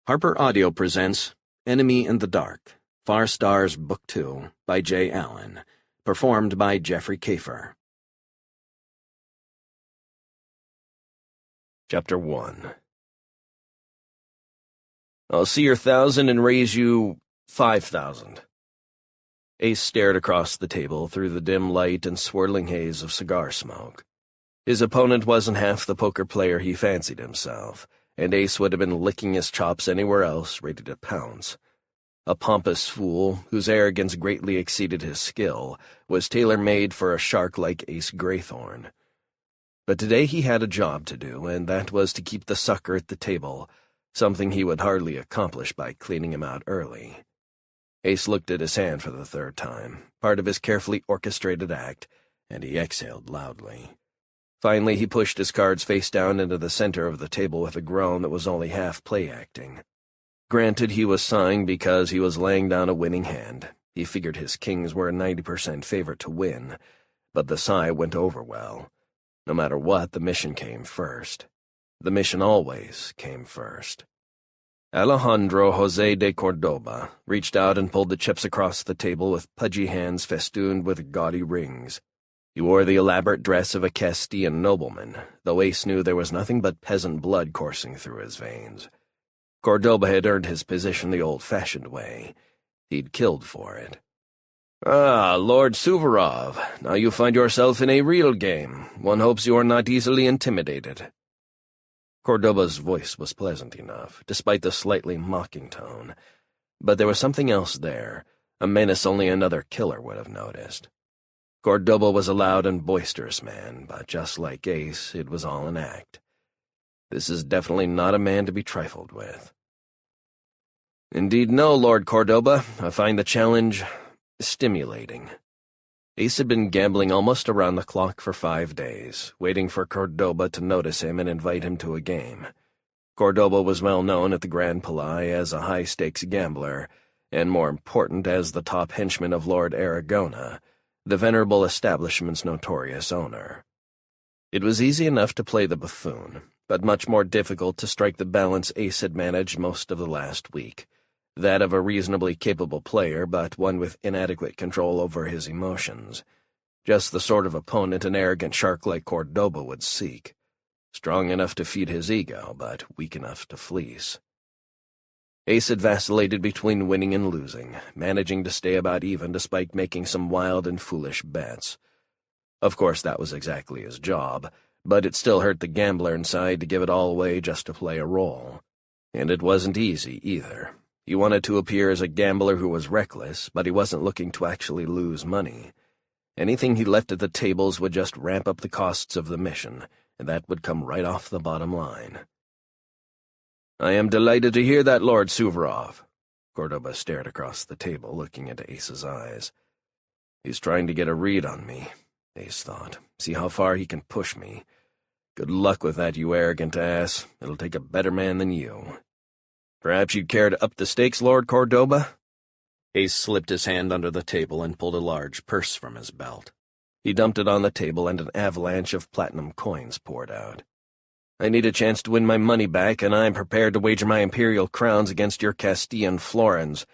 Harper Audio presents Enemy in the Dark, Far Stars Book 2 by J. Allan, performed by Jeffrey Kafer. Chapter 1. I'll see your 1,000 and raise you 5,000. Ace stared across the table through the dim light and swirling haze of cigar smoke. His opponent wasn't half the poker player he fancied himself, and Ace would have been licking his chops anywhere else, ready to pounce. A pompous fool, whose arrogance greatly exceeded his skill, was tailor-made for a shark like Ace Graythorn. But today he had a job to do, and that was to keep the sucker at the table, something he would hardly accomplish by cleaning him out early. Ace looked at his hand for the third time, part of his carefully orchestrated act, and he exhaled loudly. Finally, he pushed his cards face down into the center of the table with a groan that was only half play-acting. Granted, he was sighing because he was laying down a winning hand. He figured his kings were a 90% favorite to win, but the sigh went over well. No matter what, the mission came first. The mission always came first. Alejandro José de Cordoba reached out and pulled the chips across the table with pudgy hands festooned with gaudy rings. He wore the elaborate dress of a Castilian nobleman, though Ace knew there was nothing but peasant blood coursing through his veins. Cordoba had earned his position the old-fashioned way. He'd killed for it. "Ah, Lord Suvorov, now you find yourself in a real game. One hopes you are not easily intimidated." Cordoba's voice was pleasant enough, despite the slightly mocking tone. But there was something else there, a menace only another killer would have noticed. Cordoba was a loud and boisterous man, but just like Ace, it was all an act. This is definitely not a man to be trifled with. "Indeed no, Lord Cordoba. I find the challenge stimulating." Ace had been gambling almost around the clock for 5 days, waiting for Cordoba to notice him and invite him to a game. Cordoba was well known at the Grand Palais as a high-stakes gambler, and more important, as the top henchman of Lord Aragona, the venerable establishment's notorious owner. It was easy enough to play the buffoon, but much more difficult to strike the balance Ace had managed most of the last week, that of a reasonably capable player, but one with inadequate control over his emotions. Just the sort of opponent an arrogant shark like Cordoba would seek. Strong enough to feed his ego, but weak enough to fleece. Ace had vacillated between winning and losing, managing to stay about even despite making some wild and foolish bets. Of course, that was exactly his job, but it still hurt the gambler inside to give it all away just to play a role. And it wasn't easy, either. He wanted to appear as a gambler who was reckless, but he wasn't looking to actually lose money. Anything he left at the tables would just ramp up the costs of the mission, and that would come right off the bottom line. "I am delighted to hear that, Lord Suvorov." Cordoba stared across the table, looking into Ace's eyes. "He's trying to get a read on me," Ace thought. "See how far he can push me. Good luck with that, you arrogant ass. It'll take a better man than you. Perhaps you'd care to up the stakes, Lord Cordoba?" Ace slipped his hand under the table and pulled a large purse from his belt. He dumped it on the table, and an avalanche of platinum coins poured out. "I need a chance to win my money back, and I'm prepared to wager my imperial crowns against your Castilian florins.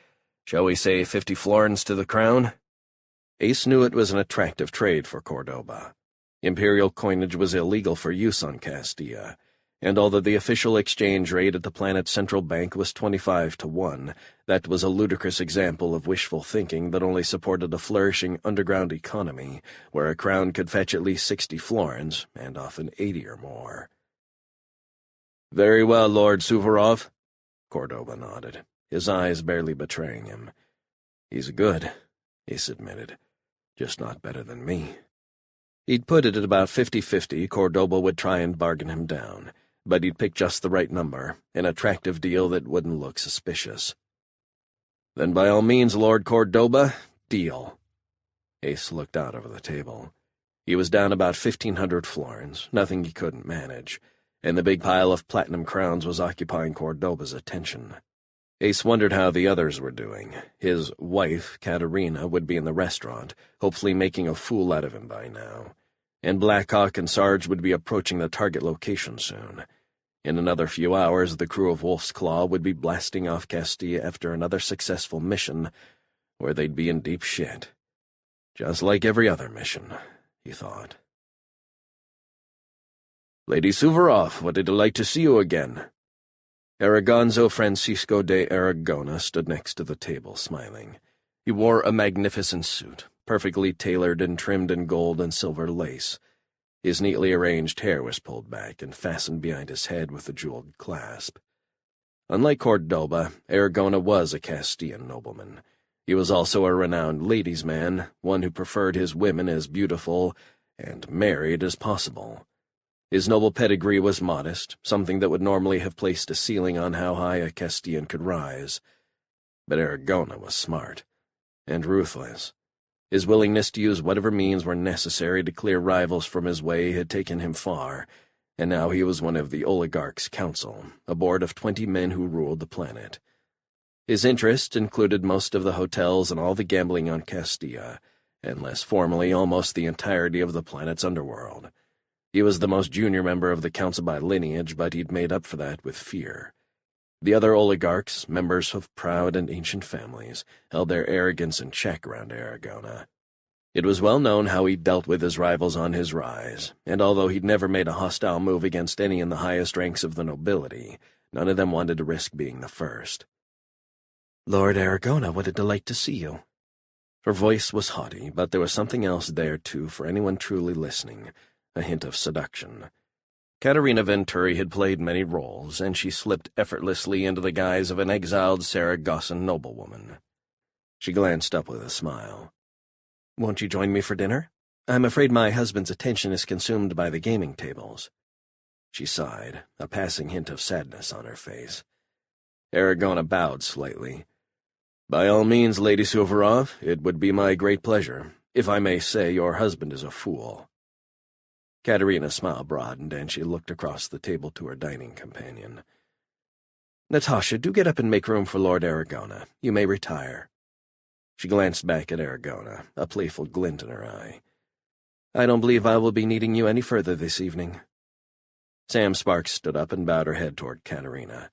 Shall we say 50 florins to the crown?" Ace knew it was an attractive trade for Cordoba. Imperial coinage was illegal for use on Castilla, and although the official exchange rate at the planet's central bank was 25-1, that was a ludicrous example of wishful thinking that only supported a flourishing underground economy where a crown could fetch at least 60 florins, and often 80 or more. "Very well, Lord Suvorov." Cordoba nodded, his eyes barely betraying him. "He's good," Ace admitted. "Just not better than me." He'd put it at about 50-50 Cordoba would try and bargain him down, but he'd pick just the right number, an attractive deal that wouldn't look suspicious. "Then by all means, Lord Cordoba, deal." Ace looked out over the table. He was down about 1,500 florins, nothing he couldn't manage, and the big pile of platinum crowns was occupying Cordoba's attention. Ace wondered how the others were doing. His wife, Katerina, would be in the restaurant, hopefully making a fool out of him by now, and Blackhawk and Sarge would be approaching the target location soon. In another few hours, the crew of Wolf's Claw would be blasting off Castilla after another successful mission, where they'd be in deep shit. Just like every other mission, he thought. "Lady Suvorov, what a delight to see you again." Aragonzo Francisco de Aragona stood next to the table, smiling. He wore a magnificent suit, perfectly tailored and trimmed in gold and silver lace. His neatly arranged hair was pulled back and fastened behind his head with a jeweled clasp. Unlike Cordoba, Aragona was a Castilian nobleman. He was also a renowned ladies' man, one who preferred his women as beautiful and married as possible. His noble pedigree was modest, something that would normally have placed a ceiling on how high a Castilian could rise. But Aragona was smart and ruthless. His willingness to use whatever means were necessary to clear rivals from his way had taken him far, and now he was one of the oligarch's council, a board of 20 men who ruled the planet. His interests included most of the hotels and all the gambling on Castilla, and less formally almost the entirety of the planet's underworld. He was the most junior member of the council by lineage, but he'd made up for that with fear. The other oligarchs, members of proud and ancient families, held their arrogance in check around Aragona. It was well known how he dealt with his rivals on his rise, and although he'd never made a hostile move against any in the highest ranks of the nobility, none of them wanted to risk being the first. "Lord Aragona, what a delight to see you." Her voice was haughty, but there was something else there, too, for anyone truly listening, a hint of seduction. Caterina Venturi had played many roles, and she slipped effortlessly into the guise of an exiled Saragossan noblewoman. She glanced up with a smile. "Won't you join me for dinner? I'm afraid my husband's attention is consumed by the gaming tables." She sighed, a passing hint of sadness on her face. Aragona bowed slightly. "By all means, Lady Suvorov, it would be my great pleasure. If I may say, your husband is a fool." Katerina's smile broadened, and she looked across the table to her dining companion. "Natasha, do get up and make room for Lord Aragona. You may retire." She glanced back at Aragona, a playful glint in her eye. "I don't believe I will be needing you any further this evening." Sam Sparks stood up and bowed her head toward Katerina.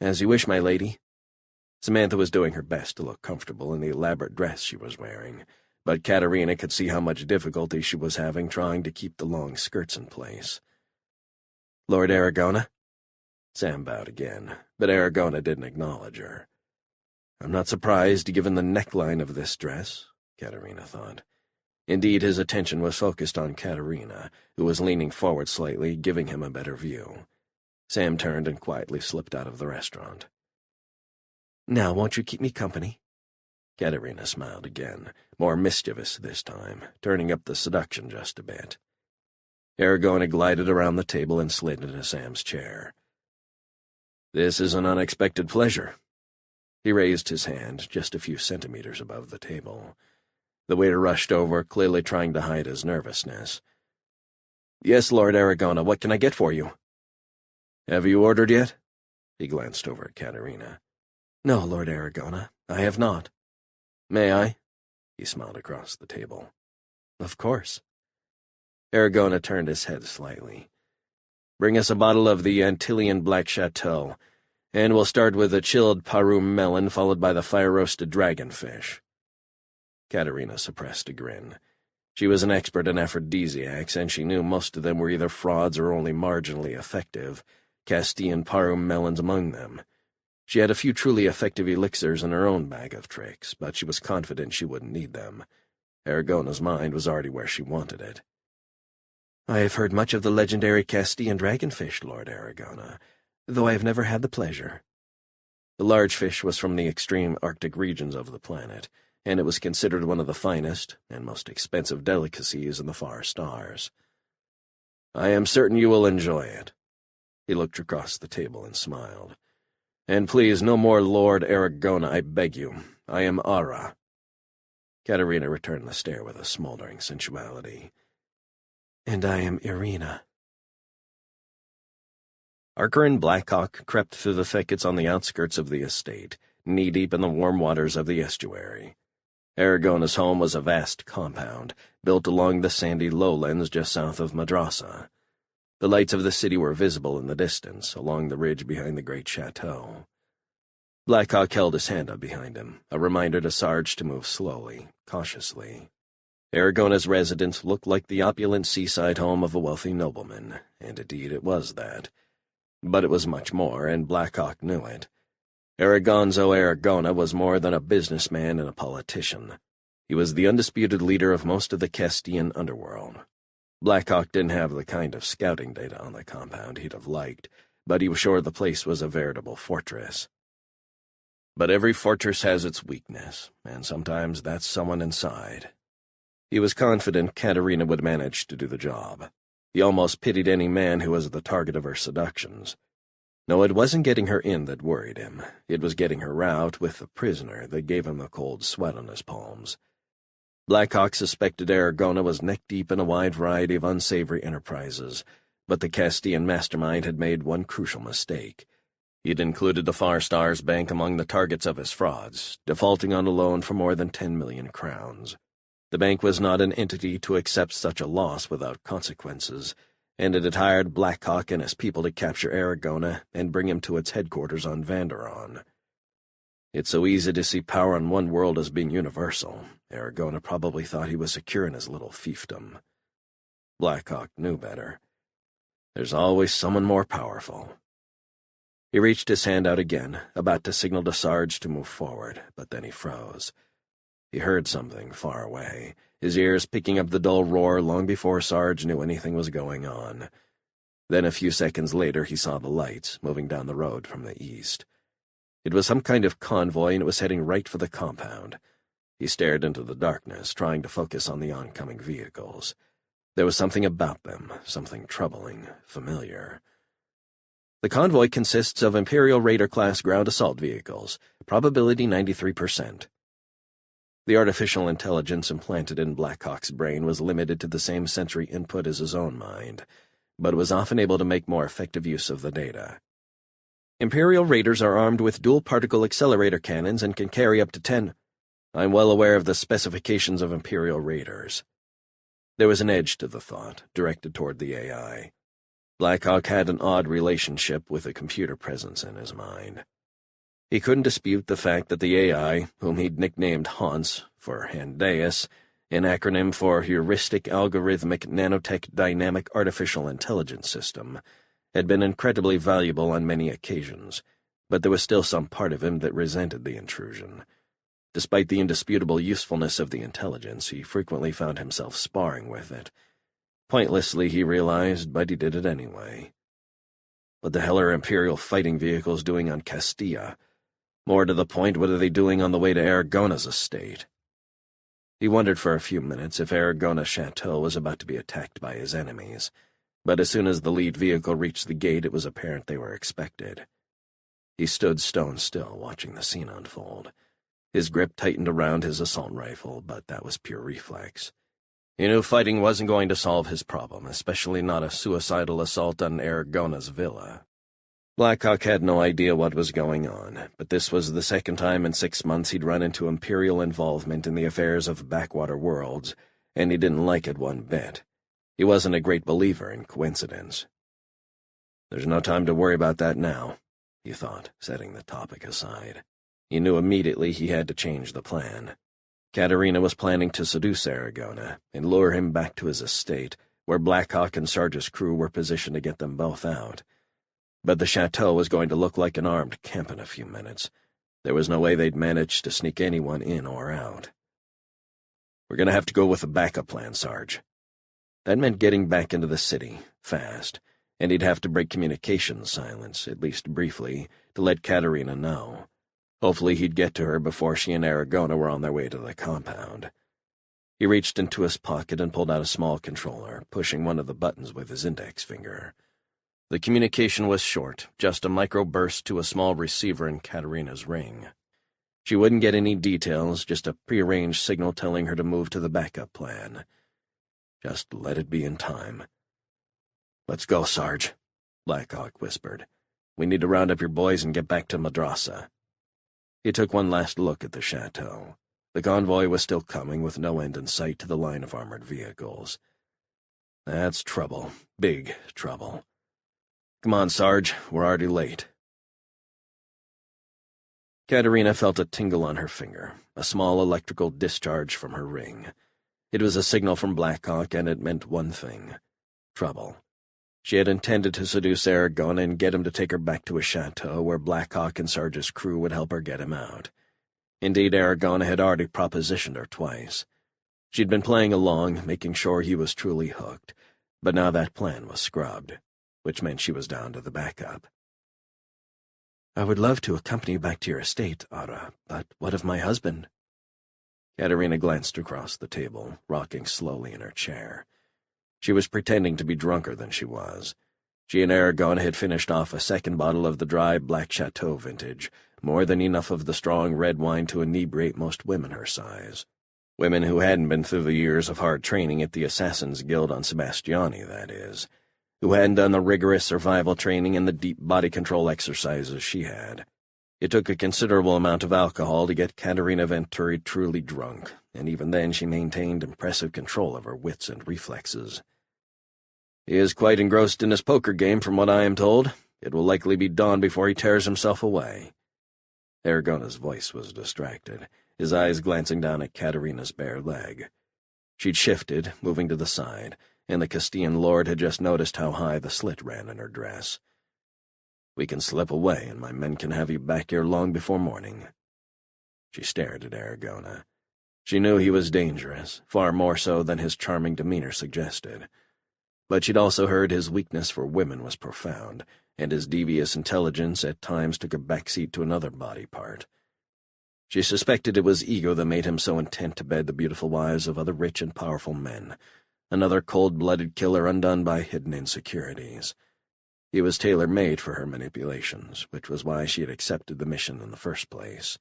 "As you wish, my lady." Samantha was doing her best to look comfortable in the elaborate dress she was wearing, but Katerina could see how much difficulty she was having trying to keep the long skirts in place. "Lord Aragona?" Sam bowed again, but Aragona didn't acknowledge her. "I'm not surprised, given the neckline of this dress," Katerina thought. Indeed, his attention was focused on Katerina, who was leaning forward slightly, giving him a better view. Sam turned and quietly slipped out of the restaurant. "Now, won't you keep me company?" Katerina smiled again, more mischievous this time, turning up the seduction just a bit. Aragona glided around the table and slid into Sam's chair. "This is an unexpected pleasure." He raised his hand just a few centimeters above the table. The waiter rushed over, clearly trying to hide his nervousness. "Yes, Lord Aragona, what can I get for you?" "Have you ordered yet?" He glanced over at Katerina. "No, Lord Aragona, I have not." "May I?" He smiled across the table. "Of course." Aragona turned his head slightly. "Bring us a bottle of the Antillean Black Chateau, and we'll start with a chilled Parum melon, followed by the fire-roasted dragonfish." Katerina suppressed a grin. She was an expert in aphrodisiacs, and she knew most of them were either frauds or only marginally effective, Castilian Parum melons among them. She had a few truly effective elixirs in her own bag of tricks, but she was confident she wouldn't need them. Aragona's mind was already where she wanted it. "I have heard much of the legendary Castilian dragonfish, Lord Aragona, though I have never had the pleasure." The large fish was from the extreme Arctic regions of the planet, and it was considered one of the finest and most expensive delicacies in the far stars. "I am certain you will enjoy it." He looked across the table and smiled. "And please, no more Lord Aragona, I beg you. I am Ara." Katerina returned the stare with a smoldering sensuality. "And I am Irina." Archer and Blackhawk crept through the thickets on the outskirts of the estate, knee-deep in the warm waters of the estuary. Aragona's home was a vast compound, built along the sandy lowlands just south of Madrasa. The lights of the city were visible in the distance, along the ridge behind the great chateau. Blackhawk held his hand up behind him, a reminder to Sarge to move slowly, cautiously. Aragona's residence looked like the opulent seaside home of a wealthy nobleman, and indeed it was that. But it was much more, and Blackhawk knew it. Aragonzo Aragona was more than a businessman and a politician. He was the undisputed leader of most of the Castilian underworld. Blackhawk didn't have the kind of scouting data on the compound he'd have liked, but he was sure the place was a veritable fortress. But every fortress has its weakness, and sometimes that's someone inside. He was confident Katerina would manage to do the job. He almost pitied any man who was the target of her seductions. No, it wasn't getting her in that worried him. It was getting her out with the prisoner that gave him a cold sweat on his palms. Blackhawk suspected Aragona was neck-deep in a wide variety of unsavory enterprises, but the Castilian mastermind had made one crucial mistake. He'd included the Far Stars Bank among the targets of his frauds, defaulting on a loan for more than 10 million crowns. The bank was not an entity to accept such a loss without consequences, and it had hired Blackhawk and his people to capture Aragona and bring him to its headquarters on Vanderon. It's so easy to see power in one world as being universal. Aragona probably thought he was secure in his little fiefdom. Blackhawk knew better. There's always someone more powerful. He reached his hand out again, about to signal to Sarge to move forward, but then he froze. He heard something far away, his ears picking up the dull roar long before Sarge knew anything was going on. Then a few seconds later he saw the lights moving down the road from the east. It was some kind of convoy, and it was heading right for the compound. He stared into the darkness, trying to focus on the oncoming vehicles. There was something about them, something troubling, familiar. The convoy consists of Imperial Raider-class ground assault vehicles, probability 93%. The artificial intelligence implanted in Blackhawk's brain was limited to the same sensory input as his own mind, but was often able to make more effective use of the data. Imperial Raiders are armed with dual-particle accelerator cannons and can carry up to 10. I'm well aware of the specifications of Imperial Raiders. There was an edge to the thought, directed toward the AI. Blackhawk had an odd relationship with a computer presence in his mind. He couldn't dispute the fact that the AI, whom he'd nicknamed Hans for Handeus, an acronym for Heuristic Algorithmic Nanotech Dynamic Artificial Intelligence System, had been incredibly valuable on many occasions, but there was still some part of him that resented the intrusion. Despite the indisputable usefulness of the intelligence, he frequently found himself sparring with it. Pointlessly, he realized, but he did it anyway. What the hell are Imperial fighting vehicles doing on Castilla? More to the point, what are they doing on the way to Aragona's estate? He wondered for a few minutes if Aragona's chateau was about to be attacked by his enemies, but as soon as the lead vehicle reached the gate, it was apparent they were expected. He stood stone still, watching the scene unfold. His grip tightened around his assault rifle, but that was pure reflex. He knew fighting wasn't going to solve his problem, especially not a suicidal assault on Aragona's villa. Blackhawk had no idea what was going on, but this was the second time in 6 months he'd run into Imperial involvement in the affairs of backwater worlds, and he didn't like it one bit. He wasn't a great believer in coincidence. There's no time to worry about that now, he thought, setting the topic aside. He knew immediately he had to change the plan. Katerina was planning to seduce Aragona and lure him back to his estate, where Blackhawk and Sarge's crew were positioned to get them both out. But the chateau was going to look like an armed camp in a few minutes. There was no way they'd manage to sneak anyone in or out. We're going to have to go with a backup plan, Sarge. That meant getting back into the city, fast, and he'd have to break communications silence, at least briefly, to let Katerina know. Hopefully he'd get to her before she and Aragona were on their way to the compound. He reached into his pocket and pulled out a small controller, pushing one of the buttons with his index finger. The communication was short, just a microburst to a small receiver in Katerina's ring. She wouldn't get any details, just a prearranged signal telling her to move to the backup plan. Just let it be in time. "Let's go, Sarge," Blackhawk whispered. "We need to round up your boys and get back to Madrasa." He took one last look at the chateau. The convoy was still coming, with no end in sight to the line of armored vehicles. That's trouble. Big trouble. Come on, Sarge. We're already late. Katerina felt a tingle on her finger, a small electrical discharge from her ring. It was a signal from Blackhawk, and it meant one thing: trouble. She had intended to seduce Aragona and get him to take her back to a chateau where Blackhawk and Sarge's crew would help her get him out. Indeed, Aragona had already propositioned her twice. She'd been playing along, making sure he was truly hooked, but now that plan was scrubbed, which meant she was down to the backup. "I would love to accompany you back to your estate, Ara, but what of my husband?" Katerina glanced across the table, rocking slowly in her chair. She was pretending to be drunker than she was. She and Aragona had finished off a second bottle of the dry Black Chateau vintage, more than enough of the strong red wine to inebriate most women her size. Women who hadn't been through the years of hard training at the Assassin's Guild on Sebastiani, that is, who hadn't done the rigorous survival training and the deep body control exercises she had. It took a considerable amount of alcohol to get Katerina Venturi truly drunk, and even then she maintained impressive control of her wits and reflexes. "He is quite engrossed in his poker game, from what I am told. It will likely be dawn before he tears himself away." Aragona's voice was distracted, his eyes glancing down at Katerina's bare leg. She'd shifted, moving to the side, and the Castilian lord had just noticed how high the slit ran in her dress. "We can slip away, and my men can have you back here long before morning." She stared at Aragona. She knew he was dangerous, far more so than his charming demeanor suggested. But she'd also heard his weakness for women was profound, and his devious intelligence at times took a backseat to another body part. She suspected it was ego that made him so intent to bed the beautiful wives of other rich and powerful men, another cold-blooded killer undone by hidden insecurities. He was tailor-made for her manipulations, which was why she had accepted the mission in the first place.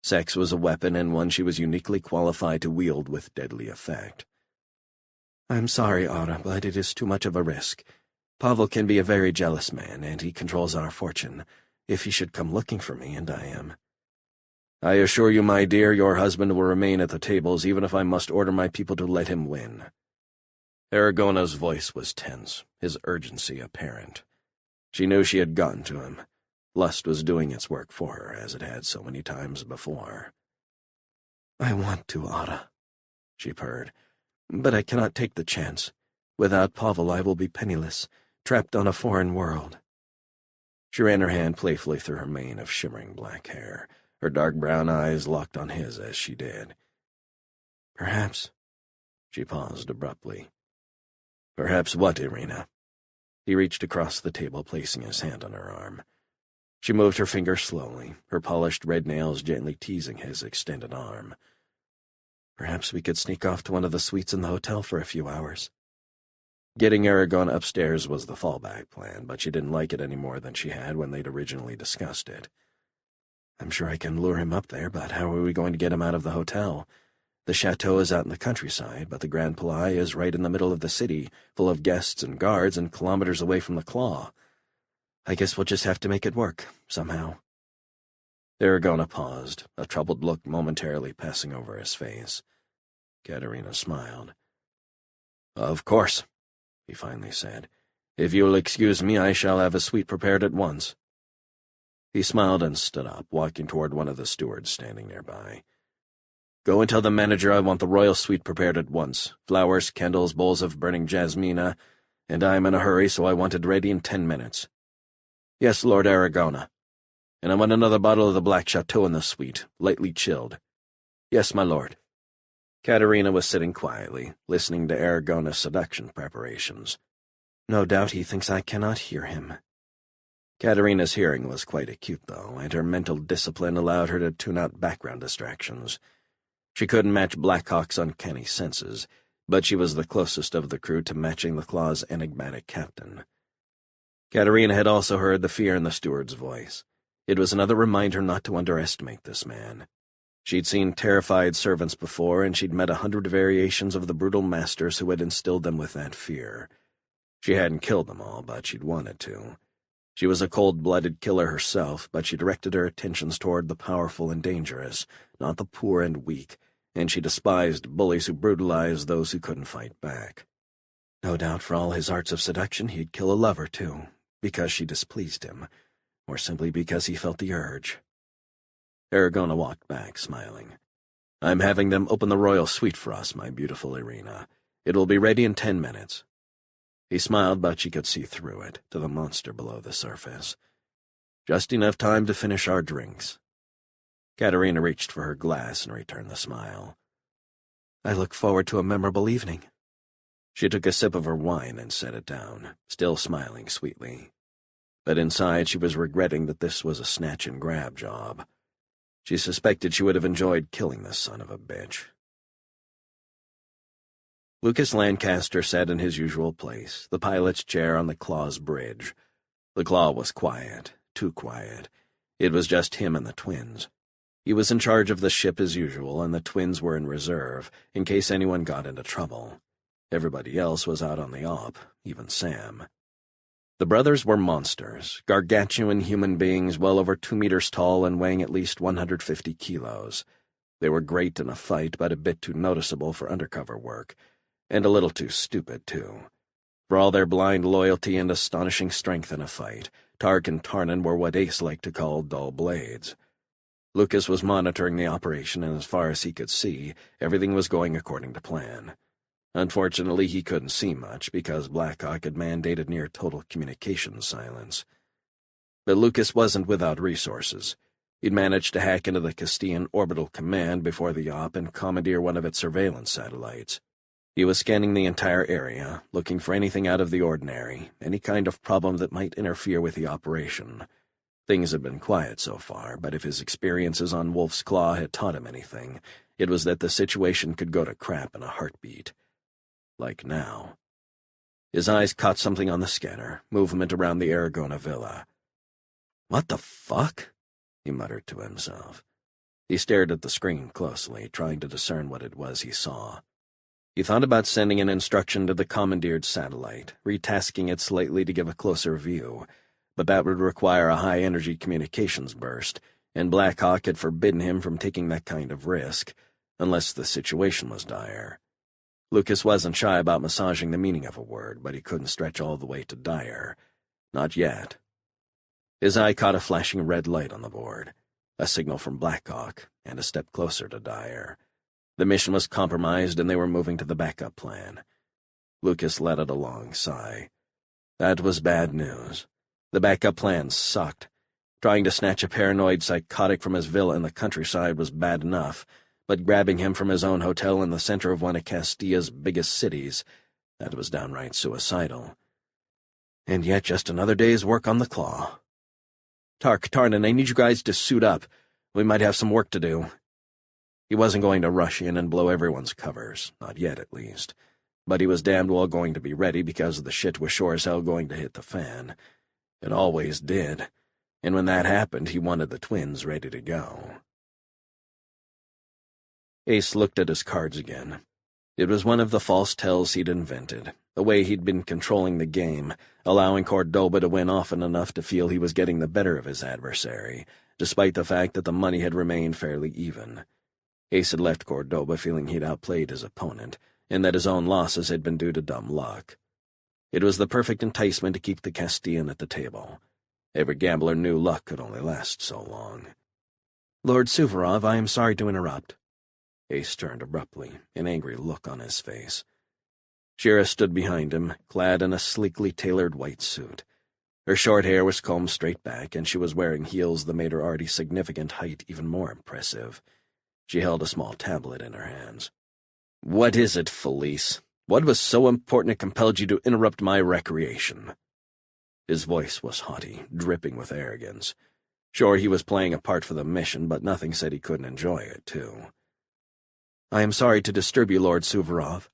Sex was a weapon, and one she was uniquely qualified to wield with deadly effect. "I'm sorry, Ara, but it is too much of a risk. Pavel can be a very jealous man, and he controls our fortune, if he should come looking for me, and I am." "I assure you, my dear, your husband will remain at the tables, even if I must order my people to let him win." Aragona's voice was tense, his urgency apparent. She knew she had gotten to him. Lust was doing its work for her, as it had so many times before. "I want to, Ara," she purred, "but I cannot take the chance. Without Pavel, I will be penniless, trapped on a foreign world." She ran her hand playfully through her mane of shimmering black hair, her dark brown eyes locked on his as she did. "Perhaps—" She paused abruptly. "Perhaps what, Irina?" He reached across the table, placing his hand on her arm. She moved her finger slowly, her polished red nails gently teasing his extended arm. "Perhaps we could sneak off to one of the suites in the hotel for a few hours." Getting Aragona upstairs was the fallback plan, but she didn't like it any more than she had when they'd originally discussed it. "I'm sure I can lure him up there, but how are we going to get him out of the hotel? The chateau is out in the countryside, but the Grand Palais is right in the middle of the city, full of guests and guards and kilometers away from the Claw. I guess we'll just have to make it work, somehow." Aragona paused, a troubled look momentarily passing over his face. Katerina smiled. "Of course," he finally said. "If you will excuse me, I shall have a suite prepared at once." He smiled and stood up, walking toward one of the stewards standing nearby. "Go and tell the manager I want the royal suite prepared at once. Flowers, candles, bowls of burning jasmina, and I am in a hurry, so I want it ready in 10 minutes. Yes, Lord Aragona. And I want another bottle of the Black Chateau in the suite, lightly chilled. Yes, my lord." Katerina was sitting quietly, listening to Aragona's seduction preparations. No doubt he thinks I cannot hear him. Katerina's hearing was quite acute, though, and her mental discipline allowed her to tune out background distractions. She couldn't match Blackhawk's uncanny senses, but she was the closest of the crew to matching the Claw's enigmatic captain. Katerina had also heard the fear in the steward's voice. It was another reminder not to underestimate this man. She'd seen terrified servants before, and she'd met 100 variations of the brutal masters who had instilled them with that fear. She hadn't killed them all, but she'd wanted to. She was a cold-blooded killer herself, but she directed her attentions toward the powerful and dangerous, not the poor and weak, and she despised bullies who brutalized those who couldn't fight back. No doubt for all his arts of seduction he'd kill a lover, too, because she displeased him, or simply because he felt the urge. Aragona walked back, smiling. I'm having them open the royal suite for us, my beautiful Irina. It will be ready in 10 minutes. He smiled, but she could see through it, to the monster below the surface. Just enough time to finish our drinks. Katerina reached for her glass and returned the smile. I look forward to a memorable evening. She took a sip of her wine and set it down, still smiling sweetly. But inside she was regretting that this was a snatch-and-grab job. She suspected she would have enjoyed killing the son of a bitch. Lucas Lancaster sat in his usual place, the pilot's chair on the Claw's bridge. The Claw was quiet, too quiet. It was just him and the twins. He was in charge of the ship as usual, and the twins were in reserve, in case anyone got into trouble. Everybody else was out on the op, even Sam. The brothers were monsters, gargantuan human beings well over 2 meters tall and weighing at least 150 kilos. They were great in a fight, but a bit too noticeable for undercover work, and a little too stupid, too. For all their blind loyalty and astonishing strength in a fight, Tark and Tarnan were what Ace liked to call dull blades. Lucas was monitoring the operation, and as far as he could see, everything was going according to plan. Unfortunately, he couldn't see much, because Blackhawk had mandated near-total communications silence. But Lucas wasn't without resources. He'd managed to hack into the Castilian Orbital Command before the op and commandeer one of its surveillance satellites. He was scanning the entire area, looking for anything out of the ordinary, any kind of problem that might interfere with the operation. Things had been quiet so far, but if his experiences on Wolf's Claw had taught him anything, it was that the situation could go to crap in a heartbeat. Like now. His eyes caught something on the scanner, movement around the Aragona villa. What the fuck? He muttered to himself. He stared at the screen closely, trying to discern what it was he saw. He thought about sending an instruction to the commandeered satellite, retasking it slightly to give a closer view, but that would require a high-energy communications burst, and Blackhawk had forbidden him from taking that kind of risk, unless the situation was dire. Lucas wasn't shy about massaging the meaning of a word, but he couldn't stretch all the way to dire. Not yet. His eye caught a flashing red light on the board, a signal from Blackhawk, and a step closer to dire. The mission was compromised, and they were moving to the backup plan. Lucas let out a long sigh. That was bad news. The backup plan sucked. Trying to snatch a paranoid psychotic from his villa in the countryside was bad enough, but grabbing him from his own hotel in the center of one of Castilla's biggest cities, that was downright suicidal. And yet just another day's work on the Claw. Tark, Tarnan, I need you guys to suit up. We might have some work to do. He wasn't going to rush in and blow everyone's covers, not yet at least, but he was damned well going to be ready because the shit was sure as hell going to hit the fan. It always did, and when that happened, he wanted the twins ready to go. Ace looked at his cards again. It was one of the false tells he'd invented, a way he'd been controlling the game, allowing Cordoba to win often enough to feel he was getting the better of his adversary, despite the fact that the money had remained fairly even. Ace had left Cordoba feeling he'd outplayed his opponent, and that his own losses had been due to dumb luck. It was the perfect enticement to keep the Castillan at the table. Every gambler knew luck could only last so long. Lord Suvorov, I am sorry to interrupt. Ace turned abruptly, an angry look on his face. Shira stood behind him, clad in a sleekly tailored white suit. Her short hair was combed straight back, and she was wearing heels that made her already significant height even more impressive. She held a small tablet in her hands. "What is it, Felice? What was so important it compelled you to interrupt my recreation?" His voice was haughty, dripping with arrogance. Sure, he was playing a part for the mission, but nothing said he couldn't enjoy it, too. I am sorry to disturb you, Lord Suvorov.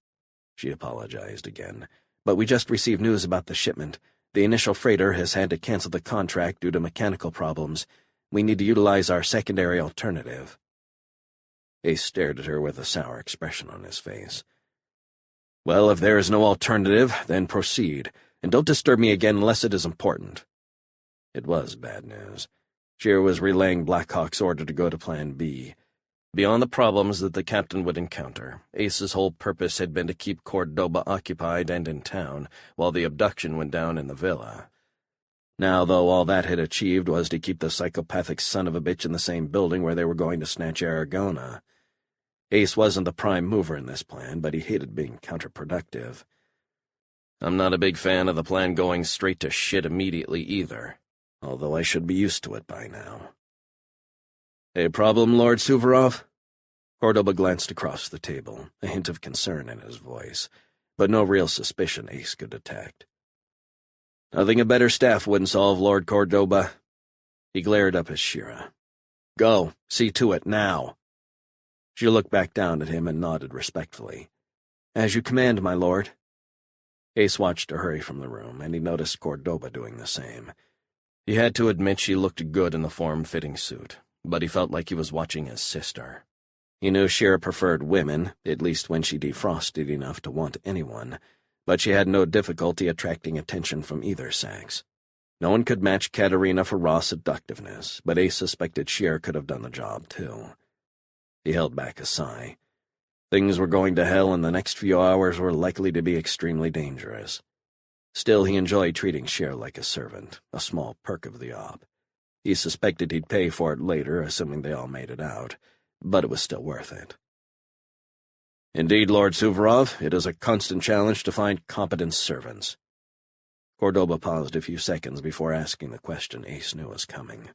She apologized again, but we just received news about the shipment. The initial freighter has had to cancel the contract due to mechanical problems. We need to utilize our secondary alternative. Ace stared at her with a sour expression on his face. Well, if there is no alternative, then proceed, and don't disturb me again unless it is important. It was bad news. Shira was relaying Blackhawk's order to go to Plan B. Beyond the problems that the captain would encounter, Ace's whole purpose had been to keep Cordoba occupied and in town, while the abduction went down in the villa. Now, though, all that had achieved was to keep the psychopathic son of a bitch in the same building where they were going to snatch Aragona. Ace wasn't the prime mover in this plan, but he hated being counterproductive. I'm not a big fan of the plan going straight to shit immediately either, although I should be used to it by now. A problem, Lord Suvorov? Cordoba glanced across the table, a hint of concern in his voice, but no real suspicion Ace could detect. Nothing a better staff wouldn't solve, Lord Cordoba. He glared up at Shira. Go, see to it, now. She looked back down at him and nodded respectfully. As you command, my lord. Ace watched her hurry from the room, and he noticed Cordoba doing the same. He had to admit she looked good in the form-fitting suit, but he felt like he was watching his sister. He knew Shira preferred women, at least when she defrosted enough to want anyone, but she had no difficulty attracting attention from either sex. No one could match Katerina for raw seductiveness, but Ace suspected Shira could have done the job, too. He held back a sigh. Things were going to hell, and the next few hours were likely to be extremely dangerous. Still, he enjoyed treating Shira like a servant, a small perk of the op. He suspected he'd pay for it later, assuming they all made it out, but it was still worth it. Indeed, Lord Suvorov, it is a constant challenge to find competent servants. Cordoba paused a few seconds before asking the question Ace knew was coming.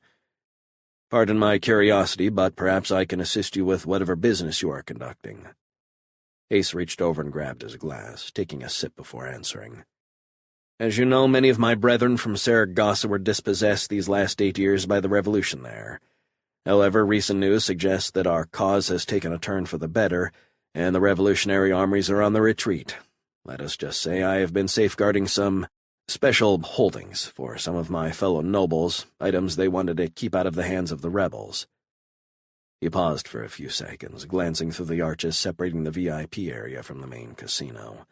Pardon my curiosity, but perhaps I can assist you with whatever business you are conducting. Ace reached over and grabbed his glass, taking a sip before answering. As you know, many of my brethren from Saragossa were dispossessed these last 8 years by the revolution there. However, recent news suggests that our cause has taken a turn for the better, and the revolutionary armies are on the retreat. Let us just say I have been safeguarding some special holdings for some of my fellow nobles, items they wanted to keep out of the hands of the rebels. He paused for a few seconds, glancing through the arches separating the VIP area from the main casino.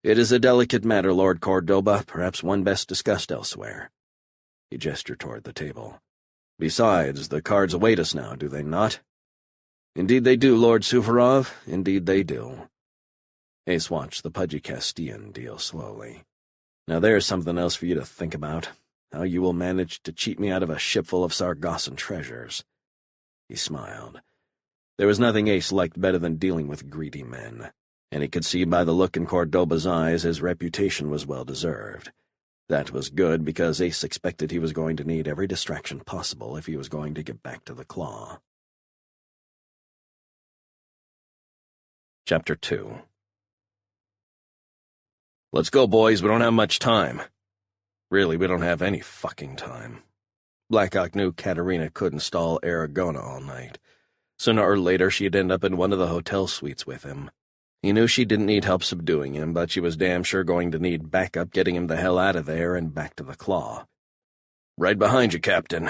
It is a delicate matter, Lord Cordoba, perhaps one best discussed elsewhere. He gestured toward the table. Besides, the cards await us now, do they not? Indeed they do, Lord Suvorov, indeed they do. Ace watched the pudgy Castilian deal slowly. Now there's something else for you to think about, how you will manage to cheat me out of a shipful of Sargasson treasures. He smiled. There was nothing Ace liked better than dealing with greedy men, and he could see by the look in Cordoba's eyes his reputation was well-deserved. That was good, because Ace expected he was going to need every distraction possible if he was going to get back to the Claw. Chapter 2. Let's go, boys, we don't have much time. Really, we don't have any fucking time. Blackhawk knew Katerina couldn't stall Aragona all night. Sooner or later she'd end up in one of the hotel suites with him. He knew she didn't need help subduing him, but she was damn sure going to need backup getting him the hell out of there and back to the Claw. Right behind you, Captain.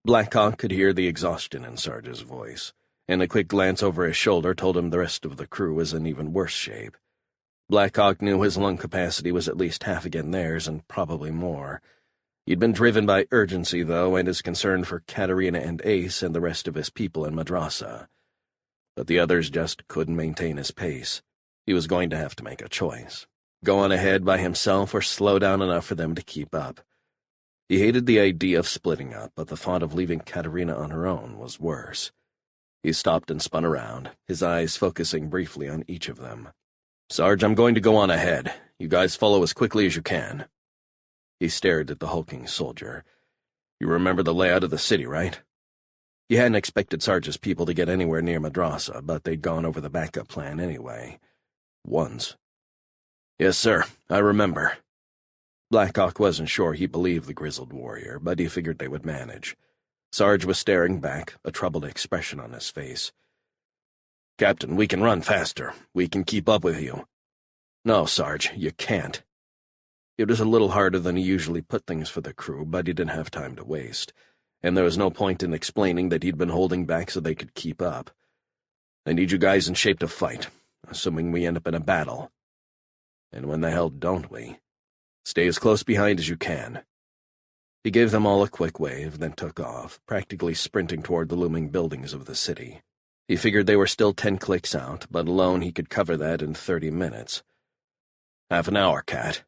Blackhawk could hear the exhaustion in Sarge's voice, and a quick glance over his shoulder told him the rest of the crew was in even worse shape. Blackhawk knew his lung capacity was at least half again theirs, and probably more. He'd been driven by urgency, though, and his concern for Katerina and Ace and the rest of his people in Madrasa. But the others just couldn't maintain his pace. He was going to have to make a choice. Go on ahead by himself or slow down enough for them to keep up. He hated the idea of splitting up, but the thought of leaving Katerina on her own was worse. He stopped and spun around, his eyes focusing briefly on each of them. Sarge, I'm going to go on ahead. You guys follow as quickly as you can. He stared at the hulking soldier. You remember the layout of the city, right? He hadn't expected Sarge's people to get anywhere near Madrasa, but they'd gone over the backup plan anyway. Once. Yes, sir, I remember. Blackhawk wasn't sure he believed the grizzled warrior, but he figured they would manage. Sarge was staring back, a troubled expression on his face. Captain, we can run faster. We can keep up with you. No, Sarge, you can't. It was a little harder than he usually put things for the crew, but he didn't have time to waste, and there was no point in explaining that he'd been holding back so they could keep up. I need you guys in shape to fight, assuming we end up in a battle. And when the hell don't we? Stay as close behind as you can. He gave them all a quick wave, then took off, practically sprinting toward the looming buildings of the city. He figured they were still 10 clicks out, but alone he could cover that in 30 minutes. "Half an hour, Cat,"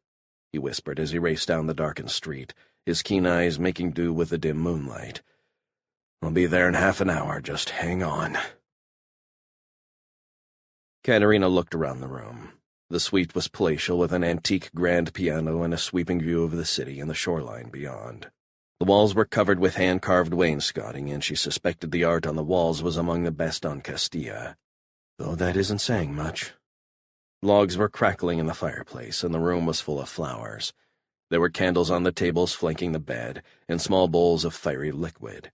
he whispered as he raced down the darkened street, his keen eyes making do with the dim moonlight. "I'll be there in half an hour, just hang on." Katerina looked around the room. The suite was palatial, with an antique grand piano and a sweeping view of the city and the shoreline beyond. The walls were covered with hand-carved wainscoting, and she suspected the art on the walls was among the best on Castilla. Though that isn't saying much. Logs were crackling in the fireplace, and the room was full of flowers. There were candles on the tables flanking the bed, and small bowls of fiery liquid.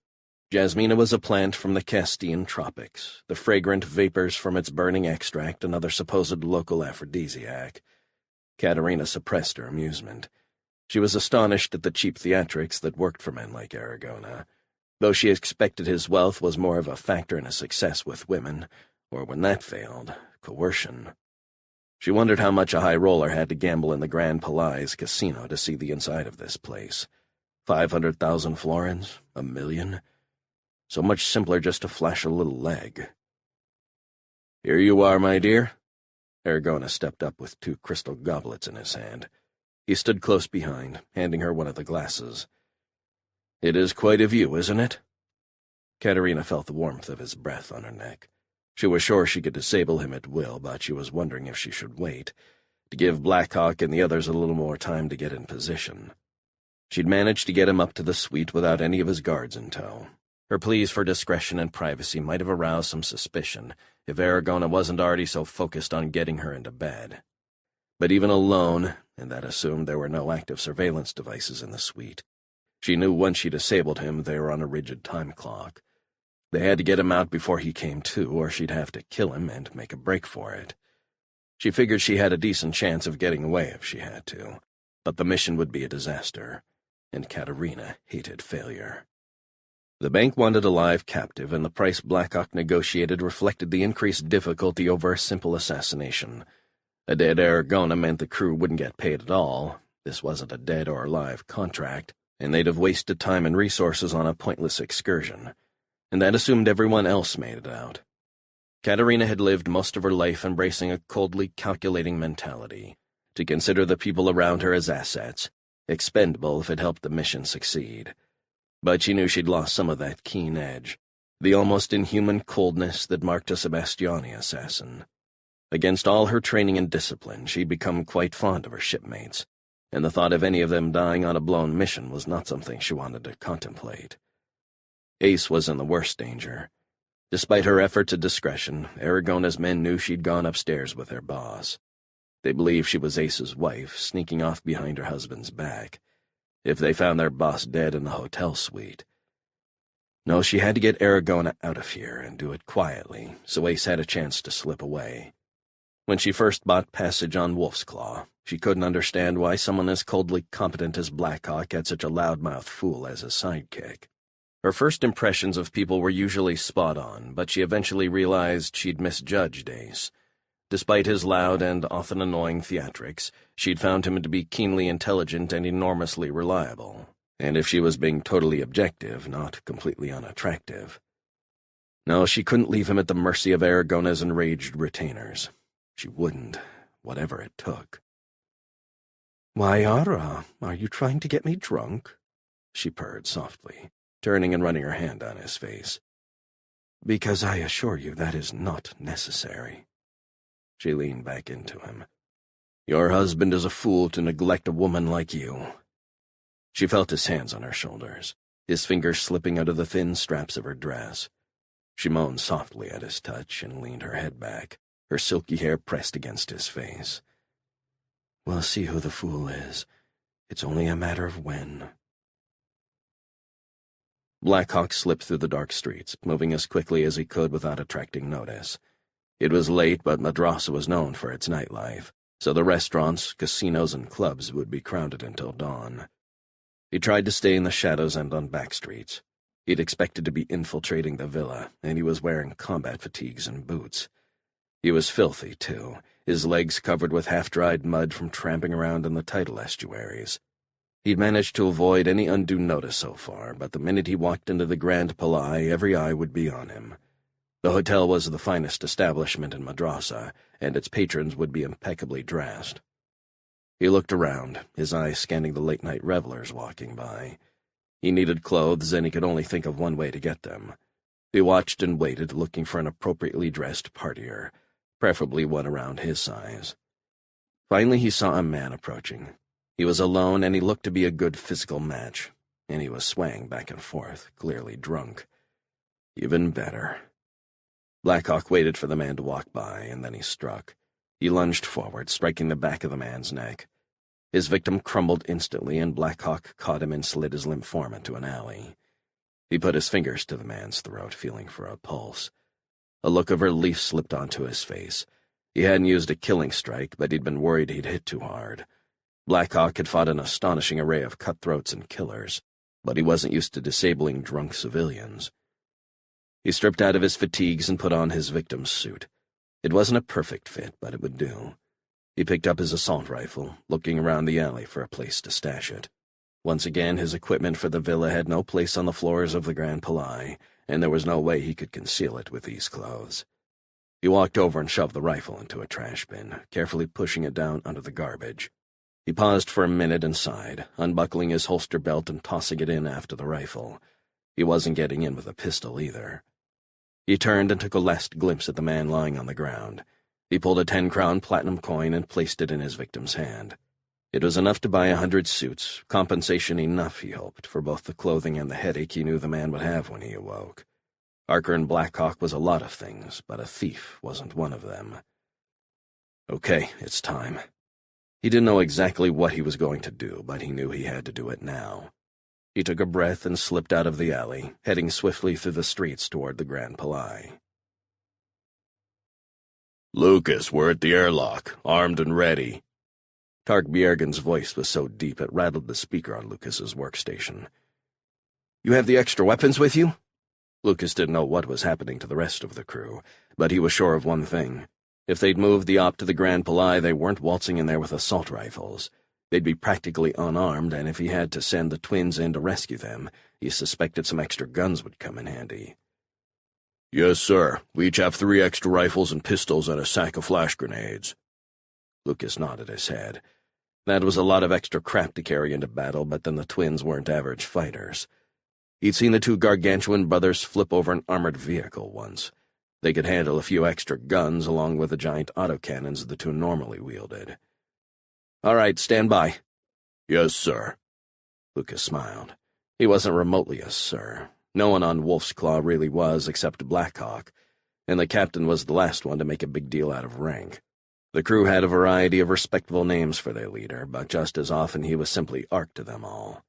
Jasmina was a plant from the Castilian tropics, the fragrant vapors from its burning extract another supposed local aphrodisiac. Katerina suppressed her amusement. She was astonished at the cheap theatrics that worked for men like Aragona, though she expected his wealth was more of a factor in his success with women, or when that failed, coercion. She wondered how much a high roller had to gamble in the Grand Palais casino to see the inside of this place. 500,000 florins? $1 million? So much simpler just to flash a little leg. "Here you are, my dear." Aragona stepped up with 2 crystal goblets in his hand. He stood close behind, handing her one of the glasses. "It is quite a view, isn't it?" Katerina felt the warmth of his breath on her neck. She was sure she could disable him at will, but she was wondering if she should wait, to give Blackhawk and the others a little more time to get in position. She'd managed to get him up to the suite without any of his guards in tow. Her pleas for discretion and privacy might have aroused some suspicion if Aragona wasn't already so focused on getting her into bed. But even alone, and that assumed there were no active surveillance devices in the suite, she knew once she disabled him they were on a rigid time clock. They had to get him out before he came to, or she'd have to kill him and make a break for it. She figured she had a decent chance of getting away if she had to, but the mission would be a disaster, and Katerina hated failure. The bank wanted a live captive, and the price Blackhawk negotiated reflected the increased difficulty over a simple assassination. A dead Aragona meant the crew wouldn't get paid at all. This wasn't a dead or alive contract, and they'd have wasted time and resources on a pointless excursion. And that assumed everyone else made it out. Katerina had lived most of her life embracing a coldly calculating mentality, to consider the people around her as assets, expendable if it helped the mission succeed. But she knew she'd lost some of that keen edge, the almost inhuman coldness that marked a Sebastiani assassin. Against all her training and discipline, she'd become quite fond of her shipmates, and the thought of any of them dying on a blown mission was not something she wanted to contemplate. Ace was in the worst danger. Despite her efforts at discretion, Aragona's men knew she'd gone upstairs with their boss. They believed she was Ace's wife, sneaking off behind her husband's back, if they found their boss dead in the hotel suite. No, she had to get Aragona out of here and do it quietly, so Ace had a chance to slip away. When she first bought passage on Wolf's Claw, she couldn't understand why someone as coldly competent as Blackhawk had such a loudmouth fool as a sidekick. Her first impressions of people were usually spot on, but she eventually realized she'd misjudged Ace. Despite his loud and often annoying theatrics, she'd found him to be keenly intelligent and enormously reliable, and if she was being totally objective, not completely unattractive. No, she couldn't leave him at the mercy of Aragona's enraged retainers. She wouldn't, whatever it took. "Why, Ara, are you trying to get me drunk?" she purred softly, turning and running her hand on his face. "Because I assure you that is not necessary." She leaned back into him. "Your husband is a fool to neglect a woman like you." She felt his hands on her shoulders, his fingers slipping out of the thin straps of her dress. She moaned softly at his touch and leaned her head back, her silky hair pressed against his face. "We'll see who the fool is. It's only a matter of when." Blackhawk slipped through the dark streets, moving as quickly as he could without attracting notice. It was late, but Madrasa was known for its nightlife, so the restaurants, casinos, and clubs would be crowded until dawn. He tried to stay in the shadows and on back streets. He'd expected to be infiltrating the villa, and he was wearing combat fatigues and boots. He was filthy, too, his legs covered with half-dried mud from tramping around in the tidal estuaries. He'd managed to avoid any undue notice so far, but the minute he walked into the Grand Palais, every eye would be on him. The hotel was the finest establishment in Madrasa, and its patrons would be impeccably dressed. He looked around, his eyes scanning the late-night revelers walking by. He needed clothes, and he could only think of one way to get them. He watched and waited, looking for an appropriately dressed partier, preferably one around his size. Finally, he saw a man approaching. He was alone, and he looked to be a good physical match, and he was swaying back and forth, clearly drunk. Even better. Blackhawk waited for the man to walk by, and then he struck. He lunged forward, striking the back of the man's neck. His victim crumbled instantly, and Blackhawk caught him and slid his limp form into an alley. He put his fingers to the man's throat, feeling for a pulse. A look of relief slipped onto his face. He hadn't used a killing strike, but he'd been worried he'd hit too hard. Blackhawk had fought an astonishing array of cutthroats and killers, but he wasn't used to disabling drunk civilians. He stripped out of his fatigues and put on his victim's suit. It wasn't a perfect fit, but it would do. He picked up his assault rifle, looking around the alley for a place to stash it. Once again, his equipment for the villa had no place on the floors of the Grand Palais, and there was no way he could conceal it with these clothes. He walked over and shoved the rifle into a trash bin, carefully pushing it down under the garbage. He paused for a minute and sighed, unbuckling his holster belt and tossing it in after the rifle. He wasn't getting in with a pistol either. He turned and took a last glimpse at the man lying on the ground. He pulled a 10-crown platinum coin and placed it in his victim's hand. It was enough to buy 100 suits, compensation enough, he hoped, for both the clothing and the headache he knew the man would have when he awoke. Archer and Blackhawk was a lot of things, but a thief wasn't one of them. Okay, it's time. He didn't know exactly what he was going to do, but he knew he had to do it now. He took a breath and slipped out of the alley, heading swiftly through the streets toward the Grand Palais. "Lucas, we're at the airlock, armed and ready." Tark Bjergen's voice was so deep it rattled the speaker on Lucas's workstation. "You have the extra weapons with you?" Lucas didn't know what was happening to the rest of the crew, but he was sure of one thing. If they'd moved the op to the Grand Palais, they weren't waltzing in there with assault rifles. They'd be practically unarmed, and if he had to send the twins in to rescue them, he suspected some extra guns would come in handy. "Yes, sir. We each have 3 extra rifles and pistols and a sack of flash grenades." Lucas nodded his head. That was a lot of extra crap to carry into battle, but then the twins weren't average fighters. He'd seen the 2 gargantuan brothers flip over an armored vehicle once. They could handle a few extra guns along with the giant autocannons the 2 normally wielded. "All right, stand by." "Yes, sir." Lucas smiled. He wasn't remotely a sir. No one on Wolf's Claw really was except Blackhawk, and the captain was the last one to make a big deal out of rank. The crew had a variety of respectable names for their leader, but just as often he was simply Ark to them all.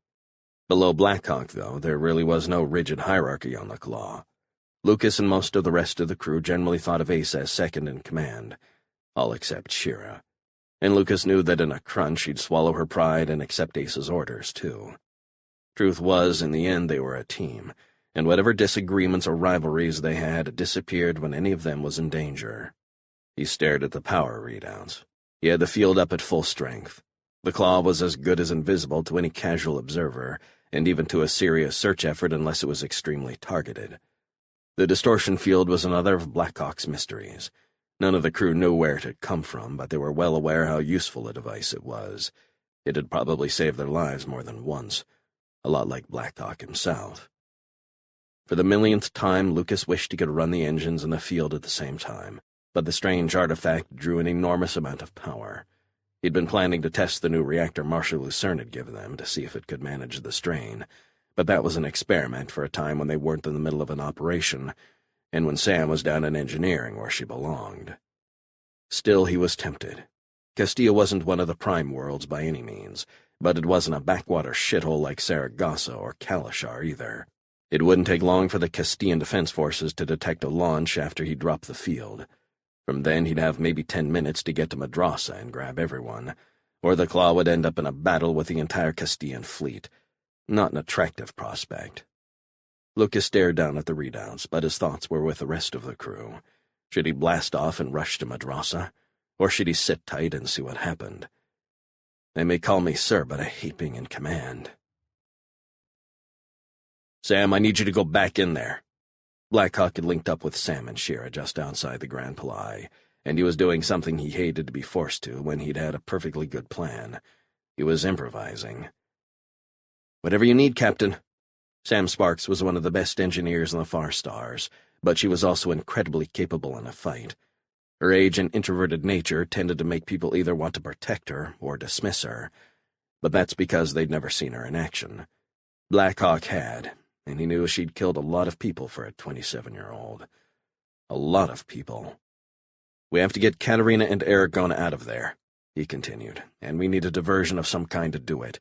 Below Blackhawk, though, there really was no rigid hierarchy on the Claw. Lucas and most of the rest of the crew generally thought of Ace as second in command, all except Shira. And Lucas knew that in a crunch she'd swallow her pride and accept Ace's orders, too. Truth was, in the end, they were a team, and whatever disagreements or rivalries they had disappeared when any of them was in danger. He stared at the power readouts. He had the field up at full strength. The Claw was as good as invisible to any casual observer, and even to a serious search effort unless it was extremely targeted. The distortion field was another of Blackhawk's mysteries. None of the crew knew where it had come from, but they were well aware how useful a device it was. It had probably saved their lives more than once, a lot like Blackhawk himself. For the millionth time, Lucas wished he could run the engines in the field at the same time, but the strange artifact drew an enormous amount of power. He'd been planning to test the new reactor Marshal Lucerne had given them to see if it could manage the strain, but that was an experiment for a time when they weren't in the middle of an operation, and when Sam was down in engineering where she belonged. Still, he was tempted. Castilla wasn't one of the prime worlds by any means, but it wasn't a backwater shithole like Saragossa or Kalashar either. It wouldn't take long for the Castilian Defense Forces to detect a launch after he dropped the field. From then he'd have maybe 10 minutes to get to Madrasa and grab everyone, or the Claw would end up in a battle with the entire Castilian fleet. Not an attractive prospect. Lucas stared down at the readouts, but his thoughts were with the rest of the crew. Should he blast off and rush to Madrasa, or should he sit tight and see what happened? They may call me sir, but I hate being in command. Sam, I need you to go back in there. Blackhawk had linked up with Sam and Shira just outside the Grand Palais, and he was doing something he hated to be forced to when he'd had a perfectly good plan. He was improvising. Whatever you need, Captain. Sam Sparks was one of the best engineers in the Far Stars, but she was also incredibly capable in a fight. Her age and introverted nature tended to make people either want to protect her or dismiss her, but that's because they'd never seen her in action. Blackhawk had, and he knew she'd killed a lot of people for a 27-year-old. A lot of people. We have to get Katerina and Aragona out of there, he continued, and we need a diversion of some kind to do it.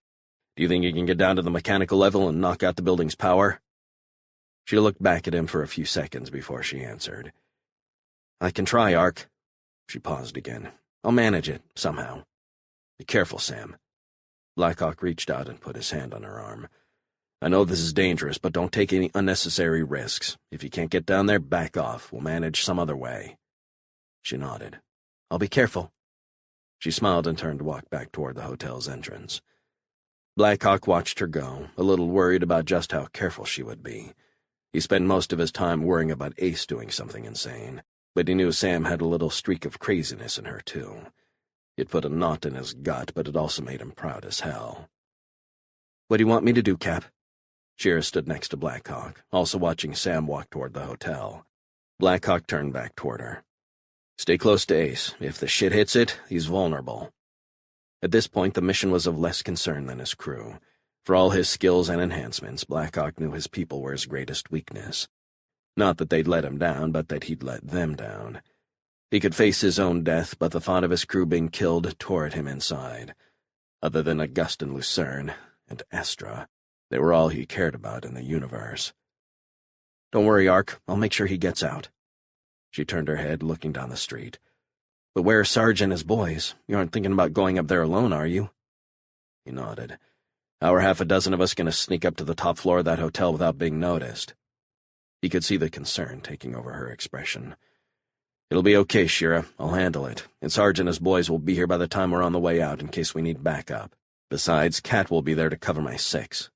Do you think you can get down to the mechanical level and knock out the building's power? She looked back at him for a few seconds before she answered. I can try, Ark. She paused again. I'll manage it, somehow. Be careful, Sam. Blackhawk reached out and put his hand on her arm. I know this is dangerous, but don't take any unnecessary risks. If you can't get down there, back off. We'll manage some other way. She nodded. I'll be careful. She smiled and turned to walk back toward the hotel's entrance. Blackhawk watched her go, a little worried about just how careful she would be. He spent most of his time worrying about Ace doing something insane, but he knew Sam had a little streak of craziness in her, too. It put a knot in his gut, but it also made him proud as hell. What do you want me to do, Cap? Shira stood next to Blackhawk, also watching Sam walk toward the hotel. Blackhawk turned back toward her. Stay close to Ace. If the shit hits it, he's vulnerable. At this point, the mission was of less concern than his crew. For all his skills and enhancements, Blackhawk knew his people were his greatest weakness. Not that they'd let him down, but that he'd let them down. He could face his own death, but the thought of his crew being killed tore at him inside. Other than Augustin Lucerne and Astra, they were all he cared about in the universe. Don't worry, Ark. I'll make sure he gets out. She turned her head, looking down the street. But where's Sarge and his boys? You aren't thinking about going up there alone, are you? He nodded. How are half a dozen of us going to sneak up to the top floor of that hotel without being noticed? He could see the concern taking over her expression. It'll be okay, Shira. I'll handle it. And Sarge and his boys will be here by the time we're on the way out in case we need backup. Besides, Kat will be there to cover my 6.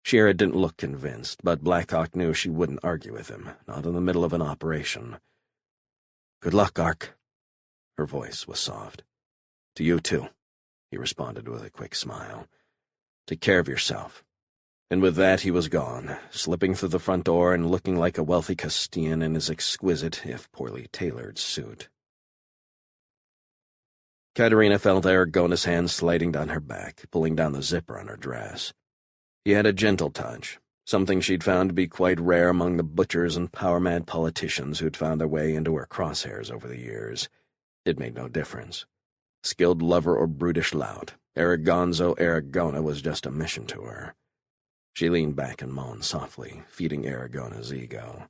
Shira didn't look convinced, but Blackhawk knew she wouldn't argue with him, not in the middle of an operation. Good luck, Ark. Her voice was soft. To you, too, he responded with a quick smile. Take care of yourself. And with that he was gone, slipping through the front door and looking like a wealthy Castilian in his exquisite, if poorly tailored, suit. Katerina felt Aragona's hand sliding down her back, pulling down the zipper on her dress. He had a gentle touch, something she'd found to be quite rare among the butchers and power-mad politicians who'd found their way into her crosshairs over the years. It made no difference. Skilled lover or brutish lout, Aragonzo Aragona was just a mission to her. She leaned back and moaned softly, feeding Aragona's ego.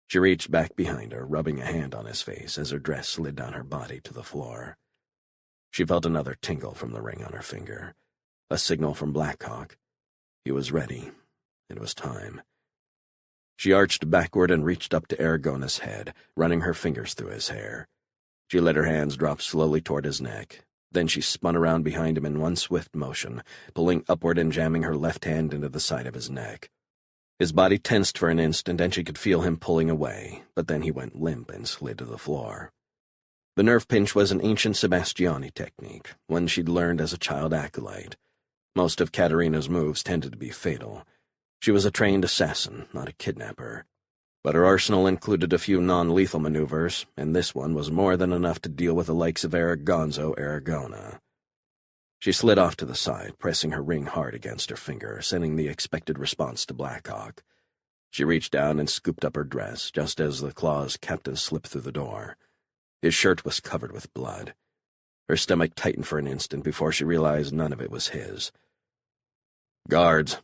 She reached back behind her, rubbing a hand on his face as her dress slid down her body to the floor. She felt another tingle from the ring on her finger, a signal from Blackhawk. He was ready. It was time. She arched backward and reached up to Aragona's head, running her fingers through his hair. She let her hands drop slowly toward his neck. Then she spun around behind him in one swift motion, pulling upward and jamming her left hand into the side of his neck. His body tensed for an instant, and she could feel him pulling away, but then he went limp and slid to the floor. The nerve pinch was an ancient Sebastiani technique, one she'd learned as a child acolyte. Most of Katerina's moves tended to be fatal. She was a trained assassin, not a kidnapper. But her arsenal included a few non-lethal maneuvers, and this one was more than enough to deal with the likes of Aragonzo Aragona. She slid off to the side, pressing her ring hard against her finger, sending the expected response to Blackhawk. She reached down and scooped up her dress, just as the claw's captain slipped through the door. His shirt was covered with blood. Her stomach tightened for an instant before she realized none of it was his. "Guards,"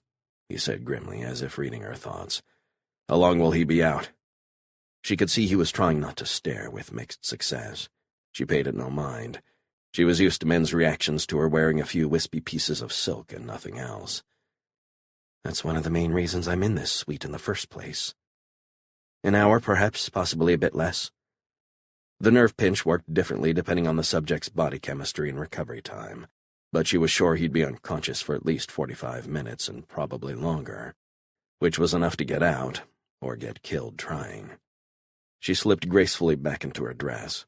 he said grimly, as if reading her thoughts. "How long will he be out?" She could see he was trying not to stare, with mixed success. She paid it no mind. She was used to men's reactions to her wearing a few wispy pieces of silk and nothing else. That's one of the main reasons I'm in this suite in the first place. An hour, perhaps, possibly a bit less. The nerve pinch worked differently depending on the subject's body chemistry and recovery time. but she was sure he'd be unconscious for at least 45 minutes and probably longer, which was enough to get out or get killed trying. She slipped gracefully back into her dress.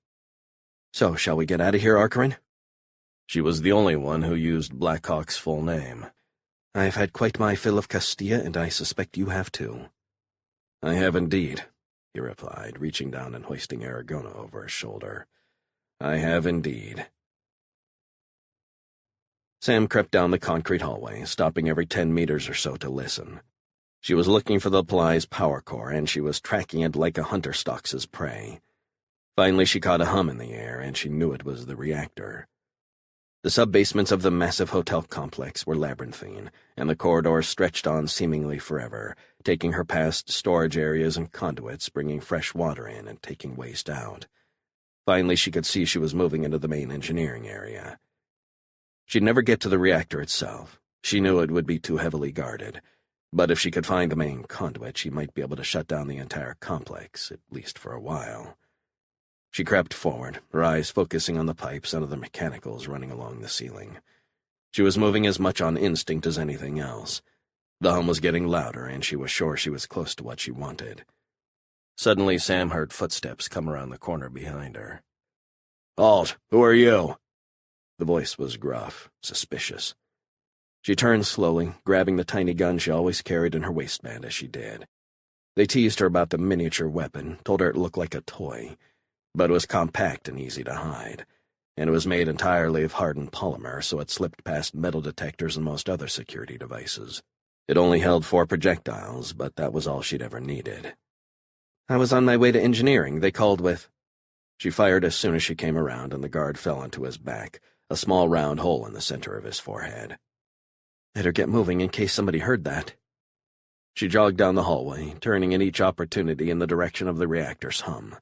"So, shall we get out of here, Archerin?" She was the only one who used Blackhawk's full name. "I've had quite my fill of Castilla, and I suspect you have too." "I have indeed," he replied, reaching down and hoisting Aragona over his shoulder. "I have indeed." Sam crept down the concrete hallway, stopping every 10 meters or so to listen. She was looking for the Ply's power core, and she was tracking it like a hunter stalks his prey. Finally, she caught a hum in the air, and she knew it was the reactor. The sub-basements of the massive hotel complex were labyrinthine, and the corridors stretched on seemingly forever, taking her past storage areas and conduits, bringing fresh water in and taking waste out. Finally, she could see she was moving into the main engineering area. She'd never get to the reactor itself. She knew it would be too heavily guarded, but if she could find the main conduit, she might be able to shut down the entire complex, at least for a while. She crept forward, her eyes focusing on the pipes and the mechanicals running along the ceiling. She was moving as much on instinct as anything else. The hum was getting louder, and she was sure she was close to what she wanted. Suddenly, Sam heard footsteps come around the corner behind her. "Halt! Who are you?" The voice was gruff, suspicious. She turned slowly, grabbing the tiny gun she always carried in her waistband as she did. They teased her about the miniature weapon, told her it looked like a toy, but it was compact and easy to hide, and it was made entirely of hardened polymer, so it slipped past metal detectors and most other security devices. It only held 4 projectiles, but that was all she'd ever needed. "I was on my way to engineering. They called with—" She fired as soon as she came around, and the guard fell onto his back, a small round hole in the center of his forehead. "Better get moving in case somebody heard that." She jogged down the hallway, turning at each opportunity in the direction of the reactor's hum.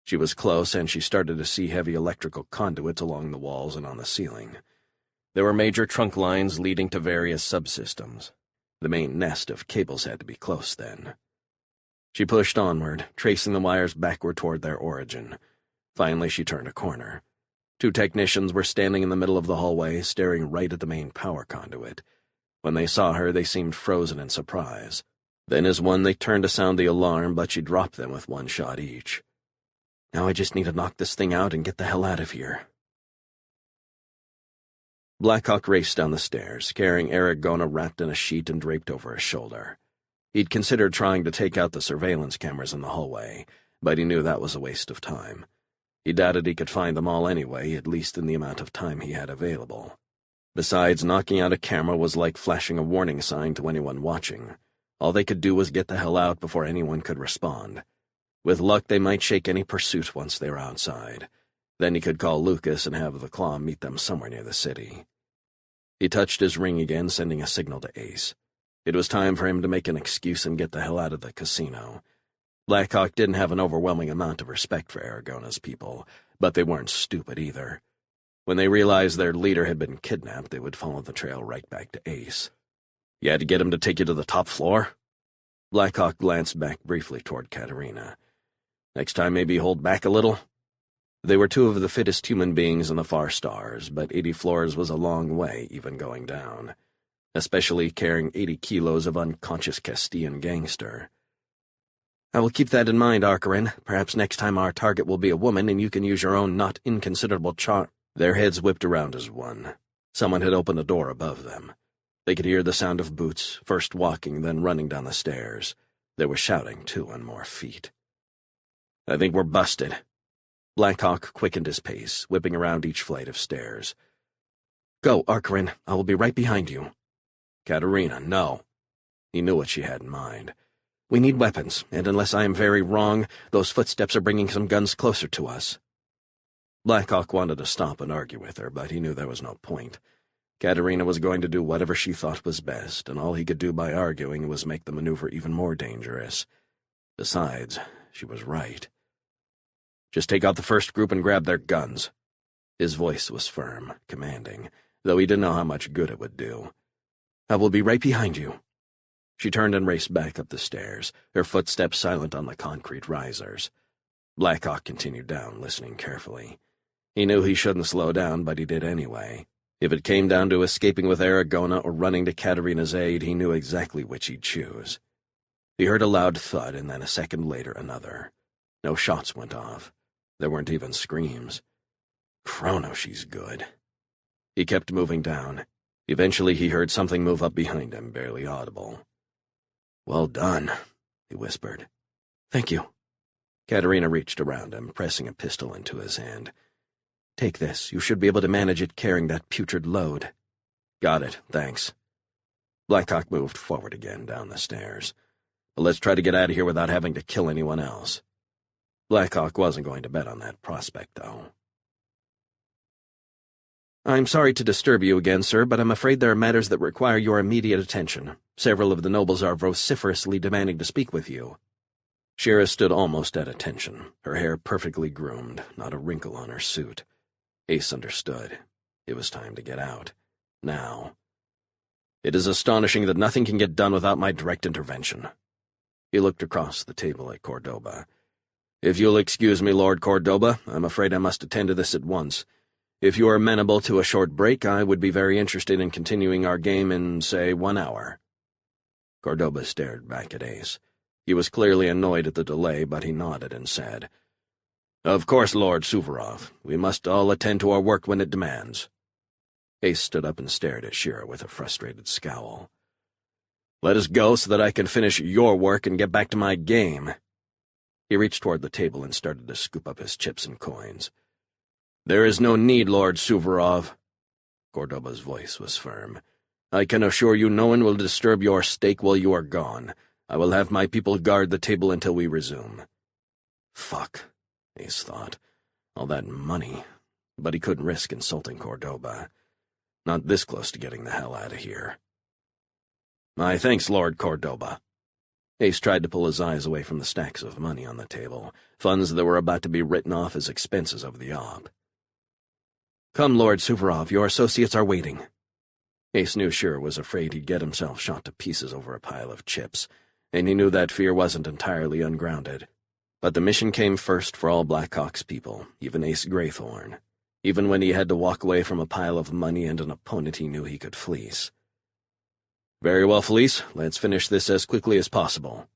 She was close, and she started to see heavy electrical conduits along the walls and on the ceiling. There were major trunk lines leading to various subsystems. The main nest of cables had to be close, then. She pushed onward, tracing the wires backward toward their origin. Finally, she turned a corner. 2 technicians were standing in the middle of the hallway, staring right at the main power conduit. When they saw her, they seemed frozen in surprise. Then as one, they turned to sound the alarm, but she dropped them with 1 shot each. "Now I just need to knock this thing out and get the hell out of here." Blackhawk raced down the stairs, carrying Aragona wrapped in a sheet and draped over his shoulder. He'd considered trying to take out the surveillance cameras in the hallway, but he knew that was a waste of time. He doubted he could find them all anyway, at least in the amount of time he had available. Besides, knocking out a camera was like flashing a warning sign to anyone watching. All they could do was get the hell out before anyone could respond. With luck, they might shake any pursuit once they were outside. Then he could call Lucas and have the Claw meet them somewhere near the city. He touched his ring again, sending a signal to Ace. It was time for him to make an excuse and get the hell out of the casino. Blackhawk didn't have an overwhelming amount of respect for Aragona's people, but they weren't stupid either. When they realized their leader had been kidnapped, they would follow the trail right back to Ace. "You had to get him to take you to the top floor?" Blackhawk glanced back briefly toward Katerina. "Next time maybe hold back a little?" They were 2 of the fittest human beings in the far stars, but 80 floors was a long way, even going down, especially carrying 80 kilos of unconscious Castilian gangster. "I will keep that in mind, Archerin. Perhaps next time our target will be a woman, and you can use your own not inconsiderable charm." Their heads whipped around as one. Someone had opened a door above them. They could hear the sound of boots, first walking, then running down the stairs. There was shouting, too, and more feet. "I think we're busted." Blackhawk quickened his pace, whipping around each flight of stairs. "Go, Archerin. I will be right behind you." "Katerina, no." He knew what she had in mind. "We need weapons, and unless I am very wrong, those footsteps are bringing some guns closer to us." Blackhawk wanted to stop and argue with her, but he knew there was no point. Katerina was going to do whatever she thought was best, and all he could do by arguing was make the maneuver even more dangerous. Besides, she was right. "Just take out the first group and grab their guns." His voice was firm, commanding, though he didn't know how much good it would do. "I will be right behind you." She turned and raced back up the stairs, her footsteps silent on the concrete risers. Blackhawk continued down, listening carefully. He knew he shouldn't slow down, but he did anyway. If it came down to escaping with Aragona or running to Katerina's aid, he knew exactly which he'd choose. He heard a loud thud, and then a second later another. No shots went off. There weren't even screams. Chrono, she's good. He kept moving down. Eventually he heard something move up behind him, barely audible. "Well done," he whispered. "Thank you." Katerina reached around him, pressing a pistol into his hand. "Take this. You should be able to manage it carrying that putrid load." "Got it, thanks." Blackhawk moved forward again down the stairs. "But let's try to get out of here without having to kill anyone else." Blackhawk wasn't going to bet on that prospect, though. "I'm sorry to disturb you again, sir, but I'm afraid there are matters that require your immediate attention. Several of the nobles are vociferously demanding to speak with you." Shira stood almost at attention, her hair perfectly groomed, not a wrinkle on her suit. Ace understood. It was time to get out. Now. "It is astonishing that nothing can get done without my direct intervention." He looked across the table at Cordoba. "If you'll excuse me, Lord Cordoba, I'm afraid I must attend to this at once. If you are amenable to a short break, I would be very interested in continuing our game in, say, 1 hour. Cordoba stared back at Ace. He was clearly annoyed at the delay, but he nodded and said, "Of course, Lord Suvorov. We must all attend to our work when it demands." Ace stood up and stared at Shira with a frustrated scowl. "Let us go so that I can finish your work and get back to my game." He reached toward the table and started to scoop up his chips and coins. "There is no need, Lord Suvorov." Cordoba's voice was firm. "I can assure you no one will disturb your steak while you are gone. I will have my people guard the table until we resume." Fuck, Ace thought. All that money. But he couldn't risk insulting Cordoba. Not this close to getting the hell out of here. "My thanks, Lord Cordoba." Ace tried to pull his eyes away from the stacks of money on the table, funds that were about to be written off as expenses of the op. "Come, Lord Suvorov, your associates are waiting." Ace knew Shira was afraid he'd get himself shot to pieces over a pile of chips, and he knew that fear wasn't entirely ungrounded. But the mission came first for all Blackhawk's people, even Ace Graythorn, even when he had to walk away from a pile of money and an opponent he knew he could fleece. "Very well, Felice, let's finish this as quickly as possible."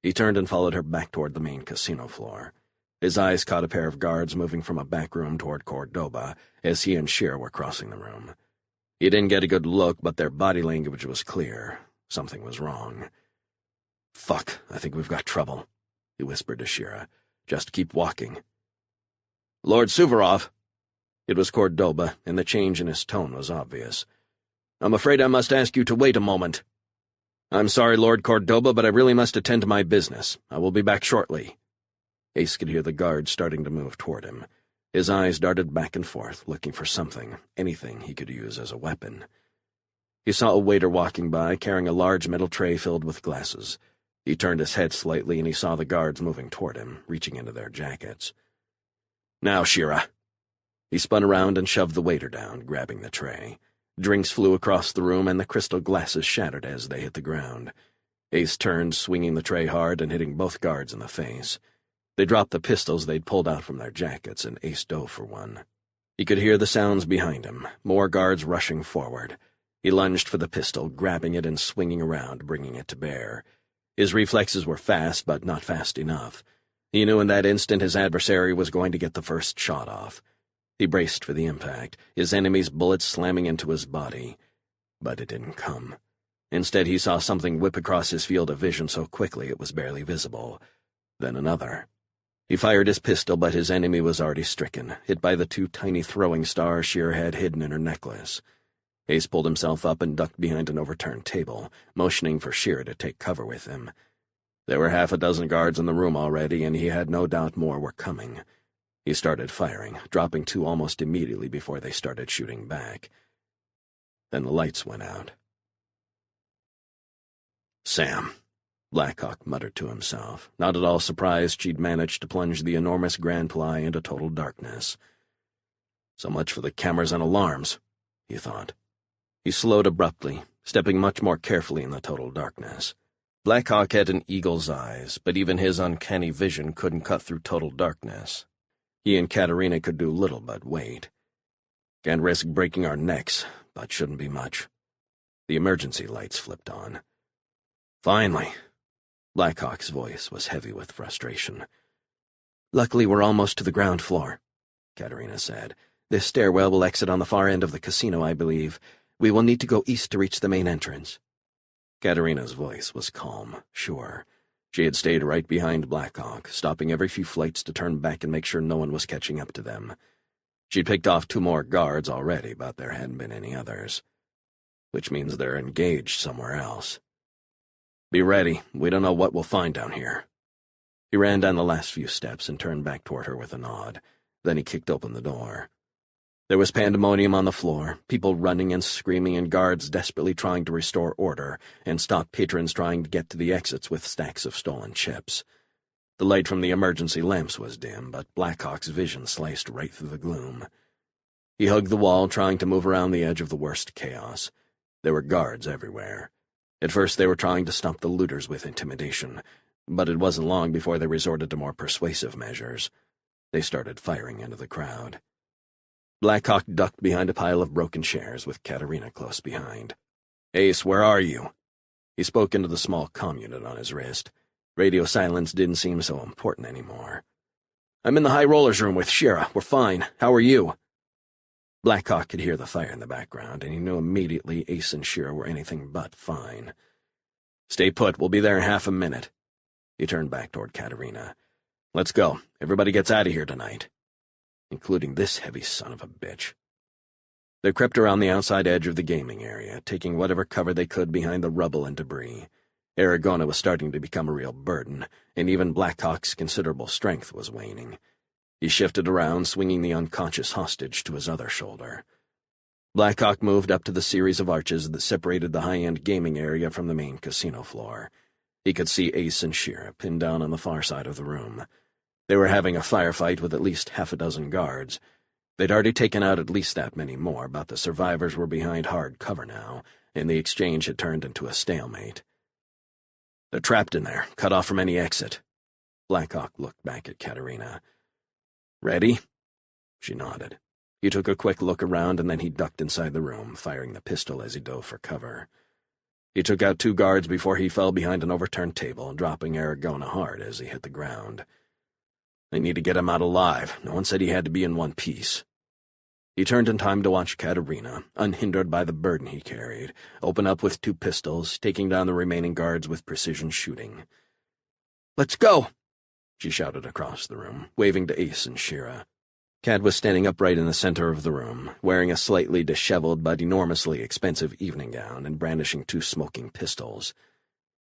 He turned and followed her back toward the main casino floor. His eyes caught a pair of guards moving from a back room toward Cordoba as he and Shira were crossing the room. He didn't get a good look, but their body language was clear. Something was wrong. "Fuck, I think we've got trouble," he whispered to Shira. "Just keep walking." "Lord Suvorov." It was Cordoba, and the change in his tone was obvious. "I'm afraid I must ask you to wait a moment." "I'm sorry, Lord Cordoba, but I really must attend to my business. I will be back shortly." Ace could hear the guards starting to move toward him. His eyes darted back and forth, looking for something, anything he could use as a weapon. He saw a waiter walking by, carrying a large metal tray filled with glasses. He turned his head slightly, and he saw the guards moving toward him, reaching into their jackets. "Now, Shira." He spun around and shoved the waiter down, grabbing the tray. Drinks flew across the room, and the crystal glasses shattered as they hit the ground. Ace turned, swinging the tray hard and hitting both guards in the face. They dropped the pistols they'd pulled out from their jackets, and Ace dove for one. He could hear the sounds behind him, more guards rushing forward. He lunged for the pistol, grabbing it and swinging around, bringing it to bear. His reflexes were fast, but not fast enough. He knew in that instant his adversary was going to get the first shot off. He braced for the impact, his enemy's bullet slamming into his body. But it didn't come. Instead, he saw something whip across his field of vision so quickly it was barely visible. Then another. He fired his pistol, but his enemy was already stricken, hit by the 2 tiny throwing stars Shira had hidden in her necklace. Ace pulled himself up and ducked behind an overturned table, motioning for Shira to take cover with him. There were 6 guards in the room already, and he had no doubt more were coming. He started firing, dropping 2 almost immediately before they started shooting back. Then the lights went out. "Sam," Blackhawk muttered to himself, not at all surprised she'd managed to plunge the enormous Grand Ply into total darkness. So much for the cameras and alarms, he thought. He slowed abruptly, stepping much more carefully in the total darkness. Blackhawk had an eagle's eyes, but even his uncanny vision couldn't cut through total darkness. He and Katerina could do little but wait. Can't risk breaking our necks, but shouldn't be much. The emergency lights flipped on. Finally. Blackhawk's voice was heavy with frustration. Luckily, we're almost to the ground floor, Katerina said. This stairwell will exit on the far end of the casino, I believe. We will need to go east to reach the main entrance. Katerina's voice was calm, sure. She had stayed right behind Blackhawk, stopping every few flights to turn back and make sure no one was catching up to them. She'd picked off 2 more guards already, but there hadn't been any others. Which means they're engaged somewhere else. Be ready. We don't know what we'll find down here. He ran down the last few steps and turned back toward her with a nod. Then he kicked open the door. There was pandemonium on the floor, people running and screaming and guards desperately trying to restore order and stop patrons trying to get to the exits with stacks of stolen chips. The light from the emergency lamps was dim, but Blackhawk's vision sliced right through the gloom. He hugged the wall, trying to move around the edge of the worst chaos. There were guards everywhere. At first they were trying to stop the looters with intimidation, but it wasn't long before they resorted to more persuasive measures. They started firing into the crowd. Blackhawk ducked behind a pile of broken chairs with Katerina close behind. "Ace, where are you?" He spoke into the small comm unit on his wrist. Radio silence didn't seem so important anymore. "I'm in the high rollers room with Shira. We're fine. How are you?" Blackhawk could hear the fire in the background, and he knew immediately Ace and Shira were anything but fine. "Stay put. We'll be there in half a minute." He turned back toward Katerina. "Let's go. Everybody gets out of here tonight. Including this heavy son of a bitch." They crept around the outside edge of the gaming area, taking whatever cover they could behind the rubble and debris. Aragona was starting to become a real burden, and even Blackhawk's considerable strength was waning. He shifted around, swinging the unconscious hostage to his other shoulder. Blackhawk moved up to the series of arches that separated the high-end gaming area from the main casino floor. He could see Ace and Shira pinned down on the far side of the room. They were having a firefight with at least half a dozen guards. They'd already taken out at least that many more, but the survivors were behind hard cover now, and the exchange had turned into a stalemate. "They're trapped in there, cut off from any exit." Blackhawk looked back at Katerina. "Ready?" She nodded. He took a quick look around, and then he ducked inside the room, firing the pistol as he dove for cover. He took out 2 guards before he fell behind an overturned table, dropping Aragona hard as he hit the ground. "They need to get him out alive. No one said he had to be in one piece." He turned in time to watch Katerina, unhindered by the burden he carried, open up with 2 pistols, taking down the remaining guards with precision shooting. "Let's go!" she shouted across the room, waving to Ace and Shira. Kat was standing upright in the center of the room, wearing a slightly disheveled but enormously expensive evening gown and brandishing 2 smoking pistols.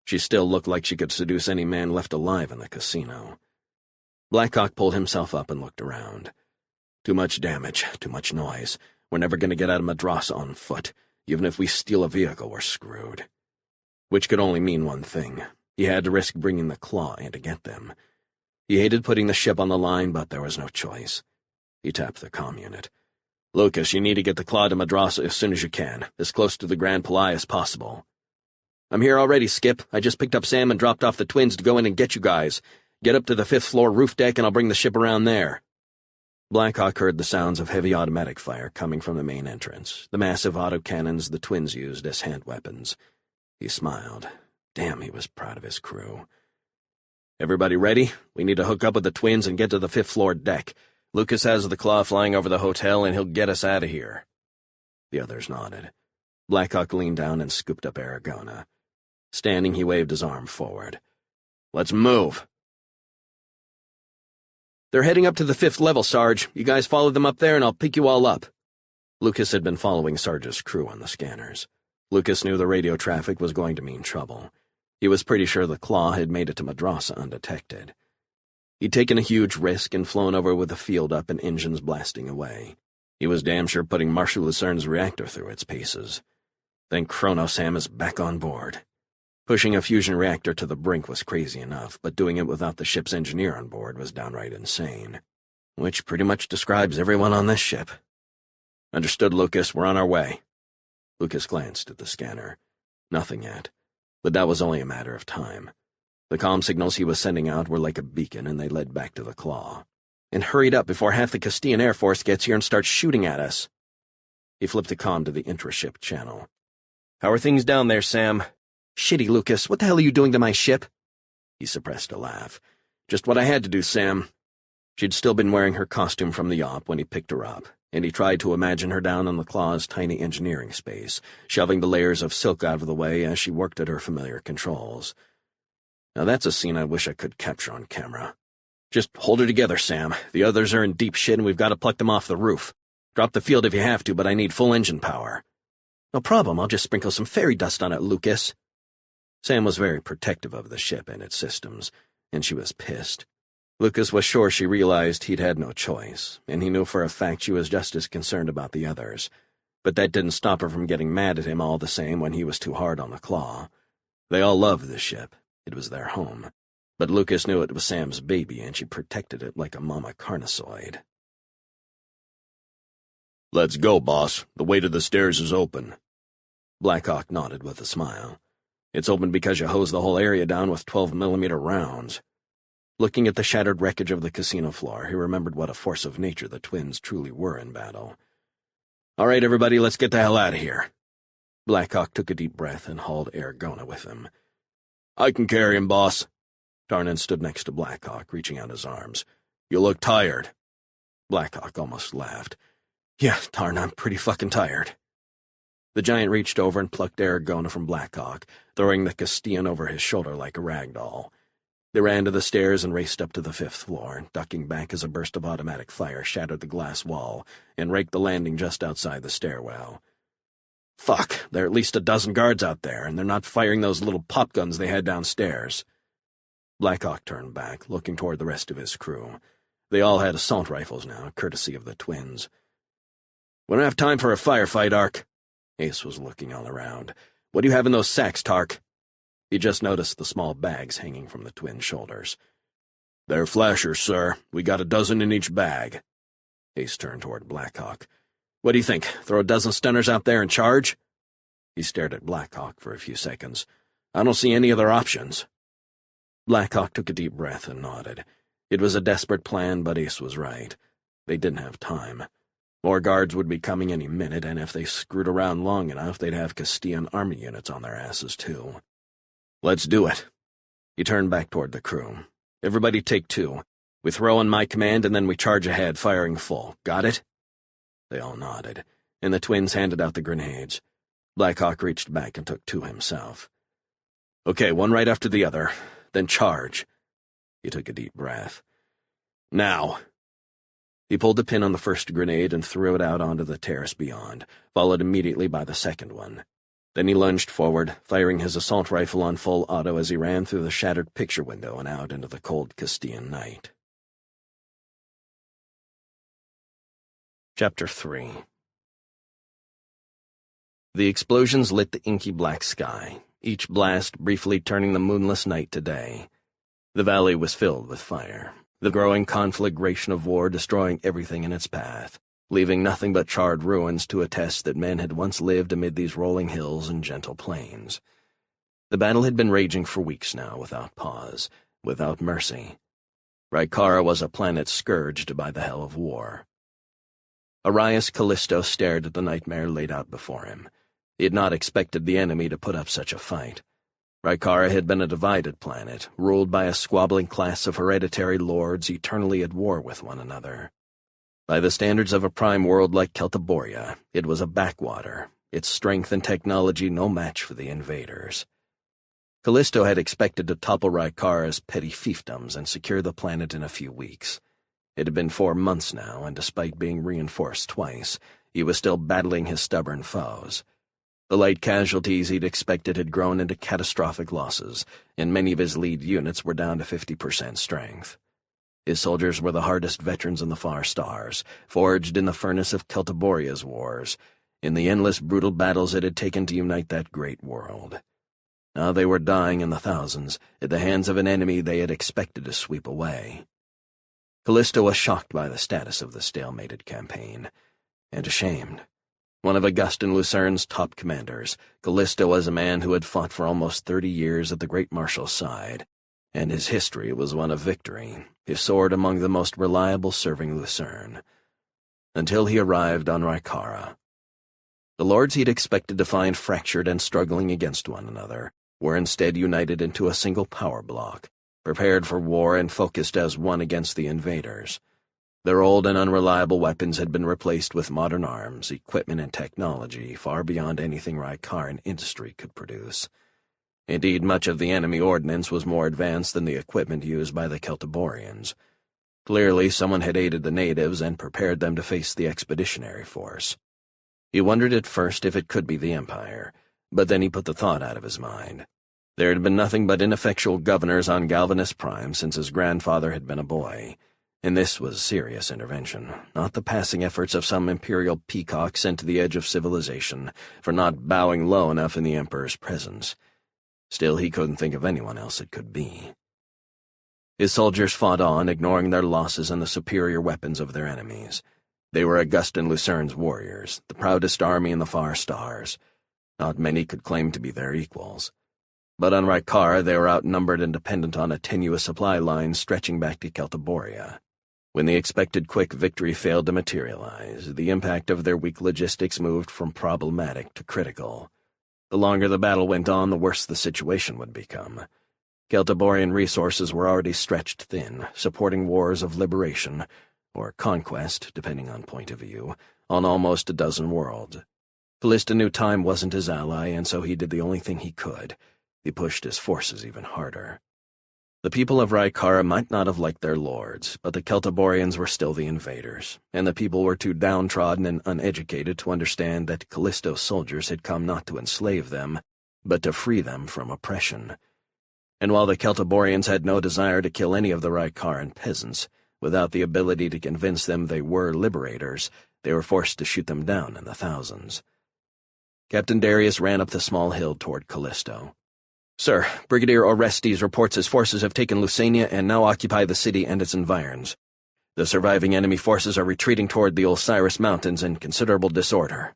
She still looked like she could seduce any man left alive in the casino. Blackhawk pulled himself up and looked around. "Too much damage, too much noise. We're never going to get out of Madrasa on foot. Even if we steal a vehicle, we're screwed." Which could only mean one thing. He had to risk bringing the Claw in to get them. He hated putting the ship on the line, but there was no choice. He tapped the comm unit. "Lucas, you need to get the Claw to Madrasa as soon as you can, as close to the Grand Palais as possible." "I'm here already, Skip. I just picked up Sam and dropped off the twins to go in and get you guys. Get up to the 5th floor roof deck and I'll bring the ship around there." Blackhawk heard the sounds of heavy automatic fire coming from the main entrance, the massive autocannons the twins used as hand weapons. He smiled. Damn, he was proud of his crew. "Everybody ready? We need to hook up with the twins and get to the 5th floor deck. Lucas has the Claw flying over the hotel and he'll get us out of here." The others nodded. Blackhawk leaned down and scooped up Aragona. Standing, he waved his arm forward. "Let's move." "They're heading up to the 5th level, Sarge. You guys follow them up there and I'll pick you all up." Lucas had been following Sarge's crew on the scanners. Lucas knew the radio traffic was going to mean trouble. He was pretty sure the Claw had made it to Madrasa undetected. He'd taken a huge risk and flown over with the field up and engines blasting away. He was damn sure putting Marshal Lucerne's reactor through its paces. Then Chronosam is back on board. Pushing a fusion reactor to the brink was crazy enough, but doing it without the ship's engineer on board was downright insane. Which pretty much describes everyone on this ship. "Understood, Lucas. We're on our way." Lucas glanced at the scanner. Nothing yet. But that was only a matter of time. The comm signals he was sending out were like a beacon, and they led back to the Claw. "And hurried up before half the Castilian Air Force gets here and starts shooting at us." He flipped the comm to the intra-ship channel. "How are things down there, Sam?" "Shitty, Lucas. What the hell are you doing to my ship?" He suppressed a laugh. "Just what I had to do, Sam." She'd still been wearing her costume from the op when he picked her up, and he tried to imagine her down on the Claw's tiny engineering space, shoving the layers of silk out of the way as she worked at her familiar controls. Now that's a scene I wish I could capture on camera. "Just hold her together, Sam. The others are in deep shit and we've got to pluck them off the roof. Drop the field if you have to, but I need full engine power." "No problem. I'll just sprinkle some fairy dust on it, Lucas." Sam was very protective of the ship and its systems, and she was pissed. Lucas was sure she realized he'd had no choice, and he knew for a fact she was just as concerned about the others. But that didn't stop her from getting mad at him all the same when he was too hard on the Claw. They all loved the ship. It was their home. But Lucas knew it was Sam's baby, and she protected it like a mama carnosoid. "Let's go, boss. The way to the stairs is open." Blackhawk nodded with a smile. "It's open because you hosed the whole area down with 12mm rounds." Looking at the shattered wreckage of the casino floor, he remembered what a force of nature the twins truly were in battle. "All right, everybody, let's get the hell out of here." Blackhawk took a deep breath and hauled Aragona with him. "I can carry him, boss." Tarnan stood next to Blackhawk, reaching out his arms. "You look tired." Blackhawk almost laughed. "Yeah, Tarn, I'm pretty fucking tired." The giant reached over and plucked Aragona from Blackhawk, throwing the Castilian over his shoulder like a rag doll. They ran to the stairs and raced up to the 5th floor, ducking back as a burst of automatic fire shattered the glass wall and raked the landing just outside the stairwell. "Fuck, there are at least a dozen guards out there, and they're not firing those little pop guns they had downstairs." Blackhawk turned back, looking toward the rest of his crew. They all had assault rifles now, courtesy of the twins. "We don't have time for a firefight, Ark." Ace was looking all around. "What do you have in those sacks, Tark?" He just noticed the small bags hanging from the twins' shoulders. "They're flashers, sir. We got a dozen in each bag." Ace turned toward Blackhawk. "What do you think? Throw a dozen stunners out there and charge?" He stared at Blackhawk for a few seconds. "I don't see any other options." Blackhawk took a deep breath and nodded. It was a desperate plan, but Ace was right. They didn't have time. More guards would be coming any minute, and if they screwed around long enough, they'd have Castilian army units on their asses, too. "Let's do it." He turned back toward the crew. "Everybody take 2. We throw on my command, and then we charge ahead, firing full. Got it?" They all nodded, and the twins handed out the grenades. Blackhawk reached back and took 2 himself. "Okay, one right after the other. Then charge." He took a deep breath. "Now." He pulled the pin on the first grenade and threw it out onto the terrace beyond, followed immediately by the second one. Then he lunged forward, firing his assault rifle on full auto as he ran through the shattered picture window and out into the cold Castilian night. Chapter 3. The explosions lit the inky black sky, each blast briefly turning the moonless night to day. The valley was filled with fire, the growing conflagration of war destroying everything in its path, leaving nothing but charred ruins to attest that men had once lived amid these rolling hills and gentle plains. The battle had been raging for weeks now, without pause, without mercy. Rykara was a planet scourged by the hell of war. Arias Callisto stared at the nightmare laid out before him. He had not expected the enemy to put up such a fight. Rykara had been a divided planet, ruled by a squabbling class of hereditary lords eternally at war with one another. By the standards of a prime world like Celtiboria, it was a backwater, its strength and technology no match for the invaders. Callisto had expected to topple Rykara's petty fiefdoms and secure the planet in a few weeks. It had been 4 months now, and despite being reinforced twice, he was still battling his stubborn foes. The light casualties he'd expected had grown into catastrophic losses, and many of his lead units were down to 50% strength. His soldiers were the hardest veterans in the far stars, forged in the furnace of Celtiboria's wars, in the endless brutal battles it had taken to unite that great world. Now they were dying in the thousands, at the hands of an enemy they had expected to sweep away. Callisto was shocked by the status of the stalemated campaign, and ashamed. One of Augustin Lucerne's top commanders, Callisto was a man who had fought for almost 30 years at the great marshal's side, and his history was one of victory, his sword among the most reliable serving Lucerne. Until he arrived on Rykara. The lords he'd expected to find fractured and struggling against one another were instead united into a single power block, prepared for war and focused as one against the invaders. Their old and unreliable weapons had been replaced with modern arms, equipment, and technology far beyond anything Raikaran industry could produce. Indeed, much of the enemy ordnance was more advanced than the equipment used by the Celtiborians. Clearly, someone had aided the natives and prepared them to face the expeditionary force. He wondered at first if it could be the Empire, but then he put the thought out of his mind. There had been nothing but ineffectual governors on Galvanus Prime since his grandfather had been a boy, and this was serious intervention, not the passing efforts of some imperial peacock sent to the edge of civilization for not bowing low enough in the Emperor's presence. Still, he couldn't think of anyone else it could be. His soldiers fought on, ignoring their losses and the superior weapons of their enemies. They were Augustan Lucerne's warriors, the proudest army in the far stars. Not many could claim to be their equals. But on Raikar, they were outnumbered and dependent on a tenuous supply line stretching back to Celtiboria. When the expected quick victory failed to materialize, the impact of their weak logistics moved from problematic to critical. The longer the battle went on, the worse the situation would become. Celtiborian resources were already stretched thin, supporting wars of liberation, or conquest, depending on point of view, on almost a dozen worlds. Callista knew time wasn't his ally, and so he did the only thing he could. He pushed his forces even harder. The people of Raikara might not have liked their lords, but the Celtiborians were still the invaders, and the people were too downtrodden and uneducated to understand that Callisto's soldiers had come not to enslave them, but to free them from oppression. And while the Celtiborians had no desire to kill any of the Raikaran peasants, without the ability to convince them they were liberators, they were forced to shoot them down in the thousands. Captain Darius ran up the small hill toward Callisto. "Sir, Brigadier Orestes reports his forces have taken Lusania and now occupy the city and its environs. The surviving enemy forces are retreating toward the Osiris Mountains in considerable disorder."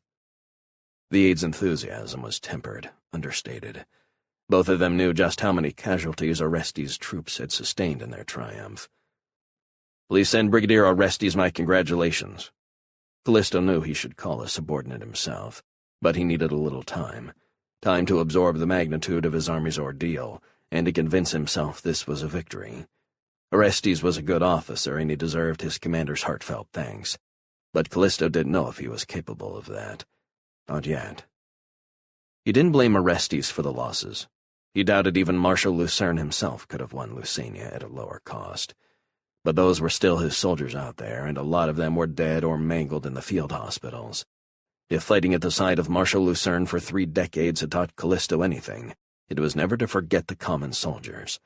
The aide's enthusiasm was tempered, understated. Both of them knew just how many casualties Orestes' troops had sustained in their triumph. "Please send Brigadier Orestes my congratulations." Callisto knew he should call a subordinate himself, but he needed a little time to absorb the magnitude of his army's ordeal, and to convince himself this was a victory. Orestes was a good officer, and he deserved his commander's heartfelt thanks, but Callisto didn't know if he was capable of that. Not yet. He didn't blame Orestes for the losses. He doubted even Marshal Lucerne himself could have won Lusania at a lower cost. But those were still his soldiers out there, and a lot of them were dead or mangled in the field hospitals. If fighting at the side of Marshal Lucerne for 3 decades had taught Callisto anything, it was never to forget the common soldiers.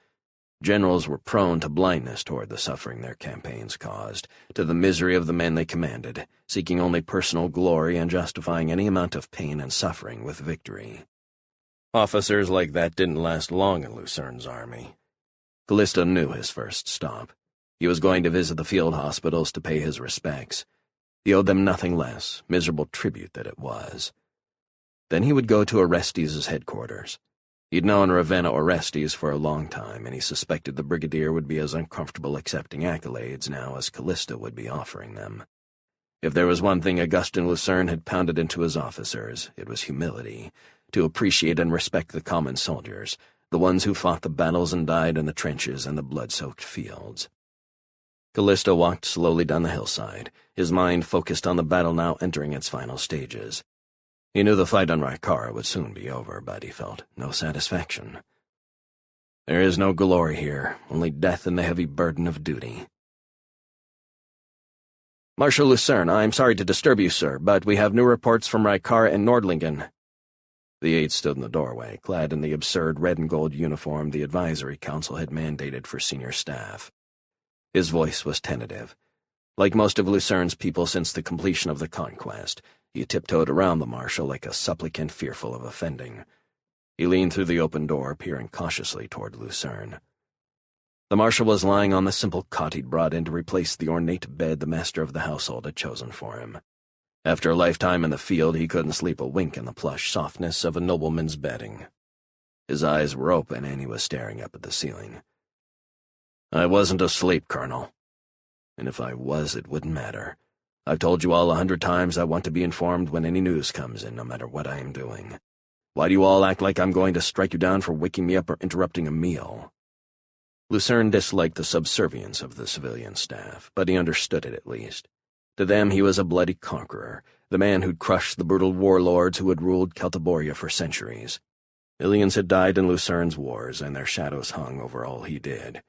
Generals were prone to blindness toward the suffering their campaigns caused, to the misery of the men they commanded, seeking only personal glory and justifying any amount of pain and suffering with victory. Officers like that didn't last long in Lucerne's army. Callisto knew his first stop. He was going to visit the field hospitals to pay his respects. He owed them nothing less, miserable tribute that it was. Then he would go to Orestes' headquarters. He'd known Ravenna Orestes for a long time, and he suspected the brigadier would be as uncomfortable accepting accolades now as Callisto would be offering them. If there was one thing Augustan Lucerne had pounded into his officers, it was humility, to appreciate and respect the common soldiers, the ones who fought the battles and died in the trenches and the blood-soaked fields. Callisto walked slowly down the hillside, his mind focused on the battle now entering its final stages. He knew the fight on Raikara would soon be over, but he felt no satisfaction. There is no glory here, only death and the heavy burden of duty. "Marshal Lucerne, I am sorry to disturb you, sir, but we have new reports from Raikara and Nordlingen." The aide stood in the doorway, clad in the absurd red and gold uniform the Advisory Council had mandated for senior staff. His voice was tentative. Like most of Lucerne's people since the completion of the conquest, he tiptoed around the marshal like a supplicant fearful of offending. He leaned through the open door, peering cautiously toward Lucerne. The marshal was lying on the simple cot he'd brought in to replace the ornate bed the master of the household had chosen for him. After a lifetime in the field, he couldn't sleep a wink in the plush softness of a nobleman's bedding. His eyes were open, and he was staring up at the ceiling. "I wasn't asleep, Colonel. And if I was, it wouldn't matter. I've told you all 100 times I want to be informed when any news comes in, no matter what I am doing. Why do you all act like I'm going to strike you down for waking me up or interrupting a meal?" Lucerne disliked the subservience of the civilian staff, but he understood it at least. To them he was a bloody conqueror, the man who'd crushed the brutal warlords who had ruled Celtiboria for centuries. Millions had died in Lucerne's wars, and their shadows hung over all he did.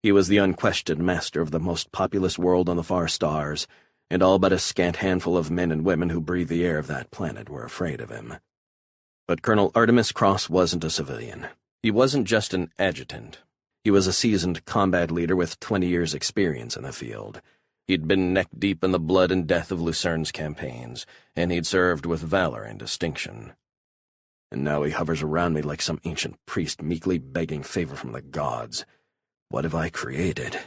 He was the unquestioned master of the most populous world on the far stars, and all but a scant handful of men and women who breathed the air of that planet were afraid of him. But Colonel Artemis Cross wasn't a civilian. He wasn't just an adjutant. He was a seasoned combat leader with 20 years' experience in the field. He'd been neck-deep in the blood and death of Lucerne's campaigns, and he'd served with valor and distinction. And now he hovers around me like some ancient priest meekly begging favor from the gods. What have I created?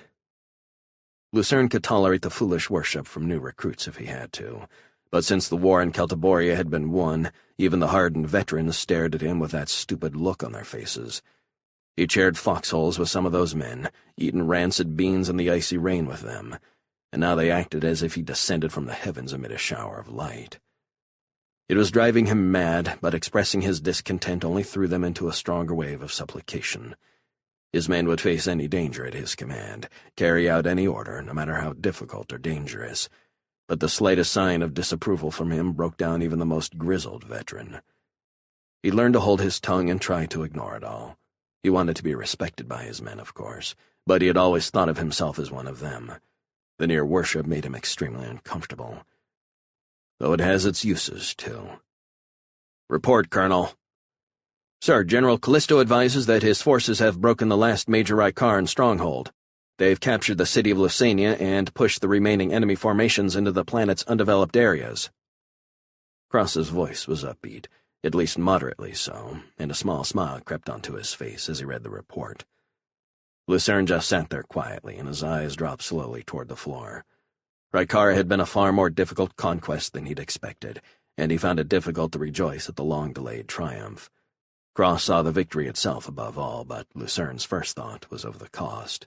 Lucerne could tolerate the foolish worship from new recruits if he had to, but since the war in Celtiboria had been won, even the hardened veterans stared at him with that stupid look on their faces. He shared foxholes with some of those men, eaten rancid beans in the icy rain with them, and now they acted as if he descended from the heavens amid a shower of light. It was driving him mad, but expressing his discontent only threw them into a stronger wave of supplication. His men would face any danger at his command, carry out any order, no matter how difficult or dangerous, but the slightest sign of disapproval from him broke down even the most grizzled veteran. He learned to hold his tongue and try to ignore it all. He wanted to be respected by his men, of course, but he had always thought of himself as one of them. The near worship made him extremely uncomfortable, though it has its uses, too. "Report, Colonel." "Sir, General Callisto advises that his forces have broken the last major Ikaran stronghold. They've captured the city of Lusania and pushed the remaining enemy formations into the planet's undeveloped areas." Cross's voice was upbeat, at least moderately so, and a small smile crept onto his face as he read the report. Lucerne just sat there quietly, and his eyes dropped slowly toward the floor. Rykara had been a far more difficult conquest than he'd expected, and he found it difficult to rejoice at the long-delayed triumph. Cross saw the victory itself above all, but Lucerne's first thought was of the cost.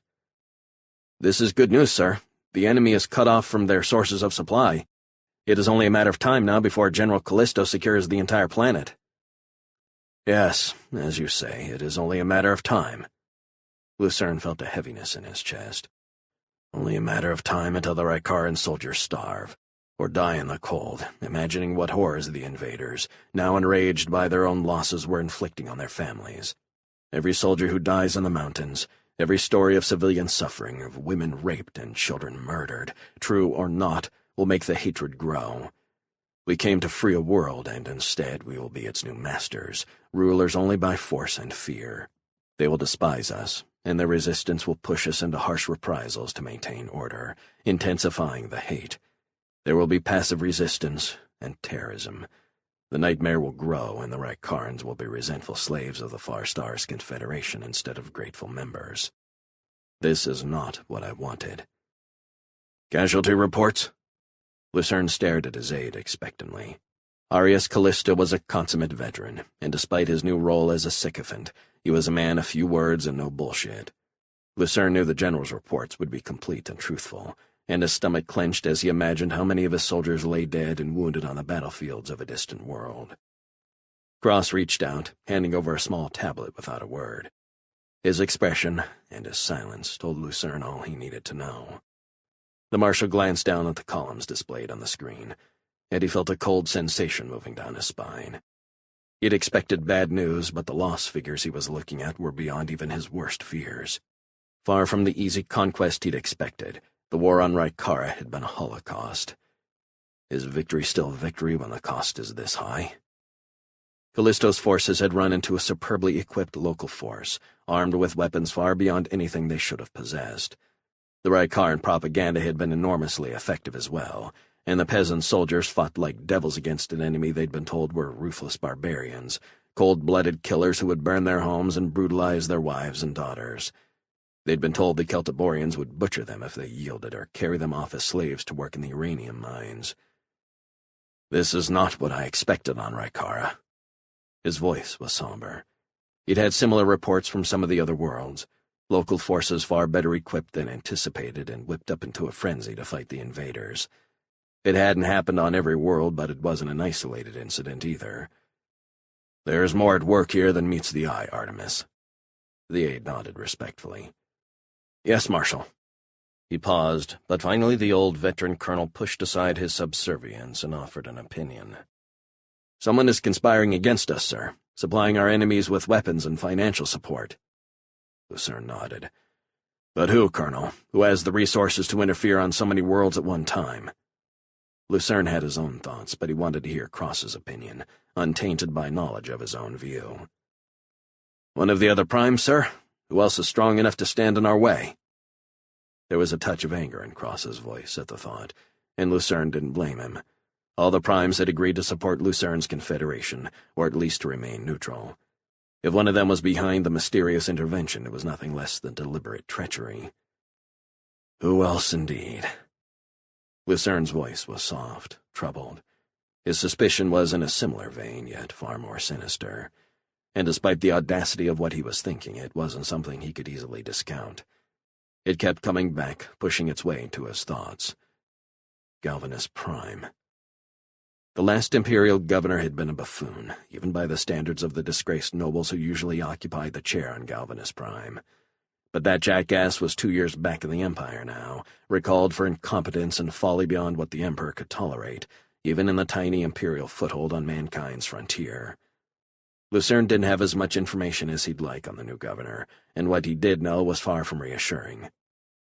"This is good news, sir. The enemy is cut off from their sources of supply. It is only a matter of time now before General Callisto secures the entire planet." "Yes, as you say, it is only a matter of time." Lucerne felt a heaviness in his chest. Only a matter of time until the Rykaran soldiers starve, or die in the cold, imagining what horrors the invaders, now enraged by their own losses, were inflicting on their families. Every soldier who dies in the mountains, every story of civilian suffering, of women raped and children murdered, true or not, will make the hatred grow. We came to free a world, and instead we will be its new masters, rulers only by force and fear. They will despise us, and their resistance will push us into harsh reprisals to maintain order, intensifying the hate. There will be passive resistance and terrorism. The nightmare will grow, and the Rykarans will be resentful slaves of the Far Stars Confederation instead of grateful members. This is not what I wanted. "Casualty reports?" Lucerne stared at his aide expectantly. Arius Callisto was a consummate veteran, and despite his new role as a sycophant, he was a man of few words and no bullshit. Lucerne knew the general's reports would be complete and truthful, and his stomach clenched as he imagined how many of his soldiers lay dead and wounded on the battlefields of a distant world. Cross reached out, handing over a small tablet without a word. His expression and his silence told Lucerne all he needed to know. The Marshal glanced down at the columns displayed on the screen, and he felt a cold sensation moving down his spine. He'd expected bad news, but the loss figures he was looking at were beyond even his worst fears. Far from the easy conquest he'd expected, the war on Rykara had been a holocaust. Is victory still victory when the cost is this high? Callisto's forces had run into a superbly equipped local force, armed with weapons far beyond anything they should have possessed. The Rykaran propaganda had been enormously effective as well, and the peasant soldiers fought like devils against an enemy they'd been told were ruthless barbarians, cold-blooded killers who would burn their homes and brutalize their wives and daughters. They'd been told the Celtiborians would butcher them if they yielded or carry them off as slaves to work in the uranium mines. This is not what I expected on Rykara. His voice was somber. He'd had similar reports from some of the other worlds, local forces far better equipped than anticipated and whipped up into a frenzy to fight the invaders. It hadn't happened on every world, but it wasn't an isolated incident either. "There's more at work here than meets the eye, Artemis." The aide nodded respectfully. "Yes, Marshal." He paused, but finally the old veteran colonel pushed aside his subservience and offered an opinion. "Someone is conspiring against us, sir, supplying our enemies with weapons and financial support." Lucerne nodded. "But who, Colonel? Who has the resources to interfere on so many worlds at one time?" Lucerne had his own thoughts, but he wanted to hear Cross's opinion, untainted by knowledge of his own view. "One of the other primes, sir? Who else is strong enough to stand in our way?" There was a touch of anger in Cross's voice at the thought, and Lucerne didn't blame him. All the primes had agreed to support Lucerne's confederation, or at least to remain neutral. If one of them was behind the mysterious intervention, it was nothing less than deliberate treachery. Who else, indeed? Lucerne's voice was soft, troubled. His suspicion was in a similar vein, yet far more sinister. And despite the audacity of what he was thinking, it wasn't something he could easily discount. It kept coming back, pushing its way into his thoughts. Galvanus Prime. The last Imperial governor had been a buffoon, even by the standards of the disgraced nobles who usually occupied the chair on Galvanus Prime. But that jackass was 2 years back in the Empire now, recalled for incompetence and folly beyond what the Emperor could tolerate, even in the tiny Imperial foothold on mankind's frontier. Lucerne didn't have as much information as he'd like on the new governor, and what he did know was far from reassuring.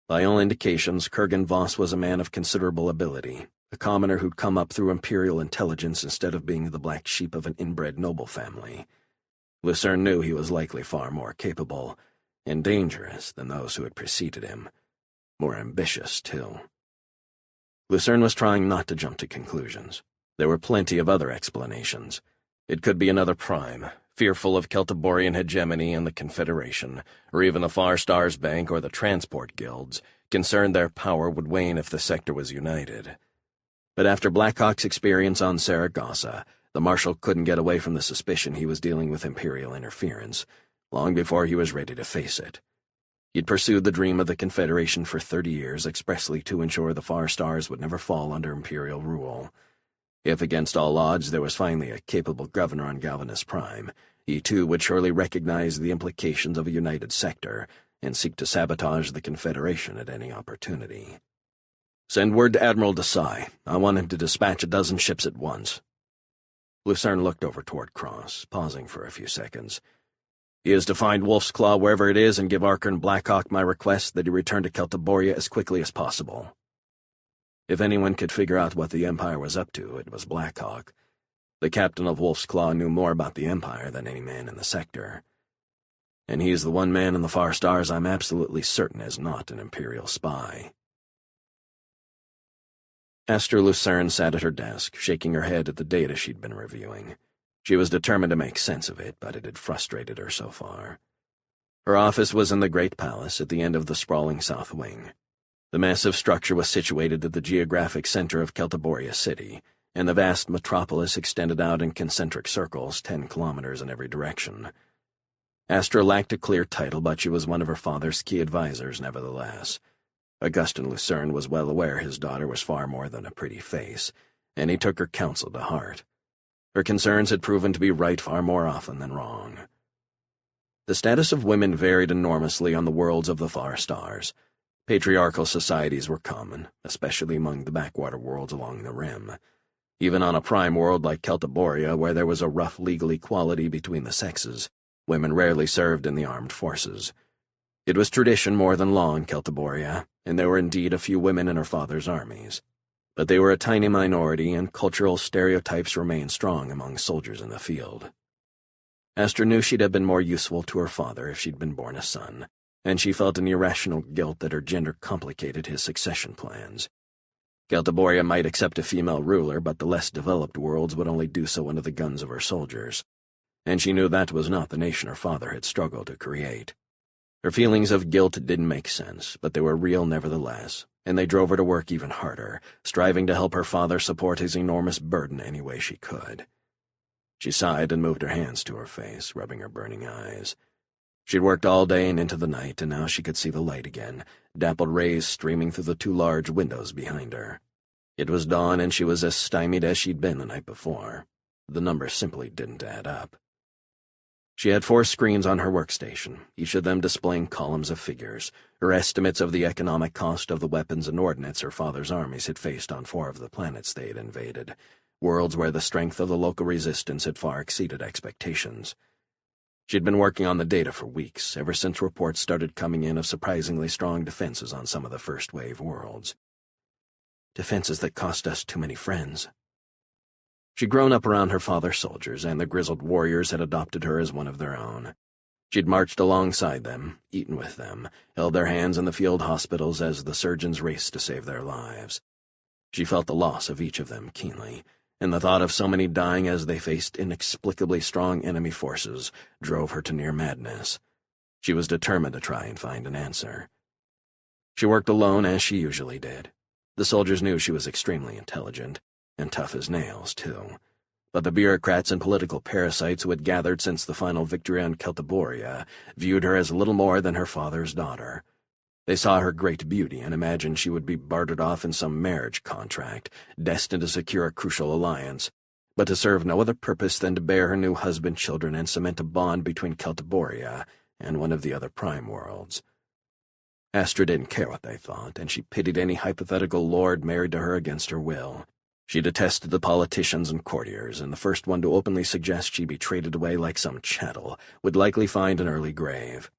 By all indications, Kurgan Voss was a man of considerable ability, a commoner who'd come up through Imperial intelligence instead of being the black sheep of an inbred noble family. Lucerne knew he was likely far more capable and dangerous than those who had preceded him. More ambitious, too. Lucerne was trying not to jump to conclusions. There were plenty of other explanations. It could be another prime, fearful of Celtiborian hegemony and the Confederation, or even the Far Stars Bank or the transport guilds, concerned their power would wane if the sector was united. But after Blackhawk's experience on Saragossa, the Marshal couldn't get away from the suspicion he was dealing with Imperial interference, long before he was ready to face it. He'd pursued the dream of the Confederation for 30 years expressly to ensure the Far Stars would never fall under Imperial rule. If against all odds there was finally a capable governor on Galvanus Prime, he too would surely recognize the implications of a united sector and seek to sabotage the Confederation at any opportunity. "Send word to Admiral Desai. I want him to dispatch a dozen ships at once." Lucerne looked over toward Cross, pausing for a few seconds. "He is to find Wolf's Claw wherever it is and give Arkern Blackhawk my request that he return to Celtiboria as quickly as possible." If anyone could figure out what the Empire was up to, it was Blackhawk. The captain of Wolf's Claw knew more about the Empire than any man in the sector. And he's the one man in the Far Stars I'm absolutely certain is not an Imperial spy. Esther Lucerne sat at her desk, shaking her head at the data she'd been reviewing. She was determined to make sense of it, but it had frustrated her so far. Her office was in the Great Palace at the end of the sprawling South Wing. The massive structure was situated at the geographic center of Celtiboria City, and the vast metropolis extended out in concentric circles 10 kilometers in every direction. Astra lacked a clear title, but she was one of her father's key advisors nevertheless. Augustin Lucerne was well aware his daughter was far more than a pretty face, and he took her counsel to heart. Her concerns had proven to be right far more often than wrong. The status of women varied enormously on the worlds of the Far Stars. Patriarchal societies were common, especially among the backwater worlds along the rim. Even on a prime world like Celtiboria, where there was a rough legal equality between the sexes, women rarely served in the armed forces. It was tradition more than law in Celtiboria, and there were indeed a few women in her father's armies. But they were a tiny minority, and cultural stereotypes remained strong among soldiers in the field. Esther knew she'd have been more useful to her father if she'd been born a son, and she felt an irrational guilt that her gender complicated his succession plans. Celtiboria might accept a female ruler, but the less developed worlds would only do so under the guns of her soldiers, and she knew that was not the nation her father had struggled to create. Her feelings of guilt didn't make sense, but they were real nevertheless, and they drove her to work even harder, striving to help her father support his enormous burden any way she could. She sighed and moved her hands to her face, rubbing her burning eyes. She'd worked all day and into the night, and now she could see the light again, dappled rays streaming through the 2 large windows behind her. It was dawn, and she was as stymied as she'd been the night before. The numbers simply didn't add up. She had 4 screens on her workstation, each of them displaying columns of figures, her estimates of the economic cost of the weapons and ordnance her father's armies had faced on 4 of the planets they had invaded, worlds where the strength of the local resistance had far exceeded expectations. She'd been working on the data for weeks, ever since reports started coming in of surprisingly strong defenses on some of the first-wave worlds. Defenses that cost us too many friends. She'd grown up around her father's soldiers, and the grizzled warriors had adopted her as one of their own. She'd marched alongside them, eaten with them, held their hands in the field hospitals as the surgeons raced to save their lives. She felt the loss of each of them keenly, and the thought of so many dying as they faced inexplicably strong enemy forces drove her to near madness. She was determined to try and find an answer. She worked alone, as she usually did. The soldiers knew she was extremely intelligent, and tough as nails, too. But the bureaucrats and political parasites who had gathered since the final victory on Celtiboria viewed her as little more than her father's daughter. They saw her great beauty and imagined she would be bartered off in some marriage contract, destined to secure a crucial alliance, but to serve no other purpose than to bear her new husband children and cement a bond between Celtiboria and one of the other prime worlds. Astra didn't care what they thought, and she pitied any hypothetical lord married to her against her will. She detested the politicians and courtiers, and the first one to openly suggest she be traded away like some chattel would likely find an early grave.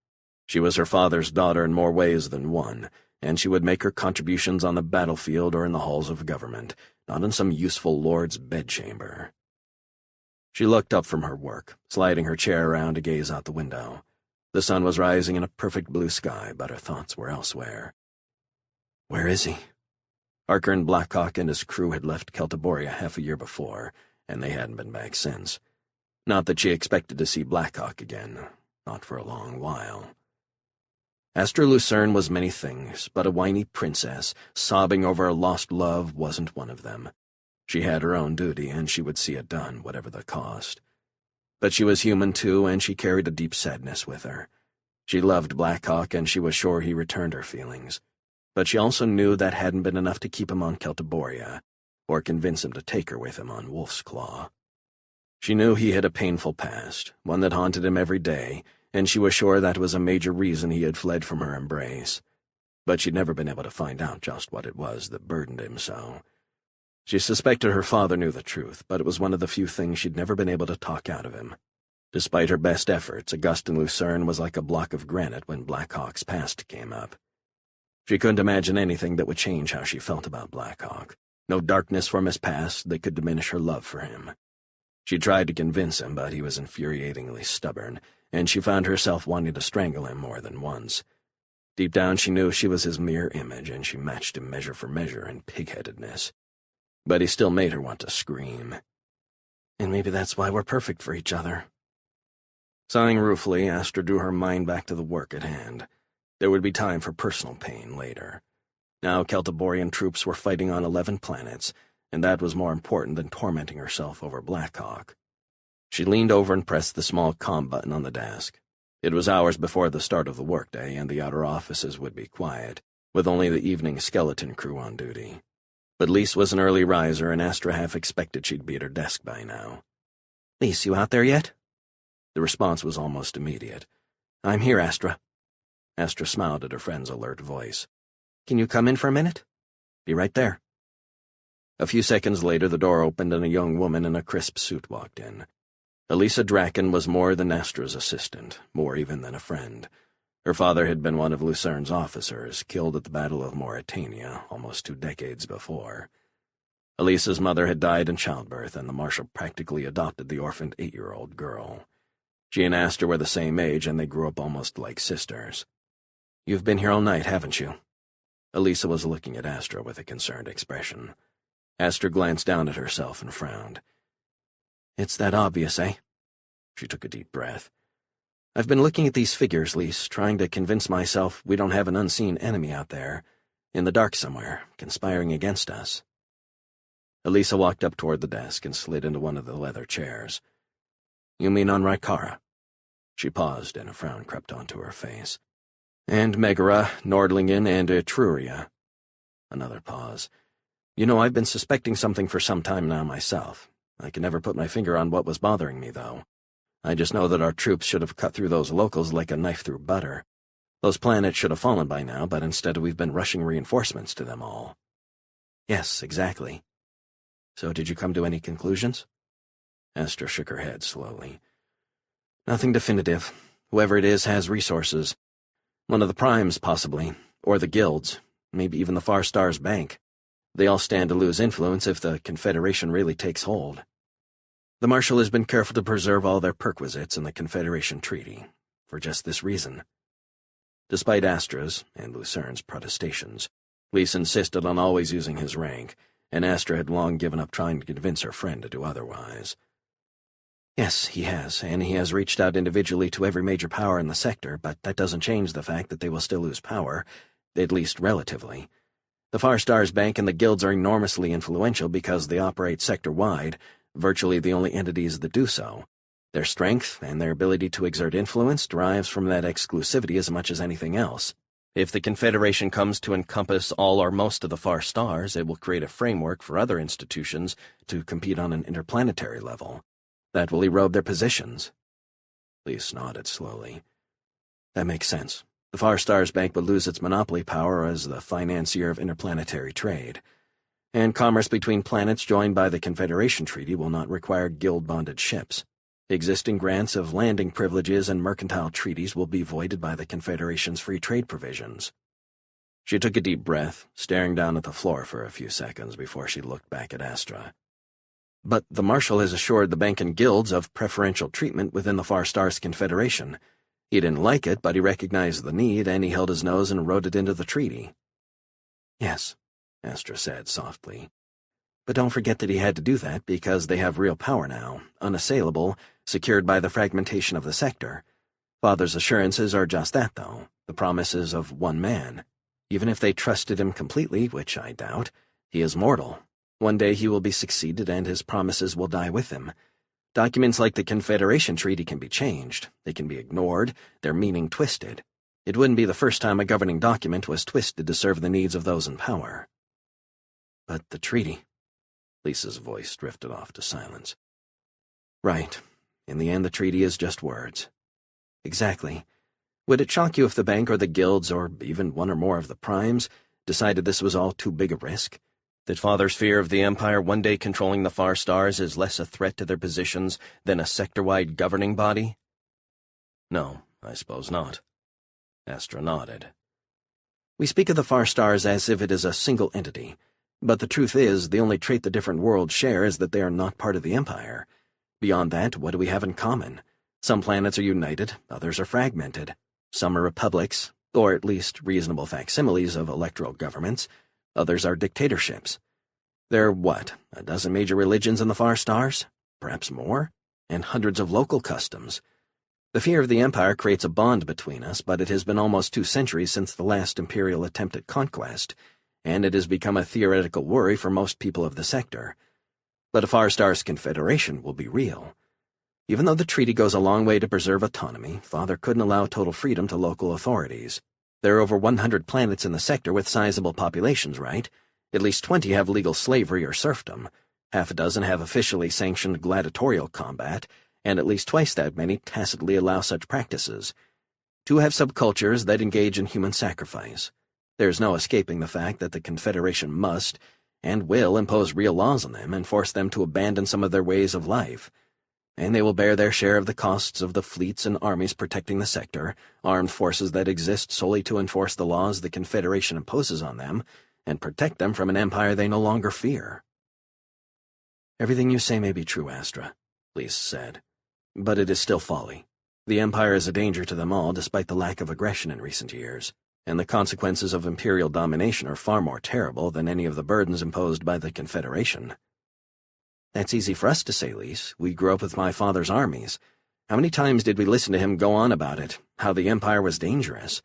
She was her father's daughter in more ways than one, and she would make her contributions on the battlefield or in the halls of government, not in some useful lord's bedchamber. She looked up from her work, sliding her chair around to gaze out the window. The sun was rising in a perfect blue sky, but her thoughts were elsewhere. Where is he? Harker Blackhawk and his crew had left Celtiboria half a year before, and they hadn't been back since. Not that she expected to see Blackhawk again, not for a long while. Astra Lucerne was many things, but a whiny princess, sobbing over a lost love, wasn't one of them. She had her own duty, and she would see it done, whatever the cost. But she was human, too, and she carried a deep sadness with her. She loved Blackhawk, and she was sure he returned her feelings. But she also knew that hadn't been enough to keep him on Celtiboria, or convince him to take her with him on Wolf's Claw. She knew he had a painful past, one that haunted him every day, and she was sure that was a major reason he had fled from her embrace. But she'd never been able to find out just what it was that burdened him so. She suspected her father knew the truth, but it was one of the few things she'd never been able to talk out of him. Despite her best efforts, Augustin Lucerne was like a block of granite when Blackhawk's past came up. She couldn't imagine anything that would change how she felt about Blackhawk. No darkness from his past that could diminish her love for him. She tried to convince him, but he was infuriatingly stubborn, and she found herself wanting to strangle him more than once. Deep down she knew she was his mirror image, and she matched him measure for measure in pig-headedness. But he still made her want to scream. And maybe that's why we're perfect for each other. Sighing ruefully, Astra drew her mind back to the work at hand. There would be time for personal pain later. Now Celtiborian troops were fighting on 11 planets, and that was more important than tormenting herself over Blackhawk. She leaned over and pressed the small comm button on the desk. It was hours before the start of the workday, and the outer offices would be quiet, with only the evening skeleton crew on duty. But Lise was an early riser, and Astra half expected she'd be at her desk by now. "Lise, you out there yet?" The response was almost immediate. "I'm here, Astra." Astra smiled at her friend's alert voice. "Can you come in for a minute?" "Be right there." A few seconds later, the door opened and a young woman in a crisp suit walked in. Elisa Draken was more than Astra's assistant, more even than a friend. Her father had been one of Lucerne's officers, killed at the Battle of Mauritania almost 2 decades before. Elisa's mother had died in childbirth, and the Marshal practically adopted the orphaned 8-year-old girl. She and Astra were the same age, and they grew up almost like sisters. "You've been here all night, haven't you?" Elisa was looking at Astra with a concerned expression. Astra glanced down at herself and frowned. "It's that obvious, eh?" She took a deep breath. "I've been looking at these figures, Lise, trying to convince myself we don't have an unseen enemy out there, in the dark somewhere, conspiring against us." Elisa walked up toward the desk and slid into one of the leather chairs. "You mean on Rykara?" She paused, and a frown crept onto her face. "And Megara, Nordlingen, and Etruria." Another pause. I've been suspecting something for some time now myself. I can never put my finger on what was bothering me, though. I just know that our troops should have cut through those locals like a knife through butter. Those planets should have fallen by now, but instead we've been rushing reinforcements to them all. Yes, exactly. So did you come to any conclusions? Astra shook her head slowly. Nothing definitive. Whoever it is has resources. One of the primes, possibly, or the guilds, maybe even the Far Stars Bank. They all stand to lose influence if the Confederation really takes hold. The Marshal has been careful to preserve all their perquisites in the Confederation Treaty, for just this reason. Despite Astra's and Lucerne's protestations, Lys insisted on always using his rank, and Astra had long given up trying to convince her friend to do otherwise. Yes, he has, and he has reached out individually to every major power in the sector, but that doesn't change the fact that they will still lose power, at least relatively. The Far Stars Bank and the guilds are enormously influential because they operate sector-wide, virtually the only entities that do so. Their strength and their ability to exert influence derives from that exclusivity as much as anything else. If the Confederation comes to encompass all or most of the Far Stars, it will create a framework for other institutions to compete on an interplanetary level. That will erode their positions. Lys nodded slowly. That makes sense. The Far Stars Bank would lose its monopoly power as the financier of interplanetary trade. And commerce between planets joined by the Confederation Treaty will not require guild-bonded ships. Existing grants of landing privileges and mercantile treaties will be voided by the Confederation's free trade provisions. She took a deep breath, staring down at the floor for a few seconds before she looked back at Astra. But the Marshal has assured the bank and guilds of preferential treatment within the Far Stars Confederation. He didn't like it, but he recognized the need, and he held his nose and wrote it into the treaty. Yes, Astra said softly. But don't forget that he had to do that because they have real power now, unassailable, secured by the fragmentation of the sector. Father's assurances are just that, though, the promises of one man. Even if they trusted him completely, which I doubt, he is mortal. One day he will be succeeded and his promises will die with him. Documents like the Confederation Treaty can be changed, they can be ignored, their meaning twisted. It wouldn't be the first time a governing document was twisted to serve the needs of those in power. But the treaty... Lisa's voice drifted off to silence. Right. In the end, the treaty is just words. Exactly. Would it shock you if the bank or the guilds, or even one or more of the primes, decided this was all too big a risk? That Father's fear of the Empire one day controlling the Far Stars is less a threat to their positions than a sector-wide governing body? No, I suppose not. Astra nodded. We speak of the Far Stars as if it is a single entity, but the truth is the only trait the different worlds share is that they are not part of the Empire. Beyond that, what do we have in common? Some planets are united, others are fragmented. Some are republics, or at least reasonable facsimiles of electoral governments. Others are dictatorships. There are, what, a dozen major religions in the Far Stars? Perhaps more? And hundreds of local customs. The fear of the Empire creates a bond between us, but it has been almost 2 centuries since the last Imperial attempt at conquest, and it has become a theoretical worry for most people of the sector. But a Far Stars Confederation will be real. Even though the treaty goes a long way to preserve autonomy, Father couldn't allow total freedom to local authorities. There are over 100 planets in the sector with sizable populations, right? At least 20 have legal slavery or serfdom. Half a dozen have officially sanctioned gladiatorial combat, and at least twice that many tacitly allow such practices. 2 have subcultures that engage in human sacrifice. There's no escaping the fact that the Confederation must, and will, impose real laws on them and force them to abandon some of their ways of life. And they will bear their share of the costs of the fleets and armies protecting the sector, armed forces that exist solely to enforce the laws the Confederation imposes on them, and protect them from an empire they no longer fear. Everything you say may be true, Astra, Lys said. But it is still folly. The Empire is a danger to them all despite the lack of aggression in recent years, and the consequences of Imperial domination are far more terrible than any of the burdens imposed by the Confederation. That's easy for us to say, Lys. We grew up with my father's armies. How many times did we listen to him go on about it, how the Empire was dangerous?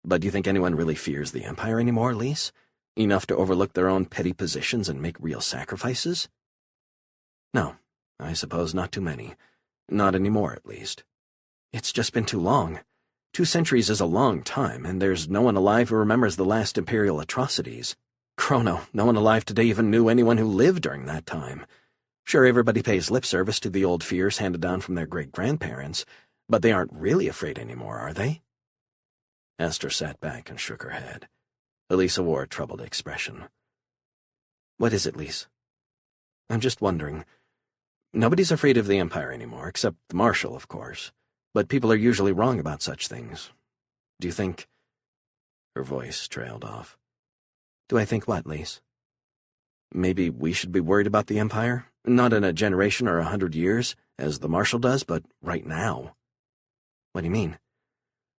But do you think anyone really fears the Empire anymore, Lys? Enough to overlook their own petty positions and make real sacrifices? No, I suppose not too many. Not anymore, at least. It's just been too long. 2 centuries is a long time, and there's no one alive who remembers the last Imperial atrocities. Chrono, no one alive today even knew anyone who lived during that time. Sure, everybody pays lip service to the old fears handed down from their great-grandparents, but they aren't really afraid anymore, are they? Esther sat back and shook her head. Elisa wore a troubled expression. What is it, Lise? I'm just wondering. Nobody's afraid of the Empire anymore, except the Marshal, of course. But people are usually wrong about such things. Do you think... Her voice trailed off. Do I think what, Lise? Maybe we should be worried about the Empire? Not in a generation or 100 years, as the Marshal does, but right now. What do you mean?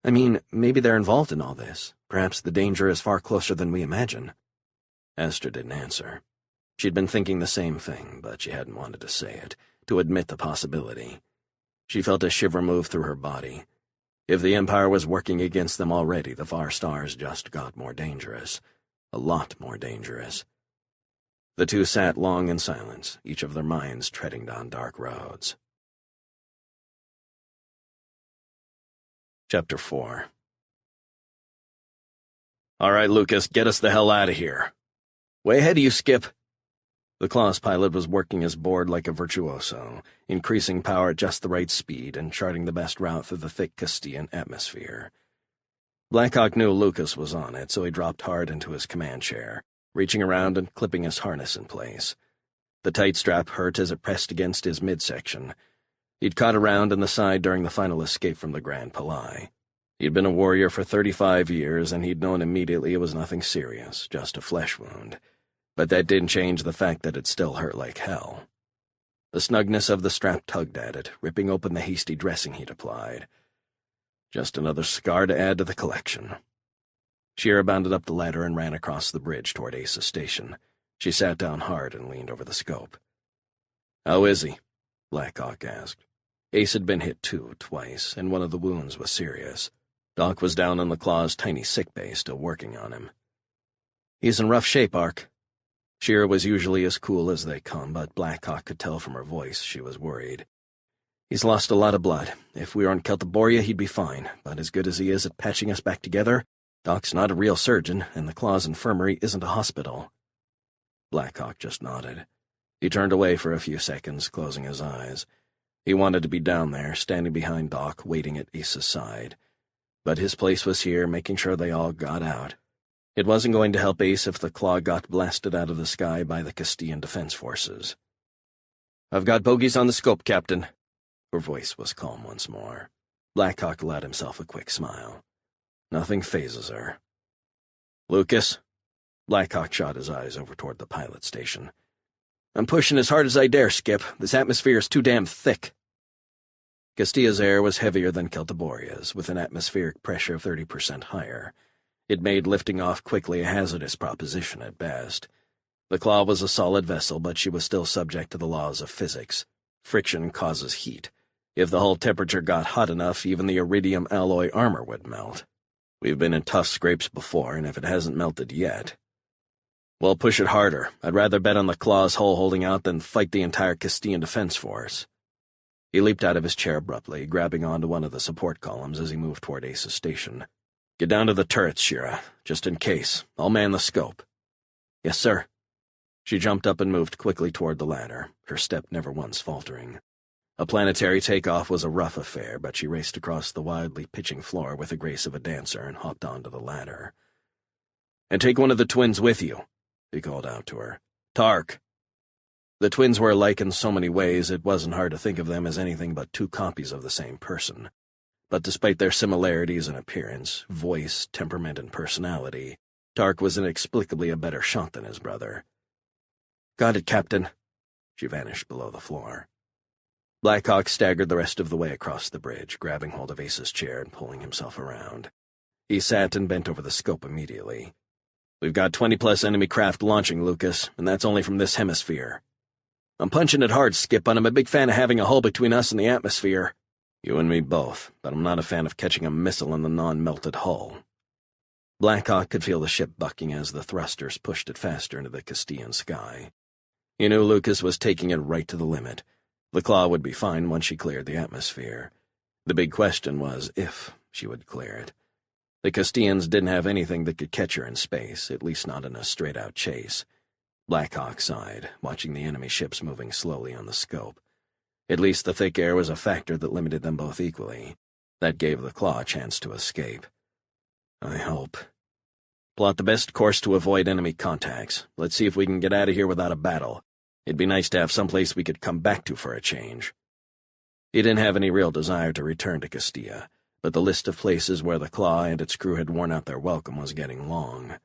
I mean, maybe they're involved in all this. Perhaps the danger is far closer than we imagine. Esther didn't answer. She'd been thinking the same thing, but she hadn't wanted to say it, to admit the possibility. She felt a shiver move through her body. If the Empire was working against them already, the far stars just got more dangerous. A lot more dangerous. The two sat long in silence, each of their minds treading down dark roads. Chapter 4. All right, Lucas, get us the hell out of here. Way ahead of you, Skip. The Claw's pilot was working his board like a virtuoso, increasing power at just the right speed and charting the best route through the thick Castilian atmosphere. Blackhawk knew Lucas was on it, so he dropped hard into his command chair, reaching around and clipping his harness in place. The tight strap hurt as it pressed against his midsection. He'd caught around in the side during the final escape from the Grand Palais. He'd been a warrior for 35 years, and he'd known immediately it was nothing serious, just a flesh wound. But that didn't change the fact that it still hurt like hell. The snugness of the strap tugged at it, ripping open the hasty dressing he'd applied. Just another scar to add to the collection. Shira bounded up the ladder and ran across the bridge toward Ace's station. She sat down hard and leaned over the scope. "How is he?" Blackhawk asked. Ace had been hit too, twice, and one of the wounds was serious. Doc was down in the Claw's tiny sickbay, still working on him. "He's in rough shape, Ark." Shira was usually as cool as they come, but Blackhawk could tell from her voice she was worried. "He's lost a lot of blood. If we were on Celtiboria, he'd be fine, but as good as he is at patching us back together, Doc's not a real surgeon, and the Claw's infirmary isn't a hospital." Blackhawk just nodded. He turned away for a few seconds, closing his eyes. He wanted to be down there, standing behind Doc, waiting at Ace's side. But his place was here, making sure they all got out. It wasn't going to help Ace if the Claw got blasted out of the sky by the Castilian Defense Forces. "I've got bogies on the scope, Captain." Her voice was calm once more. Blackhawk allowed himself a quick smile. Nothing phases her. "Lucas?" Blackhawk shot his eyes over toward the pilot station. "I'm pushing as hard as I dare, Skip. This atmosphere is too damn thick." Castilla's air was heavier than Celtiboria's, with an atmospheric pressure 30% higher. It made lifting off quickly a hazardous proposition at best. The Claw was a solid vessel, but she was still subject to the laws of physics. Friction causes heat. If the hull temperature got hot enough, even the iridium alloy armor would melt. We've been in tough scrapes before, and if it hasn't melted yet... Well, push it harder. I'd rather bet on the Claw's hull holding out than fight the entire Castilian Defense Force. He leaped out of his chair abruptly, grabbing onto one of the support columns as he moved toward Ace's station. "Get down to the turrets, Shira, just in case. I'll man the scope." "Yes, sir." She jumped up and moved quickly toward the ladder, her step never once faltering. A planetary takeoff was a rough affair, but she raced across the wildly pitching floor with the grace of a dancer and hopped onto the ladder. "And take one of the twins with you," he called out to her. "Tark." The twins were alike in so many ways it wasn't hard to think of them as anything but two copies of the same person. But despite their similarities in appearance, voice, temperament, and personality, Tark was inexplicably a better shot than his brother. "Got it, Captain." She vanished below the floor. Blackhawk staggered the rest of the way across the bridge, grabbing hold of Ace's chair and pulling himself around. He sat and bent over the scope immediately. "We've got 20-plus enemy craft launching, Lucas, and that's only from this hemisphere. I'm punching it hard, Skip, but I'm a big fan of having a hull between us and the atmosphere. You and me both, but I'm not a fan of catching a missile in the non-melted hull." Blackhawk could feel the ship bucking as the thrusters pushed it faster into the Castilian sky. He knew Lucas was taking it right to the limit. The Claw would be fine once she cleared the atmosphere. The big question was if she would clear it. The Castilians didn't have anything that could catch her in space, at least not in a straight-out chase. Blackhawk sighed, watching the enemy ships moving slowly on the scope. At least the thick air was a factor that limited them both equally. That gave the Claw a chance to escape. I hope. Plot the best course to avoid enemy contacts. Let's see if we can get out of here without a battle. It'd be nice to have someplace we could come back to for a change. He didn't have any real desire to return to Castilla, but the list of places where the Claw and its crew had worn out their welcome was getting long.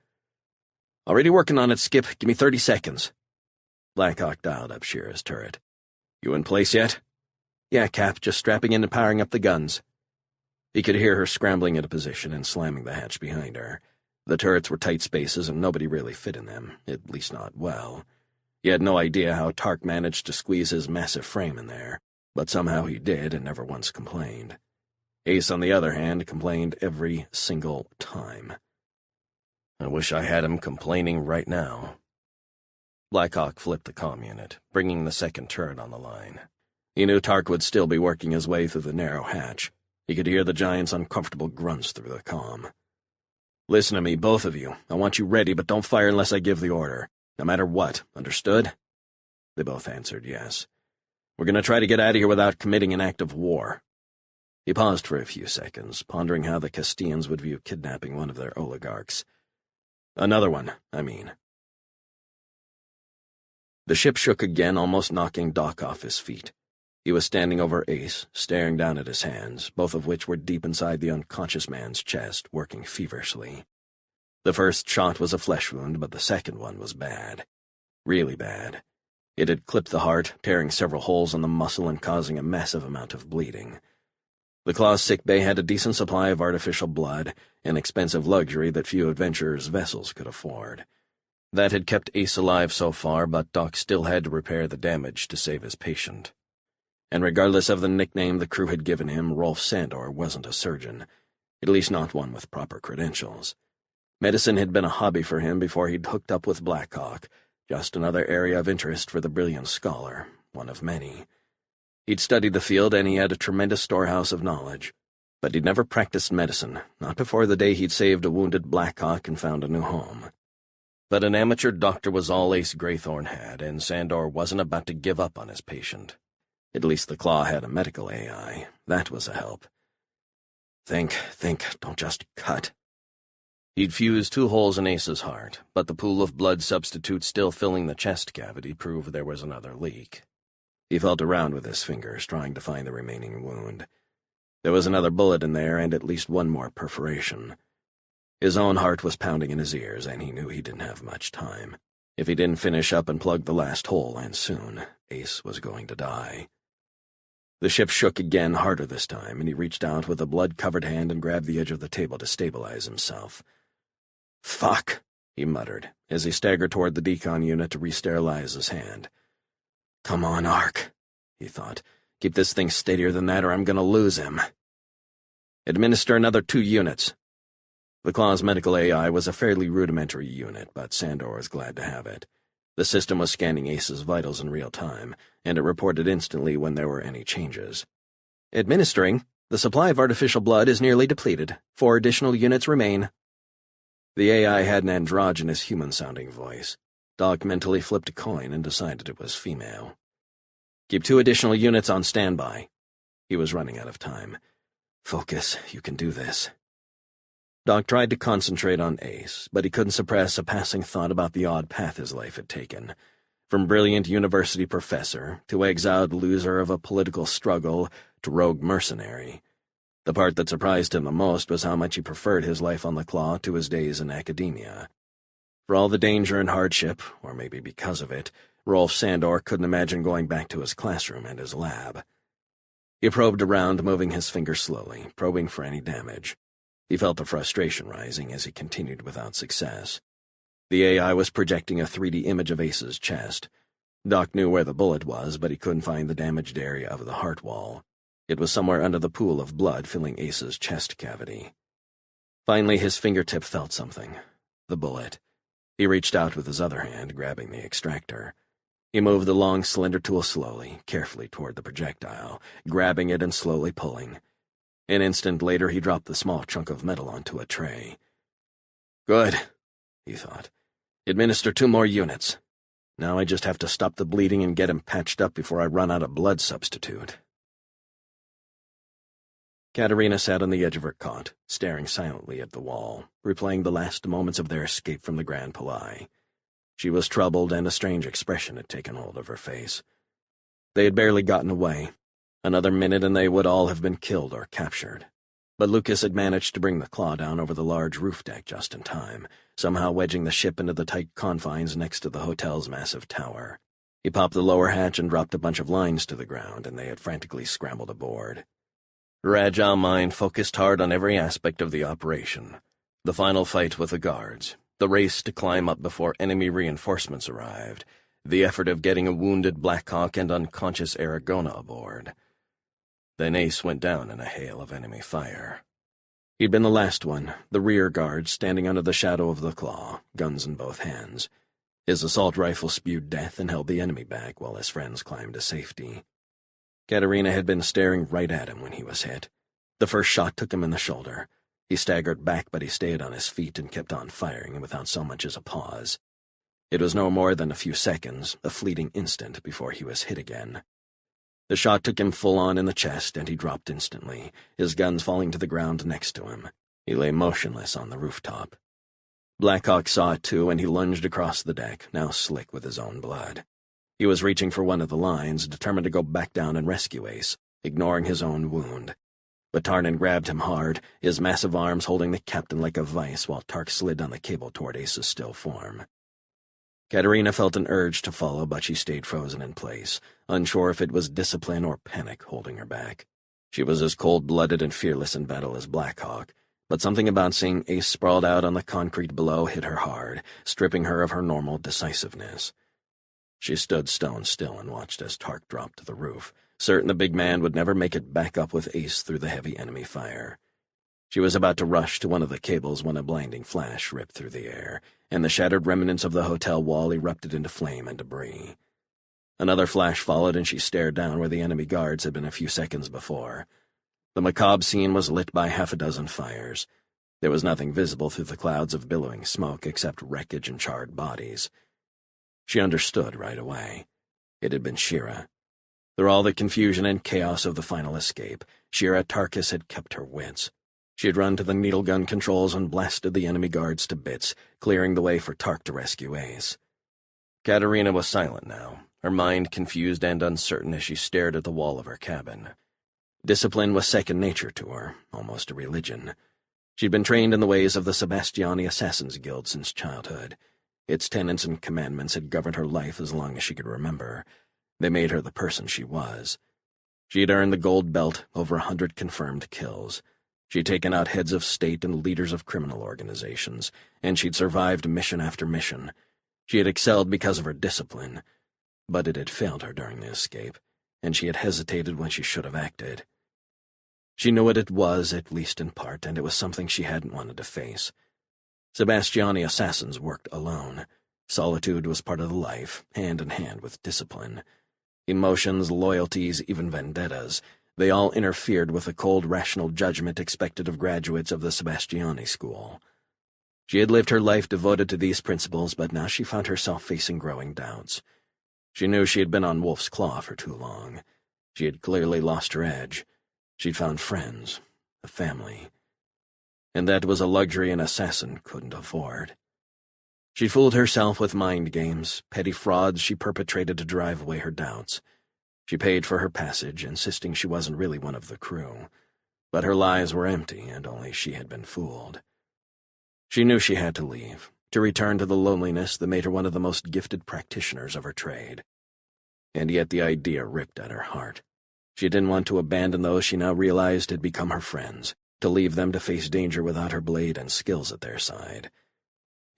Already working on it, Skip. Give me 30 seconds. Blackhawk dialed up Shira's turret. You in place yet? Yeah, Cap, just strapping in and powering up the guns. He could hear her scrambling into position and slamming the hatch behind her. The turrets were tight spaces and nobody really fit in them, at least not well. He had no idea how Tark managed to squeeze his massive frame in there, but somehow he did and never once complained. Ace, on the other hand, complained every single time. I wish I had him complaining right now. Blackhawk flipped the comm unit, bringing the second turret on the line. He knew Tark would still be working his way through the narrow hatch. He could hear the giant's uncomfortable grunts through the comm. Listen to me, both of you. I want you ready, but don't fire unless I give the order. No matter what, understood? They both answered yes. We're going to try to get out of here without committing an act of war. He paused for a few seconds, pondering how the Castilians would view kidnapping one of their oligarchs. Another one, I mean. The ship shook again, almost knocking Doc off his feet. He was standing over Ace, staring down at his hands, both of which were deep inside the unconscious man's chest, working feverishly. The first shot was a flesh wound, but the second one was bad. Really bad. It had clipped the heart, tearing several holes in the muscle and causing a massive amount of bleeding. The Claw's sickbay had a decent supply of artificial blood, an expensive luxury that few adventurers' vessels could afford. That had kept Ace alive so far, but Doc still had to repair the damage to save his patient. And regardless of the nickname the crew had given him, Rolf Sandor wasn't a surgeon, at least not one with proper credentials. Medicine had been a hobby for him before he'd hooked up with Blackhawk, just another area of interest for the brilliant scholar, one of many. He'd studied the field and he had a tremendous storehouse of knowledge, but he'd never practiced medicine, not before the day he'd saved a wounded Blackhawk and found a new home. But an amateur doctor was all Ace Graythorne had, and Sandor wasn't about to give up on his patient. At least the Claw had a medical AI. That was a help. Think, don't just cut. He'd fused 2 holes in Ace's heart, but the pool of blood substitute still filling the chest cavity proved there was another leak. He felt around with his fingers, trying to find the remaining wound. There was another bullet in there and at least one more perforation. His own heart was pounding in his ears, and he knew he didn't have much time. If he didn't finish up and plug the last hole, and soon, Ace was going to die. The ship shook again, harder this time, and he reached out with a blood-covered hand and grabbed the edge of the table to stabilize himself. "Fuck," he muttered, as he staggered toward the decon unit to re-sterilize his hand. "Come on, Ark," he thought. "Keep this thing steadier than that or I'm gonna lose him." "Administer another 2 units." The Claw's medical AI was a fairly rudimentary unit, but Sandor was glad to have it. The system was scanning Ace's vitals in real time, and it reported instantly when there were any changes. "Administering. The supply of artificial blood is nearly depleted. 4 additional units remain." The AI had an androgynous human-sounding voice. Doc mentally flipped a coin and decided it was female. "Keep 2 additional units on standby." He was running out of time. "Focus, you can do this." Doc tried to concentrate on Ace, but he couldn't suppress a passing thought about the odd path his life had taken. From brilliant university professor to exiled loser of a political struggle to rogue mercenary. The part that surprised him the most was how much he preferred his life on the Claw to his days in academia. For all the danger and hardship, or maybe because of it, Rolf Sandor couldn't imagine going back to his classroom and his lab. He probed around, moving his fingers slowly, probing for any damage. He felt the frustration rising as he continued without success. The AI was projecting a 3D image of Ace's chest. Doc knew where the bullet was, but he couldn't find the damaged area of the heart wall. It was somewhere under the pool of blood filling Ace's chest cavity. Finally, his fingertip felt something. The bullet. He reached out with his other hand, grabbing the extractor. He moved the long, slender tool slowly, carefully toward the projectile, grabbing it and slowly pulling. An instant later, he dropped the small chunk of metal onto a tray. Good, he thought. Administer 2 more units. Now I just have to stop the bleeding and get him patched up before I run out of blood substitute. Katerina sat on the edge of her cot, staring silently at the wall, replaying the last moments of their escape from the Grand Palais. She was troubled, and a strange expression had taken hold of her face. They had barely gotten away. Another minute and they would all have been killed or captured. But Lucas had managed to bring the claw down over the large roof deck just in time, somehow wedging the ship into the tight confines next to the hotel's massive tower. He popped the lower hatch and dropped a bunch of lines to the ground, and they had frantically scrambled aboard. Her agile mind focused hard on every aspect of the operation. The final fight with the guards, the race to climb up before enemy reinforcements arrived, the effort of getting a wounded Blackhawk and unconscious Aragona aboard. Then Ace went down in a hail of enemy fire. He'd been the last one, the rear guard standing under the shadow of the claw, guns in both hands. His assault rifle spewed death and held the enemy back while his friends climbed to safety. Katerina had been staring right at him when he was hit. The first shot took him in the shoulder. He staggered back, but he stayed on his feet and kept on firing without so much as a pause. It was no more than a few seconds, a fleeting instant, before he was hit again. The shot took him full on in the chest, and he dropped instantly, his guns falling to the ground next to him. He lay motionless on the rooftop. Blackhawk saw it too, and he lunged across the deck, now slick with his own blood. He was reaching for one of the lines, determined to go back down and rescue Ace, ignoring his own wound. But Tarnan grabbed him hard, his massive arms holding the captain like a vice while Tark slid down the cable toward Ace's still form. Katerina felt an urge to follow, but she stayed frozen in place, unsure if it was discipline or panic holding her back. She was as cold-blooded and fearless in battle as Blackhawk, but something about seeing Ace sprawled out on the concrete below hit her hard, stripping her of her normal decisiveness. She stood stone still and watched as Tark dropped to the roof, certain the big man would never make it back up with Ace through the heavy enemy fire. She was about to rush to one of the cables when a blinding flash ripped through the air, and the shattered remnants of the hotel wall erupted into flame and debris. Another flash followed, and she stared down where the enemy guards had been a few seconds before. The macabre scene was lit by 6 fires. There was nothing visible through the clouds of billowing smoke except wreckage and charred bodies. She understood right away. It had been Shira. Through all the confusion and chaos of the final escape, Shira Tarkus had kept her wits. She had run to the needle gun controls and blasted the enemy guards to bits, clearing the way for Tark to rescue Ace. Katerina was silent now, her mind confused and uncertain as she stared at the wall of her cabin. Discipline was second nature to her, almost a religion. She'd been trained in the ways of the Sebastiani Assassins Guild since childhood. Its tenets and commandments had governed her life as long as she could remember. They made her the person she was. She had earned the gold belt, over 100 confirmed kills. She'd taken out heads of state and leaders of criminal organizations, and she'd survived mission after mission. She had excelled because of her discipline, but it had failed her during the escape, and she had hesitated when she should have acted. She knew what it was, at least in part, and it was something she hadn't wanted to face. Sebastiani assassins worked alone. Solitude was part of the life, hand in hand with discipline. Emotions, loyalties, even vendettas, they all interfered with the cold, rational judgment expected of graduates of the Sebastiani school. She had lived her life devoted to these principles, but now she found herself facing growing doubts. She knew she had been on Wolf's Claw for too long. She had clearly lost her edge. She'd found friends, a family. And that was a luxury an assassin couldn't afford. She fooled herself with mind games, petty frauds she perpetrated to drive away her doubts. She paid for her passage, insisting she wasn't really one of the crew. But her lies were empty, and only she had been fooled. She knew she had to leave, to return to the loneliness that made her one of the most gifted practitioners of her trade. And yet the idea ripped at her heart. She didn't want to abandon those she now realized had become her friends, to leave them to face danger without her blade and skills at their side.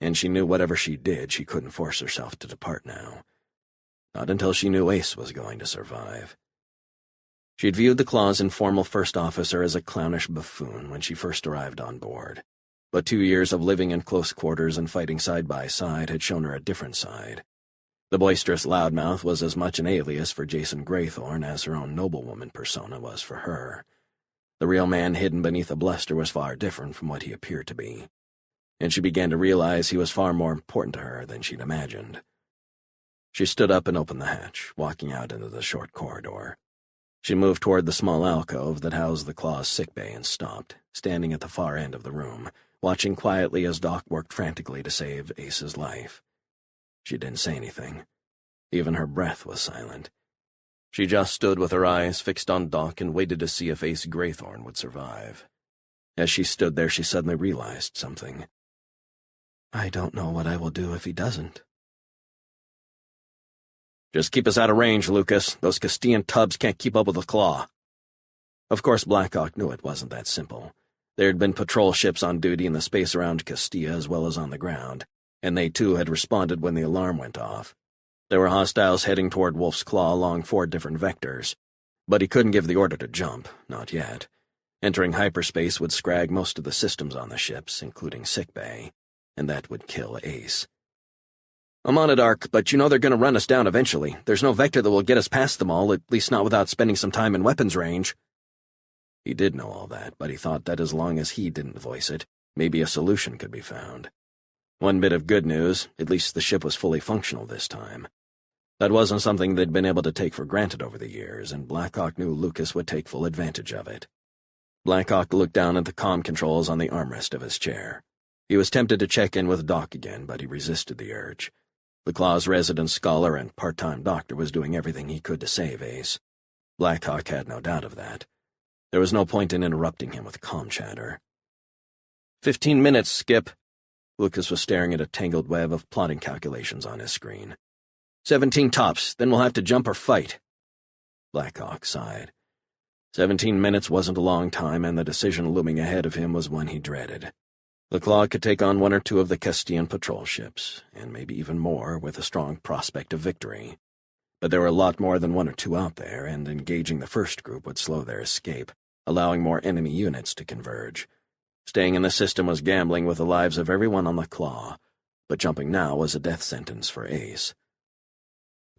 And she knew whatever she did, she couldn't force herself to depart now. Not until she knew Ace was going to survive. She'd viewed the Claw's informal first officer as a clownish buffoon when she first arrived on board. But 2 years of living in close quarters and fighting side by side had shown her a different side. The boisterous loudmouth was as much an alias for Jason Graythorne as her own noblewoman persona was for her. The real man hidden beneath a bluster was far different from what he appeared to be, and she began to realize he was far more important to her than she'd imagined. She stood up and opened the hatch, walking out into the short corridor. She moved toward the small alcove that housed the Claw's sickbay and stopped, standing at the far end of the room, watching quietly as Doc worked frantically to save Ace's life. She didn't say anything. Even her breath was silent. She just stood with her eyes fixed on Doc and waited to see if Ace Graythorne would survive. As she stood there, she suddenly realized something. I don't know what I will do if he doesn't. Just keep us out of range, Lucas. Those Castilian tubs can't keep up with the Claw. Of course, Blackhawk knew it wasn't that simple. There had been patrol ships on duty in the space around Castilla as well as on the ground, and they too had responded when the alarm went off. There were hostiles heading toward Wolf's Claw along 4 different vectors, but he couldn't give the order to jump, not yet. Entering hyperspace would scrag most of the systems on the ships, including sickbay, and that would kill Ace. I'm on it, Ark, but you know they're going to run us down eventually. There's no vector that will get us past them all, at least not without spending some time in weapons range. He did know all that, but he thought that as long as he didn't voice it, maybe a solution could be found. One bit of good news, at least the ship was fully functional this time. That wasn't something they'd been able to take for granted over the years, and Blackhawk knew Lucas would take full advantage of it. Blackhawk looked down at the comm controls on the armrest of his chair. He was tempted to check in with Doc again, but he resisted the urge. The Claw's resident scholar and part-time doctor was doing everything he could to save Ace. Blackhawk had no doubt of that. There was no point in interrupting him with comm chatter. 15 minutes, Skip. Lucas was staring at a tangled web of plotting calculations on his screen. 17 tops, then we'll have to jump or fight. Blackhawk sighed. 17 minutes wasn't a long time, and the decision looming ahead of him was one he dreaded. The Claw could take on 1 or 2 of the Castilian patrol ships, and maybe even more with a strong prospect of victory. But there were a lot more than 1 or 2 out there, and engaging the first group would slow their escape, allowing more enemy units to converge. Staying in the system was gambling with the lives of everyone on the Claw, but jumping now was a death sentence for Ace.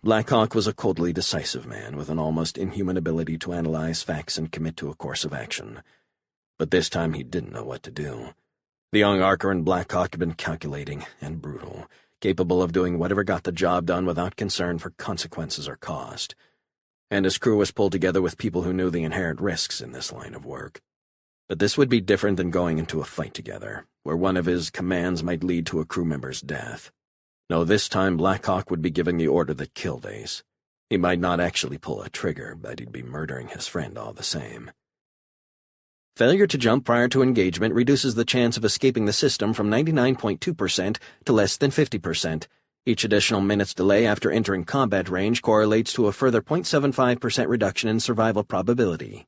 Blackhawk was a coldly decisive man with an almost inhuman ability to analyze facts and commit to a course of action. But this time he didn't know what to do. The young Arker and Blackhawk had been calculating and brutal, capable of doing whatever got the job done without concern for consequences or cost. And his crew was pulled together with people who knew the inherent risks in this line of work. But this would be different than going into a fight together, where one of his commands might lead to a crew member's death. No, this time Blackhawk would be giving the order that killed Ace. He might not actually pull a trigger, but he'd be murdering his friend all the same. Failure to jump prior to engagement reduces the chance of escaping the system from 99.2% to less than 50%. Each additional minute's delay after entering combat range correlates to a further 0.75% reduction in survival probability.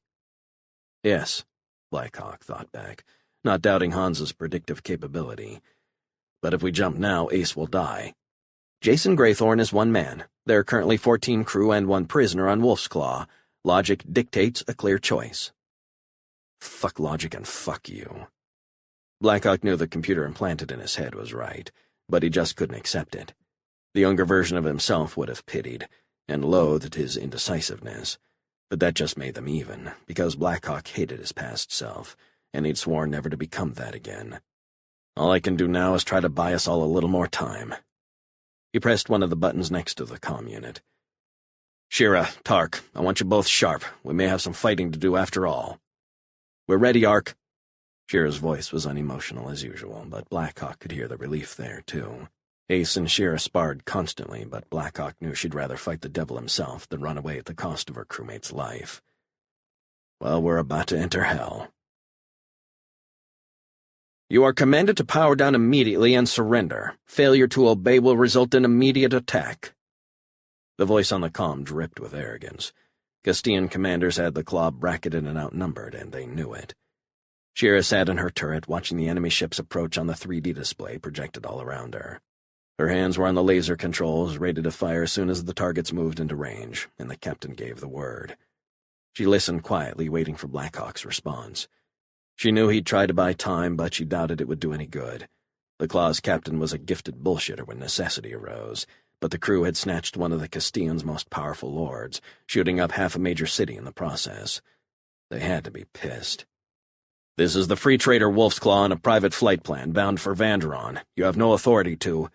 Yes, Blackhawk thought back, not doubting Hans's predictive capability. But if we jump now, Ace will die. Jason Graythorne is 1 man. There are currently 14 crew and 1 prisoner on Wolf's Claw. Logic dictates a clear choice. Fuck logic and fuck you. Blackhawk knew the computer implanted in his head was right, but he just couldn't accept it. The younger version of himself would have pitied, and loathed his indecisiveness, but that just made them even, because Blackhawk hated his past self, and he'd sworn never to become that again. All I can do now is try to buy us all a little more time. He pressed one of the buttons next to the comm unit. Shira, Tark, I want you both sharp. We may have some fighting to do after all. We're ready, Ark. Shira's voice was unemotional as usual, but Blackhawk could hear the relief there, too. Ace and Shira sparred constantly, but Blackhawk knew she'd rather fight the devil himself than run away at the cost of her crewmate's life. Well, we're about to enter hell. You are commanded to power down immediately and surrender. Failure to obey will result in immediate attack. The voice on the comm dripped with arrogance. Castilian commanders had the Claw bracketed and outnumbered, and they knew it. Shira sat in her turret, watching the enemy ships approach on the 3D display projected all around her. Her hands were on the laser controls, ready to fire as soon as the targets moved into range, and the captain gave the word. She listened quietly, waiting for Blackhawk's response. She knew he'd try to buy time, but she doubted it would do any good. The Claw's captain was a gifted bullshitter when necessity arose, but the crew had snatched one of the Castilians' most powerful lords, shooting up half a major city in the process. They had to be pissed. "This is the Free Trader Wolf's Claw on a private flight plan, bound for Vanderon. You have no authority to.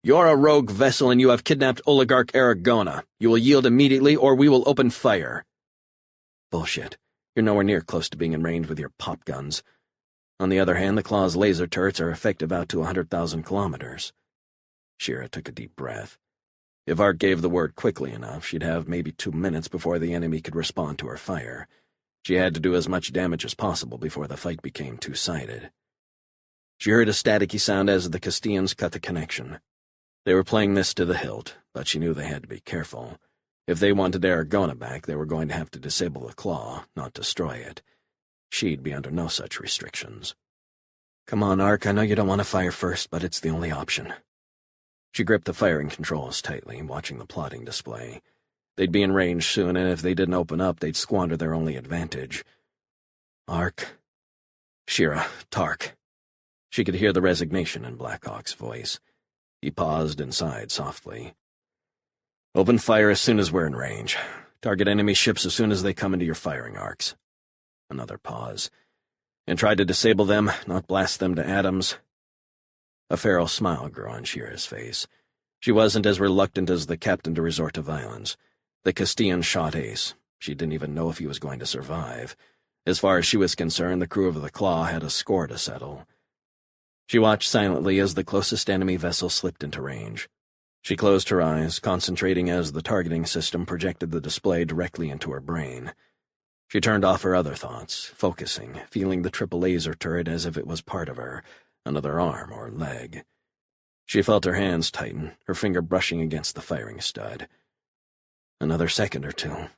You're a rogue vessel and you have kidnapped Oligarch Aragona. You will yield immediately or we will open fire." "Bullshit. You're nowhere near close to being in range with your pop guns. On the other hand, the Claw's laser turrets are effective out to 100,000 kilometers. Shira took a deep breath. If Art gave the word quickly enough, she'd have maybe 2 minutes before the enemy could respond to her fire. She had to do as much damage as possible before the fight became two-sided. She heard a staticky sound as the Castillans cut the connection. They were playing this to the hilt, but she knew they had to be careful. If they wanted Aragona back, they were going to have to disable the Claw, not destroy it. She'd be under no such restrictions. "Come on, Ark, I know you don't want to fire first, but it's the only option." She gripped the firing controls tightly, watching the plotting display. They'd be in range soon, and if they didn't open up, they'd squander their only advantage. "Ark." "Shira, Tark." She could hear the resignation in Blackhawk's voice. He paused and sighed softly. "Open fire as soon as we're in range. Target enemy ships as soon as they come into your firing arcs." Another pause. "And try to disable them, not blast them to atoms." A feral smile grew on Shira's face. She wasn't as reluctant as the captain to resort to violence. The Castilian shot ace. She didn't even know if he was going to survive. As far as she was concerned, the crew of the Claw had a score to settle. She watched silently as the closest enemy vessel slipped into range. She closed her eyes, concentrating as the targeting system projected the display directly into her brain. She turned off her other thoughts, focusing, feeling the triple laser turret as if it was part of her, another arm or leg. She felt her hands tighten, her finger brushing against the firing stud. Another second or two.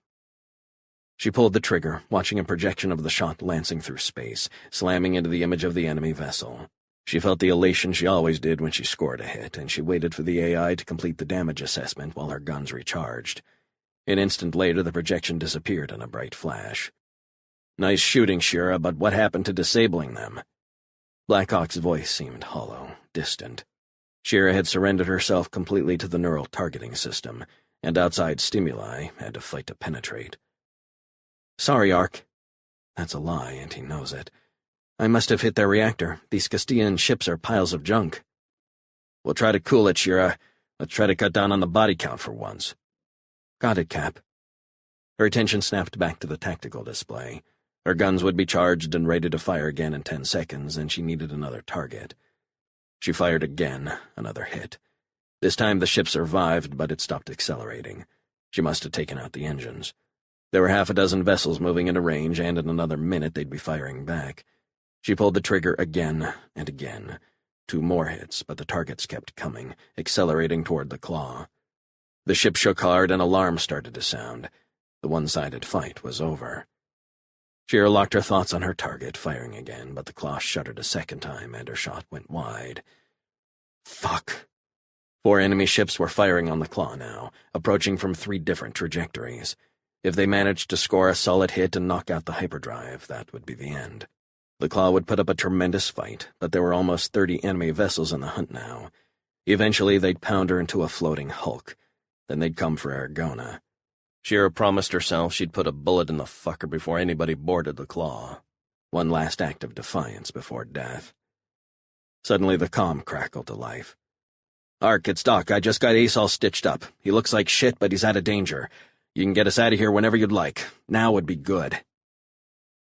She pulled the trigger, watching a projection of the shot lancing through space, slamming into the image of the enemy vessel. She felt the elation she always did when she scored a hit, and she waited for the AI to complete the damage assessment while her guns recharged. An instant later, the projection disappeared in a bright flash. "Nice shooting, Shira, but what happened to disabling them?" Blackhawk's voice seemed hollow, distant. Shira had surrendered herself completely to the neural targeting system, and outside stimuli had to fight to penetrate. "Sorry, Ark." That's a lie, and he knows it. "I must have hit their reactor. These Castilian ships are piles of junk." "We'll try to cool it, Shira. Let's try to cut down on the body count for once." "Got it, Cap." Her attention snapped back to the tactical display. Her guns would be charged and ready to fire again in 10 seconds, and she needed another target. She fired again, another hit. This time the ship survived, but it stopped accelerating. She must have taken out the engines. There were half a dozen vessels moving into range, and in another minute they'd be firing back. She pulled the trigger again and again. 2 more hits, but the targets kept coming, accelerating toward the Claw. The ship shook hard, and alarms started to sound. The one-sided fight was over. Shira locked her thoughts on her target, firing again, but the Claw shuddered a second time, and her shot went wide. Fuck. 4 enemy ships were firing on the Claw now, approaching from 3 different trajectories. If they managed to score a solid hit and knock out the hyperdrive, that would be the end. The Claw would put up a tremendous fight, but there were almost 30 enemy vessels in the hunt now. Eventually, they'd pound her into a floating hulk. Then they'd come for Aragona. Shira promised herself she'd put a bullet in the fucker before anybody boarded the Claw. One last act of defiance before death. Suddenly, the comm crackled to life. "Ark, it's Doc. I just got Ace all stitched up. He looks like shit, but he's out of danger. You can get us out of here whenever you'd like. Now would be good."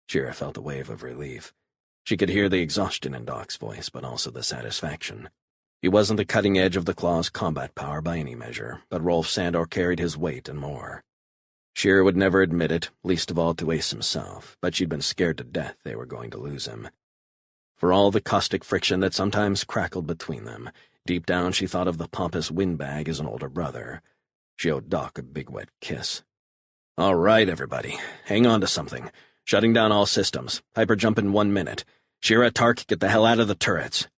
Shira felt a wave of relief. She could hear the exhaustion in Doc's voice, but also the satisfaction. He wasn't the cutting edge of the Claw's combat power by any measure, but Rolf Sandor carried his weight and more. Shira would never admit it, least of all to Ace himself, but she'd been scared to death they were going to lose him. For all the caustic friction that sometimes crackled between them, deep down she thought of the pompous windbag as an older brother. She owed Doc a big wet kiss. "All right, everybody. Hang on to something. Shutting down all systems. Hyperjump in 1 minute. Shira, Tark, get the hell out of the turrets."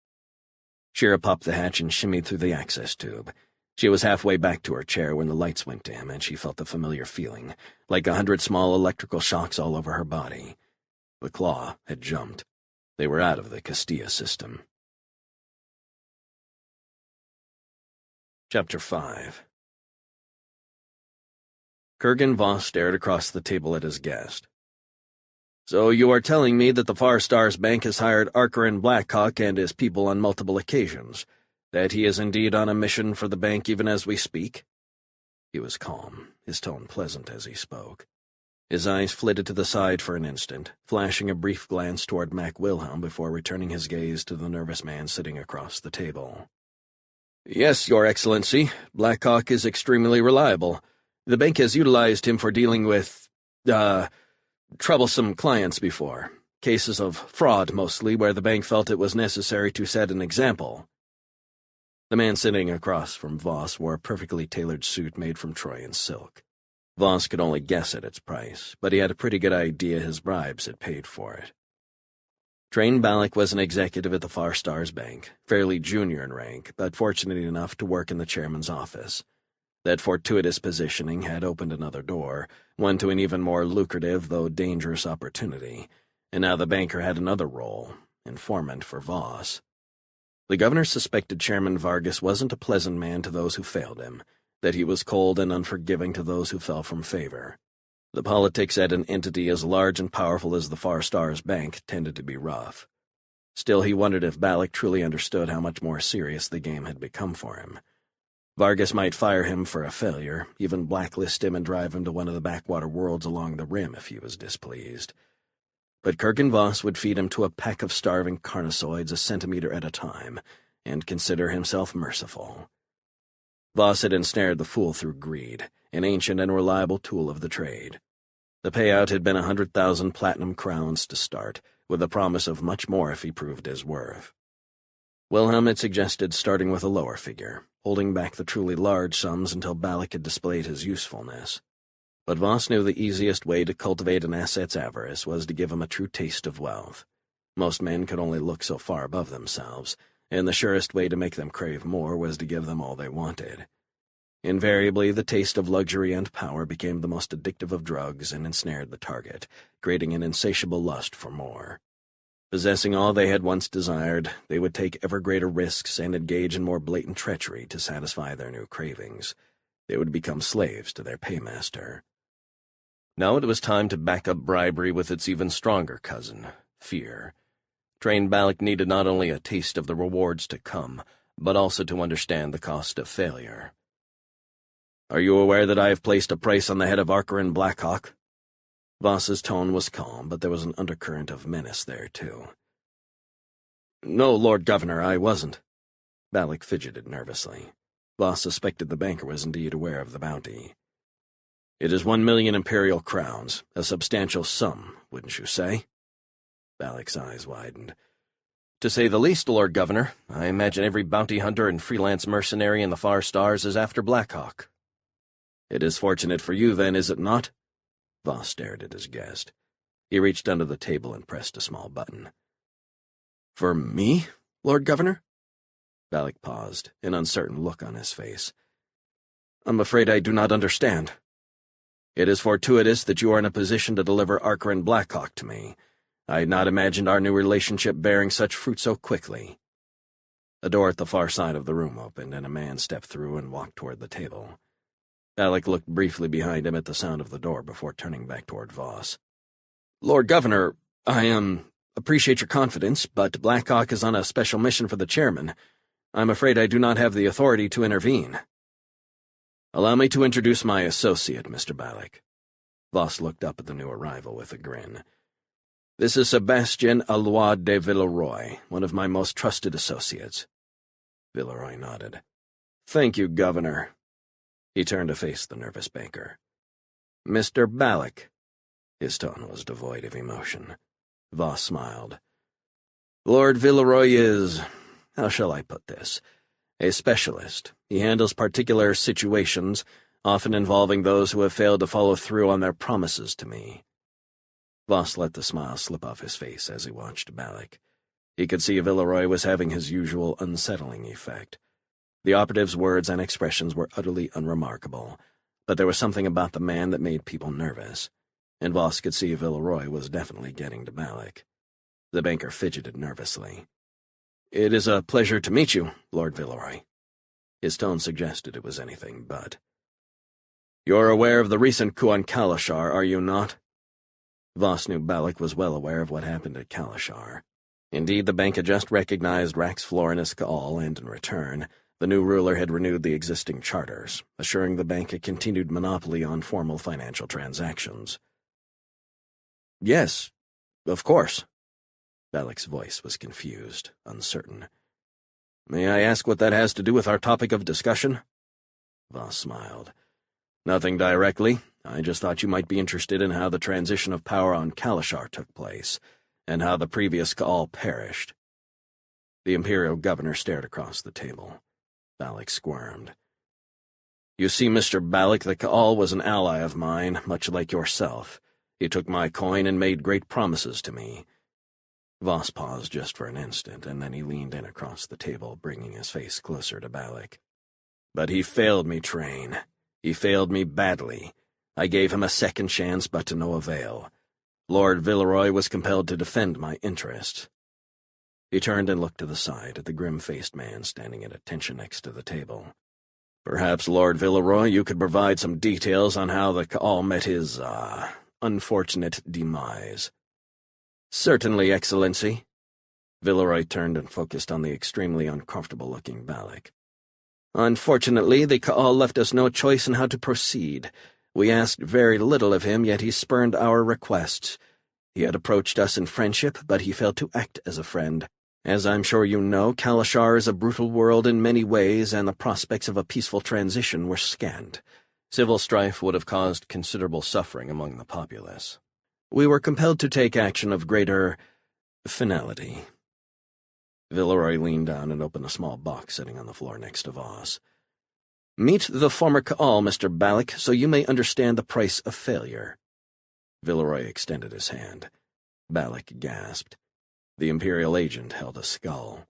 Shira popped the hatch and shimmied through the access tube. She was halfway back to her chair when the lights went dim, and she felt the familiar feeling, like 100 small electrical shocks all over her body. The Claw had jumped. They were out of the Castilla system. Chapter 5. Kurgan Voss stared across the table at his guest. So you are telling me that the Far Stars Bank has hired Archer Blackhawk and his people on multiple occasions, that he is indeed on a mission for the bank even as we speak? He was calm, his tone pleasant as he spoke. His eyes flitted to the side for an instant, flashing a brief glance toward Mac Wilhelm before returning his gaze to the nervous man sitting across the table. Yes, Your Excellency, Blackhawk is extremely reliable. The bank has utilized him for dealing with, troublesome clients before. Cases of fraud, mostly, where the bank felt it was necessary to set an example. The man sitting across from Voss wore a perfectly tailored suit made from Troyan silk. Voss could only guess at its price, but he had a pretty good idea his bribes had paid for it. Train Balak was an executive at the Far Stars Bank, fairly junior in rank, but fortunate enough to work in the chairman's office. That fortuitous positioning had opened another door, one to an even more lucrative, though dangerous opportunity, and now the banker had another role, informant for Voss. The governor suspected Chairman Vargas wasn't a pleasant man to those who failed him, that he was cold and unforgiving to those who fell from favor. The politics at an entity as large and powerful as the Far Stars Bank tended to be rough. Still, he wondered if Balak truly understood how much more serious the game had become for him. Vargas might fire him for a failure, even blacklist him and drive him to one of the backwater worlds along the rim if he was displeased. But Kirk Voss would feed him to a pack of starving carnosoids a centimeter at a time, and consider himself merciful. Voss had ensnared the fool through greed, an ancient and reliable tool of the trade. The payout had been 100,000 platinum crowns to start, with a promise of much more if he proved his worth. Wilhelm had suggested starting with a lower figure, holding back the truly large sums until Balak had displayed his usefulness. But Voss knew the easiest way to cultivate an asset's avarice was to give him a true taste of wealth. Most men could only look so far above themselves, and the surest way to make them crave more was to give them all they wanted. Invariably, the taste of luxury and power became the most addictive of drugs and ensnared the target, creating an insatiable lust for more. Possessing all they had once desired, they would take ever greater risks and engage in more blatant treachery to satisfy their new cravings. They would become slaves to their paymaster. Now it was time to back up bribery with its even stronger cousin, fear. Train Balak needed not only a taste of the rewards to come, but also to understand the cost of failure. Are you aware that I have placed a price on the head of Archer Blackhawk? Voss's tone was calm, but there was an undercurrent of menace there, too. No, Lord Governor, I wasn't. Balak fidgeted nervously. Voss suspected the banker was indeed aware of the bounty. It is 1,000,000 imperial crowns, a substantial sum, wouldn't you say? Balak's eyes widened. To say the least, Lord Governor, I imagine every bounty hunter and freelance mercenary in the Far Stars is after Blackhawk. It is fortunate for you, then, is it not? Voss stared at his guest. He reached under the table and pressed a small button. For me, Lord Governor? Balak paused, an uncertain look on his face. I'm afraid I do not understand. It is fortuitous that you are in a position to deliver Archer Blackhawk to me. I had not imagined our new relationship bearing such fruit so quickly. A door at the far side of the room opened, and a man stepped through and walked toward the table. Balak looked briefly behind him at the sound of the door before turning back toward Voss. Lord Governor, I appreciate your confidence, but Blackhawk is on a special mission for the chairman. I'm afraid I do not have the authority to intervene. Allow me to introduce my associate, Mr. Balak. Voss looked up at the new arrival with a grin. This is Sebastien Allois de Villeroy, one of my most trusted associates. Villeroy nodded. Thank you, Governor. He turned to face the nervous banker. Mr. Balak. His tone was devoid of emotion. Voss smiled. Lord Villeroy is, how shall I put this, a specialist. He handles particular situations, often involving those who have failed to follow through on their promises to me. Voss let the smile slip off his face as he watched Balak. He could see Villeroy was having his usual unsettling effect. The operative's words and expressions were utterly unremarkable, but there was something about the man that made people nervous, and Voss could see Villeroy was definitely getting to Balak. The banker fidgeted nervously. It is a pleasure to meet you, Lord Villeroy. His tone suggested it was anything but. You're aware of the recent coup on Kalashar, are you not? Voss knew Balak was well aware of what happened at Kalashar. Indeed, the bank had just recognized Rax Florinus Ka'al, and in return, the new ruler had renewed the existing charters, assuring the bank a continued monopoly on formal financial transactions. "Yes, of course." Balak's voice was confused, uncertain. "May I ask what that has to do with our topic of discussion?" Voss smiled. "Nothing directly. I just thought you might be interested in how the transition of power on Kalashar took place, and how the previous Ka'al perished." The Imperial Governor stared across the table. Balak squirmed. "You see, Mr. Balak, the Ka'al was an ally of mine, much like yourself. He took my coin and made great promises to me." Voss paused just for an instant, and then he leaned in across the table, bringing his face closer to Balak. "But he failed me, Train. He failed me badly. I gave him a second chance, but to no avail. Lord Villeroy was compelled to defend my interests." He turned and looked to the side at the grim-faced man standing at attention next to the table. "Perhaps, Lord Villeroy, you could provide some details on how the Ka'al met his, unfortunate demise." "Certainly, Excellency." Villeroy turned and focused on the extremely uncomfortable-looking Balak. "Unfortunately, the Ka'al left us no choice in how to proceed. We asked very little of him, yet he spurned our requests. He had approached us in friendship, but he failed to act as a friend. As I'm sure you know, Kalashar is a brutal world in many ways, and the prospects of a peaceful transition were scant. Civil strife would have caused considerable suffering among the populace. We were compelled to take action of greater finality." Villeroy leaned down and opened a small box sitting on the floor next to Voss. "Meet the former Ka'al, Mr. Balak, so you may understand the price of failure." Villeroy extended his hand. Balak gasped. The Imperial agent held a skull.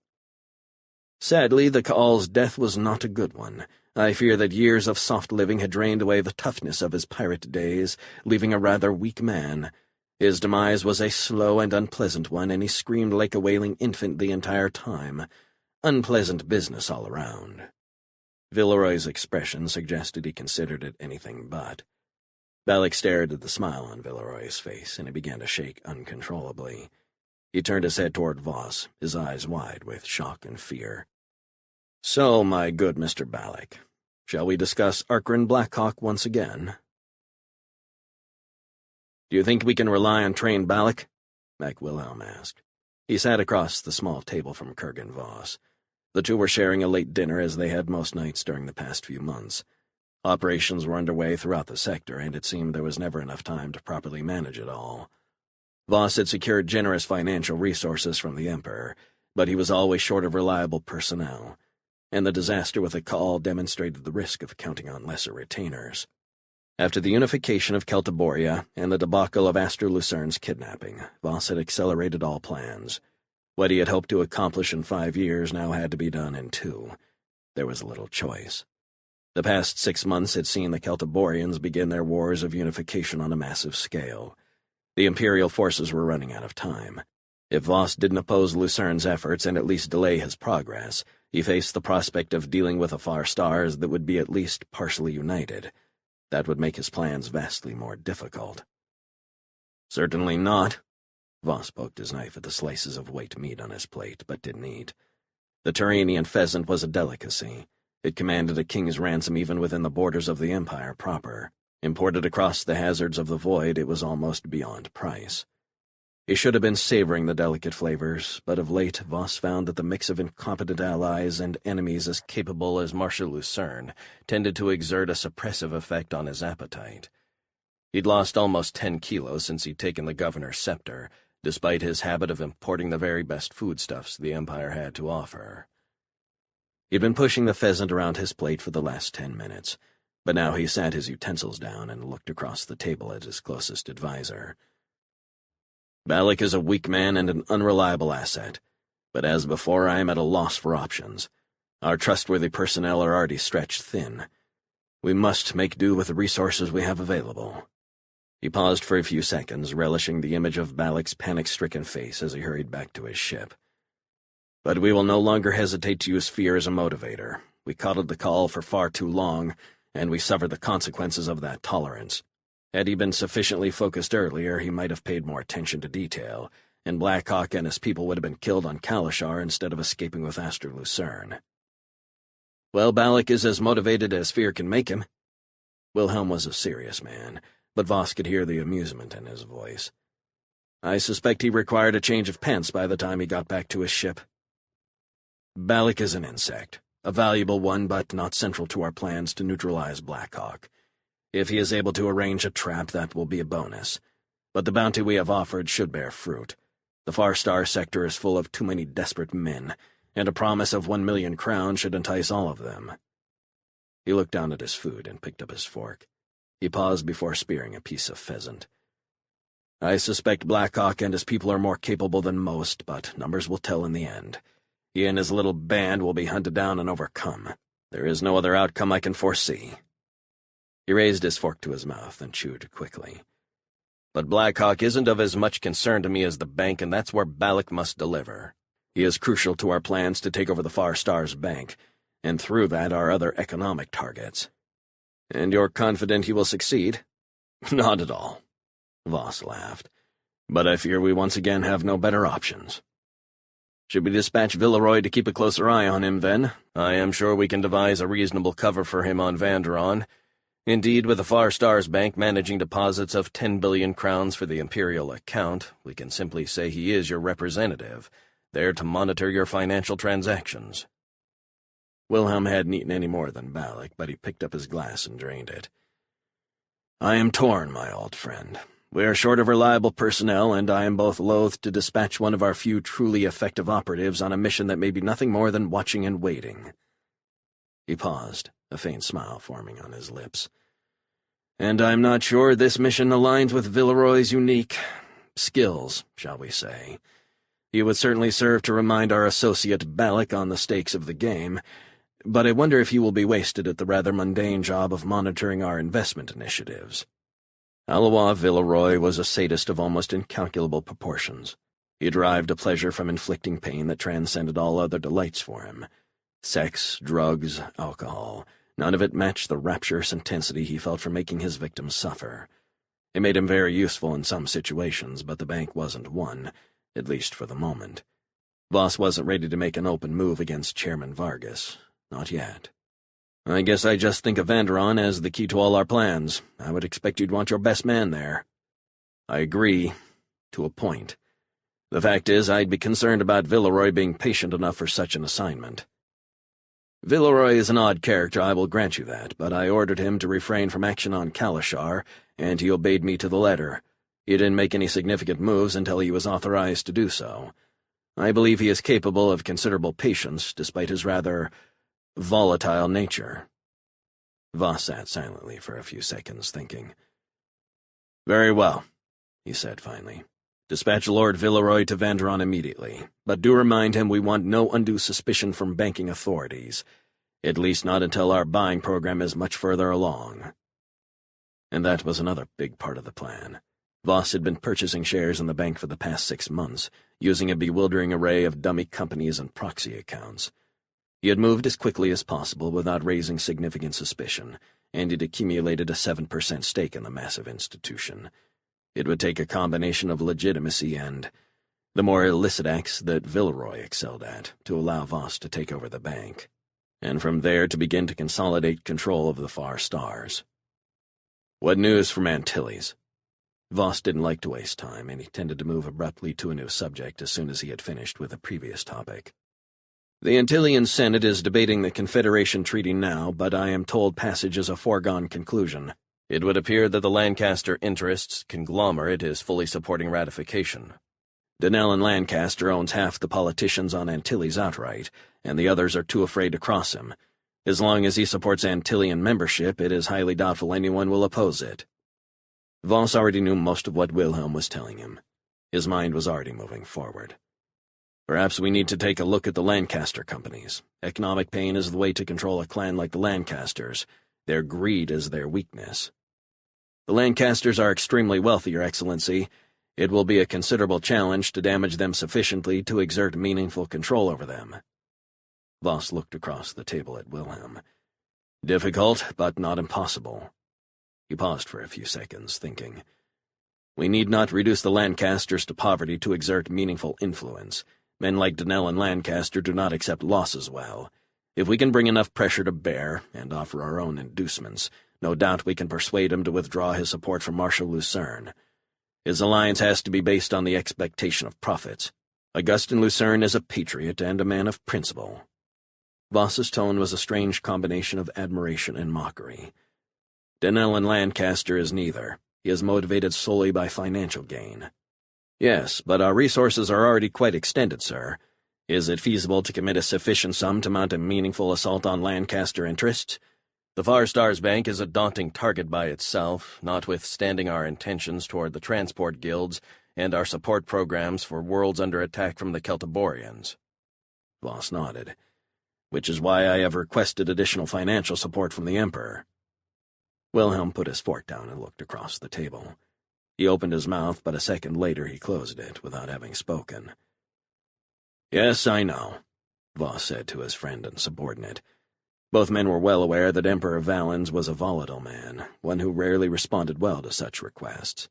"Sadly, the Ka'al's death was not a good one. I fear that years of soft living had drained away the toughness of his pirate days, leaving a rather weak man. His demise was a slow and unpleasant one, and he screamed like a wailing infant the entire time. Unpleasant business all around." Villeroy's expression suggested he considered it anything but. Balak stared at the smile on Villeroy's face, and he began to shake uncontrollably. He turned his head toward Voss, his eyes wide with shock and fear. "So, my good Mr. Balak, shall we discuss Arkran Blackhawk once again?" "Do you think we can rely on Train Balak?" Mac Wilhelm asked. He sat across the small table from Kurgan Voss. The two were sharing a late dinner, as they had most nights during the past few months. Operations were underway throughout the sector, and it seemed there was never enough time to properly manage it all. Voss had secured generous financial resources from the Emperor, but he was always short of reliable personnel, and the disaster with the Ka'al demonstrated the risk of counting on lesser retainers. After the unification of Celtiboria and the debacle of Aster Lucern's kidnapping, Voss had accelerated all plans. What he had hoped to accomplish in 5 years now had to be done in 2. There was little choice. The past 6 months had seen the Celtiborians begin their wars of unification on a massive scale. The Imperial forces were running out of time. If Voss didn't oppose Lucern's efforts and at least delay his progress, he faced the prospect of dealing with a Far Stars that would be at least partially united. That would make his plans vastly more difficult. "Certainly not." Voss poked his knife at the slices of white meat on his plate, but didn't eat. The Turanian pheasant was a delicacy. It commanded a king's ransom even within the borders of the Empire proper. Imported across the hazards of the void, it was almost beyond price. He should have been savoring the delicate flavors, but of late Voss found that the mix of incompetent allies and enemies as capable as Marshal Lucerne tended to exert a suppressive effect on his appetite. He'd lost almost 10 kilos since he'd taken the governor's scepter, despite his habit of importing the very best foodstuffs the Empire had to offer. He'd been pushing the pheasant around his plate for the last 10 minutes, but now he sat his utensils down and looked across the table at his closest adviser. "Balak is a weak man and an unreliable asset, but as before I am at a loss for options. Our trustworthy personnel are already stretched thin. We must make do with the resources we have available." He paused for a few seconds, relishing the image of Balak's panic-stricken face as he hurried back to his ship. "But we will no longer hesitate to use fear as a motivator. We coddled the Ka'al for far too long, and we suffered the consequences of that tolerance. Had he been sufficiently focused earlier, he might have paid more attention to detail, and Blackhawk and his people would have been killed on Kalashar instead of escaping with Aster Lucerne. Well, Balak is as motivated as fear can make him. Wilhelm was a serious man, but Voss could hear the amusement in his voice. I suspect he required a change of pants by the time he got back to his ship. Balak is an insect, a valuable one, but not central to our plans to neutralize Blackhawk. If he is able to arrange a trap, that will be a bonus. But the bounty we have offered should bear fruit. The Far Star sector is full of too many desperate men, and a promise of 1 million crowns should entice all of them. He looked down at his food and picked up his fork. He paused before spearing a piece of pheasant. I suspect Blackhawk and his people are more capable than most, but numbers will tell in the end. He and his little band will be hunted down and overcome. There is no other outcome I can foresee. He raised his fork to his mouth and chewed quickly. But Blackhawk isn't of as much concern to me as the bank, and that's where Balak must deliver. He is crucial to our plans to take over the Far Stars Bank, and through that our other economic targets. And you're confident he will succeed? Not at all. Voss laughed. But I fear we once again have no better options. Should we dispatch Villeroy to keep a closer eye on him, then? I am sure we can devise a reasonable cover for him on Vanderon. Indeed, with the Far Stars Bank managing deposits of 10 billion crowns for the imperial account, we can simply say he is your representative, there to monitor your financial transactions. Wilhelm hadn't eaten any more than Balak, but he picked up his glass and drained it. I am torn, my old friend. We are short of reliable personnel, and I am both loath to dispatch one of our few truly effective operatives on a mission that may be nothing more than watching and waiting. He paused, a faint smile forming on his lips. And I'm not sure this mission aligns with Villeroy's unique skills, shall we say. He would certainly serve to remind our associate Balak on the stakes of the game, but I wonder if he will be wasted at the rather mundane job of monitoring our investment initiatives. Alois Villeroy was a sadist of almost incalculable proportions. He derived a pleasure from inflicting pain that transcended all other delights for him. Sex, drugs, alcohol, none of it matched the rapturous intensity he felt from making his victims suffer. It made him very useful in some situations, but the bank wasn't one, at least for the moment. Voss wasn't ready to make an open move against Chairman Vargas. Not yet. I guess I just think of Vanderon as the key to all our plans. I would expect you'd want your best man there. I agree, to a point. The fact is, I'd be concerned about Villeroy being patient enough for such an assignment. Villeroy is an odd character, I will grant you that, but I ordered him to refrain from action on Kalashar, and he obeyed me to the letter. He didn't make any significant moves until he was authorized to do so. I believe he is capable of considerable patience, despite his rather volatile nature. Voss sat silently for a few seconds, thinking. Very well, he said finally. Dispatch Lord Villeroy to Vanderon immediately, but do remind him we want no undue suspicion from banking authorities, at least not until our buying program is much further along. And that was another big part of the plan. Voss had been purchasing shares in the bank for the past 6 months, using a bewildering array of dummy companies and proxy accounts. He had moved as quickly as possible without raising significant suspicion, and he'd accumulated a 7% stake in the massive institution. It would take a combination of legitimacy and the more illicit acts that Villeroy excelled at to allow Voss to take over the bank, and from there to begin to consolidate control of the Far Stars. What news from Antilles? Voss didn't like to waste time, and he tended to move abruptly to a new subject as soon as he had finished with a previous topic. The Antillian Senate is debating the Confederation Treaty now, but I am told passage is a foregone conclusion. It would appear that the Lancaster Interests conglomerate is fully supporting ratification. Donnell and Lancaster owns half the politicians on Antilles outright, and the others are too afraid to cross him. As long as he supports Antillian membership, it is highly doubtful anyone will oppose it. Voss already knew most of what Wilhelm was telling him. His mind was already moving forward. Perhaps we need to take a look at the Lancaster companies. Economic pain is the way to control a clan like the Lancasters. Their greed is their weakness. The Lancasters are extremely wealthy, Your Excellency. It will be a considerable challenge to damage them sufficiently to exert meaningful control over them. Voss looked across the table at Wilhelm. Difficult, but not impossible. He paused for a few seconds, thinking. We need not reduce the Lancasters to poverty to exert meaningful influence. Men like Donnell and Lancaster do not accept losses well. If we can bring enough pressure to bear, and offer our own inducements, no doubt we can persuade him to withdraw his support from Marshal Lucerne. His alliance has to be based on the expectation of profits. Augustin Lucerne is a patriot and a man of principle. Voss's tone was a strange combination of admiration and mockery. Donnell and Lancaster is neither. He is motivated solely by financial gain. Yes, but our resources are already quite extended, sir. Is it feasible to commit a sufficient sum to mount a meaningful assault on Lancaster interests? The Far Stars Bank is a daunting target by itself, notwithstanding our intentions toward the transport guilds and our support programs for worlds under attack from the Celtiborians. Voss nodded. Which is why I have requested additional financial support from the Emperor. Wilhelm put his fork down and looked across the table. He opened his mouth, but a second later he closed it, without having spoken. Yes, I know, Voss said to his friend and subordinate. Both men were well aware that Emperor Valens was a volatile man, one who rarely responded well to such requests.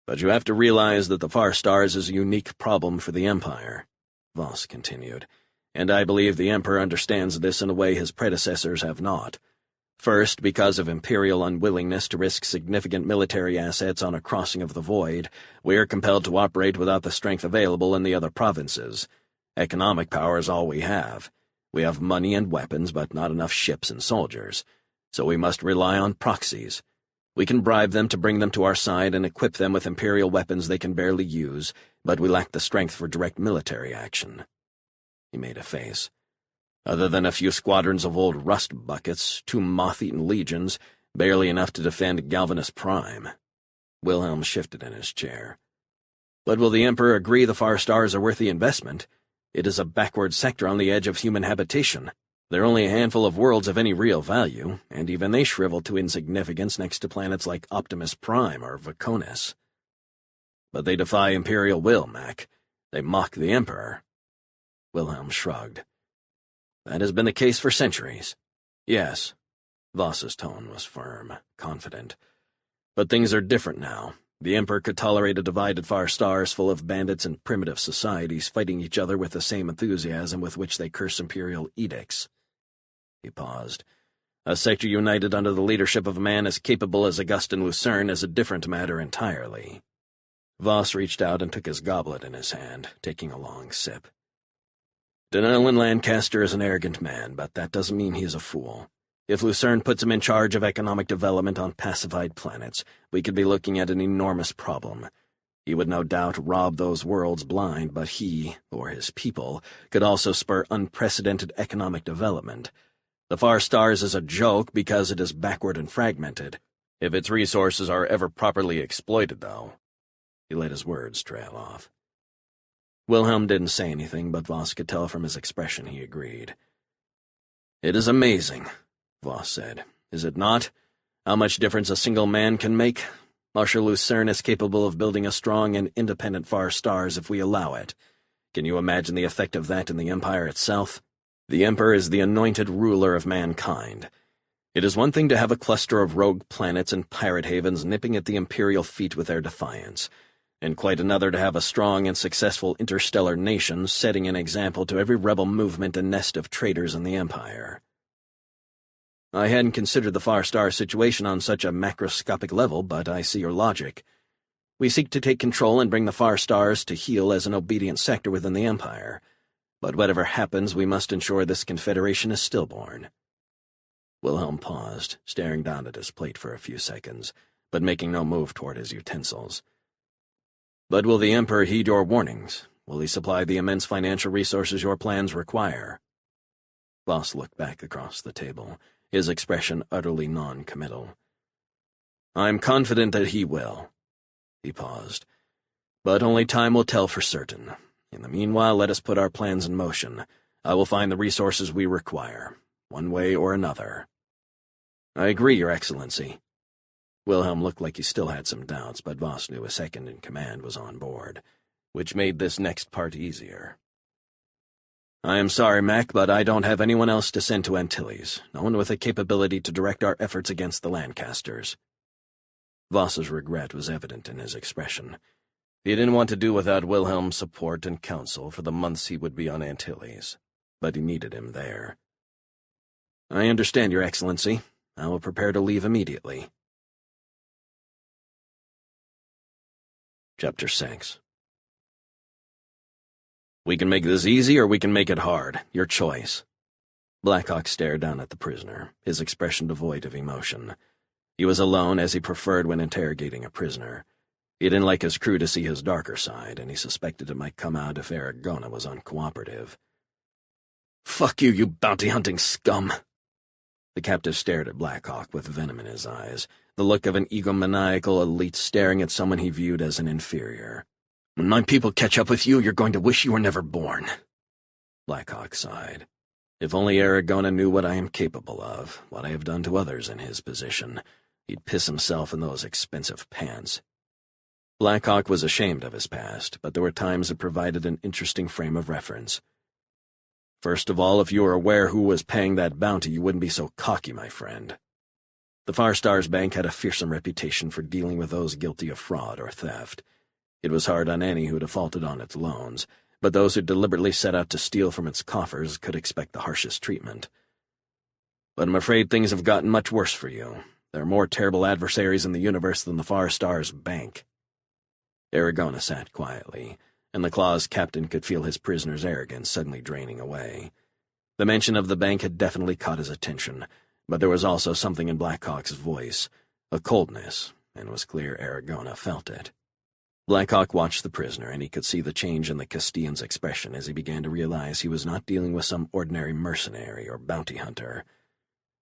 But you have to realize that the Far Stars is a unique problem for the Empire, Voss continued, and I believe the Emperor understands this in a way his predecessors have not. First, because of Imperial unwillingness to risk significant military assets on a crossing of the void, we are compelled to operate without the strength available in the other provinces. Economic power is all we have. We have money and weapons, but not enough ships and soldiers. So we must rely on proxies. We can bribe them to bring them to our side and equip them with Imperial weapons they can barely use, but we lack the strength for direct military action. He made a face. Other than a few squadrons of old rust buckets, 2 moth-eaten legions, barely enough to defend Galvanus Prime. Wilhelm shifted in his chair. But will the Emperor agree the Far Stars are worth the investment? It is a backward sector on the edge of human habitation. There are only a handful of worlds of any real value, and even they shrivel to insignificance next to planets like Optimus Prime or Vaconis. But they defy Imperial will, Mac. They mock the Emperor. Wilhelm shrugged. That has been the case for centuries. Yes. Voss's tone was firm, confident. But things are different now. The Emperor could tolerate a divided Far Stars full of bandits and primitive societies fighting each other with the same enthusiasm with which they curse Imperial edicts. He paused. A sector united under the leadership of a man as capable as Augustin Lucerne is a different matter entirely. Voss reached out and took his goblet in his hand, taking a long sip. Donnell Lancaster is an arrogant man, but that doesn't mean he is a fool. If Lucerne puts him in charge of economic development on pacified planets, we could be looking at an enormous problem. He would no doubt rob those worlds blind, but he, or his people, could also spur unprecedented economic development. The Far Stars is a joke because it is backward and fragmented. If its resources are ever properly exploited, though. He let his words trail off. Wilhelm didn't say anything, but Voss could tell from his expression he agreed. It is amazing, Voss said. Is it not? How much difference a single man can make? Marshal Lucerne is capable of building a strong and independent Far Stars if we allow it. Can you imagine the effect of that in the Empire itself? The Emperor is the anointed ruler of mankind. It is one thing to have a cluster of rogue planets and pirate havens nipping at the Imperial feet with their defiance, and quite another to have a strong and successful interstellar nation setting an example to every rebel movement and nest of traitors in the Empire. I hadn't considered the Far Star situation on such a macroscopic level, but I see your logic. We seek to take control and bring the Far Stars to heel as an obedient sector within the Empire. But whatever happens, we must ensure this confederation is stillborn. Wilhelm paused, staring down at his plate for a few seconds, but making no move toward his utensils. But will the Emperor heed your warnings? Will he supply the immense financial resources your plans require? Voss looked back across the table, his expression utterly non-committal. I'm confident that he will. He paused. But only time will tell for certain. In the meanwhile, let us put our plans in motion. I will find the resources we require, one way or another. I agree, Your Excellency. Wilhelm looked like he still had some doubts, but Voss knew a second-in-command was on board, which made this next part easier. I am sorry, Mac, but I don't have anyone else to send to Antilles, no one with the capability to direct our efforts against the Lancasters. Voss's regret was evident in his expression. He didn't want to do without Wilhelm's support and counsel for the months he would be on Antilles, but he needed him there. "I understand, Your Excellency. I will prepare to leave immediately." Chapter 6. "We can make this easy or we can make it hard. Your choice." Blackhawk stared down at the prisoner, his expression devoid of emotion. He was alone, as he preferred when interrogating a prisoner. He didn't like his crew to see his darker side, and he suspected it might come out if Aragona was uncooperative. "Fuck you, you bounty-hunting scum!" The captive stared at Blackhawk with venom in his eyes, the look of an egomaniacal elite staring at someone he viewed as an inferior. "When my people catch up with you, you're going to wish you were never born." Blackhawk sighed. "If only Aragona knew what I am capable of, what I have done to others in his position, he'd piss himself in those expensive pants." Blackhawk was ashamed of his past, but there were times it provided an interesting frame of reference. "First of all, if you were aware who was paying that bounty, you wouldn't be so cocky, my friend." The Far Stars Bank had a fearsome reputation for dealing with those guilty of fraud or theft. It was hard on any who defaulted on its loans, but those who deliberately set out to steal from its coffers could expect the harshest treatment. "But I'm afraid things have gotten much worse for you. There are more terrible adversaries in the universe than the Far Stars Bank." Aragona sat quietly, and the Claw's captain could feel his prisoner's arrogance suddenly draining away. The mention of the bank had definitely caught his attention, but there was also something in Blackhawk's voice, a coldness, and it was clear Aragona felt it. Blackhawk watched the prisoner, and he could see the change in the Castillan's expression as he began to realize he was not dealing with some ordinary mercenary or bounty hunter.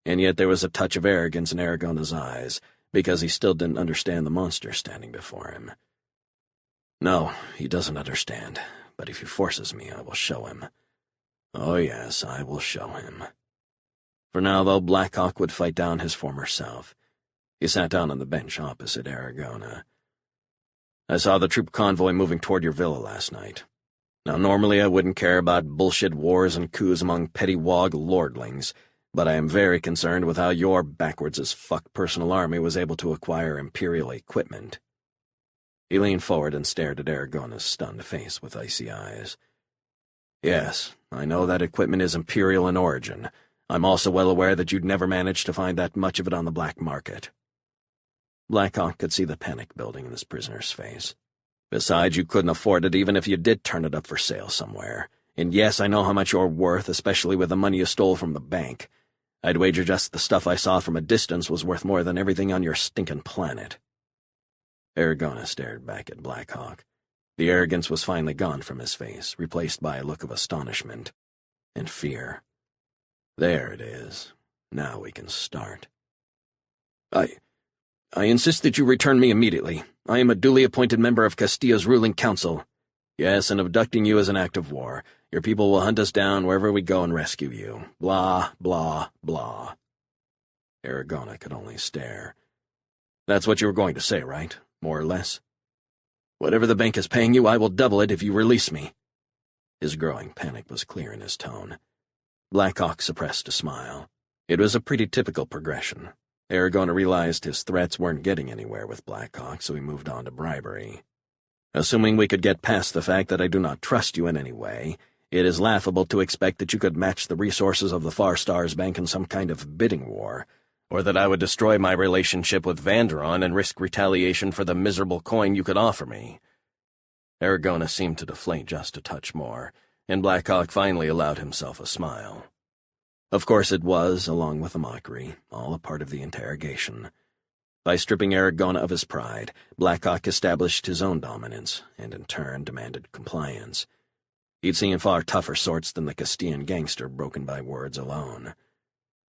And yet there was a touch of arrogance in Aragona's eyes, because he still didn't understand the monster standing before him. "No, he doesn't understand, but if he forces me, I will show him. Oh yes, I will show him." For now, though, Blackhawk would fight down his former self. He sat down on the bench opposite Aragona. "I saw the troop convoy moving toward your villa last night. Now, normally I wouldn't care about bullshit wars and coups among petty wog lordlings, but I am very concerned with how your backwards-as-fuck personal army was able to acquire Imperial equipment." He leaned forward and stared at Aragona's stunned face with icy eyes. "Yes, I know that equipment is Imperial in origin. I'm also well aware that you'd never manage to find that much of it on the black market." Blackhawk could see the panic building in his prisoner's face. "Besides, you couldn't afford it even if you did turn it up for sale somewhere. And yes, I know how much you're worth, especially with the money you stole from the bank. I'd wager just the stuff I saw from a distance was worth more than everything on your stinking planet." Aragona stared back at Blackhawk. The arrogance was finally gone from his face, replaced by a look of astonishment and fear. "There it is. Now we can start." I insist that you return me immediately. I am a duly appointed member of Castilla's ruling council." "Yes, and abducting you is an act of war. Your people will hunt us down wherever we go and rescue you. Blah, blah, blah." Aragona could only stare. "That's what you were going to say, right? More or less?" "Whatever the bank is paying you, I will double it if you release me." His growing panic was clear in his tone. Blackhawk suppressed a smile. It was a pretty typical progression. Aragona realized his threats weren't getting anywhere with Blackhawk, so he moved on to bribery. "Assuming we could get past the fact that I do not trust you in any way, it is laughable to expect that you could match the resources of the Far Stars Bank in some kind of bidding war, or that I would destroy my relationship with Vanderon and risk retaliation for the miserable coin you could offer me." Aragona seemed to deflate just a touch more, and Blackhawk finally allowed himself a smile. Of course it was, along with the mockery, all a part of the interrogation. By stripping Aragona of his pride, Blackhawk established his own dominance, and in turn demanded compliance. He'd seen far tougher sorts than the Castillan gangster broken by words alone.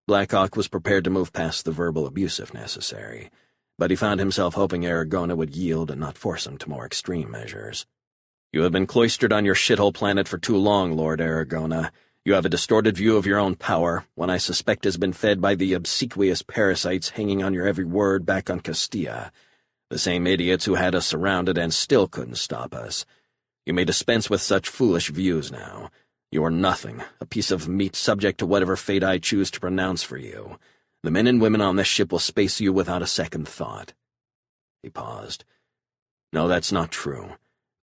Blackhawk was prepared to move past the verbal abuse if necessary, but he found himself hoping Aragona would yield and not force him to more extreme measures. "You have been cloistered on your shithole planet for too long, Lord Aragona. You have a distorted view of your own power, one I suspect has been fed by the obsequious parasites hanging on your every word back on Castilla, the same idiots who had us surrounded and still couldn't stop us. You may dispense with such foolish views now. You are nothing, a piece of meat subject to whatever fate I choose to pronounce for you. The men and women on this ship will space you without a second thought." He paused. No, that's not true.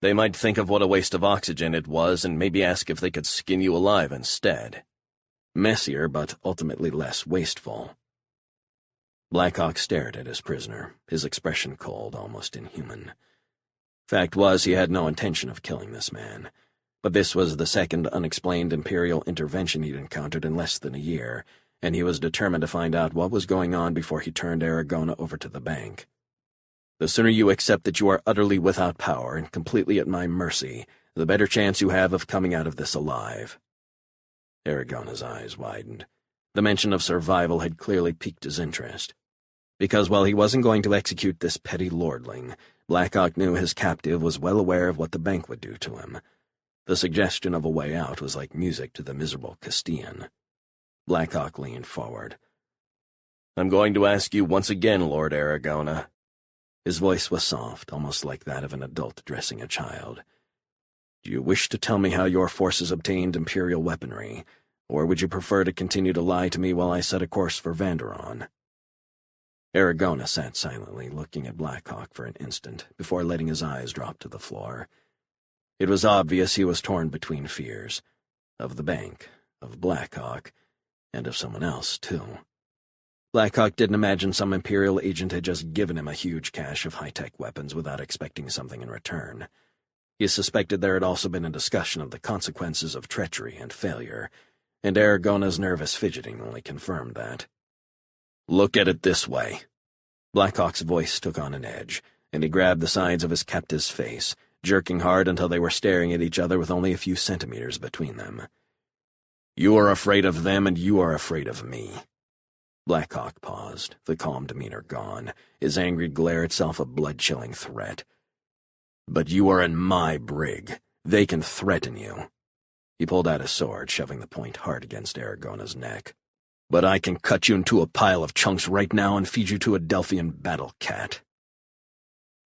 They might think of what a waste of oxygen it was and maybe ask if they could skin you alive instead. Messier, but ultimately less wasteful. Blackhawk stared at his prisoner, his expression cold, almost inhuman. Fact was, he had no intention of killing this man, but this was the second unexplained Imperial intervention he'd encountered in less than a year, and he was determined to find out what was going on before he turned Aragona over to the bank. The sooner you accept that you are utterly without power and completely at my mercy, the better chance you have of coming out of this alive. Aragona's eyes widened. The mention of survival had clearly piqued his interest. Because while he wasn't going to execute this petty lordling, Blackhawk knew his captive was well aware of what the bank would do to him. The suggestion of a way out was like music to the miserable Castian. Blackhawk leaned forward. I'm going to ask you once again, Lord Aragona. His voice was soft, almost like that of an adult addressing a child. Do you wish to tell me how your forces obtained Imperial weaponry, or would you prefer to continue to lie to me while I set a course for Vanderon? Aragona sat silently, looking at Blackhawk for an instant, before letting his eyes drop to the floor. It was obvious he was torn between fears, of the bank, of Blackhawk, and of someone else, too. Blackhawk didn't imagine some Imperial agent had just given him a huge cache of high-tech weapons without expecting something in return. He suspected there had also been a discussion of the consequences of treachery and failure, and Aragona's nervous fidgeting only confirmed that. Look at it this way. Blackhawk's voice took on an edge, and he grabbed the sides of his captive's face, jerking hard until they were staring at each other with only a few centimeters between them. You are afraid of them, and you are afraid of me. Blackhawk paused, the calm demeanor gone, his angry glare itself a blood-chilling threat. But you are in my brig. They can threaten you. He pulled out his sword, shoving the point hard against Aragona's neck. But I can cut you into a pile of chunks right now and feed you to a Delphian battle cat.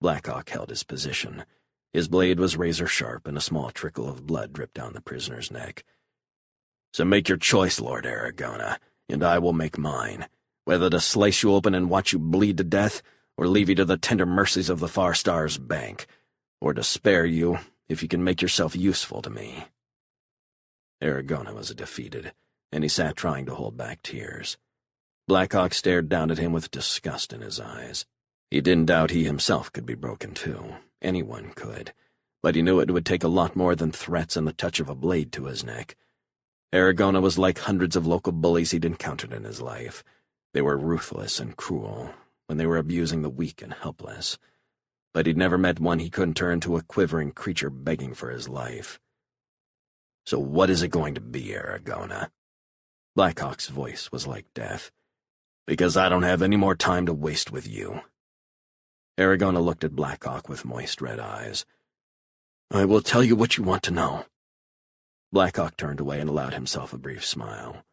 Blackhawk held his position. His blade was razor-sharp, and a small trickle of blood dripped down the prisoner's neck. So make your choice, Lord Aragona, and I will make mine, whether to slice you open and watch you bleed to death, or leave you to the tender mercies of the Far Stars Bank, or to spare you if you can make yourself useful to me. Aragona was defeated, and he sat trying to hold back tears. Blackhawk stared down at him with disgust in his eyes. He didn't doubt he himself could be broken too. Anyone could. But he knew it would take a lot more than threats and the touch of a blade to his neck. Aragona was like hundreds of local bullies he'd encountered in his life. They were ruthless and cruel when they were abusing the weak and helpless. But he'd never met one he couldn't turn to a quivering creature begging for his life. So what is it going to be, Aragona? Blackhawk's voice was like death. Because I don't have any more time to waste with you. Aragona looked at Blackhawk with moist red eyes. I will tell you what you want to know. Blackhawk turned away and allowed himself a brief smile.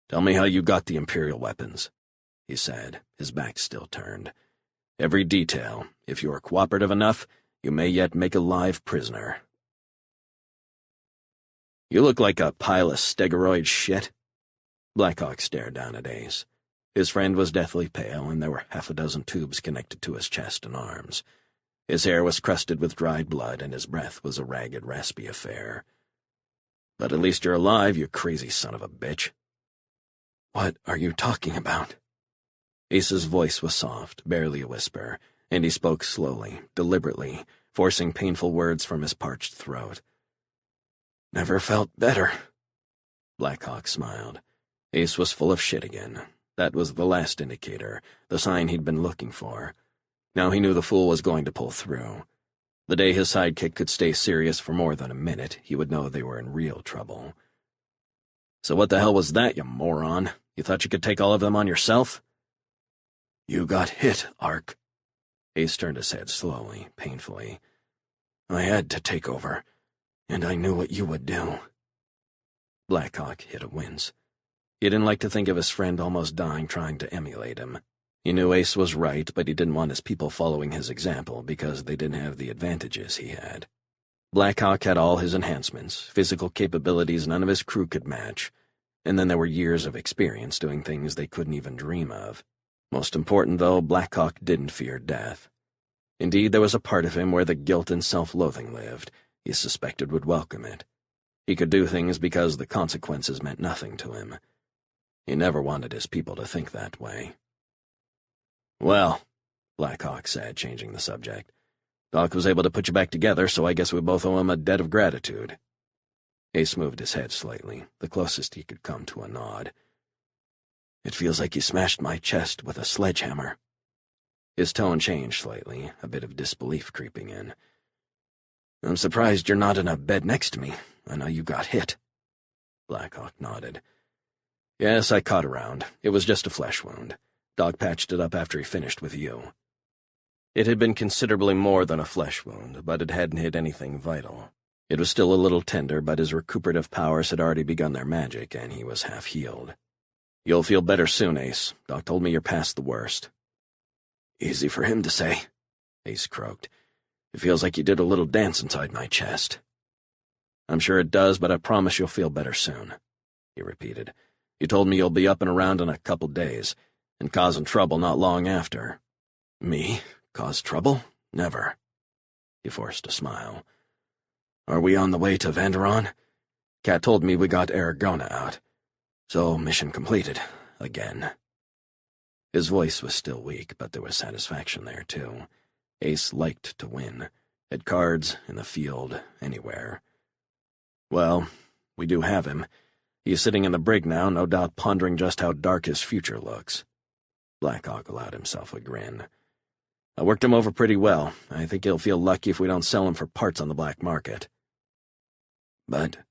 Tell me how you got the Imperial weapons, he said, his back still turned. Every detail. If you are cooperative enough, you may yet make a live prisoner. You look like a pile of stegoid shit. Blackhawk stared down at Ace. His friend was deathly pale, and there were half a dozen tubes connected to his chest and arms. His hair was crusted with dried blood, and his breath was a ragged, raspy affair. But at least you're alive, you crazy son of a bitch. What are you talking about? Ace's voice was soft, barely a whisper, and he spoke slowly, deliberately, forcing painful words from his parched throat. Never felt better. Blackhawk smiled. Ace was full of shit again. That was the last indicator, the sign he'd been looking for. Now he knew the fool was going to pull through. The day his sidekick could stay serious for more than a minute, he would know they were in real trouble. So what the hell was that, you moron? You thought you could take all of them on yourself? You got hit, Ark. Ace turned his head slowly, painfully. I had to take over, and I knew what you would do. Blackhawk hit a wince. He didn't like to think of his friend almost dying trying to emulate him. He knew Ace was right, but he didn't want his people following his example because they didn't have the advantages he had. Blackhawk had all his enhancements, physical capabilities none of his crew could match, and then there were years of experience doing things they couldn't even dream of. Most important, though, Blackhawk didn't fear death. Indeed, there was a part of him where the guilt and self-loathing lived. He suspected would welcome it. He could do things because the consequences meant nothing to him. He never wanted his people to think that way. "Well," Blackhawk said, changing the subject, "Doc was able to put you back together, so I guess we both owe him a debt of gratitude." Ace moved his head slightly, the closest he could come to a nod. "It feels like you smashed my chest with a sledgehammer." His tone changed slightly, a bit of disbelief creeping in. "I'm surprised you're not in a bed next to me. I know you got hit." Blackhawk nodded. "Yes, I caught around. It was just a flesh wound. Doc patched it up after he finished with you." It had been considerably more than a flesh wound, but it hadn't hit anything vital. It was still a little tender, but his recuperative powers had already begun their magic, and he was half healed. "You'll feel better soon, Ace. Doc told me you're past the worst." "Easy for him to say," Ace croaked. "It feels like you did a little dance inside my chest." "I'm sure it does, but I promise you'll feel better soon," he repeated. "You told me you'll be up and around in a couple days, and causing trouble not long after." "Me? Cause trouble? Never." He forced a smile. "Are we on the way to Vanderon? Cat told me we got Aragona out. So, mission completed. Again." His voice was still weak, but there was satisfaction there, too. Ace liked to win. At cards, in the field, anywhere. "Well, we do have him. He's sitting in the brig now, no doubt pondering just how dark his future looks." Blackhawk allowed himself a grin. "I worked him over pretty well. I think he'll feel lucky if we don't sell him for parts on the black market." "But—"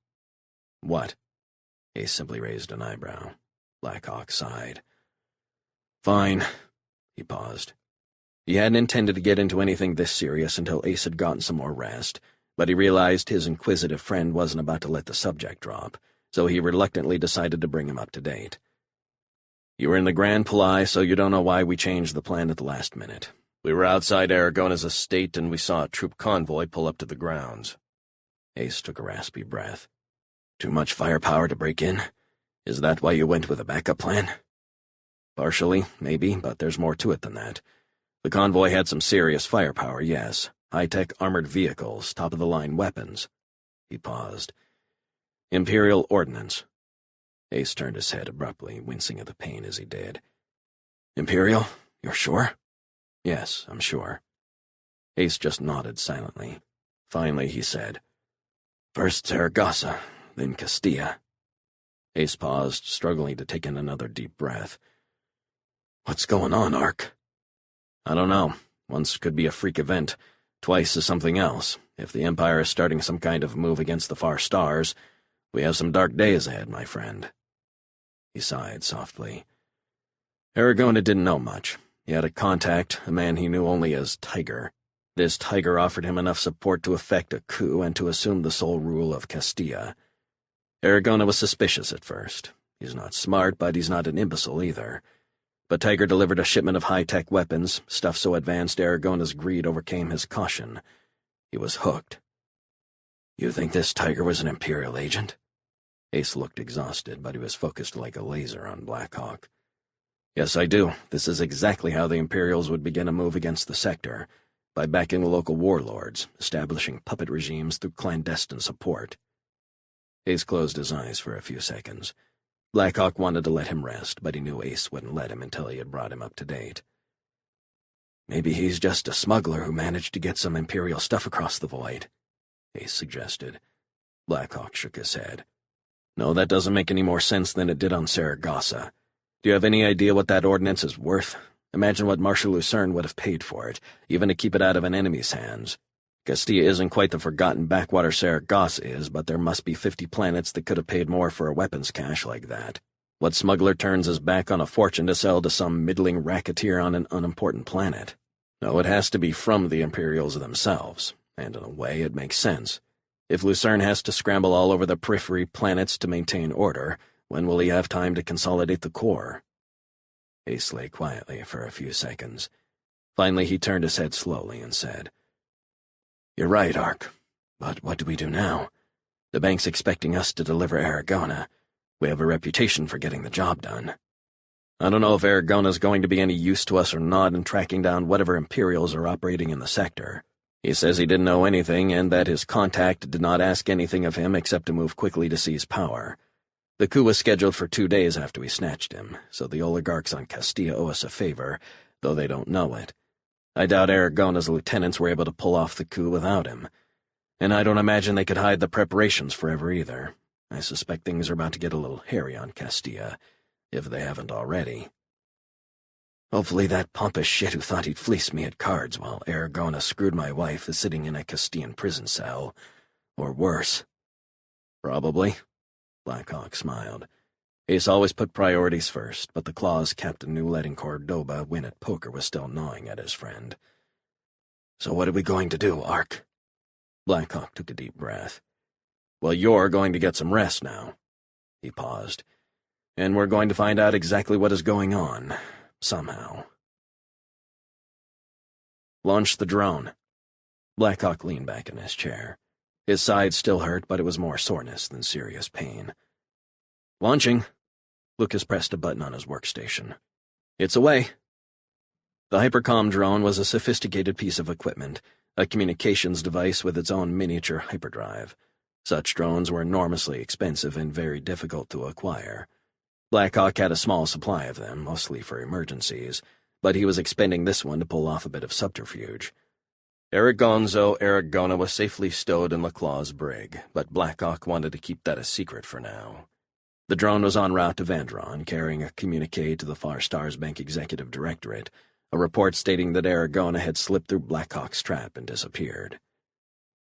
"What?" Ace simply raised an eyebrow. Blackhawk sighed. "Fine." He paused. He hadn't intended to get into anything this serious until Ace had gotten some more rest, but he realized his inquisitive friend wasn't about to let the subject drop, so he reluctantly decided to bring him up to date. "You were in the Grand Palais, so you don't know why we changed the plan at the last minute. We were outside Aragona's estate, and we saw a troop convoy pull up to the grounds." Ace took a raspy breath. "Too much firepower to break in? Is that why you went with a backup plan?" "Partially, maybe, but there's more to it than that. The convoy had some serious firepower, yes. High-tech armored vehicles, top-of-the-line weapons." He paused. "Imperial ordnance." Ace turned his head abruptly, wincing at the pain as he did. "Imperial? You're sure?" "Yes, I'm sure." Ace just nodded silently. Finally, he said, "First Saragossa, then Castilla." Ace paused, struggling to take in another deep breath. "What's going on, Ark?" "I don't know. Once could be a freak event. Twice is something else. If the Empire is starting some kind of move against the far stars, we have some dark days ahead, my friend." He sighed softly. Aragona didn't know much. He had a contact, a man he knew only as Tiger. This Tiger offered him enough support to effect a coup and to assume the sole rule of Castilla. Aragona was suspicious at first. He's not smart, but he's not an imbecile either. But Tiger delivered a shipment of high-tech weapons, stuff so advanced Aragona's greed overcame his caution. He was hooked. "You think this Tiger was an Imperial agent?" Ace looked exhausted, but he was focused like a laser on Blackhawk. "Yes, I do. This is exactly how the Imperials would begin a move against the sector, by backing the local warlords, establishing puppet regimes through clandestine support." Ace closed his eyes for a few seconds. Blackhawk wanted to let him rest, but he knew Ace wouldn't let him until he had brought him up to date. "Maybe he's just a smuggler who managed to get some Imperial stuff across the void," Ace suggested. Blackhawk shook his head. "No, that doesn't make any more sense than it did on Saragossa. Do you have any idea what that ordnance is worth? Imagine what Marshal Lucerne would have paid for it, even to keep it out of an enemy's hands. Castilla isn't quite the forgotten backwater Saragossa is, but there must be 50 planets that could have paid more for a weapons cache like that. What smuggler turns his back on a fortune to sell to some middling racketeer on an unimportant planet? No, it has to be from the Imperials themselves, and in a way it makes sense. If Lucerne has to scramble all over the periphery planets to maintain order, when will he have time to consolidate the core?" Ace lay quietly for a few seconds. Finally, he turned his head slowly and said, "You're right, Ark. But what do we do now? The bank's expecting us to deliver Aragona. We have a reputation for getting the job done." I don't know if Aragona's going to be any use to us or not in tracking down whatever Imperials are operating in the sector. He says he didn't know anything and that his contact did not ask anything of him except to move quickly to seize power. The coup was scheduled for 2 days after we snatched him, so the oligarchs on Castilla owe us a favor, though they don't know it. I doubt Aragona's lieutenants were able to pull off the coup without him, and I don't imagine they could hide the preparations forever either. I suspect things are about to get a little hairy on Castilla, if they haven't already. Hopefully that pompous shit who thought he'd fleece me at cards while Aragona screwed my wife is sitting in a Castillan prison cell, or worse. Probably. Blackhawk smiled. Ace always put priorities first, but the clause Captain knew letting Cordoba win at poker was still gnawing at his friend. So what are we going to do, Ark? Blackhawk took a deep breath. Well, you're going to get some rest now. He paused. And we're going to find out exactly what is going on, somehow. Launch the drone. Blackhawk leaned back in his chair. His side still hurt, but it was more soreness than serious pain. Launching. Lucas pressed a button on his workstation. It's away. The hypercom drone was a sophisticated piece of equipment, a communications device with its own miniature hyperdrive. Such drones were enormously expensive and very difficult to acquire. Blackhawk had a small supply of them, mostly for emergencies, but he was expending this one to pull off a bit of subterfuge. Aragona was safely stowed in LaClaw's brig, but Blackhawk wanted to keep that a secret for now. The drone was en route to Vandron, carrying a communique to the Far Stars Bank Executive Directorate, a report stating that Aragona had slipped through Blackhawk's trap and disappeared.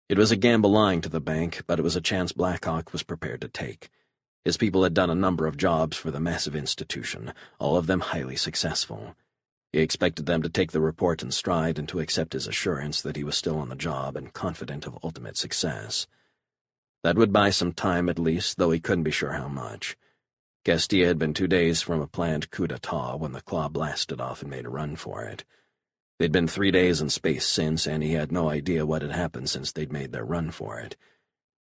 It was a gamble lying to the bank, but it was a chance Blackhawk was prepared to take. His people had done a number of jobs for the massive institution, all of them highly successful. He expected them to take the report in stride and to accept his assurance that he was still on the job and confident of ultimate success. That would buy some time at least, though he couldn't be sure how much. Castilla had been 2 days from a planned coup d'etat when the Claw blasted off and made a run for it. They'd been 3 days in space since, and he had no idea what had happened since they'd made their run for it.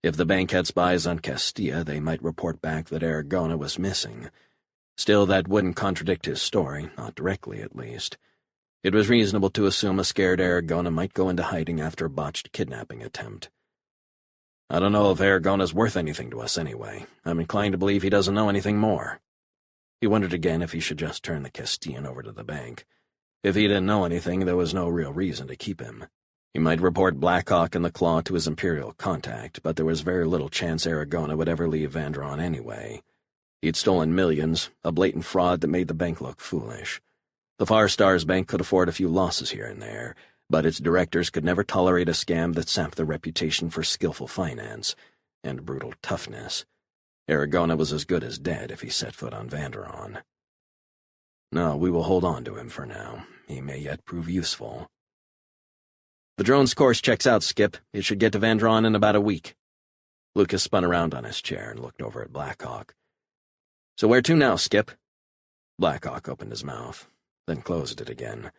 If the bank had spies on Castilla, they might report back that Aragona was missing. Still, that wouldn't contradict his story, not directly at least. It was reasonable to assume a scared Aragona might go into hiding after a botched kidnapping attempt. I don't know if Aragona's worth anything to us anyway. I'm inclined to believe he doesn't know anything more. He wondered again if he should just turn the Castillan over to the bank. If he didn't know anything, there was no real reason to keep him. He might report Blackhawk and the Claw to his Imperial contact, but there was very little chance Aragona would ever leave Vandron anyway. He'd stolen millions, a blatant fraud that made the bank look foolish. The Far Stars Bank could afford a few losses here and there, but its directors could never tolerate a scam that sapped their reputation for skillful finance and brutal toughness. Aragona was as good as dead if he set foot on Vandron. No, we will hold on to him for now. He may yet prove useful. The drone's course checks out, Skip. It should get to Vandron in about a week. Lucas spun around on his chair and looked over at Blackhawk. So where to now, Skip? Blackhawk opened his mouth, then closed it again.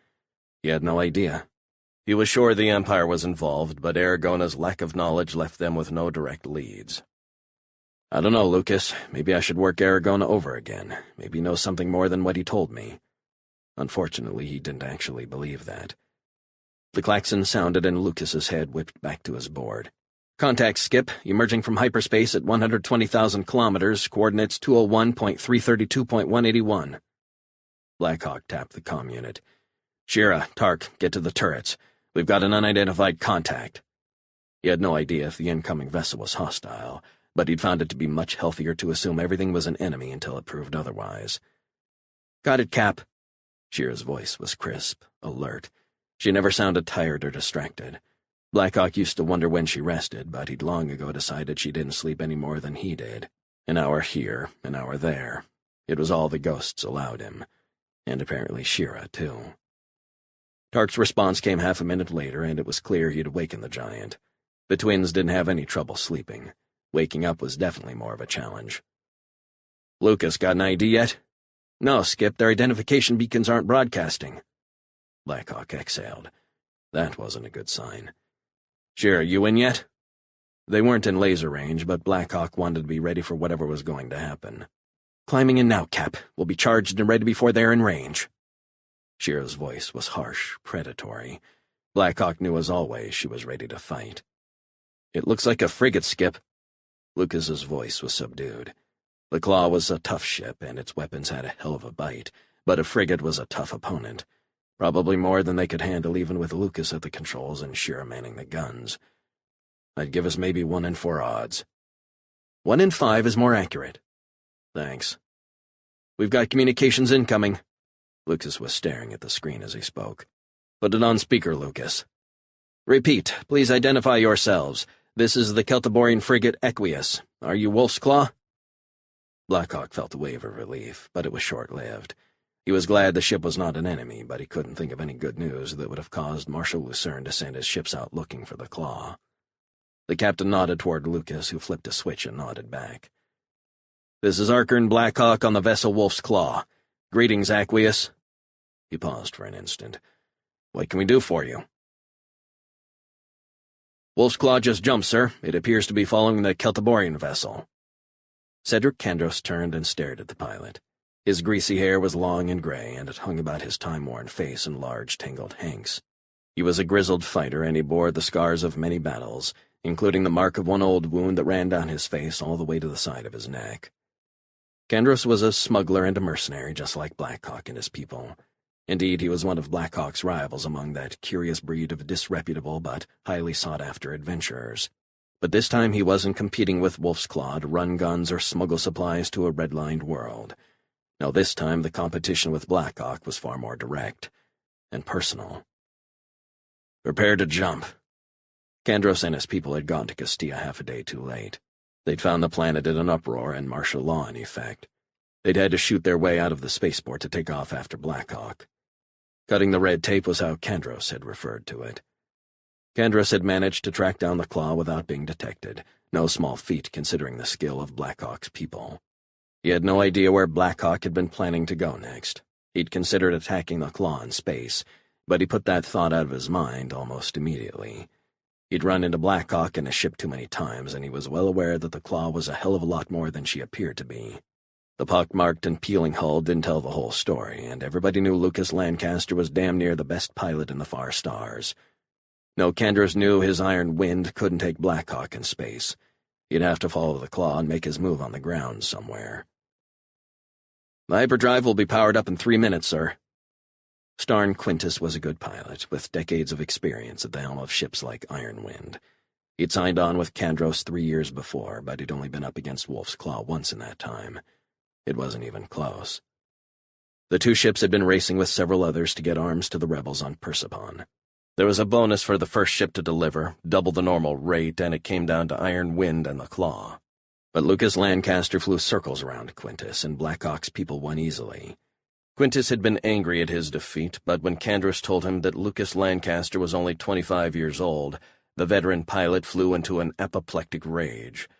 He had no idea. He was sure the Empire was involved, but Aragona's lack of knowledge left them with no direct leads. I don't know, Lucas. Maybe I should work Aragona over again. Maybe know something more than what he told me. Unfortunately, he didn't actually believe that. The klaxon sounded and Lucas's head whipped back to his board. Contact, Skip, emerging from hyperspace at 120,000 kilometers, coordinates 201.332.181. Blackhawk tapped the comm unit. Shira, Tark, get to the turrets. We've got an unidentified contact. He had no idea if the incoming vessel was hostile, but he'd found it to be much healthier to assume everything was an enemy until it proved otherwise. Got it, Cap. Shira's voice was crisp, alert. She never sounded tired or distracted. Blackhawk used to wonder when she rested, but he'd long ago decided she didn't sleep any more than he did. An hour here, an hour there. It was all the ghosts allowed him. And apparently Shira, too. Tark's response came half a minute later, and it was clear he'd awakened the giant. The twins didn't have any trouble sleeping. Waking up was definitely more of a challenge. Lucas, got an ID yet? No, Skip, their identification beacons aren't broadcasting. Blackhawk exhaled. That wasn't a good sign. Shira, you in yet? They weren't in laser range, but Blackhawk wanted to be ready for whatever was going to happen. Climbing in now, Cap. We'll be charged and ready before they're in range. Shiro's voice was harsh, predatory. Blackhawk knew as always she was ready to fight. It looks like a frigate, Skip. Lucas's voice was subdued. The Claw was a tough ship, and its weapons had a hell of a bite, but a frigate was a tough opponent. Probably more than they could handle even with Lucas at the controls and Shiro manning the guns. I'd give us maybe 1 in 4 odds. 1 in 5 is more accurate. Thanks. We've got communications incoming. Lucas was staring at the screen as he spoke. Put it on speaker, Lucas. Repeat, please identify yourselves. This is the Celtiborian frigate Equius. Are you Wolf's Claw? Blackhawk felt a wave of relief, but it was short-lived. He was glad the ship was not an enemy, but he couldn't think of any good news that would have caused Marshal Lucerne to send his ships out looking for the Claw. The captain nodded toward Lucas, who flipped a switch and nodded back. This is Archer Blackhawk on the vessel Wolf's Claw. Greetings, Equius. He paused for an instant. What can we do for you? Wolf's Claw just jumped, sir. It appears to be following the Celtiborian vessel. Cedric Kandros turned and stared at the pilot. His greasy hair was long and gray, and it hung about his time-worn face in large, tangled hanks. He was a grizzled fighter, and he bore the scars of many battles, including the mark of one old wound that ran down his face all the way to the side of his neck. Kandros was a smuggler and a mercenary, just like Blackhawk and his people. Indeed, he was one of Blackhawk's rivals among that curious breed of disreputable but highly sought-after adventurers. But this time he wasn't competing with Wolf's Claw to run guns or smuggle supplies to a red-lined world. No, this time the competition with Blackhawk was far more direct and personal. Prepare to jump. Kandros and his people had gone to Castilla half a day too late. They'd found the planet in an uproar and martial law in effect. They'd had to shoot their way out of the spaceport to take off after Blackhawk. Cutting the red tape was how Kandros had referred to it. Kandros had managed to track down the Claw without being detected, no small feat considering the skill of Blackhawk's people. He had no idea where Blackhawk had been planning to go next. He'd considered attacking the Claw in space, but he put that thought out of his mind almost immediately. He'd run into Blackhawk in a ship too many times, and he was well aware that the Claw was a hell of a lot more than she appeared to be. The pockmarked and peeling hull didn't tell the whole story, and everybody knew Lucas Lancaster was damn near the best pilot in the far stars. No, Kandros knew his iron wind couldn't take Blackhawk in space. He'd have to follow the Claw and make his move on the ground somewhere. The hyperdrive will be powered up in 3 minutes, sir. Starn Quintus was a good pilot, with decades of experience at the helm of ships like Iron Wind. He'd signed on with Kandros 3 years before, but he'd only been up against Wolf's Claw once in that time. It wasn't even close. The 2 ships had been racing with several others to get arms to the rebels on Persepon. There was a bonus for the first ship to deliver, double the normal rate, and it came down to Iron Wind and the Claw. But Lucas Lancaster flew circles around Quintus, and Blackhawk's people won easily. Quintus had been angry at his defeat, but when Kandros told him that Lucas Lancaster was only 25 years old, the veteran pilot flew into an apoplectic rage.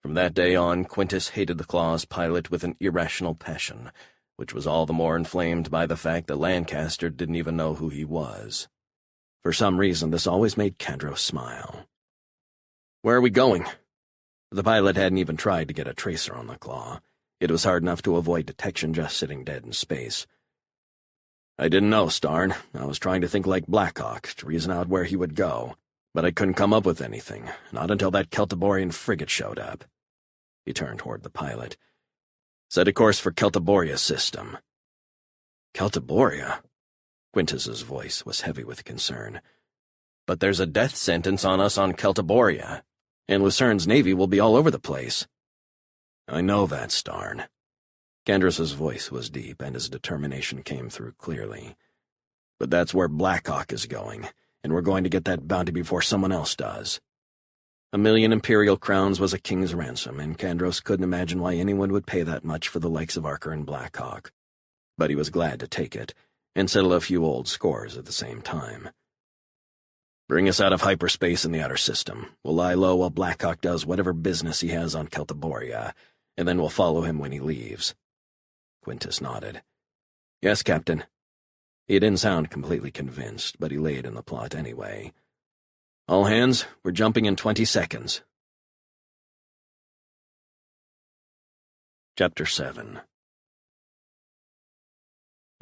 From that day on, Quintus hated the Claw's pilot with an irrational passion, which was all the more inflamed by the fact that Lancaster didn't even know who he was. For some reason, this always made Kandros smile. Where are we going? The pilot hadn't even tried to get a tracer on the Claw. It was hard enough to avoid detection just sitting dead in space. I didn't know, Starn. I was trying to think like Blackhawk, to reason out where he would go, but I couldn't come up with anything, not until that Celtiborian frigate showed up. He turned toward the pilot. Set a course for Celtiboria system. Celtiboria? Quintus's voice was heavy with concern. But there's a death sentence on us on Celtiboria, and Lucerne's navy will be all over the place. I know that, Starn. Kandros's voice was deep, and his determination came through clearly. But that's where Blackhawk is going, and we're going to get that bounty before someone else does. 1,000,000 imperial crowns was a king's ransom, and Kandros couldn't imagine why anyone would pay that much for the likes of Archer and Blackhawk. But he was glad to take it, and settle a few old scores at the same time. Bring us out of hyperspace in the outer system. We'll lie low while Blackhawk does whatever business he has on Celtiboria, and then we'll follow him when he leaves. Quintus nodded. Yes, Captain. He didn't sound completely convinced, but he laid in the plot anyway. All hands, we're jumping in 20 seconds. Chapter 7.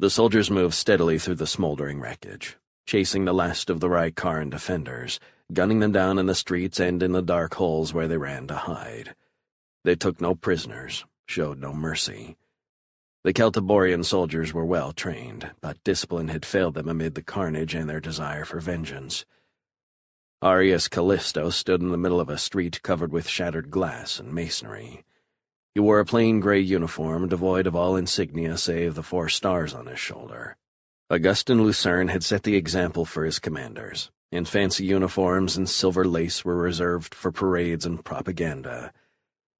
The soldiers moved steadily through the smoldering wreckage, chasing the last of the Rykaran defenders, gunning them down in the streets and in the dark holes where they ran to hide. They took no prisoners, showed no mercy. The Celtiborian soldiers were well trained, but discipline had failed them amid the carnage and their desire for vengeance. Arius Callisto stood in the middle of a street covered with shattered glass and masonry. He wore a plain gray uniform devoid of all insignia save the 4 stars on his shoulder. Augustin Lucerne had set the example for his commanders, and fancy uniforms and silver lace were reserved for parades and propaganda.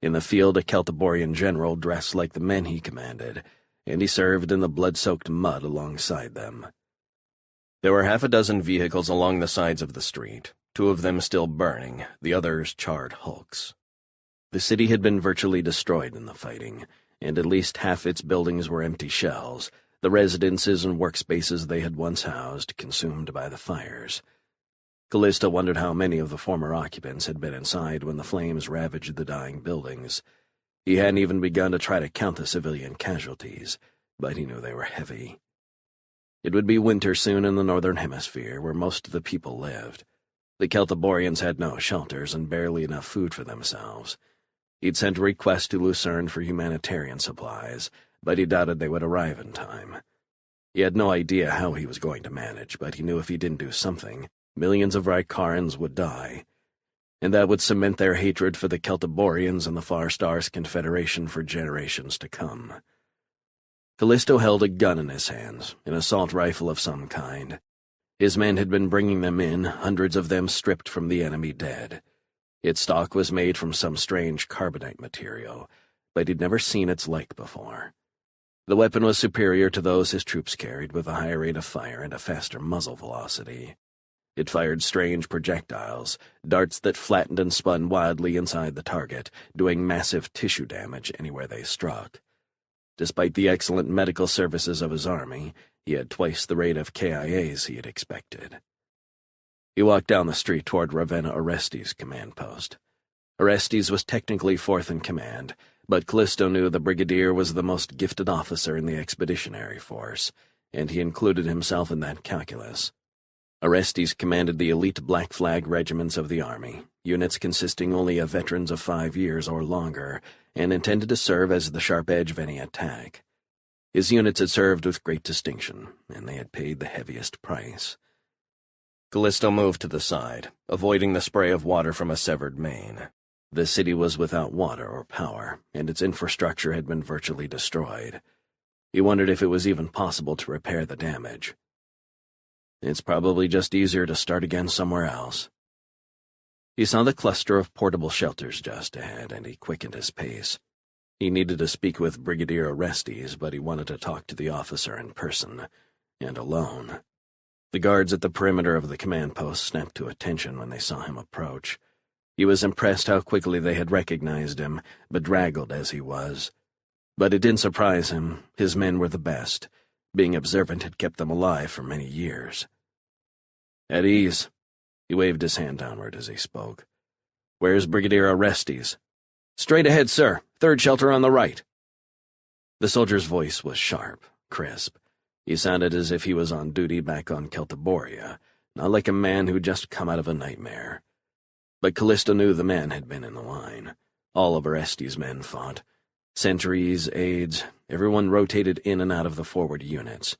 In the field, a Celtiborian general dressed like the men he commanded, and he served in the blood-soaked mud alongside them. There were 6 vehicles along the sides of the street, 2 of them still burning, the others charred hulks. The city had been virtually destroyed in the fighting, and at least half its buildings were empty shells, the residences and workspaces they had once housed consumed by the fires. Callisto wondered how many of the former occupants had been inside when the flames ravaged the dying buildings. He hadn't even begun to try to count the civilian casualties, but he knew they were heavy. It would be winter soon in the northern hemisphere, where most of the people lived. The Celtiborians had no shelters and barely enough food for themselves. He'd sent a request to Lucerne for humanitarian supplies, but he doubted they would arrive in time. He had no idea how he was going to manage, but he knew if he didn't do something, millions of Rykarans would die, and that would cement their hatred for the Celtiborians and the Far Stars Confederation for generations to come. Callisto held a gun in his hands, an assault rifle of some kind. His men had been bringing them in, hundreds of them stripped from the enemy dead. Its stock was made from some strange carbonite material, but he'd never seen its like before. The weapon was superior to those his troops carried, with a higher rate of fire and a faster muzzle velocity. It fired strange projectiles, darts that flattened and spun wildly inside the target, doing massive tissue damage anywhere they struck. Despite the excellent medical services of his army, he had twice the rate of KIAs he had expected. He walked down the street toward Ravenna Orestes' command post. Orestes was technically 4th in command, but Callisto knew the brigadier was the most gifted officer in the expeditionary force, and he included himself in that calculus. Orestes commanded the elite Black Flag regiments of the army, units consisting only of veterans of 5 years or longer, and intended to serve as the sharp edge of any attack. His units had served with great distinction, and they had paid the heaviest price. Callisto moved to the side, avoiding the spray of water from a severed main. The city was without water or power, and its infrastructure had been virtually destroyed. He wondered if it was even possible to repair the damage. It's probably just easier to start again somewhere else. He saw the cluster of portable shelters just ahead, and he quickened his pace. He needed to speak with Brigadier Orestes, but he wanted to talk to the officer in person, and alone. The guards at the perimeter of the command post snapped to attention when they saw him approach. He was impressed how quickly they had recognized him, bedraggled as he was. But it didn't surprise him. His men were the best. Being observant had kept them alive for many years. At ease. He waved his hand downward as he spoke. Where's Brigadier Orestes? Straight ahead, sir. 3rd shelter on the right. The soldier's voice was sharp, crisp. He sounded as if he was on duty back on Celtiboria, not like a man who'd just come out of a nightmare. But Callisto knew the man had been in the line. All of Orestes' men fought. Sentries, aides, everyone rotated in and out of the forward units.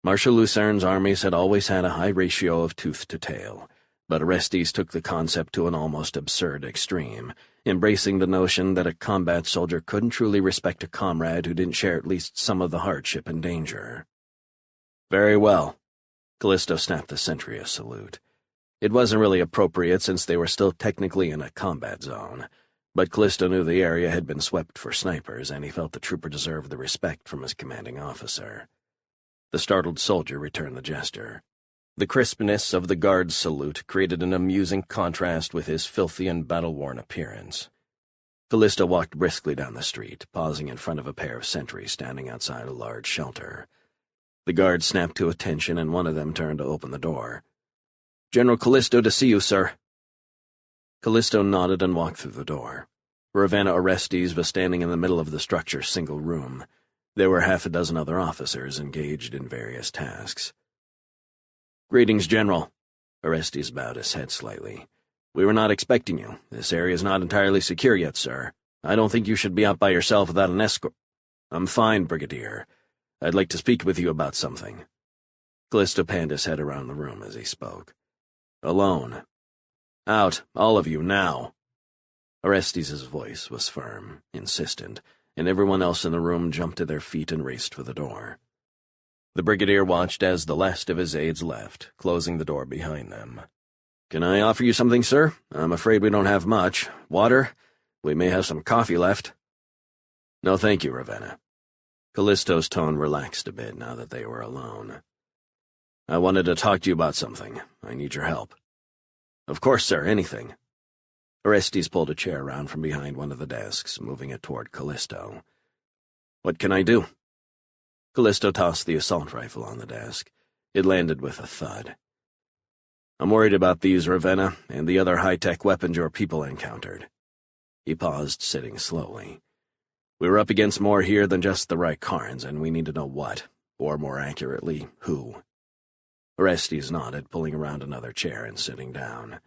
Marshal Lucerne's armies had always had a high ratio of tooth to tail, but Orestes took the concept to an almost absurd extreme, embracing the notion that a combat soldier couldn't truly respect a comrade who didn't share at least some of the hardship and danger. Very well. Callisto snapped the sentry a salute. It wasn't really appropriate since they were still technically in a combat zone, but Callisto knew the area had been swept for snipers, and he felt the trooper deserved the respect from his commanding officer. The startled soldier returned the gesture. The crispness of the guard's salute created an amusing contrast with his filthy and battle-worn appearance. Callisto walked briskly down the street, pausing in front of a pair of sentries standing outside a large shelter. The guard snapped to attention, and one of them turned to open the door. General Callisto to see you, sir. Callisto nodded and walked through the door. Ravenna Orestes was standing in the middle of the structure's single room. There were half a dozen other officers engaged in various tasks. "Greetings, General." Orestes bowed his head slightly. "We were not expecting you. This area is not entirely secure yet, sir. I don't think you should be out by yourself without an escort." "I'm fine, Brigadier. I'd like to speak with you about something." Callisto panned his head around the room as he spoke. "Alone. Out, all of you, now." Orestes' voice was firm, insistent, and everyone else in the room jumped to their feet and raced for the door. The Brigadier watched as the last of his aides left, closing the door behind them. "Can I offer you something, sir? I'm afraid we don't have much. Water? We may have some coffee left." "No, thank you, Ravenna." Callisto's tone relaxed a bit now that they were alone. "I wanted to talk to you about something. I need your help." "Of course, sir, anything." Orestes pulled a chair around from behind one of the desks, moving it toward Callisto. "What can I do?" Callisto tossed the assault rifle on the desk. It landed with a thud. "I'm worried about these, Ravenna, and the other high-tech weapons your people encountered." He paused, sitting slowly. "We were up against more here than just the Rykarns, and we need to know what, or more accurately, who." Orestes nodded, pulling around another chair and sitting down.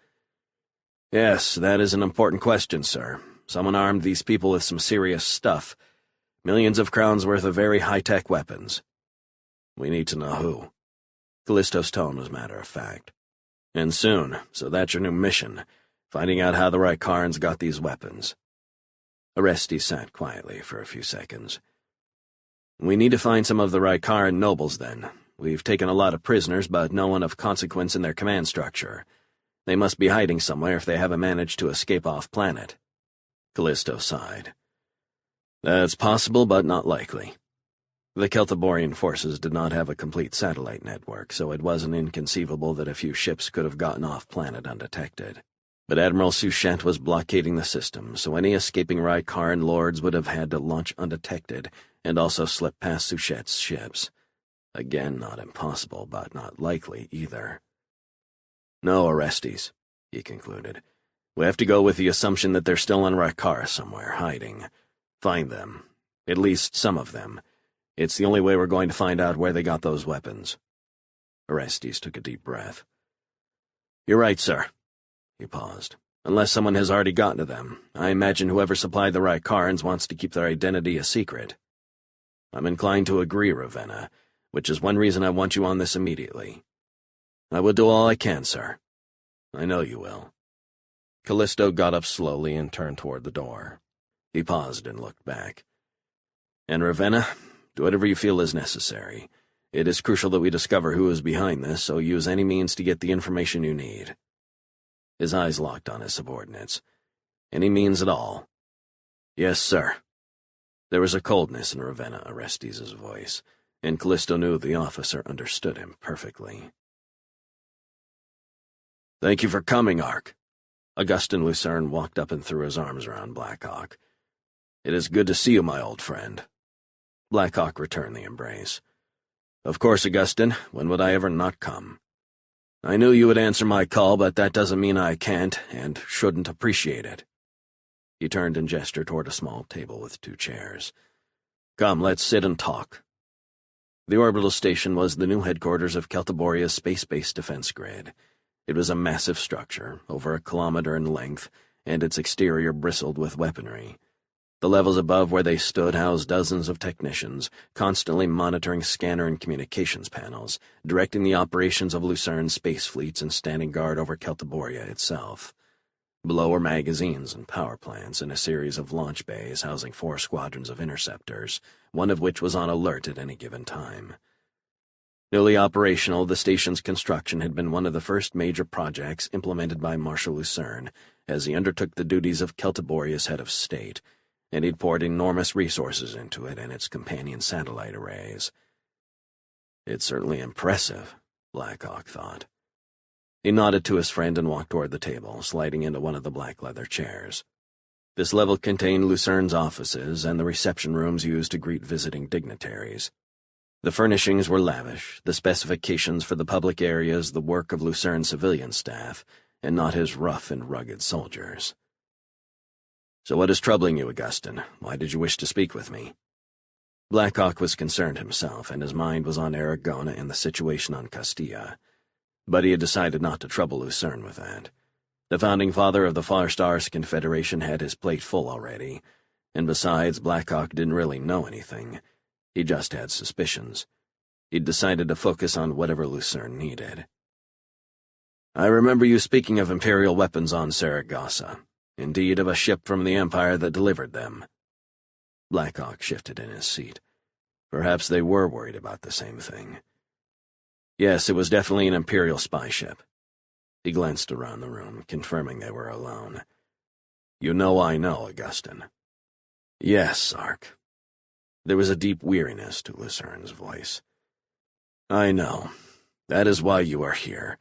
"Yes, that is an important question, sir. Someone armed these people with some serious stuff. Millions of crowns worth of very high-tech weapons. We need to know who." Callisto's tone was matter-of-fact. "And soon, so that's your new mission, finding out how the Rykarns got these weapons." Orestes sat quietly for a few seconds. "We need to find some of the Rykarn nobles, then. We've taken a lot of prisoners, but no one of consequence in their command structure. They must be hiding somewhere if they haven't managed to escape off-planet." Callisto sighed. "That's possible, but not likely." The Celtiborian forces did not have a complete satellite network, so it wasn't inconceivable that a few ships could have gotten off-planet undetected. But Admiral Suchet was blockading the system, so any escaping Rykarn lords would have had to launch undetected and also slip past Suchet's ships. Again, not impossible, but not likely either. "No, Orestes," he concluded. "We have to go with the assumption that they're still on Rykara somewhere, hiding. Find them. At least some of them. It's the only way we're going to find out where they got those weapons." Orestes took a deep breath. "You're right, sir." He paused. "Unless someone has already gotten to them, I imagine whoever supplied the Rykarns wants to keep their identity a secret." "I'm inclined to agree, Ravenna, which is one reason I want you on this immediately." "I will do all I can, sir." "I know you will." Callisto got up slowly and turned toward the door. He paused and looked back. "And Ravenna, do whatever you feel is necessary. It is crucial that we discover who is behind this, so use any means to get the information you need." His eyes locked on his subordinates. "Any means at all?" "Yes, sir." There was a coldness in Ravenna Orestes' voice, and Callisto knew the officer understood him perfectly. "Thank you for coming, Ark." Augustin Lucerne walked up and threw his arms around Blackhawk. "It is good to see you, my old friend." Blackhawk returned the embrace. "Of course, Augustin, when would I ever not come? I knew you would answer my call, but that doesn't mean I can't and shouldn't appreciate it." He turned and gestured toward a small table with 2 chairs. "Come, let's sit and talk." The orbital station was the new headquarters of Celtiboria's space-based defense grid. It was a massive structure, over 1 kilometer in length, and its exterior bristled with weaponry. The levels above where they stood housed dozens of technicians, constantly monitoring scanner and communications panels, directing the operations of Lucerne's space fleets and standing guard over Celtiboria itself. Below were magazines and power plants and a series of launch bays housing 4 squadrons of interceptors, one of which was on alert at any given time. Newly operational, the station's construction had been one of the first major projects implemented by Marshal Lucerne as he undertook the duties of Celtiboria's head of state, and he'd poured enormous resources into it and its companion satellite arrays. "It's certainly impressive," Blackhawk thought. He nodded to his friend and walked toward the table, sliding into one of the black leather chairs. This level contained Lucerne's offices and the reception rooms used to greet visiting dignitaries. The furnishings were lavish, the specifications for the public areas the work of Lucerne's civilian staff, and not his rough and rugged soldiers. "So what is troubling you, Augustin? Why did you wish to speak with me?" Blackhawk was concerned himself, and his mind was on Aragona and the situation on Castilla. But he had decided not to trouble Lucerne with that. The founding father of the Far Stars Confederation had his plate full already, and besides, Blackhawk didn't really know anything. He just had suspicions. He'd decided to focus on whatever Lucerne needed. "I remember you speaking of Imperial weapons on Saragossa. Indeed, of a ship from the Empire that delivered them." Blackhawk shifted in his seat. Perhaps they were worried about the same thing. Yes, it was definitely an Imperial spy ship. He glanced around the room, confirming they were alone. "You know I know, Augustin." "Yes, Sark." There was a deep weariness to Lucerne's voice. "I know. That is why you are here,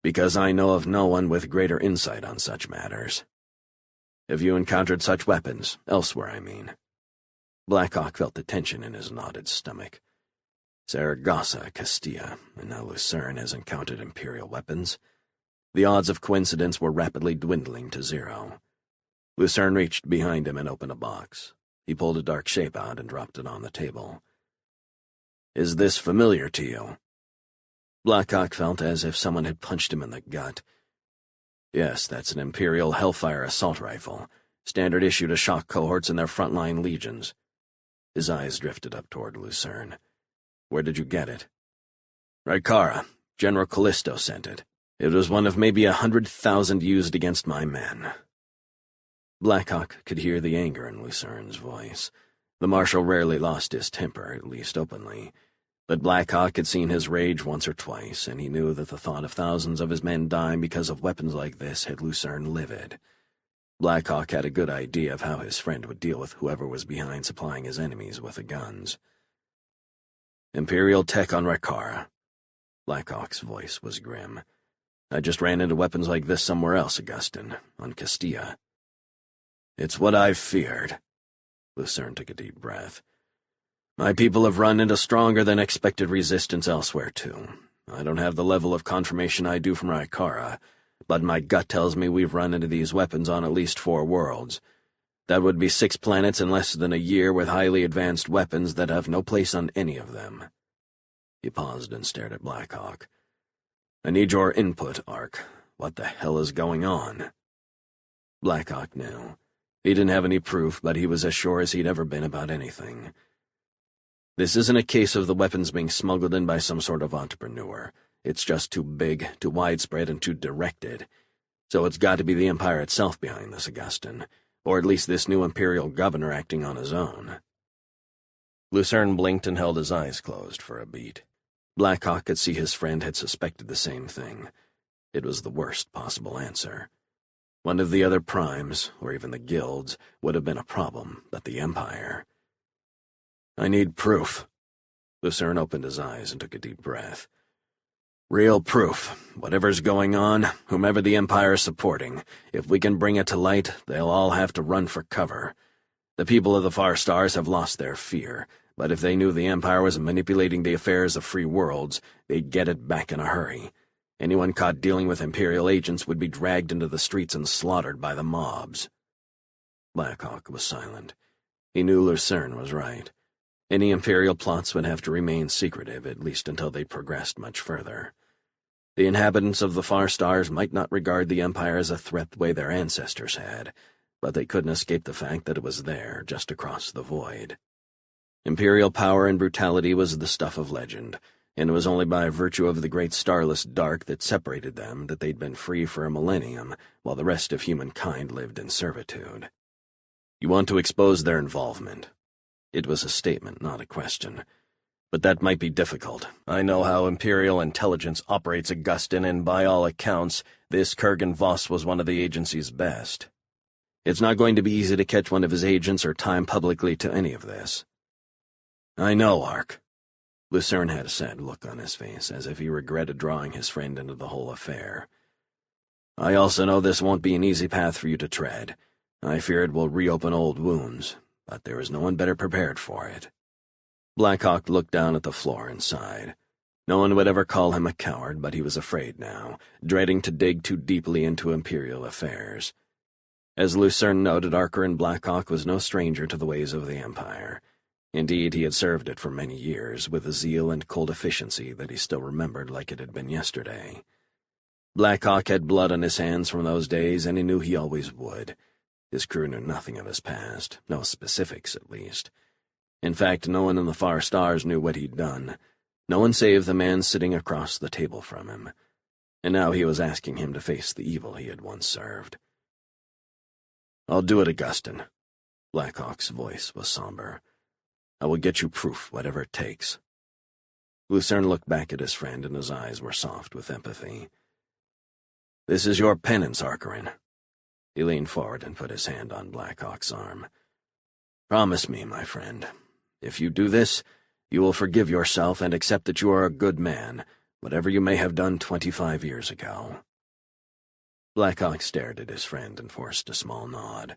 because I know of no one with greater insight on such matters. Have you encountered such weapons, elsewhere, I mean?" Blackhawk felt the tension in his knotted stomach. Saragossa, Castilla, and now Lucerne has encountered Imperial weapons. The odds of coincidence were rapidly dwindling to zero. Lucerne reached behind him and opened a box. He pulled a dark shape out and dropped it on the table. "Is this familiar to you?" Blackhawk felt as if someone had punched him in the gut. "Yes, that's an Imperial Hellfire assault rifle, standard issue to shock cohorts and their frontline legions." His eyes drifted up toward Lucerne. "Where did you get it?" "Rykara. General Callisto sent it. It was one of maybe 100,000 used against my men." Blackhawk could hear the anger in Lucerne's voice. The Marshal rarely lost his temper, at least openly. But Blackhawk had seen his rage once or twice, and he knew that the thought of thousands of his men dying because of weapons like this had Lucerne livid. Blackhawk had a good idea of how his friend would deal with whoever was behind supplying his enemies with the guns. "Imperial tech on Rykara." Blackhawk's voice was grim. "I just ran into weapons like this somewhere else, Augustin, on Castilla." "It's what I've feared." Lucerne took a deep breath. "My people have run into stronger than expected resistance elsewhere, too. I don't have the level of confirmation I do from Rykara, but my gut tells me we've run into these weapons on at least 4 worlds. That would be 6 planets in less than a year with highly advanced weapons that have no place on any of them." He paused and stared at Blackhawk. "I need your input, Ark. What the hell is going on?" Blackhawk knew. He didn't have any proof, but he was as sure as he'd ever been about anything. "This isn't a case of the weapons being smuggled in by some sort of entrepreneur. It's just too big, too widespread, and too directed. So it's got to be the Empire itself behind this, Augustin, or at least this new Imperial governor acting on his own." Lucerne blinked and held his eyes closed for a beat. Blackhawk could see his friend had suspected the same thing. It was the worst possible answer. One of the other primes, or even the guilds, would have been a problem, but the Empire— "I need proof." Lucerne opened his eyes and took a deep breath. "Real proof. Whatever's going on, whomever the Empire is supporting, if we can bring it to light, they'll all have to run for cover. The people of the Far Stars have lost their fear, but if they knew the Empire was manipulating the affairs of free worlds, they'd get it back in a hurry. Anyone caught dealing with Imperial agents would be dragged into the streets and slaughtered by the mobs." Blackhawk was silent. He knew Lucerne was right. Any Imperial plots would have to remain secretive, at least until they progressed much further. The inhabitants of the Far Stars might not regard the Empire as a threat the way their ancestors had, but they couldn't escape the fact that it was there, just across the void. Imperial power and brutality was the stuff of legend, and it was only by virtue of the great starless dark that separated them that they'd been free for a millennium, while the rest of humankind lived in servitude. "You want to expose their involvement." It was a statement, not a question. "But that might be difficult. I know how Imperial intelligence operates, Augustin, and by all accounts, this Kurgan Voss was one of the agency's best. It's not going to be easy to catch one of his agents or tie him publicly to any of this." "I know, Ark." Lucerne had a sad look on his face, as if he regretted drawing his friend into the whole affair. "I also know this won't be an easy path for you to tread. I fear it will reopen old wounds, but there is no one better prepared for it." Blackhawk looked down at the floor and sighed. No one would ever call him a coward, but he was afraid now, dreading to dig too deeply into Imperial affairs. As Lucerne noted, Arker and Blackhawk was no stranger to the ways of the Empire. Indeed, he had served it for many years, with a zeal and cold efficiency that he still remembered like it had been yesterday. Black Hawk had blood on his hands from those days, and he knew he always would. His crew knew nothing of his past, no specifics at least. In fact, no one in the far stars knew what he'd done, no one save the man sitting across the table from him. And now he was asking him to face the evil he had once served. "I'll do it, Augustin." Black Hawk's voice was somber. "I will get you proof, whatever it takes." Lucerne looked back at his friend, and his eyes were soft with empathy. "This is your penance, Archerin." He leaned forward and put his hand on Black Hawk's arm. "Promise me, my friend, if you do this, you will forgive yourself and accept that you are a good man, whatever you may have done 25 years ago." Black Hawk stared at his friend and forced a small nod.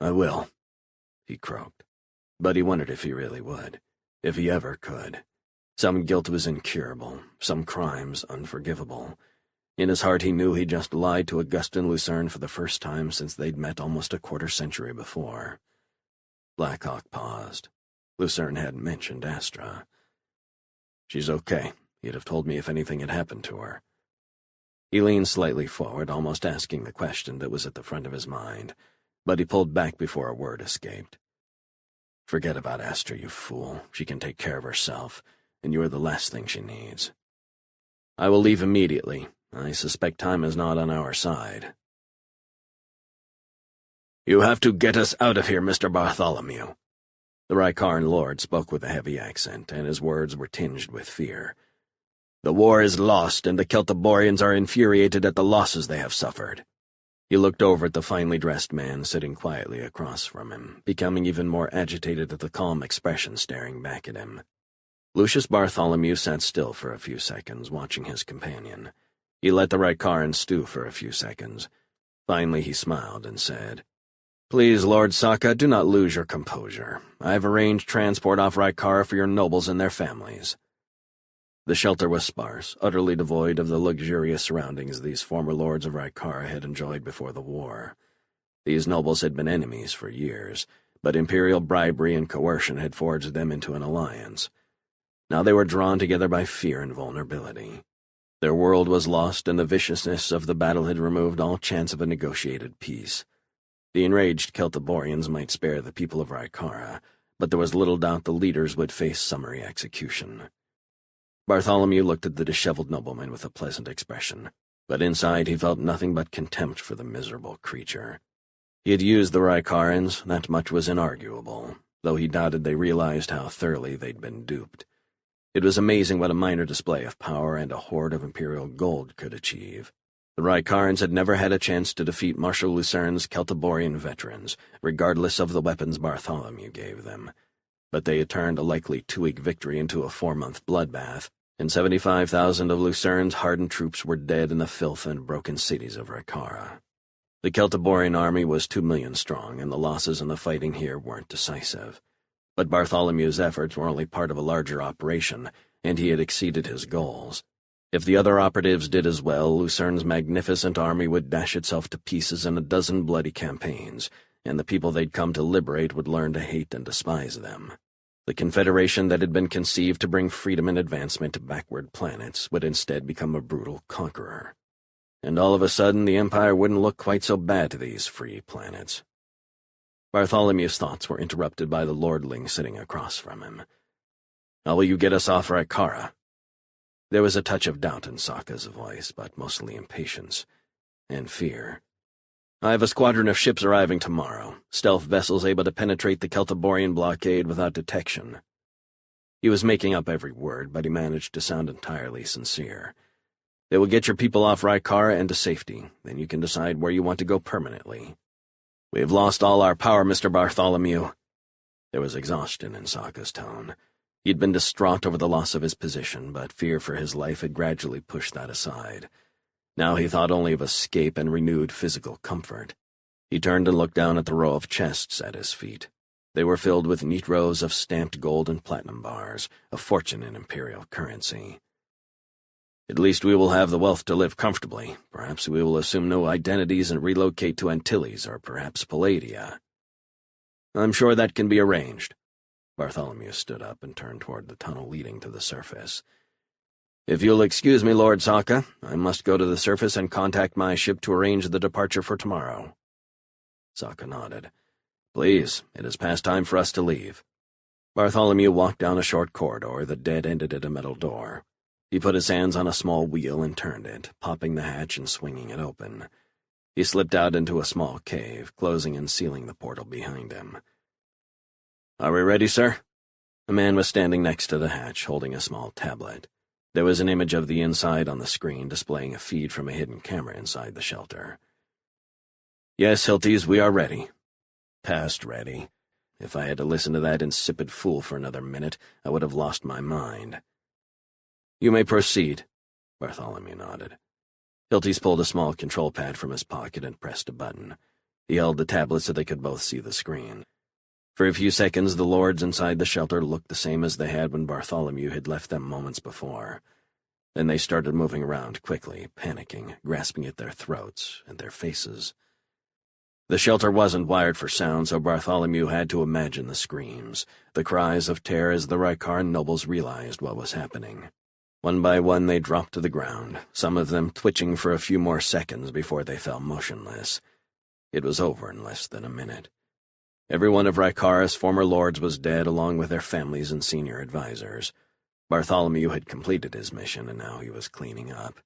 "I will," he croaked. But he wondered if he really would, if he ever could. Some guilt was incurable, some crimes unforgivable. In his heart he knew he'd just lied to Augustin Lucerne for the first time since they'd met almost a quarter-century before. Black Hawk paused. Lucerne hadn't mentioned Astra. "She's okay. He'd have told me if anything had happened to her." He leaned slightly forward, almost asking the question that was at the front of his mind, but he pulled back before a word escaped. "Forget about Astra, you fool. She can take care of herself, and you are the last thing she needs. I will leave immediately. I suspect time is not on our side." "You have to get us out of here, Mr. Bartholomew." The Rycaran lord spoke with a heavy accent, and his words were tinged with fear. "The war is lost, and the Celtiborians are infuriated at the losses they have suffered." He looked over at the finely dressed man sitting quietly across from him, becoming even more agitated at the calm expression staring back at him. Lucius Bartholomew sat still for a few seconds, watching his companion. He let the Rycaran stew for a few seconds. Finally he smiled and said, "Please, Lord Sokka, do not lose your composure. I have arranged transport off Rykara for your nobles and their families." The shelter was sparse, utterly devoid of the luxurious surroundings these former lords of Rykara had enjoyed before the war. These nobles had been enemies for years, but imperial bribery and coercion had forged them into an alliance. Now they were drawn together by fear and vulnerability. Their world was lost, and the viciousness of the battle had removed all chance of a negotiated peace. The enraged Celtiborians might spare the people of Rykara, but there was little doubt the leaders would face summary execution. Bartholomew looked at the disheveled nobleman with a pleasant expression, but inside he felt nothing but contempt for the miserable creature. He had used the Rycarans, that much was inarguable, though he doubted they realized how thoroughly they'd been duped. It was amazing what a minor display of power and a hoard of imperial gold could achieve. The Rycarans had never had a chance to defeat Marshal Lucerne's Celtiborian veterans, regardless of the weapons Bartholomew gave them. But they had turned a likely 2-week victory into a 4-month bloodbath, and 75,000 of Lucerne's hardened troops were dead in the filth and broken cities of Rykara. The Celtiborian army was 2 million strong, and the losses in the fighting here weren't decisive. But Bartholomew's efforts were only part of a larger operation, and he had exceeded his goals. If the other operatives did as well, Lucerne's magnificent army would dash itself to pieces in a dozen bloody campaigns, and the people they'd come to liberate would learn to hate and despise them. The confederation that had been conceived to bring freedom and advancement to backward planets would instead become a brutal conqueror. And all of a sudden the Empire wouldn't look quite so bad to these free planets. Bartholomew's thoughts were interrupted by the lordling sitting across from him. "How will you get us off Rykara?" There was a touch of doubt in Sokka's voice, but mostly impatience and fear. "I have a squadron of ships arriving tomorrow, stealth vessels able to penetrate the Celtiborian blockade without detection." He was making up every word, but he managed to sound entirely sincere. "They will get your people off Rykara and to safety. Then you can decide where you want to go permanently." "We have lost all our power, Mr. Bartholomew." There was exhaustion in Sokka's tone. He'd been distraught over the loss of his position, but fear for his life had gradually pushed that aside. Now he thought only of escape and renewed physical comfort. He turned and looked down at the row of chests at his feet. They were filled with neat rows of stamped gold and platinum bars, a fortune in imperial currency. "At least we will have the wealth to live comfortably. Perhaps we will assume no identities and relocate to Antilles or perhaps Palladia." "I'm sure that can be arranged." Bartholomew stood up and turned toward the tunnel leading to the surface. "If you'll excuse me, Lord Sokka, I must go to the surface and contact my ship to arrange the departure for tomorrow." Sokka nodded. "Please, it is past time for us to leave." Bartholomew walked down a short corridor that dead-ended at a metal door. He put his hands on a small wheel and turned it, popping the hatch and swinging it open. He slipped out into a small cave, closing and sealing the portal behind him. "Are we ready, sir?" A man was standing next to the hatch, holding a small tablet. There was an image of the inside on the screen, displaying a feed from a hidden camera inside the shelter. "Yes, Hilties, we are ready." "Past ready. If I had to listen to that insipid fool for another minute, I would have lost my mind." "You may proceed," Bartholomew nodded. Hilties pulled a small control pad from his pocket and pressed a button. He held the tablet so they could both see the screen. For a few seconds, the lords inside the shelter looked the same as they had when Bartholomew had left them moments before. Then they started moving around quickly, panicking, grasping at their throats and their faces. The shelter wasn't wired for sound, so Bartholomew had to imagine the screams, the cries of terror as the Rykar nobles realized what was happening. One by one they dropped to the ground, some of them twitching for a few more seconds before they fell motionless. It was over in less than a minute. Every one of Rykara's former lords was dead, along with their families and senior advisors. Bartholomew had completed his mission, and now he was cleaning up.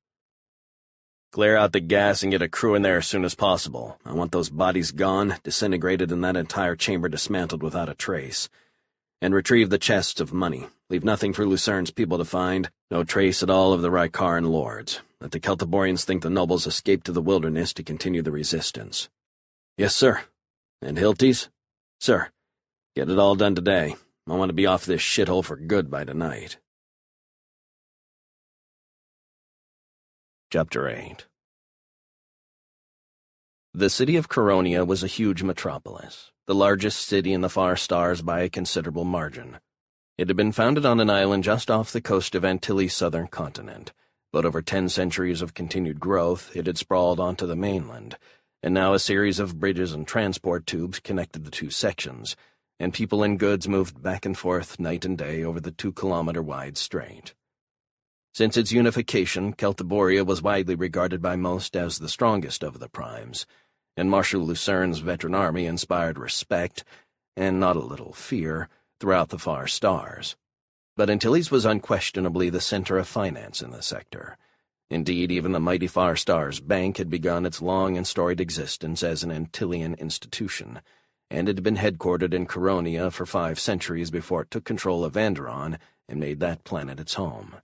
"Clear out the gas and get a crew in there as soon as possible. I want those bodies gone, disintegrated, and that entire chamber dismantled without a trace. And retrieve the chests of money. Leave nothing for Lucerne's people to find. No trace at all of the Rykaran lords. Let the Celtiborians think the nobles escaped to the wilderness to continue the resistance." "Yes, sir." "And Hilties?" "Sir. Get it all done today. I want to be off this shithole for good by tonight." Chapter 8. The city of Koronia was a huge metropolis, the largest city in the far stars by a considerable margin. It had been founded on an island just off the coast of Antilles' southern continent, but over 10 centuries of continued growth it had sprawled onto the mainland, and now a series of bridges and transport tubes connected the two sections, and people and goods moved back and forth night and day over the 2-kilometer-wide strait. Since its unification, Celtiboria was widely regarded by most as the strongest of the primes, and Marshal Lucerne's veteran army inspired respect, and not a little fear, throughout the far stars. But Antilles was unquestionably the center of finance in the sector. Indeed, even the mighty Far Stars Bank had begun its long and storied existence as an Antillean institution, and it had been headquartered in Koronia for 5 centuries before it took control of Anderon and made that planet its home.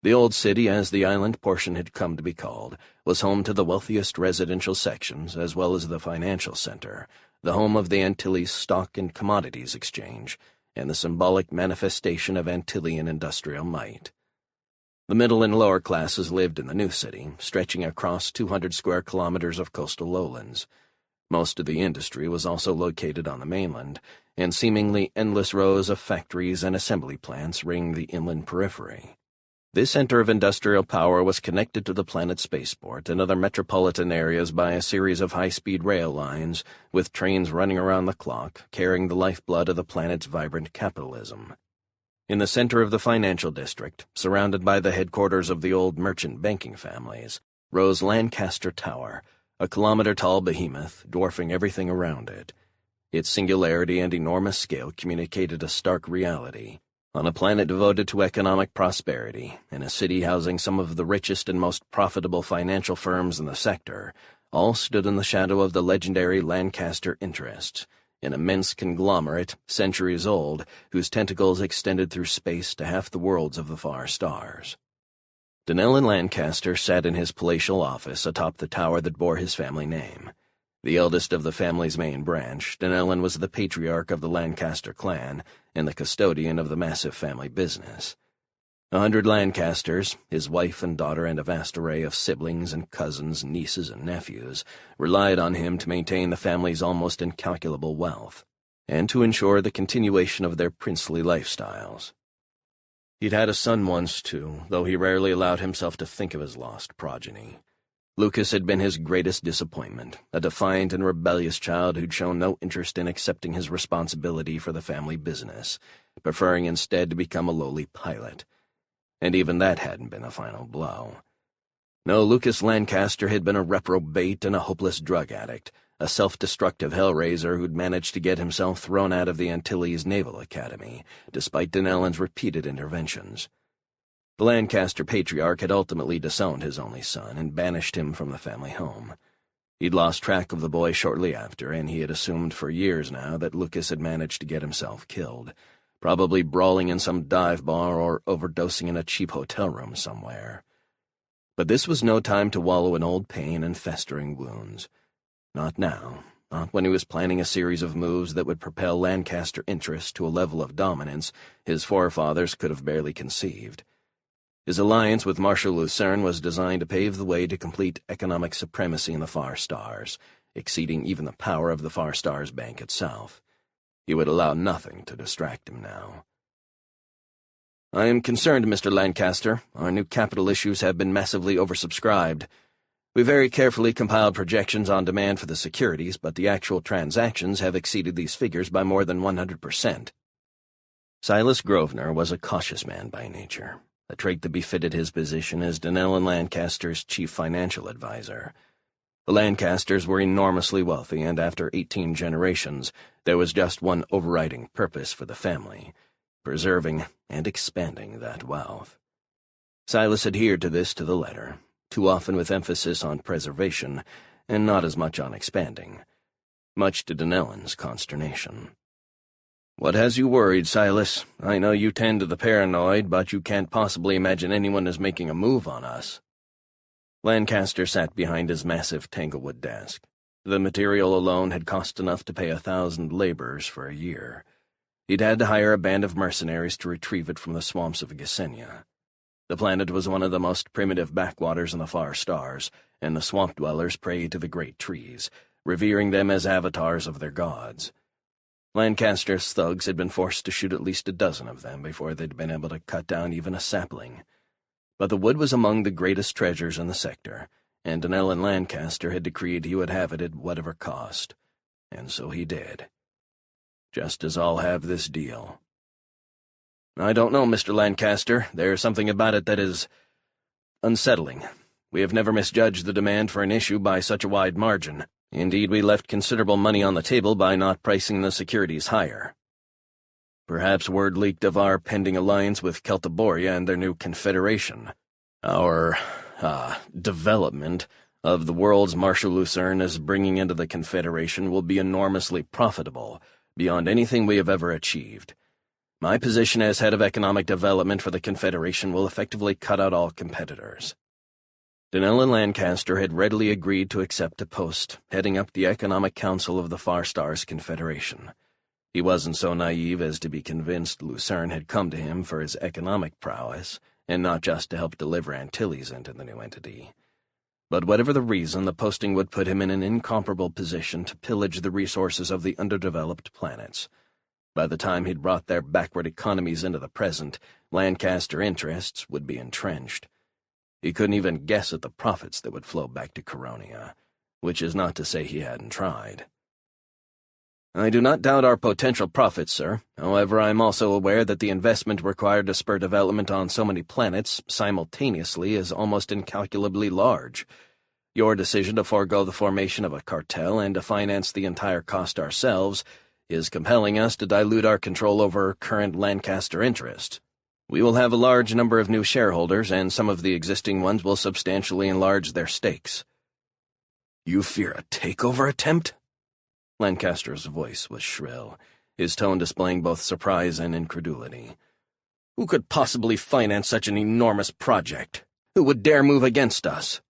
The Old City, as the island portion had come to be called, was home to the wealthiest residential sections as well as the financial center, the home of the Antilles Stock and Commodities Exchange, and the symbolic manifestation of Antillean industrial might. The middle and lower classes lived in the new city, stretching across 200 square kilometers of coastal lowlands. Most of the industry was also located on the mainland, and seemingly endless rows of factories and assembly plants ringed the inland periphery. This center of industrial power was connected to the planet's spaceport and other metropolitan areas by a series of high-speed rail lines, with trains running around the clock, carrying the lifeblood of the planet's vibrant capitalism. In the center of the financial district, surrounded by the headquarters of the old merchant banking families, rose Lancaster Tower, a kilometer-tall behemoth dwarfing everything around it. Its singularity and enormous scale communicated a stark reality. On a planet devoted to economic prosperity, in a city housing some of the richest and most profitable financial firms in the sector, all stood in the shadow of the legendary Lancaster interests, an immense conglomerate, centuries old, whose tentacles extended through space to half the worlds of the far stars. Donellan Lancaster sat in his palatial office atop the tower that bore his family name. The eldest of the family's main branch, Donellan was the patriarch of the Lancaster clan and the custodian of the massive family business. 100 Lancasters, his wife and daughter and a vast array of siblings and cousins, nieces and nephews, relied on him to maintain the family's almost incalculable wealth, and to ensure the continuation of their princely lifestyles. He'd had a son once, too, though he rarely allowed himself to think of his lost progeny. Lucas had been his greatest disappointment, a defiant and rebellious child who'd shown no interest in accepting his responsibility for the family business, preferring instead to become a lowly pilot. And even that hadn't been a final blow. No, Lucas Lancaster had been a reprobate and a hopeless drug addict, a self-destructive hellraiser who'd managed to get himself thrown out of the Antilles Naval Academy, despite Allan's repeated interventions. The Lancaster patriarch had ultimately disowned his only son and banished him from the family home. He'd lost track of the boy shortly after, and he had assumed for years now that Lucas had managed to get himself killed, probably brawling in some dive bar or overdosing in a cheap hotel room somewhere. But this was no time to wallow in old pain and festering wounds. Not now, not when he was planning a series of moves that would propel Lancaster interests to a level of dominance his forefathers could have barely conceived. His alliance with Marshal Lucerne was designed to pave the way to complete economic supremacy in the Far Stars, exceeding even the power of the Far Stars Bank itself. He would allow nothing to distract him now. "I am concerned, Mr. Lancaster. Our new capital issues have been massively oversubscribed. We very carefully compiled projections on demand for the securities, but the actual transactions have exceeded these figures by more than 100%. Silas Grosvenor was a cautious man by nature, a trait that befitted his position as Allan Lancaster's chief financial advisor. The Lancasters were enormously wealthy, and after 18 generations, there was just one overriding purpose for the family: preserving and expanding that wealth. Silas adhered to this to the letter, too often with emphasis on preservation, and not as much on expanding, much to Allan's consternation. "What has you worried, Silas? I know you tend to the paranoid, but you can't possibly imagine anyone is making a move on us." Lancaster sat behind his massive tanglewood desk. The material alone had cost enough to pay 1,000 laborers for a year. He'd had to hire a band of mercenaries to retrieve it from the swamps of Gisenia. The planet was one of the most primitive backwaters in the Far Stars, and the swamp dwellers prayed to the great trees, revering them as avatars of their gods. Lancaster's thugs had been forced to shoot at least a dozen of them before they'd been able to cut down even a sapling. But the wood was among the greatest treasures in the sector, and Allan Lancaster had decreed he would have it at whatever cost. And so he did. Just as I'll have this deal. "I don't know, Mr. Lancaster. There's something about it that is unsettling. We have never misjudged the demand for an issue by such a wide margin. Indeed, we left considerable money on the table by not pricing the securities higher. Perhaps word leaked of our pending alliance with Celtiboria and their new confederation. Our, development of the world's Marshal Lucerne is bringing into the confederation will be enormously profitable, beyond anything we have ever achieved. My position as head of economic development for the confederation will effectively cut out all competitors." Allan Lancaster had readily agreed to accept a post heading up the Economic Council of the Far Stars Confederation. He wasn't so naive as to be convinced Lucerne had come to him for his economic prowess, and not just to help deliver Antilles into the new entity. But whatever the reason, the posting would put him in an incomparable position to pillage the resources of the underdeveloped planets. By the time he'd brought their backward economies into the present, Lancaster interests would be entrenched. He couldn't even guess at the profits that would flow back to Coronia, which is not to say he hadn't tried. "I do not doubt our potential profits, sir. However, I am also aware that the investment required to spur development on so many planets simultaneously is almost incalculably large. Your decision to forego the formation of a cartel and to finance the entire cost ourselves is compelling us to dilute our control over current Lancaster interests. We will have a large number of new shareholders, and some of the existing ones will substantially enlarge their stakes." "You fear a takeover attempt?" Lancaster's voice was shrill, his tone displaying both surprise and incredulity. "Who could possibly finance such an enormous project? Who would dare move against us?"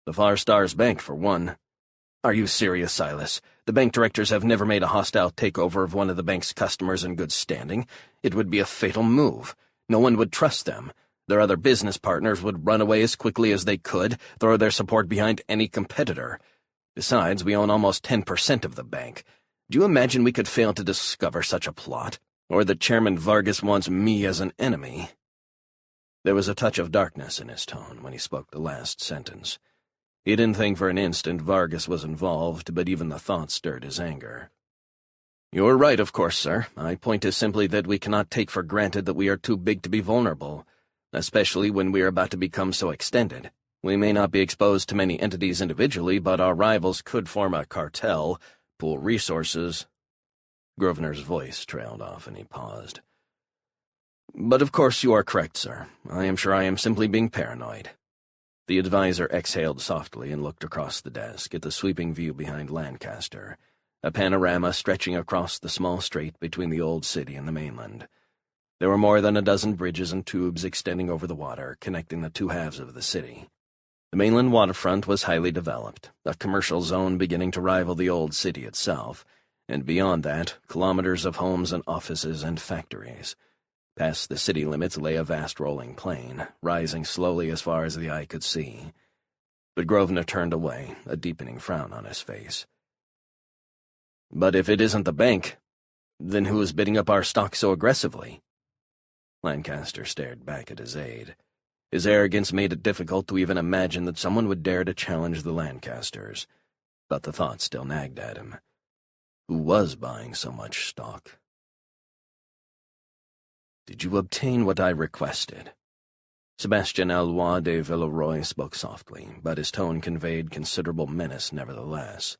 "The Far Stars Bank, for one." "Are you serious, Silas? The bank directors have never made a hostile takeover of one of the bank's customers in good standing. It would be a fatal move. No one would trust them. Their other business partners would run away as quickly as they could, throw their support behind any competitor. Besides, we own almost 10% of the bank. Do you imagine we could fail to discover such a plot? Or that Chairman Vargas wants me as an enemy?" There was a touch of darkness in his tone when he spoke the last sentence. He didn't think for an instant Vargas was involved, but even the thought stirred his anger. "You're right, of course, sir. My point is simply that we cannot take for granted that we are too big to be vulnerable, especially when we are about to become so extended. We may not be exposed to many entities individually, but our rivals could form a cartel, pool resources." Grosvenor's voice trailed off, and he paused. "But of course you are correct, sir. I am sure I am simply being paranoid." The advisor exhaled softly and looked across the desk at the sweeping view behind Lancaster, a panorama stretching across the small strait between the old city and the mainland. There were more than a dozen bridges and tubes extending over the water, connecting the two halves of the city. The mainland waterfront was highly developed, a commercial zone beginning to rival the old city itself, and beyond that, kilometers of homes and offices and factories. Past the city limits lay a vast rolling plain, rising slowly as far as the eye could see. But Grosvenor turned away, a deepening frown on his face. "But if it isn't the bank, then who is bidding up our stock so aggressively?" Lancaster stared back at his aide. His arrogance made it difficult to even imagine that someone would dare to challenge the Lancasters, but the thought still nagged at him. Who was buying so much stock? "Did you obtain what I requested?" Sebastien Allois de Villeroy spoke softly, but his tone conveyed considerable menace nevertheless.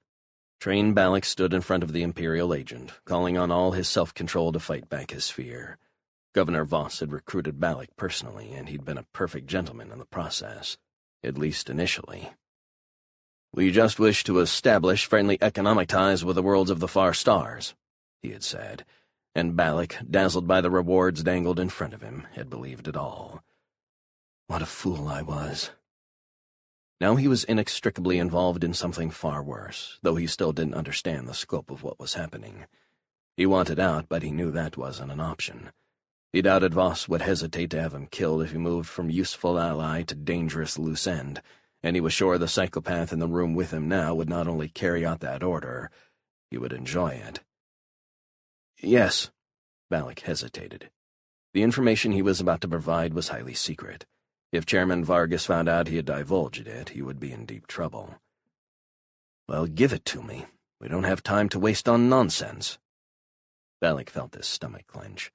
Train Balak stood in front of the Imperial agent, calling on all his self-control to fight back his fear. Governor Voss had recruited Balak personally, and he'd been a perfect gentleman in the process, at least initially. "We just wish to establish friendly economic ties with the worlds of the far stars," he had said, and Balak, dazzled by the rewards dangled in front of him, had believed it all. What a fool I was. Now he was inextricably involved in something far worse, though he still didn't understand the scope of what was happening. He wanted out, but he knew that wasn't an option. He doubted Voss would hesitate to have him killed if he moved from useful ally to dangerous loose end, and he was sure the psychopath in the room with him now would not only carry out that order, he would enjoy it. "Yes," Balak hesitated. The information he was about to provide was highly secret. If Chairman Vargas found out he had divulged it, he would be in deep trouble. "Well, give it to me. We don't have time to waste on nonsense." Balak felt his stomach clench.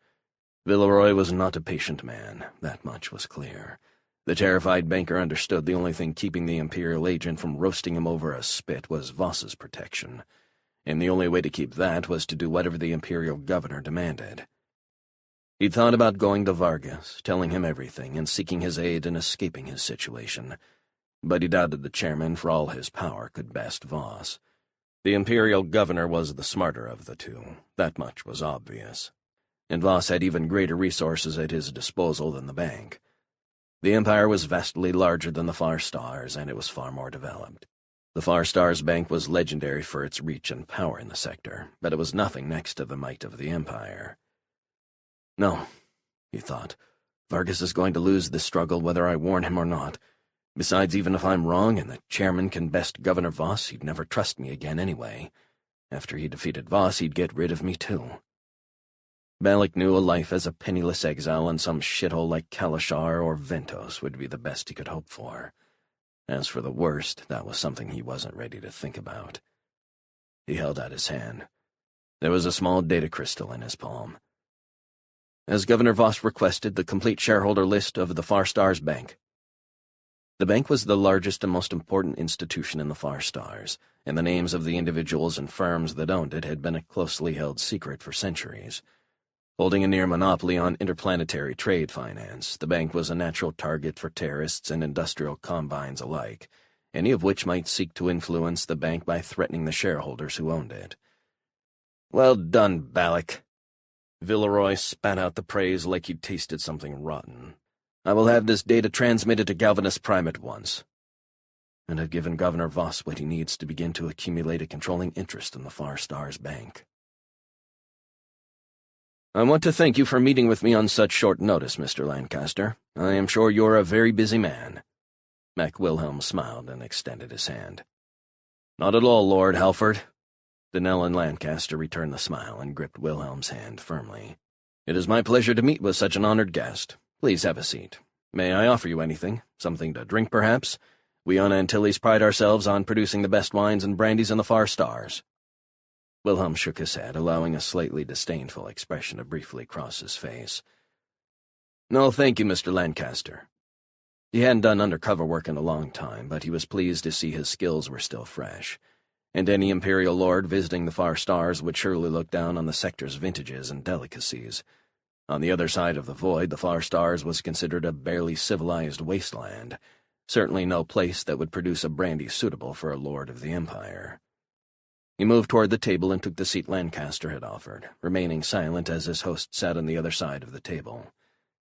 Villeroy was not a patient man, that much was clear. The terrified banker understood the only thing keeping the Imperial agent from roasting him over a spit was Voss's protection, and the only way to keep that was to do whatever the Imperial governor demanded. He'd thought about going to Vargas, telling him everything, and seeking his aid in escaping his situation, but he doubted the chairman, for all his power, could best Voss. The Imperial governor was the smarter of the two, that much was obvious, and Voss had even greater resources at his disposal than the bank. The Empire was vastly larger than the Far Stars, and it was far more developed. The Far Stars Bank was legendary for its reach and power in the sector, but it was nothing next to the might of the Empire. No, he thought, Vargas is going to lose this struggle whether I warn him or not. Besides, even if I'm wrong and the chairman can best Governor Voss, he'd never trust me again anyway. After he defeated Voss, he'd get rid of me too. Balak knew a life as a penniless exile in some shithole like Kalashar or Ventos would be the best he could hope for. As for the worst, that was something he wasn't ready to think about. He held out his hand. There was a small data crystal in his palm. As Governor Voss requested, the complete shareholder list of the Far Stars Bank. The bank was the largest and most important institution in the Far Stars, and the names of the individuals and firms that owned it had been a closely held secret for centuries. Holding a near monopoly on interplanetary trade finance, the bank was a natural target for terrorists and industrial combines alike, any of which might seek to influence the bank by threatening the shareholders who owned it. Well done, Balak. Villeroy spat out the praise like he'd tasted something rotten. I will have this data transmitted to Galvanus Prime at once. And I've given Governor Voss what he needs to begin to accumulate a controlling interest in the Far Stars Bank. I want to thank you for meeting with me on such short notice, Mr. Lancaster. I am sure you're a very busy man. Mac Wilhelm smiled and extended his hand. Not at all, Lord Halford. Denellen Lancaster returned the smile and gripped Wilhelm's hand firmly. It is my pleasure to meet with such an honored guest. Please have a seat. May I offer you anything? Something to drink, perhaps? We on Antilles pride ourselves on producing the best wines and brandies in the far stars." Wilhelm shook his head, allowing a slightly disdainful expression to briefly cross his face. "No, thank you, Mr. Lancaster." He hadn't done undercover work in a long time, but he was pleased to see his skills were still fresh, and any Imperial lord visiting the far stars would surely look down on the sector's vintages and delicacies. On the other side of the void, the far stars was considered a barely civilized wasteland, certainly no place that would produce a brandy suitable for a lord of the Empire. He moved toward the table and took the seat Lancaster had offered, remaining silent as his host sat on the other side of the table.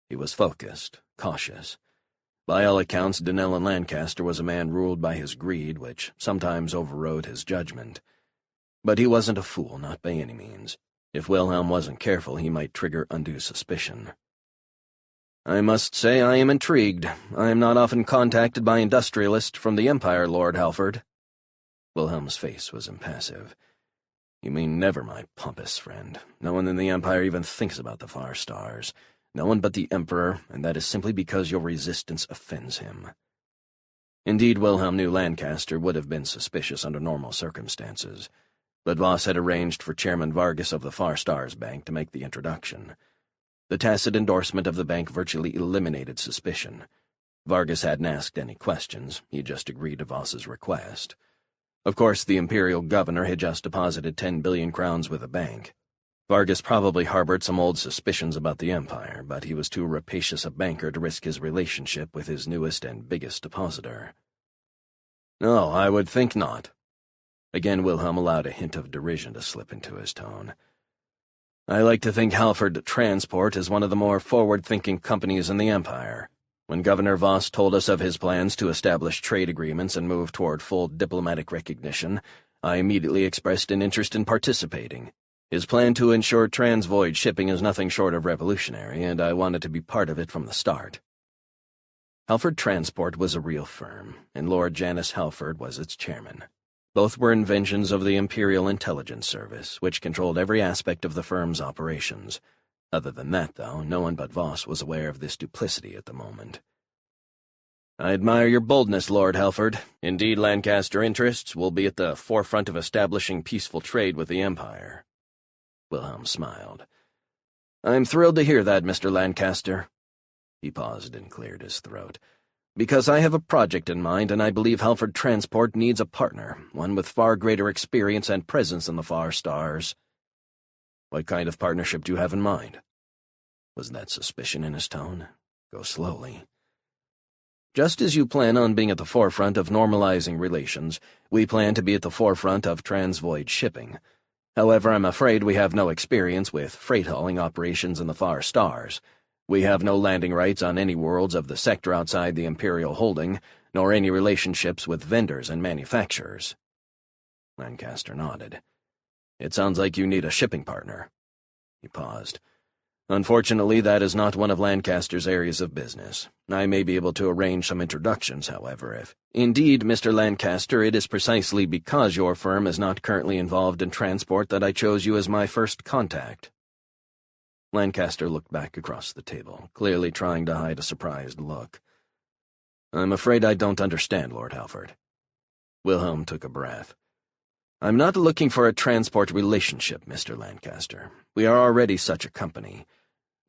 He was focused, cautious. By all accounts, Dunellen Lancaster was a man ruled by his greed, which sometimes overrode his judgment. But he wasn't a fool, not by any means. If Wilhelm wasn't careful, he might trigger undue suspicion. "I must say I am intrigued. I am not often contacted by industrialists from the Empire, Lord Halford." Wilhelm's face was impassive. "You mean never, my pompous friend. No one in the Empire even thinks about the far stars. No one but the Emperor, and that is simply because your resistance offends him." Indeed, Wilhelm knew Lancaster would have been suspicious under normal circumstances, but Voss had arranged for Chairman Vargas of the Far Stars Bank to make the introduction. The tacit endorsement of the bank virtually eliminated suspicion. Vargas hadn't asked any questions, he just agreed to Voss's request. Of course, the Imperial Governor had just deposited 10 billion crowns with the bank. Vargas probably harbored some old suspicions about the Empire, but he was too rapacious a banker to risk his relationship with his newest and biggest depositor. "No, I would think not." Again, Wilhelm allowed a hint of derision to slip into his tone. "I like to think Halford Transport is one of the more forward-thinking companies in the Empire. When Governor Voss told us of his plans to establish trade agreements and move toward full diplomatic recognition, I immediately expressed an interest in participating. His plan to ensure transvoid shipping is nothing short of revolutionary, and I wanted to be part of it from the start." Halford Transport was a real firm, and Lord Janus Halford was its chairman. Both were inventions of the Imperial Intelligence Service, which controlled every aspect of the firm's operations. Other than that, though, no one but Voss was aware of this duplicity at the moment. "I admire your boldness, Lord Halford. Indeed, Lancaster interests will be at the forefront of establishing peaceful trade with the Empire." Wilhelm smiled. "I'm thrilled to hear that, Mr. Lancaster." He paused and cleared his throat. "Because I have a project in mind, and I believe Halford Transport needs a partner, one with far greater experience and presence in the far stars." "What kind of partnership do you have in mind?" Was that suspicion in his tone? Go slowly. "Just as you plan on being at the forefront of normalizing relations, we plan to be at the forefront of transvoid shipping. However, I'm afraid we have no experience with freight hauling operations in the far stars. We have no landing rights on any worlds of the sector outside the Imperial holding, nor any relationships with vendors and manufacturers." Lancaster nodded. "It sounds like you need a shipping partner." He paused. "Unfortunately, that is not one of Lancaster's areas of business. I may be able to arrange some introductions, however, if— Indeed, Mr. Lancaster, it is precisely because your firm is not currently involved in transport that I chose you as my first contact." Lancaster looked back across the table, clearly trying to hide a surprised look. "I'm afraid I don't understand, Lord Halford." Wilhelm took a breath. "I'm not looking for a transport relationship, Mr. Lancaster. We are already such a company.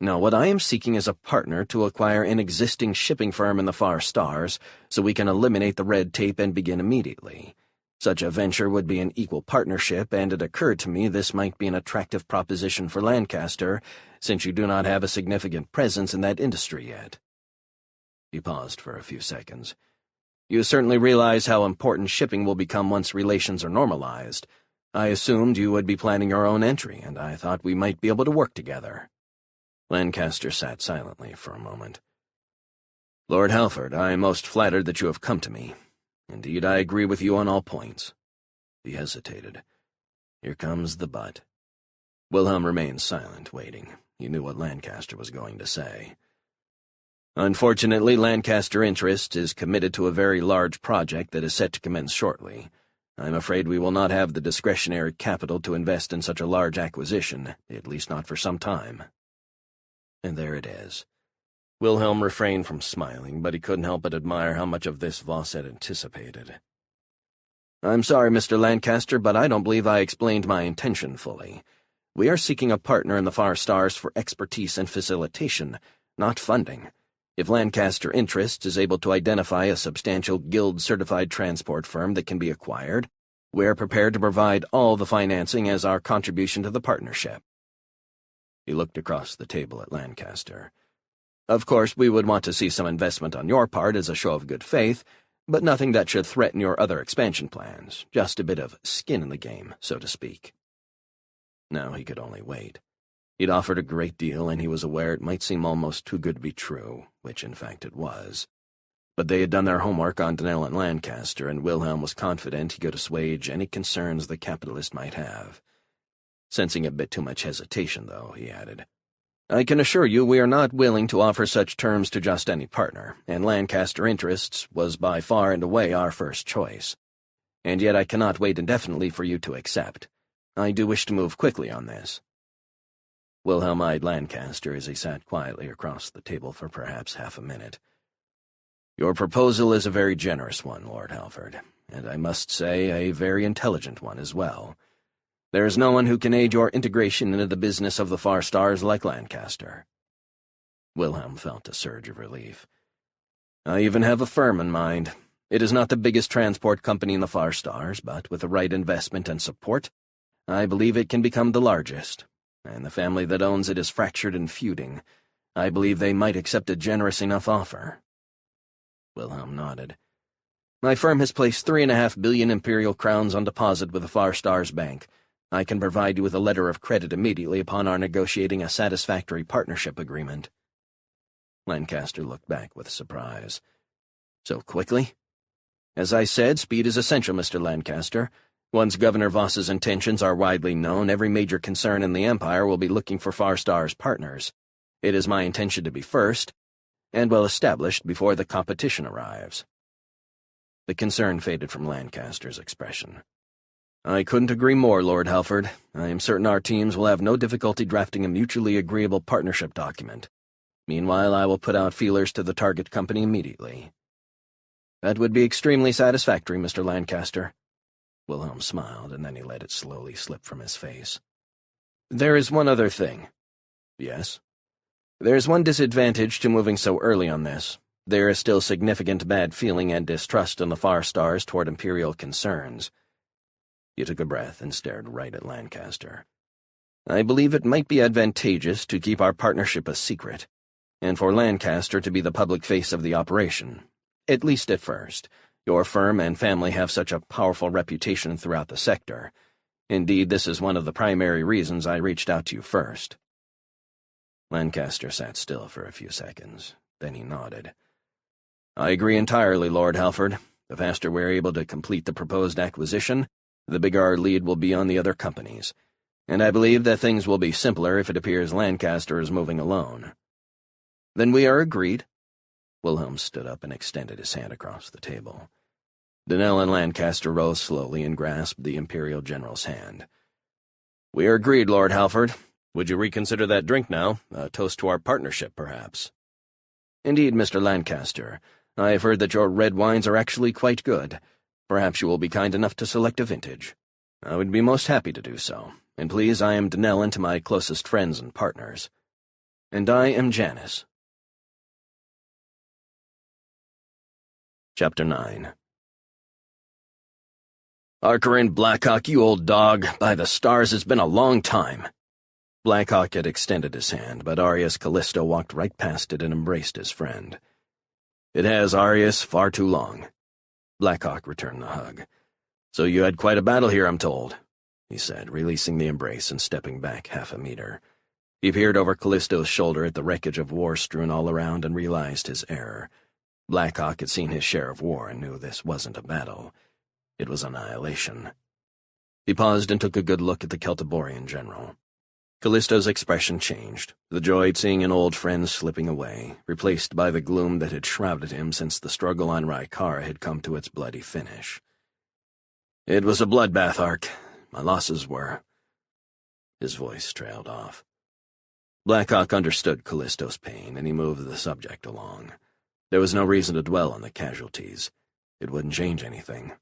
No, what I am seeking is a partner to acquire an existing shipping firm in the far stars, so we can eliminate the red tape and begin immediately. Such a venture would be an equal partnership, and it occurred to me this might be an attractive proposition for Lancaster, since you do not have a significant presence in that industry yet." He paused for a few seconds. "You certainly realize how important shipping will become once relations are normalized. I assumed you would be planning your own entry, and I thought we might be able to work together." Lancaster sat silently for a moment. "Lord Halford, I am most flattered that you have come to me. Indeed, I agree with you on all points." He hesitated. Here comes the but. Wilhelm remained silent, waiting. He knew what Lancaster was going to say. "Unfortunately, Lancaster Interest is committed to a very large project that is set to commence shortly. I'm afraid we will not have the discretionary capital to invest in such a large acquisition, at least not for some time." And there it is. Wilhelm refrained from smiling, but he couldn't help but admire how much of this Voss had anticipated. "I'm sorry, Mr. Lancaster, but I don't believe I explained my intention fully. We are seeking a partner in the Far Stars for expertise and facilitation, not funding. If Lancaster Interests is able to identify a substantial guild-certified transport firm that can be acquired, we're prepared to provide all the financing as our contribution to the partnership." He looked across the table at Lancaster. "Of course, we would want to see some investment on your part as a show of good faith, but nothing that should threaten your other expansion plans, just a bit of skin in the game, so to speak." Now he could only wait. He'd offered a great deal, and he was aware it might seem almost too good to be true, which in fact it was. But they had done their homework on Donnell and Lancaster, and Wilhelm was confident he could assuage any concerns the capitalist might have. Sensing a bit too much hesitation, though, he added, "I can assure you we are not willing to offer such terms to just any partner, and Lancaster Interests was by far and away our first choice. And yet I cannot wait indefinitely for you to accept. I do wish to move quickly on this." Wilhelm eyed Lancaster as he sat quietly across the table for perhaps half a minute. "Your proposal is a very generous one, Lord Halford, and I must say a very intelligent one as well. There is no one who can aid your integration into the business of the Far Stars like Lancaster." Wilhelm felt a surge of relief. "I even have a firm in mind. It is not the biggest transport company in the Far Stars, but with the right investment and support, I believe it can become the largest, and the family that owns it is fractured and feuding. I believe they might accept a generous enough offer." Wilhelm nodded. "My firm has placed 3.5 billion Imperial crowns on deposit with the Far Stars Bank. I can provide you with a letter of credit immediately upon our negotiating a satisfactory partnership agreement." Lancaster looked back with surprise. "So quickly?" "As I said, speed is essential, Mr. Lancaster. Once Governor Voss's intentions are widely known, every major concern in the Empire will be looking for Far Stars partners. It is my intention to be first, and well established before the competition arrives." The concern faded from Lancaster's expression. "I couldn't agree more, Lord Halford. I am certain our teams will have no difficulty drafting a mutually agreeable partnership document. Meanwhile, I will put out feelers to the target company immediately." "That would be extremely satisfactory, Mr. Lancaster." Wilhelm smiled, and then he let it slowly slip from his face. "There is one other thing." "Yes?" "There's one disadvantage to moving so early on this. There is still significant bad feeling and distrust in the Far Stars toward Imperial concerns." He took a breath and stared right at Lancaster. "I believe it might be advantageous to keep our partnership a secret, and for Lancaster to be the public face of the operation, at least at first. Your firm and family have such a powerful reputation throughout the sector. Indeed, this is one of the primary reasons I reached out to you first." Lancaster sat still for a few seconds. Then he nodded. "I agree entirely, Lord Halford. The faster we're able to complete the proposed acquisition, the bigger our lead will be on the other companies. And I believe that things will be simpler if it appears Lancaster is moving alone." "Then we are agreed." Wilhelm stood up and extended his hand across the table. Donnell and Lancaster rose slowly and grasped the Imperial General's hand. "We are agreed, Lord Halford. Would you reconsider that drink now? A toast to our partnership, perhaps?" "Indeed, Mr. Lancaster. I have heard that your red wines are actually quite good. Perhaps you will be kind enough to select a vintage." "I would be most happy to do so. And please, I am Donnell, and to my closest friends and partners." "And I am Janice." Chapter 9. "Archerin Blackhawk, you old dog. By the stars, it's been a long time." Blackhawk had extended his hand, but Arius Callisto walked right past it and embraced his friend. "It has, Arius, far too long." Blackhawk returned the hug. "So you had quite a battle here, I'm told," he said, releasing the embrace and stepping back half a meter. He peered over Callisto's shoulder at the wreckage of war strewn all around and realized his error. Blackhawk had seen his share of war and knew this wasn't a battle. It was annihilation. He paused and took a good look at the Celtiborian general. Callisto's expression changed, the joy at seeing an old friend slipping away, replaced by the gloom that had shrouded him since the struggle on Rykara had come to its bloody finish. "It was a bloodbath, Ark. My losses were—" His voice trailed off. Blackhawk understood Callisto's pain, and he moved the subject along. There was no reason to dwell on the casualties. It wouldn't change anything.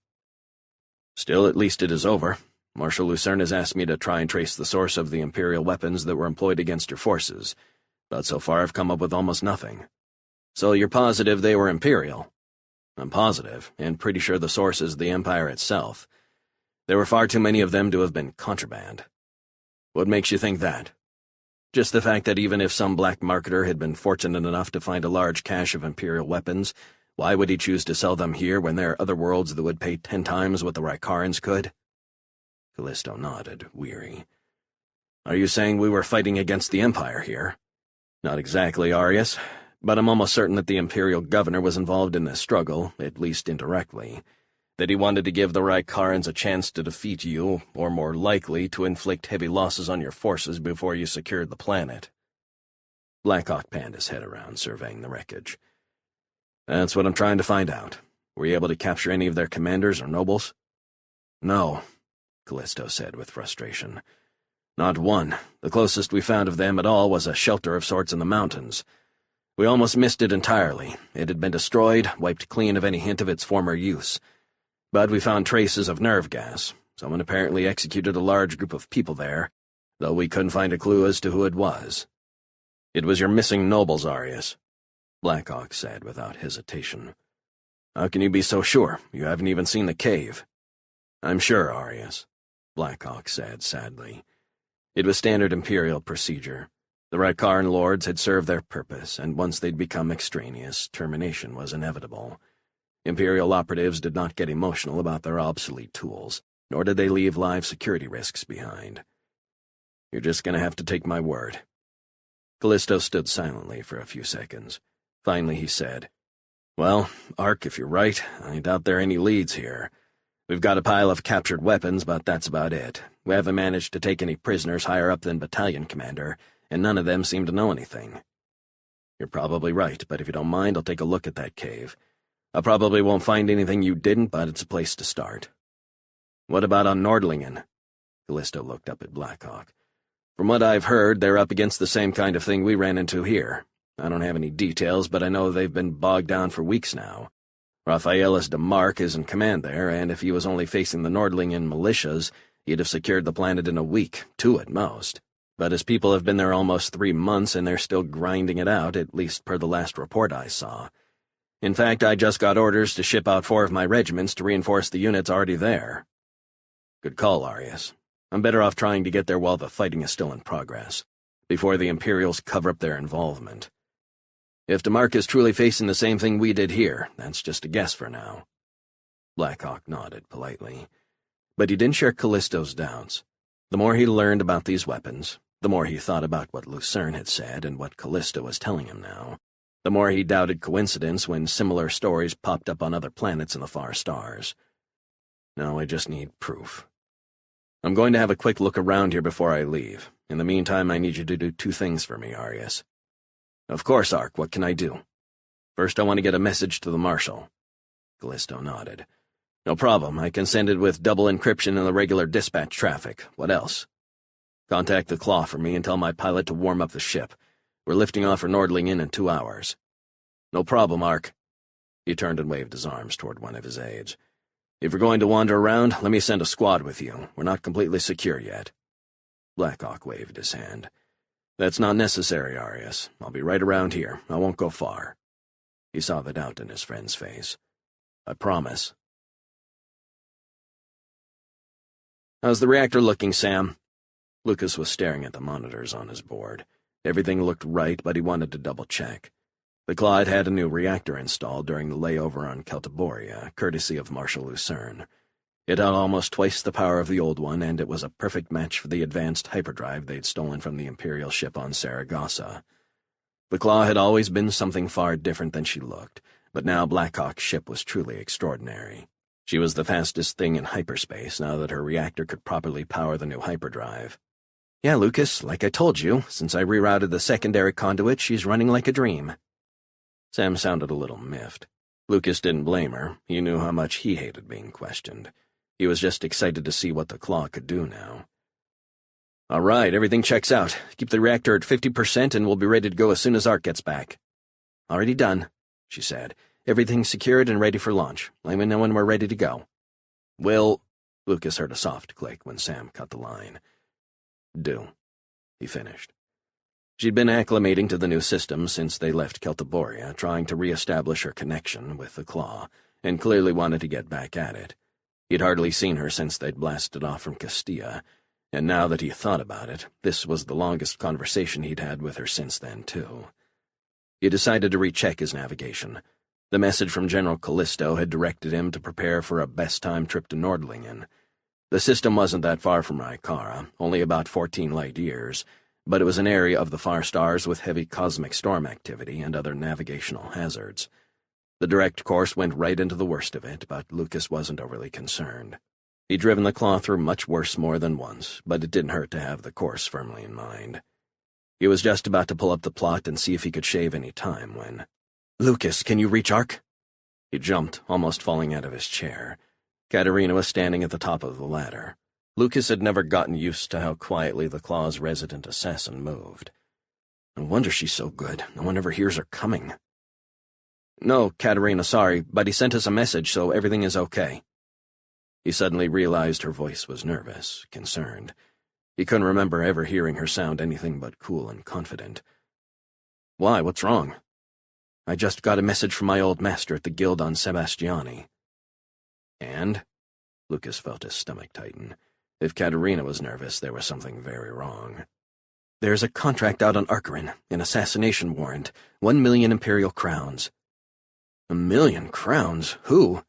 Still, at least it is over. Marshal Lucerne has asked me to try and trace the source of the Imperial weapons that were employed against your forces, but so far I've come up with almost nothing. So you're positive they were Imperial? I'm positive, and pretty sure the source is the Empire itself. There were far too many of them to have been contraband. What makes you think that? Just the fact that even if some black marketer had been fortunate enough to find a large cache of Imperial weapons, why would he choose to sell them here when there are other worlds that would pay 10 times what the Rykarans could? Callisto nodded, weary. Are you saying we were fighting against the Empire here? Not exactly, Arius, but I'm almost certain that the Imperial governor was involved in this struggle, at least indirectly. That he wanted to give the Rykarans a chance to defeat you, or more likely, to inflict heavy losses on your forces before you secured the planet. Blackhawk panned his head around, surveying the wreckage. That's what I'm trying to find out. Were you able to capture any of their commanders or nobles? No, Callisto said with frustration. Not one. The closest we found of them at all was a shelter of sorts in the mountains. We almost missed it entirely. It had been destroyed, wiped clean of any hint of its former use. But we found traces of nerve gas. Someone apparently executed a large group of people there, though we couldn't find a clue as to who it was. It was your missing nobles, Arius, Blackhawk said without hesitation. How can you be so sure? You haven't even seen the cave. I'm sure, Arius, Blackhawk said sadly. It was standard Imperial procedure. The Rykaran lords had served their purpose, and once they'd become extraneous, termination was inevitable. Imperial operatives did not get emotional about their obsolete tools, nor did they leave live security risks behind. You're just going to have to take my word. Callisto stood silently for a few seconds. Finally he said, Well, Ark, if you're right, I doubt there are any leads here. We've got a pile of captured weapons, but that's about it. We haven't managed to take any prisoners higher up than battalion commander, and none of them seem to know anything. You're probably right, but if you don't mind, I'll take a look at that cave. I probably won't find anything you didn't, but it's a place to start. What about on Nordlingen? Callisto looked up at Blackhawk. From what I've heard, they're up against the same kind of thing we ran into here. I don't have any details, but I know they've been bogged down for weeks now. Raphaelis de Mark is in command there, and if he was only facing the Nordlingen militias, he'd have secured the planet in a week, 2 at most. But his people have been there almost 3 months, and they're still grinding it out, at least per the last report I saw. In fact, I just got orders to ship out 4 of my regiments to reinforce the units already there. Good call, Arius. I'm better off trying to get there while the fighting is still in progress, before the Imperials cover up their involvement. If DeMark is truly facing the same thing we did here, that's just a guess for now. Blackhawk nodded politely. But he didn't share Callisto's doubts. The more he learned about these weapons, the more he thought about what Lucerne had said and what Callisto was telling him now. The more he doubted coincidence when similar stories popped up on other planets in the far stars. Now I just need proof. I'm going to have a quick look around here before I leave. In the meantime, I need you to do 2 things for me, Arius. Of course, Ark, what can I do? First, I want to get a message to the Marshal. Callisto nodded. No problem, I can send it with double encryption in the regular dispatch traffic. What else? Contact the Claw for me and tell my pilot to warm up the ship. We're lifting off for Nordlingen in 2 hours. No problem, Ark. He turned and waved his arms toward one of his aides. If you're going to wander around, let me send a squad with you. We're not completely secure yet. Blackhawk waved his hand. That's not necessary, Arius. I'll be right around here. I won't go far. He saw the doubt in his friend's face. I promise. How's the reactor looking, Sam? Lucas was staring at the monitors on his board. Everything looked right, but he wanted to double-check. The Claw had had a new reactor installed during the layover on Celtiboria, courtesy of Marshal Lucerne. It had almost twice the power of the old one, and it was a perfect match for the advanced hyperdrive they'd stolen from the Imperial ship on Saragossa. The Claw had always been something far different than she looked, but now Blackhawk's ship was truly extraordinary. She was the fastest thing in hyperspace now that her reactor could properly power the new hyperdrive. Yeah, Lucas, like I told you, since I rerouted the secondary conduit, she's running like a dream. Sam sounded a little miffed. Lucas didn't blame her. He knew how much he hated being questioned. He was just excited to see what the Claw could do now. All right, everything checks out. Keep the reactor at 50% and we'll be ready to go as soon as Art gets back. Already done, she said. Everything's secured and ready for launch. Let me know when we're ready to go. Lucas heard a soft click when Sam cut the line. Do, he finished. She'd been acclimating to the new system since they left Celtiboria, trying to re-establish her connection with the Claw, and clearly wanted to get back at it. He'd hardly seen her since they'd blasted off from Castilla, and now that he thought about it, this was the longest conversation he'd had with her since then, too. He decided to recheck his navigation. The message from General Callisto had directed him to prepare for a best-time trip to Nordlingen. The system wasn't that far from Rykara, only about 14 light years, but it was an area of the far stars with heavy cosmic storm activity and other navigational hazards. The direct course went right into the worst of it, but Lucas wasn't overly concerned. He'd driven the Claw through much worse more than once, but it didn't hurt to have the course firmly in mind. He was just about to pull up the plot and see if he could shave any time when... "Lucas, can you reach Ark?" He jumped, almost falling out of his chair. Katerina was standing at the top of the ladder. Lucas had never gotten used to how quietly the Claw's resident assassin moved. No wonder she's so good. No one ever hears her coming. "No, Katerina, sorry, but he sent us a message, so everything is okay." He suddenly realized her voice was nervous, concerned. He couldn't remember ever hearing her sound anything but cool and confident. "Why, what's wrong?" "I just got a message from my old master at the guild on Sebastiani." "And?" Lucas felt his stomach tighten. If Katerina was nervous, there was something very wrong. "There's a contract out on Arkarin, an assassination warrant, 1 million Imperial crowns." "1 million crowns? Who?"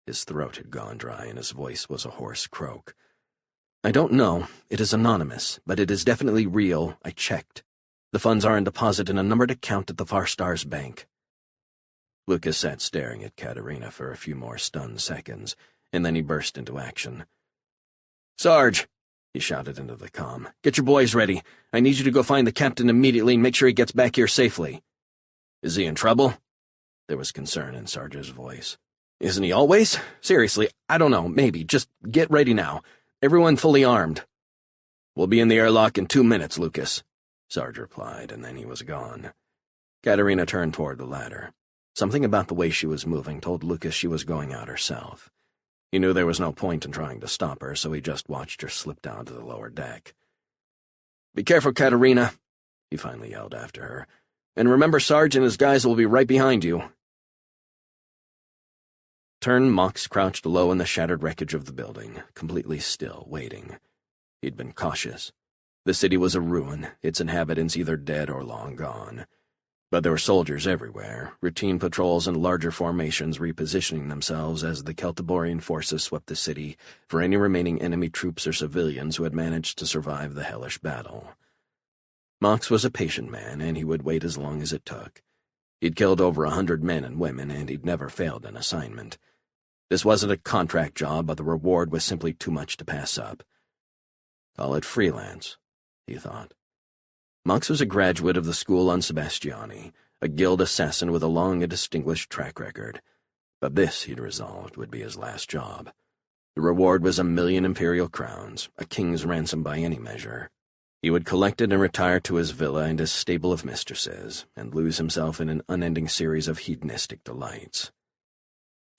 His throat had gone dry and his voice was a hoarse croak. "I don't know. It is anonymous, but it is definitely real. I checked. The funds are in deposit in a numbered account at the Far Stars Bank." Lucas sat staring at Katerina for a few more stunned seconds, and then he burst into action. "Sarge!" he shouted into the comm. "Get your boys ready. I need you to go find the captain immediately and make sure he gets back here safely." "Is he in trouble?" There was concern in Sarge's voice. "Isn't he always? Seriously, I don't know, maybe. Just get ready now. Everyone fully armed." "We'll be in the airlock in 2 minutes, Lucas," Sarge replied, and then he was gone. Katerina turned toward the ladder. Something about the way she was moving told Lucas she was going out herself. He knew there was no point in trying to stop her, so he just watched her slip down to the lower deck. "Be careful, Katerina," he finally yelled after her. "And remember, Sarge and his guys will be right behind you." Turn Mox crouched low in the shattered wreckage of the building, completely still, waiting. He'd been cautious. The city was a ruin, its inhabitants either dead or long gone. But there were soldiers everywhere, routine patrols and larger formations repositioning themselves as the Celtiborian forces swept the city for any remaining enemy troops or civilians who had managed to survive the hellish battle. Mox was a patient man, and he would wait as long as it took. He'd killed over 100 men and women, and he'd never failed an assignment. This wasn't a contract job, but the reward was simply too much to pass up. Call it freelance, he thought. Mox was a graduate of the school on Sebastiani, a guild assassin with a long and distinguished track record. But this, he'd resolved, would be his last job. The reward was 1 million Imperial crowns, a king's ransom by any measure. He would collect it and retire to his villa and his stable of mistresses, and lose himself in an unending series of hedonistic delights.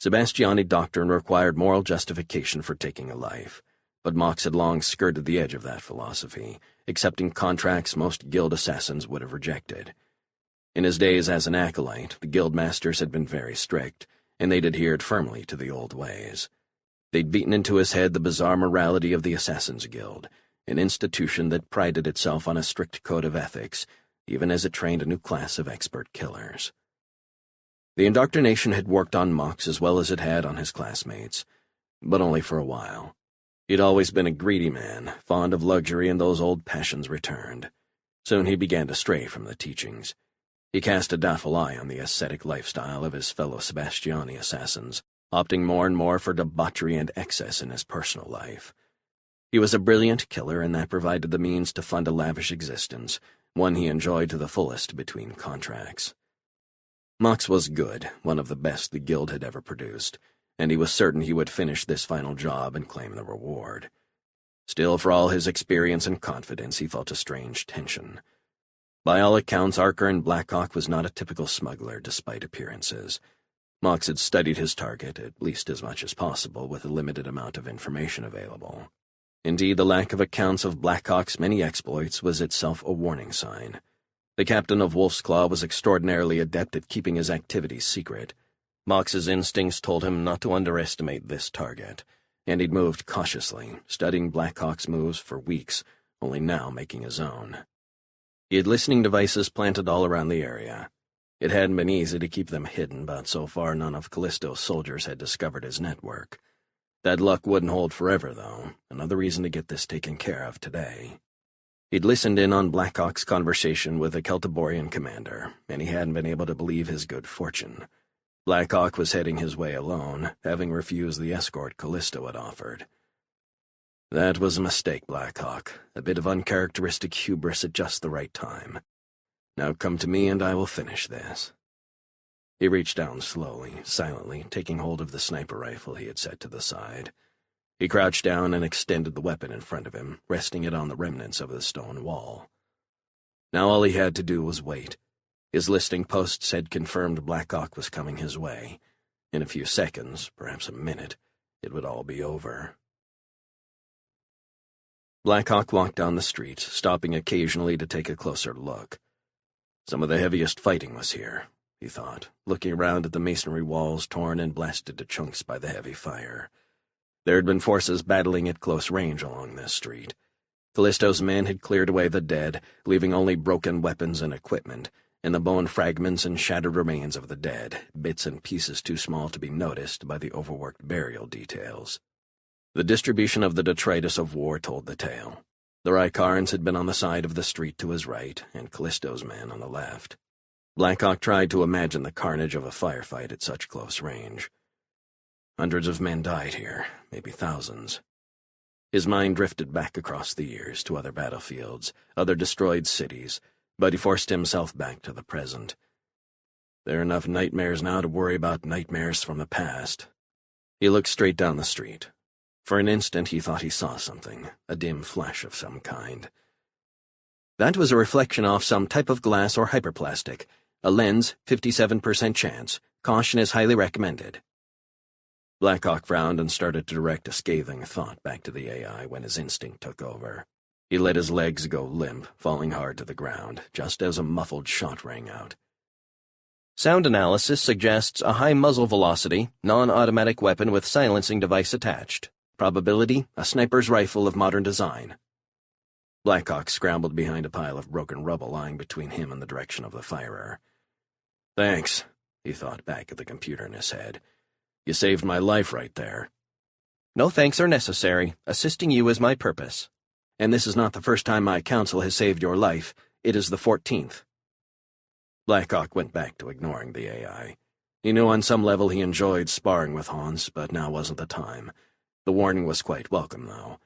Sebastiani doctrine required moral justification for taking a life, but Mox had long skirted the edge of that philosophy, accepting contracts most guild assassins would have rejected. In his days as an acolyte, the guild masters had been very strict, and they'd adhered firmly to the old ways. They'd beaten into his head the bizarre morality of the Assassins' Guild, an institution that prided itself on a strict code of ethics, even as it trained a new class of expert killers. The indoctrination had worked on Mox as well as it had on his classmates, but only for a while. He'd always been a greedy man, fond of luxury, and those old passions returned. Soon he began to stray from the teachings. He cast a doubtful eye on the ascetic lifestyle of his fellow Sebastiani assassins, opting more and more for debauchery and excess in his personal life. He was a brilliant killer, and that provided the means to fund a lavish existence, one he enjoyed to the fullest between contracts. Mox was good, one of the best the guild had ever produced, and he was certain he would finish this final job and claim the reward. Still, for all his experience and confidence, he felt a strange tension. By all accounts, Archer and Blackhawk was not a typical smuggler, despite appearances. Mox had studied his target, at least as much as possible, with a limited amount of information available. Indeed, the lack of accounts of Blackhawk's many exploits was itself a warning sign. The captain of Wolf's Claw was extraordinarily adept at keeping his activities secret. Mox's instincts told him not to underestimate this target, and he'd moved cautiously, studying Blackhawk's moves for weeks, only now making his own. He had listening devices planted all around the area. It hadn't been easy to keep them hidden, but so far none of Callisto's soldiers had discovered his network. That luck wouldn't hold forever, though. Another reason to get this taken care of today. He'd listened in on Blackhawk's conversation with the Celtiborian commander, and he hadn't been able to believe his good fortune. Blackhawk was heading his way alone, having refused the escort Callisto had offered. That was a mistake, Blackhawk. A bit of uncharacteristic hubris at just the right time. Now come to me and I will finish this. He reached down slowly, silently, taking hold of the sniper rifle he had set to the side. He crouched down and extended the weapon in front of him, resting it on the remnants of the stone wall. Now all he had to do was wait. His listening posts had confirmed Blackhawk was coming his way. In a few seconds, perhaps a minute, it would all be over. Blackhawk walked down the street, stopping occasionally to take a closer look. Some of the heaviest fighting was here, he thought, looking around at the masonry walls torn and blasted to chunks by the heavy fire. There had been forces battling at close range along this street. Callisto's men had cleared away the dead, leaving only broken weapons and equipment, and the bone fragments and shattered remains of the dead, bits and pieces too small to be noticed by the overworked burial details. The distribution of the detritus of war told the tale. The Rykarans had been on the side of the street to his right, and Callisto's men on the left. Blackhawk tried to imagine the carnage of a firefight at such close range. Hundreds of men died here, maybe thousands. His mind drifted back across the years to other battlefields, other destroyed cities, but he forced himself back to the present. There are enough nightmares now to worry about nightmares from the past. He looked straight down the street. For an instant he thought he saw something, a dim flash of some kind. That was a reflection off some type of glass or hyperplastic. A lens, 57% chance. Caution is highly recommended. Blackhawk frowned and started to direct a scathing thought back to the AI when his instinct took over. He let his legs go limp, falling hard to the ground, just as a muffled shot rang out. Sound analysis suggests a high muzzle velocity, non-automatic weapon with silencing device attached. Probability, a sniper's rifle of modern design. Blackhawk scrambled behind a pile of broken rubble lying between him and the direction of the firer. Thanks, he thought back at the computer in his head. You saved my life right there. No thanks are necessary. Assisting you is my purpose. And this is not the first time my counsel has saved your life. It is the 14th. Blackhawk went back to ignoring the AI. He knew on some level he enjoyed sparring with Hans, but now wasn't the time. The warning was quite welcome, though.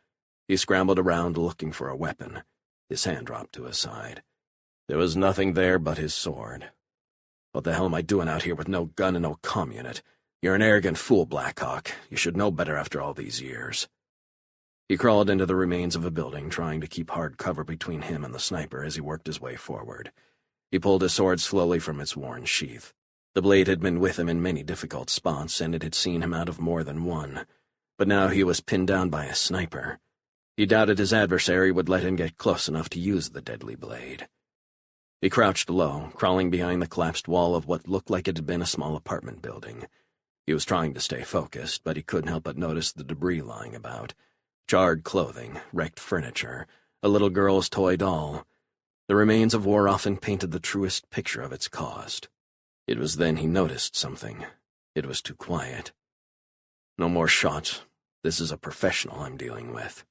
He scrambled around looking for a weapon. His hand dropped to his side. There was nothing there but his sword. What the hell am I doing out here with no gun and no comm unit? You're an arrogant fool, Blackhawk. You should know better after all these years. He crawled into the remains of a building, trying to keep hard cover between him and the sniper as he worked his way forward. He pulled his sword slowly from its worn sheath. The blade had been with him in many difficult spots, and it had seen him out of more than one. But now he was pinned down by a sniper. He doubted his adversary would let him get close enough to use the deadly blade. He crouched low, crawling behind the collapsed wall of what looked like it had been a small apartment building. He was trying to stay focused, but he couldn't help but notice the debris lying about. Charred clothing, wrecked furniture, a little girl's toy doll. The remains of war often painted the truest picture of its cost. It was then he noticed something. It was too quiet. No more shots. This is a professional I'm dealing with.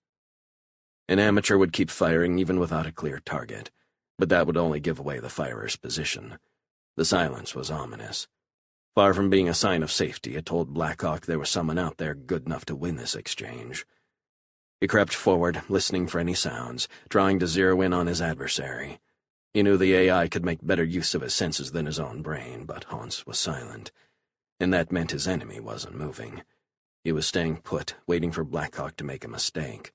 An amateur would keep firing even without a clear target, but that would only give away the firer's position. The silence was ominous. Far from being a sign of safety, it told Blackhawk there was someone out there good enough to win this exchange. He crept forward, listening for any sounds, trying to zero in on his adversary. He knew the AI could make better use of his senses than his own brain, but Hans was silent, and that meant his enemy wasn't moving. He was staying put, waiting for Blackhawk to make a mistake.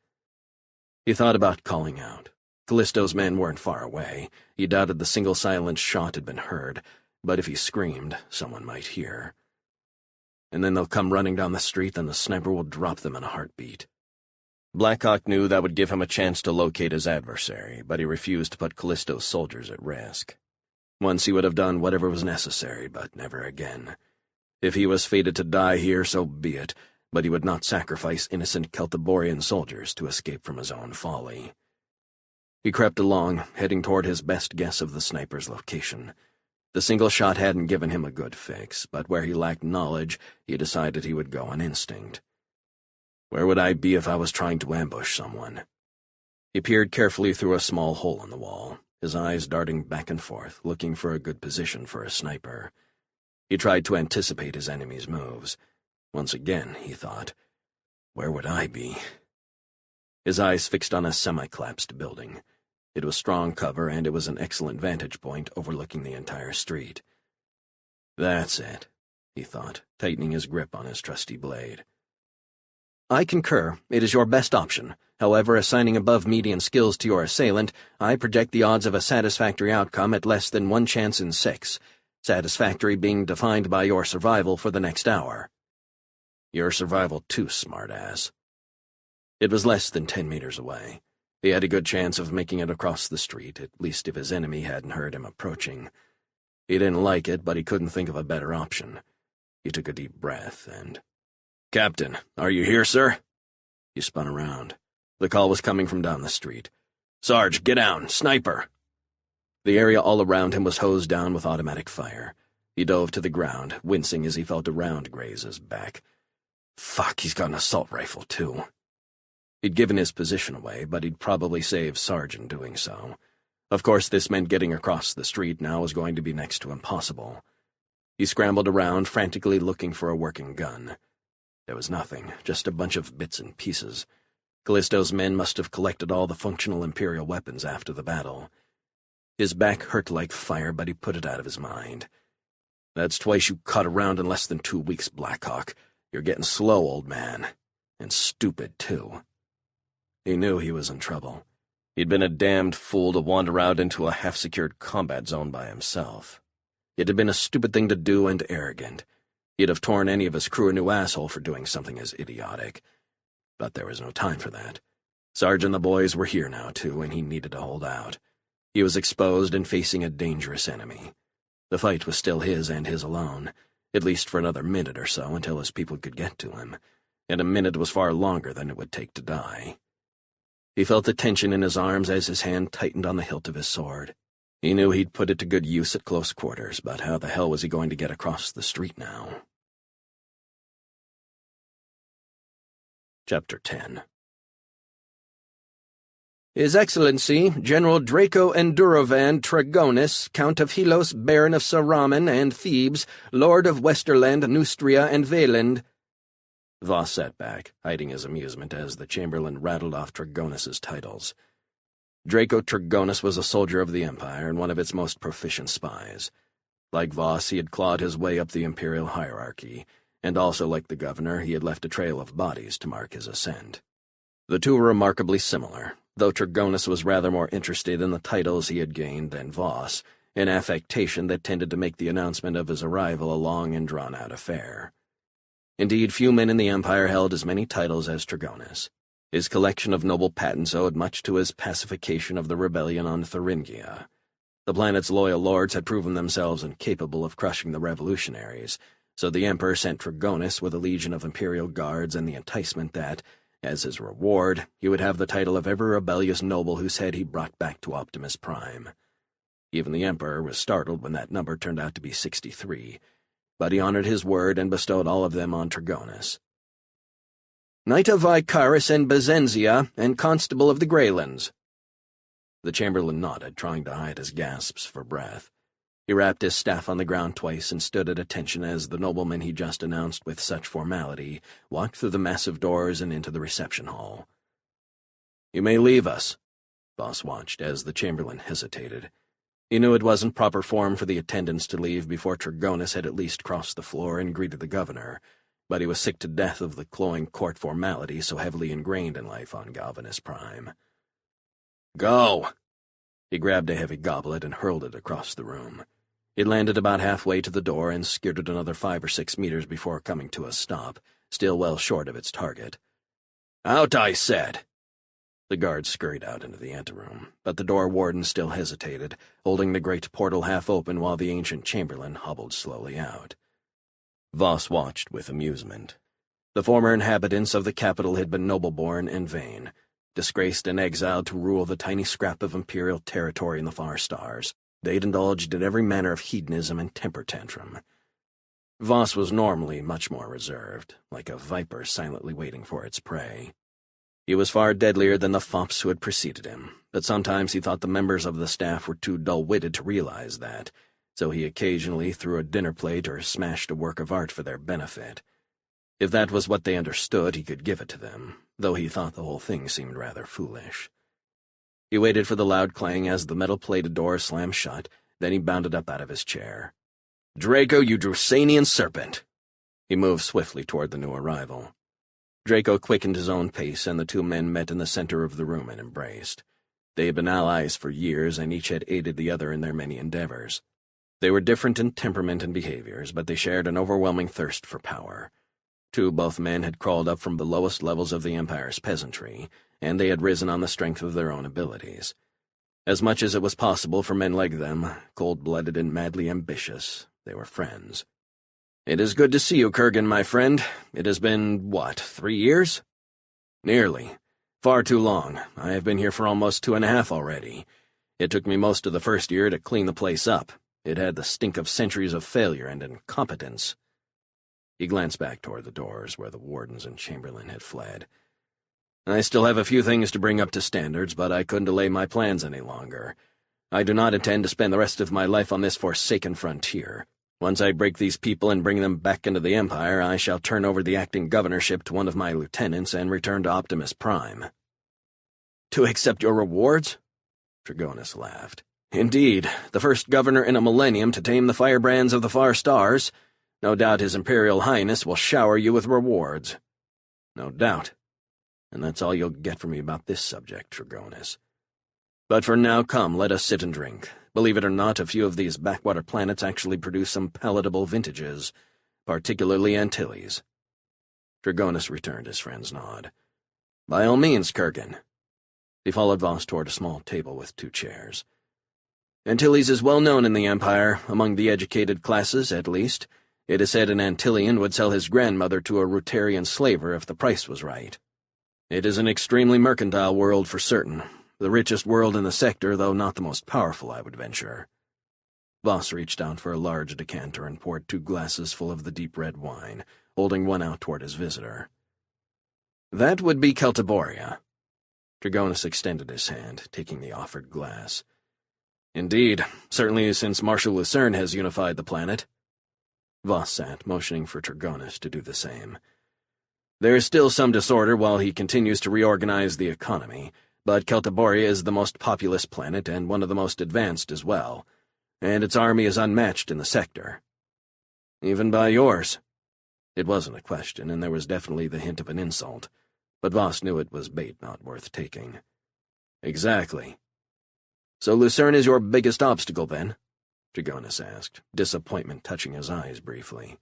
He thought about calling out. Callisto's men weren't far away. He doubted the single silent shot had been heard, but if he screamed, someone might hear. And then they'll come running down the street, and the sniper will drop them in a heartbeat. Blackhawk knew that would give him a chance to locate his adversary, but he refused to put Callisto's soldiers at risk. Once he would have done whatever was necessary, but never again. If he was fated to die here, so be it, but he would not sacrifice innocent Celtiborian soldiers to escape from his own folly. He crept along, heading toward his best guess of the sniper's location. The single shot hadn't given him a good fix, but where he lacked knowledge, he decided he would go on instinct. Where would I be if I was trying to ambush someone? He peered carefully through a small hole in the wall, his eyes darting back and forth, looking for a good position for a sniper. He tried to anticipate his enemy's moves. Once again, he thought, where would I be? His eyes fixed on a semi-collapsed building. It was strong cover, and it was an excellent vantage point overlooking the entire street. That's it, he thought, tightening his grip on his trusty blade. I concur. It is your best option. However, assigning above-median skills to your assailant, I project the odds of a satisfactory outcome at less than 1 chance in 6, satisfactory being defined by your survival for the next hour. Your survival too, smartass. It was less than 10 meters away. He had a good chance of making it across the street, at least if his enemy hadn't heard him approaching. He didn't like it, but he couldn't think of a better option. He took a deep breath and... "Captain, are you here, sir?" He spun around. The call was coming from down the street. "Sarge, get down! Sniper!" The area all around him was hosed down with automatic fire. He dove to the ground, wincing as he felt a round graze his back. Fuck, he's got an assault rifle, too. He'd given his position away, but he'd probably save Sarge in doing so. Of course, this meant getting across the street now was going to be next to impossible. He scrambled around, frantically looking for a working gun. There was nothing, just a bunch of bits and pieces. Callisto's men must have collected all the functional Imperial weapons after the battle. His back hurt like fire, but he put it out of his mind. That's twice you caught around in less than 2 weeks, Blackhawk. You're getting slow, old man. And stupid, too. He knew he was in trouble. He'd been a damned fool to wander out into a half-secured combat zone by himself. It had been a stupid thing to do and arrogant. He'd have torn any of his crew a new asshole for doing something as idiotic. But there was no time for that. Sarge and the boys were here now, too, and he needed to hold out. He was exposed and facing a dangerous enemy. The fight was still his and his alone, at least for another minute or so until his people could get to him, and a minute was far longer than it would take to die. He felt the tension in his arms as his hand tightened on the hilt of his sword. He knew he'd put it to good use at close quarters, but how the hell was he going to get across the street now? Chapter 10. His Excellency, General Draco Endurovan Tragonus, Count of Helos, Baron of Saraman and Thebes, Lord of Westerland, Neustria, and Valand. Voss sat back, hiding his amusement as the Chamberlain rattled off Tragonus's titles. Draco Tragonus was a soldier of the Empire and one of its most proficient spies. Like Voss, he had clawed his way up the imperial hierarchy, and also like the governor, he had left a trail of bodies to mark his ascent. The two were remarkably similar, though Tragonus was rather more interested in the titles he had gained than Voss, an affectation that tended to make the announcement of his arrival a long and drawn-out affair. Indeed, few men in the Empire held as many titles as Tragonus. His collection of noble patents owed much to his pacification of the rebellion on Thuringia. The planet's loyal lords had proven themselves incapable of crushing the revolutionaries, so the Emperor sent Tragonus with a legion of Imperial guards and the enticement that, as his reward, he would have the title of every rebellious noble whose head he brought back to Optimus Prime. Even the Emperor was startled when that number turned out to be 63, but he honored his word and bestowed all of them on Tragonus. Knight of Icarus and Bezenzia, and Constable of the Greylands. The Chamberlain nodded, trying to hide his gasps for breath. He rapped his staff on the ground twice and stood at attention as the nobleman he just announced with such formality walked through the massive doors and into the reception hall. "You may leave us," Voss watched as the Chamberlain hesitated. He knew it wasn't proper form for the attendants to leave before Tragonus had at least crossed the floor and greeted the governor, but he was sick to death of the cloying court formality so heavily ingrained in life on Galvanus Prime. Go! He grabbed a heavy goblet and hurled it across the room. It landed about halfway to the door and skirted another 5 or 6 meters before coming to a stop, still well short of its target. Out, I said! The guard scurried out into the anteroom, but the door warden still hesitated, holding the great portal half open while the ancient chamberlain hobbled slowly out. Voss watched with amusement. The former inhabitants of the capital had been noble-born and vain, disgraced and exiled to rule the tiny scrap of imperial territory in the far stars. They'd indulged in every manner of hedonism and temper tantrum. Voss was normally much more reserved, like a viper silently waiting for its prey. He was far deadlier than the fops who had preceded him, but sometimes he thought the members of the staff were too dull-witted to realize that, so he occasionally threw a dinner plate or smashed a work of art for their benefit. If that was what they understood, he could give it to them, though he thought the whole thing seemed rather foolish. He waited for the loud clang as the metal-plated door slammed shut, then he bounded up out of his chair. "Draco, you Drusanian serpent!" He moved swiftly toward the new arrival. Draco quickened his own pace, and the two men met in the center of the room and embraced. They had been allies for years, and each had aided the other in their many endeavors. They were different in temperament and behaviors, but they shared an overwhelming thirst for power. Both men had crawled up from the lowest levels of the Empire's peasantry, and they had risen on the strength of their own abilities. As much as it was possible for men like them, cold-blooded and madly ambitious, they were friends. "It is good to see you, Kurgan, my friend. It has been, 3 years? "Nearly. Far too long. I have been here for almost 2.5 already. It took me most of the first year to clean the place up. It had the stink of centuries of failure and incompetence." He glanced back toward the doors where the wardens and chamberlain had fled. "I still have a few things to bring up to standards, but I couldn't delay my plans any longer. I do not intend to spend the rest of my life on this forsaken frontier. Once I break these people and bring them back into the Empire, I shall turn over the acting governorship to one of my lieutenants and return to Optimus Prime." "To accept your rewards?" Dragonus laughed. "Indeed, the first governor in a millennium to tame the firebrands of the far stars. No doubt His Imperial Highness will shower you with rewards." "No doubt. And that's all you'll get from me about this subject, Dragonus. But for now, come, let us sit and drink. Believe it or not, a few of these backwater planets actually produce some palatable vintages, particularly Antilles." Dragonus returned his friend's nod. "By all means, Kurgan." He followed Voss toward a small table with 2 chairs. "Antilles is well known in the Empire, among the educated classes, at least. It is said an Antillian would sell his grandmother to a Rutarian slaver if the price was right. It is an extremely mercantile world for certain. The richest world in the sector, though not the most powerful, I would venture." Voss reached out for a large decanter and poured 2 glasses full of the deep red wine, holding one out toward his visitor. "That would be Celtiboria." Dragonus extended his hand, taking the offered glass. "Indeed, certainly since Marshal Lucerne has unified the planet." Voss sat, motioning for Dragonus to do the same. "There is still some disorder while he continues to reorganize the economy, but Celtiboria is the most populous planet and one of the most advanced as well, and its army is unmatched in the sector." "Even by yours?" It wasn't a question, and there was definitely the hint of an insult, but Voss knew it was bait not worth taking. "Exactly. So Lucerne is your biggest obstacle, then?" Dragonus asked, disappointment touching his eyes briefly.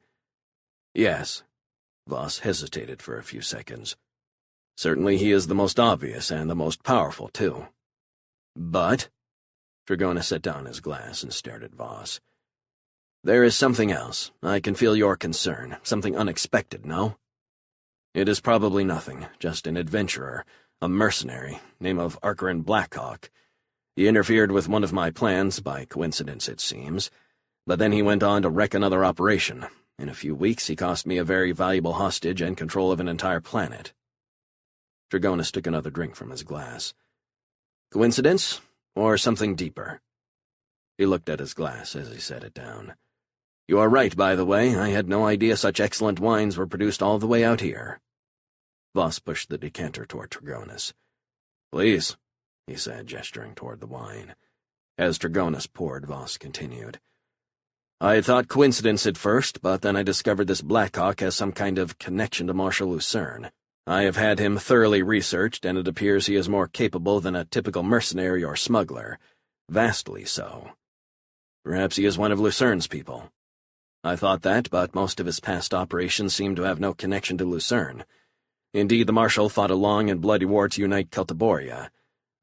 "Yes." Voss hesitated for a few seconds. "Certainly he is the most obvious and the most powerful, too." "But?" Dragonus set down his glass and stared at Voss. "There is something else. I can feel your concern. Something unexpected, no?" "It is probably nothing. Just an adventurer, a mercenary, name of Archerin Blackhawk. He interfered with one of my plans, by coincidence it seems, but then he went on to wreck another operation. In a few weeks he cost me a very valuable hostage and control of an entire planet." Dragonus took another drink from his glass. "Coincidence, or something deeper?" He looked at his glass as he set it down. "You are right, by the way. I had no idea such excellent wines were produced all the way out here." Voss pushed the decanter toward Dragonus. "Please," he said, gesturing toward the wine. As Dragonus poured, Voss continued. "I thought coincidence at first, but then I discovered this Blackhawk has some kind of connection to Marshal Lucerne. I have had him thoroughly researched, and it appears he is more capable than a typical mercenary or smuggler. Vastly so. Perhaps he is one of Lucerne's people. I thought that, but most of his past operations seem to have no connection to Lucerne. Indeed, the Marshal fought a long and bloody war to unite Celtiboria.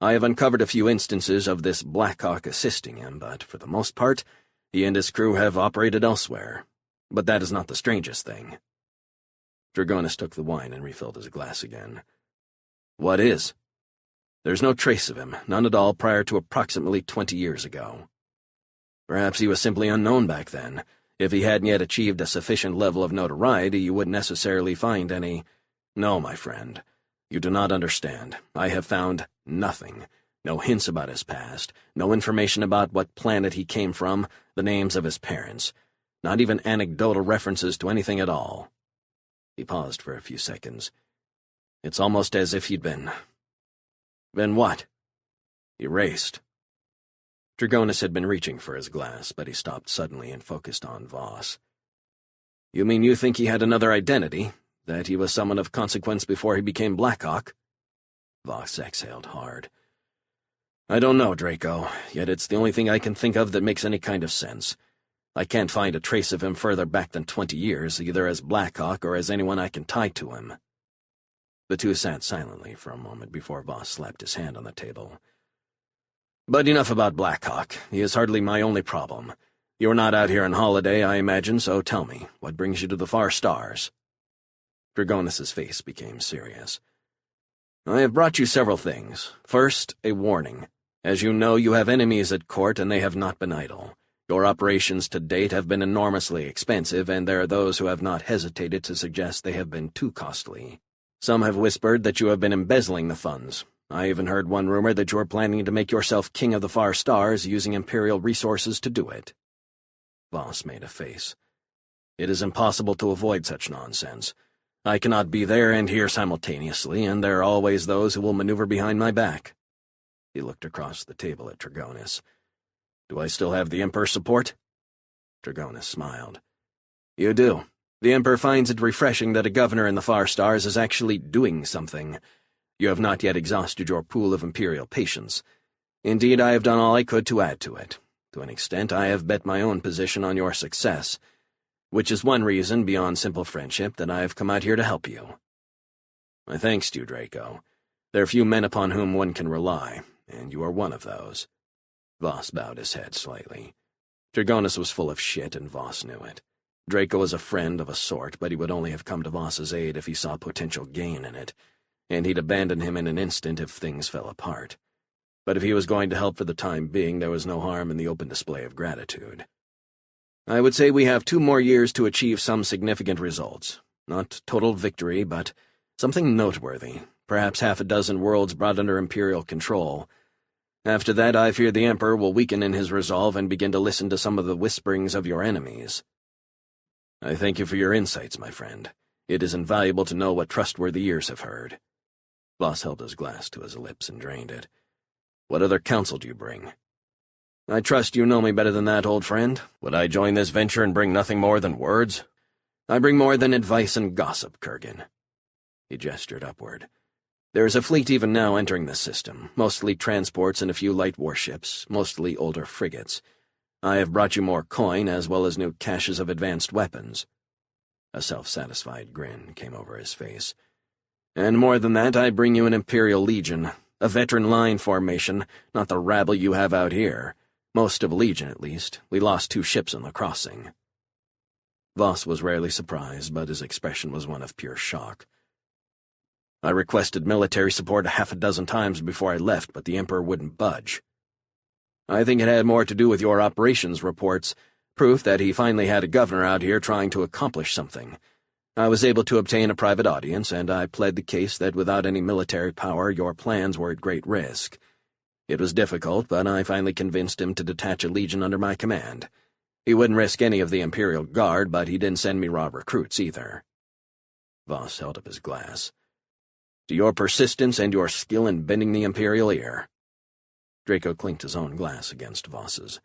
I have uncovered a few instances of this Blackhawk assisting him, but for the most part, he and his crew have operated elsewhere. But that is not the strangest thing. Dragonis took the wine and refilled his glass again. What is? There's no trace of him, none at all prior to approximately 20 years ago. Perhaps he was simply unknown back then. If he hadn't yet achieved a sufficient level of notoriety, you wouldn't necessarily find any— No, my friend, you do not understand. I have found nothing. No hints about his past, no information about what planet he came from, the names of his parents, not even anecdotal references to anything at all. He paused for a few seconds. It's almost as if he'd been— Been what? Erased. Dragonis had been reaching for his glass, but he stopped suddenly and focused on Voss. You mean you think he had another identity? That he was someone of consequence before he became Blackhawk? Voss exhaled hard. I don't know, Draco, yet it's the only thing I can think of that makes any kind of sense. I can't find a trace of him further back than 20 years, either as Blackhawk or as anyone I can tie to him. The two sat silently for a moment before Voss slapped his hand on the table. But enough about Blackhawk. He is hardly my only problem. You're not out here on holiday, I imagine, so tell me, what brings you to the Far Stars? Dragonis's face became serious. I have brought you several things. First, a warning. As you know, you have enemies at court, and they have not been idle. Your operations to date have been enormously expensive, and there are those who have not hesitated to suggest they have been too costly. Some have whispered that you have been embezzling the funds. I even heard one rumor that you are planning to make yourself king of the Far Stars, using Imperial resources to do it. Voss made a face. It is impossible to avoid such nonsense. I cannot be there and here simultaneously, and there are always those who will maneuver behind my back. He looked across the table at Dragonis. Do I still have the Emperor's support? Dragonis smiled. You do. The Emperor finds it refreshing that a governor in the Far Stars is actually doing something. You have not yet exhausted your pool of Imperial patience. Indeed, I have done all I could to add to it. To an extent, I have bet my own position on your success, which is one reason, beyond simple friendship, that I have come out here to help you. My thanks to you, Draco. There are few men upon whom one can rely, and you are one of those. Voss bowed his head slightly. Dragonis was full of shit, and Voss knew it. Draco was a friend of a sort, but he would only have come to Voss's aid if he saw potential gain in it, and he'd abandon him in an instant if things fell apart. But if he was going to help for the time being, there was no harm in the open display of gratitude. I would say we have 2 more years to achieve some significant results. Not total victory, but something noteworthy. Perhaps half a dozen worlds brought under Imperial control. After that, I fear the Emperor will weaken in his resolve and begin to listen to some of the whisperings of your enemies. I thank you for your insights, my friend. It is invaluable to know what trustworthy ears have heard. Voss held his glass to his lips and drained it. What other counsel do you bring? I trust you know me better than that, old friend. Would I join this venture and bring nothing more than words? I bring more than advice and gossip, Kurgan. He gestured upward. There is a fleet even now entering the system, mostly transports and a few light warships, mostly older frigates. I have brought you more coin, as well as new caches of advanced weapons. A self-satisfied grin came over his face. And more than that, I bring you an Imperial Legion, a veteran line formation, not the rabble you have out here. Most of a legion, at least. We lost 2 ships in the crossing. Voss was rarely surprised, but his expression was one of pure shock. I requested military support 6 times before I left, but the Emperor wouldn't budge. I think it had more to do with your operations reports, proof that he finally had a governor out here trying to accomplish something. I was able to obtain a private audience, and I pled the case that without any military power your plans were at great risk. It was difficult, but I finally convinced him to detach a legion under my command. He wouldn't risk any of the Imperial Guard, but he didn't send me raw recruits either. Voss held up his glass. To your persistence and your skill in bending the Imperial ear. Draco clinked his own glass against Voss's.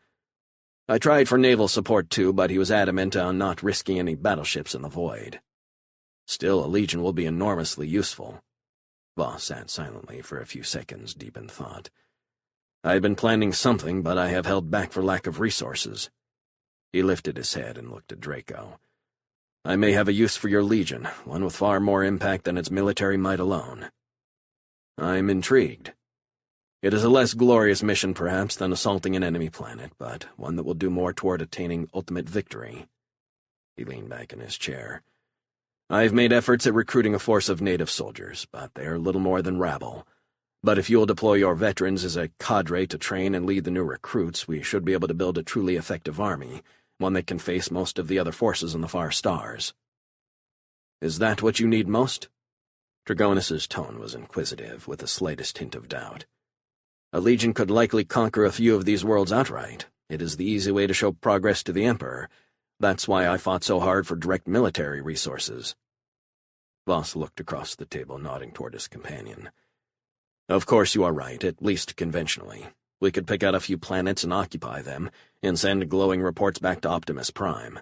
I tried for naval support too, but he was adamant on not risking any battleships in the void. Still, a legion will be enormously useful. Voss sat silently for a few seconds, deep in thought. I had been planning something, but I have held back for lack of resources. He lifted his head and looked at Draco. I may have a use for your legion, one with far more impact than its military might alone. I'm intrigued. It is a less glorious mission, perhaps, than assaulting an enemy planet, but one that will do more toward attaining ultimate victory. He leaned back in his chair. I've made efforts at recruiting a force of native soldiers, but they are little more than rabble. But if you'll deploy your veterans as a cadre to train and lead the new recruits, we should be able to build a truly effective army, one that can face most of the other forces in the far stars. Is that what you need most? Dragonus's tone was inquisitive, with the slightest hint of doubt. A legion could likely conquer a few of these worlds outright. It is the easy way to show progress to the Emperor. That's why I fought so hard for direct military resources. Voss looked across the table, nodding toward his companion. Of course you are right, at least conventionally. We could pick out a few planets and occupy them, and send glowing reports back to Optimus Prime.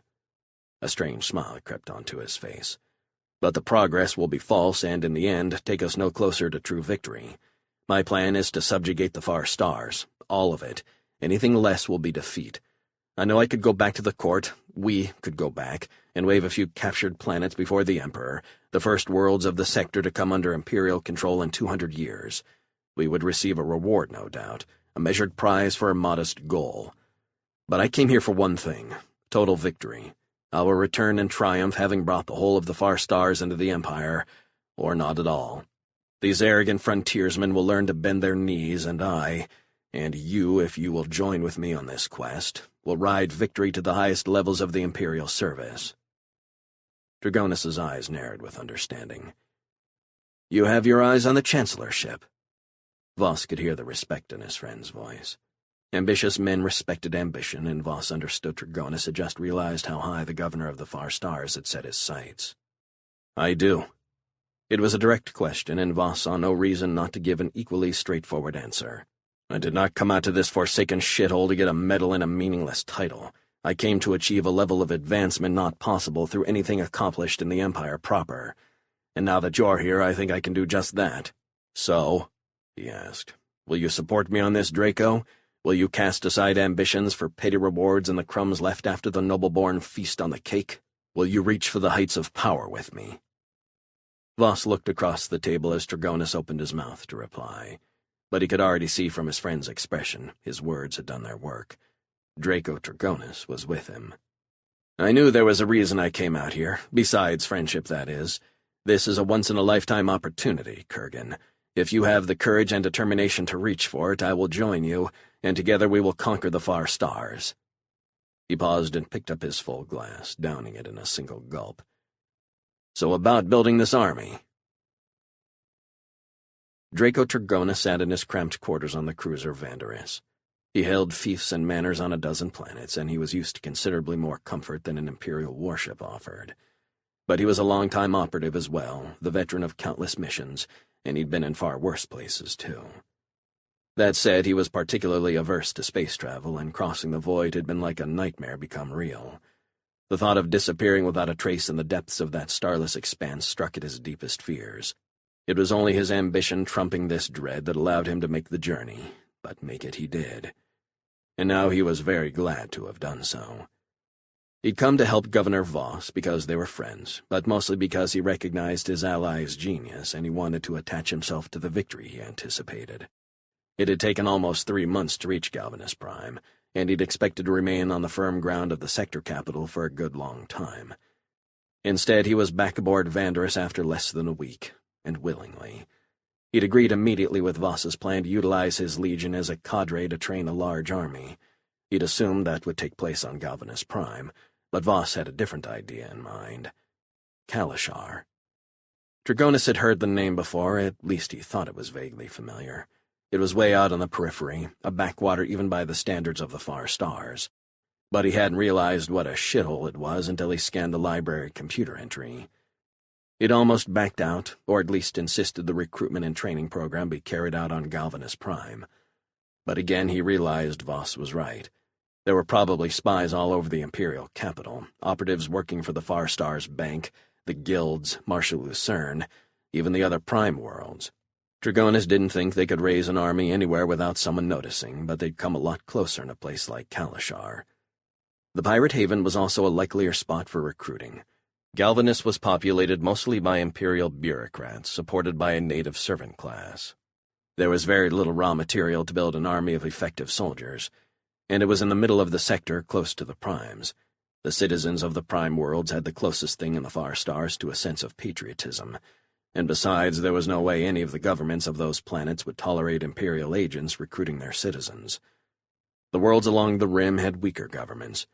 A strange smile crept onto his face. But the progress will be false and, in the end, take us no closer to true victory. My plan is to subjugate the far stars, all of it. Anything less will be defeat. I know I could go back to the court, we could go back, and wave a few captured planets before the Emperor, the first worlds of the sector to come under Imperial control in 200 years. We would receive a reward, no doubt, a measured prize for a modest goal. But I came here for one thing, total victory. I will return in triumph, having brought the whole of the far stars into the Empire, or not at all. These arrogant frontiersmen will learn to bend their knees, and I, and you, if you will join with me on this quest, will ride victory to the highest levels of the Imperial service. Dragonus's eyes narrowed with understanding. You have your eyes on the Chancellorship. Voss could hear the respect in his friend's voice. Ambitious men respected ambition, and Voss understood Dragonus had just realized how high the governor of the far stars had set his sights. I do. It was a direct question, and Voss saw no reason not to give an equally straightforward answer. I did not come out to this forsaken shithole to get a medal and a meaningless title. I came to achieve a level of advancement not possible through anything accomplished in the Empire proper. And now that you're here, I think I can do just that. So, he asked, will you support me on this, Draco? Will you cast aside ambitions for petty rewards and the crumbs left after the noble-born feast on the cake? Will you reach for the heights of power with me? Voss looked across the table as Dragonus opened his mouth to reply. But he could already see from his friend's expression his words had done their work. Draco Dragonus was with him. I knew there was a reason I came out here, besides friendship, that is. This is a once-in-a-lifetime opportunity, Kurgan. If you have the courage and determination to reach for it, I will join you, and together we will conquer the far stars. He paused and picked up his full glass, downing it in a single gulp. So about building this army. Draco Dragonus sat in his cramped quarters on the cruiser Vanderus. He held fiefs and manors on a dozen planets, and he was used to considerably more comfort than an Imperial warship offered. But he was a long-time operative as well, the veteran of countless missions, and he'd been in far worse places, too. That said, he was particularly averse to space travel, and crossing the void had been like a nightmare become real. The thought of disappearing without a trace in the depths of that starless expanse struck at his deepest fears. It was only his ambition trumping this dread that allowed him to make the journey, but make it he did. And now he was very glad to have done so. He'd come to help Governor Voss because they were friends, but mostly because he recognized his ally's genius and he wanted to attach himself to the victory he anticipated. It had taken almost 3 months to reach Galvanus Prime, and he'd expected to remain on the firm ground of the sector capital for a good long time. Instead, he was back aboard Vanderus after less than a week, and willingly. He'd agreed immediately with Voss's plan to utilize his legion as a cadre to train a large army. He'd assumed that would take place on Galvanus Prime, but Voss had a different idea in mind. Kalashar. Dragonus had heard the name before, at least he thought it was vaguely familiar. It was way out on the periphery, a backwater even by the standards of the far stars. But he hadn't realized what a shithole it was until he scanned the library computer entry. He'd almost backed out, or at least insisted the recruitment and training program be carried out on Galvanus Prime. But again he realized Voss was right. There were probably spies all over the Imperial capital, operatives working for the Far Stars Bank, the guilds, Marshal Lucerne, even the other prime worlds. Dragonis didn't think they could raise an army anywhere without someone noticing, but they'd come a lot closer in a place like Kalashar. The pirate haven was also a likelier spot for recruiting. Galvanus was populated mostly by imperial bureaucrats, supported by a native servant class. There was very little raw material to build an army of effective soldiers, and it was in the middle of the sector close to the primes. The citizens of the prime worlds had the closest thing in the far stars to a sense of patriotism, and besides, there was no way any of the governments of those planets would tolerate imperial agents recruiting their citizens. The worlds along the rim had weaker governments.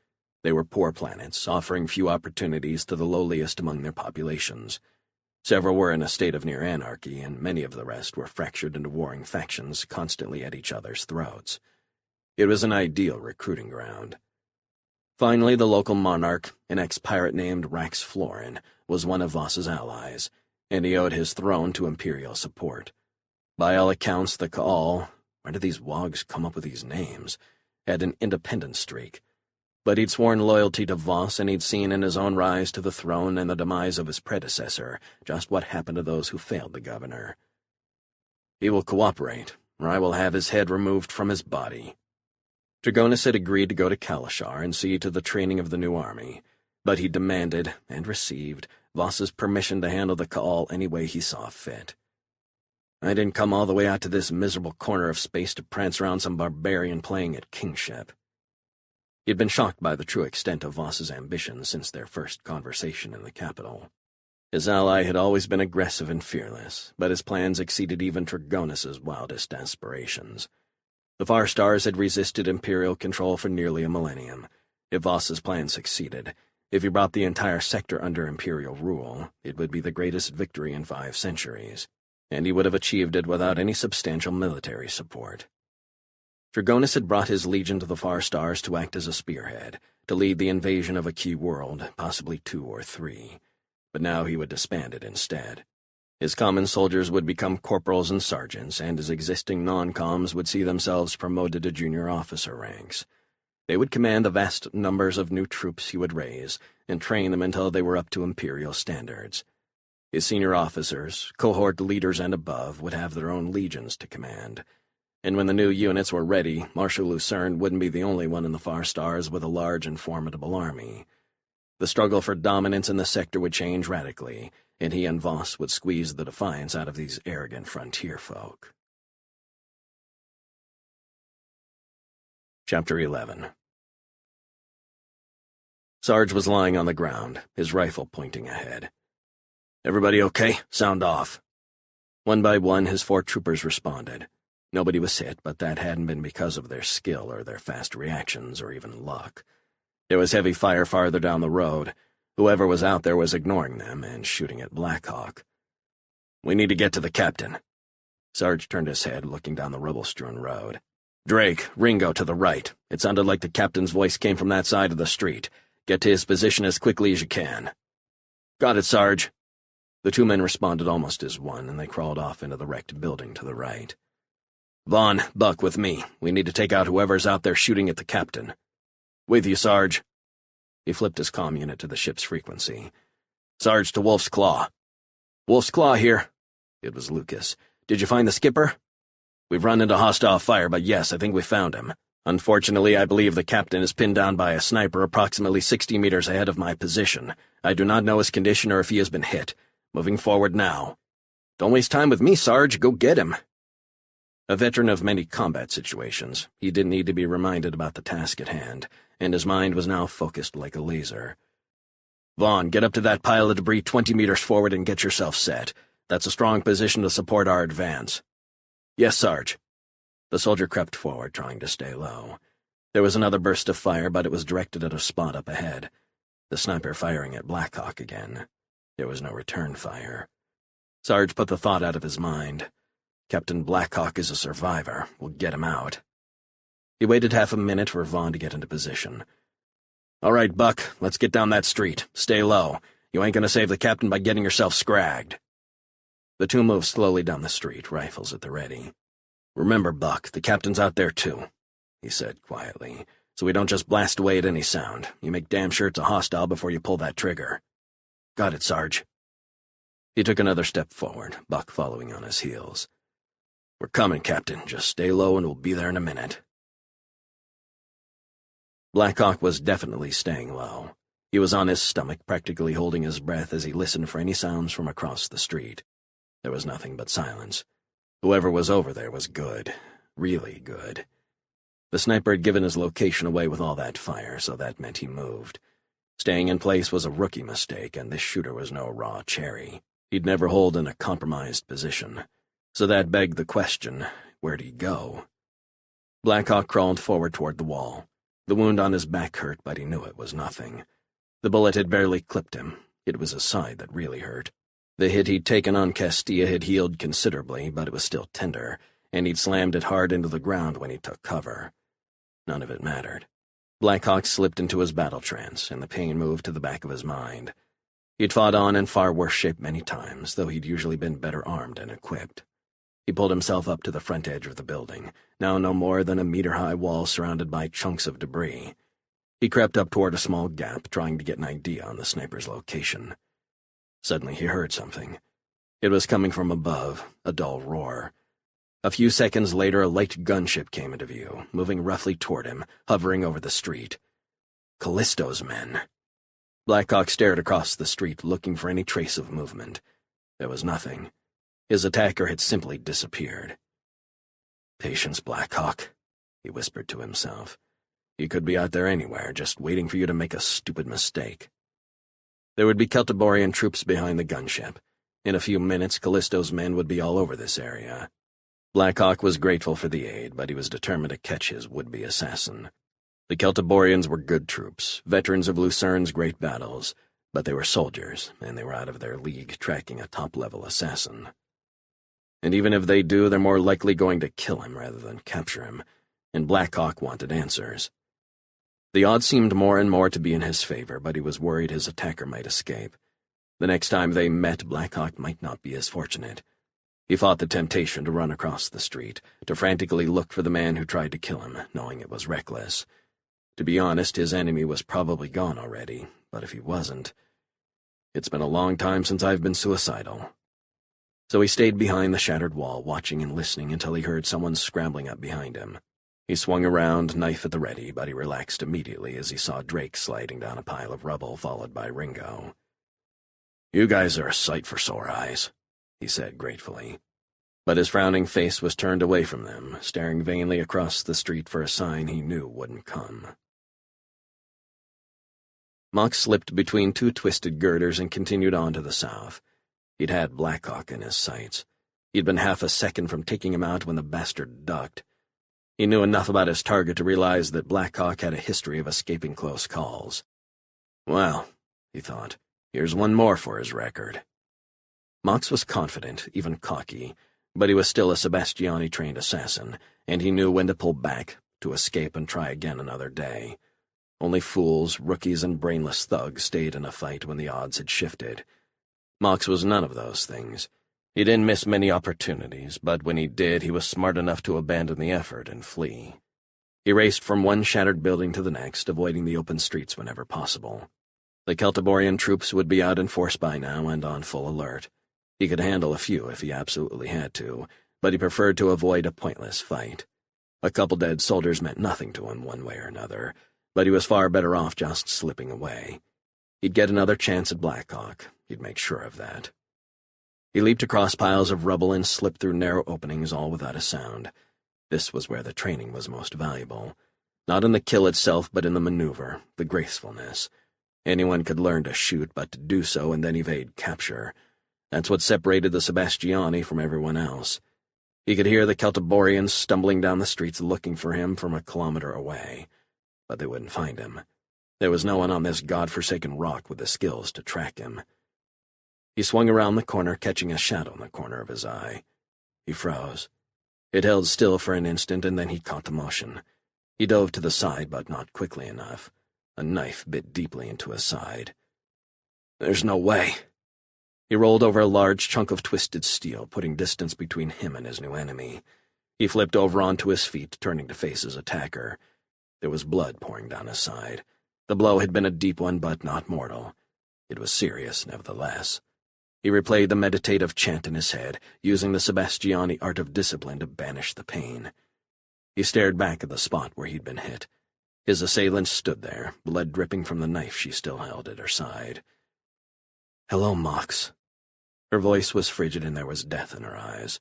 They were poor planets, offering few opportunities to the lowliest among their populations. Several were in a state of near anarchy, and many of the rest were fractured into warring factions constantly at each other's throats. It was an ideal recruiting ground. Finally, the local monarch, an ex-pirate named Rax Florin, was one of Voss's allies, and he owed his throne to imperial support. By all accounts, the Ka'al, where did these wogs come up with these names, had an independent streak. But he'd sworn loyalty to Voss, and he'd seen in his own rise to the throne and the demise of his predecessor just what happened to those who failed the governor. He will cooperate, or I will have his head removed from his body. Dragonis had agreed to go to Kalashar and see to the training of the new army, but he demanded, and received, Voss's permission to handle the Ka'al any way he saw fit. I didn't come all the way out to this miserable corner of space to prance around some barbarian playing at kingship. He had been shocked by the true extent of Voss's ambitions since their first conversation in the capital. His ally had always been aggressive and fearless, but his plans exceeded even Dragonis's wildest aspirations. The Far Stars had resisted imperial control for nearly a millennium. If Voss's plan succeeded, if he brought the entire sector under imperial rule, it would be the greatest victory in 5 centuries, and he would have achieved it without any substantial military support. Dragonis had brought his legion to the Far Stars to act as a spearhead, to lead the invasion of a key world, possibly 2 or 3, but now he would disband it instead. His common soldiers would become corporals and sergeants, and his existing non-coms would see themselves promoted to junior officer ranks. They would command the vast numbers of new troops he would raise, and train them until they were up to imperial standards. His senior officers, cohort leaders and above, would have their own legions to command. And when the new units were ready, Marshal Lucerne wouldn't be the only one in the Far Stars with a large and formidable army. The struggle for dominance in the sector would change radically, and he and Voss would squeeze the defiance out of these arrogant frontier folk. Chapter 11. Sarge was lying on the ground, his rifle pointing ahead. "Everybody okay? Sound off." One by one, his 4 troopers responded. Nobody was hit, but that hadn't been because of their skill or their fast reactions or even luck. There was heavy fire farther down the road. Whoever was out there was ignoring them and shooting at Blackhawk. "We need to get to the captain." Sarge turned his head, looking down the rubble-strewn road. "Drake, Ringo to the right. It sounded like the captain's voice came from that side of the street. Get to his position as quickly as you can." "Got it, Sarge." The 2 men responded almost as one, and they crawled off into the wrecked building to the right. "Vaughn, Buck, with me. We need to take out whoever's out there shooting at the captain." "With you, Sarge." He flipped his comm unit to the ship's frequency. "Sarge to Wolf's Claw." "Wolf's Claw here." It was Lucas. "Did you find the skipper?" "We've run into hostile fire, but yes, I think we found him. Unfortunately, I believe the captain is pinned down by a sniper approximately 60 meters ahead of my position. I do not know his condition or if he has been hit. Moving forward now." "Don't waste time with me, Sarge. Go get him." A veteran of many combat situations, he didn't need to be reminded about the task at hand, and his mind was now focused like a laser. "Vaughn, get up to that pile of debris 20 meters forward and get yourself set. That's a strong position to support our advance." "Yes, Sarge." The soldier crept forward, trying to stay low. There was another burst of fire, but it was directed at a spot up ahead. The sniper firing at Blackhawk again. There was no return fire. Sarge put the thought out of his mind. Captain Blackhawk is a survivor. We'll get him out. He waited half a minute for Vaughn to get into position. "All right, Buck, let's get down that street. Stay low. You ain't gonna save the captain by getting yourself scragged." The 2 moved slowly down the street, rifles at the ready. "Remember, Buck, the captain's out there too," he said quietly, "so we don't just blast away at any sound. You make damn sure it's a hostile before you pull that trigger." Got it, Sarge. He took another step forward, Buck following on his heels. We're coming, Captain. Just stay low and we'll be there in a minute. Blackhawk was definitely staying low. He was on his stomach, practically holding his breath as he listened for any sounds from across the street. There was nothing but silence. Whoever was over there was good. Really good. The sniper had given his location away with all that fire, so that meant he moved. Staying in place was a rookie mistake, and this shooter was no raw cherry. He'd never hold in a compromised position. So that begged the question, where'd he go? Blackhawk crawled forward toward the wall. The wound on his back hurt, but he knew it was nothing. The bullet had barely clipped him. It was his side that really hurt. The hit he'd taken on Castilla had healed considerably, but it was still tender, and he'd slammed it hard into the ground when he took cover. None of it mattered. Blackhawk slipped into his battle trance, and the pain moved to the back of his mind. He'd fought on in far worse shape many times, though he'd usually been better armed and equipped. He pulled himself up to the front edge of the building, now no more than a meter-high wall surrounded by chunks of debris. He crept up toward a small gap, trying to get an idea on the sniper's location. Suddenly he heard something. It was coming from above, a dull roar. A few seconds later, a light gunship came into view, moving roughly toward him, hovering over the street. Callisto's men. Blackhawk stared across the street, looking for any trace of movement. There was nothing. His attacker had simply disappeared. Patience, Blackhawk, he whispered to himself. He could be out there anywhere, just waiting for you to make a stupid mistake. There would be Celtiborian troops behind the gunship. In a few minutes, Callisto's men would be all over this area. Blackhawk was grateful for the aid, but he was determined to catch his would-be assassin. The Celtiborians were good troops, veterans of Lucerne's great battles, but they were soldiers, and they were out of their league tracking a top-level assassin. And even if they do, they're more likely going to kill him rather than capture him, and Blackhawk wanted answers. The odds seemed more and more to be in his favor, but he was worried his attacker might escape. The next time they met, Blackhawk might not be as fortunate. He fought the temptation to run across the street, to frantically look for the man who tried to kill him, knowing it was reckless. To be honest, his enemy was probably gone already, but if he wasn't... It's been a long time since I've been suicidal. So he stayed behind the shattered wall, watching and listening until he heard someone scrambling up behind him. He swung around, knife at the ready, but he relaxed immediately as he saw Drake sliding down a pile of rubble, followed by Ringo. "You guys are a sight for sore eyes," he said gratefully. But his frowning face was turned away from them, staring vainly across the street for a sign he knew wouldn't come. Mock slipped between two twisted girders and continued on to the south. He'd had Blackhawk in his sights. He'd been half a second from taking him out when the bastard ducked. He knew enough about his target to realize that Blackhawk had a history of escaping close calls. Well, he thought, here's one more for his record. Mox was confident, even cocky, but he was still a Sebastiani-trained assassin, and he knew when to pull back, to escape and try again another day. Only fools, rookies, and brainless thugs stayed in a fight when the odds had shifted. Mox was none of those things. He didn't miss many opportunities, but when he did, he was smart enough to abandon the effort and flee. He raced from one shattered building to the next, avoiding the open streets whenever possible. The Celtiborian troops would be out in force by now and on full alert. He could handle a few if he absolutely had to, but he preferred to avoid a pointless fight. A couple dead soldiers meant nothing to him one way or another, but he was far better off just slipping away. He'd get another chance at Blackhawk. He'd make sure of that. He leaped across piles of rubble and slipped through narrow openings, all without a sound. This was where the training was most valuable. Not in the kill itself, but in the maneuver, the gracefulness. Anyone could learn to shoot, but to do so and then evade capture. That's what separated the Sebastiani from everyone else. He could hear the Celtiborians stumbling down the streets looking for him from a kilometer away. But they wouldn't find him. There was no one on this god-forsaken rock with the skills to track him. He swung around the corner, catching a shadow in the corner of his eye. He froze. It held still for an instant, and then he caught the motion. He dove to the side, but not quickly enough. A knife bit deeply into his side. There's no way. He rolled over a large chunk of twisted steel, putting distance between him and his new enemy. He flipped over onto his feet, turning to face his attacker. There was blood pouring down his side. The blow had been a deep one, but not mortal. It was serious, nevertheless. He replayed the meditative chant in his head, using the Sebastiani art of discipline to banish the pain. He stared back at the spot where he'd been hit. His assailant stood there, blood dripping from the knife she still held at her side. "Hello, Mox." Her voice was frigid and there was death in her eyes.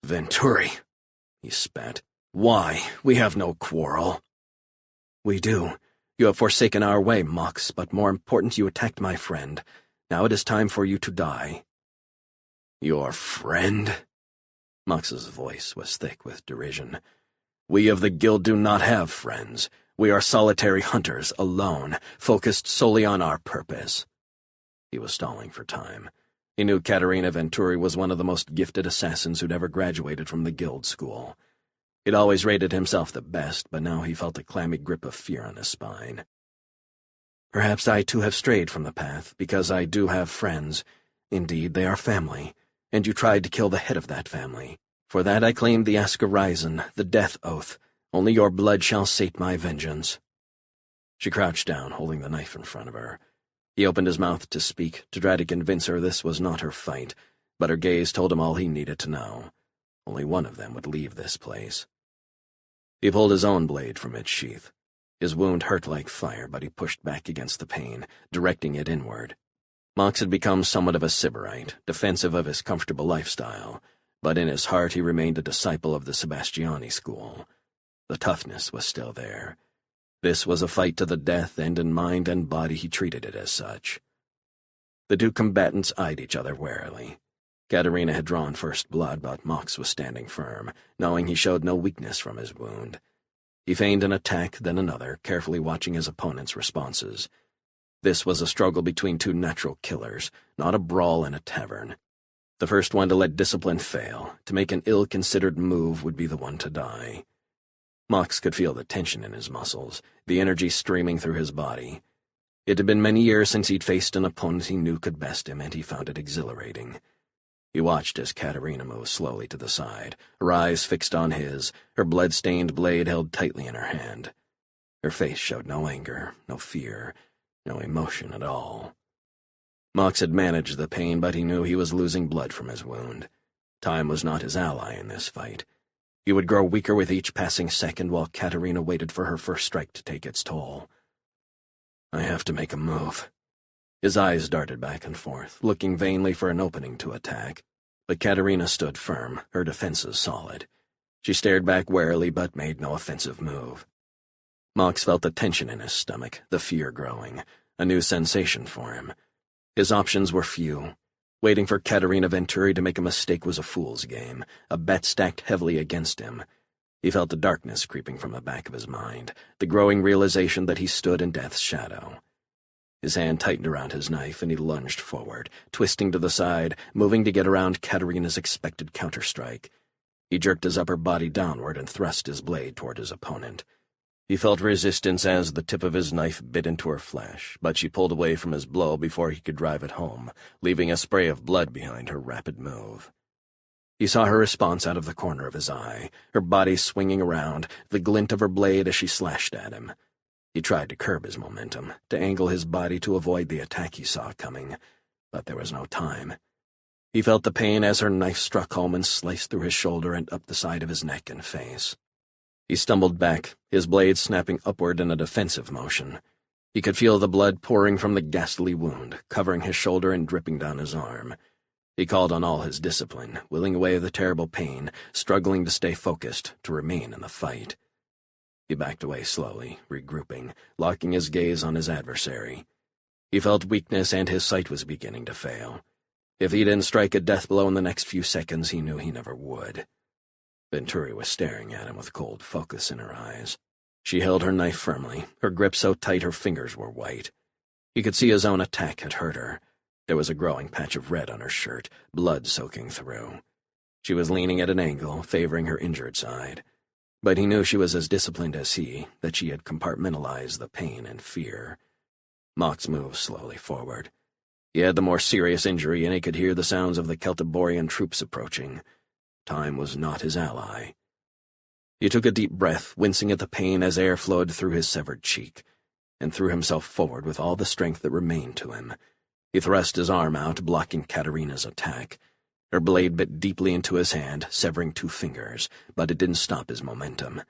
"Venturi," he spat. "Why? We have no quarrel." "We do. You have forsaken our way, Mox, but more important, you attacked my friend. Now it is time for you to die." "Your friend?" Mox's voice was thick with derision. "We of the Guild do not have friends. We are solitary hunters, alone, focused solely on our purpose." He was stalling for time. He knew Caterina Venturi was one of the most gifted assassins who'd ever graduated from the Guild school. He'd always rated himself the best, but now he felt a clammy grip of fear on his spine. "Perhaps I too have strayed from the path, because I do have friends. Indeed, they are family, and you tried to kill the head of that family. For that I claimed the Ascarizon, the death oath. Only your blood shall sate my vengeance." She crouched down, holding the knife in front of her. He opened his mouth to speak, to try to convince her this was not her fight, but her gaze told him all he needed to know. Only one of them would leave this place. He pulled his own blade from its sheath. His wound hurt like fire, but he pushed back against the pain, directing it inward. Mox had become somewhat of a sybarite, defensive of his comfortable lifestyle, but in his heart he remained a disciple of the Sebastiani school. The toughness was still there. This was a fight to the death, and in mind and body he treated it as such. The two combatants eyed each other warily. Caterina had drawn first blood, but Mox was standing firm, knowing he showed no weakness from his wound. He feigned an attack, then another, carefully watching his opponent's responses. This was a struggle between two natural killers, not a brawl in a tavern. The first one to let discipline fail, to make an ill-considered move, would be the one to die. Mox could feel the tension in his muscles, the energy streaming through his body. It had been many years since he'd faced an opponent he knew could best him, and he found it exhilarating. He watched as Caterina moved slowly to the side, her eyes fixed on his, her blood-stained blade held tightly in her hand. Her face showed no anger, no fear, no emotion at all. Mox had managed the pain, but he knew he was losing blood from his wound. Time was not his ally in this fight. He would grow weaker with each passing second while Caterina waited for her first strike to take its toll. "I have to make a move." His eyes darted back and forth, looking vainly for an opening to attack. But Caterina stood firm, her defenses solid. She stared back warily but made no offensive move. Mox felt the tension in his stomach, the fear growing, a new sensation for him. His options were few. Waiting for Caterina Venturi to make a mistake was a fool's game, a bet stacked heavily against him. He felt the darkness creeping from the back of his mind, the growing realization that he stood in death's shadow. His hand tightened around his knife, and he lunged forward, twisting to the side, moving to get around Caterina's expected counterstrike. He jerked his upper body downward and thrust his blade toward his opponent. He felt resistance as the tip of his knife bit into her flesh, but she pulled away from his blow before he could drive it home, leaving a spray of blood behind her rapid move. He saw her response out of the corner of his eye, her body swinging around, the glint of her blade as she slashed at him. He tried to curb his momentum, to angle his body to avoid the attack he saw coming, but there was no time. He felt the pain as her knife struck home and sliced through his shoulder and up the side of his neck and face. He stumbled back, his blade snapping upward in a defensive motion. He could feel the blood pouring from the ghastly wound, covering his shoulder and dripping down his arm. He called on all his discipline, willing away the terrible pain, struggling to stay focused, to remain in the fight. He backed away slowly, regrouping, locking his gaze on his adversary. He felt weakness and his sight was beginning to fail. If he didn't strike a death blow in the next few seconds, he knew he never would. Venturi was staring at him with cold focus in her eyes. She held her knife firmly, her grip so tight her fingers were white. He could see his own attack had hurt her. There was a growing patch of red on her shirt, blood soaking through. She was leaning at an angle, favoring her injured side. But he knew she was as disciplined as he, that she had compartmentalized the pain and fear. Mox moved slowly forward. He had the more serious injury, and he could hear the sounds of the Celtiborian troops approaching. Time was not his ally. He took a deep breath, wincing at the pain as air flowed through his severed cheek. and threw himself forward with all the strength that remained to him. He thrust his arm out, blocking Katerina's attack. Her blade bit deeply into his hand, severing 2 fingers, but it didn't stop his momentum.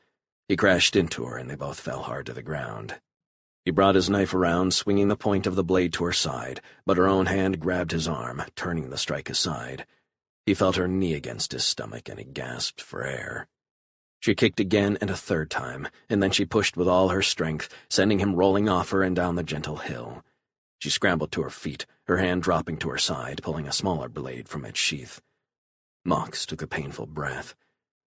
He crashed into her, and they both fell hard to the ground. He brought his knife around, swinging the point of the blade to her side, but her own hand grabbed his arm, turning the strike aside. He felt her knee against his stomach, and he gasped for air. She kicked again and a third time, and then she pushed with all her strength, sending him rolling off her and down the gentle hill. She scrambled to her feet, her hand dropping to her side, pulling a smaller blade from its sheath. Mox took a painful breath.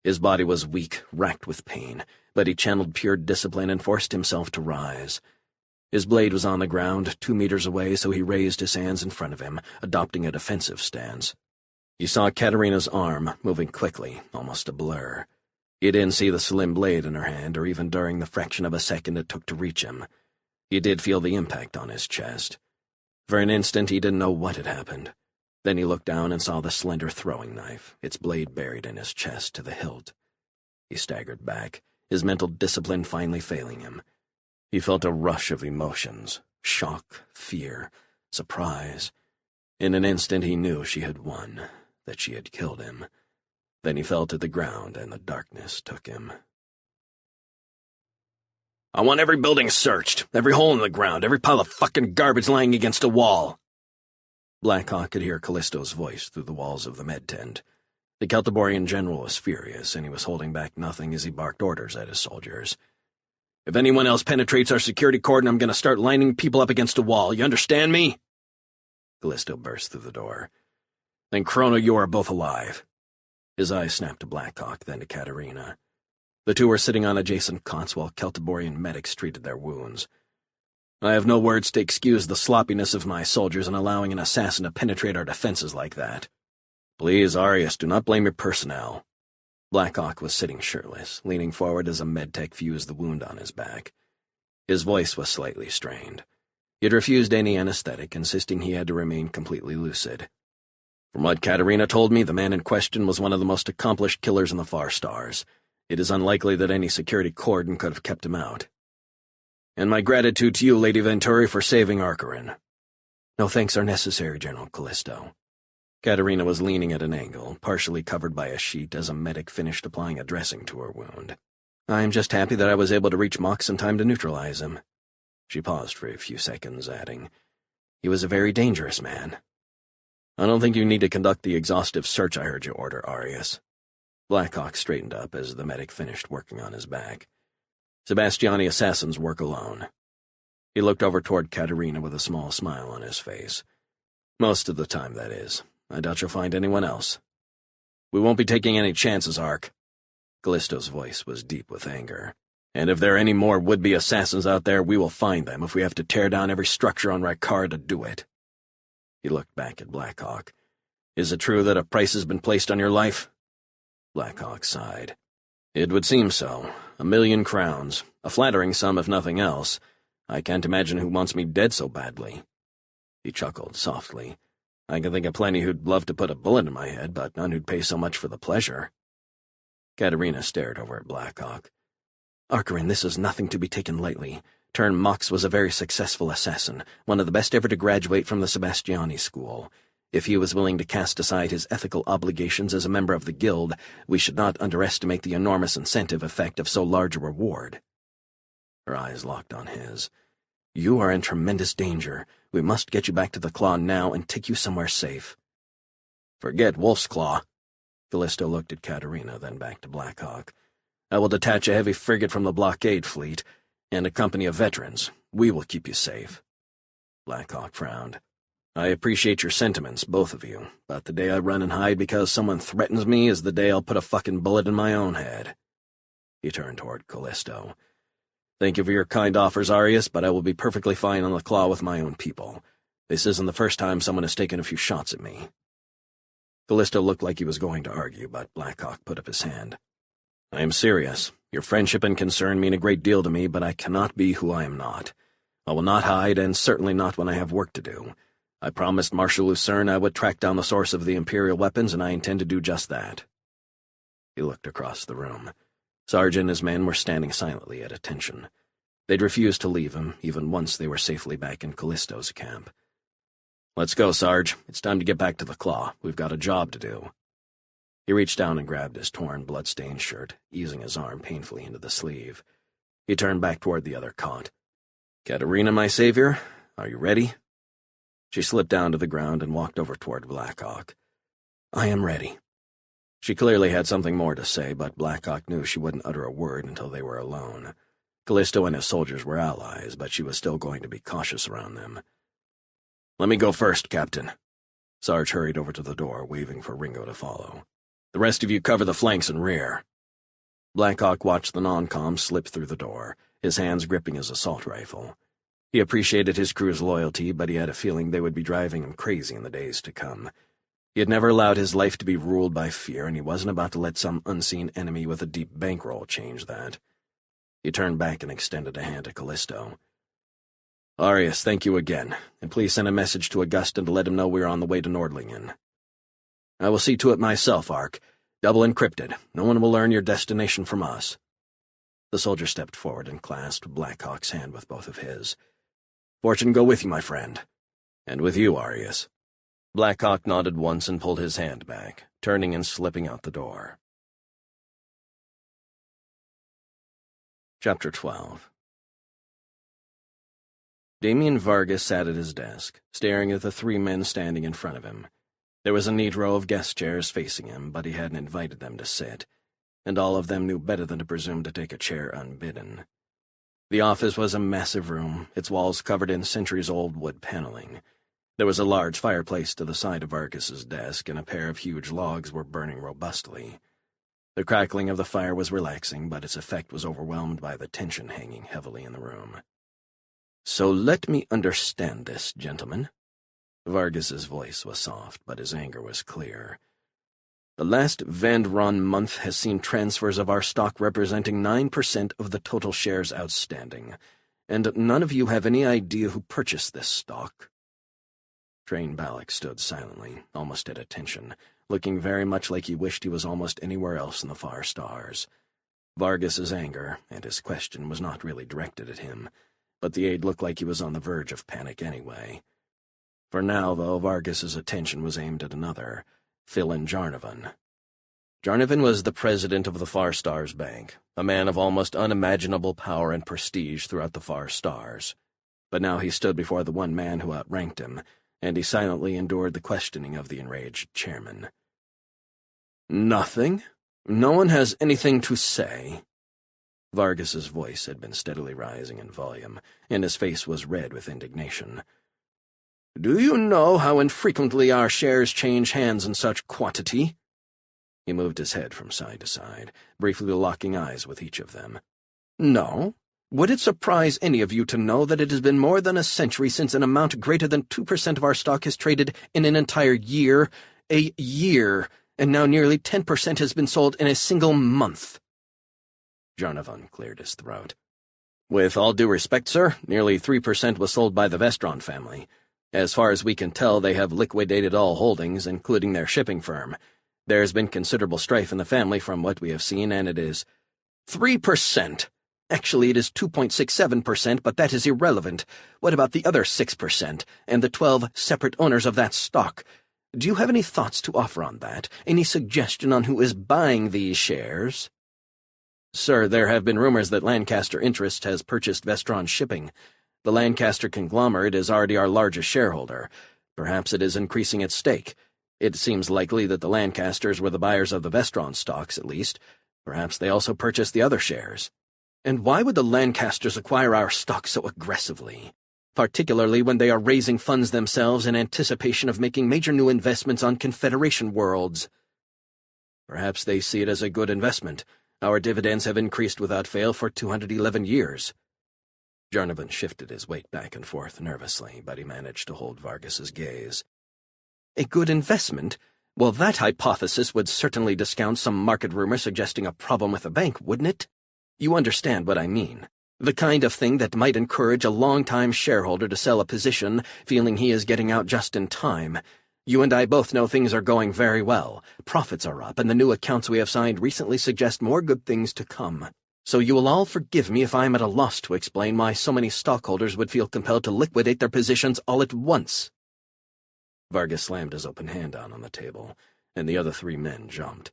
His body was weak, racked with pain, but he channeled pure discipline and forced himself to rise. His blade was on the ground, 2 meters away, so he raised his hands in front of him, adopting a defensive stance. He saw Katerina's arm, moving quickly, almost a blur. He didn't see the slim blade in her hand, or even during the fraction of a second it took to reach him. He did feel the impact on his chest. For an instant he didn't know what had happened. Then he looked down and saw the slender throwing knife, its blade buried in his chest to the hilt. He staggered back, his mental discipline finally failing him. He felt a rush of emotions, shock, fear, surprise. In an instant he knew she had won, that she had killed him. Then he fell to the ground and the darkness took him. "I want every building searched, every hole in the ground, every pile of fucking garbage lying against a wall." Blackhawk could hear Callisto's voice through the walls of the med tent. The Celtiborian general was furious, and he was holding back nothing as he barked orders at his soldiers. "If anyone else penetrates our security cordon, I'm going to start lining people up against a wall. You understand me?" Callisto burst through the door. "Then, Chrono, you are both alive." His eyes snapped to Blackhawk, then to Katerina. The two were sitting on adjacent cots while Celtiborian medics treated their wounds. "I have no words to excuse the sloppiness of my soldiers in allowing an assassin to penetrate our defenses like that. Please, Arius, do not blame your personnel." Blackhawk was sitting shirtless, leaning forward as a medtech fused the wound on his back. His voice was slightly strained. He had refused any anesthetic, insisting he had to remain completely lucid. "From what Katerina told me, the man in question was one of the most accomplished killers in the Far Stars. It is unlikely that any security cordon could have kept him out. And my gratitude to you, Lady Venturi, for saving Archerin." "No thanks are necessary, General Callisto." Katerina was leaning at an angle, partially covered by a sheet as a medic finished applying a dressing to her wound. "I am just happy that I was able to reach Mox in time to neutralize him." She paused for a few seconds, adding, "He was a very dangerous man." "I don't think you need to conduct the exhaustive search I heard you order, Arius." Blackhawk straightened up as the medic finished working on his back. "Sebastiani assassins work alone." He looked over toward Katerina with a small smile on his face. "Most of the time, that is. I doubt you'll find anyone else." "We won't be taking any chances, Ark." Callisto's voice was deep with anger. "And if there are any more would-be assassins out there, we will find them if we have to tear down every structure on Rykar to do it." He looked back at Blackhawk. "Is it true that a price has been placed on your life?" Blackhawk sighed. "It would seem so. 1,000,000 crowns. A flattering sum, if nothing else. I can't imagine who wants me dead so badly." He chuckled softly. "I can think of plenty who'd love to put a bullet in my head, but none who'd pay so much for the pleasure." Katerina stared over at Blackhawk. "Archerin, this is nothing to be taken lightly. Turn Mox was a very successful assassin, one of the best ever to graduate from the Sebastiani school. If he was willing to cast aside his ethical obligations as a member of the Guild, we should not underestimate the enormous incentive effect of so large a reward." Her eyes locked on his. "You are in tremendous danger. We must get you back to the Claw now and take you somewhere safe." "Forget Wolf's Claw." Callisto looked at Katerina, then back to Blackhawk. "I will detach a heavy frigate from the blockade fleet, and a company of veterans. We will keep you safe." Blackhawk frowned. "I appreciate your sentiments, both of you, but the day I run and hide because someone threatens me is the day I'll put a fucking bullet in my own head." He turned toward Callisto. "Thank you for your kind offers, Arius, but I will be perfectly fine on the Claw with my own people. This isn't the first time someone has taken a few shots at me." Callisto looked like he was going to argue, but Blackhawk put up his hand. "I am serious. Your friendship and concern mean a great deal to me, but I cannot be who I am not. I will not hide, and certainly not when I have work to do. I promised Marshal Lucerne I would track down the source of the Imperial weapons, and I intend to do just that." He looked across the room. Sarge and his men were standing silently at attention. They'd refused to leave him, even once they were safely back in Callisto's camp. "Let's go, Sarge. It's time to get back to the Claw. We've got a job to do." He reached down and grabbed his torn, blood-stained shirt, easing his arm painfully into the sleeve. He turned back toward the other cot. "Katerina, my savior, are you ready?" She slipped down to the ground and walked over toward Blackhawk. "I am ready." She clearly had something more to say, but Blackhawk knew she wouldn't utter a word until they were alone. Callisto and his soldiers were allies, but she was still going to be cautious around them. "Let me go first, Captain." Sarge hurried over to the door, waving for Ringo to follow. "The rest of you cover the flanks and rear." Blackhawk watched the non-com slip through the door, his hands gripping his assault rifle. He appreciated his crew's loyalty, but he had a feeling they would be driving him crazy in the days to come. He had never allowed his life to be ruled by fear, and he wasn't about to let some unseen enemy with a deep bankroll change that. He turned back and extended a hand to Callisto. "Arius, thank you again, and please send a message to Augustin to let him know we are on the way to Nordlingen." "I will see to it myself, Ark. Double encrypted. No one will learn your destination from us." The soldier stepped forward and clasped Blackhawk's hand with both of his. "Fortune go with you, my friend. And with you, Arius." Blackhawk nodded once and pulled his hand back, turning and slipping out the door. Chapter 12. Damien Vargas sat at his desk, staring at the 3 men standing in front of him. There was a neat row of guest chairs facing him, but he hadn't invited them to sit, and all of them knew better than to presume to take a chair unbidden. The office was a massive room, its walls covered in centuries-old wood paneling. There was a large fireplace to the side of Vargas's desk, and a pair of huge logs were burning robustly. The crackling of the fire was relaxing, but its effect was overwhelmed by the tension hanging heavily in the room. "So let me understand this, gentlemen." Vargas's voice was soft, but his anger was clear. "The last Vandron month has seen transfers of our stock representing 9% of the total shares outstanding, and none of you have any idea who purchased this stock." Train Balak stood silently, almost at attention, looking very much like he wished he was almost anywhere else in the far stars. Vargas's anger, and his question, was not really directed at him, but the aide looked like he was on the verge of panic anyway. For now, though, Vargas's attention was aimed at another, Philin Jarnovan. Jarnovan was the president of the Far Stars Bank, a man of almost unimaginable power and prestige throughout the Far Stars. But now he stood before the one man who outranked him, and he silently endured the questioning of the enraged chairman. "Nothing? No one has anything to say?" Vargas's voice had been steadily rising in volume, and his face was red with indignation. "Do you know how infrequently our shares change hands in such quantity?" He moved his head from side to side, briefly locking eyes with each of them. "No? Would it surprise any of you to know that it has been more than a century since an amount greater than 2% of our stock has traded in an entire year? A year, and now nearly 10% has been sold in a single month." Jarnovan cleared his throat. "With all due respect, sir, nearly 3% was sold by the Vestron family. As far as we can tell, they have liquidated all holdings, including their shipping firm. There has been considerable strife in the family from what we have seen, and it is 3%. Actually, it is 2.67%, but that is irrelevant. What about the other 6%, and the 12 separate owners of that stock? Do you have any thoughts to offer on that? Any suggestion on who is buying these shares?" "Sir, there have been rumors that Lancaster Interest has purchased Vestron Shipping. The Lancaster conglomerate is already our largest shareholder. Perhaps it is increasing its stake. It seems likely that the Lancasters were the buyers of the Vestron stocks, at least. Perhaps they also purchased the other shares." "And why would the Lancasters acquire our stock so aggressively, particularly when they are raising funds themselves in anticipation of making major new investments on Confederation worlds?" "Perhaps they see it as a good investment. Our dividends have increased without fail for 211 years. Jarnovan shifted his weight back and forth nervously, but he managed to hold Vargas's gaze. "A good investment? Well, that hypothesis would certainly discount some market rumor suggesting a problem with the bank, wouldn't it? You understand what I mean. The kind of thing that might encourage a long-time shareholder to sell a position, feeling he is getting out just in time. You and I both know things are going very well. Profits are up, and the new accounts we have signed recently suggest more good things to come. So you will all forgive me if I am at a loss to explain why so many stockholders would feel compelled to liquidate their positions all at once." Vargas slammed his open hand down on the table, and the other three men jumped.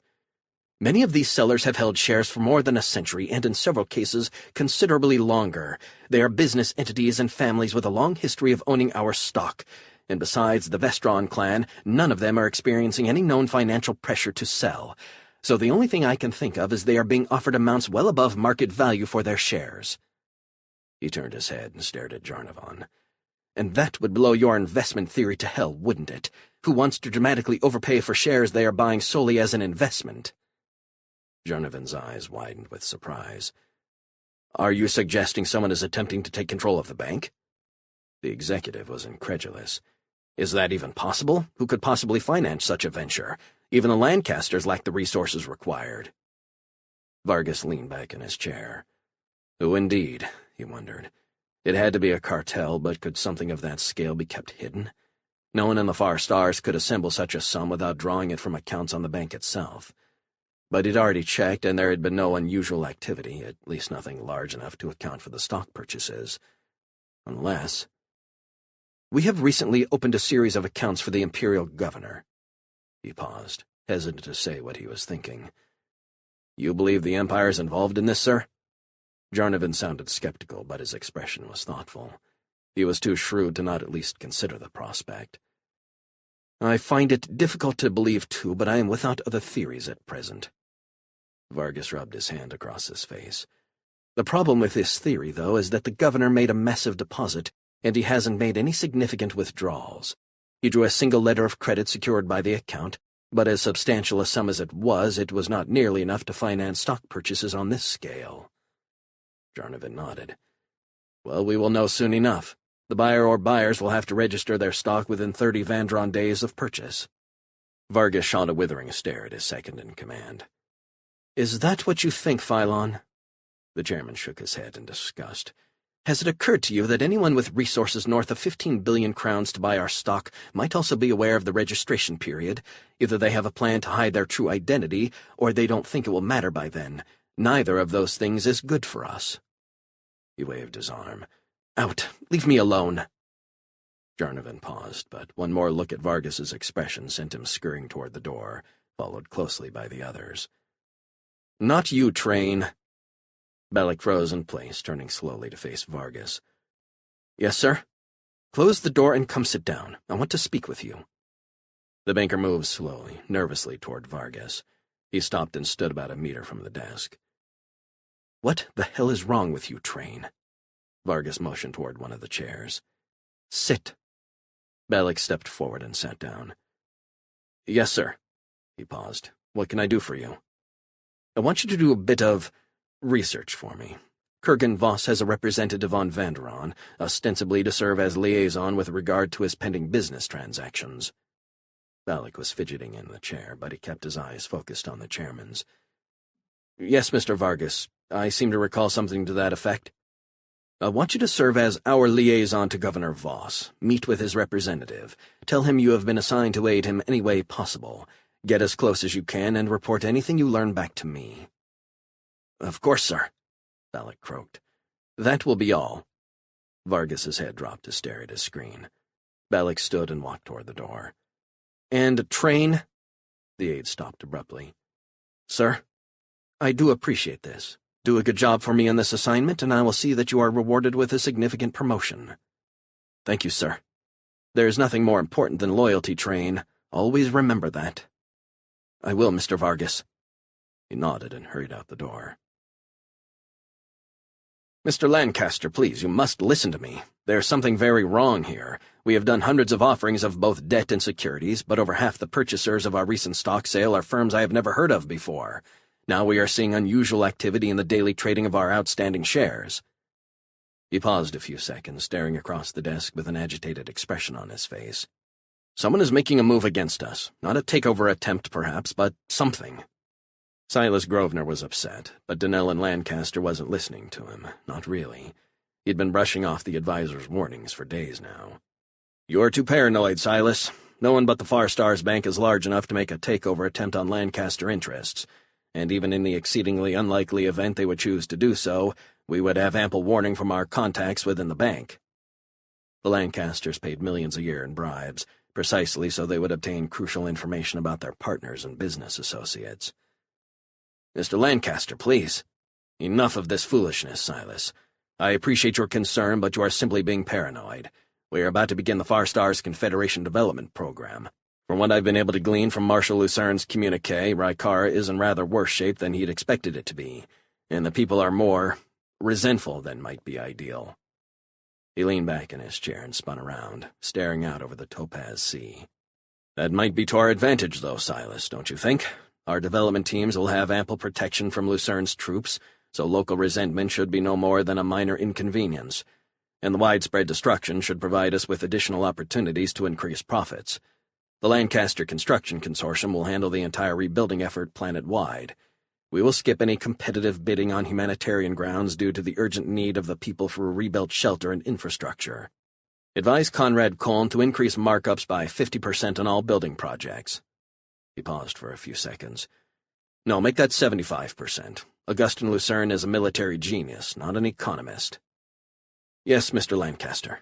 "Many of these sellers have held shares for more than a century, and in several cases, considerably longer. They are business entities and families with a long history of owning our stock. And besides the Vestron clan, none of them are experiencing any known financial pressure to sell. So the only thing I can think of is they are being offered amounts well above market value for their shares." He turned his head and stared at Jarnavon. "And that would blow your investment theory to hell, wouldn't it? Who wants to dramatically overpay for shares they are buying solely as an investment?" Jarnavon's eyes widened with surprise. "Are you suggesting someone is attempting to take control of the bank?" The executive was incredulous. "Is that even possible? Who could possibly finance such a venture? Even the Lancasters lack the resources required." Vargas leaned back in his chair. Who indeed, he wondered. It had to be a cartel, but could something of that scale be kept hidden? No one in the Far Stars could assemble such a sum without drawing it from accounts on the bank itself. But he'd already checked, and there had been no unusual activity, at least nothing large enough to account for the stock purchases. Unless... "We have recently opened a series of accounts for the Imperial Governor." He paused, hesitant to say what he was thinking. "You believe the Empire is involved in this, sir?" Jarnavon sounded skeptical, but his expression was thoughtful. He was too shrewd to not at least consider the prospect. "I find it difficult to believe, too, but I am without other theories at present." Vargas rubbed his hand across his face. "The problem with this theory, though, is that the governor made a massive deposit, and he hasn't made any significant withdrawals. He drew a single letter of credit secured by the account, but as substantial a sum as it was not nearly enough to finance stock purchases on this scale." Jarnavon nodded. "Well, we will know soon enough. The buyer or buyers will have to register their stock within 30 Vandron days of purchase." Vargas shot a withering stare at his second-in-command. "Is that what you think, Phylon?" The chairman shook his head in disgust. "Has it occurred to you that anyone with resources north of 15 billion crowns to buy our stock might also be aware of the registration period? Either they have a plan to hide their true identity, or they don't think it will matter by then. Neither of those things is good for us." He waved his arm. "Out! Leave me alone!" Jarnavon paused, but one more look at Vargas's expression sent him scurrying toward the door, followed closely by the others. "Not you, Train." Bellick froze in place, turning slowly to face Vargas. "Yes, sir?" "Close the door and come sit down. I want to speak with you." The banker moved slowly, nervously toward Vargas. He stopped and stood about a meter from the desk. "What the hell is wrong with you, Train?" Vargas motioned toward one of the chairs. "Sit." Bellick stepped forward and sat down. "Yes, sir." He paused. "What can I do for you?" "I want you to do a bit of research for me. Kurgan Voss has a representative on Vanderon, ostensibly to serve as liaison with regard to his pending business transactions." Bellick was fidgeting in the chair, but he kept his eyes focused on the chairman's. "Yes, Mr. Vargas, I seem to recall something to that effect. I want you to serve as our liaison to Governor Voss. Meet with his representative. Tell him you have been assigned to aid him any way possible. Get as close as you can and report anything you learn back to me." "Of course, sir," Bellick croaked. "That will be all." Vargas's head dropped to stare at his screen. Bellick stood and walked toward the door. "And Train—" The aide stopped abruptly. "Sir, I do appreciate this. Do a good job for me on this assignment, and I will see that you are rewarded with a significant promotion." "Thank you, sir. There is nothing more important than loyalty, Train. Always remember that." "I will, Mr. Vargas." He nodded and hurried out the door. "Mr. Lancaster, please, you must listen to me. There's something very wrong here. We have done hundreds of offerings of both debt and securities, but over half the purchasers of our recent stock sale are firms I have never heard of before. Now we are seeing unusual activity in the daily trading of our outstanding shares." He paused a few seconds, staring across the desk with an agitated expression on his face. "Someone is making a move against us. Not a takeover attempt, perhaps, but something." Silas Grosvenor was upset, but Donnell Lancaster wasn't listening to him. Not really. He'd been brushing off the advisor's warnings for days now. "You're too paranoid, Silas. No one but the Far Stars Bank is large enough to make a takeover attempt on Lancaster interests. and even in the exceedingly unlikely event they would choose to do so, we would have ample warning from our contacts within the bank. The Lancasters paid millions a year in bribes, precisely so they would obtain crucial information about their partners and business associates. Mr. Lancaster, please. Enough of this foolishness, Silas. I appreciate your concern, but you are simply being paranoid. We are about to begin the Far Stars Confederation Development Program. From what I've been able to glean from Marshal Lucerne's communique, Rykara is in rather worse shape than he'd expected it to be, and the people are more resentful than might be ideal. He leaned back in his chair and spun around, staring out over the Topaz Sea. That might be to our advantage, though, Silas, don't you think? Our development teams will have ample protection from Lucerne's troops, so local resentment should be no more than a minor inconvenience, and the widespread destruction should provide us with additional opportunities to increase profits. The Lancaster Construction Consortium will handle the entire rebuilding effort planet-wide. We will skip any competitive bidding on humanitarian grounds due to the urgent need of the people for a rebuilt shelter and infrastructure. Advise Conrad Colm to increase markups by 50% on all building projects. He paused for a few seconds. No, make that 75%. Augustin Lucerne is a military genius, not an economist. Yes, Mr. Lancaster.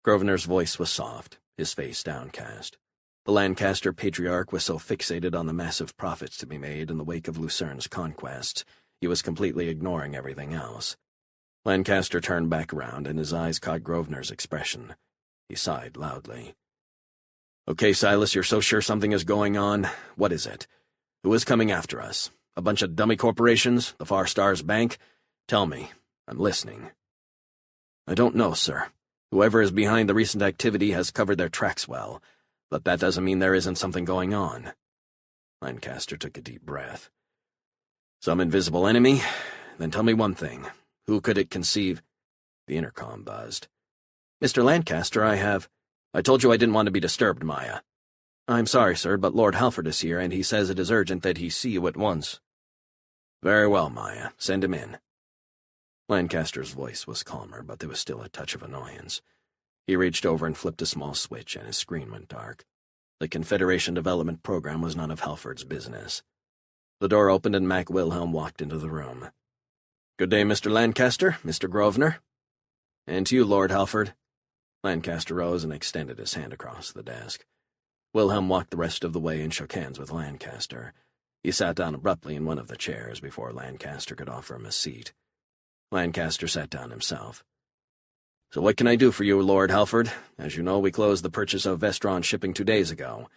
Grosvenor's voice was soft, his face downcast. The Lancaster patriarch was so fixated on the massive profits to be made in the wake of Lucerne's conquests, he was completely ignoring everything else. Lancaster turned back around, and his eyes caught Grosvenor's expression. He sighed loudly. Okay, Silas, you're so sure something is going on. What is it? Who is coming after us? A bunch of dummy corporations? The Far Stars Bank? Tell me. I'm listening. I don't know, sir. Whoever is behind the recent activity has covered their tracks well, but that doesn't mean there isn't something going on. Lancaster took a deep breath. Some invisible enemy? Then tell me one thing. Who could it conceive? The intercom buzzed. Mr. Lancaster, I told you I didn't want to be disturbed, Maya. I'm sorry, sir, but Lord Halford is here, and he says it is urgent that he see you at once. Very well, Maya. Send him in. Lancaster's voice was calmer, but there was still a touch of annoyance. He reached over and flipped a small switch, and his screen went dark. The Confederation Development Program was none of Halford's business. The door opened, and Mac Wilhelm walked into the room. Good day, Mr. Lancaster, Mr. Grosvenor. And to you, Lord Halford. Lancaster rose and extended his hand across the desk. Wilhelm walked the rest of the way and shook hands with Lancaster. He sat down abruptly in one of the chairs before Lancaster could offer him a seat. Lancaster sat down himself. So what can I do for you, Lord Halford? As you know, we closed the purchase of Vestron shipping 2 days ago.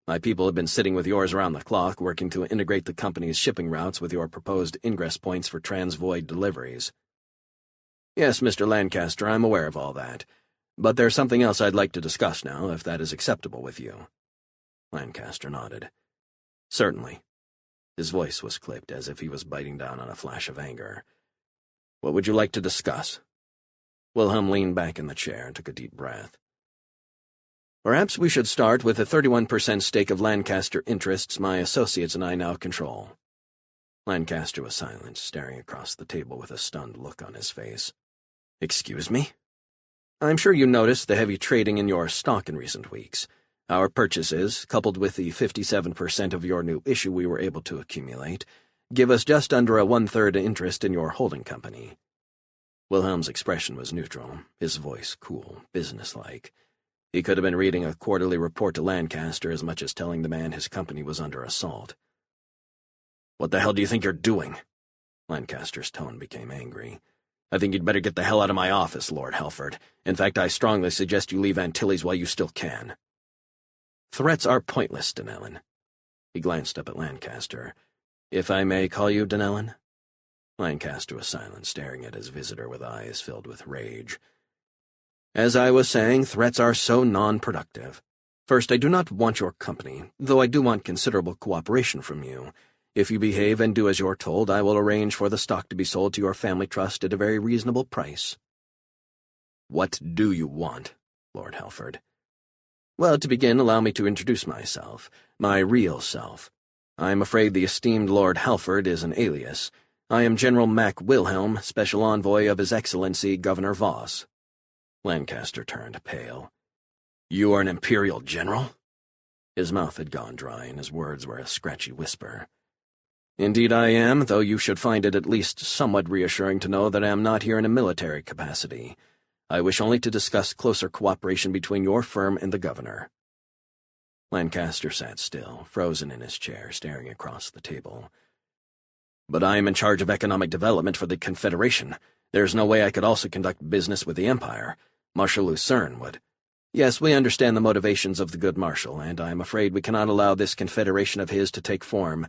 My people have been sitting with yours around the clock, working to integrate the company's shipping routes with your proposed ingress points for transvoid deliveries. Yes, Mr. Lancaster, I'm aware of all that. But there's something else I'd like to discuss now, if that is acceptable with you. Lancaster nodded. Certainly. His voice was clipped, as if he was biting down on a flash of anger. What would you like to discuss? Wilhelm leaned back in the chair and took a deep breath. Perhaps we should start with the 31% stake of Lancaster interests my associates and I now control. Lancaster was silent, staring across the table with a stunned look on his face. Excuse me? I'm sure you noticed the heavy trading in your stock in recent weeks. Our purchases, coupled with the 57% of your new issue we were able to accumulate, give us just under a 1/3 interest in your holding company. Wilhelm's expression was neutral, his voice cool, businesslike. He could have been reading a quarterly report to Lancaster as much as telling the man his company was under assault. What the hell do you think you're doing? Lancaster's tone became angry. I think you'd better get the hell out of my office, Lord Halford. In fact, I strongly suggest you leave Antilles while you still can. Threats are pointless, Dunellen. He glanced up at Lancaster. If I may call you Dunellen? Lancaster was silent, staring at his visitor with eyes filled with rage. As I was saying, threats are so non-productive. First, I do not want your company, though I do want considerable cooperation from you. If you behave and do as you're told, I will arrange for the stock to be sold to your family trust at a very reasonable price. What do you want, Lord Halford? Well, to begin, allow me to introduce myself, my real self. I am afraid the esteemed Lord Halford is an alias. I am General Mac Wilhelm, Special Envoy of His Excellency Governor Voss. Lancaster turned pale. You are an Imperial General? His mouth had gone dry, and his words were a scratchy whisper. Indeed I am, though you should find it at least somewhat reassuring to know that I am not here in a military capacity. I wish only to discuss closer cooperation between your firm and the governor." Lancaster sat still, frozen in his chair, staring across the table. "But I am in charge of economic development for the Confederation. There's no way I could also conduct business with the Empire. Marshal Lucerne would. Yes, we understand the motivations of the good Marshal, and I am afraid we cannot allow this confederation of his to take form,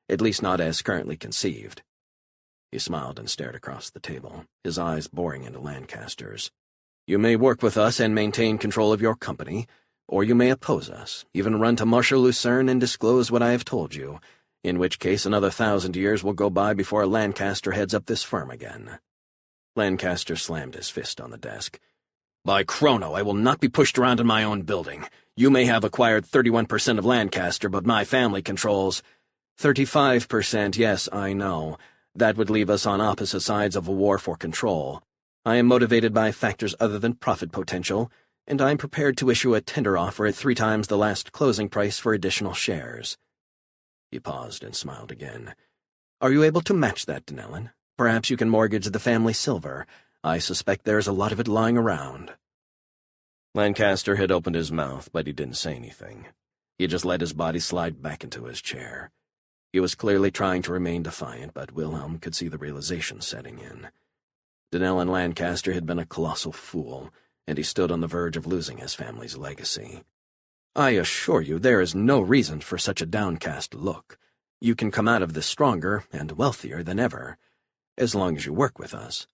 at least not as currently conceived." He smiled and stared across the table, his eyes boring into Lancaster's. "You may work with us and maintain control of your company, or you may oppose us, even run to Marshal Lucerne and disclose what I have told you, in which case another 1,000 years will go by before Lancaster heads up this firm again." Lancaster slammed his fist on the desk. "By Chrono, I will not be pushed around in my own building. You may have acquired 31% of Lancaster, but my family controls 35%, yes, I know. That would leave us on opposite sides of a war for control. I am motivated by factors other than profit potential, and I am prepared to issue a tender offer at 3 times the last closing price for additional shares." He paused and smiled again. "Are you able to match that, Allan? Perhaps you can mortgage the family silver. I suspect there is a lot of it lying around." Lancaster had opened his mouth, but he didn't say anything. He just let his body slide back into his chair. He was clearly trying to remain defiant, but Wilhelm could see the realization setting in. Allan Lancaster had been a colossal fool, and he stood on the verge of losing his family's legacy. "I assure you there is no reason for such a downcast look. You can come out of this stronger and wealthier than ever, as long as you work with us.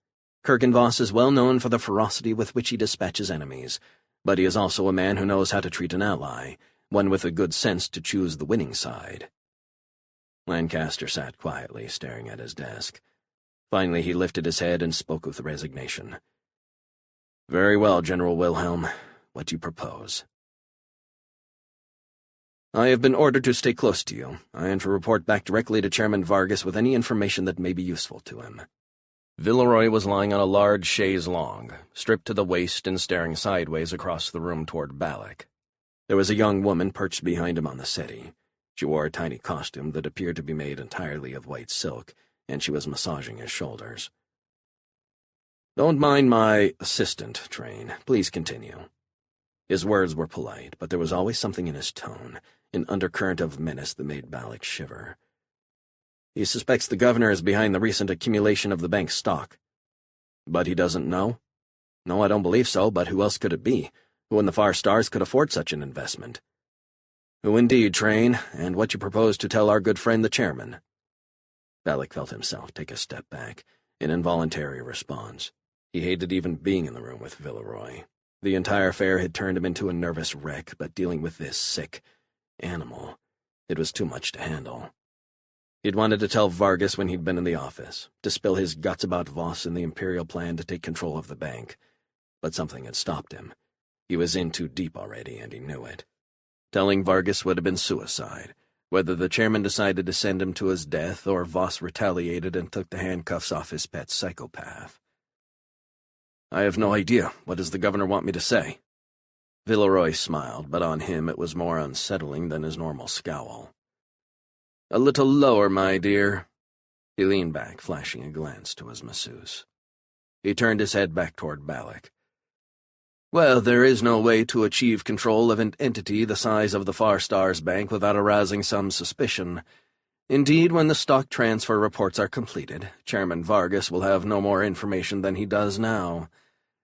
Kurgenvoss is well known for the ferocity with which he dispatches enemies, but he is also a man who knows how to treat an ally, one with the good sense to choose the winning side." Lancaster sat quietly, staring at his desk. Finally he lifted his head and spoke with resignation. "Very well, General Wilhelm. What do you propose?" "I have been ordered to stay close to you. I am to report back directly to Chairman Vargas with any information that may be useful to him." Villeroy was lying on a large chaise longue, stripped to the waist and staring sideways across the room toward Balak. There was a young woman perched behind him on the settee. She wore a tiny costume that appeared to be made entirely of white silk, and she was massaging his shoulders. "Don't mind my assistant, Train. Please continue." His words were polite, but there was always something in his tone, an undercurrent of menace that made Balak shiver. "He suspects the governor is behind the recent accumulation of the bank's stock." "But he doesn't know?" "No, I don't believe so, but who else could it be? Who in the far stars could afford such an investment?" "Who indeed, Train, and what you propose to tell our good friend the chairman?" Balak felt himself take a step back, an involuntary response. He hated even being in the room with Villeroy. The entire affair had turned him into a nervous wreck, but dealing with this sick animal, it was too much to handle. He'd wanted to tell Vargas when he'd been in the office, to spill his guts about Voss and the Imperial plan to take control of the bank. But something had stopped him. He was in too deep already, and he knew it. Telling Vargas would have been suicide, whether the chairman decided to send him to his death or Voss retaliated and took the handcuffs off his pet psychopath. "I have no idea. What does the governor want me to say?" Villeroy smiled, but on him it was more unsettling than his normal scowl. "A little lower, my dear." He leaned back, flashing a glance to his masseuse. He turned his head back toward Balak. "Well, there is no way to achieve control of an entity the size of the Far Stars Bank without arousing some suspicion. Indeed, when the stock transfer reports are completed, Chairman Vargas will have no more information than he does now.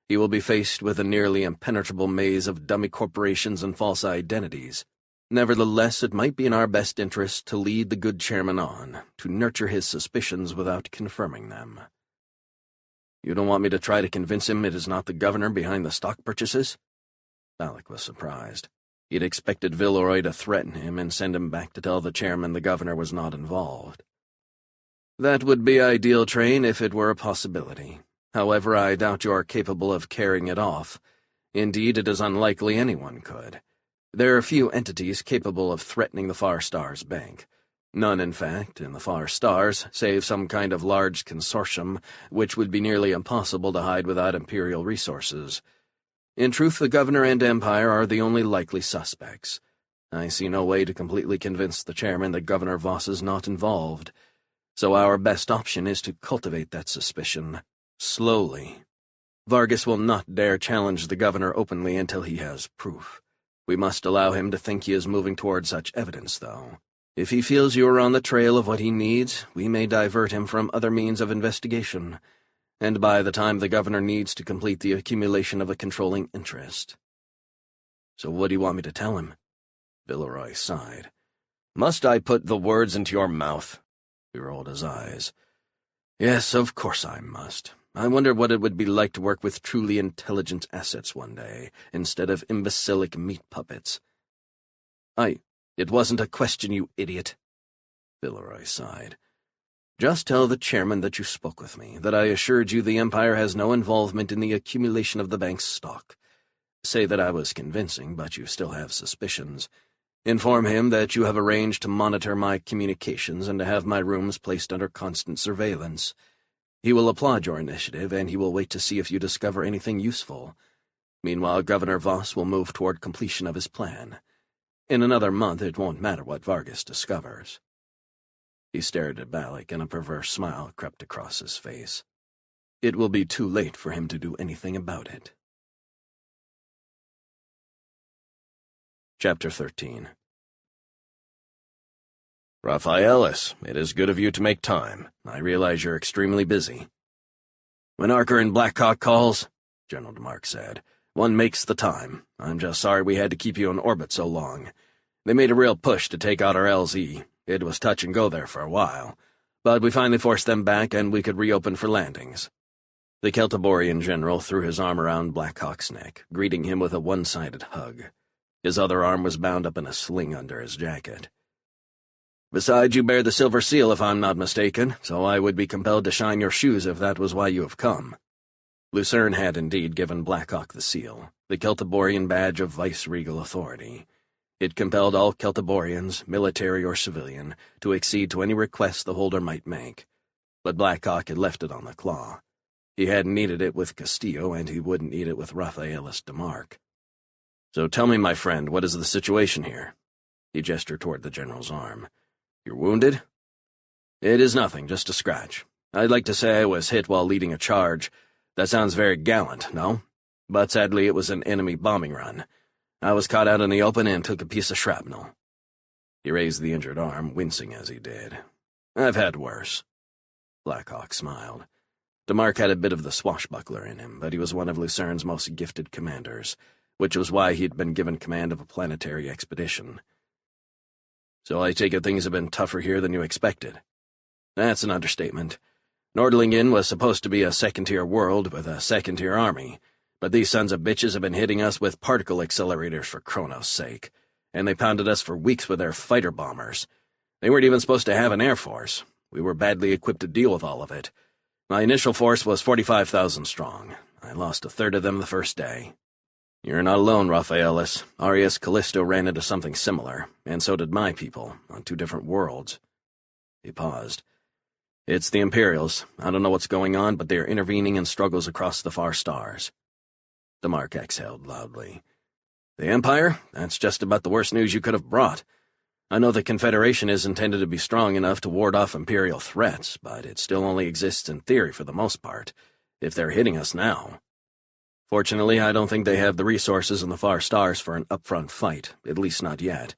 He will be faced with a nearly impenetrable maze of dummy corporations and false identities. Nevertheless, it might be in our best interest to lead the good chairman on, to nurture his suspicions without confirming them." "You don't want me to try to convince him it is not the governor behind the stock purchases?" Balak was surprised. He'd expected Villeroy to threaten him and send him back to tell the chairman the governor was not involved. "That would be ideal, Train, if it were a possibility. However, I doubt you are capable of carrying it off. Indeed, it is unlikely anyone could. There are few entities capable of threatening the Far Stars Bank. None, in fact, in the Far Stars, save some kind of large consortium, which would be nearly impossible to hide without imperial resources. In truth, the governor and Empire are the only likely suspects. I see no way to completely convince the chairman that Governor Voss is not involved. So our best option is to cultivate that suspicion, slowly. Vargas will not dare challenge the governor openly until he has proof. We must allow him to think he is moving toward such evidence, though. If he feels you are on the trail of what he needs, we may divert him from other means of investigation, and by the time the governor needs to complete the accumulation of a controlling interest. So what do you want me to tell him? Villeroy sighed. Must I put the words into your mouth? He rolled his eyes. Yes, of course I must. I wonder what it would be like to work with truly intelligent assets one day, instead of imbecilic meat puppets. It wasn't a question, you idiot. Villeroy sighed. Just tell the chairman that you spoke with me, that I assured you the Empire has no involvement in the accumulation of the bank's stock. Say that I was convincing, but you still have suspicions. Inform him that you have arranged to monitor my communications and to have my rooms placed under constant surveillance. He will applaud your initiative, and he will wait to see if you discover anything useful. Meanwhile, Governor Voss will move toward completion of his plan. In another month, it won't matter what Vargas discovers. He stared at Balak, and a perverse smile crept across his face. It will be too late for him to do anything about it. Chapter 13. Raphaelis, it is good of you to make time. I realize you're extremely busy. When Archer and Blackhawk calls, General DeMarc said, one makes the time. I'm just sorry we had to keep you in orbit so long. They made a real push to take out our LZ. It was touch and go there for a while, but we finally forced them back and we could reopen for landings. The Celtiborian general threw his arm around Blackhawk's neck, greeting him with a one-sided hug. His other arm was bound up in a sling under his jacket. Besides, you bear the Silver Seal, if I'm not mistaken, so I would be compelled to shine your shoes if that was why you have come. Lucerne had indeed given Blackhawk the seal, the Celtiborian badge of vice-regal authority. It compelled all Celtiborians, military or civilian, to accede to any request the holder might make. But Blackhawk had left it on the claw. He hadn't needed it with Castillo, and he wouldn't need it with Raphaelis DeMarc. So tell me, my friend, what is the situation here? He gestured toward the general's arm. You're wounded? It is nothing, just a scratch. I'd like to say I was hit while leading a charge. That sounds very gallant, no? But sadly it was an enemy bombing run. I was caught out in the open and took a piece of shrapnel. He raised the injured arm, wincing as he did. I've had worse. Blackhawk smiled. DeMarc had a bit of the swashbuckler in him, but he was one of Lucerne's most gifted commanders, which was why he'd been given command of a planetary expedition. So I take it things have been tougher here than you expected. That's an understatement. Nordlingen was supposed to be a second-tier world with a second-tier army, but these sons of bitches have been hitting us with particle accelerators for Kronos' sake, and they pounded us for weeks with their fighter bombers. They weren't even supposed to have an air force. We were badly equipped to deal with all of it. My initial force was 45,000 strong. I lost a third of them the first day. You're not alone, Raphaelis. Arius Callisto ran into something similar, and so did my people, on 2 different worlds. He paused. It's the Imperials. I don't know what's going on, but they are intervening in struggles across the far stars. DeMarc exhaled loudly. The Empire? That's just about the worst news you could have brought. I know the Confederation is intended to be strong enough to ward off Imperial threats, but it still only exists in theory for the most part, if they're hitting us now. Fortunately, I don't think they have the resources in the far stars for an upfront fight, at least not yet.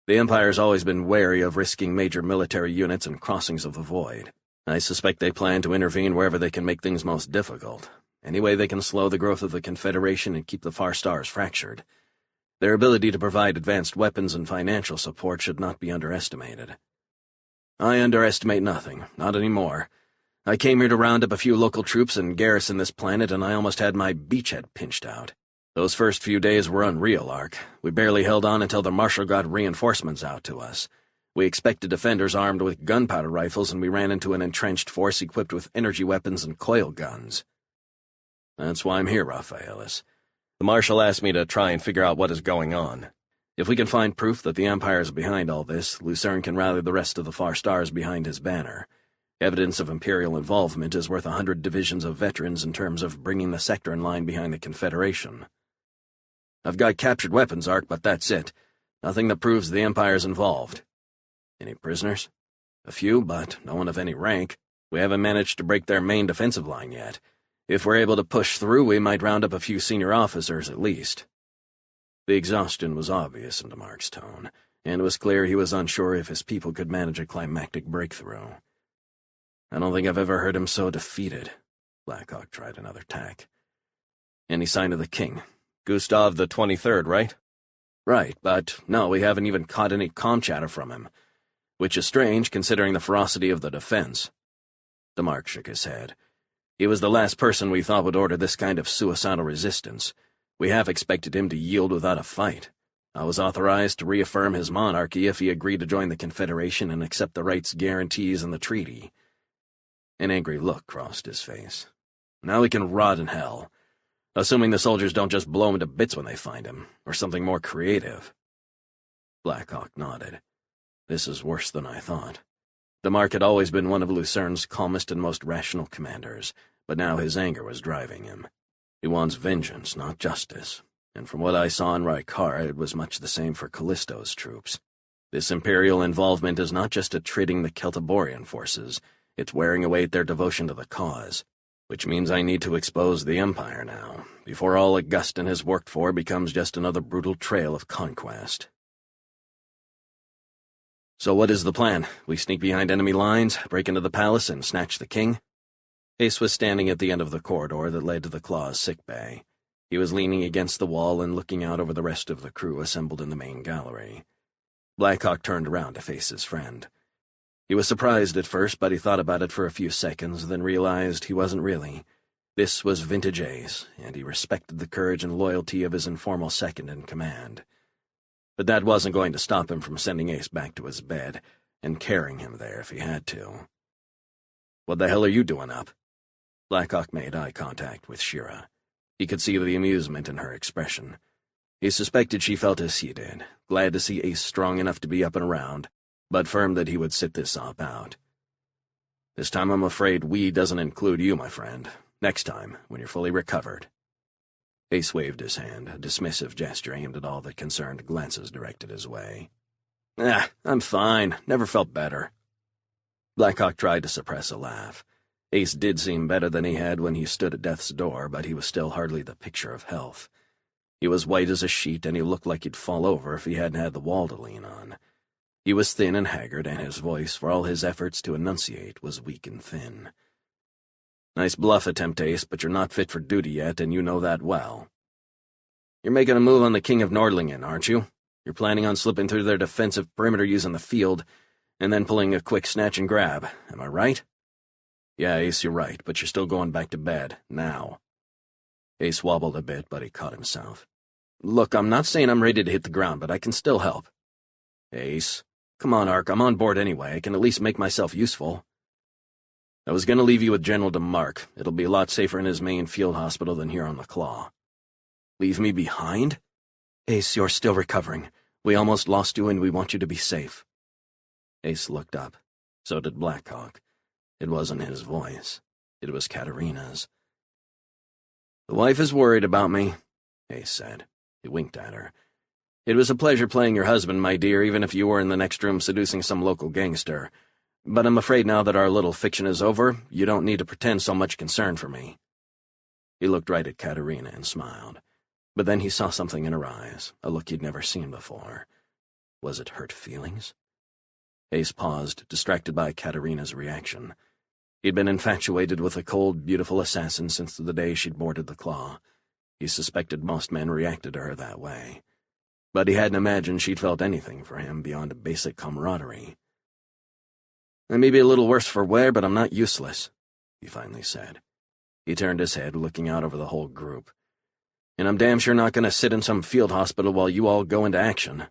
The Empire's always been wary of risking major military units and crossings of the void. I suspect they plan to intervene wherever they can make things most difficult. Any way they can slow the growth of the Confederation and keep the far stars fractured. Their ability to provide advanced weapons and financial support should not be underestimated. I underestimate nothing, not anymore. I came here to round up a few local troops and garrison this planet, and I almost had my beachhead pinched out. Those first few days were unreal, Ark. We barely held on until the Marshal got reinforcements out to us. We expected defenders armed with gunpowder rifles, and we ran into an entrenched force equipped with energy weapons and coil guns. That's why I'm here, Raphaelis. The Marshal asked me to try and figure out what is going on. If we can find proof that the Empire is behind all this, Lucerne can rally the rest of the far stars behind his banner. Evidence of Imperial involvement is worth 100 divisions of veterans in terms of bringing the sector in line behind the Confederation. I've got captured weapons, Ark, but that's it. Nothing that proves the Empire's involved. Any prisoners? A few, but no one of any rank. We haven't managed to break their main defensive line yet. If we're able to push through, we might round up a few senior officers at least." The exhaustion was obvious in DeMark's tone, and it was clear he was unsure if his people could manage a climactic breakthrough. "I don't think I've ever heard him so defeated." Blackhawk tried another tack. "Any sign of the king? Gustav the 23rd, right?" "Right, but no, we haven't even caught any comm chatter from him. Which is strange, considering the ferocity of the defense." DeMark shook his head. "He was the last person we thought would order this kind of suicidal resistance. We half expected him to yield without a fight. I was authorized to reaffirm his monarchy if he agreed to join the Confederation and accept the rights guarantees in the treaty." An angry look crossed his face. "Now he can rot in hell. Assuming the soldiers don't just blow him to bits when they find him, or something more creative." Blackhawk nodded. "This is worse than I thought." DeMark had always been one of Lucerne's calmest and most rational commanders, but now his anger was driving him. He wants vengeance, not justice, and from what I saw in Rykar, it was much the same for Callisto's troops. This Imperial involvement is not just attriting the Celtiborian forces, it's wearing away at their devotion to the cause. Which means I need to expose the Empire now, before all Augustin has worked for becomes just another brutal trail of conquest. "So what is the plan? We sneak behind enemy lines, break into the palace, and snatch the king?" Ace was standing at the end of the corridor that led to the Claw's sick bay. He was leaning against the wall and looking out over the rest of the crew assembled in the main gallery. Blackhawk turned around to face his friend. He was surprised at first, but he thought about it for a few seconds, then realized he wasn't really. This was vintage Ace, and he respected the courage and loyalty of his informal second-in-command. But that wasn't going to stop him from sending Ace back to his bed, and carrying him there if he had to. "What the hell are you doing up?" Blackhawk made eye contact with Shira. He could see the amusement in her expression. He suspected she felt as he did, glad to see Ace strong enough to be up and around, but firm that he would sit this op out. "This time I'm afraid we doesn't include you, my friend. Next time, when you're fully recovered." Ace waved his hand, a dismissive gesture aimed at all the concerned glances directed his way. I'm fine. Never felt better." Blackhawk tried to suppress a laugh. Ace did seem better than he had when he stood at death's door, but he was still hardly the picture of health. He was white as a sheet, and he looked like he'd fall over if he hadn't had the wall to lean on. He was thin and haggard, and his voice, for all his efforts to enunciate, was weak and thin. "Nice bluff attempt, Ace, but you're not fit for duty yet, and you know that well. You're making a move on the King of Nordlingen, aren't you? You're planning on slipping through their defensive perimeter using the field, and then pulling a quick snatch and grab, am I right?" "Yeah, Ace, you're right, but you're still going back to bed, now." Ace wobbled a bit, but he caught himself. "Look, I'm not saying I'm ready to hit the ground, but I can still help." "Ace. Come on, Ark, I'm on board anyway. I can at least make myself useful." "I was going to leave you with General DeMark. It'll be a lot safer in his main field hospital than here on the Claw." "Leave me behind?" "Ace, you're still recovering. We almost lost you and we want you to be safe." Ace looked up. So did Blackhawk. It wasn't his voice. It was Katerina's. "The wife is worried about me," Ace said. He winked at her. "It was a pleasure playing your husband, my dear, even if you were in the next room seducing some local gangster. But I'm afraid now that our little fiction is over, you don't need to pretend so much concern for me." He looked right at Katerina and smiled. But then he saw something in her eyes, a look he'd never seen before. Was it hurt feelings? Ace paused, distracted by Katerina's reaction. He'd been infatuated with the cold, beautiful assassin since the day she'd boarded the Claw. He suspected most men reacted to her that way. But he hadn't imagined she'd felt anything for him beyond a basic camaraderie. "I may be a little worse for wear, but I'm not useless," he finally said. He turned his head, looking out over the whole group. "And I'm damn sure not going to sit in some field hospital while you all go into action."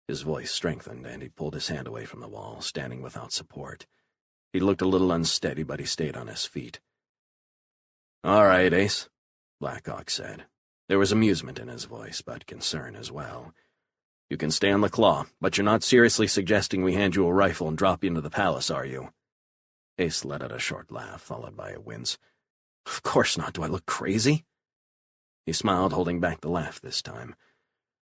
His voice strengthened, and he pulled his hand away from the wall, standing without support. He looked a little unsteady, but he stayed on his feet. "All right, Ace," Blackhawk said. There was amusement in his voice, but concern as well. "You can stay on the Claw, but you're not seriously suggesting we hand you a rifle and drop you into the palace, are you?" Ace let out a short laugh, followed by a wince. "Of course not. Do I look crazy?" He smiled, holding back the laugh this time.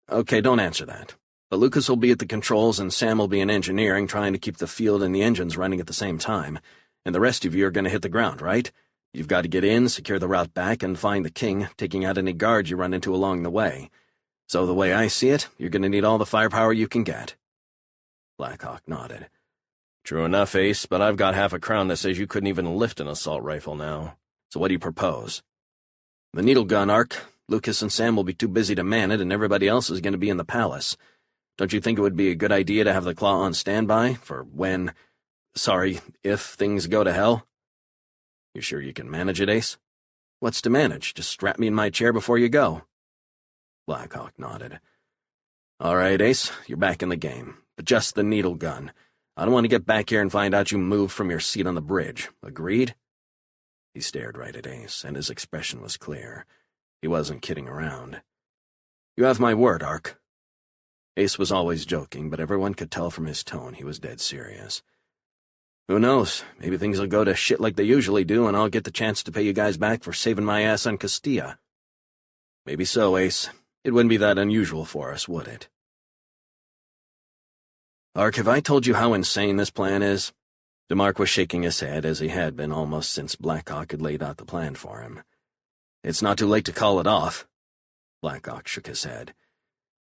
"Okay, don't answer that. But Lucas will be at the controls and Sam will be in engineering trying to keep the field and the engines running at the same time. And the rest of you are going to hit the ground, right? You've got to get in, secure the route back, and find the king, taking out any guards you run into along the way. So the way I see it, you're going to need all the firepower you can get." Blackhawk nodded. "True enough, Ace, but I've got half a crown that says you couldn't even lift an assault rifle now. So what do you propose?" "The needle gun, Ark. Lucas and Sam will be too busy to man it, and everybody else is going to be in the palace. Don't you think it would be a good idea to have the claw on standby for if things go to hell?" "You sure you can manage it, Ace?" "What's to manage? Just strap me in my chair before you go." Blackhawk nodded. "All right, Ace, you're back in the game, but just the needle gun. I don't want to get back here and find out you moved from your seat on the bridge. Agreed?" He stared right at Ace, and his expression was clear. He wasn't kidding around. "You have my word, Ark." Ace was always joking, but everyone could tell from his tone he was dead serious. "Who knows? Maybe things will go to shit like they usually do, and I'll get the chance to pay you guys back for saving my ass on Castilla." "Maybe so, Ace. It wouldn't be that unusual for us, would it?" "Ark, have I told you how insane this plan is?" DeMarc was shaking his head, as he had been almost since Blackhawk had laid out the plan for him. "It's not too late to call it off." Blackhawk shook his head.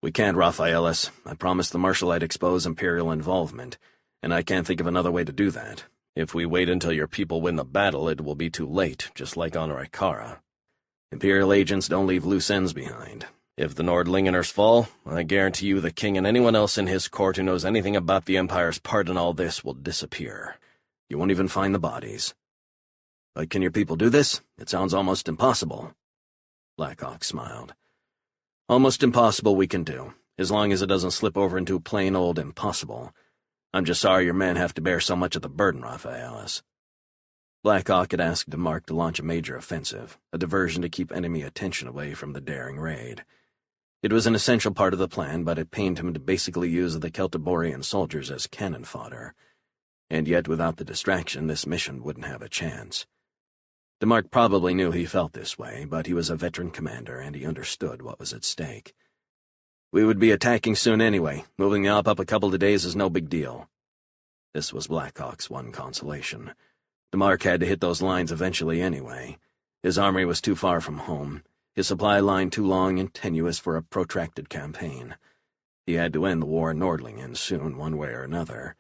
"We can't, Raphaelis. I promised the Marshal I'd expose Imperial involvement, and I can't think of another way to do that. If we wait until your people win the battle, it will be too late, just like on Rykara. Imperial agents don't leave loose ends behind. If the Nordlingeners fall, I guarantee you the king and anyone else in his court who knows anything about the Empire's part in all this will disappear. You won't even find the bodies." "But can your people do this? It sounds almost impossible." Blackhawk smiled. "Almost impossible we can do, as long as it doesn't slip over into plain old impossible. I'm just sorry your men have to bear so much of the burden, Raphaelis." Blackhawk had asked DeMarc to launch a major offensive, a diversion to keep enemy attention away from the daring raid. It was an essential part of the plan, but it pained him to basically use the Celtiborian soldiers as cannon fodder. And yet, without the distraction, this mission wouldn't have a chance. DeMarc probably knew he felt this way, but he was a veteran commander, and he understood what was at stake. "We would be attacking soon anyway. Moving the op up a couple of days is no big deal." This was Blackhawk's one consolation. DeMarc had to hit those lines eventually anyway. His army was too far from home, his supply line too long and tenuous for a protracted campaign. He had to end the war in Nordlingen soon, one way or another.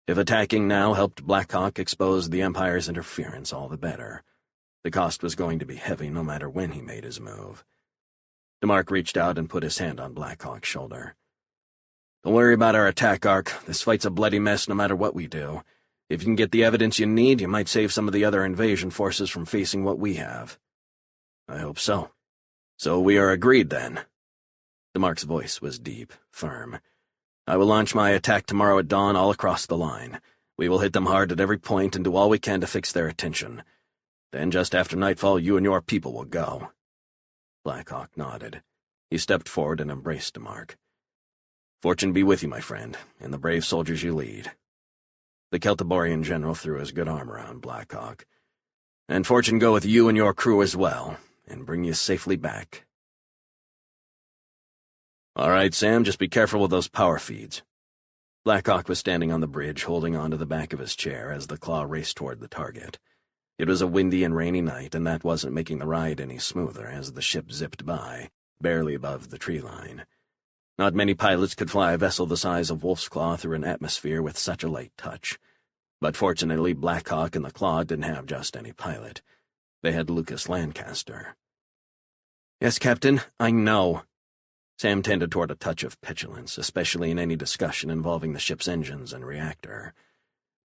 If attacking now helped Blackhawk expose the Empire's interference, all the better. The cost was going to be heavy no matter when he made his move. DeMarc reached out and put his hand on Blackhawk's shoulder. "Don't worry about our attack, Ark. This fight's a bloody mess no matter what we do. If you can get the evidence you need, you might save some of the other invasion forces from facing what we have." "I hope so." "So we are agreed, then." DeMarc's voice was deep, firm. "I will launch my attack tomorrow at dawn all across the line. We will hit them hard at every point and do all we can to fix their attention. Then, just after nightfall, you and your people will go." Blackhawk nodded. He stepped forward and embraced DeMarc. "Fortune be with you, my friend, and the brave soldiers you lead." The Celtiborian general threw his good arm around Blackhawk. "And fortune go with you and your crew as well, and bring you safely back." "All right, Sam, just be careful with those power feeds." Blackhawk was standing on the bridge, holding onto the back of his chair as the claw raced toward the target. It was a windy and rainy night, and that wasn't making the ride any smoother as the ship zipped by, barely above the tree line. Not many pilots could fly a vessel the size of Wolf's Claw through an atmosphere with such a light touch. But fortunately, Blackhawk and the Claw didn't have just any pilot. They had Lucas Lancaster. "Yes, Captain, I know." Sam tended toward a touch of petulance, especially in any discussion involving the ship's engines and reactor.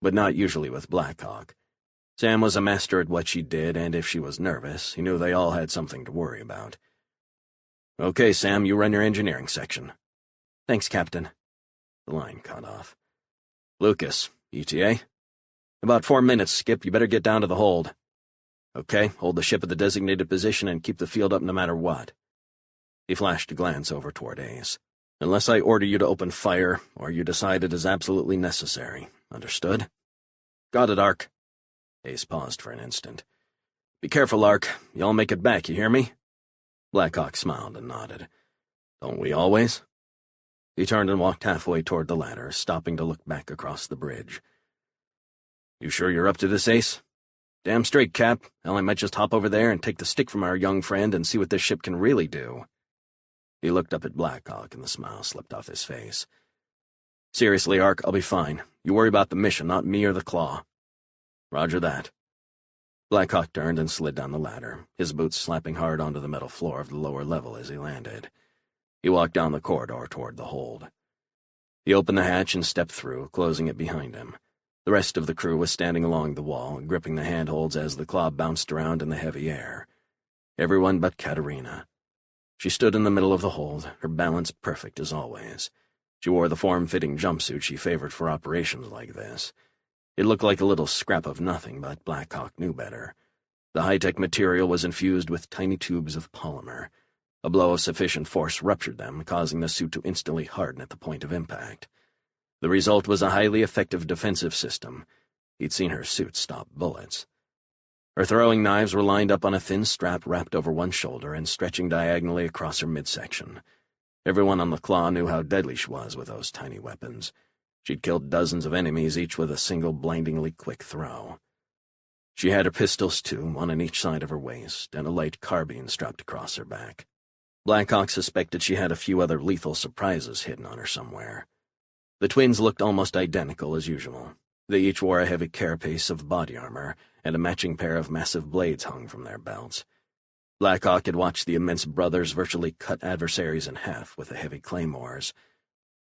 But not usually with Blackhawk. Sam was a master at what she did, and if she was nervous, he knew they all had something to worry about. "Okay, Sam, you run your engineering section." "Thanks, Captain." The line cut off. "Lucas, ETA?" "About 4 minutes, Skip. You better get down to the hold." "Okay, hold the ship at the designated position and keep the field up no matter what." He flashed a glance over toward Ace. "Unless I order you to open fire, or you decide it is absolutely necessary. Understood?" "Got it, Ark." Ace paused for an instant. "Be careful, Ark. Y'all make it back, you hear me?" Blackhawk smiled and nodded. "Don't we always?" He turned and walked halfway toward the ladder, stopping to look back across the bridge. "You sure you're up to this, Ace?" "Damn straight, Cap. Hell, I might just hop over there and take the stick from our young friend and see what this ship can really do." He looked up at Blackhawk, and the smile slipped off his face. "Seriously, Ark, I'll be fine. You worry about the mission, not me or the Claw." "Roger that." Blackhawk turned and slid down the ladder, his boots slapping hard onto the metal floor of the lower level as he landed. He walked down the corridor toward the hold. He opened the hatch and stepped through, closing it behind him. The rest of the crew was standing along the wall, gripping the handholds as the Claw bounced around in the heavy air. Everyone but Katerina. She stood in the middle of the hold, her balance perfect as always. She wore the form-fitting jumpsuit she favored for operations like this. It looked like a little scrap of nothing, but Blackhawk knew better. The high-tech material was infused with tiny tubes of polymer. A blow of sufficient force ruptured them, causing the suit to instantly harden at the point of impact. The result was a highly effective defensive system. He'd seen her suit stop bullets. Her throwing knives were lined up on a thin strap wrapped over one shoulder and stretching diagonally across her midsection. Everyone on the Claw knew how deadly she was with those tiny weapons. She'd killed dozens of enemies, each with a single blindingly quick throw. She had her pistols, too, one on each side of her waist, and a light carbine strapped across her back. Blackhawk suspected she had a few other lethal surprises hidden on her somewhere. The twins looked almost identical as usual. They each wore a heavy carapace of body armor, and a matching pair of massive blades hung from their belts. Blackhawk had watched the immense brothers virtually cut adversaries in half with the heavy claymores.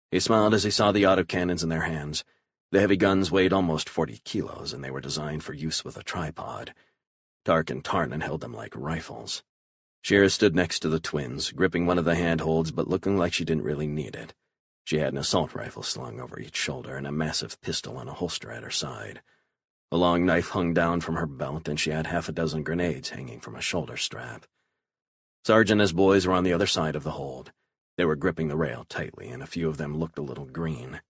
He smiled as he saw the autocannons in their hands. The heavy guns weighed almost 40 kilos, and they were designed for use with a tripod. Tark and Tarnan held them like rifles. Shira stood next to the twins, gripping one of the handholds but looking like she didn't really need it. She had an assault rifle slung over each shoulder and a massive pistol in a holster at her side. A long knife hung down from her belt, and she had half a dozen grenades hanging from a shoulder strap. Sarge and his boys were on the other side of the hold. They were gripping the rail tightly, and a few of them looked a little green.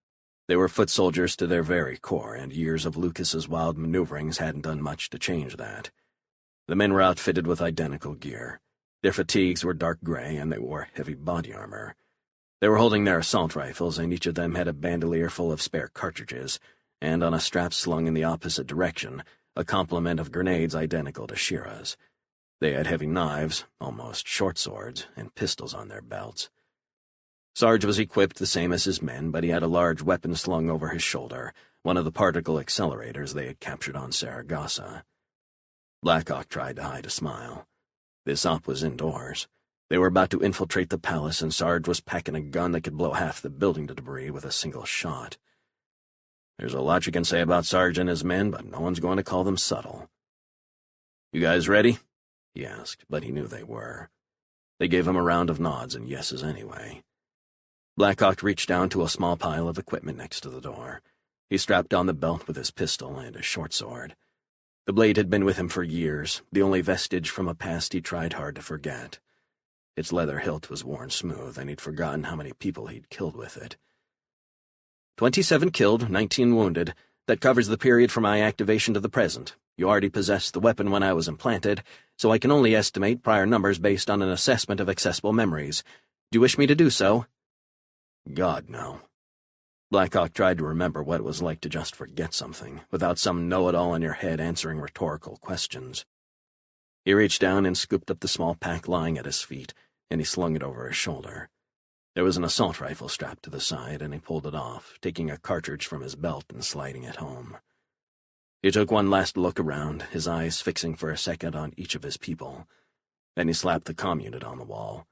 They were foot soldiers to their very core, and years of Lucas's wild maneuverings hadn't done much to change that. The men were outfitted with identical gear. Their fatigues were dark gray, and they wore heavy body armor. They were holding their assault rifles, and each of them had a bandolier full of spare cartridges, and on a strap slung in the opposite direction, a complement of grenades identical to Shira's. They had heavy knives, almost short swords, and pistols on their belts. Sarge was equipped the same as his men, but he had a large weapon slung over his shoulder, one of the particle accelerators they had captured on Saragossa. Blackhawk tried to hide a smile. This op was indoors. They were about to infiltrate the palace, and Sarge was packing a gun that could blow half the building to debris with a single shot. There's a lot you can say about Sarge and his men, but no one's going to call them subtle. "You guys ready?" he asked, but he knew they were. They gave him a round of nods and yeses anyway. Blackhawk reached down to a small pile of equipment next to the door. He strapped on the belt with his pistol and his short sword. The blade had been with him for years, the only vestige from a past he tried hard to forget. Its leather hilt was worn smooth, and he'd forgotten how many people he'd killed with it. 27 killed, 19 wounded. That covers the period from my activation to the present. You already possessed the weapon when I was implanted, so I can only estimate prior numbers based on an assessment of accessible memories. Do you wish me to do so?" God, no. Blackhawk tried to remember what it was like to just forget something, without some know-it-all in your head answering rhetorical questions. He reached down and scooped up the small pack lying at his feet, and he slung it over his shoulder. There was an assault rifle strapped to the side, and he pulled it off, taking a cartridge from his belt and sliding it home. He took one last look around, his eyes fixing for a second on each of his people. Then he slapped the comm unit on the wall.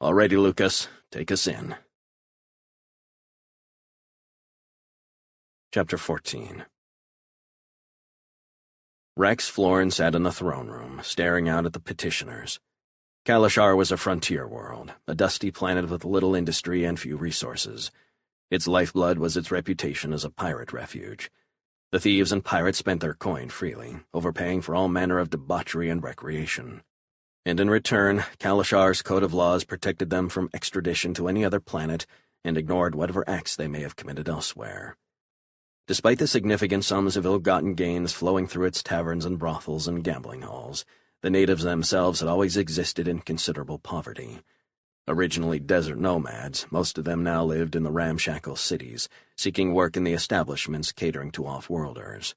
"All ready, Lucas. Take us in." Chapter 14. Rex Florin sat in the throne room, staring out at the petitioners. Kalashar was a frontier world, a dusty planet with little industry and few resources. Its lifeblood was its reputation as a pirate refuge. The thieves and pirates spent their coin freely, overpaying for all manner of debauchery and recreation. And in return, Kalashar's code of laws protected them from extradition to any other planet and ignored whatever acts they may have committed elsewhere. Despite the significant sums of ill-gotten gains flowing through its taverns and brothels and gambling halls, the natives themselves had always existed in considerable poverty. Originally desert nomads, most of them now lived in the ramshackle cities, seeking work in the establishments catering to off-worlders.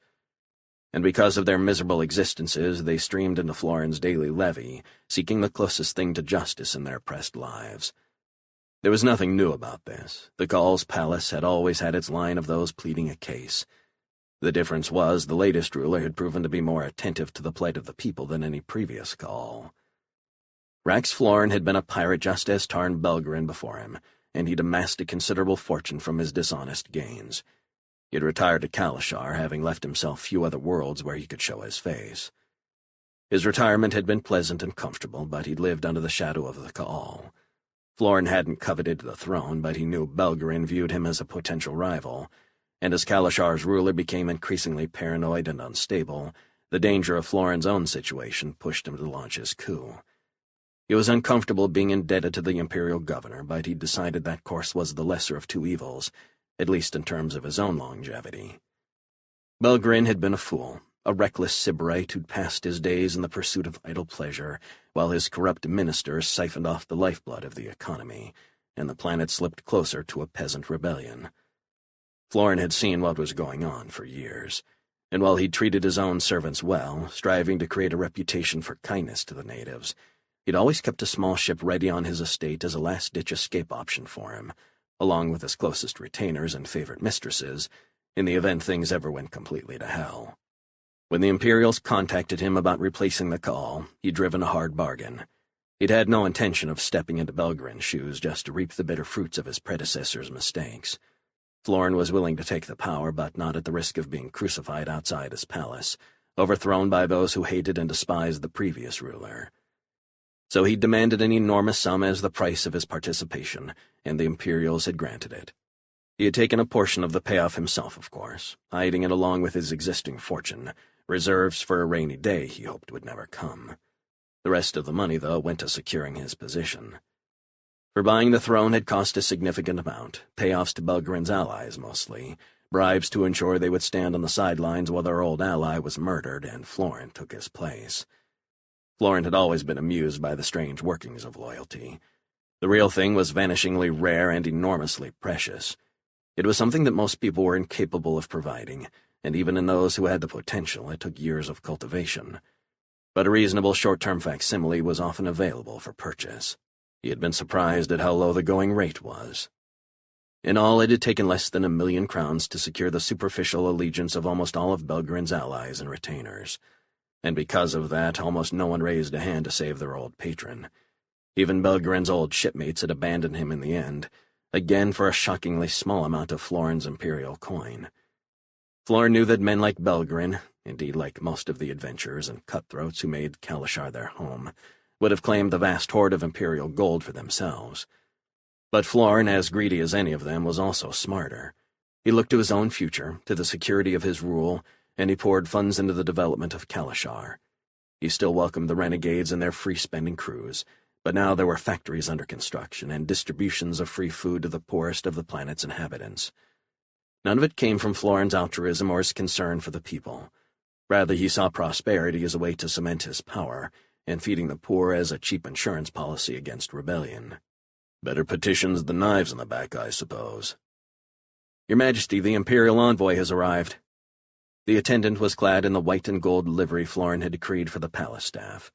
And because of their miserable existences, they streamed into Florin's daily levee, seeking the closest thing to justice in their oppressed lives. There was nothing new about this. The Gauls' palace had always had its line of those pleading a case. The difference was the latest ruler had proven to be more attentive to the plight of the people than any previous Gaul. Rax Florin had been a pirate just as Tarn Belgerin before him, and he'd amassed a considerable fortune from his dishonest gains. He had retired to Kalashar, having left himself few other worlds where he could show his face. His retirement had been pleasant and comfortable, but he'd lived under the shadow of the Gaul. Florin hadn't coveted the throne, but he knew Belgerin viewed him as a potential rival, and as Kalashar's ruler became increasingly paranoid and unstable, the danger of Florin's own situation pushed him to launch his coup. He was uncomfortable being indebted to the imperial governor, but he'd decided that course was the lesser of two evils, at least in terms of his own longevity. Belgerin had been a fool, a reckless sybarite who'd passed his days in the pursuit of idle pleasure, while his corrupt ministers siphoned off the lifeblood of the economy, and the planet slipped closer to a peasant rebellion. Florin had seen what was going on for years, and while he'd treated his own servants well, striving to create a reputation for kindness to the natives, he'd always kept a small ship ready on his estate as a last-ditch escape option for him, along with his closest retainers and favorite mistresses, in the event things ever went completely to hell. When the Imperials contacted him about replacing the Gaul, he'd driven a hard bargain. He'd had no intention of stepping into Belgerin's shoes just to reap the bitter fruits of his predecessor's mistakes. Florin was willing to take the power, but not at the risk of being crucified outside his palace, overthrown by those who hated and despised the previous ruler. So he demanded an enormous sum as the price of his participation, and the Imperials had granted it. He had taken a portion of the payoff himself, of course, hiding it along with his existing fortune, reserves for a rainy day he hoped would never come. The rest of the money, though, went to securing his position. For buying the throne had cost a significant amount, payoffs to Belgerin's allies mostly, bribes to ensure they would stand on the sidelines while their old ally was murdered and Florin took his place. Florin had always been amused by the strange workings of loyalty. The real thing was vanishingly rare and enormously precious. It was something that most people were incapable of providing, and even in those who had the potential, it took years of cultivation. But a reasonable short-term facsimile was often available for purchase. He had been surprised at how low the going rate was. In all, it had taken less than 1,000,000 crowns to secure the superficial allegiance of almost all of Belgerin's allies and retainers. And because of that, almost no one raised a hand to save their old patron. Even Belgerin's old shipmates had abandoned him in the end, again for a shockingly small amount of Florin's imperial coin. Florin knew that men like Belgerin, indeed like most of the adventurers and cutthroats who made Kalashar their home, would have claimed the vast hoard of imperial gold for themselves. But Florin, as greedy as any of them, was also smarter. He looked to his own future, to the security of his rule, and he poured funds into the development of Kalashar. He still welcomed the renegades and their free-spending crews, but now there were factories under construction and distributions of free food to the poorest of the planet's inhabitants. None of it came from Florin's altruism or his concern for the people. Rather, he saw prosperity as a way to cement his power, and feeding the poor as a cheap insurance policy against rebellion. Better petitions than knives in the back, I suppose. Your Majesty, the Imperial envoy has arrived. The attendant was clad in the white and gold livery Florin had decreed for the palace staff.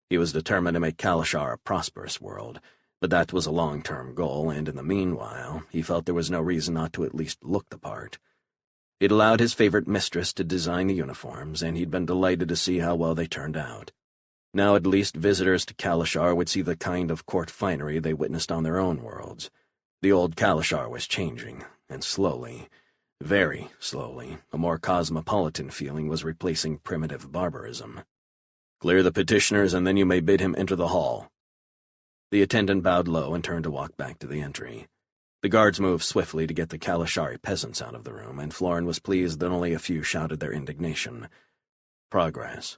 He was determined to make Kalashar a prosperous world, but that was a long-term goal, and in the meanwhile, he felt there was no reason not to at least look the part. He'd allowed his favorite mistress to design the uniforms, and he'd been delighted to see how well they turned out. Now at least visitors to Kalashar would see the kind of court finery they witnessed on their own worlds. The old Kalashar was changing, and slowly, very slowly, a more cosmopolitan feeling was replacing primitive barbarism. Clear the petitioners, and then you may bid him enter the hall. The attendant bowed low and turned to walk back to the entry. The guards moved swiftly to get the Kalashari peasants out of the room, and Florin was pleased that only a few shouted their indignation. Progress.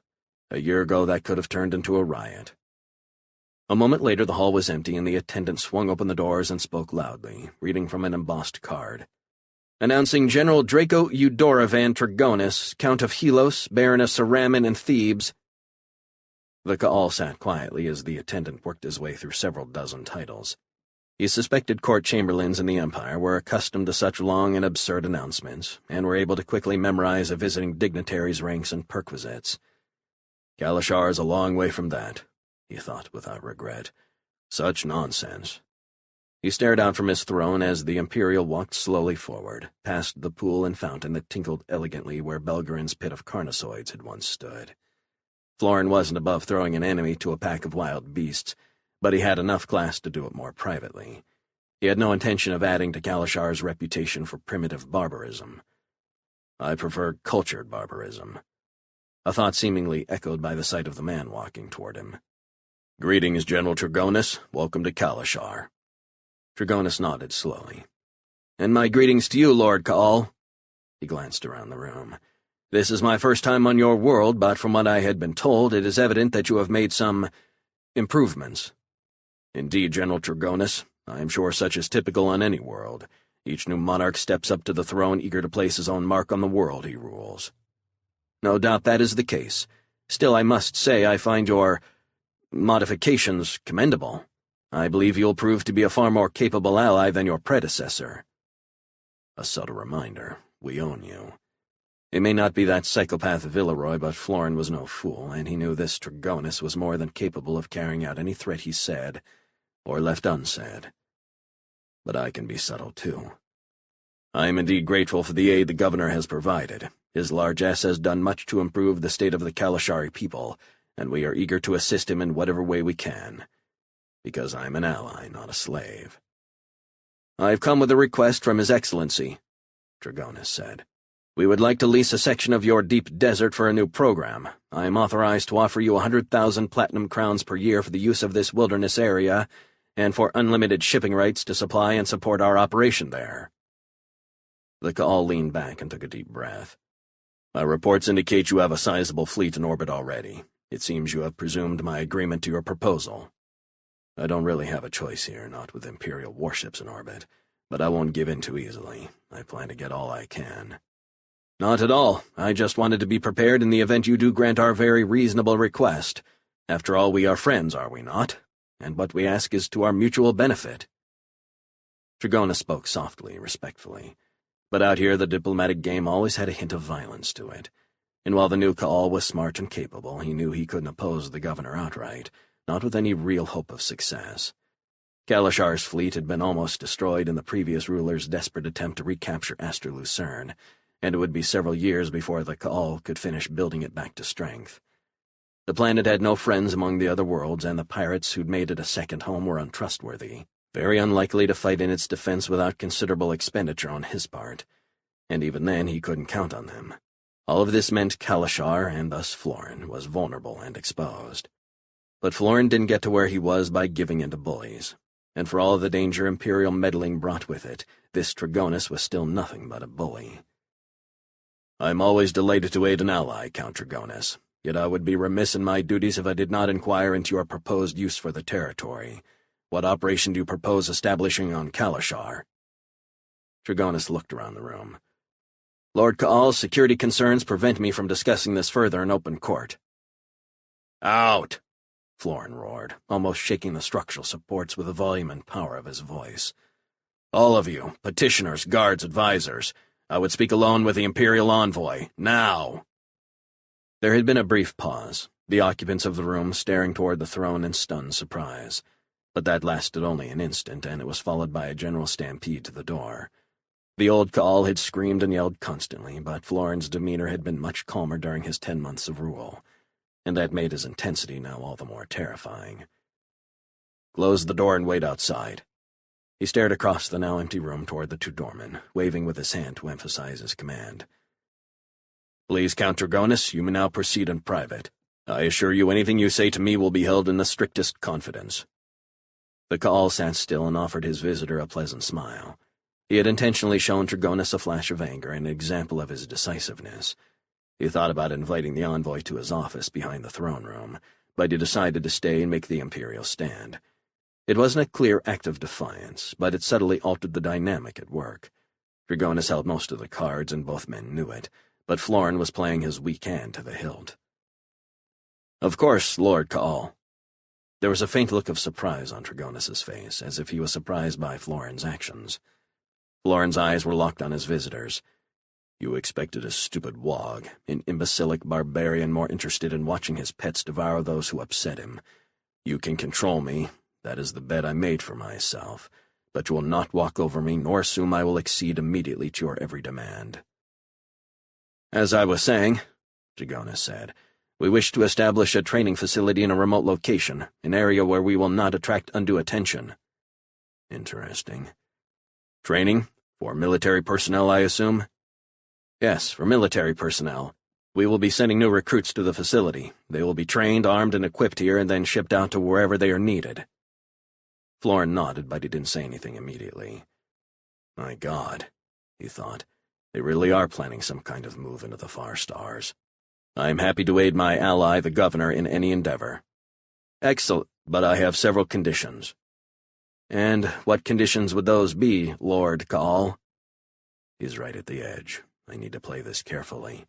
A year ago, that could have turned into a riot. A moment later, the hall was empty, and the attendant swung open the doors and spoke loudly, reading from an embossed card. Announcing General Draco Eudora Van Trigonus, Count of Helos, Baron of Saramin and Thebes. The Gaul sat quietly as the attendant worked his way through several dozen titles. He suspected court chamberlains in the Empire were accustomed to such long and absurd announcements, and were able to quickly memorize a visiting dignitary's ranks and perquisites. Kalashar is a long way from that, he thought without regret. Such nonsense. He stared out from his throne as the Imperial walked slowly forward, past the pool and fountain that tinkled elegantly where Belgerin's pit of carnosoids had once stood. Florin wasn't above throwing an enemy to a pack of wild beasts, but he had enough class to do it more privately. He had no intention of adding to Kalashar's reputation for primitive barbarism. I prefer cultured barbarism. A thought seemingly echoed by the sight of the man walking toward him. Greetings, General Trigonus. Welcome to Kalashar. Trigonus nodded slowly. And my greetings to you, Lord Ka'al. He glanced around the room. This is my first time on your world, but from what I had been told, it is evident that you have made some improvements. Indeed, General Trigonus, I am sure such is typical on any world. Each new monarch steps up to the throne eager to place his own mark on the world he rules. No doubt that is the case. Still, I must say I find your modifications commendable. I believe you'll prove to be a far more capable ally than your predecessor. A subtle reminder, we own you. It may not be that psychopath Villeroy, but Florin was no fool, and he knew this Trigonus was more than capable of carrying out any threat he said, or left unsaid. But I can be subtle, too. I am indeed grateful for the aid the governor has provided. His largesse has done much to improve the state of the Kalashari people, and we are eager to assist him in whatever way we can. Because I am an ally, not a slave. I have come with a request from His Excellency, Trigonus said. We would like to lease a section of your deep desert for a new program. I am authorized to offer you 100,000 platinum crowns per year for the use of this wilderness area, and for unlimited shipping rights to supply and support our operation there. The Ka'al leaned back and took a deep breath. My reports indicate you have a sizable fleet in orbit already. It seems you have presumed my agreement to your proposal. I don't really have a choice here, not with Imperial warships in orbit, but I won't give in too easily. I plan to get all I can. Not at all. I just wanted to be prepared in the event you do grant our very reasonable request. After all, we are friends, are we not? And what we ask is to our mutual benefit. Trigonus spoke softly, respectfully. But out here the diplomatic game always had a hint of violence to it. And while the new Ka'al was smart and capable, he knew he couldn't oppose the governor outright, not with any real hope of success. Kalashar's fleet had been almost destroyed in the previous ruler's desperate attempt to recapture Aster Lucerne, and it would be several years before the Ka'al could finish building it back to strength. The planet had no friends among the other worlds, and the pirates who'd made it a second home were untrustworthy, very unlikely to fight in its defense without considerable expenditure on his part, and even then he couldn't count on them. All of this meant Kalashar, and thus Florin, was vulnerable and exposed. But Florin didn't get to where he was by giving in to bullies, and for all the danger Imperial meddling brought with it, this Trigonus was still nothing but a bully. I am always delighted to aid an ally, Count Trigonus, yet I would be remiss in my duties if I did not inquire into your proposed use for the territory. What operation do you propose establishing on Kalashar? Trigonus looked around the room. Lord Ka'al's security concerns prevent me from discussing this further in open court. Out! Florin roared, almost shaking the structural supports with the volume and power of his voice. All of you, petitioners, guards, advisors, I would speak alone with the Imperial envoy, now! There had been a brief pause, the occupants of the room staring toward the throne in stunned surprise. But that lasted only an instant, and it was followed by a general stampede to the door. The old Ka'al had screamed and yelled constantly, but Florin's demeanor had been much calmer during his 10 months of rule, and that made his intensity now all the more terrifying. Close the door and wait outside. He stared across the now empty room toward the two doormen, waving with his hand to emphasize his command. Please, Count Trigonus, you may now proceed in private. I assure you anything you say to me will be held in the strictest confidence. The Ka'al sat still and offered his visitor a pleasant smile. He had intentionally shown Trigonus a flash of anger, an example of his decisiveness. He thought about inviting the envoy to his office behind the throne room, but he decided to stay and make the Imperial stand. It wasn't a clear act of defiance, but it subtly altered the dynamic at work. Trigonus held most of the cards, and both men knew it, but Florin was playing his weak hand to the hilt. Of course, Lord Ka'al. There was a faint look of surprise on Tregonus's face, as if he was surprised by Florin's actions. Florin's eyes were locked on his visitor's. You expected a stupid wog, an imbecilic barbarian more interested in watching his pets devour those who upset him. You can control me, that is the bed I made for myself, but you will not walk over me, nor assume I will accede immediately to your every demand. As I was saying, Tregonus said, we wish to establish a training facility in a remote location, an area where we will not attract undue attention. Interesting. Training? For military personnel, I assume? Yes, for military personnel. We will be sending new recruits to the facility. They will be trained, armed, and equipped here, and then shipped out to wherever they are needed. Florin nodded, but he didn't say anything immediately. My God, he thought. They really are planning some kind of move into the far stars. I am happy to aid my ally, the governor, in any endeavor. Excellent, but I have several conditions. And what conditions would those be, Lord Call? He's right at the edge. I need to play this carefully.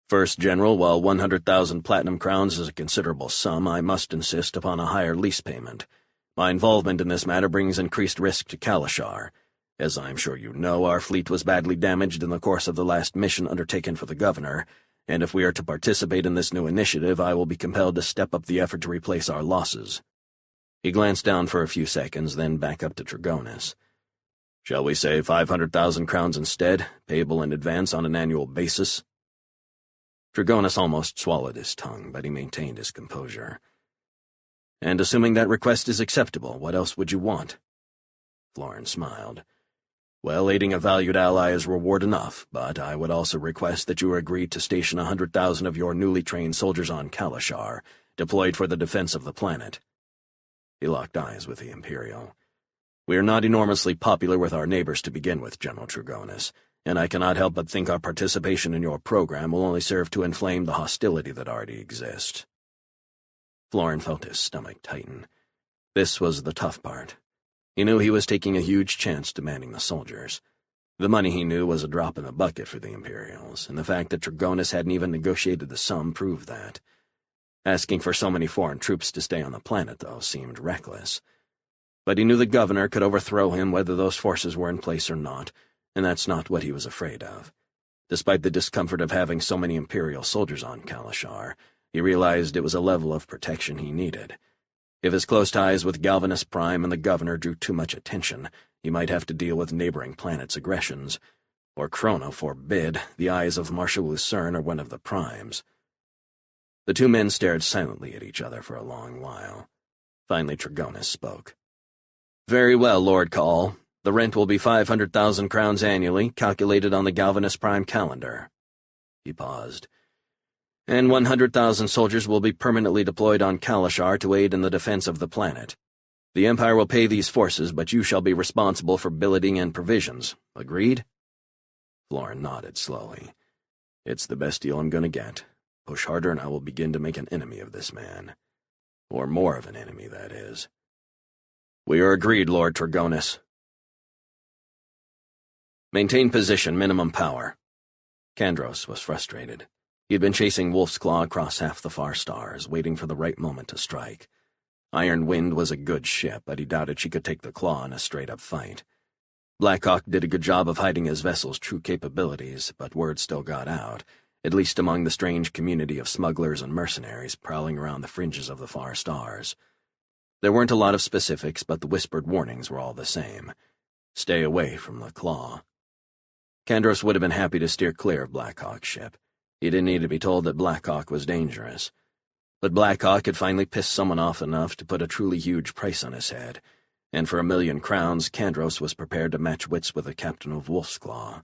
First, General, while 100,000 platinum crowns is a considerable sum, I must insist upon a higher lease payment. My involvement in this matter brings increased risk to Kalashar. As I'm sure you know, our fleet was badly damaged in the course of the last mission undertaken for the governor, and if we are to participate in this new initiative, I will be compelled to step up the effort to replace our losses. He glanced down for a few seconds, then back up to Tregonus. Shall we say 500,000 crowns instead, payable in advance on an annual basis? Tregonus almost swallowed his tongue, but he maintained his composure. And assuming that request is acceptable, what else would you want? Florin smiled. Well, aiding a valued ally is reward enough, but I would also request that you agree to station 100,000 of your newly trained soldiers on Kalashar, deployed for the defense of the planet. He locked eyes with the Imperial. We are not enormously popular with our neighbors to begin with, General Tregonus, and I cannot help but think our participation in your program will only serve to inflame the hostility that already exists. Florin felt his stomach tighten. This was the tough part. He knew he was taking a huge chance demanding the soldiers. The money, he knew, was a drop in the bucket for the Imperials, and the fact that Tregonus hadn't even negotiated the sum proved that. Asking for so many foreign troops to stay on the planet, though, seemed reckless. But he knew the governor could overthrow him whether those forces were in place or not, and that's not what he was afraid of. Despite the discomfort of having so many Imperial soldiers on Kalashar, he realized it was a level of protection he needed. If his close ties with Galvanus Prime and the governor drew too much attention, he might have to deal with neighboring planets' aggressions. Or Chrono forbid, the eyes of Marshal Lucerne or one of the Primes. The two men stared silently at each other for a long while. Finally Tregonus spoke. Very well, Lord Call. The rent will be 500,000 crowns annually, calculated on the Galvanus Prime calendar. He paused. And 100,000 soldiers will be permanently deployed on Kalashar to aid in the defense of the planet. The Empire will pay these forces, but you shall be responsible for billeting and provisions. Agreed? Florin nodded slowly. It's the best deal I'm going to get. Push harder and I will begin to make an enemy of this man. Or more of an enemy, that is. We are agreed, Lord Tregonus. Maintain position, minimum power. Kandros was frustrated. He had been chasing Wolf's Claw across half the far stars, waiting for the right moment to strike. Iron Wind was a good ship, but he doubted she could take the Claw in a straight-up fight. Blackhawk did a good job of hiding his vessel's true capabilities, but word still got out, at least among the strange community of smugglers and mercenaries prowling around the fringes of the far stars. There weren't a lot of specifics, but the whispered warnings were all the same. Stay away from the Claw. Kandros would have been happy to steer clear of Blackhawk's ship. He didn't need to be told that Blackhawk was dangerous. But Blackhawk had finally pissed someone off enough to put a truly huge price on his head, and for 1,000,000 crowns, Kandros was prepared to match wits with the captain of Wolf's Claw.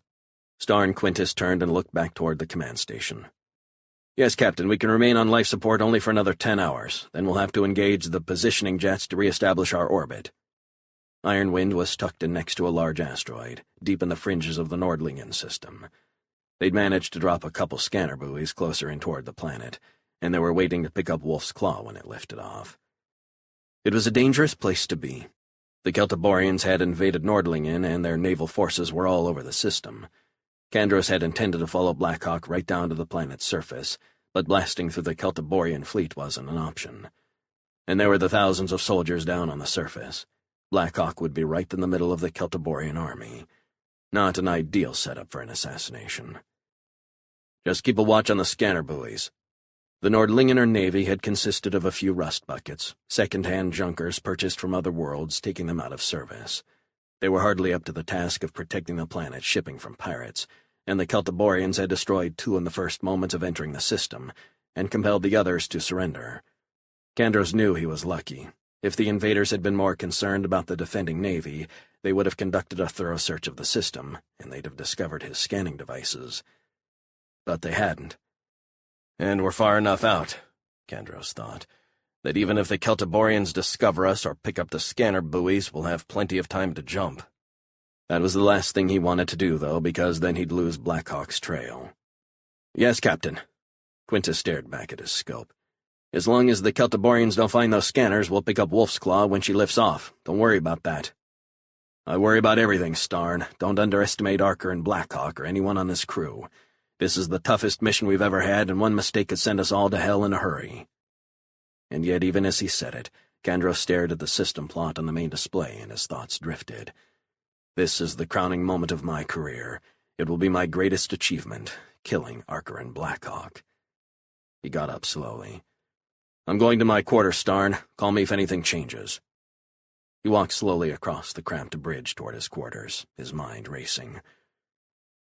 Starn Quintus turned and looked back toward the command station. Yes, Captain, we can remain on life support only for another 10 hours. Then we'll have to engage the positioning jets to re-establish our orbit. Iron Wind was tucked in next to a large asteroid, deep in the fringes of the Nordlingen system. They'd managed to drop a couple scanner buoys closer in toward the planet, and they were waiting to pick up Wolf's Claw when it lifted off. It was a dangerous place to be. The Celtiborians had invaded Nordlingen, and their naval forces were all over the system. Kandros had intended to follow Blackhawk right down to the planet's surface, but blasting through the Celtiborian fleet wasn't an option. And there were the thousands of soldiers down on the surface. Black Hawk would be right in the middle of the Celtiborian army. Not an ideal setup for an assassination. Just keep a watch on the scanner buoys. The Nordlingener Navy had consisted of a few rust buckets, second-hand junkers purchased from other worlds, taking them out of service. They were hardly up to the task of protecting the planet's shipping from pirates, and the Celtiborians had destroyed 2 in the first moments of entering the system, and compelled the others to surrender. Kandros knew he was lucky. If the invaders had been more concerned about the defending navy, they would have conducted a thorough search of the system, and they'd have discovered his scanning devices. But they hadn't. And we're far enough out, Kandros thought, that even if the Celtiborians discover us or pick up the scanner buoys, we'll have plenty of time to jump. That was the last thing he wanted to do, though, because then he'd lose Black Hawk's trail. Yes, Captain. Quintus stared back at his scope. As long as the Celtiborians don't find those scanners, we'll pick up Wolf's Claw when she lifts off. Don't worry about that. I worry about everything, Starn. Don't underestimate Archer and Blackhawk or anyone on this crew. This is the toughest mission we've ever had, and one mistake could send us all to hell in a hurry. And yet, even as he said it, Kandros stared at the system plot on the main display, and his thoughts drifted. This is the crowning moment of my career. It will be my greatest achievement, killing Archer and Blackhawk. He got up slowly. I'm going to my quarters, Starn. Call me if anything changes. He walked slowly across the cramped bridge toward his quarters, his mind racing.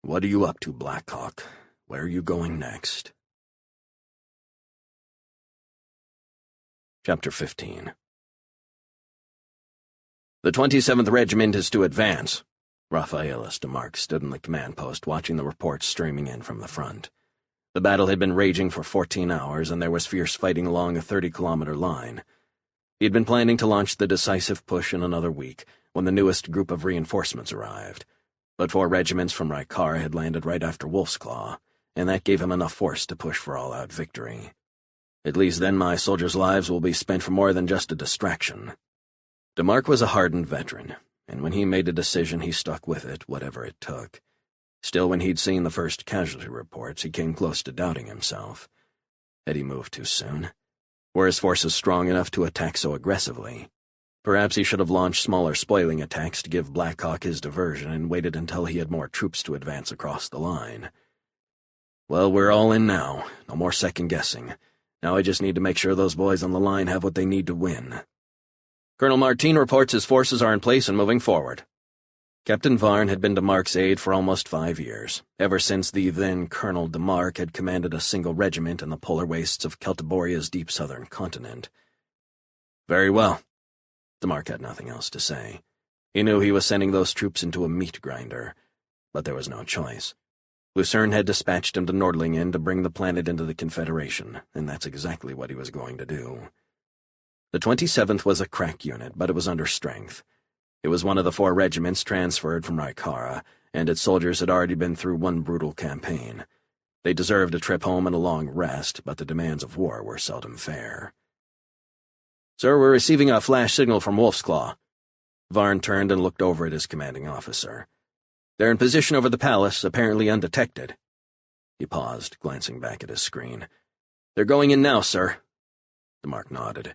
What are you up to, Blackhawk? Where are you going next? Chapter 15. The 27th Regiment is to advance. Raphaelis DeMarc stood in the command post watching the reports streaming in from the front. The battle had been raging for 14 hours, and there was fierce fighting along a 30-kilometer line. He had been planning to launch the decisive push in another week, when the newest group of reinforcements arrived. But 4 regiments from Rykara had landed right after Wolf's Claw, and that gave him enough force to push for all-out victory. At least then my soldiers' lives will be spent for more than just a distraction. DeMarc was a hardened veteran, and when he made a decision he stuck with it, whatever it took. Still, when he'd seen the first casualty reports, he came close to doubting himself. Had he moved too soon? Were his forces strong enough to attack so aggressively? Perhaps he should have launched smaller spoiling attacks to give Blackhawk his diversion and waited until he had more troops to advance across the line. Well, we're all in now. No more second-guessing. Now I just need to make sure those boys on the line have what they need to win. Colonel Martin reports his forces are in place and moving forward. Captain Varn had been DeMarc's aide for almost 5 years, ever since the then Colonel DeMarc had commanded a single regiment in the polar wastes of Celtiboria's deep southern continent. Very well. DeMarc had nothing else to say. He knew he was sending those troops into a meat grinder, but there was no choice. Lucerne had dispatched him to Nordlingen to bring the planet into the Confederation, and that's exactly what he was going to do. The 27th was a crack unit, but it was under strength. It was one of the 4 regiments transferred from Rykara, and its soldiers had already been through one brutal campaign. They deserved a trip home and a long rest, but the demands of war were seldom fair. Sir, we're receiving a flash signal from Wolf's Claw. Varn turned and looked over at his commanding officer. They're in position over the palace, apparently undetected. He paused, glancing back at his screen. They're going in now, sir. DeMarc nodded.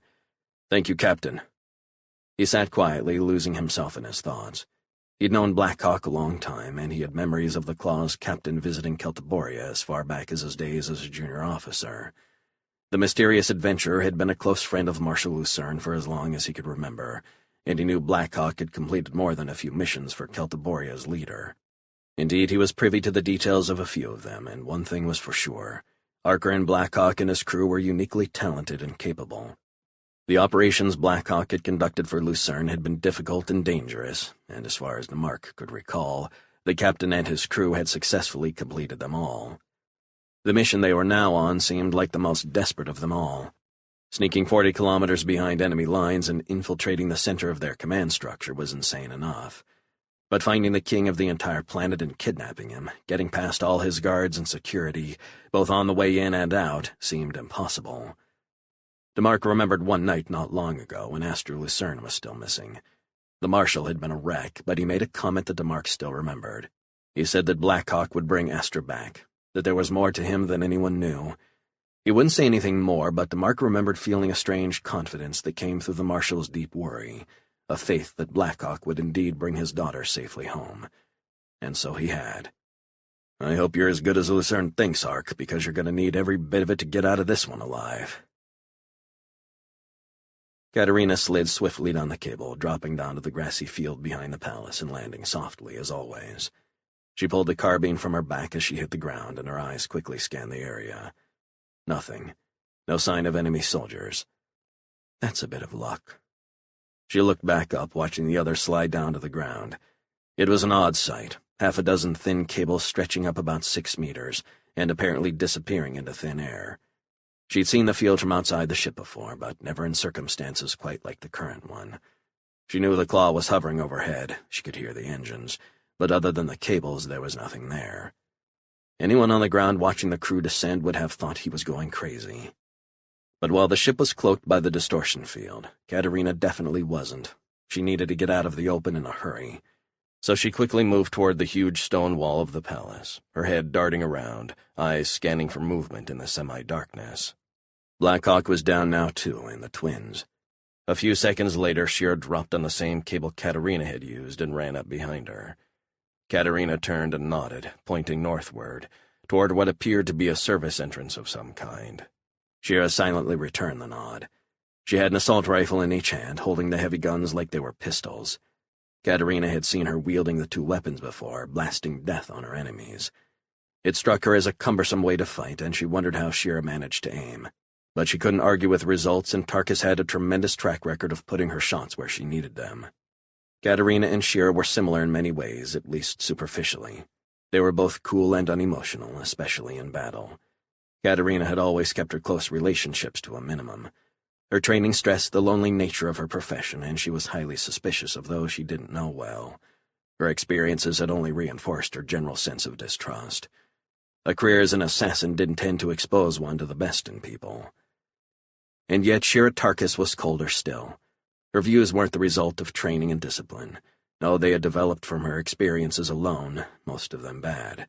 Thank you, Captain. He sat quietly, losing himself in his thoughts. He'd known Blackhawk a long time, and he had memories of the Claw's captain visiting Celtiboria as far back as his days as a junior officer. The mysterious adventurer had been a close friend of Marshal Lucerne for as long as he could remember, and he knew Blackhawk had completed more than a few missions for Celtiboria's leader. Indeed, he was privy to the details of a few of them, and one thing was for sure. Archer and Blackhawk and his crew were uniquely talented and capable. The operations Blackhawk had conducted for Lucerne had been difficult and dangerous, and as far as DeMarc could recall, the captain and his crew had successfully completed them all. The mission they were now on seemed like the most desperate of them all. Sneaking 40 kilometers behind enemy lines and infiltrating the center of their command structure was insane enough. But finding the king of the entire planet and kidnapping him, getting past all his guards and security, both on the way in and out, seemed impossible. DeMarc remembered one night not long ago when Astro Lucerne was still missing. The Marshal had been a wreck, but he made a comment that DeMarc still remembered. He said that Blackhawk would bring Astra back, that there was more to him than anyone knew. He wouldn't say anything more, but Mark remembered feeling a strange confidence that came through the marshal's deep worry, a faith that Blackhawk would indeed bring his daughter safely home. And so he had. "I hope you're as good as Lucerne thinks, Ark, because you're going to need every bit of it to get out of this one alive." Katerina slid swiftly down the cable, dropping down to the grassy field behind the palace and landing softly, as always. She pulled the carbine from her back as she hit the ground, and her eyes quickly scanned the area. Nothing. No sign of enemy soldiers. That's a bit of luck. She looked back up, watching the others slide down to the ground. It was an odd sight, half a dozen thin cables stretching up about 6 meters, and apparently disappearing into thin air. She'd seen the field from outside the ship before, but never in circumstances quite like the current one. She knew the claw was hovering overhead. She could hear the engines, but other than the cables, there was nothing there. Anyone on the ground watching the crew descend would have thought he was going crazy. But while the ship was cloaked by the distortion field, Katerina definitely wasn't. She needed to get out of the open in a hurry. So she quickly moved toward the huge stone wall of the palace, her head darting around, eyes scanning for movement in the semi-darkness. Blackhawk was down now, too, and the twins. A few seconds later, Shira dropped on the same cable Katerina had used and ran up behind her. Katerina turned and nodded, pointing northward, toward what appeared to be a service entrance of some kind. Shira silently returned the nod. She had an assault rifle in each hand, holding the heavy guns like they were pistols. Katerina had seen her wielding the two weapons before, blasting death on her enemies. It struck her as a cumbersome way to fight, and she wondered how Shira managed to aim. But she couldn't argue with results, and Tarkus had a tremendous track record of putting her shots where she needed them. Katerina and Shira were similar in many ways, at least superficially. They were both cool and unemotional, especially in battle. Katerina had always kept her close relationships to a minimum. Her training stressed the lonely nature of her profession, and she was highly suspicious of those she didn't know well. Her experiences had only reinforced her general sense of distrust. A career as an assassin didn't tend to expose one to the best in people. And yet Shira Tarkus was colder still. Her views weren't the result of training and discipline. No, they had developed from her experiences alone, most of them bad.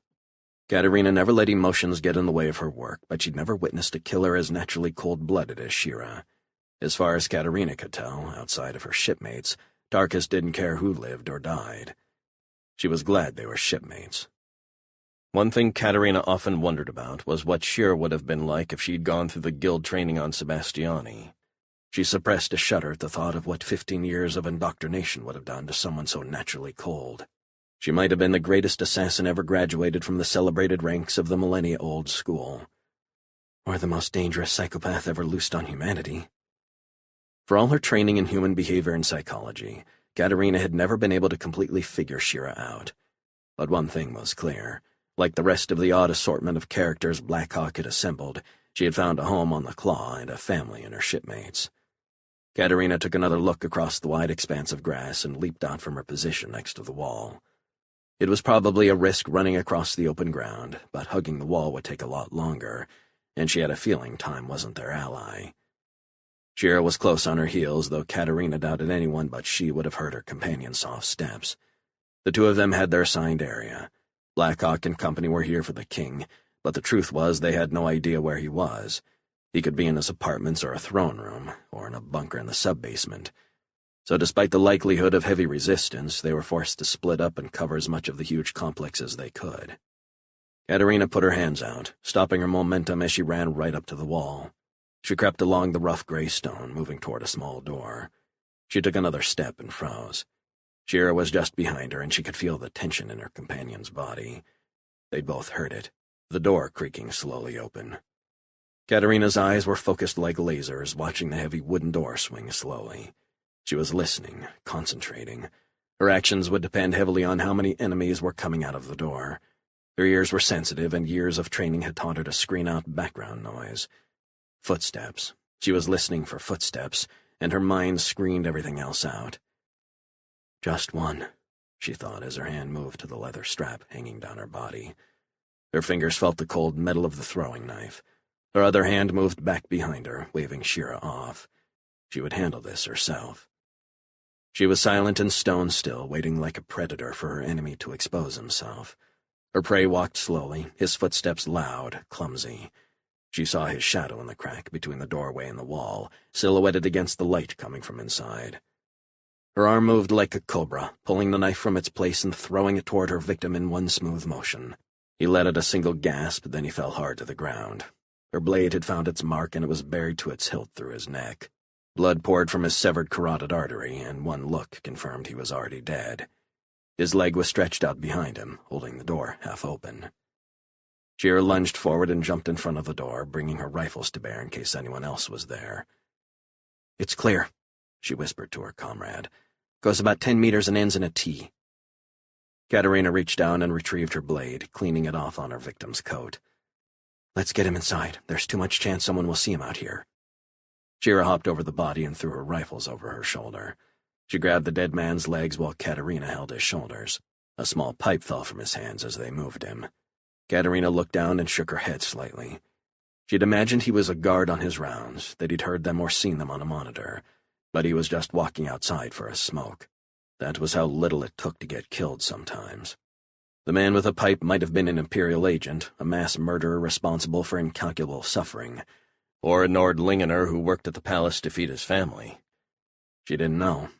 Katerina never let emotions get in the way of her work, but she'd never witnessed a killer as naturally cold-blooded as Shira. As far as Katerina could tell, outside of her shipmates, Tarkus didn't care who lived or died. She was glad they were shipmates. One thing Katerina often wondered about was what Shira would have been like if she'd gone through the guild training on Sebastiani. She suppressed a shudder at the thought of what 15 years of indoctrination would have done to someone so naturally cold. She might have been the greatest assassin ever graduated from the celebrated ranks of the millennia-old school. Or the most dangerous psychopath ever loosed on humanity. For all her training in human behavior and psychology, Katerina had never been able to completely figure Shira out. But one thing was clear. Like the rest of the odd assortment of characters Blackhawk had assembled, she had found a home on the Claw and a family in her shipmates. Katerina took another look across the wide expanse of grass and leaped out from her position next to the wall. It was probably a risk running across the open ground, but hugging the wall would take a lot longer, and she had a feeling time wasn't their ally. Shira was close on her heels, though Katerina doubted anyone but she would have heard her companion's soft steps. The two of them had their assigned area. Blackhawk and company were here for the king, but the truth was they had no idea where he was. He could be in his apartments or a throne room, or in a bunker in the sub-basement. So despite the likelihood of heavy resistance, they were forced to split up and cover as much of the huge complex as they could. Katerina put her hands out, stopping her momentum as she ran right up to the wall. She crept along the rough gray stone, moving toward a small door. She took another step and froze. Shira was just behind her, and she could feel the tension in her companion's body. They'd both heard it, the door creaking slowly open. Katerina's eyes were focused like lasers, watching the heavy wooden door swing slowly. She was listening, concentrating. Her actions would depend heavily on how many enemies were coming out of the door. Her ears were sensitive, and years of training had taught her to screen out background noise. Footsteps. She was listening for footsteps, and her mind screened everything else out. Just one, she thought as her hand moved to the leather strap hanging down her body. Her fingers felt the cold metal of the throwing knife. Her other hand moved back behind her, waving Shira off. She would handle this herself. She was silent and stone still, waiting like a predator for her enemy to expose himself. Her prey walked slowly, his footsteps loud, clumsy. She saw his shadow in the crack between the doorway and the wall, silhouetted against the light coming from inside. Her arm moved like a cobra, pulling the knife from its place and throwing it toward her victim in one smooth motion. He let out a single gasp, then he fell hard to the ground. Her blade had found its mark, and it was buried to its hilt through his neck. Blood poured from his severed carotid artery, and one look confirmed he was already dead. His leg was stretched out behind him, holding the door half open. Shira lunged forward and jumped in front of the door, bringing her rifles to bear in case anyone else was there. "It's clear," she whispered to her comrade. "Goes about 10 meters and ends in a T." Katerina reached down and retrieved her blade, cleaning it off on her victim's coat. "Let's get him inside. There's too much chance someone will see him out here." Shira hopped over the body and threw her rifles over her shoulder. She grabbed the dead man's legs while Katerina held his shoulders. A small pipe fell from his hands as they moved him. Katerina looked down and shook her head slightly. She'd imagined he was a guard on his rounds, that he'd heard them or seen them on a monitor, but he was just walking outside for a smoke. That was how little it took to get killed sometimes. The man with a pipe might have been an Imperial agent, a mass murderer responsible for incalculable suffering, or a Nordlingener who worked at the palace to feed his family. She didn't know.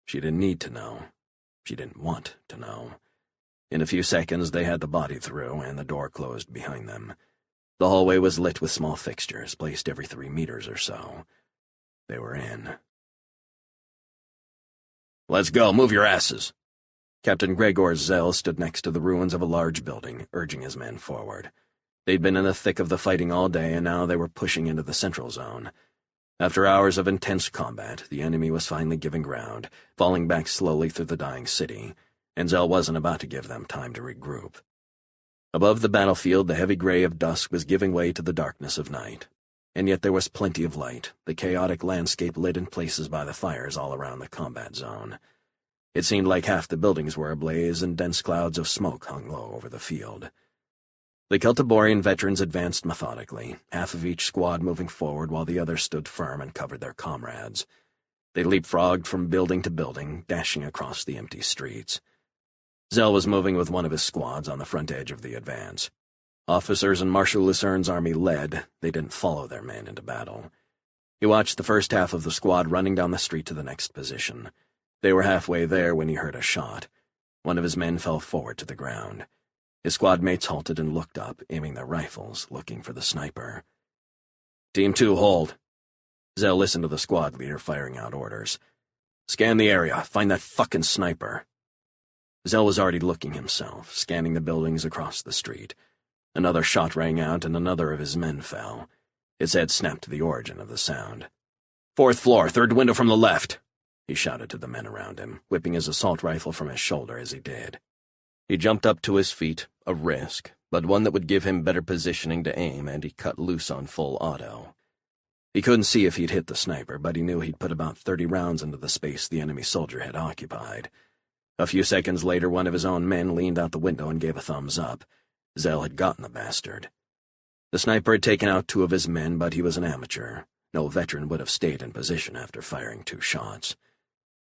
She didn't need to know. She didn't want to know. In a few seconds, they had the body through, and the door closed behind them. The hallway was lit with small fixtures, placed every 3 meters or so. They were in. "Let's go, move your asses." Captain Gregor Zell stood next to the ruins of a large building, urging his men forward. They'd been in the thick of the fighting all day, and now they were pushing into the central zone. After hours of intense combat, the enemy was finally giving ground, falling back slowly through the dying city, and Zell wasn't about to give them time to regroup. Above the battlefield, the heavy gray of dusk was giving way to the darkness of night. And yet there was plenty of light, the chaotic landscape lit in places by the fires all around the combat zone. It seemed like half the buildings were ablaze, and dense clouds of smoke hung low over the field. The Celtiborian veterans advanced methodically, half of each squad moving forward while the others stood firm and covered their comrades. They leapfrogged from building to building, dashing across the empty streets. Zell was moving with one of his squads on the front edge of the advance. Officers in Marshal Lucerne's army led. They didn't follow their men into battle. He watched the first half of the squad running down the street to the next position. They were halfway there when he heard a shot. One of his men fell forward to the ground. His squad mates halted and looked up, aiming their rifles, looking for the sniper. "Team 2, hold." Zell listened to the squad leader firing out orders. "Scan the area. Find that fucking sniper." Zell was already looking himself, scanning the buildings across the street. Another shot rang out, and another of his men fell. His head snapped to the origin of the sound. "4th floor, 3rd window from the left," he shouted to the men around him, whipping his assault rifle from his shoulder as he did. He jumped up to his feet, a risk, but one that would give him better positioning to aim, and he cut loose on full auto. He couldn't see if he'd hit the sniper, but he knew he'd put about 30 rounds into the space the enemy soldier had occupied. A few seconds later, one of his own men leaned out the window and gave a thumbs up. Zell had gotten the bastard. The sniper had taken out 2 of his men, but he was an amateur. No veteran would have stayed in position after firing 2 shots.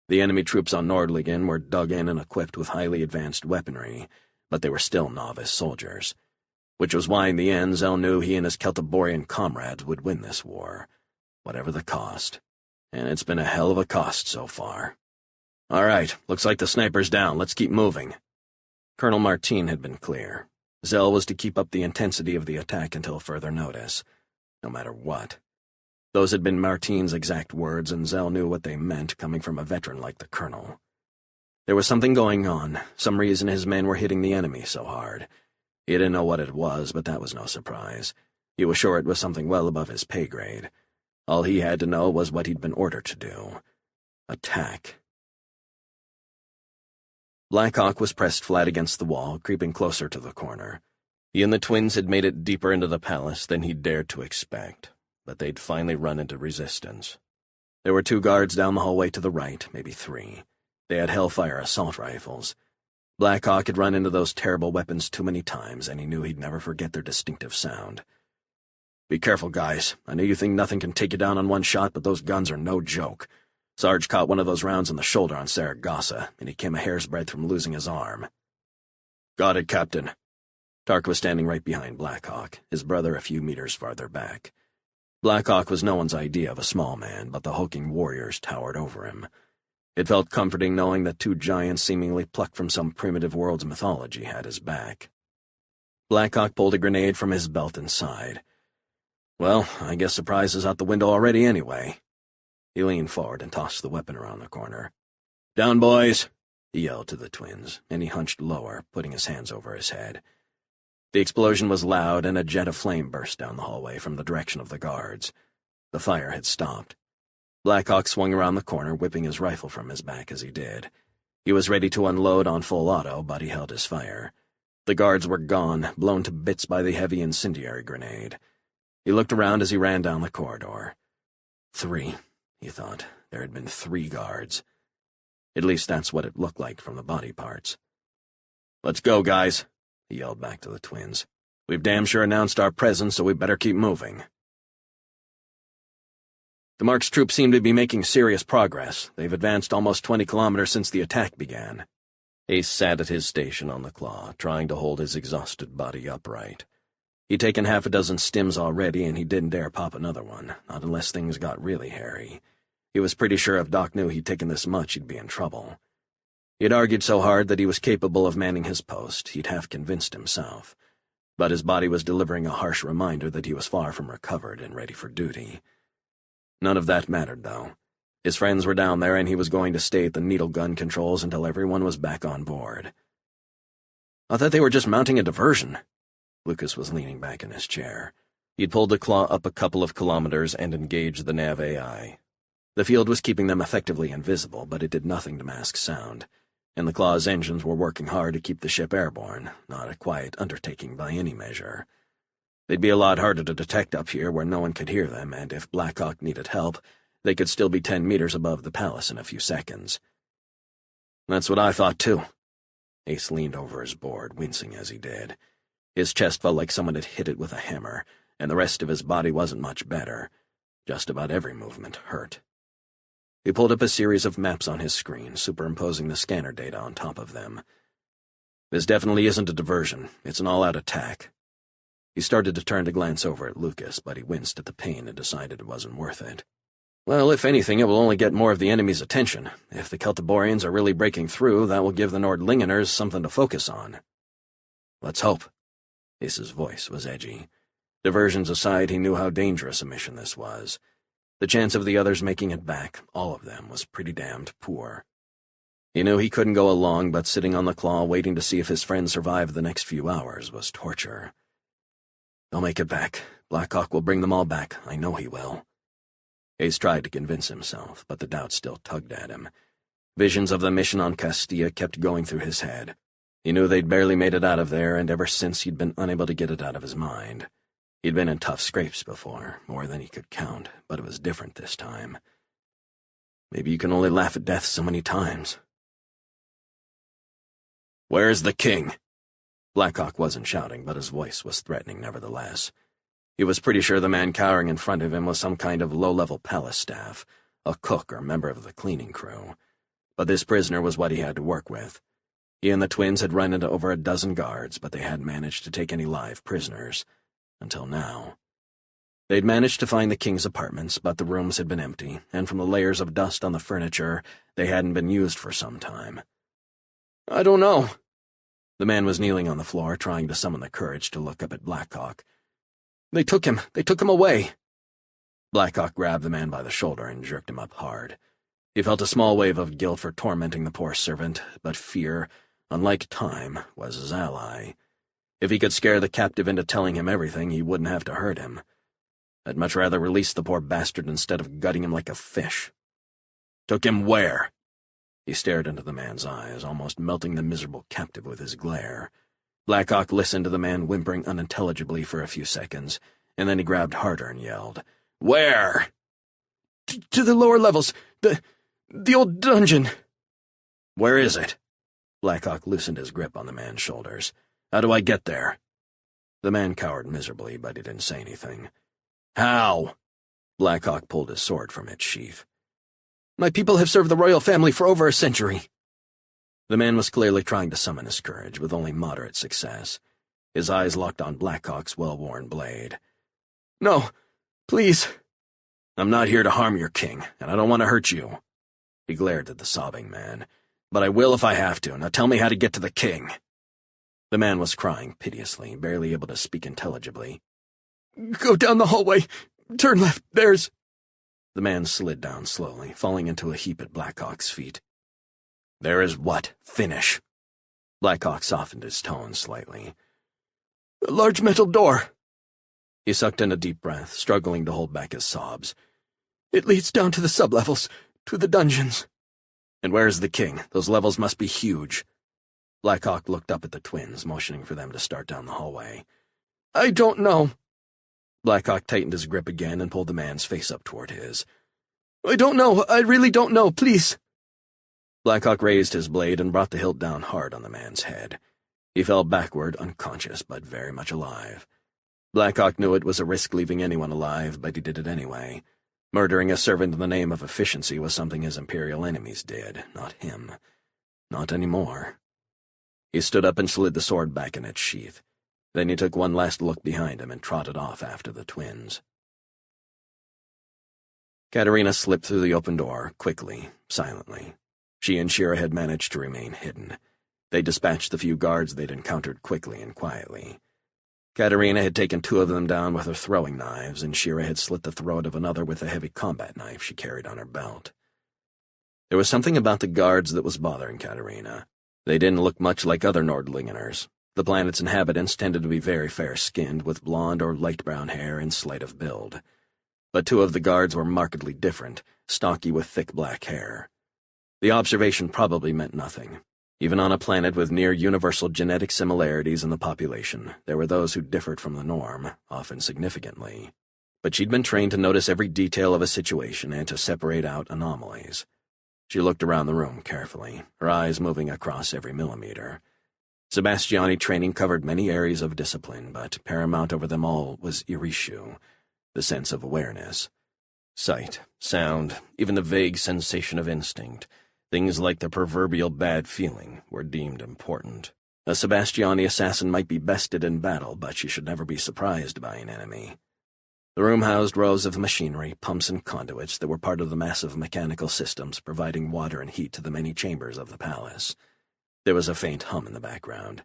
The enemy troops on Nordlingen were dug in and equipped with highly advanced weaponry, but they were still novice soldiers. Which was why, in the end, Zell knew he and his Celtiborian comrades would win this war, whatever the cost. And it's been a hell of a cost so far. "All right, looks like the sniper's down. Let's keep moving." Colonel Martin had been clear. Zell was to keep up the intensity of the attack until further notice, no matter what. Those had been Martin's exact words, and Zell knew what they meant, coming from a veteran like the colonel. There was something going on, some reason his men were hitting the enemy so hard. He didn't know what it was, but that was no surprise. He was sure it was something well above his pay grade. All he had to know was what he'd been ordered to do. Attack. Blackhawk was pressed flat against the wall, creeping closer to the corner. He and the twins had made it deeper into the palace than he'd dared to expect, but they'd finally run into resistance. There were 2 guards down the hallway to the right, maybe 3. They had Hellfire assault rifles. Blackhawk had run into those terrible weapons too many times, and he knew he'd never forget their distinctive sound. "Be careful, guys. I know you think nothing can take you down on one shot, but those guns are no joke. Sarge caught one of those rounds in the shoulder on Saragossa, and he came a hair's breadth from losing his arm." "Got it, Captain." Tark was standing right behind Blackhawk, his brother a few meters farther back. Blackhawk was no one's idea of a small man, but the hulking warriors towered over him. It felt comforting knowing that two giants seemingly plucked from some primitive world's mythology had his back. Blackhawk pulled a grenade from his belt and sighed. Well, I guess surprise is out the window already anyway. He leaned forward and tossed the weapon around the corner. "Down, boys!" he yelled to the twins, and he hunched lower, putting his hands over his head. The explosion was loud, and a jet of flame burst down the hallway from the direction of the guards. The fire had stopped. Blackhawk swung around the corner, whipping his rifle from his back as he did. He was ready to unload on full auto, but he held his fire. The guards were gone, blown to bits by the heavy incendiary grenade. He looked around as he ran down the corridor. 3, he thought. There had been 3 guards. At least that's what it looked like from the body parts. "Let's go, guys," he yelled back to the twins. "We've damn sure announced our presence, so we better keep moving." The Mark's troops seem to be making serious progress. They've advanced almost 20 kilometers since the attack began. Ace sat at his station on the claw, trying to hold his exhausted body upright. He'd taken half a dozen stims already, and he didn't dare pop another one, not unless things got really hairy. He was pretty sure if Doc knew he'd taken this much, he'd be in trouble. He'd argued so hard that he was capable of manning his post, he'd half convinced himself. But his body was delivering a harsh reminder that he was far from recovered and ready for duty. None of that mattered, though. His friends were down there, and he was going to stay at the needle gun controls until everyone was back on board. "I thought they were just mounting a diversion." Lucas was leaning back in his chair. He'd pulled the claw up a couple of kilometers and engaged the nav AI. The field was keeping them effectively invisible, but it did nothing to mask sound, and the claw's engines were working hard to keep the ship airborne, not a quiet undertaking by any measure. They'd be a lot harder to detect up here where no one could hear them, and if Blackhawk needed help, they could still be 10 meters above the palace in a few seconds. "That's what I thought, too." Ace leaned over his board, wincing as he did. His chest felt like someone had hit it with a hammer, and the rest of his body wasn't much better. Just about every movement hurt. He pulled up a series of maps on his screen, superimposing the scanner data on top of them. "This definitely isn't a diversion. It's an all-out attack." He started to turn to glance over at Lucas, but he winced at the pain and decided it wasn't worth it. "Well, if anything, it will only get more of the enemy's attention. If the Celtiborians are really breaking through, that will give the Nordlingeners something to focus on." "Let's hope." Ace's voice was edgy. Diversions aside, he knew how dangerous a mission this was. The chance of the others making it back, all of them, was pretty damned poor. He knew he couldn't go along, but sitting on the claw waiting to see if his friends survived the next few hours was torture. "They'll make it back. Blackhawk will bring them all back. I know he will." Ace tried to convince himself, but the doubt still tugged at him. Visions of the mission on Castilla kept going through his head. He knew they'd barely made it out of there, and ever since he'd been unable to get it out of his mind. He'd been in tough scrapes before, more than he could count, but it was different this time. Maybe you can only laugh at death so many times. "Where's the king?" Blackhawk wasn't shouting, but his voice was threatening nevertheless. He was pretty sure the man cowering in front of him was some kind of low-level palace staff, a cook or member of the cleaning crew. But this prisoner was what he had to work with. He and the twins had run into over a dozen guards, but they hadn't managed to take any live prisoners. Until now. They'd managed to find the king's apartments, but the rooms had been empty, and from the layers of dust on the furniture, they hadn't been used for some time. "I don't know." The man was kneeling on the floor, trying to summon the courage to look up at Blackhawk. They took him away." Blackhawk grabbed the man by the shoulder and jerked him up hard. He felt a small wave of guilt for tormenting the poor servant, but fear, unlike time, was his ally. If he could scare the captive into telling him everything, he wouldn't have to hurt him. I'd much rather release the poor bastard instead of gutting him like a fish. "Took him where?" He stared into the man's eyes, almost melting the miserable captive with his glare. Blackhawk listened to the man whimpering unintelligibly for a few seconds, and then he grabbed harder and yelled, "Where?" To the lower levels. The old dungeon." "Where is it?" Blackhawk loosened his grip on the man's shoulders. "How do I get there?" The man cowered miserably, but he didn't say anything. "How?" Blackhawk pulled his sword from its sheath. "My people have served the royal family for over a century." The man was clearly trying to summon his courage, with only moderate success. His eyes locked on Blackhawk's well-worn blade. "No, please." "I'm not here to harm your king, and I don't want to hurt you." He glared at the sobbing man. "But I will if I have to. Now tell me how to get to the king." The man was crying piteously, barely able to speak intelligibly. "Go down the hallway. Turn left. There's—" The man slid down slowly, falling into a heap at Blackhawk's feet. "There is what? Finish." Blackhawk softened his tone slightly. "A large metal door." He sucked in a deep breath, struggling to hold back his sobs. "It leads down to the sublevels, to the dungeons." "And where's the king? Those levels must be huge." Blackhawk looked up at the twins, motioning for them to start down the hallway. "I don't know." Blackhawk tightened his grip again and pulled the man's face up toward his. "I don't know. I really don't know. Please." Blackhawk raised his blade and brought the hilt down hard on the man's head. He fell backward, unconscious, but very much alive. Blackhawk knew it was a risk leaving anyone alive, but he did it anyway. Murdering a servant in the name of efficiency was something his Imperial enemies did, not him. Not anymore. He stood up and slid the sword back in its sheath. Then he took one last look behind him and trotted off after the twins. Katerina slipped through the open door, quickly, silently. She and Shira had managed to remain hidden. They dispatched the few guards they'd encountered quickly and quietly. Katerina had taken 2 of them down with her throwing knives, and Shira had slit the throat of another with a heavy combat knife she carried on her belt. There was something about the guards that was bothering Katerina. They didn't look much like other Nordlingeners. The planet's inhabitants tended to be very fair-skinned, with blonde or light brown hair and slight of build. But 2 of the guards were markedly different, stocky with thick black hair. The observation probably meant nothing. Even on a planet with near-universal genetic similarities in the population, there were those who differed from the norm, often significantly. But she'd been trained to notice every detail of a situation and to separate out anomalies. She looked around the room carefully, her eyes moving across every millimeter. Sebastiani training covered many areas of discipline, but paramount over them all was Irishu, the sense of awareness. Sight, sound, even the vague sensation of instinct, things like the proverbial bad feeling, were deemed important. A Sebastiani assassin might be bested in battle, but she should never be surprised by an enemy. The room housed rows of machinery, pumps and conduits that were part of the massive mechanical systems providing water and heat to the many chambers of the palace. There was a faint hum in the background.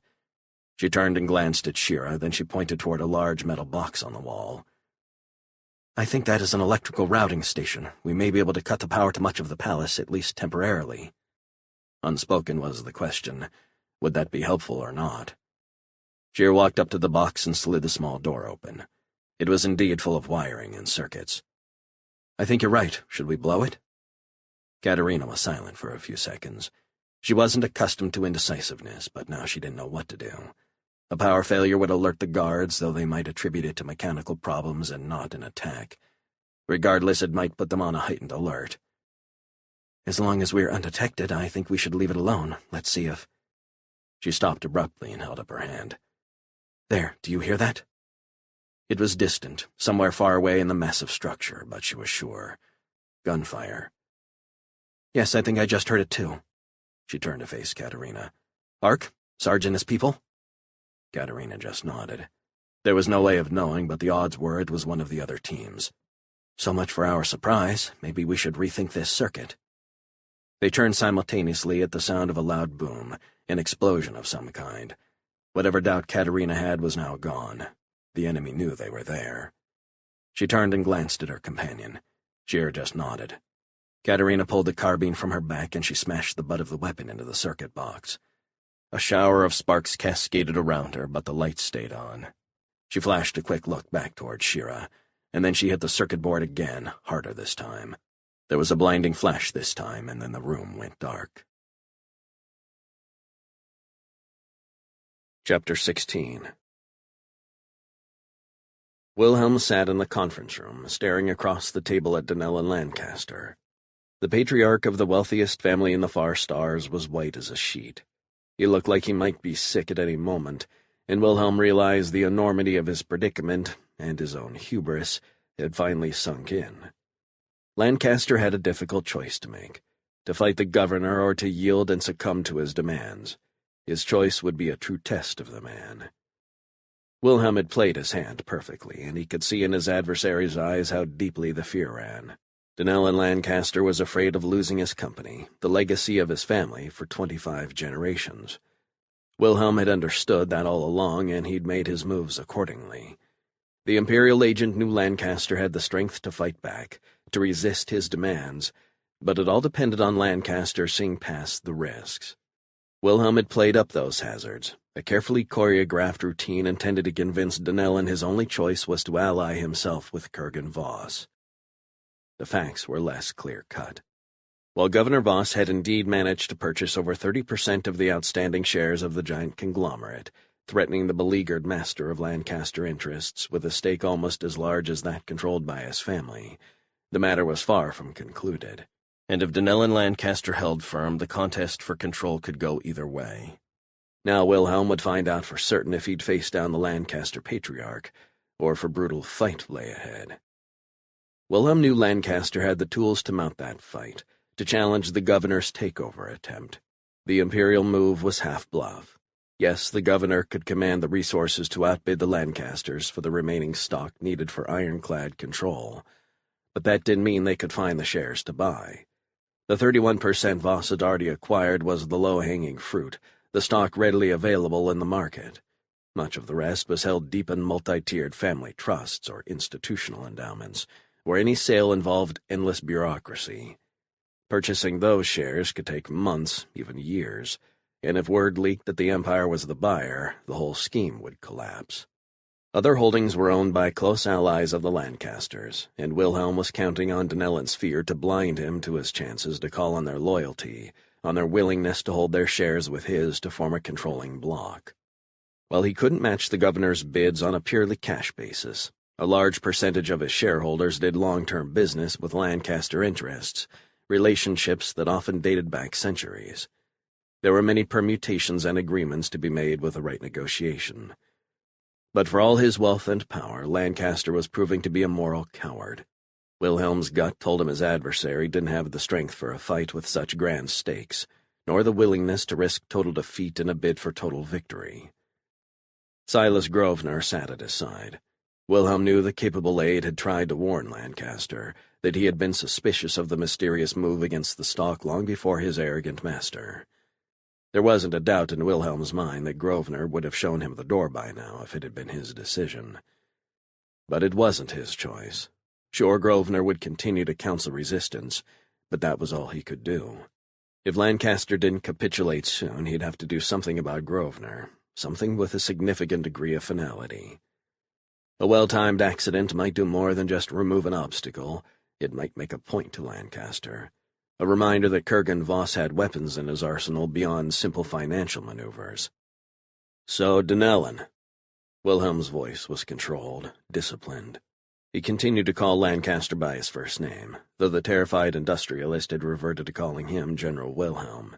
She turned and glanced at Shira, then she pointed toward a large metal box on the wall. "I think that is an electrical routing station. We may be able to cut the power to much of the palace, at least temporarily." Unspoken was the question, would that be helpful or not? Shira walked up to the box and slid the small door open. It was indeed full of wiring and circuits. "I think you're right. Should we blow it?" Katerina was silent for a few seconds. She wasn't accustomed to indecisiveness, but now she didn't know what to do. A power failure would alert the guards, though they might attribute it to mechanical problems and not an attack. Regardless, it might put them on a heightened alert. "As long as we're undetected, I think we should leave it alone. Let's see if—" She stopped abruptly and held up her hand. "There, do you hear that?" It was distant, somewhere far away in the massive structure, but she was sure. Gunfire. "Yes, I think I just heard it too." She turned to face Katerina. "Ark? Sarge and his people?" Katerina just nodded. There was no way of knowing, but the odds were it was one of the other teams. "So much for our surprise. Maybe we should rethink this circuit." They turned simultaneously at the sound of a loud boom, an explosion of some kind. Whatever doubt Katerina had was now gone. The enemy knew they were there. She turned and glanced at her companion. Shira just nodded. Katerina pulled the carbine from her back and she smashed the butt of the weapon into the circuit box. A shower of sparks cascaded around her, but the lights stayed on. She flashed a quick look back toward Shira, and then she hit the circuit board again, harder this time. There was a blinding flash this time, and then the room went dark. Chapter 16. Wilhelm sat in the conference room, staring across the table at Donnell and Lancaster. The patriarch of the wealthiest family in the far stars was white as a sheet. He looked like he might be sick at any moment, and Wilhelm realized the enormity of his predicament, and his own hubris, had finally sunk in. Lancaster had a difficult choice to make, to fight the governor or to yield and succumb to his demands. His choice would be a true test of the man. Wilhelm had played his hand perfectly, and he could see in his adversary's eyes how deeply the fear ran. Allan Lancaster was afraid of losing his company, the legacy of his family for 25 generations. Wilhelm had understood that all along, and he'd made his moves accordingly. The Imperial agent knew Lancaster had the strength to fight back, to resist his demands, but it all depended on Lancaster seeing past the risks. Wilhelm had played up those hazards, a carefully choreographed routine intended to convince Allan his only choice was to ally himself with Kurgan Voss. The facts were less clear-cut. While Governor Voss had indeed managed to purchase over 30% of the outstanding shares of the giant conglomerate, threatening the beleaguered master of Lancaster interests with a stake almost as large as that controlled by his family, the matter was far from concluded. And if Allan Lancaster held firm, the contest for control could go either way. Now Wilhelm would find out for certain if he'd face down the Lancaster patriarch, or if a brutal fight lay ahead. Wilhelm knew Lancaster had the tools to mount that fight, to challenge the governor's takeover attempt. The Imperial move was half-bluff. Yes, the governor could command the resources to outbid the Lancasters for the remaining stock needed for ironclad control, but that didn't mean they could find the shares to buy. The 31% Voss had already acquired was the low-hanging fruit, the stock readily available in the market. Much of the rest was held deep in multi-tiered family trusts or institutional endowments, where any sale involved endless bureaucracy. Purchasing those shares could take months, even years, and if word leaked that the Empire was the buyer, the whole scheme would collapse. Other holdings were owned by close allies of the Lancasters, and Wilhelm was counting on Allan's fear to blind him to his chances to call on their loyalty, on their willingness to hold their shares with his to form a controlling bloc. While he couldn't match the governor's bids on a purely cash basis, a large percentage of his shareholders did long-term business with Lancaster interests, relationships that often dated back centuries. There were many permutations and agreements to be made with the right negotiation. But for all his wealth and power, Lancaster was proving to be a moral coward. Wilhelm's gut told him his adversary didn't have the strength for a fight with such grand stakes, nor the willingness to risk total defeat in a bid for total victory. Silas Grosvenor sat at his side. Wilhelm knew the capable aide had tried to warn Lancaster that he had been suspicious of the mysterious move against the stock long before his arrogant master. There wasn't a doubt in Wilhelm's mind that Grosvenor would have shown him the door by now if it had been his decision. But it wasn't his choice. Sure, Grosvenor would continue to counsel resistance, but that was all he could do. If Lancaster didn't capitulate soon, he'd have to do something about Grosvenor, something with a significant degree of finality. A well-timed accident might do more than just remove an obstacle. It might make a point to Lancaster, a reminder that Kurgan Voss had weapons in his arsenal beyond simple financial maneuvers. "So, Allan." Wilhelm's voice was controlled, disciplined. He continued to call Lancaster by his first name, though the terrified industrialist had reverted to calling him General Wilhelm.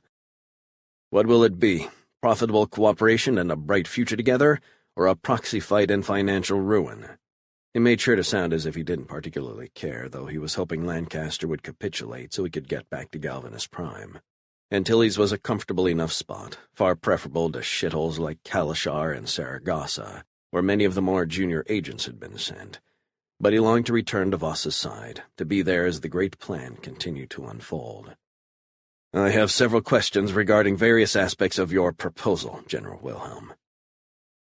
"What will it be? Profitable cooperation and a bright future together, or a proxy fight and financial ruin?" He made sure to sound as if he didn't particularly care, though he was hoping Lancaster would capitulate so he could get back to Galvanus Prime. Antilles was a comfortable enough spot, far preferable to shitholes like Kalashar and Saragossa, where many of the more junior agents had been sent. But he longed to return to Voss's side, to be there as the great plan continued to unfold. "I have several questions regarding various aspects of your proposal, General Wilhelm."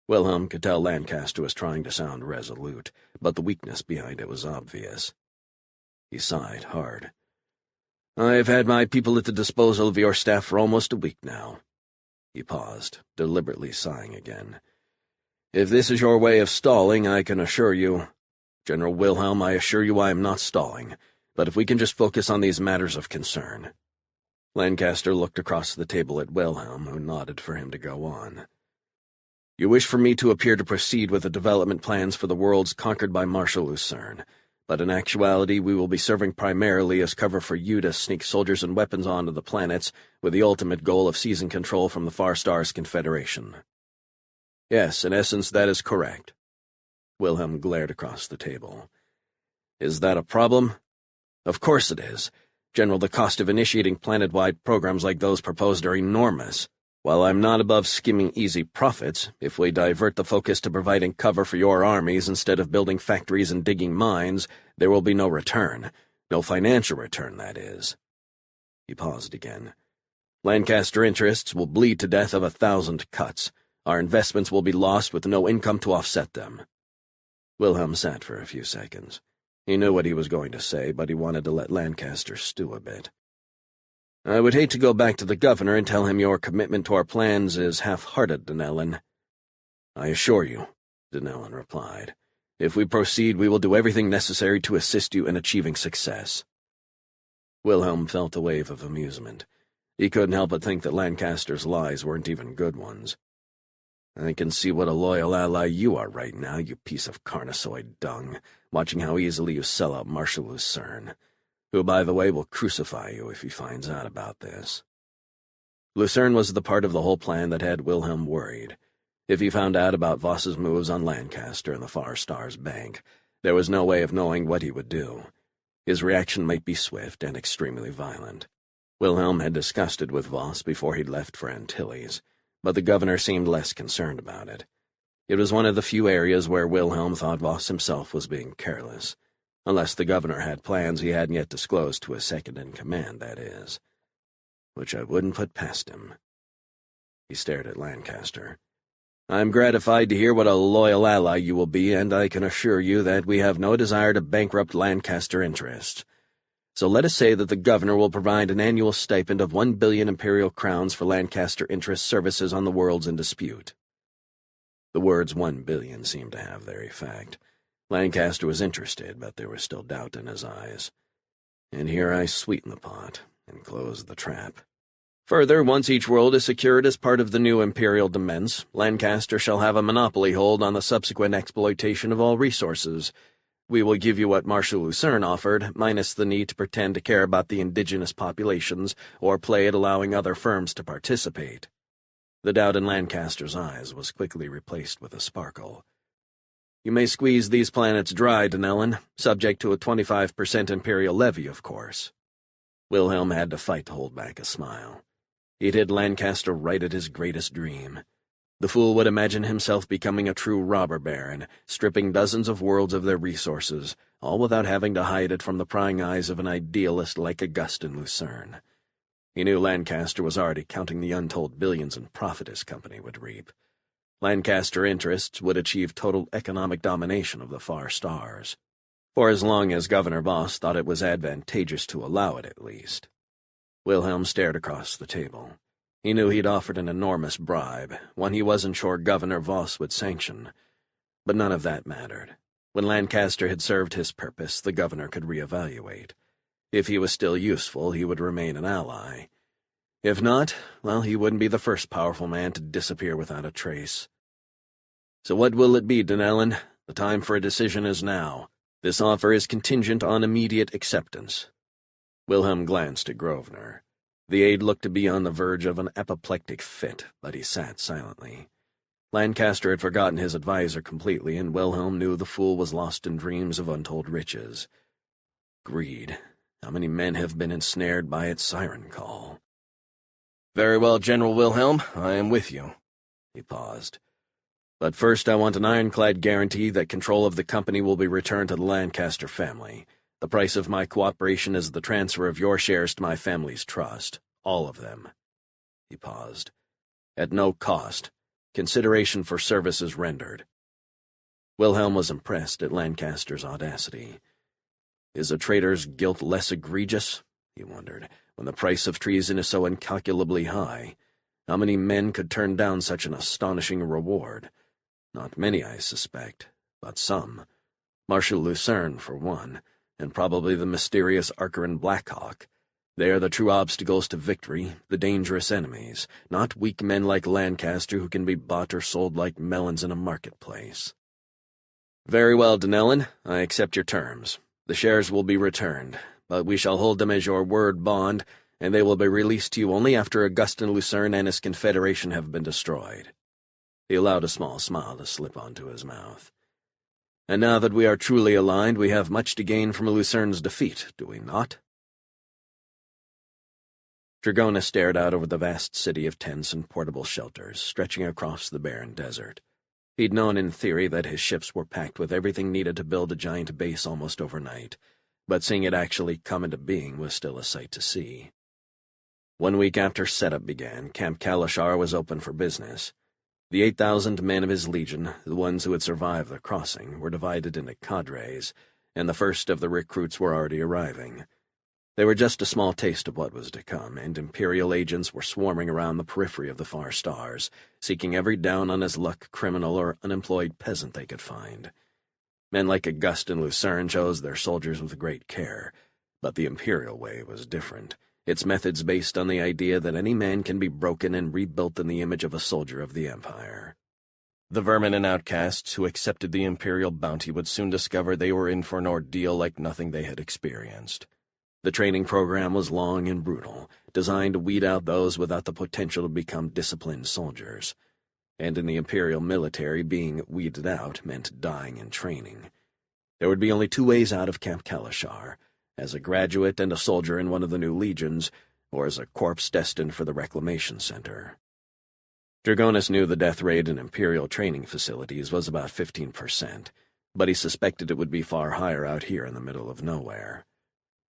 Wilhelm could tell Lancaster was trying to sound resolute, but the weakness behind it was obvious. He sighed hard. "I've had my people at the disposal of your staff for almost a week now." He paused, deliberately sighing again. "If this is your way of stalling, I can assure you—" "General Wilhelm, I assure you I am not stalling, but if we can just focus on these matters of concern." Lancaster looked across the table at Wilhelm, who nodded for him to go on. "You wish for me to appear to proceed with the development plans for the worlds conquered by Marshal Lucerne, but in actuality we will be serving primarily as cover for you to sneak soldiers and weapons onto the planets with the ultimate goal of seizing control from the Far Stars Confederation." "Yes, in essence that is correct." Wilhelm glared across the table. "Is that a problem?" "Of course it is. General, the cost of initiating planet-wide programs like those proposed are enormous." While I'm not above skimming easy profits, if we divert the focus to providing cover for your armies instead of building factories and digging mines, there will be no return. No financial return, that is." He paused again. "Lancaster interests will bleed to death of 1,000 cuts. Our investments will be lost with no income to offset them." Wilhelm sat for a few seconds. He knew what he was going to say, but he wanted to let Lancaster stew a bit. "I would hate to go back to the governor and tell him your commitment to our plans is half-hearted, Dunellen." "I assure you," Dunellen replied. "If we proceed, we will do everything necessary to assist you in achieving success." Wilhelm felt a wave of amusement. He couldn't help but think that Lancaster's lies weren't even good ones. "I can see what a loyal ally you are right now, you piece of carnisoid dung, watching how easily you sell out Marshal Lucerne, who, by the way, will crucify you if he finds out about this." Lucerne was the part of the whole plan that had Wilhelm worried. If he found out about Voss's moves on Lancaster and the Far Stars Bank, there was no way of knowing what he would do. His reaction might be swift and extremely violent. Wilhelm had discussed it with Voss before he'd left for Antilles, but the governor seemed less concerned about it. It was one of the few areas where Wilhelm thought Voss himself was being careless, unless the governor had plans he hadn't yet disclosed to his second-in-command, that is. Which I wouldn't put past him. He stared at Lancaster. "I'm gratified to hear what a loyal ally you will be, and I can assure you that we have no desire to bankrupt Lancaster interests. So let us say that the governor will provide an annual stipend of 1 billion imperial crowns for Lancaster interest services on the worlds in dispute." The words 1 billion seemed to have their effect. Lancaster was interested, but there was still doubt in his eyes. "And here I sweeten the pot and close the trap. Further, once each world is secured as part of the new imperial demesne, Lancaster shall have a monopoly hold on the subsequent exploitation of all resources. We will give you what Marshal Lucerne offered, minus the need to pretend to care about the indigenous populations or play at allowing other firms to participate." The doubt in Lancaster's eyes was quickly replaced with a sparkle. "You may squeeze these planets dry, Dunellen, subject to a 25% imperial levy, of course." Wilhelm had to fight to hold back a smile. He'd hit Lancaster right at his greatest dream. The fool would imagine himself becoming a true robber baron, stripping dozens of worlds of their resources, all without having to hide it from the prying eyes of an idealist like Augustin Lucerne. He knew Lancaster was already counting the untold billions in profit his company would reap. Lancaster interests would achieve total economic domination of the Far Stars. For as long as Governor Voss thought it was advantageous to allow it, at least. Wilhelm stared across the table. He knew he'd offered an enormous bribe, one he wasn't sure Governor Voss would sanction. But none of that mattered. When Lancaster had served his purpose, the governor could reevaluate. If he was still useful, he would remain an ally. If not, well, he wouldn't be the first powerful man to disappear without a trace. "So what will it be, Dunellen? The time for a decision is now. This offer is contingent on immediate acceptance." Wilhelm glanced at Grosvenor. The aide looked to be on the verge of an apoplectic fit, but he sat silently. Lancaster had forgotten his advisor completely, and Wilhelm knew the fool was lost in dreams of untold riches. Greed. How many men have been ensnared by its siren call? "Very well, General Wilhelm, I am with you." He paused. "But first I want an ironclad guarantee that control of the company will be returned to the Lancaster family. The price of my cooperation is the transfer of your shares to my family's trust. All of them." He paused. "At no cost. Consideration for services rendered." Wilhelm was impressed at Lancaster's audacity. Is a traitor's guilt less egregious, he wondered, when the price of treason is so incalculably high? How many men could turn down such an astonishing reward? Not many, I suspect, but some. Marshal Lucerne, for one, and probably the mysterious Archeran Blackhawk. They are the true obstacles to victory, the dangerous enemies, not weak men like Lancaster who can be bought or sold like melons in a marketplace. "Very well, Dunellen, I accept your terms. The shares will be returned, but we shall hold them as your word bond, and they will be released to you only after Augustin Lucerne and his confederation have been destroyed." He allowed a small smile to slip onto his mouth. "And now that we are truly aligned, we have much to gain from Lucerne's defeat, do we not?" Dragonis stared out over the vast city of tents and portable shelters stretching across the barren desert. He'd known in theory that his ships were packed with everything needed to build a giant base almost overnight, but seeing it actually come into being was still a sight to see. 1 week after setup began, Camp Kalashar was open for business. The 8,000 men of his legion, the ones who had survived the crossing, were divided into cadres, and the first of the recruits were already arriving. They were just a small taste of what was to come, and Imperial agents were swarming around the periphery of the far stars, seeking every down-on-his-luck criminal or unemployed peasant they could find. Men like Auguste and Lucerne chose their soldiers with great care, but the Imperial way was different, its methods based on the idea that any man can be broken and rebuilt in the image of a soldier of the Empire. The vermin and outcasts who accepted the Imperial bounty would soon discover they were in for an ordeal like nothing they had experienced. The training program was long and brutal, designed to weed out those without the potential to become disciplined soldiers. And in the Imperial military, being weeded out meant dying in training. There would be only 2 ways out of Camp Kalashar: as a graduate and a soldier in one of the new legions, or as a corpse destined for the reclamation center. Dragonis knew the death rate in Imperial training facilities was about 15%, but he suspected it would be far higher out here in the middle of nowhere.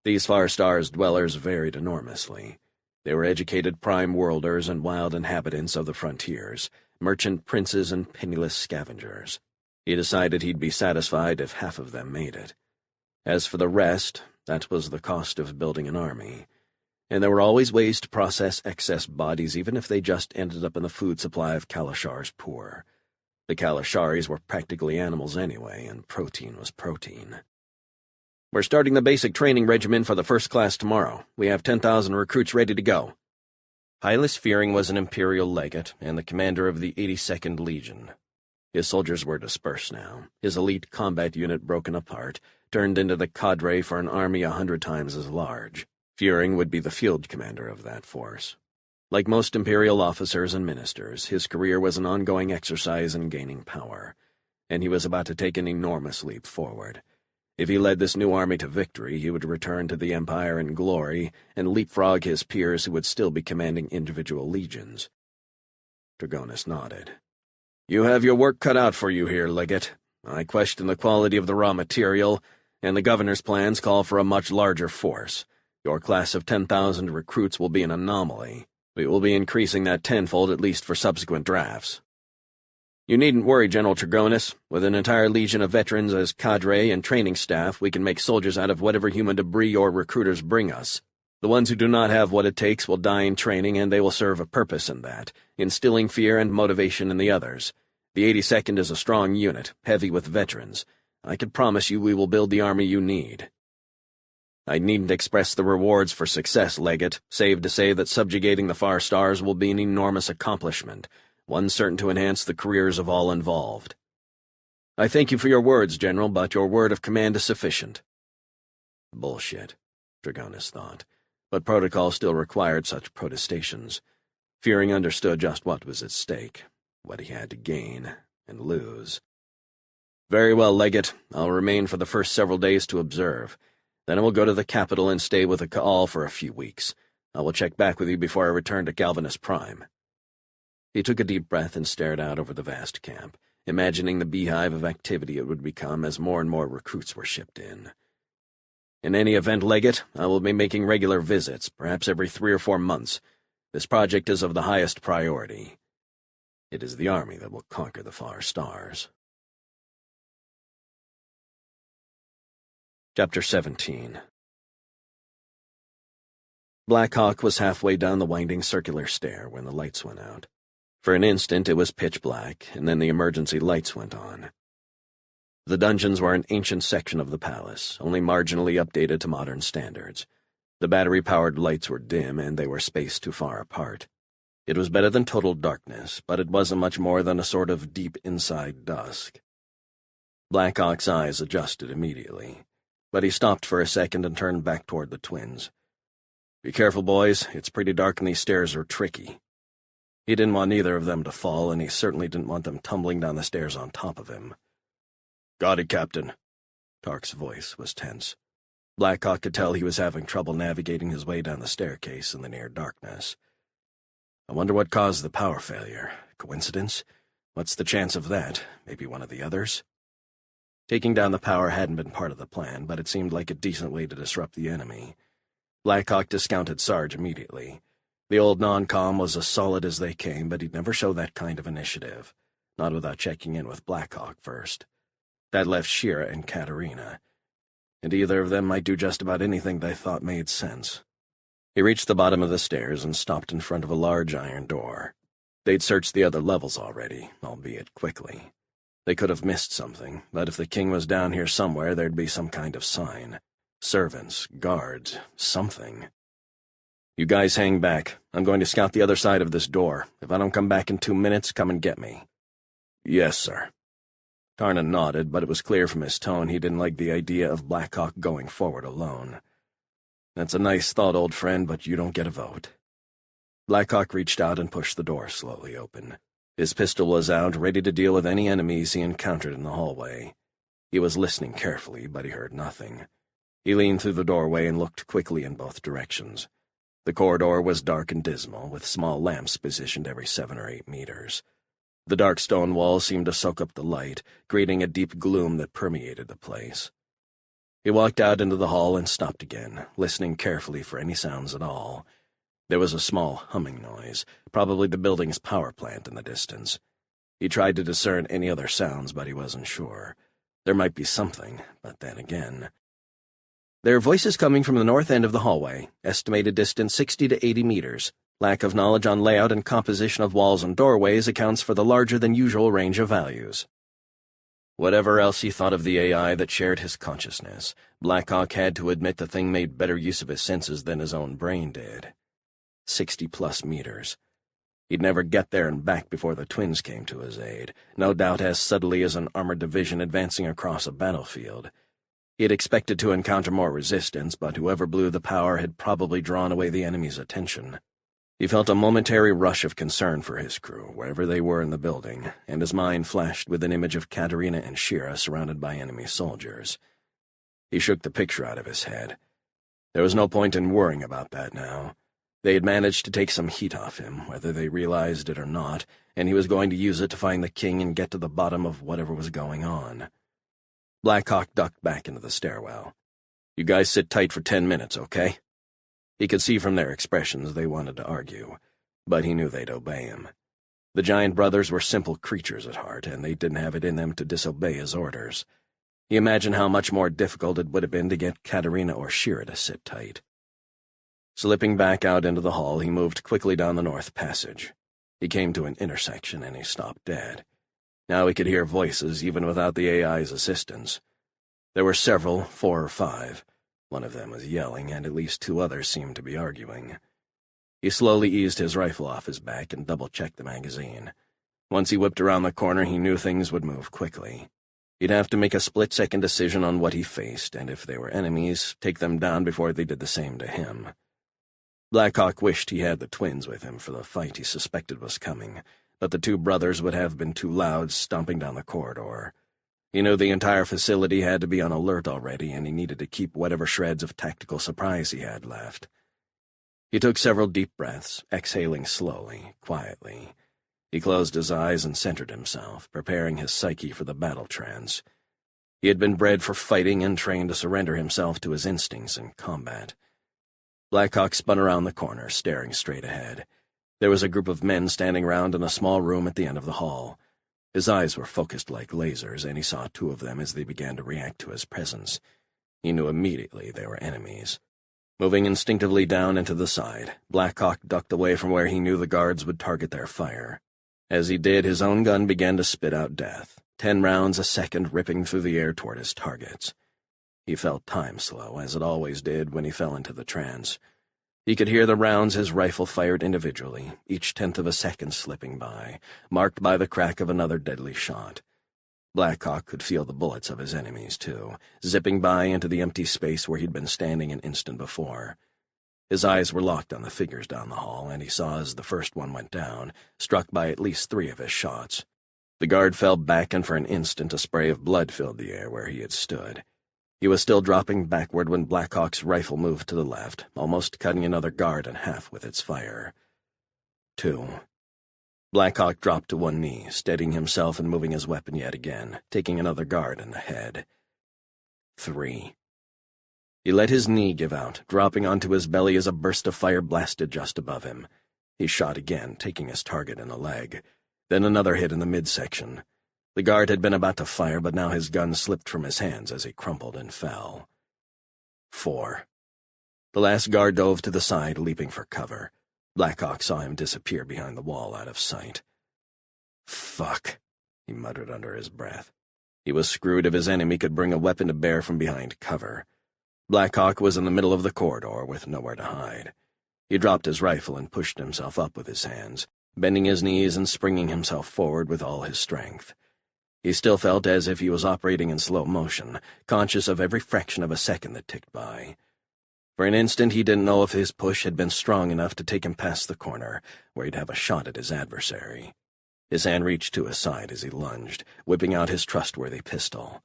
These far stars dwellers varied enormously. They were educated prime worlders and wild inhabitants of the frontiers, merchant princes and penniless scavengers. He decided he'd be satisfied if half of them made it. As for the rest, that was the cost of building an army, and there were always ways to process excess bodies even if they just ended up in the food supply of Kalashar's poor. The Kalasharis were practically animals anyway, and protein was protein. "We're starting the basic training regimen for the first class tomorrow. We have 10,000 recruits ready to go." Hylas Fearing was an Imperial legate and the commander of the 82nd Legion. His soldiers were dispersed now, his elite combat unit broken apart, turned into the cadre for an army 100 times as large. Fearing would be the field commander of that force. Like most Imperial officers and ministers, his career was an ongoing exercise in gaining power, and he was about to take an enormous leap forward. If he led this new army to victory, he would return to the Empire in glory and leapfrog his peers who would still be commanding individual legions. Dragonis nodded. "You have your work cut out for you here, Legate. I question the quality of the raw material, and the governor's plans call for a much larger force. Your class of 10,000 recruits will be an anomaly. We will be increasing that tenfold at least for subsequent drafts." "You needn't worry, General Dragonis. With an entire legion of veterans as cadre and training staff, we can make soldiers out of whatever human debris your recruiters bring us. The ones who do not have what it takes will die in training, and they will serve a purpose in that, instilling fear and motivation in the others. The 82nd is a strong unit, heavy with veterans. I can promise you we will build the army you need." "I needn't express the rewards for success, Legate, save to say that subjugating the far stars will be an enormous accomplishment, one certain to enhance the careers of all involved." "I thank you for your words, General, but your word of command is sufficient." Bullshit, Dragonis thought, but protocol still required such protestations. Fearing understood just what was at stake, what he had to gain and lose. "Very well, Legate. I'll remain for the first several days to observe. Then I will go to the capital and stay with the Ka'al for a few weeks. I will check back with you before I return to Galvanus Prime." He took a deep breath and stared out over the vast camp, imagining the beehive of activity it would become as more and more recruits were shipped in. "In any event, Legate, I will be making regular visits, perhaps every 3 or 4 months. This project is of the highest priority. It is the army that will conquer the far stars." Chapter 17. Black Hawk was halfway down the winding circular stair when the lights went out. For an instant it was pitch black, and then the emergency lights went on. The dungeons were an ancient section of the palace, only marginally updated to modern standards. The battery-powered lights were dim, and they were spaced too far apart. It was better than total darkness, but it wasn't much more than a sort of deep inside dusk. Black Hawk's eyes adjusted immediately, but he stopped for a second and turned back toward the twins. "Be careful, boys. It's pretty dark and these stairs are tricky." He didn't want either of them to fall, and he certainly didn't want them tumbling down the stairs on top of him. "Got it, Captain." Tark's voice was tense. Blackhawk could tell he was having trouble navigating his way down the staircase in the near darkness. I wonder what caused the power failure. Coincidence? What's the chance of that? Maybe one of the others? Taking down the power hadn't been part of the plan, but it seemed like a decent way to disrupt the enemy. Blackhawk discounted Sarge immediately. The old non-com was as solid as they came, but he'd never show that kind of initiative, not without checking in with Blackhawk first. That left Shira and Katerina, and either of them might do just about anything they thought made sense. He reached the bottom of the stairs and stopped in front of a large iron door. They'd searched the other levels already, albeit quickly. They could have missed something, but if the king was down here somewhere, there'd be some kind of sign. Servants, guards, something. You guys hang back. I'm going to scout the other side of this door. If I don't come back in 2 minutes, come and get me. Yes, sir. Tarna nodded, but it was clear from his tone he didn't like the idea of Blackhawk going forward alone. That's a nice thought, old friend, but you don't get a vote. Blackhawk reached out and pushed the door slowly open. His pistol was out, ready to deal with any enemies he encountered in the hallway. He was listening carefully, but he heard nothing. He leaned through the doorway and looked quickly in both directions. The corridor was dark and dismal, with small lamps positioned every 7 or 8 meters. The dark stone walls seemed to soak up the light, creating a deep gloom that permeated the place. He walked out into the hall and stopped again, listening carefully for any sounds at all. There was a small humming noise, probably the building's power plant in the distance. He tried to discern any other sounds, but he wasn't sure. There might be something, but then again. There are voices coming from the north end of the hallway, estimated distance 60 to 80 meters. Lack of knowledge on layout and composition of walls and doorways accounts for the larger-than-usual range of values. Whatever else he thought of the AI that shared his consciousness, Blackhawk had to admit the thing made better use of his senses than his own brain did. 60-plus meters. He'd never get there and back before the twins came to his aid, no doubt as subtly as an armored division advancing across a battlefield. He had expected to encounter more resistance, but whoever blew the power had probably drawn away the enemy's attention. He felt a momentary rush of concern for his crew, wherever they were in the building, and his mind flashed with an image of Katerina and Shira surrounded by enemy soldiers. He shook the picture out of his head. There was no point in worrying about that now. They had managed to take some heat off him, whether they realized it or not, and he was going to use it to find the king and get to the bottom of whatever was going on. Blackhawk ducked back into the stairwell. You guys sit tight for 10 minutes, okay? He could see from their expressions they wanted to argue, but he knew they'd obey him. The giant brothers were simple creatures at heart, and they didn't have it in them to disobey his orders. He imagined how much more difficult it would have been to get Katerina or Shira to sit tight. Slipping back out into the hall, he moved quickly down the north passage. He came to an intersection, and he stopped dead. Now he could hear voices, even without the AI's assistance. There were several, 4 or 5. One of them was yelling, and at least 2 others seemed to be arguing. He slowly eased his rifle off his back and double-checked the magazine. Once he whipped around the corner, he knew things would move quickly. He'd have to make a split-second decision on what he faced, and if they were enemies, take them down before they did the same to him. Blackhawk wished he had the twins with him for the fight he suspected was coming, but the 2 brothers would have been too loud stomping down the corridor. He knew the entire facility had to be on alert already, and he needed to keep whatever shreds of tactical surprise he had left. He took several deep breaths, exhaling slowly, quietly. He closed his eyes and centered himself, preparing his psyche for the battle trance. He had been bred for fighting and trained to surrender himself to his instincts in combat. Blackhawk spun around the corner, staring straight ahead. There was a group of men standing round in a small room at the end of the hall. His eyes were focused like lasers, and he saw 2 of them as they began to react to his presence. He knew immediately they were enemies. Moving instinctively down into the side, Blackhawk ducked away from where he knew the guards would target their fire. As he did, his own gun began to spit out death, 10 rounds a second ripping through the air toward his targets. He felt time slow, as it always did when he fell into the trance. He could hear the rounds his rifle fired individually, each 10th of a second slipping by, marked by the crack of another deadly shot. Blackhawk could feel the bullets of his enemies, too, zipping by into the empty space where he'd been standing an instant before. His eyes were locked on the figures down the hall, and he saw as the first one went down, struck by at least 3 of his shots. The guard fell back, and for an instant a spray of blood filled the air where he had stood. He was still dropping backward when Blackhawk's rifle moved to the left, almost cutting another guard in half with its fire. 2. Blackhawk dropped to one knee, steadying himself and moving his weapon yet again, taking another guard in the head. 3. He let his knee give out, dropping onto his belly as a burst of fire blasted just above him. He shot again, taking his target in the leg. Then another hit in the midsection. The guard had been about to fire, but now his gun slipped from his hands as he crumpled and fell. 4. The last guard dove to the side, leaping for cover. Blackhawk saw him disappear behind the wall out of sight. "Fuck," he muttered under his breath. He was screwed if his enemy could bring a weapon to bear from behind cover. Blackhawk was in the middle of the corridor with nowhere to hide. He dropped his rifle and pushed himself up with his hands, bending his knees and springing himself forward with all his strength. He still felt as if he was operating in slow motion, conscious of every fraction of a second that ticked by. For an instant he didn't know if his push had been strong enough to take him past the corner, where he'd have a shot at his adversary. His hand reached to his side as he lunged, whipping out his trustworthy pistol.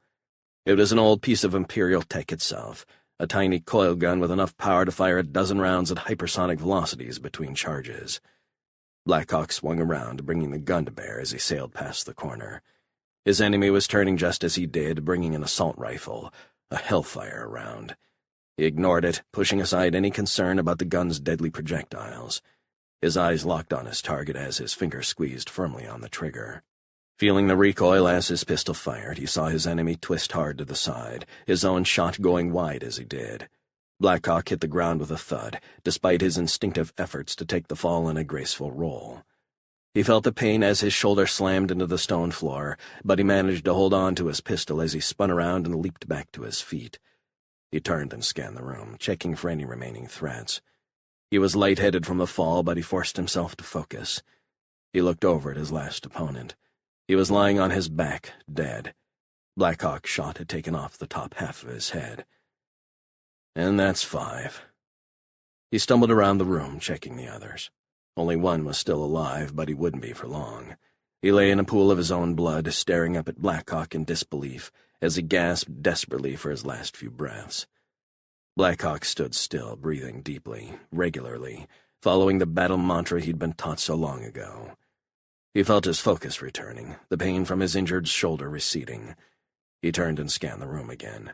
It was an old piece of Imperial tech itself, a tiny coil gun with enough power to fire a dozen rounds at hypersonic velocities between charges. Blackhawk swung around, bringing the gun to bear as he sailed past the corner. His enemy was turning just as he did, bringing an assault rifle, a Hellfire round. He ignored it, pushing aside any concern about the gun's deadly projectiles. His eyes locked on his target as his fingers squeezed firmly on the trigger. Feeling the recoil as his pistol fired, he saw his enemy twist hard to the side, his own shot going wide as he did. Blackhawk hit the ground with a thud, despite his instinctive efforts to take the fall in a graceful roll. He felt the pain as his shoulder slammed into the stone floor, but he managed to hold on to his pistol as he spun around and leaped back to his feet. He turned and scanned the room, checking for any remaining threats. He was lightheaded from the fall, but he forced himself to focus. He looked over at his last opponent. He was lying on his back, dead. Blackhawk's shot had taken off the top half of his head. And that's 5. He stumbled around the room, checking the others. Only one was still alive, but he wouldn't be for long. He lay in a pool of his own blood, staring up at Blackhawk in disbelief, as he gasped desperately for his last few breaths. Blackhawk stood still, breathing deeply, regularly, following the battle mantra he'd been taught so long ago. He felt his focus returning, the pain from his injured shoulder receding. He turned and scanned the room again.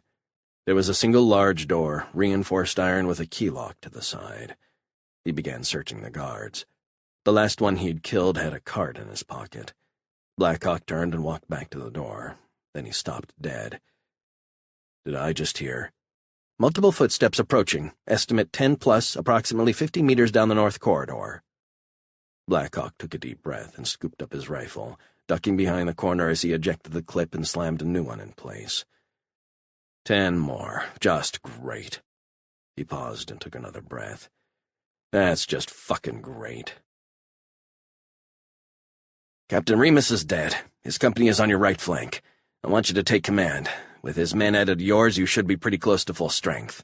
There was a single large door, reinforced iron with a key lock to the side. He began searching the guards. The last one he'd killed had a card in his pocket. Blackhawk turned and walked back to the door. Then he stopped dead. Did I just hear? Multiple footsteps approaching. Estimate 10+, approximately 50 meters down the north corridor. Blackhawk took a deep breath and scooped up his rifle, ducking behind the corner as he ejected the clip and slammed a new one in place. 10 more. Just great. He paused and took another breath. That's just fucking great. Captain Remus is dead. His company is on your right flank. I want you to take command. With his men added to yours, you should be pretty close to full strength.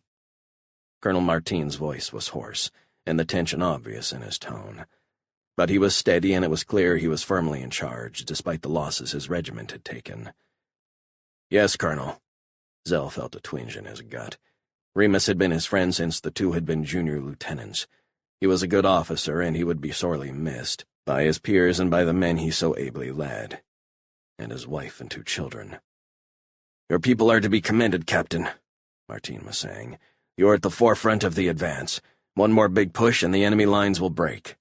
Colonel Martine's voice was hoarse, and the tension obvious in his tone. But he was steady, and it was clear he was firmly in charge, despite the losses his regiment had taken. Yes, Colonel. Zell felt a twinge in his gut. Remus had been his friend since the two had been junior lieutenants. He was a good officer, and he would be sorely missed, by his peers and by the men he so ably led. And his wife and 2 children. Your people are to be commended, Captain, Martine was saying. You're at the forefront of the advance. One more big push and the enemy lines will break.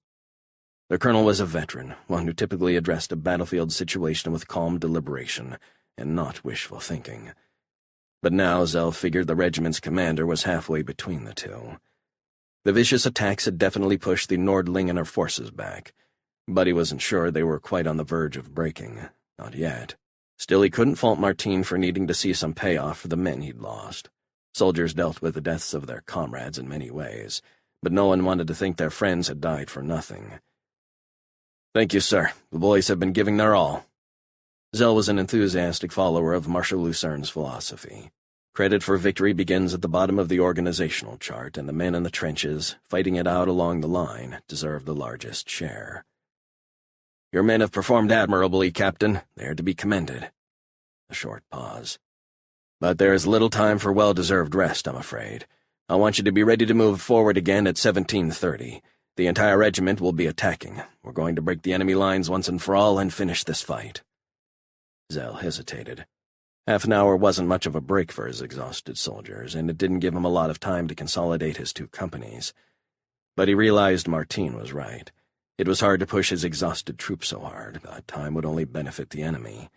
The colonel was a veteran, one who typically addressed a battlefield situation with calm deliberation and not wishful thinking. But now Zell figured the regiment's commander was halfway between the two. The vicious attacks had definitely pushed the Nordlingener forces back, but he wasn't sure they were quite on the verge of breaking. Not yet. Still, he couldn't fault Martine for needing to see some payoff for the men he'd lost. Soldiers dealt with the deaths of their comrades in many ways, but no one wanted to think their friends had died for nothing. Thank you, sir. The boys have been giving their all. Zell was an enthusiastic follower of Marshal Lucerne's philosophy. Credit for victory begins at the bottom of the organizational chart, and the men in the trenches, fighting it out along the line, deserve the largest share. Your men have performed admirably, Captain. They are to be commended. A short pause. But there is little time for well-deserved rest, I'm afraid. I want you to be ready to move forward again at 17:30. The entire regiment will be attacking. We're going to break the enemy lines once and for all and finish this fight." Zell hesitated. Half an hour wasn't much of a break for his exhausted soldiers, and it didn't give him a lot of time to consolidate his two companies. But he realized Martine was right. It was hard to push his exhausted troops so hard, but time would only benefit the enemy.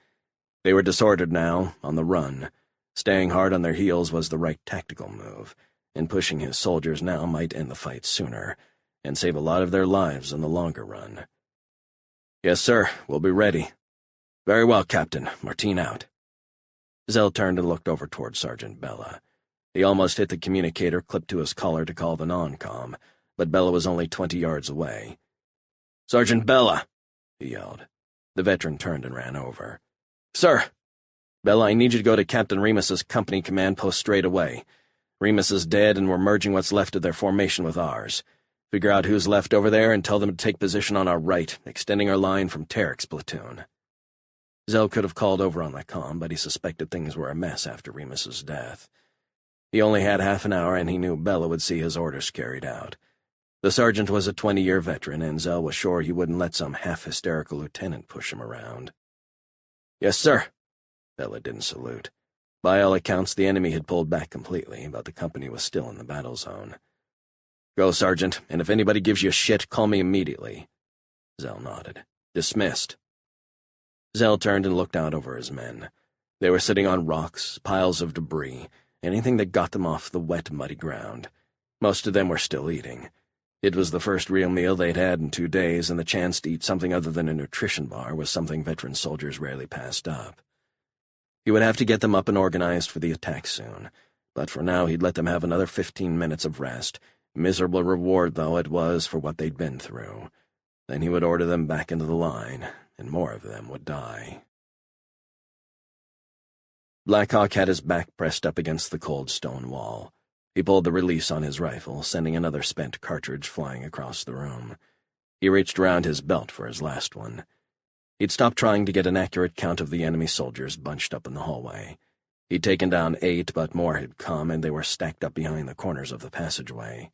They were disordered now, on the run. Staying hard on their heels was the right tactical move, and pushing his soldiers now might end the fight sooner, and save a lot of their lives in the longer run. "Yes, sir, we'll be ready." "Very well, Captain. Martine out." Zell turned and looked over toward Sergeant Bella. He almost hit the communicator clipped to his collar to call the non-com, but Bella was only 20 yards away. "Sergeant Bella!" he yelled. The veteran turned and ran over. "Sir!" "Bella, I need you to go to Captain Remus's company command post straight away. Remus is dead, and we're merging what's left of their formation with ours. Figure out who's left over there and tell them to take position on our right, extending our line from Tarek's platoon." Zell could have called over on the comm, but he suspected things were a mess after Remus's death. He only had half an hour, and he knew Bella would see his orders carried out. The sergeant was a 20-year veteran, and Zell was sure he wouldn't let some half-hysterical lieutenant push him around. "Yes, sir." Bella didn't salute. By all accounts, the enemy had pulled back completely, but the company was still in the battle zone. "Go, Sergeant, and if anybody gives you shit, call me immediately." Zell nodded. "Dismissed." Zell turned and looked out over his men. They were sitting on rocks, piles of debris, anything that got them off the wet, muddy ground. Most of them were still eating. It was the first real meal they'd had in 2 days, and the chance to eat something other than a nutrition bar was something veteran soldiers rarely passed up. He would have to get them up and organized for the attack soon, but for now he'd let them have another 15 minutes of rest, miserable reward though it was for what they'd been through. Then he would order them back into the line, and more of them would die. Blackhawk had his back pressed up against the cold stone wall. He pulled the release on his rifle, sending another spent cartridge flying across the room. He reached around his belt for his last one. He'd stopped trying to get an accurate count of the enemy soldiers bunched up in the hallway. He'd taken down 8, but more had come, and they were stacked up behind the corners of the passageway.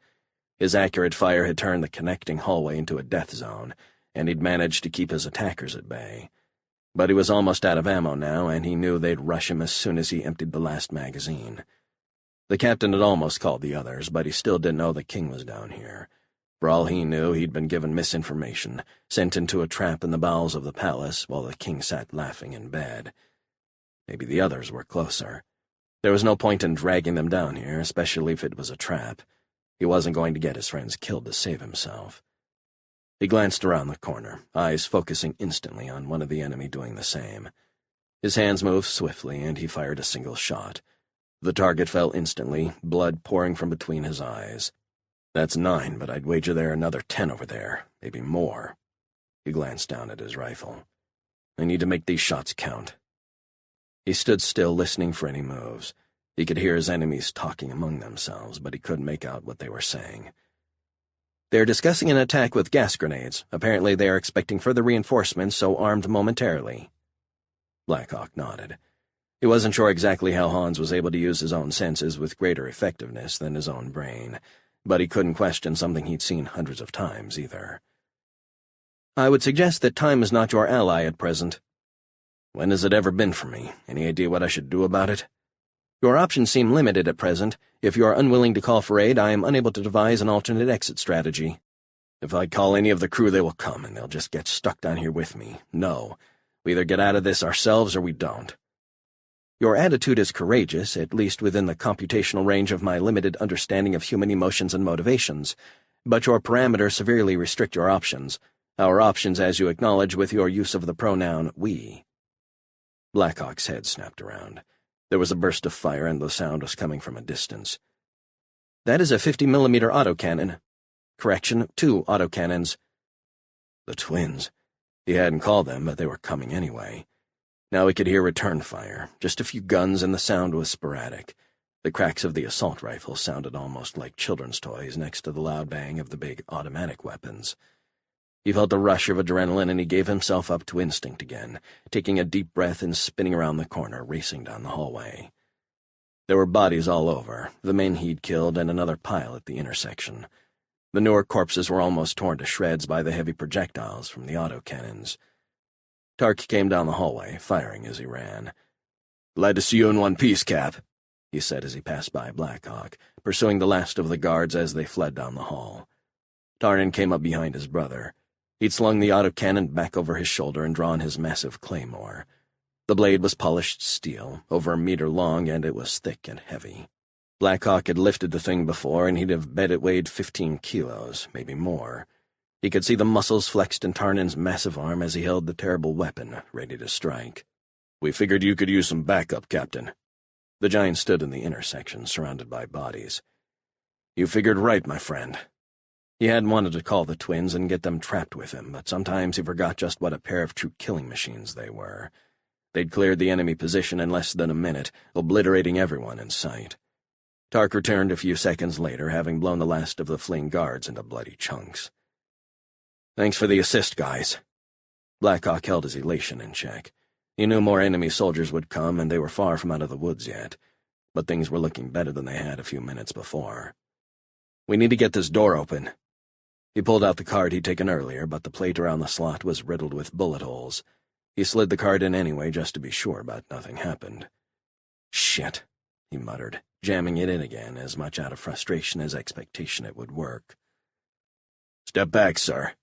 His accurate fire had turned the connecting hallway into a death zone, and he'd managed to keep his attackers at bay. But he was almost out of ammo now, and he knew they'd rush him as soon as he emptied the last magazine. The captain had almost called the others, but he still didn't know the king was down here. For all he knew, he'd been given misinformation, sent into a trap in the bowels of the palace while the king sat laughing in bed. Maybe the others were closer. There was no point in dragging them down here, especially if it was a trap. He wasn't going to get his friends killed to save himself. He glanced around the corner, eyes focusing instantly on one of the enemy doing the same. His hands moved swiftly, and he fired a single shot. The target fell instantly, blood pouring from between his eyes. "That's 9, but I'd wager there are another 10 over there, maybe more." He glanced down at his rifle. "I need to make these shots count." He stood still, listening for any moves. He could hear his enemies talking among themselves, but he couldn't make out what they were saying. "They're discussing an attack with gas grenades. Apparently they are expecting further reinforcements, so armed momentarily." Blackhawk nodded. He wasn't sure exactly how Hans was able to use his own senses with greater effectiveness than his own brain, but he couldn't question something he'd seen hundreds of times, either. "I would suggest that time is not your ally at present." "When has it ever been for me? Any idea what I should do about it?" "Your options seem limited at present. If you are unwilling to call for aid, I am unable to devise an alternate exit strategy." "If I call any of the crew, they will come, and they'll just get stuck down here with me. No. We either get out of this ourselves or we don't." "Your attitude is courageous, at least within the computational range of my limited understanding of human emotions and motivations, but your parameters severely restrict your options. Our options, as you acknowledge with your use of the pronoun we." Blackhawk's head snapped around. There was a burst of fire, and the sound was coming from a distance. "That is a 50mm autocannon. Correction, 2 autocannons." The twins. He hadn't called them, but they were coming anyway. Now he could hear return fire, just a few guns, and the sound was sporadic. The cracks of the assault rifles sounded almost like children's toys next to the loud bang of the big automatic weapons. He felt a rush of adrenaline, and he gave himself up to instinct again, taking a deep breath and spinning around the corner, racing down the hallway. There were bodies all over, the men he'd killed and another pile at the intersection. The newer corpses were almost torn to shreds by the heavy projectiles from the autocannons. Tark came down the hallway, firing as he ran. "Glad to see you in one piece, Cap," he said as he passed by Blackhawk, pursuing the last of the guards as they fled down the hall. Tarnan came up behind his brother. He'd slung the autocannon back over his shoulder and drawn his massive claymore. The blade was polished steel, over a meter long, and it was thick and heavy. Blackhawk had lifted the thing before, and he'd have bet it weighed 15 kilos, maybe more. He could see the muscles flexed in Tarnan's massive arm as he held the terrible weapon, ready to strike. "We figured you could use some backup, Captain." The giant stood in the intersection, surrounded by bodies. "You figured right, my friend." He had wanted to call the twins and get them trapped with him, but sometimes he forgot just what a pair of true killing machines they were. They'd cleared the enemy position in less than a minute, obliterating everyone in sight. Tark returned a few seconds later, having blown the last of the fleeing guards into bloody chunks. "Thanks for the assist, guys." Blackhawk held his elation in check. He knew more enemy soldiers would come, and they were far from out of the woods yet, but things were looking better than they had a few minutes before. "We need to get this door open." He pulled out the card he'd taken earlier, but the plate around the slot was riddled with bullet holes. He slid the card in anyway, just to be sure, but nothing happened. "Shit," he muttered, jamming it in again, as much out of frustration as expectation it would work. "Step back, sir."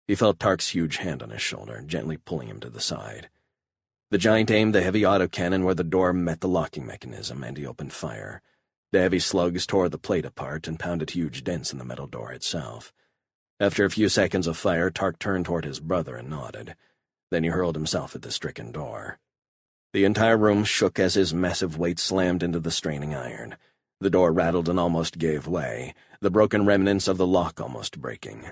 He felt Tark's huge hand on his shoulder, gently pulling him to the side. The giant aimed the heavy autocannon where the door met the locking mechanism, and he opened fire. The heavy slugs tore the plate apart and pounded huge dents in the metal door itself. After a few seconds of fire, Tark turned toward his brother and nodded. Then he hurled himself at the stricken door. The entire room shook as his massive weight slammed into the straining iron. The door rattled and almost gave way, the broken remnants of the lock almost breaking.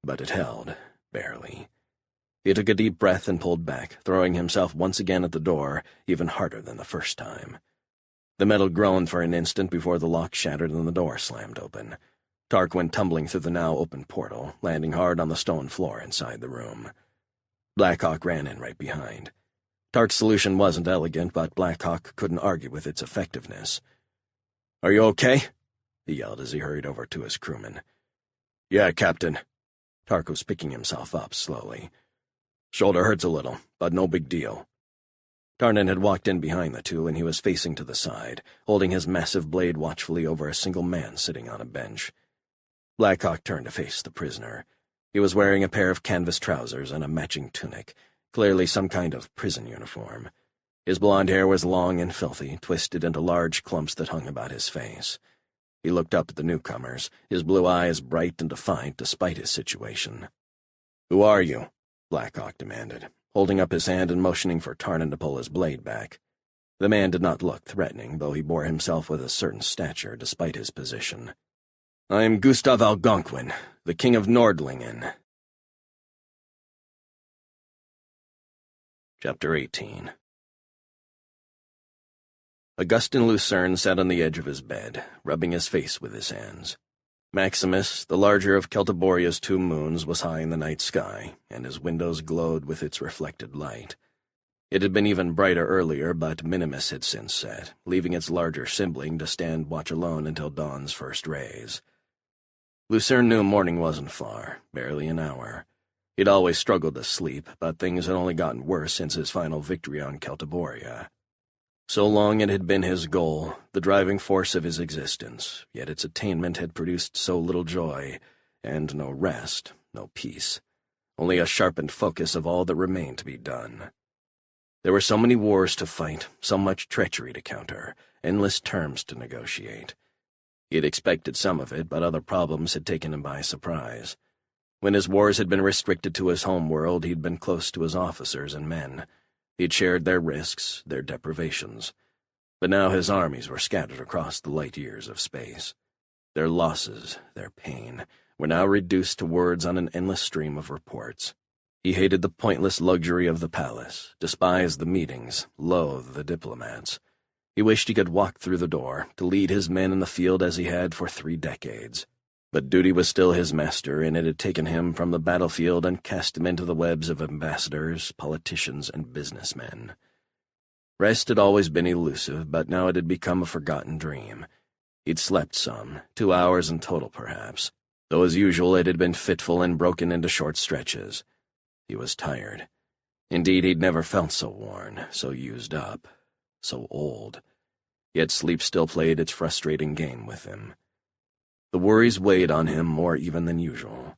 But it held, barely. He took a deep breath and pulled back, throwing himself once again at the door, even harder than the first time. The metal groaned for an instant before the lock shattered and the door slammed open. Tark went tumbling through the now open portal, landing hard on the stone floor inside the room. Blackhawk ran in right behind. Tark's solution wasn't elegant, but Blackhawk couldn't argue with its effectiveness. "Are you okay?" he yelled as he hurried over to his crewman. "Yeah, Captain." Tark was picking himself up slowly. "Shoulder hurts a little, but no big deal." Tarnan had walked in behind the two, and he was facing to the side, holding his massive blade watchfully over a single man sitting on a bench. Blackhawk turned to face the prisoner. He was wearing a pair of canvas trousers and a matching tunic, clearly some kind of prison uniform. His blond hair was long and filthy, twisted into large clumps that hung about his face. He looked up at the newcomers, his blue eyes bright and defiant despite his situation. "Who are you?" Blackhawk demanded, holding up his hand and motioning for Tarnan to pull his blade back. The man did not look threatening, though he bore himself with a certain stature despite his position. "I am Gustav Algonquin, the King of Nordlingen." Chapter 18. Augustin Lucerne sat on the edge of his bed, rubbing his face with his hands. Maximus, the larger of Celtiboria's two moons, was high in the night sky, and his windows glowed with its reflected light. It had been even brighter earlier, but Minimus had since set, leaving its larger sibling to stand watch alone until dawn's first rays. Lucerne knew morning wasn't far, barely an hour. He'd always struggled to sleep, but things had only gotten worse since his final victory on Celtiboria. So long it had been his goal, the driving force of his existence, yet its attainment had produced so little joy, and no rest, no peace, only a sharpened focus of all that remained to be done. There were so many wars to fight, so much treachery to counter, endless terms to negotiate. He had expected some of it, but other problems had taken him by surprise. When his wars had been restricted to his home world, he'd been close to his officers and men. He'd shared their risks, their deprivations. But now his armies were scattered across the light years of space. Their losses, their pain, were now reduced to words on an endless stream of reports. He hated the pointless luxury of the palace, despised the meetings, loathed the diplomats. He wished he could walk through the door, to lead his men in the field as he had for 3 decades. But duty was still his master, and it had taken him from the battlefield and cast him into the webs of ambassadors, politicians, and businessmen. Rest had always been elusive, but now it had become a forgotten dream. He'd slept some, 2 hours in total perhaps, though as usual it had been fitful and broken into short stretches. He was tired. Indeed, he'd never felt so worn, so used up, so old. Yet sleep still played its frustrating game with him. The worries weighed on him more even than usual.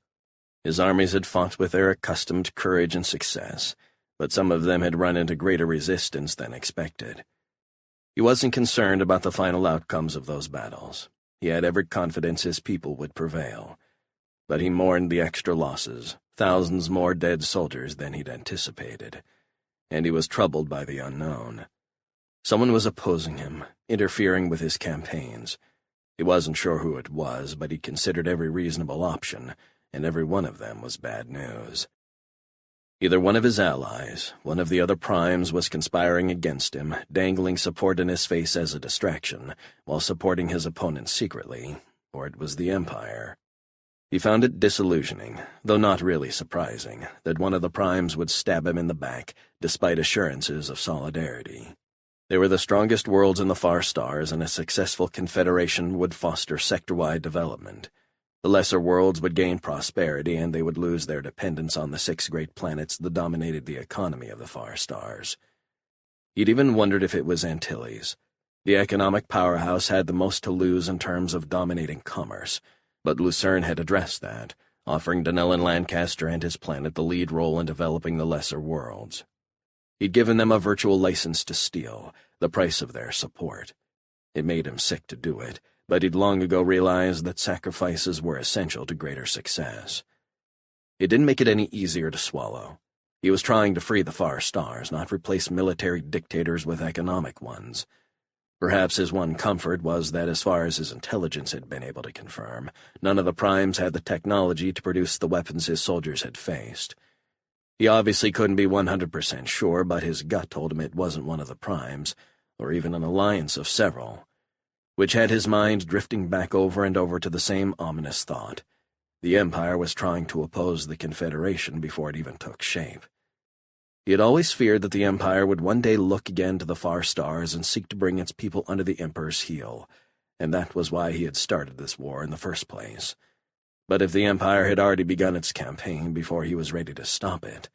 His armies had fought with their accustomed courage and success, but some of them had run into greater resistance than expected. He wasn't concerned about the final outcomes of those battles. He had every confidence his people would prevail. But he mourned the extra losses, thousands more dead soldiers than he'd anticipated, and he was troubled by the unknown. Someone was opposing him, interfering with his campaigns. He wasn't sure who it was, but he considered every reasonable option, and every one of them was bad news. Either one of his allies, one of the other primes, was conspiring against him, dangling support in his face as a distraction, while supporting his opponent secretly, or it was the Empire. He found it disillusioning, though not really surprising, that one of the primes would stab him in the back, despite assurances of solidarity. They were the strongest worlds in the far stars, and a successful confederation would foster sector-wide development. The lesser worlds would gain prosperity, and they would lose their dependence on the 6 great planets that dominated the economy of the far stars. He'd even wondered if it was Antilles. The economic powerhouse had the most to lose in terms of dominating commerce, but Lucerne had addressed that, offering Dunellen Lancaster and his planet the lead role in developing the lesser worlds. He'd given them a virtual license to steal, the price of their support. It made him sick to do it, but he'd long ago realized that sacrifices were essential to greater success. It didn't make it any easier to swallow. He was trying to free the far stars, not replace military dictators with economic ones. Perhaps his one comfort was that, as far as his intelligence had been able to confirm, none of the primes had the technology to produce the weapons his soldiers had faced. He obviously couldn't be 100% sure, but his gut told him it wasn't one of the primes, or even an alliance of several, which had his mind drifting back over and over to the same ominous thought. The Empire was trying to oppose the Confederation before it even took shape. He had always feared that the Empire would one day look again to the far stars and seek to bring its people under the Emperor's heel, and that was why he had started this war in the first place. But if the Empire had already begun its campaign before he was ready to stop it,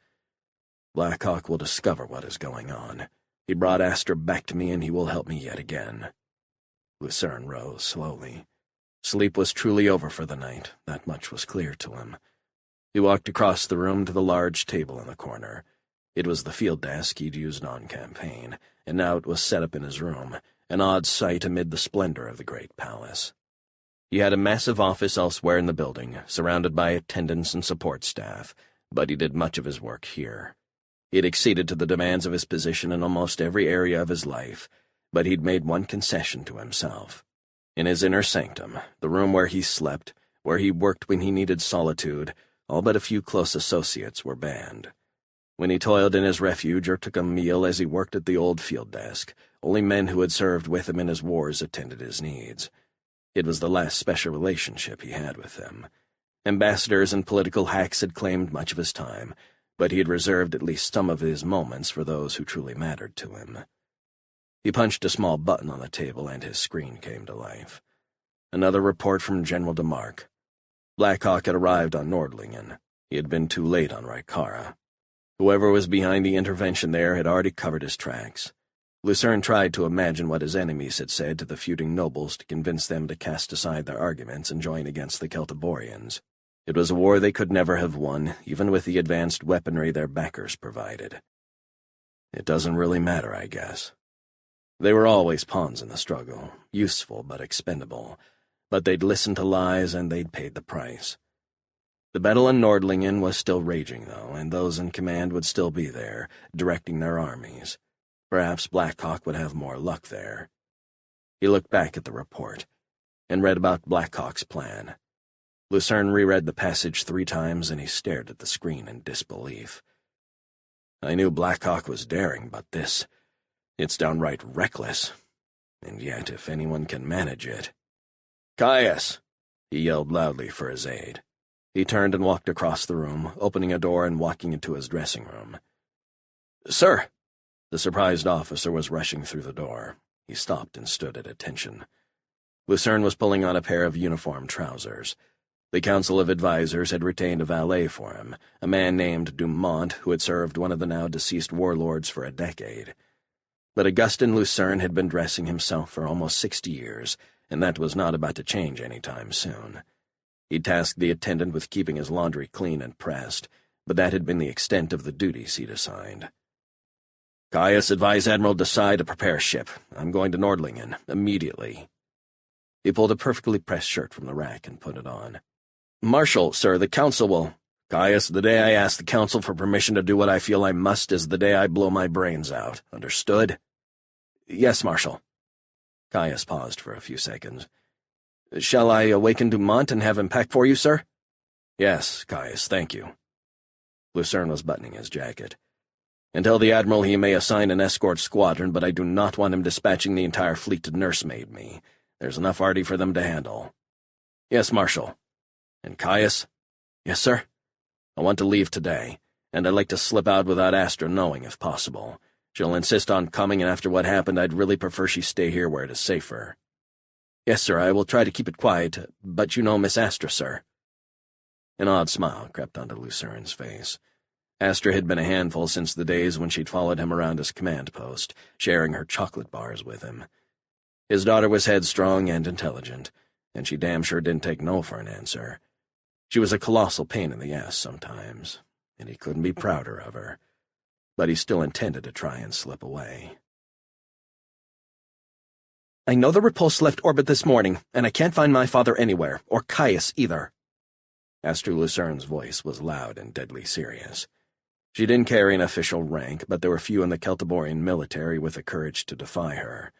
Black Hawk will discover what is going on. He brought Astor back to me, and he will help me yet again. Lucerne rose slowly. Sleep was truly over for the night, that much was clear to him. He walked across the room to the large table in the corner. It was the field desk he'd used on campaign, and now it was set up in his room, an odd sight amid the splendor of the great palace. He had a massive office elsewhere in the building, surrounded by attendants and support staff, but he did much of his work here. He had acceded to the demands of his position in almost every area of his life, but he'd made one concession to himself. In his inner sanctum, the room where he slept, where he worked when he needed solitude, all but a few close associates were banned. When he toiled in his refuge or took a meal as he worked at the old field desk, only men who had served with him in his wars attended his needs. It was the last special relationship he had with them. Ambassadors and political hacks had claimed much of his time, but he had reserved at least some of his moments for those who truly mattered to him. He punched a small button on the table, and his screen came to life. Another report from General DeMark. Black Hawk had arrived on Nordlingen. He had been too late on Rykara. Whoever was behind the intervention there had already covered his tracks. Lucerne tried to imagine what his enemies had said to the feuding nobles to convince them to cast aside their arguments and join against the Celtiborians. It was a war they could never have won, even with the advanced weaponry their backers provided. It doesn't really matter, I guess. They were always pawns in the struggle, useful but expendable, but they'd listened to lies and they'd paid the price. The battle in Nordlingen was still raging, though, and those in command would still be there, directing their armies. Perhaps Black Hawk would have more luck there. He looked back at the report, and read about Black Hawk's plan. Lucerne reread the passage 3 times, and he stared at the screen in disbelief. I knew Black Hawk was daring, but it's downright reckless. And yet, if anyone can manage it... Caius! He yelled loudly for his aide. He turned and walked across the room, opening a door and walking into his dressing room. Sir! The surprised officer was rushing through the door. He stopped and stood at attention. Lucerne was pulling on a pair of uniform trousers. The Council of Advisors had retained a valet for him, a man named Dumont who had served one of the now-deceased warlords for a decade. But Augustin Lucerne had been dressing himself for almost 60 years, and that was not about to change any time soon. He tasked the attendant with keeping his laundry clean and pressed, but that had been the extent of the duties he'd assigned. "Caius, advise Admiral Desai to prepare a ship. I'm going to Nordlingen, immediately." He pulled a perfectly pressed shirt from the rack and put it on. "Marshal, sir, the Council will—" "Caius, the day I ask the Council for permission to do what I feel I must is the day I blow my brains out. Understood?" "Yes, Marshal." Caius paused for a few seconds. "Shall I awaken Dumont and have him pack for you, sir?" "Yes, Caius, thank you." Lucerne was buttoning his jacket. "Until the Admiral he may assign an escort squadron, but I do not want him dispatching the entire fleet to nursemaid me. There's enough already for them to handle." "Yes, Marshal." "And Caius?" "Yes, sir?" "I want to leave today, and I'd like to slip out without Astra knowing, if possible. She'll insist on coming, and after what happened, I'd really prefer she stay here where it is safer." "Yes, sir, I will try to keep it quiet, but you know Miss Astra, sir." An odd smile crept onto Lucerne's face. Astra had been a handful since the days when she'd followed him around his command post, sharing her chocolate bars with him. His daughter was headstrong and intelligent, and she damn sure didn't take no for an answer. She was a colossal pain in the ass sometimes, and he couldn't be prouder of her. But he still intended to try and slip away. "I know the Repulse left orbit this morning, and I can't find my father anywhere, or Caius either." Astra Lucerne's voice was loud and deadly serious. She didn't carry an official rank, but there were few in the Celtiborian military with the courage to defy her.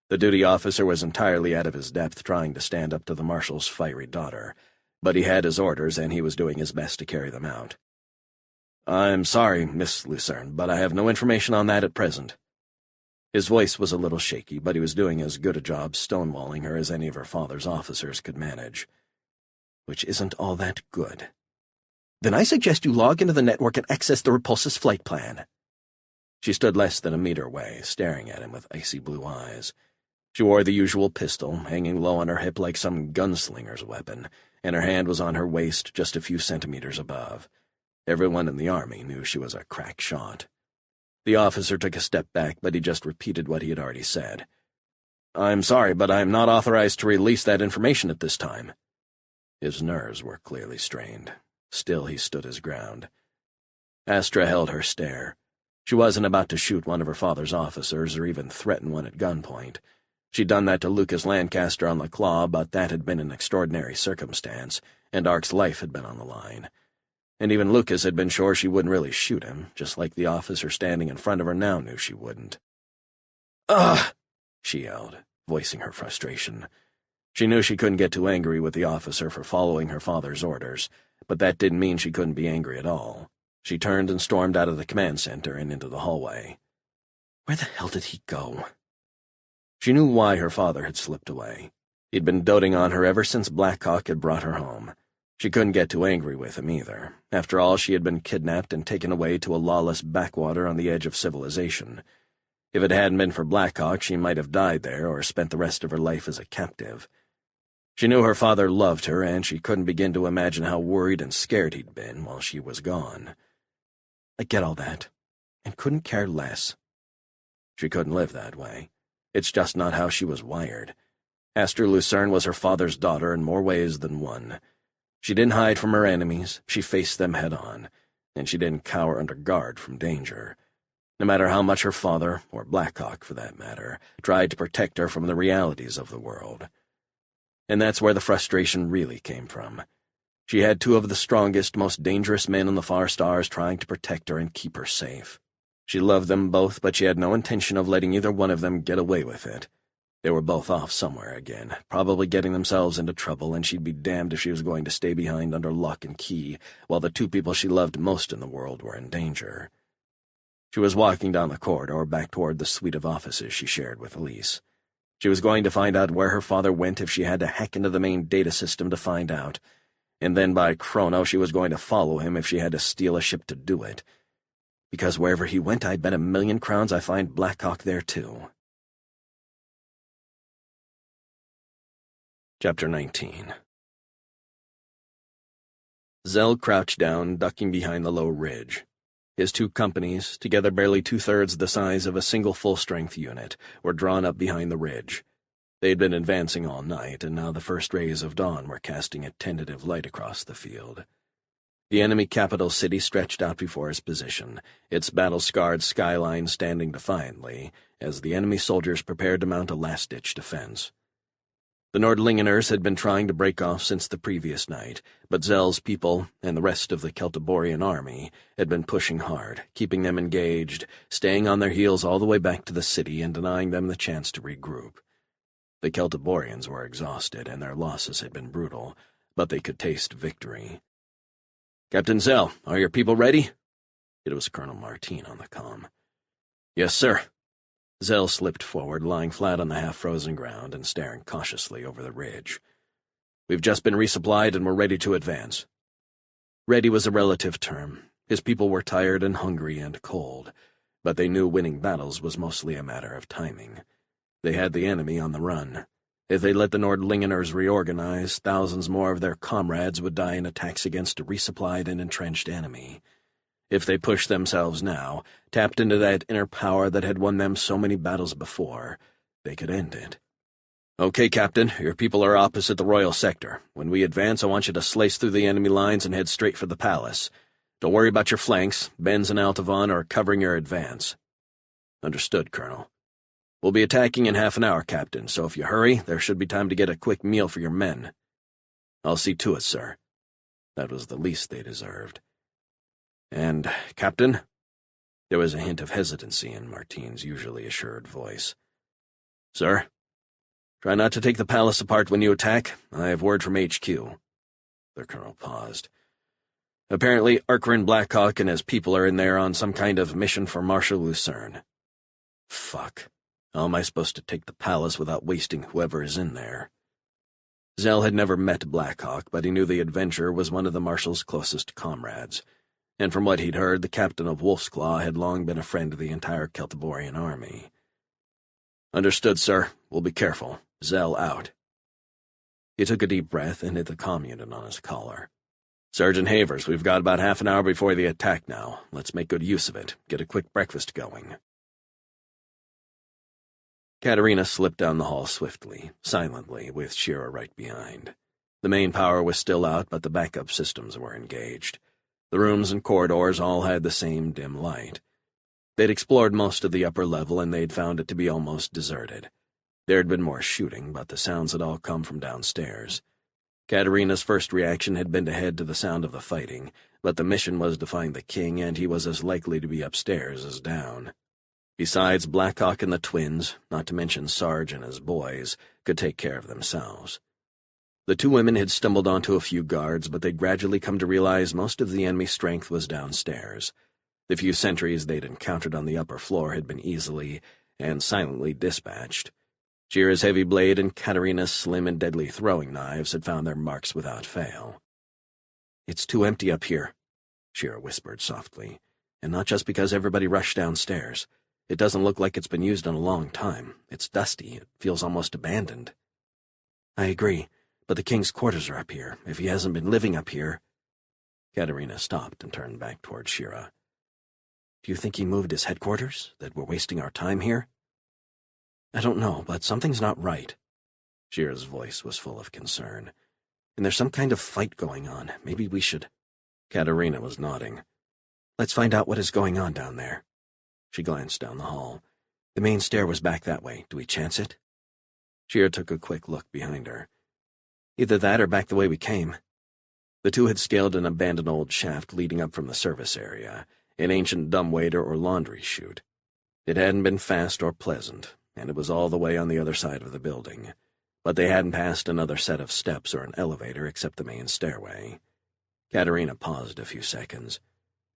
The duty officer was entirely out of his depth trying to stand up to the Marshal's fiery daughter, but he had his orders and he was doing his best to carry them out. "I'm sorry, Miss Lucerne, but I have no information on that at present." His voice was a little shaky, but he was doing as good a job stonewalling her as any of her father's officers could manage. Which isn't all that good. "Then I suggest you log into the network and access the Repulse's flight plan." She stood less than a meter away, staring at him with icy blue eyes. She wore the usual pistol, hanging low on her hip like some gunslinger's weapon, and her hand was on her waist just a few centimeters above. Everyone in the army knew she was a crack shot. The officer took a step back, but he just repeated what he had already said. "I'm sorry, but I'm not authorized to release that information at this time." His nerves were clearly strained. Still he stood his ground. Astra held her stare. She wasn't about to shoot one of her father's officers or even threaten one at gunpoint. She'd done that to Lucas Lancaster on the Claw, but that had been an extraordinary circumstance, and Ark's life had been on the line. And even Lucas had been sure she wouldn't really shoot him, just like the officer standing in front of her now knew she wouldn't. "Ugh!" she yelled, voicing her frustration. She knew she couldn't get too angry with the officer for following her father's orders, but that didn't mean she couldn't be angry at all. She turned and stormed out of the command center and into the hallway. Where the hell did he go? She knew why her father had slipped away. He'd been doting on her ever since Blackhawk had brought her home. She couldn't get too angry with him either. After all, she had been kidnapped and taken away to a lawless backwater on the edge of civilization. If it hadn't been for Blackhawk, she might have died there or spent the rest of her life as a captive. She knew her father loved her, and she couldn't begin to imagine how worried and scared he'd been while she was gone. I get all that, and couldn't care less. She couldn't live that way. It's just not how she was wired. Astra Lucerne was her father's daughter in more ways than one. She didn't hide from her enemies, she faced them head-on, and she didn't cower under guard from danger. No matter how much her father, or Blackhawk for that matter, tried to protect her from the realities of the world. And that's where the frustration really came from. She had two of the strongest, most dangerous men in the far stars trying to protect her and keep her safe. She loved them both, but she had no intention of letting either one of them get away with it. They were both off somewhere again, probably getting themselves into trouble, and she'd be damned if she was going to stay behind under lock and key, while the two people she loved most in the world were in danger. She was walking down the corridor back toward the suite of offices she shared with Elise. She was going to find out where her father went if she had to hack into the main data system to find out, and then by Chrono she was going to follow him if she had to steal a ship to do it. because wherever he went, I bet 1,000,000 crowns I find Blackhawk there too. Chapter 19. Zell crouched down, ducking behind the low ridge. His 2 companies, together barely 2/3 the size of a single full-strength unit, were drawn up behind the ridge. They had been advancing all night, and now the first rays of dawn were casting a tentative light across the field. The enemy capital city stretched out before his position, its battle-scarred skyline standing defiantly, as the enemy soldiers prepared to mount a last-ditch defense. The Nordlingeners had been trying to break off since the previous night, but Zell's people and the rest of the Celtiborian army had been pushing hard, keeping them engaged, staying on their heels all the way back to the city and denying them the chance to regroup. The Celtiborians were exhausted, and their losses had been brutal, but they could taste victory. "Captain Zell, are your people ready?" It was Colonel Martin on the comm. "Yes, sir." Zell slipped forward, lying flat on the half-frozen ground and staring cautiously over the ridge. "We've just been resupplied and we're ready to advance." Ready was a relative term. His people were tired and hungry and cold, but they knew winning battles was mostly a matter of timing. They had the enemy on the run. If they let the Nordlingeners reorganize, thousands more of their comrades would die in attacks against a resupplied and entrenched enemy. If they pushed themselves now, tapped into that inner power that had won them so many battles before, they could end it. "Okay, Captain, your people are opposite the royal sector. When we advance, I want you to slice through the enemy lines and head straight for the palace. Don't worry about your flanks. Benz and Altavon are covering your advance." "Understood, Colonel." "We'll be attacking in half an hour, Captain, so if you hurry, there should be time to get a quick meal for your men." "I'll see to it, sir." That was the least they deserved. "And, Captain?" There was a hint of hesitancy in Martin's usually assured voice. "Sir?" "Try not to take the palace apart when you attack. I have word from HQ." The colonel paused. "Apparently, Arkwin Blackhawk and his people are in there on some kind of mission for Marshal Lucerne." "Fuck. How am I supposed to take the palace without wasting whoever is in there?" Zell had never met Blackhawk, but he knew the adventurer was one of the Marshal's closest comrades, and from what he'd heard, the captain of Wolfsclaw had long been a friend of the entire Celtiborian army. "Understood, sir. We'll be careful. Zell out." He took a deep breath and hit the comm unit on his collar. "Sergeant Havers, we've got about half an hour before the attack now. Let's make good use of it. Get a quick breakfast going." Katerina slipped down the hall swiftly, silently, with Shira right behind. The main power was still out, but the backup systems were engaged. The rooms and corridors all had the same dim light. They'd explored most of the upper level, and they'd found it to be almost deserted. There had been more shooting, but the sounds had all come from downstairs. Katerina's first reaction had been to head to the sound of the fighting, but the mission was to find the king, and he was as likely to be upstairs as down. Besides, Blackhawk and the twins, not to mention Sarge and his boys, could take care of themselves. The 2 women had stumbled onto a few guards, but they'd gradually come to realize most of the enemy's strength was downstairs. The few sentries they'd encountered on the upper floor had been easily and silently dispatched. Shira's heavy blade and Katerina's slim and deadly throwing knives had found their marks without fail. "It's too empty up here," Shira whispered softly, "and not just because everybody rushed downstairs. It doesn't look like it's been used in a long time. It's dusty. It feels almost abandoned." "I agree, but the king's quarters are up here. If he hasn't been living up here—" Katerina stopped and turned back toward Shira. "Do you think he moved his headquarters? That we're wasting our time here?" "I don't know, but something's not right." Shira's voice was full of concern. "And there's some kind of fight going on. Maybe we should—" Katerina was nodding. "Let's find out what is going on down there." She glanced down the hall. "The main stair was back that way. Do we chance it?" Shira took a quick look behind her. "Either that or back the way we came." The 2 had scaled an abandoned old shaft leading up from the service area, an ancient dumbwaiter or laundry chute. It hadn't been fast or pleasant, and it was all the way on the other side of the building, but they hadn't passed another set of steps or an elevator except the main stairway. Katerina paused a few seconds.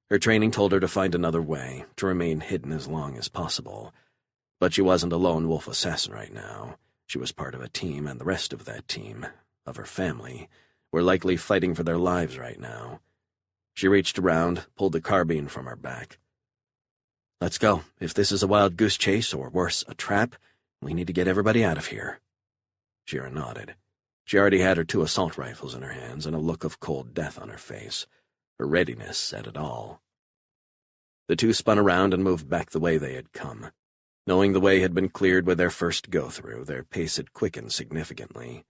Her training told her to find another way, to remain hidden as long as possible. But she wasn't a lone wolf assassin right now. She was part of a team, and the rest of that team, of her family, were likely fighting for their lives right now. She reached around, pulled the carbine from her back. Let's go. If this is a wild goose chase, or worse, a trap, we need to get everybody out of here. Shira nodded. She already had her 2 assault rifles in her hands and a look of cold death on her face. Her readiness said it all. The 2 spun around and moved back the way they had come. Knowing the way had been cleared with their first go-through, their pace had quickened significantly.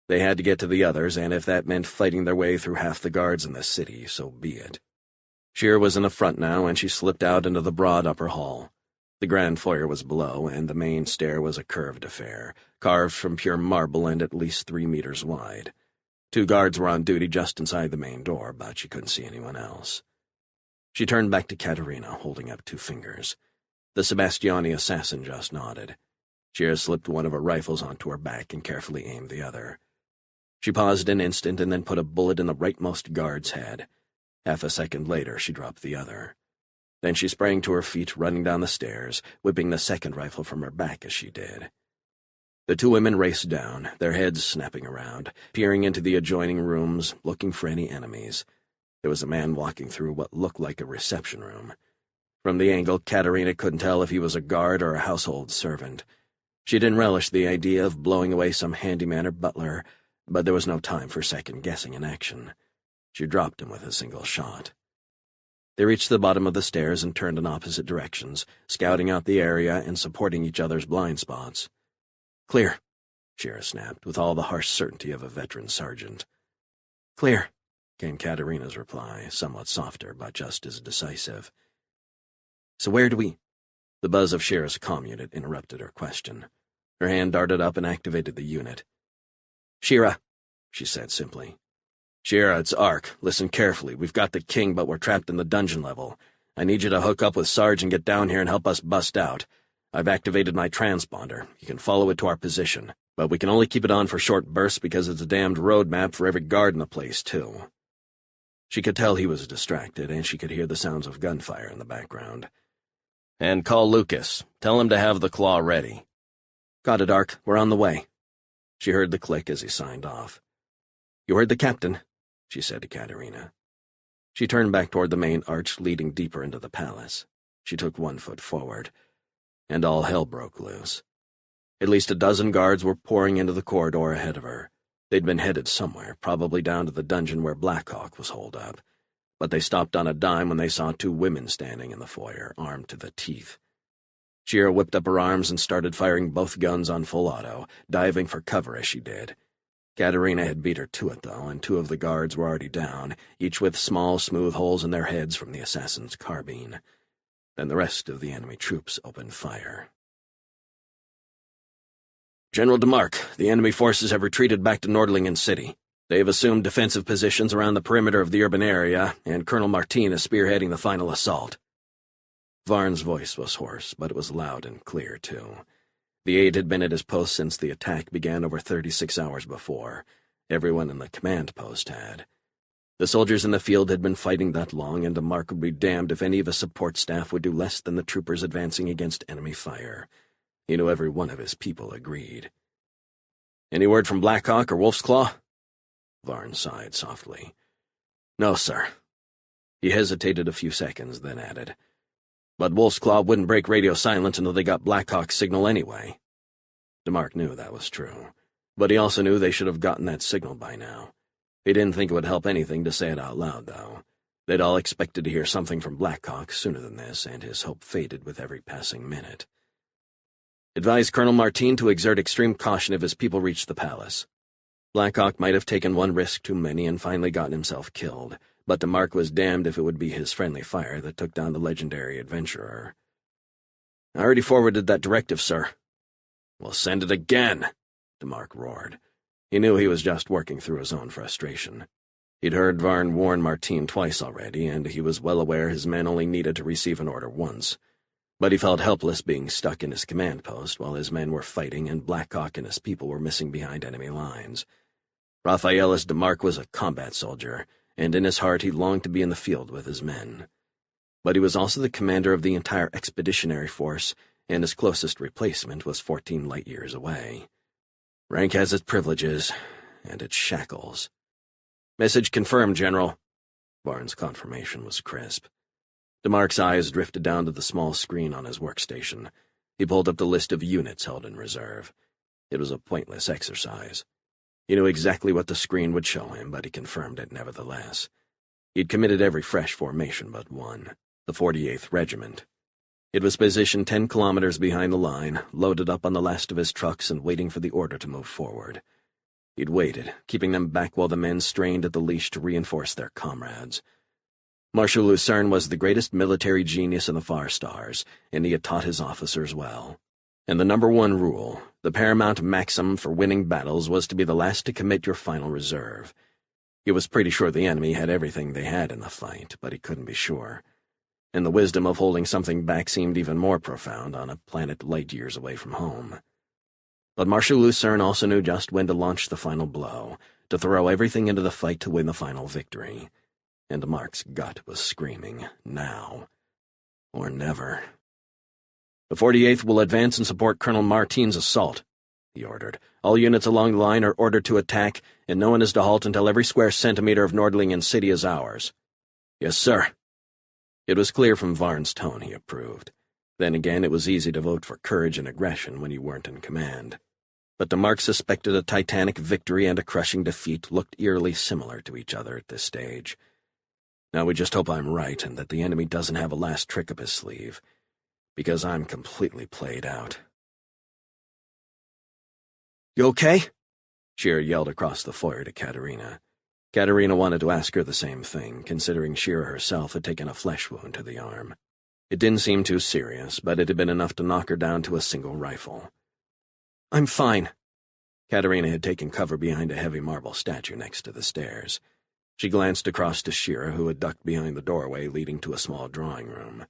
They had to get to the others, and if that meant fighting their way through half the guards in the city, so be it. Shira was in the front now, and she slipped out into the broad upper hall. The grand foyer was below, and the main stair was a curved affair, carved from pure marble and at least 3 meters wide. 2 guards were on duty just inside the main door, but she couldn't see anyone else. She turned back to Katerina, holding up 2 fingers. The Sebastiani assassin just nodded. Shira slipped one of her rifles onto her back and carefully aimed the other. She paused an instant and then put a bullet in the rightmost guard's head. Half a second later, she dropped the other. Then she sprang to her feet, running down the stairs, whipping the second rifle from her back as she did. The 2 women raced down, their heads snapping around, peering into the adjoining rooms, looking for any enemies. There was a man walking through what looked like a reception room. From the angle, Katerina couldn't tell if he was a guard or a household servant. She didn't relish the idea of blowing away some handyman or butler, but there was no time for second-guessing in action. She dropped him with a single shot. They reached the bottom of the stairs and turned in opposite directions, scouting out the area and supporting each other's blind spots. "Clear," Shira snapped, with all the harsh certainty of a veteran sergeant. "Clear," came Katerina's reply, somewhat softer but just as decisive. "So where do we—" The buzz of Shira's comm unit interrupted her question. Her hand darted up and activated the unit. "Shira," she said simply. "Shira, it's Ark. Listen carefully. We've got the king, but we're trapped in the dungeon level. I need you to hook up with Sarge and get down here and help us bust out. I've activated my transponder. You can follow it to our position, but we can only keep it on for short bursts because it's a damned road map for every guard in the place, too." She could tell he was distracted, and she could hear the sounds of gunfire in the background. "And call Lucas. Tell him to have the claw ready." "Got it, Ark. We're on the way." She heard the click as he signed off. "You heard the captain," she said to Katerina. She turned back toward the main arch leading deeper into the palace. She took 1 foot forward, and all hell broke loose. At least a dozen guards were pouring into the corridor ahead of her. They'd been headed somewhere, probably down to the dungeon where Blackhawk was holed up. But they stopped on a dime when they saw 2 women standing in the foyer, armed to the teeth. Shira whipped up her arms and started firing both guns on full auto, diving for cover as she did. Katerina had beat her to it, though, and 2 of the guards were already down, each with small, smooth holes in their heads from the assassin's carbine. Then the rest of the enemy troops opened fire. "General DeMark, the enemy forces have retreated back to Nordlingen City. They have assumed defensive positions around the perimeter of the urban area, and Colonel Martin is spearheading the final assault." Varn's voice was hoarse, but it was loud and clear, too. The aide had been at his post since the attack began over 36 hours before. Everyone in the command post had. The soldiers in the field had been fighting that long, and DeMark would be damned if any of his support staff would do less than the troopers advancing against enemy fire. He knew every one of his people agreed. "Any word from Blackhawk or Wolf's Claw?" Varn sighed softly. "No, sir." He hesitated a few seconds, then added, "But Wolf's Claw wouldn't break radio silence until they got Blackhawk's signal anyway." DeMark knew that was true, but he also knew they should have gotten that signal by now. He didn't think it would help anything to say it out loud, though. They'd all expected to hear something from Blackhawk sooner than this, and his hope faded with every passing minute. "Advise Colonel Martin to exert extreme caution if his people reach the palace." Blackhawk might have taken 1 risk too many and finally gotten himself killed, but DeMark was damned if it would be his friendly fire that took down the legendary adventurer. "I already forwarded that directive, sir." "Well, send it again," DeMark roared. He knew he was just working through his own frustration. He'd heard Varn warn Martin twice already, and he was well aware his men only needed to receive an order once. But he felt helpless being stuck in his command post while his men were fighting and Blackhawk and his people were missing behind enemy lines. Raphaelis DeMark was a combat soldier, and in his heart he longed to be in the field with his men. But he was also the commander of the entire expeditionary force, and his closest replacement was 14 light-years away. Rank has its privileges, and its shackles. "Message confirmed, General." Varn's confirmation was crisp. DeMarc's eyes drifted down to the small screen on his workstation. He pulled up the list of units held in reserve. It was a pointless exercise. He knew exactly what the screen would show him, but he confirmed it nevertheless. He'd committed every fresh formation but one, the 48th Regiment. It was positioned 10 kilometers behind the line, loaded up on the last of his trucks and waiting for the order to move forward. He'd waited, keeping them back while the men strained at the leash to reinforce their comrades. Marshal Lucerne was the greatest military genius in the Far Stars, and he had taught his officers well. And the number one rule, the paramount maxim for winning battles, was to be the last to commit your final reserve. He was pretty sure the enemy had everything they had in the fight, but he couldn't be sure. And the wisdom of holding something back seemed even more profound on a planet light years away from home. But Marshal Lucerne also knew just when to launch the final blow, to throw everything into the fight to win the final victory. And Mark's gut was screaming, now or never. "The 48th will advance and support Colonel Martine's assault," he ordered. "All units along the line are ordered to attack, and no one is to halt until every square centimeter of Nordlingen City is ours." "Yes, sir." It was clear from Varn's tone he approved. Then again, it was easy to vote for courage and aggression when you weren't in command. But DeMarc suspected a titanic victory and a crushing defeat looked eerily similar to each other at this stage. "Now we just hope I'm right and that the enemy doesn't have a last trick up his sleeve, because I'm completely played out." "You okay?" Shearer yelled across the foyer to Katerina. Katerina wanted to ask her the same thing, considering Shearer herself had taken a flesh wound to the arm. It didn't seem too serious, but it had been enough to knock her down to a single rifle. "I'm fine." Katerina had taken cover behind a heavy marble statue next to the stairs. She glanced across to Shearer, who had ducked behind the doorway leading to a small drawing room.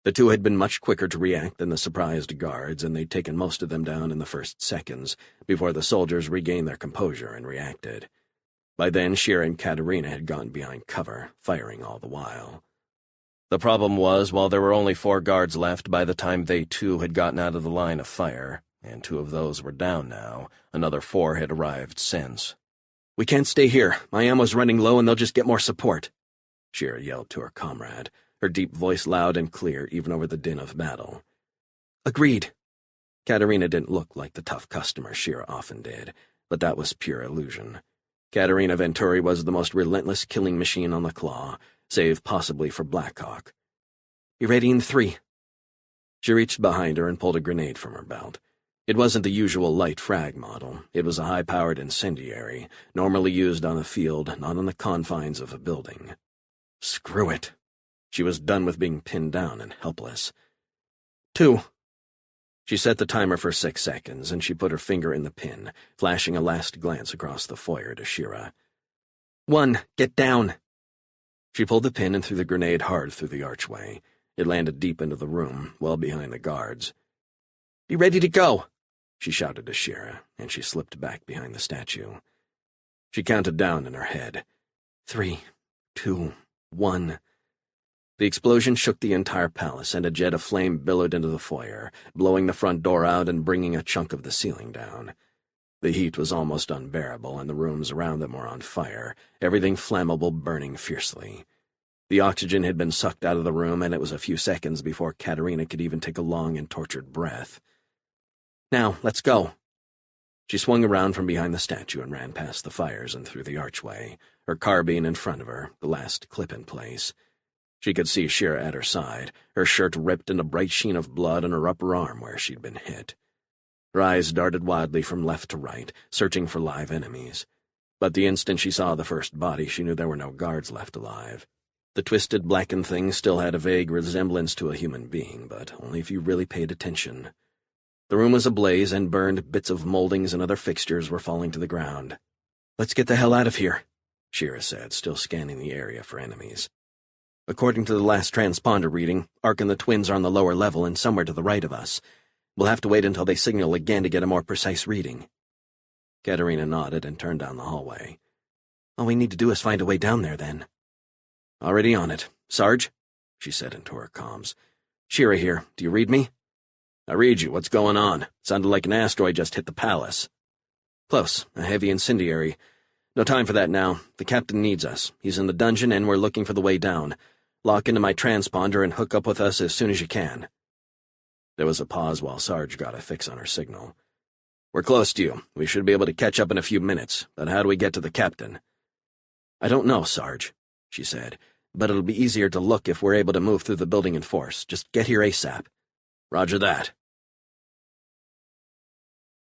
The two had been much quicker to react than the surprised guards, and they'd taken most of them down in the first seconds, before the soldiers regained their composure and reacted. By then, Shearer and Katerina had gone behind cover, firing all the while. The problem was, while there were only 4 guards left by the time they too had gotten out of the line of fire, and 2 of those were down now, another 4 had arrived since. "We can't stay here. My ammo's running low and they'll just get more support," Shearer yelled to her comrade, her deep voice loud and clear even over the din of battle. "Agreed." Katerina didn't look like the tough customer Shearer often did, but that was pure illusion. Katerina Venturi was the most relentless killing machine on the Claw, save possibly for Blackhawk. "Be ready in 3. She reached behind her and pulled a grenade from her belt. It wasn't the usual light frag model. It was a high-powered incendiary, normally used on a field, not on the confines of a building. Screw it. She was done with being pinned down and helpless. 2. She set the timer for 6 seconds, and she put her finger in the pin, flashing a last glance across the foyer to Shearer. 1. Get down. She pulled the pin and threw the grenade hard through the archway. It landed deep into the room, well behind the guards. "Be ready to go," she shouted to Shearer, and she slipped back behind the statue. She counted down in her head. 3, 2, 1. The explosion shook the entire palace, and a jet of flame billowed into the foyer, blowing the front door out and bringing a chunk of the ceiling down. The heat was almost unbearable, and the rooms around them were on fire, everything flammable burning fiercely. The oxygen had been sucked out of the room, and it was a few seconds before Katerina could even take a long and tortured breath. "Now, let's go." She swung around from behind the statue and ran past the fires and through the archway, her carbine in front of her, the last clip in place. She could see Shearer at her side, her shirt ripped and a bright sheen of blood on her upper arm where she'd been hit. Her eyes darted wildly from left to right, searching for live enemies. But the instant she saw the first body, she knew there were no guards left alive. The twisted, blackened thing still had a vague resemblance to a human being, but only if you really paid attention. The room was ablaze and burned, bits of moldings and other fixtures were falling to the ground. "Let's get the hell out of here," Shearer said, still scanning the area for enemies. "According to the last transponder reading, Ark and the twins are on the lower level and somewhere to the right of us. We'll have to wait until they signal again to get a more precise reading." Katerina nodded and turned down the hallway. "All we need to do is find a way down there, then." "Already on it. Sarge?" she said into her comms. "Shearer here. Do you read me?" "I read you. What's going on? Sounded like an asteroid just hit the palace." "Close. A heavy incendiary. No time for that now. The captain needs us. He's in the dungeon, and we're looking for the way down. Lock into my transponder and hook up with us as soon as you can." There was a pause while Sarge got a fix on her signal. "We're close to you. We should be able to catch up in a few minutes, but how do we get to the captain?" "I don't know, Sarge," she said, "but it'll be easier to look if we're able to move through the building in force. Just get here ASAP." "Roger that."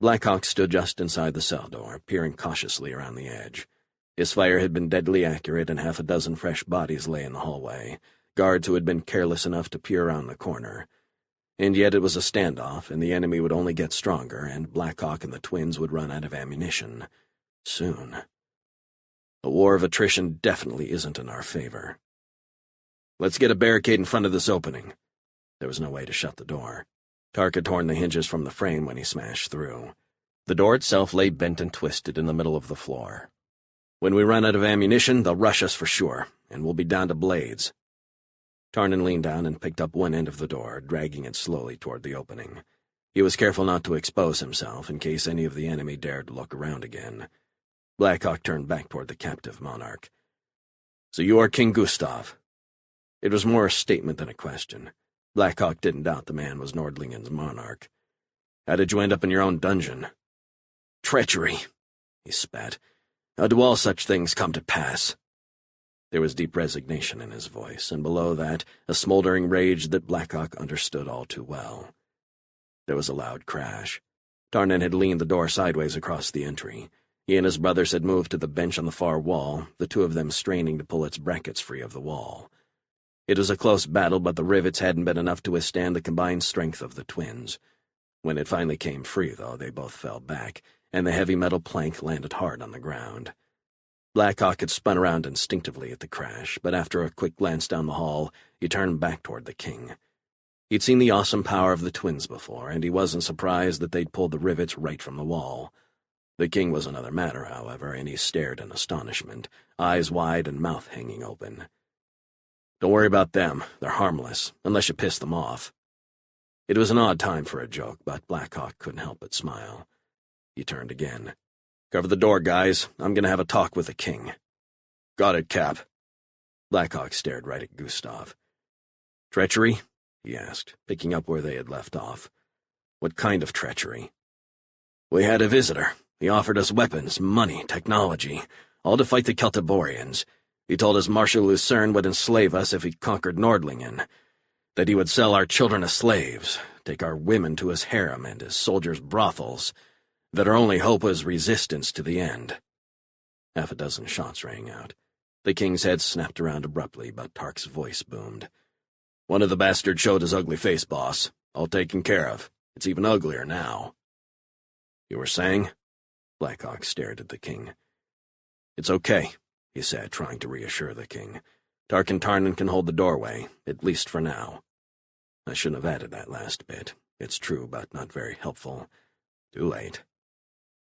Blackhawk stood just inside the cell door, peering cautiously around the edge. His fire had been deadly accurate, and half a dozen fresh bodies lay in the hallway, guards who had been careless enough to peer around the corner. And yet it was a standoff, and the enemy would only get stronger, and Blackhawk and the twins would run out of ammunition. Soon. A war of attrition definitely isn't in our favor. "Let's get a barricade in front of this opening." There was no way to shut the door. Tark had torn the hinges from the frame when he smashed through. The door itself lay bent and twisted in the middle of the floor. "When we run out of ammunition, they'll rush us for sure, and we'll be down to blades." Tarnan leaned down and picked up one end of the door, dragging it slowly toward the opening. He was careful not to expose himself in case any of the enemy dared look around again. Blackhawk turned back toward the captive monarch. "So you are King Gustav?" It was more a statement than a question. Blackhawk didn't doubt the man was Nordlingen's monarch. "How did you end up in your own dungeon?" "Treachery," he spat. "How do all such things come to pass?" There was deep resignation in his voice, and below that, a smoldering rage that Blackhawk understood all too well. There was a loud crash. Tarnan had leaned the door sideways across the entry. He and his brothers had moved to the bench on the far wall, the two of them straining to pull its brackets free of the wall. It was a close battle, but the rivets hadn't been enough to withstand the combined strength of the twins. When it finally came free, though, they both fell back, and the heavy metal plank landed hard on the ground. Blackhawk had spun around instinctively at the crash, but after a quick glance down the hall, he turned back toward the king. He'd seen the awesome power of the twins before, and he wasn't surprised that they'd pulled the rivets right from the wall. The king was another matter, however, and he stared in astonishment, eyes wide and mouth hanging open. "Don't worry about them. They're harmless, unless you piss them off." It was an odd time for a joke, but Blackhawk couldn't help but smile. He turned again. "Cover the door, guys. I'm going to have a talk with the king." "Got it, Cap." Blackhawk stared right at Gustav. "Treachery?" he asked, picking up where they had left off. "What kind of treachery?" "We had a visitor. He offered us weapons, money, technology, all to fight the Celtiborians. He told us Marshal Lucerne would enslave us if he conquered Nordlingen, that he would sell our children as slaves, take our women to his harem and his soldiers' brothels, that our only hope was resistance to the end." Half a dozen shots rang out. The king's head snapped around abruptly, but Tark's voice boomed. "One of the bastards showed his ugly face, boss. All taken care of. It's even uglier now." "You were saying?" Blackhawk stared at the king. "It's okay," he said, trying to reassure the king. "Tark and Tarnan can hold the doorway, at least for now." I shouldn't have added that last bit. It's true, but not very helpful. Too late.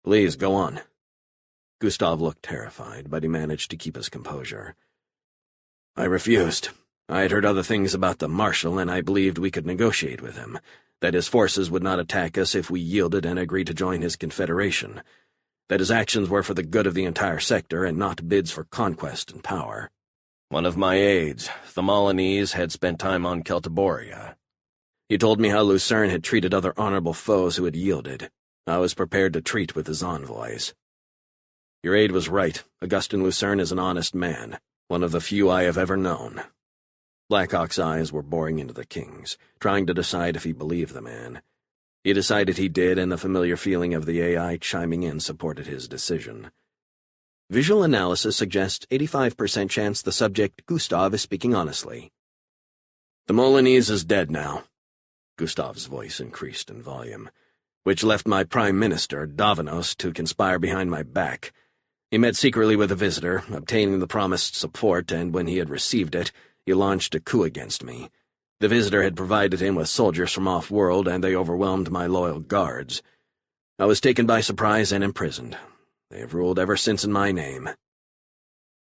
"Please, go on." Gustav looked terrified, but he managed to keep his composure. "I refused. I had heard other things about the Marshal, and I believed we could negotiate with him, that his forces would not attack us if we yielded and agreed to join his confederation, that his actions were for the good of the entire sector and not bids for conquest and power. One of my aides, Themolines, had spent time on Celtiboria. He told me how Lucerne had treated other honorable foes who had yielded. I was prepared to treat with his envoys." "Your aide was right. Augustin Lucerne is an honest man, one of the few I have ever known." Blackhawk's eyes were boring into the king's, trying to decide if he believed the man. He decided he did, and the familiar feeling of the AI chiming in supported his decision. "Visual analysis suggests 85% chance the subject, Gustav, is speaking honestly." "The Molinese is dead now." Gustav's voice increased in volume. "Which left my prime minister, Davanos, to conspire behind my back. He met secretly with a visitor, obtaining the promised support, and when he had received it, he launched a coup against me. The visitor had provided him with soldiers from off-world, and they overwhelmed my loyal guards. I was taken by surprise and imprisoned. They have ruled ever since in my name."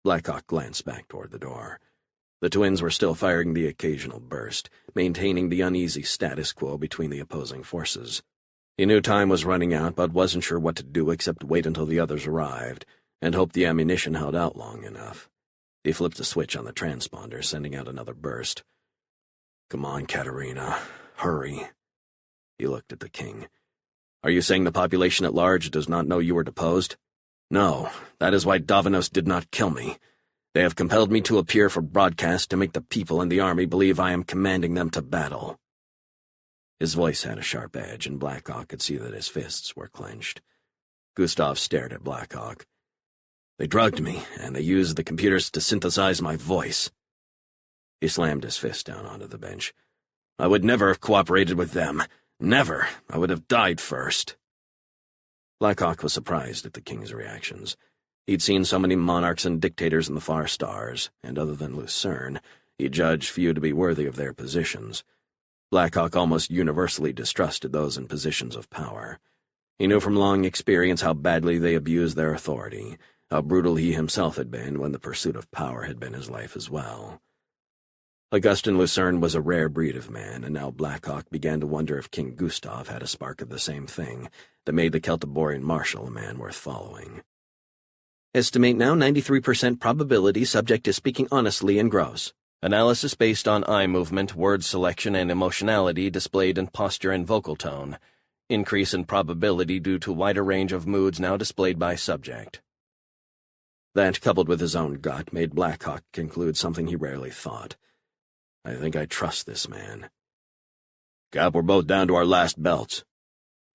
Blackhawk glanced back toward the door. The twins were still firing the occasional burst, maintaining the uneasy status quo between the opposing forces. He knew time was running out, but wasn't sure what to do except wait until the others arrived, and hope the ammunition held out long enough. He flipped a switch on the transponder, sending out another burst. "Come on, Katerina. Hurry." He looked at the king. "Are you saying the population at large does not know you were deposed?" "No. That is why Davanos did not kill me. They have compelled me to appear for broadcast to make the people and the army believe I am commanding them to battle." His voice had a sharp edge, and Blackhawk could see that his fists were clenched. Gustav stared at Blackhawk. "They drugged me, and they used the computers to synthesize my voice." He slammed his fist down onto the bench. "I would never have cooperated with them. Never. I would have died first." Blackhawk was surprised at the king's reactions. He'd seen so many monarchs and dictators in the far stars, and other than Lucerne, he judged few to be worthy of their positions. Blackhawk almost universally distrusted those in positions of power. He knew from long experience how badly they abused their authority, how brutal he himself had been when the pursuit of power had been his life as well. Augustin Lucerne was a rare breed of man, and now Blackhawk began to wonder if King Gustav had a spark of the same thing that made the Celtiborian marshal a man worth following. "Estimate now 93% probability subject is speaking honestly and gross. Analysis based on eye movement, word selection, and emotionality displayed in posture and vocal tone. Increase in probability due to wider range of moods now displayed by subject." That, coupled with his own gut, made Blackhawk conclude something he rarely thought. "I think I trust this man." "Cap, we're both down to our last belts."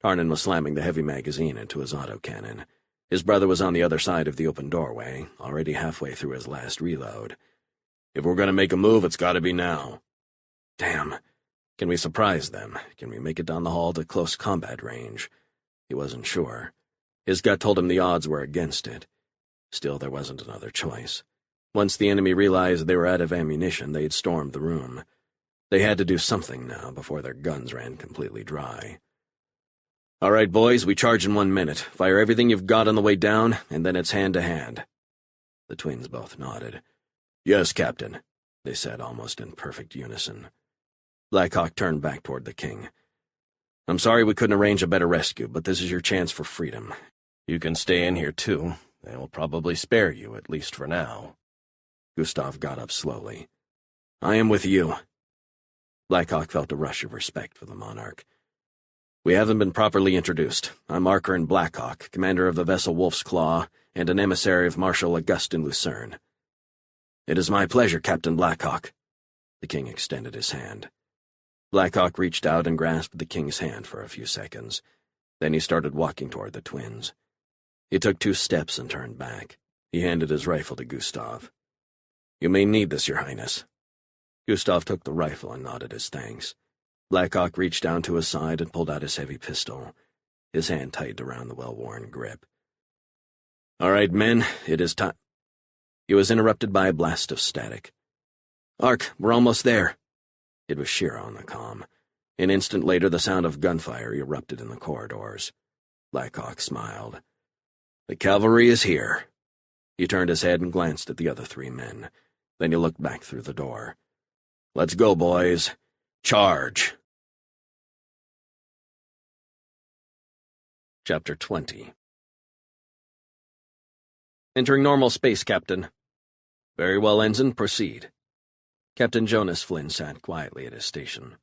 Tarnan was slamming the heavy magazine into his autocannon. His brother was on the other side of the open doorway, already halfway through his last reload. "If we're going to make a move, it's got to be now." "Damn. Can we surprise them? Can we make it down the hall to close combat range?" He wasn't sure. His gut told him the odds were against it. Still, there wasn't another choice. Once the enemy realized they were out of ammunition, they'd stormed the room. They had to do something now before their guns ran completely dry. "All right, boys, we charge in 1 minute. Fire everything you've got on the way down, and then it's hand-to-hand." The twins both nodded. "Yes, Captain," they said almost in perfect unison. Blackhawk turned back toward the king. "I'm sorry we couldn't arrange a better rescue, but this is your chance for freedom. You can stay in here, too. They will probably spare you, at least for now." Gustav got up slowly. "I am with you." Blackhawk felt a rush of respect for the monarch. "We haven't been properly introduced. I'm Arkarin Blackhawk, commander of the vessel Wolf's Claw, and an emissary of Marshal Augustin Lucerne." "It is my pleasure, Captain Blackhawk." The king extended his hand. Blackhawk reached out and grasped the king's hand for a few seconds. Then he started walking toward the twins. He took 2 steps and turned back. He handed his rifle to Gustav. "You may need this, Your Highness." Gustav took the rifle and nodded his thanks. Blackhawk reached down to his side and pulled out his heavy pistol. His hand tightened around the well-worn grip. "All right, men, it is time—" He was interrupted by a blast of static. "Ark, we're almost there." It was Shira on the comm. An instant later, the sound of gunfire erupted in the corridors. Blackhawk smiled. "The cavalry is here." He turned his head and glanced at the other 3 men. Then he looked back through the door. "Let's go, boys. Charge!" Chapter 20. "Entering normal space, Captain." "Very well, Ensign, proceed." Captain Jonas Flynn sat quietly at his station.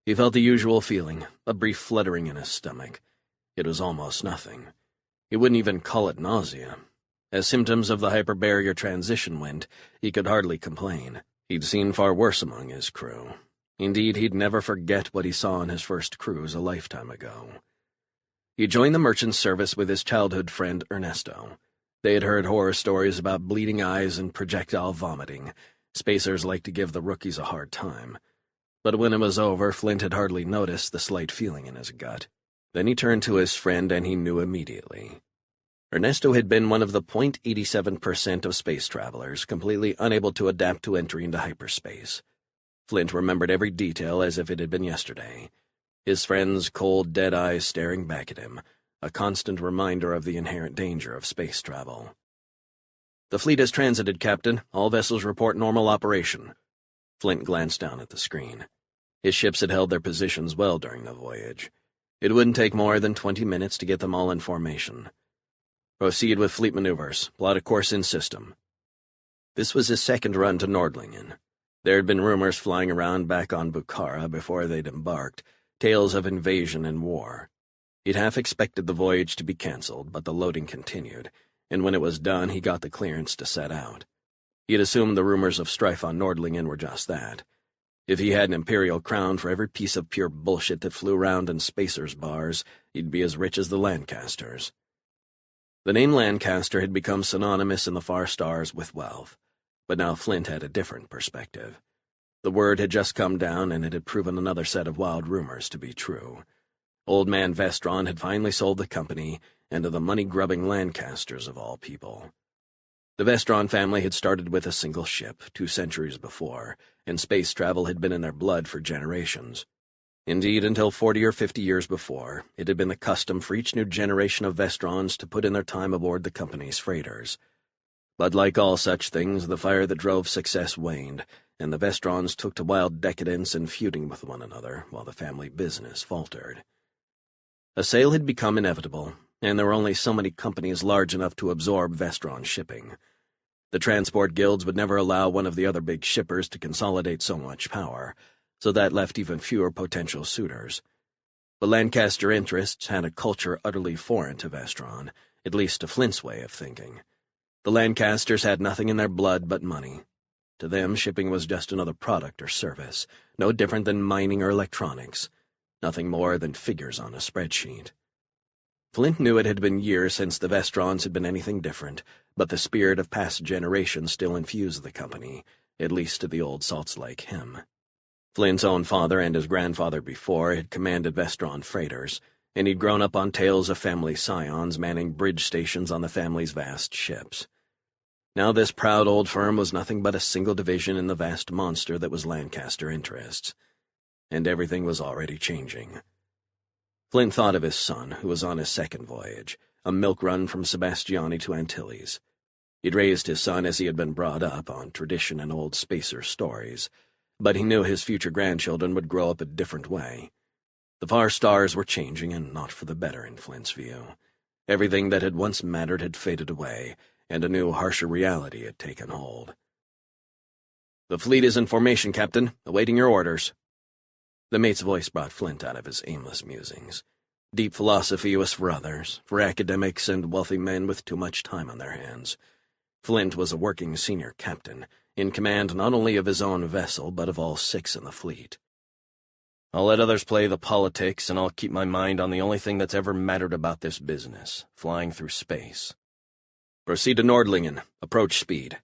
He felt the usual feeling, a brief fluttering in his stomach. It was almost nothing. He wouldn't even call it nausea. As symptoms of the hyperbarrier transition went, he could hardly complain. He'd seen far worse among his crew. Indeed, he'd never forget what he saw on his first cruise a lifetime ago. He joined the merchant service with his childhood friend Ernesto. They had heard horror stories about bleeding eyes and projectile vomiting. Spacers liked to give the rookies a hard time. But when it was over, Flint had hardly noticed the slight feeling in his gut. Then he turned to his friend, and he knew immediately. Ernesto had been one of the 0.87% of space travelers, completely unable to adapt to entry into hyperspace. Flint remembered every detail as if it had been yesterday. His friend's cold, dead eyes staring back at him, a constant reminder of the inherent danger of space travel. "The fleet has transited, Captain. All vessels report normal operation." Flint glanced down at the screen. His ships had held their positions well during the voyage. It wouldn't take more than 20 minutes to get them all in formation. "Proceed with fleet maneuvers. Plot a course in system." This was his second run to Nordlingen. There had been rumors flying around back on Bukhara before they'd embarked, tales of invasion and war. He'd half expected the voyage to be cancelled, but the loading continued, and when it was done he got the clearance to set out. He'd assumed the rumors of strife on Nordlingen were just that. If he had an imperial crown for every piece of pure bullshit that flew around in spacers' bars, he'd be as rich as the Lancasters. The name Lancaster had become synonymous in the far stars with wealth, but now Flint had a different perspective. The word had just come down, and it had proven another set of wild rumors to be true. Old man Vestron had finally sold the company, and to the money-grubbing Lancasters of all people. The Vestron family had started with a single ship 2 centuries before, and space travel had been in their blood for generations. Indeed, until 40 or 50 years before, it had been the custom for each new generation of Vestrons to put in their time aboard the company's freighters. But like all such things, the fire that drove success waned, and the Vestrons took to wild decadence and feuding with one another, while the family business faltered. A sale had become inevitable, and there were only so many companies large enough to absorb Vestron shipping. The transport guilds would never allow one of the other big shippers to consolidate so much power, so that left even fewer potential suitors. The Lancaster interests had a culture utterly foreign to Vestron, at least to Flint's way of thinking. The Lancasters had nothing in their blood but money. To them, shipping was just another product or service, no different than mining or electronics, nothing more than figures on a spreadsheet. Flint knew it had been years since the Vestrons had been anything different, but the spirit of past generations still infused the company, at least to the old salts like him. Flint's own father and his grandfather before had commanded Vestron freighters, and he'd grown up on tales of family scions manning bridge stations on the family's vast ships. Now this proud old firm was nothing but a single division in the vast monster that was Lancaster Interests. And everything was already changing. Flint thought of his son, who was on his second voyage, a milk run from Sebastiani to Antilles. He'd raised his son as he had been brought up, on tradition and old spacer stories, but he knew his future grandchildren would grow up a different way. The far stars were changing, and not for the better in Flint's view. Everything that had once mattered had faded away, and a new, harsher reality had taken hold. "The fleet is in formation, Captain, awaiting your orders." The mate's voice brought Flint out of his aimless musings. Deep philosophy was for others, for academics and wealthy men with too much time on their hands. Flint was a working senior captain, in command not only of his own vessel, but of all 6 in the fleet. "I'll let others play the politics, and I'll keep my mind on the only thing that's ever mattered about this business, flying through space. Proceed to Nordlingen. Approach speed."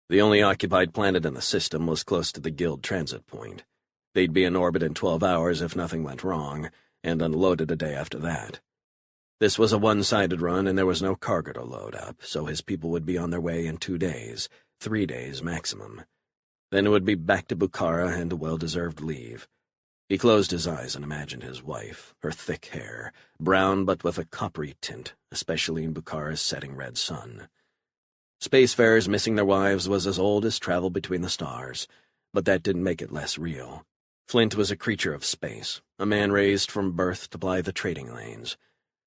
The only occupied planet in the system was close to the Guild transit point. They'd be in orbit in 12 hours if nothing went wrong, and unloaded a day after that. This was a one-sided run, and there was no cargo to load up, so his people would be on their way in 2 days, 3 days maximum. Then it would be back to Bukhara and a well-deserved leave. He closed his eyes and imagined his wife, her thick hair, brown but with a coppery tint, especially in Bukhara's setting red sun. Spacefarers missing their wives was as old as travel between the stars, but that didn't make it less real. Flint was a creature of space, a man raised from birth to ply the trading lanes.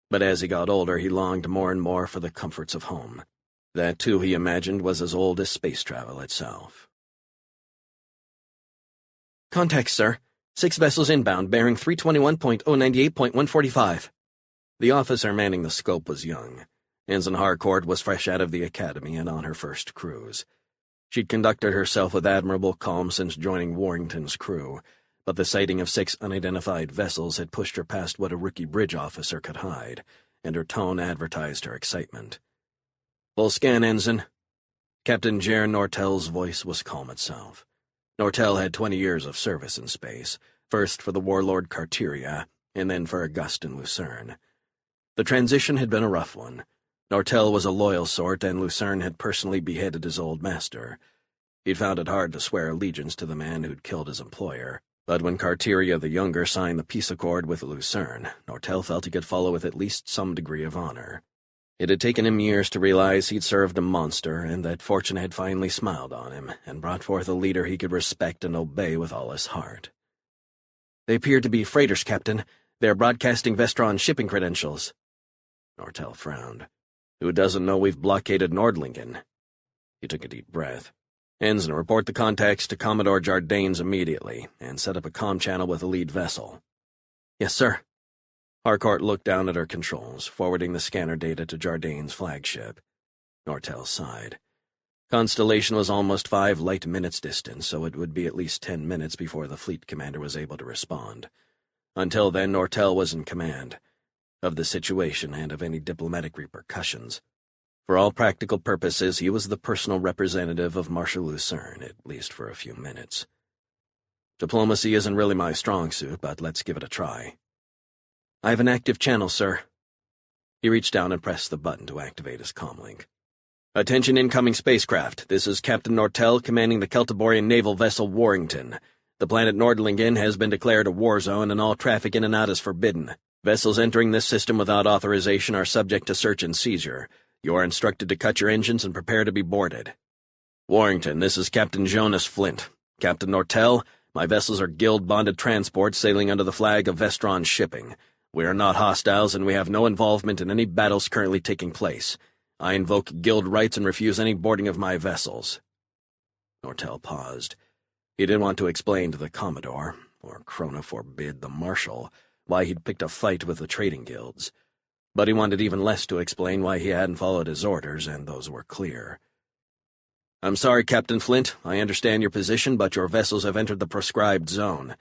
But as he got older, he longed more and more for the comforts of home. That, too, he imagined, was as old as space travel itself. "Contact, sir. 6 vessels inbound, bearing 321.098.145. The officer manning the scope was young. Ensign Harcourt was fresh out of the academy and on her first cruise. She'd conducted herself with admirable calm since joining Warrington's crew, but the sighting of 6 unidentified vessels had pushed her past what a rookie bridge officer could hide, and her tone advertised her excitement. "Full scan, Ensign." Captain Jer Nortel's voice was calm itself. Nortel had 20 years of service in space, first for the warlord Carteria, and then for Auguste and Lucerne. The transition had been a rough one. Nortel was a loyal sort, and Lucerne had personally beheaded his old master. He'd found it hard to swear allegiance to the man who'd killed his employer, but when Carteria the Younger signed the peace accord with Lucerne, Nortel felt he could follow with at least some degree of honor. It had taken him years to realize he'd served a monster, and that fortune had finally smiled on him and brought forth a leader he could respect and obey with all his heart. "They appear to be freighters, Captain. They're broadcasting Vestron shipping credentials." Nortel frowned. "Who doesn't know we've blockaded Nordlingen?" He took a deep breath. Ensign, report the contacts to Commodore Jardanes immediately, and set up a comm channel with the lead vessel. Yes, sir. Harcourt looked down at her controls, forwarding the scanner data to Jardane's flagship. Nortel sighed. Constellation was almost 5 light minutes distant, so it would be at least 10 minutes before the fleet commander was able to respond. Until then, Nortel was in command of the situation and of any diplomatic repercussions. For all practical purposes, he was the personal representative of Marshal Lucerne, at least for a few minutes. Diplomacy isn't really my strong suit, but let's give it a try. I have an active channel, sir. He reached down and pressed the button to activate his comlink. Attention incoming spacecraft. This is Captain Nortel commanding the Celtiborian naval vessel Warrington. The planet Nordlingen has been declared a war zone and all traffic in and out is forbidden. Vessels entering this system without authorization are subject to search and seizure. You are instructed to cut your engines and prepare to be boarded. Warrington, this is Captain Jonas Flint. Captain Nortel, my vessels are guild-bonded transports sailing under the flag of Vestron Shipping. We are not hostiles and we have no involvement in any battles currently taking place. I invoke guild rights and refuse any boarding of my vessels. Nortel paused. He didn't want to explain to the Commodore, or Krona forbid, the Marshal, why he'd picked a fight with the trading guilds. But he wanted even less to explain why he hadn't followed his orders, and those were clear. I'm sorry, Captain Flint. I understand your position, but your vessels have entered the proscribed zone.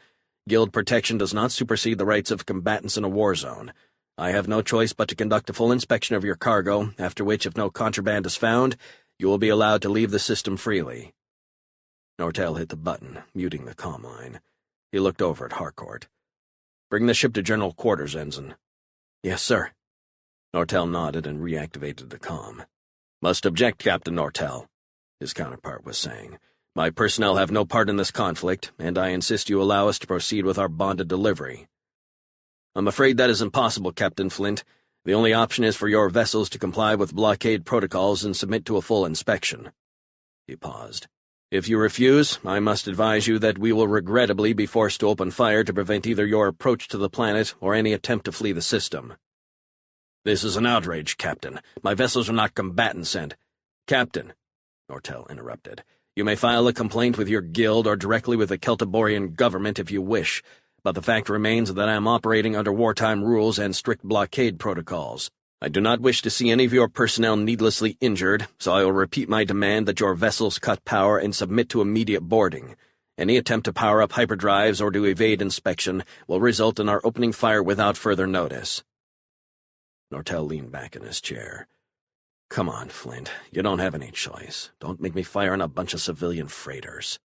Guild protection does not supersede the rights of combatants in a war zone. I have no choice but to conduct a full inspection of your cargo, after which, if no contraband is found, you will be allowed to leave the system freely. Nortel hit the button, muting the comm line. He looked over at Harcourt. Bring the ship to general quarters, Ensign. Yes, sir. Nortel nodded and reactivated the comm. Must object, Captain Nortel, his counterpart was saying. My personnel have no part in this conflict, and I insist you allow us to proceed with our bonded delivery. I'm afraid that is impossible, Captain Flint. The only option is for your vessels to comply with blockade protocols and submit to a full inspection. He paused. If you refuse, I must advise you that we will regrettably be forced to open fire to prevent either your approach to the planet or any attempt to flee the system. This is an outrage, Captain. My vessels are not combatants and— Captain, Nortel interrupted, you may file a complaint with your guild or directly with the Celtiborian government if you wish, but the fact remains that I am operating under wartime rules and strict blockade protocols. I do not wish to see any of your personnel needlessly injured, so I will repeat my demand that your vessels cut power and submit to immediate boarding. Any attempt to power up hyperdrives or to evade inspection will result in our opening fire without further notice. Nortel leaned back in his chair. Come on, Flint. You don't have any choice. Don't make me fire on a bunch of civilian freighters.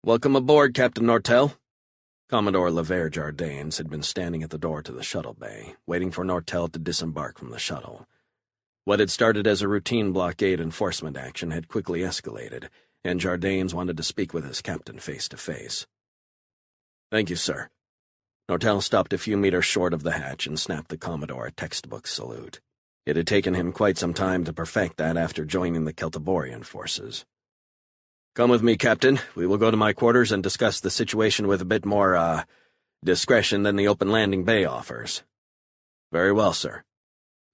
Welcome aboard, Captain Nortel. Commodore Lever Jardanes had been standing at the door to the shuttle bay, waiting for Nortel to disembark from the shuttle. What had started as a routine blockade enforcement action had quickly escalated, and Jardanes wanted to speak with his captain face to face. Thank you, sir. Nortel stopped a few meters short of the hatch and snapped the Commodore a textbook salute. It had taken him quite some time to perfect that after joining the Celtiborian forces. Come with me, Captain. We will go to my quarters and discuss the situation with a bit more, discretion than the open landing bay offers. Very well, sir.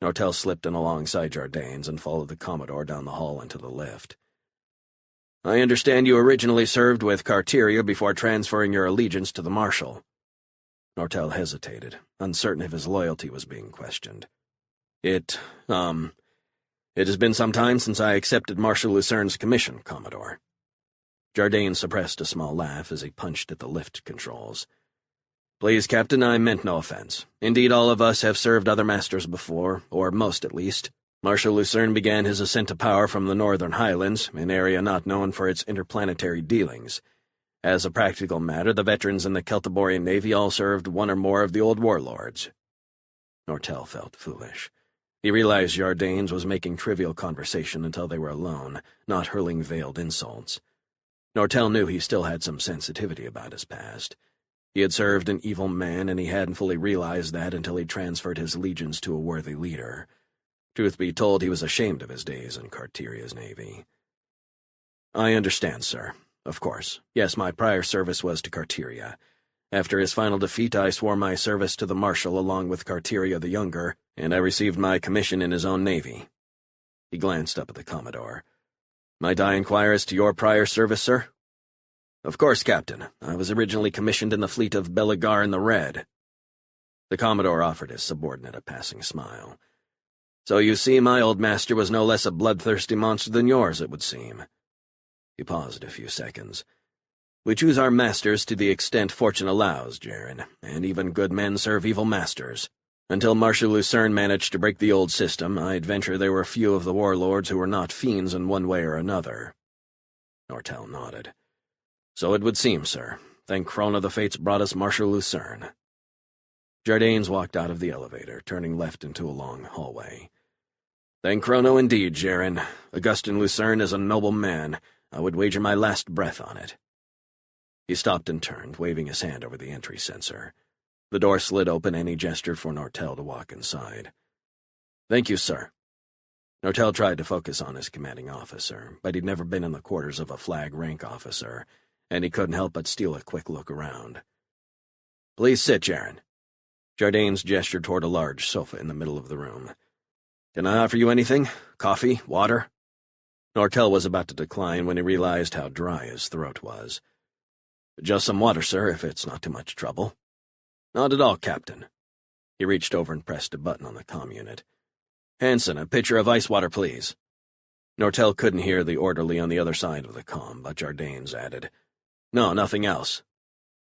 Nortel slipped in alongside Jardanes and followed the Commodore down the hall into the lift. I understand you originally served with Carteria before transferring your allegiance to the Marshal. Nortel hesitated, uncertain if his loyalty was being questioned. It has been some time since I accepted Marshal Lucerne's commission, Commodore. Jardanes suppressed a small laugh as he punched at the lift controls. Please, Captain, I meant no offense. Indeed, all of us have served other masters before, or most at least. Marshal Lucerne began his ascent to power from the Northern Highlands, an area not known for its interplanetary dealings. As a practical matter, the veterans in the Celtiborian Navy all served one or more of the old warlords. Nortel felt foolish. He realized Jardanes was making trivial conversation until they were alone, not hurling veiled insults. Nortel knew he still had some sensitivity about his past. He had served an evil man, and he hadn't fully realized that until he transferred his allegiance to a worthy leader. Truth be told, he was ashamed of his days in Carteria's navy. I understand, sir. Of course. Yes, my prior service was to Carteria. After his final defeat, I swore my service to the Marshal along with Carteria the Younger, and I received my commission in his own navy. He glanced up at the Commodore. Might I inquire as to your prior service, sir? Of course, Captain. I was originally commissioned in the fleet of Beligar in the Red. The Commodore offered his subordinate a passing smile. So you see, my old master was no less a bloodthirsty monster than yours, it would seem. He paused a few seconds. We choose our masters to the extent fortune allows, Jaren, and even good men serve evil masters. Until Marshal Lucerne managed to break the old system, I'd venture there were few of the warlords who were not fiends in one way or another. Nortel nodded. So it would seem, sir. Thank Krona the fates brought us Marshal Lucerne. Jardanes walked out of the elevator, turning left into a long hallway. Thank Chrono indeed, Jaren. Augustin Lucerne is a noble man. I would wager my last breath on it. He stopped and turned, waving his hand over the entry sensor. The door slid open and he gestured for Nortel to walk inside. Thank you, sir. Nortel tried to focus on his commanding officer, but he'd never been in the quarters of a flag rank officer, and he couldn't help but steal a quick look around. Please sit, Jaren. Jardanes gestured toward a large sofa in the middle of the room. Can I offer you anything? Coffee? Water? Nortel was about to decline when he realized how dry his throat was. Just some water, sir, if it's not too much trouble. Not at all, Captain. He reached over and pressed a button on the comm unit. Hanson, a pitcher of ice water, please. Nortel couldn't hear the orderly on the other side of the comm, but Jardanes added, No, nothing else.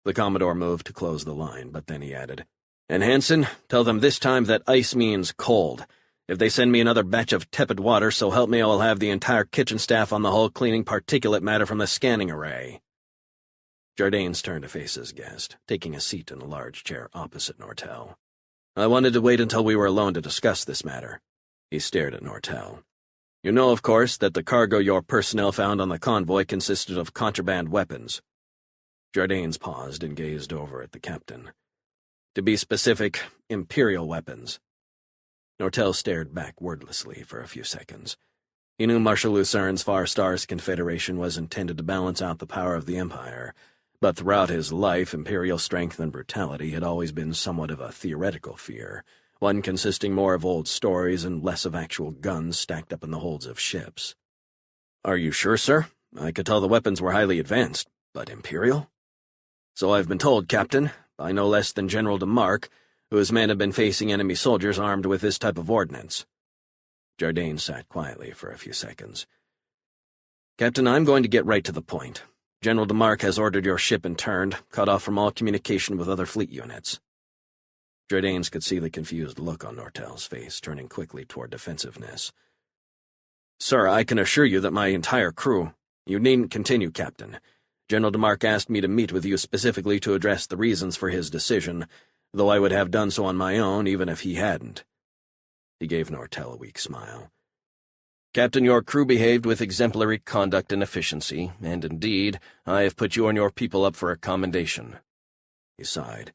The Commodore moved to close the line, but then he added, And Hanson, tell them this time that ice means cold. If they send me another batch of tepid water, so help me I will have the entire kitchen staff on the hull cleaning particulate matter from the scanning array. Jardanes turned to face his guest, taking a seat in a large chair opposite Nortel. I wanted to wait until we were alone to discuss this matter. He stared at Nortel. You know, of course, that the cargo your personnel found on the convoy consisted of contraband weapons. Jardanes paused and gazed over at the captain. To be specific, Imperial weapons. Nortel stared back wordlessly for a few seconds. He knew Marshal Lucerne's Far Stars Confederation was intended to balance out the power of the Empire, but throughout his life, Imperial strength and brutality had always been somewhat of a theoretical fear, one consisting more of old stories and less of actual guns stacked up in the holds of ships. Are you sure, sir? I could tell the weapons were highly advanced, but Imperial? So I've been told, Captain, by no less than General DeMarc, whose men have been facing enemy soldiers armed with this type of ordnance. Jardanes sat quietly for a few seconds. Captain, I'm going to get right to the point. General DeMarc has ordered your ship interned, cut off from all communication with other fleet units. Jardanes could see the confused look on Nortel's face, turning quickly toward defensiveness. Sir, I can assure you that my entire crew— You needn't continue, Captain. General DeMarc asked me to meet with you specifically to address the reasons for his decision, though I would have done so on my own even if he hadn't. He gave Nortel a weak smile. Captain, your crew behaved with exemplary conduct and efficiency, and indeed, I have put you and your people up for a commendation. He sighed.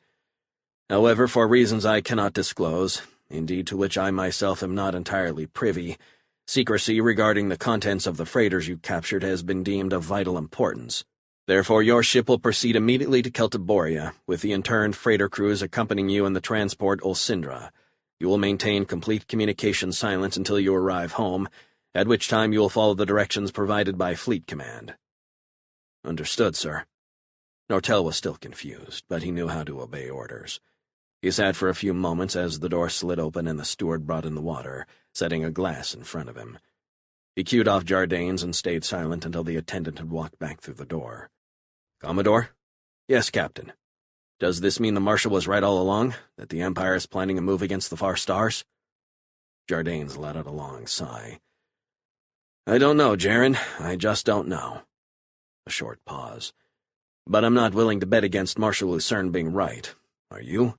However, for reasons I cannot disclose, indeed to which I myself am not entirely privy, secrecy regarding the contents of the freighters you captured has been deemed of vital importance. Therefore, your ship will proceed immediately to Celtiboria, with the interned freighter crews accompanying you in the transport Ulcindra. You will maintain complete communication silence until you arrive home, at which time you will follow the directions provided by Fleet Command. Understood, sir. Nortel was still confused, but he knew how to obey orders. He sat for a few moments as the door slid open and the steward brought in the water, setting a glass in front of him. He cued off Jardanes and stayed silent until the attendant had walked back through the door. Commodore? Yes, Captain. Does this mean the Marshal was right all along, that the Empire is planning a move against the Far Stars? Jardanes let out a long sigh. I don't know, Jaren. I just don't know. A short pause. But I'm not willing to bet against Marshal Lucerne being right. Are you?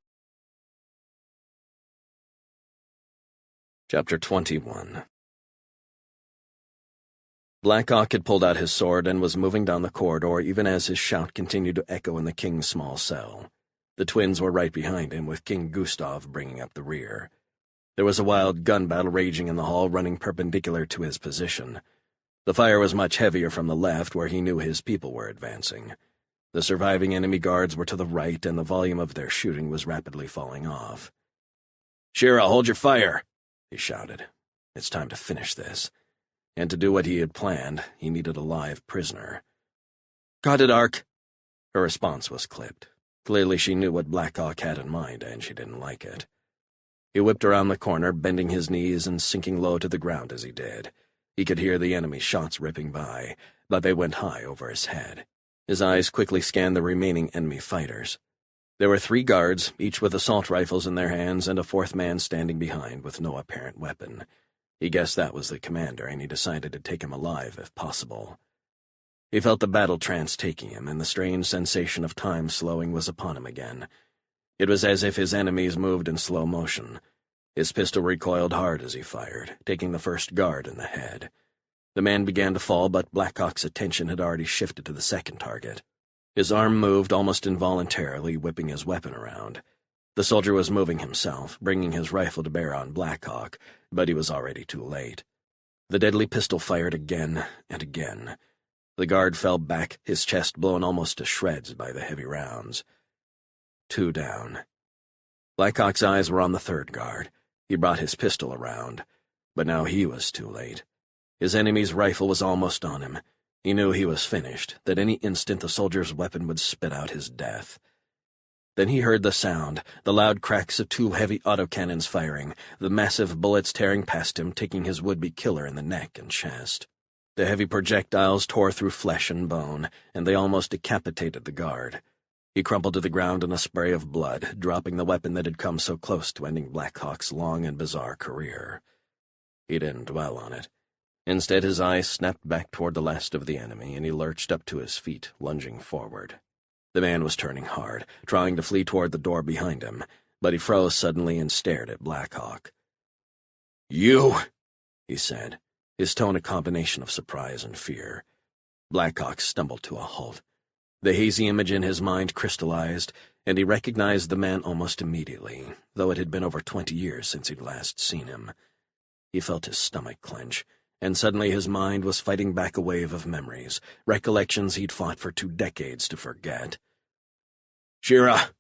Chapter 21. Blackhawk had pulled out his sword and was moving down the corridor even as his shout continued to echo in the king's small cell. The twins were right behind him, with King Gustav bringing up the rear. There was a wild gun battle raging in the hall, running perpendicular to his position. The fire was much heavier from the left, where he knew his people were advancing. The surviving enemy guards were to the right, and the volume of their shooting was rapidly falling off. "Shira, hold your fire!" he shouted. "It's time to finish this." And to do what he had planned, he needed a live prisoner. "Got it, Ark." Her response was clipped. Clearly she knew what Blackhawk had in mind, and she didn't like it. He whipped around the corner, bending his knees and sinking low to the ground as he did. He could hear the enemy shots ripping by, but they went high over his head. His eyes quickly scanned the remaining enemy fighters. There were 3 guards, each with assault rifles in their hands, and a 4th man standing behind with no apparent weapon. He guessed that was the commander, and he decided to take him alive if possible. He felt the battle trance taking him, and the strange sensation of time slowing was upon him again. It was as if his enemies moved in slow motion. His pistol recoiled hard as he fired, taking the first guard in the head. The man began to fall, but Blackhawk's attention had already shifted to the second target. His arm moved almost involuntarily, whipping his weapon around. The soldier was moving himself, bringing his rifle to bear on Blackhawk, but he was already too late. The deadly pistol fired again and again. The guard fell back, his chest blown almost to shreds by the heavy rounds. 2 down. Blackhawk's eyes were on the 3rd guard. He brought his pistol around, but now he was too late. His enemy's rifle was almost on him. He knew he was finished, that any instant the soldier's weapon would spit out his death. Then he heard the sound, the loud cracks of 2 heavy autocannons firing, the massive bullets tearing past him, taking his would-be killer in the neck and chest. The heavy projectiles tore through flesh and bone, and they almost decapitated the guard. He crumpled to the ground in a spray of blood, dropping the weapon that had come so close to ending Blackhawk's long and bizarre career. He didn't dwell on it. Instead, his eyes snapped back toward the last of the enemy, and he lurched up to his feet, lunging forward. The man was turning hard, trying to flee toward the door behind him, but he froze suddenly and stared at Blackhawk. "You!" he said, his tone a combination of surprise and fear. Blackhawk stumbled to a halt. The hazy image in his mind crystallized, and he recognized the man almost immediately, though it had been over 20 years since he'd last seen him. He felt his stomach clench, and suddenly his mind was fighting back a wave of memories, recollections he'd fought for 2 decades to forget. "Shira!"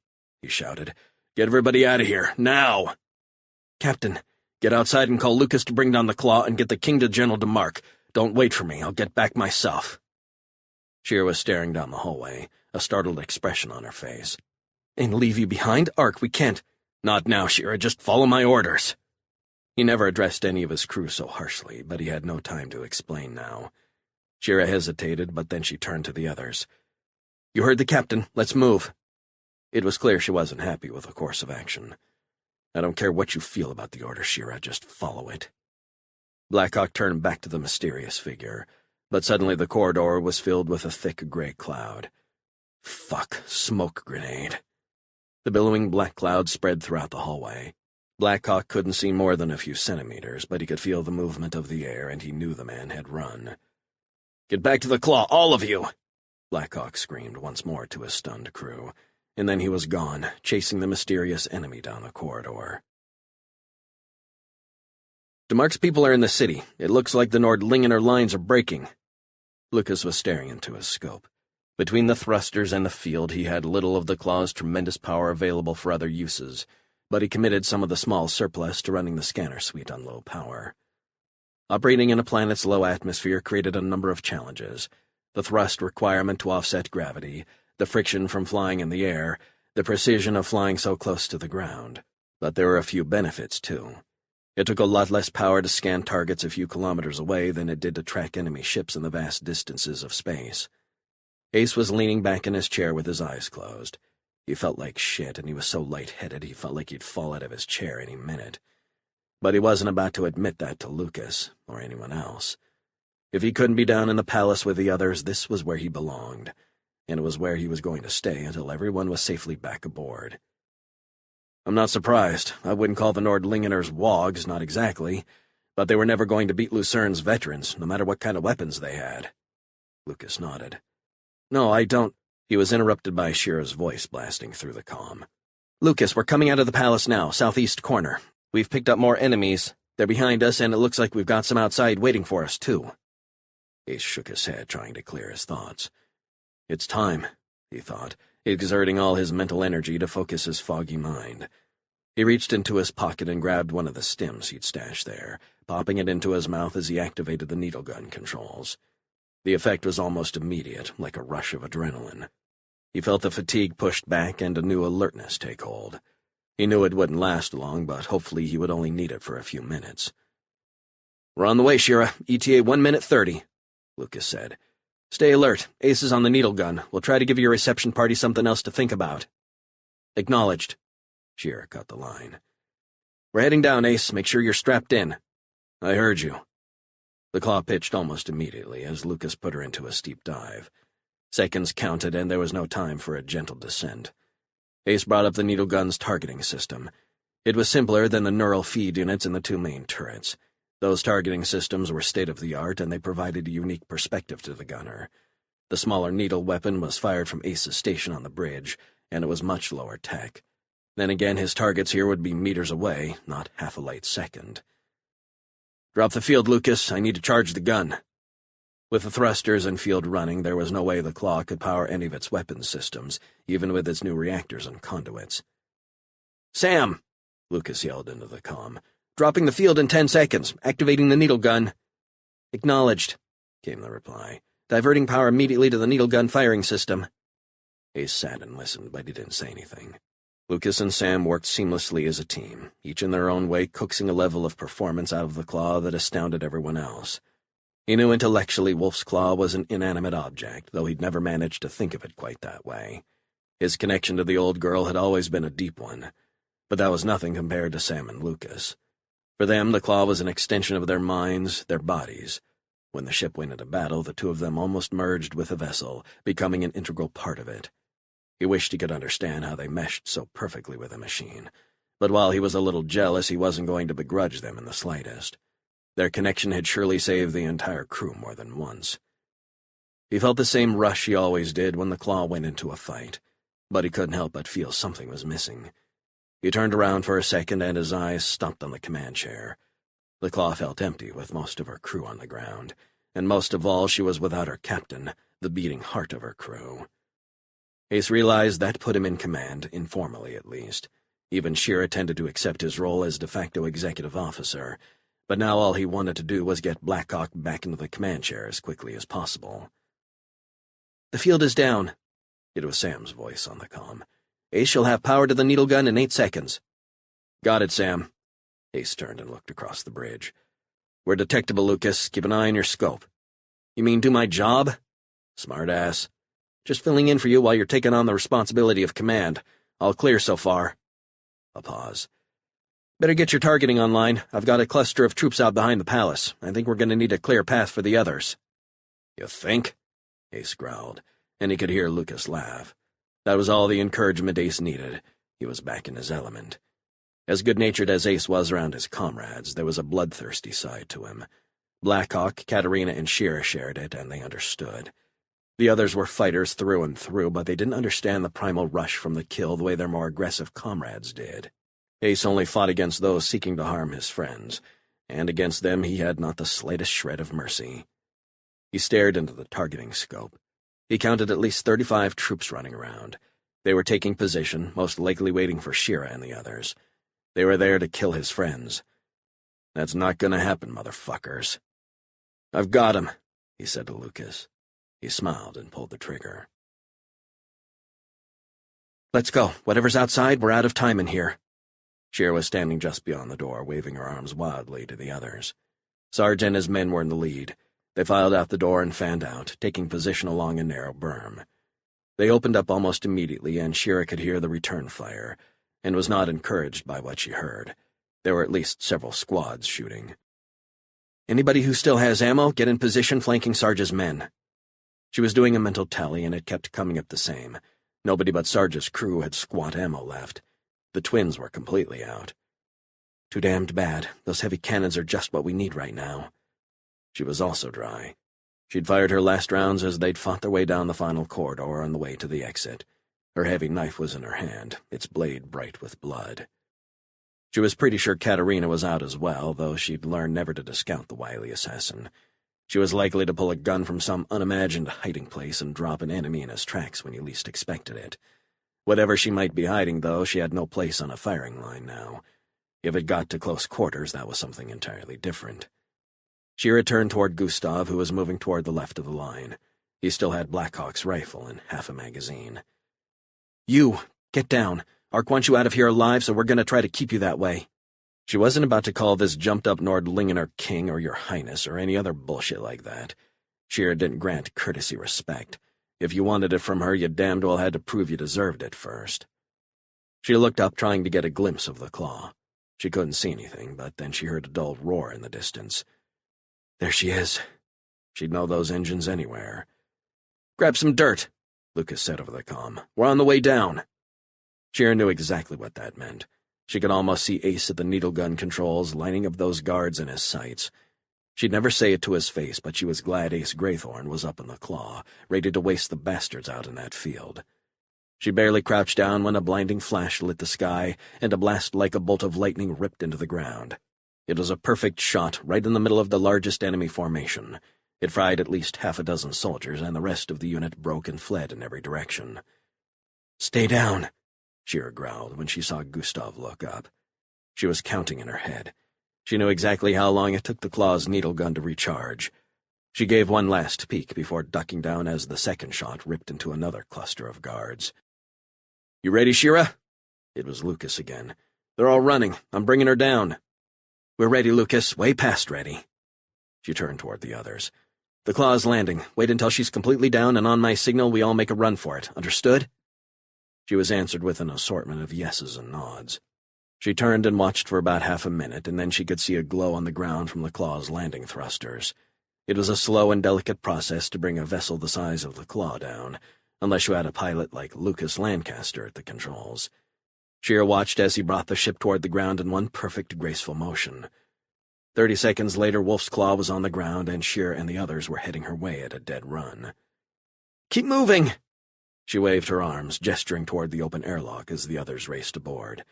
he shouted. "Get everybody out of here, now!" "Captain, get outside and call Lucas to bring down the claw and get the king to General DeMark. Don't wait for me, I'll get back myself." Shira was staring down the hallway, a startled expression on her face. "And leave you behind, Ark? We can't—" "Not now, Shira, just follow my orders." He never addressed any of his crew so harshly, but he had no time to explain now. Shira hesitated, but then she turned to the others. "You heard the captain. Let's move." It was clear she wasn't happy with the course of action. "I don't care what you feel about the order, Shira, just follow it." Blackhawk turned back to the mysterious figure, but suddenly the corridor was filled with a thick gray cloud. Fuck, smoke grenade. The billowing black cloud spread throughout the hallway. Blackhawk couldn't see more than a few centimeters, but he could feel the movement of the air, and he knew the man had run. "Get back to the claw, all of you!" Blackhawk screamed once more to his stunned crew, and then he was gone, chasing the mysterious enemy down the corridor. "DeMark's people are in the city. It looks like the Nordlingener lines are breaking." Lucas was staring into his scope. Between the thrusters and the field, he had little of the claw's tremendous power available for other uses, but he committed some of the small surplus to running the scanner suite on low power. Operating in a planet's low atmosphere created a number of challenges: the thrust requirement to offset gravity, the friction from flying in the air, the precision of flying so close to the ground. But there were a few benefits, too. It took a lot less power to scan targets a few kilometers away than it did to track enemy ships in the vast distances of space. Ace was leaning back in his chair with his eyes closed. He felt like shit, and he was so lightheaded he felt like he'd fall out of his chair any minute. But he wasn't about to admit that to Lucas, or anyone else. If he couldn't be down in the palace with the others, this was where he belonged, and it was where he was going to stay until everyone was safely back aboard. "I'm not surprised. I wouldn't call the Nordlingeners wogs, not exactly, but they were never going to beat Lucerne's veterans, no matter what kind of weapons they had." Lucas nodded. "No, I don't—" He was interrupted by Shira's voice blasting through the comm. "Lucas, we're coming out of the palace now, southeast corner. We've picked up more enemies. They're behind us, and it looks like we've got some outside waiting for us, too." Ace shook his head, trying to clear his thoughts. It's time, he thought, exerting all his mental energy to focus his foggy mind. He reached into his pocket and grabbed one of the stims he'd stashed there, popping it into his mouth as he activated the needle gun controls. The effect was almost immediate, like a rush of adrenaline. He felt the fatigue pushed back and a new alertness take hold. He knew it wouldn't last long, but hopefully he would only need it for a few minutes. "We're on the way, Shira. ETA 1 minute 30, Lucas said. "Stay alert. Ace is on the needle gun. We'll try to give your reception party something else to think about." "Acknowledged." Shira cut the line. "We're heading down, Ace. Make sure you're strapped in." "I heard you." The claw pitched almost immediately as Lucas put her into a steep dive. Seconds counted, and there was no time for a gentle descent. Ace brought up the needle gun's targeting system. It was simpler than the neural feed units in the two main turrets. Those targeting systems were state-of-the-art, and they provided a unique perspective to the gunner. The smaller needle weapon was fired from Ace's station on the bridge, and it was much lower tech. Then again, his targets here would be meters away, not half a light second. "Drop the field, Lucas. I need to charge the gun." With the thrusters and field running, there was no way the claw could power any of its weapons systems, even with its new reactors and conduits. "Sam!" Lucas yelled into the comm. "Dropping the field in 10 seconds. Activating the needle gun." "Acknowledged," came the reply. "Diverting power immediately to the needle gun firing system." Ace sat and listened, but he didn't say anything. Lucas and Sam worked seamlessly as a team, each in their own way coaxing a level of performance out of the claw that astounded everyone else. He knew intellectually Wolf's claw was an inanimate object, though he'd never managed to think of it quite that way. His connection to the old girl had always been a deep one, but that was nothing compared to Sam and Lucas. For them, the claw was an extension of their minds, their bodies. When the ship went into battle, the two of them almost merged with the vessel, becoming an integral part of it. He wished he could understand how they meshed so perfectly with the machine, but while he was a little jealous, he wasn't going to begrudge them in the slightest. Their connection had surely saved the entire crew more than once. He felt the same rush he always did when the claw went into a fight, but he couldn't help but feel something was missing. He turned around for a second, and his eyes stopped on the command chair. The claw felt empty, with most of her crew on the ground, and most of all, she was without her captain, the beating heart of her crew. Ace realized that put him in command, informally at least. Even Shira tended to accept his role as de facto executive officer, but now all he wanted to do was get Blackhawk back into the command chair as quickly as possible. "The field is down." It was Sam's voice on the comm. "Ace shall have power to the needle gun in 8 seconds. "Got it, Sam." Ace turned and looked across the bridge. "We're detectable, Lucas. Keep an eye on your scope." "You mean do my job?" "Smart ass. Just filling in for you while you're taking on the responsibility of command. All clear so far." A pause. "Better get your targeting online. I've got a cluster of troops out behind the palace. I think we're going to need a clear path for the others." "You think?" Ace growled, and he could hear Lucas laugh. That was all the encouragement Ace needed. He was back in his element. As good-natured as Ace was around his comrades, there was a bloodthirsty side to him. Blackhawk, Katerina, and Shira shared it, and they understood. The others were fighters through and through, but they didn't understand the primal rush from the kill the way their more aggressive comrades did. Ace only fought against those seeking to harm his friends, and against them he had not the slightest shred of mercy. He stared into the targeting scope. He counted at least 35 troops running around. They were taking position, most likely waiting for Shira and the others. They were there to kill his friends. "That's not gonna happen, motherfuckers." "I've got him," he said to Lucas. He smiled and pulled the trigger. "Let's go. Whatever's outside, we're out of time in here." Shira was standing just beyond the door, waving her arms wildly to the others. Sarge and his men were in the lead. They filed out the door and fanned out, taking position along a narrow berm. They opened up almost immediately, and Shira could hear the return fire, and was not encouraged by what she heard. There were at least several squads shooting. "Anybody who still has ammo, get in position flanking Sarge's men." She was doing a mental tally, and it kept coming up the same. Nobody but Sarge's crew had squat ammo left. The twins were completely out. "Too damned bad. Those heavy cannons are just what we need right now." She was also dry. She'd fired her last rounds as they'd fought their way down the final corridor on the way to the exit. Her heavy knife was in her hand, its blade bright with blood. She was pretty sure Katerina was out as well, though she'd learned never to discount the wily assassin. She was likely to pull a gun from some unimagined hiding place and drop an enemy in his tracks when he least expected it. Whatever she might be hiding, though, she had no place on a firing line now. If it got to close quarters, that was something entirely different. Shira turned toward Gustav, who was moving toward the left of the line. He still had Blackhawk's rifle and half a magazine. "You, get down. Ark wants you out of here alive, so we're going to try to keep you that way." She wasn't about to call this jumped-up Nordlingener king or your highness or any other bullshit like that. Shira didn't grant courtesy respect. If you wanted it from her, you damned well had to prove you deserved it first. She looked up, trying to get a glimpse of the claw. She couldn't see anything, but then she heard a dull roar in the distance. There she is. She'd know those engines anywhere. "Grab some dirt," Lucas said over the comm. "We're on the way down." Shira knew exactly what that meant. She could almost see Ace at the needle gun controls, lining up those guards in his sights. She'd never say it to his face, but she was glad Ace Graythorne was up in the claw, ready to waste the bastards out in that field. She barely crouched down when a blinding flash lit the sky, and a blast like a bolt of lightning ripped into the ground. It was a perfect shot, right in the middle of the largest enemy formation. It fried at least half a dozen soldiers, and the rest of the unit broke and fled in every direction. "Stay down," Shira growled when she saw Gustav look up. She was counting in her head. She knew exactly how long it took the claw's needle gun to recharge. She gave one last peek before ducking down as the second shot ripped into another cluster of guards. "You ready, Shira?" It was Lucas again. "They're all running. I'm bringing her down." "We're ready, Lucas. Way past ready." She turned toward the others. "The claw's landing. Wait until she's completely down, and on my signal we all make a run for it. Understood?" She was answered with an assortment of yeses and nods. She turned and watched for about half a minute, and then she could see a glow on the ground from the claw's landing thrusters. It was a slow and delicate process to bring a vessel the size of the claw down, unless you had a pilot like Lucas Lancaster at the controls. Shira watched as he brought the ship toward the ground in one perfect, graceful motion. 30 seconds later, Wolf's Claw was on the ground, and Shira and the others were heading her way at a dead run. "Keep moving!" She waved her arms, gesturing toward the open airlock as the others raced aboard.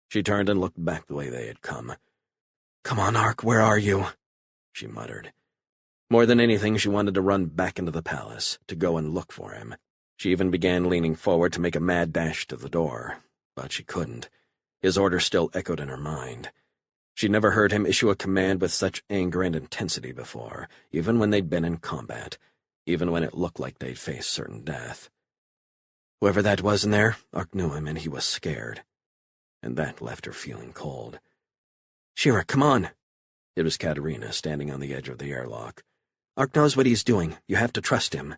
She turned and looked back the way they had come. "Come on, Ark, where are you?" she muttered. More than anything, she wanted to run back into the palace, to go and look for him. She even began leaning forward to make a mad dash to the door, but she couldn't. His order still echoed in her mind. She'd never heard him issue a command with such anger and intensity before, even when they'd been in combat, even when it looked like they'd face certain death. Whoever that was in there, Ark knew him, and he was scared. And that left her feeling cold. "Shira, come on!" It was Katerina, standing on the edge of the airlock. "Ark knows what he's doing. You have to trust him."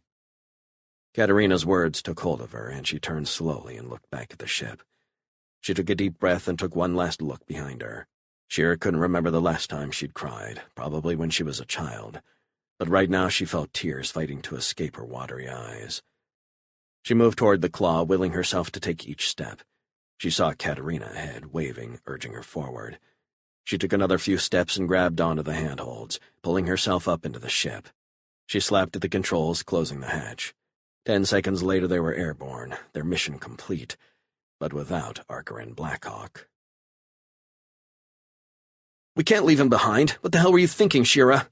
Katerina's words took hold of her, and she turned slowly and looked back at the ship. She took a deep breath and took one last look behind her. Shira couldn't remember the last time she'd cried, probably when she was a child, but right now she felt tears fighting to escape her watery eyes. She moved toward the claw, willing herself to take each step. She saw Katerina ahead, waving, urging her forward. She took another few steps and grabbed onto the handholds, pulling herself up into the ship. She slapped at the controls, closing the hatch. 10 seconds later they were airborne, their mission complete, but without Archer and Blackhawk. "We can't leave him behind. What the hell were you thinking, Shira?"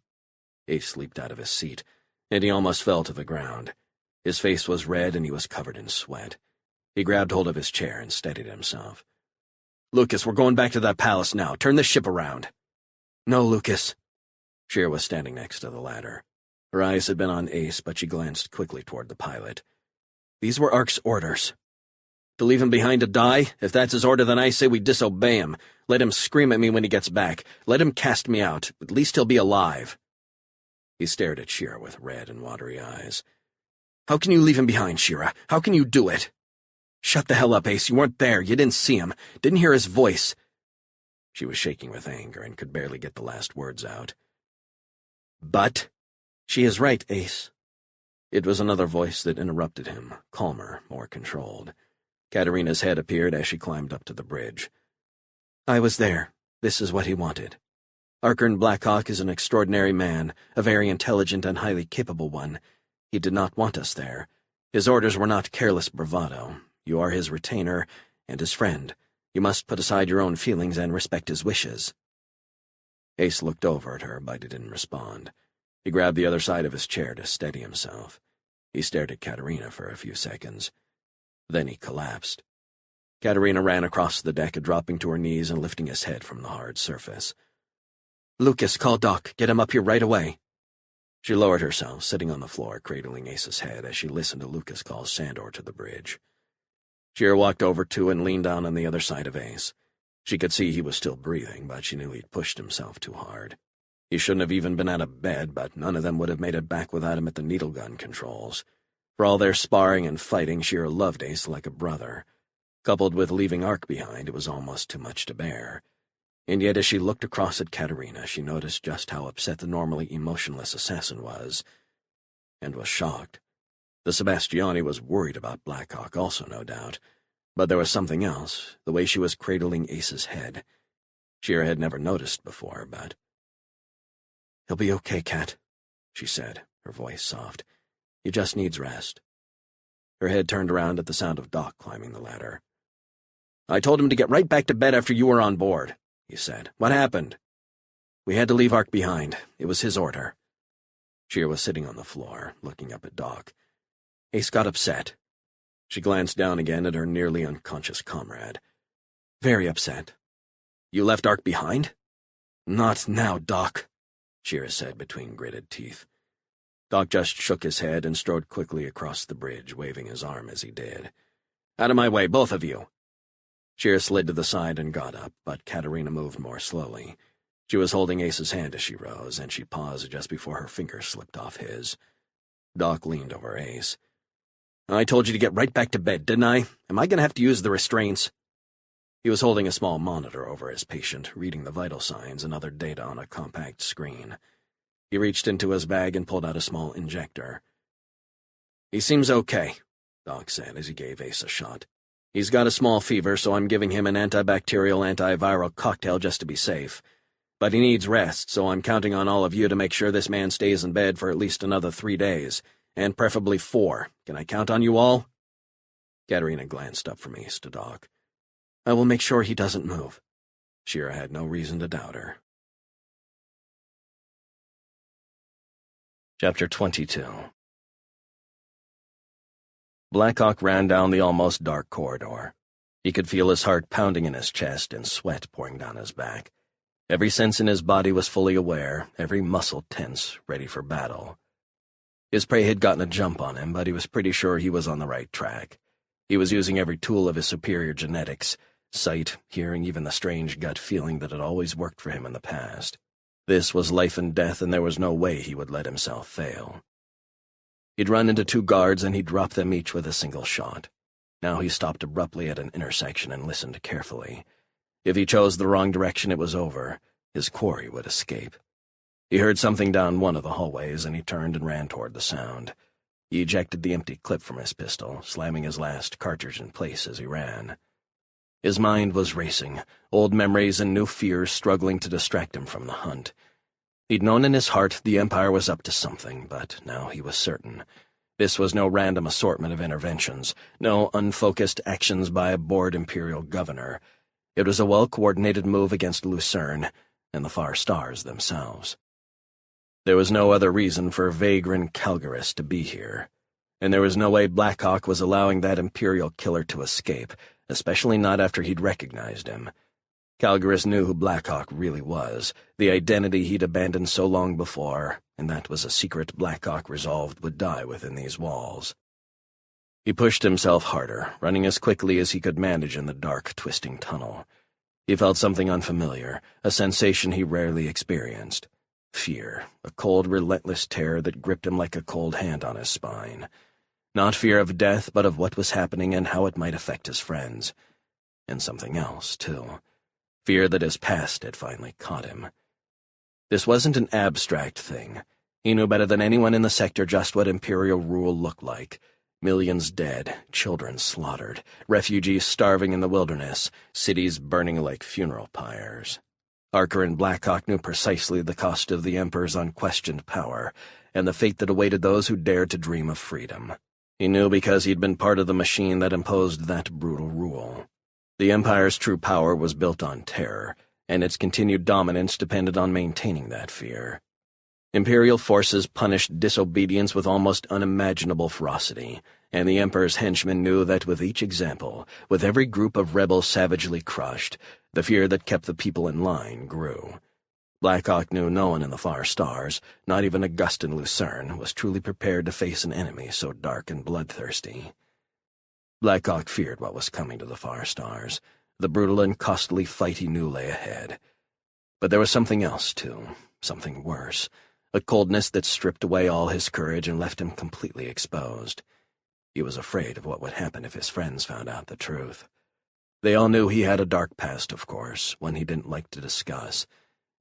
Ace leaped out of his seat, and he almost fell to the ground. His face was red and he was covered in sweat. He grabbed hold of his chair and steadied himself. "Lucas, we're going back to that palace now. Turn the ship around." "No, Lucas." Shira was standing next to the ladder. Her eyes had been on Ace, but she glanced quickly toward the pilot. "These were Ark's orders. To leave him behind to die? If that's his order, then I say we disobey him. Let him scream at me when he gets back. Let him cast me out. At least he'll be alive." He stared at Shira with red and watery eyes. "How can you leave him behind, Shira? How can you do it?" "Shut the hell up, Ace. You weren't there. You didn't see him. Didn't hear his voice." She was shaking with anger and could barely get the last words out. "But—" "She is right, Ace." It was another voice that interrupted him, calmer, more controlled. Katerina's head appeared as she climbed up to the bridge. "I was there. This is what he wanted. Arkern Blackhawk is an extraordinary man, a very intelligent and highly capable one. He did not want us there. His orders were not careless bravado. You are his retainer and his friend. You must put aside your own feelings and respect his wishes." Ace looked over at her, but he didn't respond. He grabbed the other side of his chair to steady himself. He stared at Katerina for a few seconds. Then he collapsed. Katerina ran across the deck, dropping to her knees and lifting his head from the hard surface. "Lucas, call Doc. Get him up here right away." She lowered herself, sitting on the floor, cradling Ace's head as she listened to Lucas call Sandor to the bridge. Sheer walked over to and leaned down on the other side of Ace. She could see he was still breathing, but she knew he'd pushed himself too hard. He shouldn't have even been out of bed, but none of them would have made it back without him at the needle gun controls. For all their sparring and fighting, Sheer loved Ace like a brother. Coupled with leaving Ark behind, it was almost too much to bear. And yet as she looked across at Katerina, she noticed just how upset the normally emotionless assassin was, and was shocked. The Sebastiani was worried about Blackhawk also, no doubt, but there was something else, the way she was cradling Ace's head. Sheer had never noticed before, but... "He'll be okay, Kat," she said, her voice soft. "He just needs rest." Her head turned around at the sound of Doc climbing the ladder. "I told him to get right back to bed after you were on board," he said. "What happened?" "We had to leave Ark behind. It was his order." Sheer was sitting on the floor, looking up at Doc. Ace got upset. She glanced down again at her nearly unconscious comrade. "Very upset." "You left Ark behind?" "Not now, Doc," Sheer said between gritted teeth. Doc just shook his head and strode quickly across the bridge, waving his arm as he did. "Out of my way, both of you." Sheer slid to the side and got up, but Katerina moved more slowly. She was holding Ace's hand as she rose, and she paused just before her fingers slipped off his. Doc leaned over Ace. "I told you to get right back to bed, didn't I? Am I going to have to use the restraints?" He was holding a small monitor over his patient, reading the vital signs and other data on a compact screen. He reached into his bag and pulled out a small injector. "He seems okay," Doc said as he gave Ace a shot. "He's got a small fever, so I'm giving him an antibacterial antiviral cocktail just to be safe. But he needs rest, so I'm counting on all of you to make sure this man stays in bed for at least another 3 days, and preferably 4. Can I count on you all?" Katerina glanced up from Ace to Doc. "I will make sure he doesn't move." Sheer had no reason to doubt her. Chapter 22. Blackhawk ran down the almost dark corridor. He could feel his heart pounding in his chest and sweat pouring down his back. Every sense in his body was fully aware, every muscle tense, ready for battle. His prey had gotten a jump on him, but he was pretty sure he was on the right track. He was using every tool of his superior genetics, sight, hearing, even the strange gut feeling that had always worked for him in the past. This was life and death, and there was no way he would let himself fail. He'd run into 2 guards, and he'd drop them each with a single shot. Now he stopped abruptly at an intersection and listened carefully. If he chose the wrong direction, it was over. His quarry would escape. He heard something down one of the hallways, and he turned and ran toward the sound. He ejected the empty clip from his pistol, slamming his last cartridge in place as he ran. His mind was racing, old memories and new fears struggling to distract him from the hunt. He'd known in his heart the Empire was up to something, but now he was certain. This was no random assortment of interventions, no unfocused actions by a bored Imperial governor. It was a well-coordinated move against Lucerne and the Far Stars themselves. There was no other reason for Vagrant Calgarus to be here, and there was no way Blackhawk was allowing that Imperial killer to escape, especially not after he'd recognized him. Calgarus knew who Blackhawk really was, the identity he'd abandoned so long before, and that was a secret Blackhawk resolved would die within these walls. He pushed himself harder, running as quickly as he could manage in the dark, twisting tunnel. He felt something unfamiliar, a sensation he rarely experienced. Fear, a cold, relentless terror that gripped him like a cold hand on his spine. Not fear of death, but of what was happening and how it might affect his friends. And something else, too. Fear that his past had finally caught him. This wasn't an abstract thing. He knew better than anyone in the sector just what Imperial rule looked like. Millions dead, children slaughtered, refugees starving in the wilderness, cities burning like funeral pyres. Arker and Blackhawk knew precisely the cost of the Emperor's unquestioned power, and the fate that awaited those who dared to dream of freedom. He knew because he'd been part of the machine that imposed that brutal rule. The Empire's true power was built on terror, and its continued dominance depended on maintaining that fear. Imperial forces punished disobedience with almost unimaginable ferocity, and the Emperor's henchmen knew that with each example, with every group of rebels savagely crushed, the fear that kept the people in line grew. Blackhawk knew no one in the far stars, not even Augustin Lucerne, was truly prepared to face an enemy so dark and bloodthirsty. Blackhawk feared what was coming to the far stars, the brutal and costly fight he knew lay ahead. But there was something else, too, something worse, a coldness that stripped away all his courage and left him completely exposed. He was afraid of what would happen if his friends found out the truth. They all knew he had a dark past, of course, one he didn't like to discuss,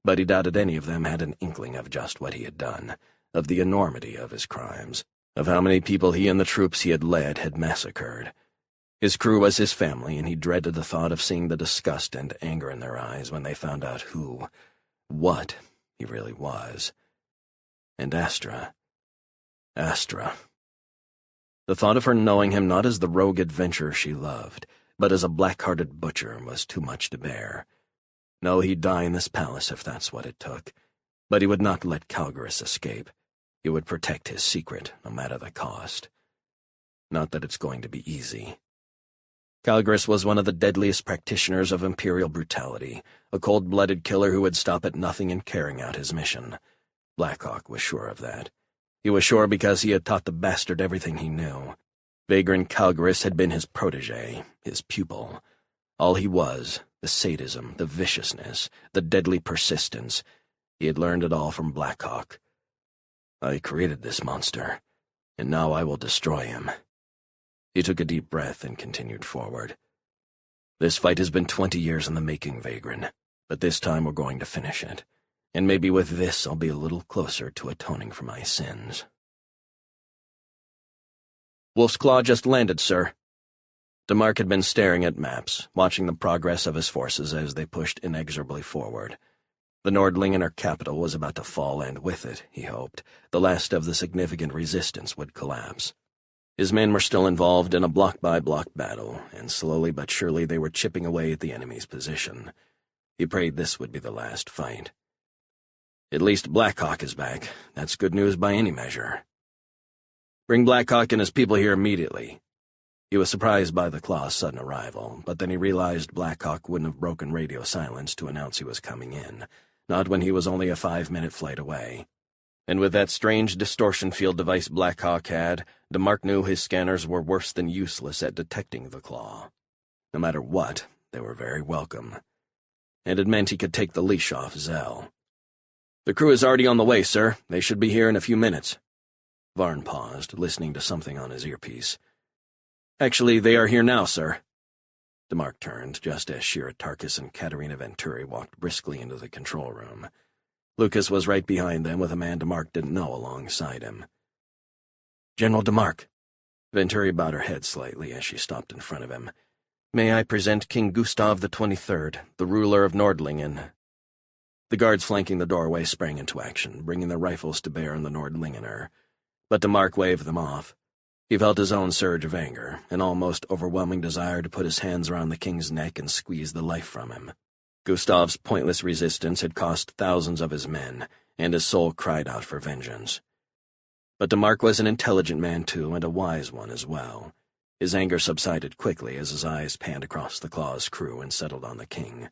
but he doubted any of them had an inkling of just what he had done, of the enormity of his crimes, of how many people he and the troops he had led had massacred. His crew was his family, and he dreaded the thought of seeing the disgust and anger in their eyes when they found out what he really was. And Astra. The thought of her knowing him not as the rogue adventurer she loved, but as a black-hearted butcher was too much to bear. No, he'd die in this palace if that's what it took, but he would not let Calgary escape. He would protect his secret, no matter the cost. Not that it's going to be easy. Calgary was one of the deadliest practitioners of imperial brutality, a cold-blooded killer who would stop at nothing in carrying out his mission. Blackhawk was sure of that. He was sure because he had taught the bastard everything he knew. Vagrant Calgary had been his protégé, his pupil. All he was, the sadism, the viciousness, the deadly persistence, he had learned it all from Blackhawk. I created this monster, and now I will destroy him. He took a deep breath and continued forward. This fight has been 20 years in the making, Vagrant, but this time we're going to finish it. And maybe with this I'll be a little closer to atoning for my sins. Wolf's Claw just landed, sir. DeMarc had been staring at maps, watching the progress of his forces as they pushed inexorably forward. The Nordlingen capital was about to fall, and with it, he hoped, the last of the significant resistance would collapse. His men were still involved in a block-by-block battle, and slowly but surely they were chipping away at the enemy's position. He prayed this would be the last fight. At least Blackhawk is back. That's good news by any measure. Bring Blackhawk and his people here immediately. He was surprised by the Claw's sudden arrival, but then he realized Blackhawk wouldn't have broken radio silence to announce he was coming in, not when he was only a 5-minute flight away. And with that strange distortion field device Blackhawk had, DeMarc knew his scanners were worse than useless at detecting the Claw. No matter what, they were very welcome. And it meant he could take the leash off Zell. The crew is already on the way, sir. They should be here in a few minutes. Varn paused, listening to something on his earpiece. Actually, they are here now, sir. DeMarc turned, just as Shira Tarkus and Katerina Venturi walked briskly into the control room. Lucas was right behind them with a man DeMarc didn't know alongside him. General DeMarc. Venturi bowed her head slightly as she stopped in front of him. May I present King Gustav XXIII, the ruler of Nordlingen. The guards flanking the doorway sprang into action, bringing their rifles to bear on the Nordlingener. But DeMarc waved them off. He felt his own surge of anger, an almost overwhelming desire to put his hands around the king's neck and squeeze the life from him. Gustav's pointless resistance had cost thousands of his men, and his soul cried out for vengeance. But DeMarc was an intelligent man, too, and a wise one as well. His anger subsided quickly as his eyes panned across the Claw's crew and settled on the king.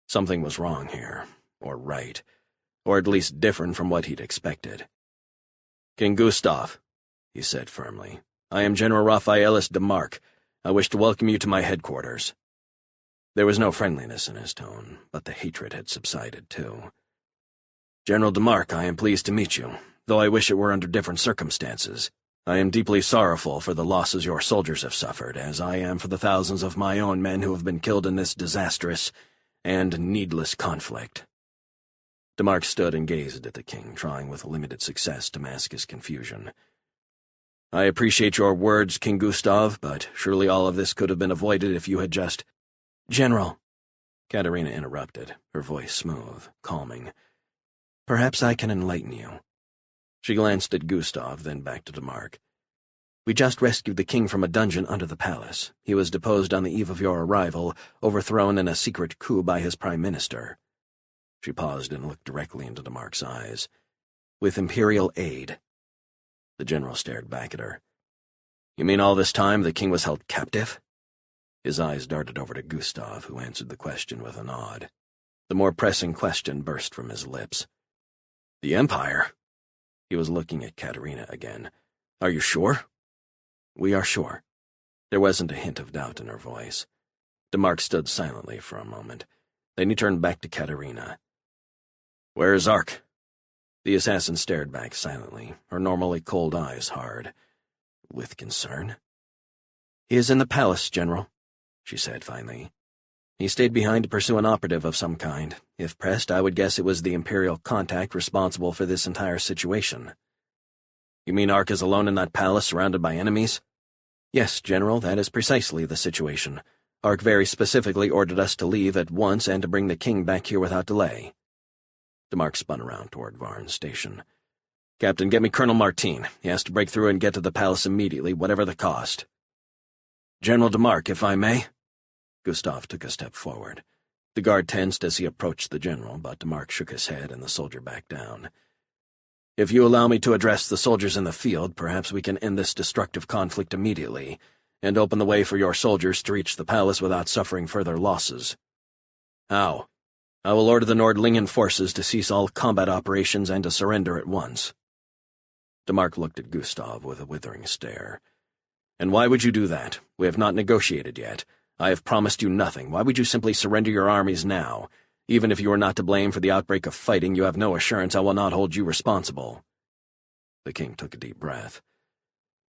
Something was wrong here, or right, or at least different from what he'd expected. King Gustav, he said firmly, I am General Raphaelis DeMarc. I wish to welcome you to my headquarters. There was no friendliness in his tone, but the hatred had subsided, too. General DeMarc, I am pleased to meet you, though I wish it were under different circumstances. I am deeply sorrowful for the losses your soldiers have suffered, as I am for the thousands of my own men who have been killed in this disastrous and needless conflict. DeMarc stood and gazed at the king, trying with limited success to mask his confusion. I appreciate your words, King Gustav, but surely all of this could have been avoided if you had just— General, Katerina interrupted, her voice smooth, calming. Perhaps I can enlighten you. She glanced at Gustav, then back to DeMarc. We just rescued the king from a dungeon under the palace. He was deposed on the eve of your arrival, overthrown in a secret coup by his prime minister. She paused and looked directly into DeMarc's eyes. With Imperial aid. The general stared back at her. You mean all this time the king was held captive? His eyes darted over to Gustav, who answered the question with a nod. The more pressing question burst from his lips. The Empire? He was looking at Katerina again. Are you sure? We are sure. There wasn't a hint of doubt in her voice. DeMark stood silently for a moment. Then he turned back to Katerina. Where is Ark? The assassin stared back silently, her normally cold eyes hard. With concern. He is in the palace, General, she said finally. He stayed behind to pursue an operative of some kind. If pressed, I would guess it was the Imperial contact responsible for this entire situation. You mean Ark is alone in that palace, surrounded by enemies? Yes, General, that is precisely the situation. Ark very specifically ordered us to leave at once and to bring the king back here without delay. DeMark spun around toward Varn's station. Captain, get me Colonel Martin. He has to break through and get to the palace immediately, whatever the cost. General DeMark, if I may? Gustav took a step forward. The guard tensed as he approached the general, but DeMark shook his head and the soldier backed down. If you allow me to address the soldiers in the field, perhaps we can end this destructive conflict immediately, and open the way for your soldiers to reach the palace without suffering further losses. How? I will order the Nordlingen forces to cease all combat operations and to surrender at once. DeMark looked at Gustav with a withering stare. And why would you do that? We have not negotiated yet. I have promised you nothing. Why would you simply surrender your armies now? Even if you are not to blame for the outbreak of fighting, you have no assurance I will not hold you responsible. The king took a deep breath.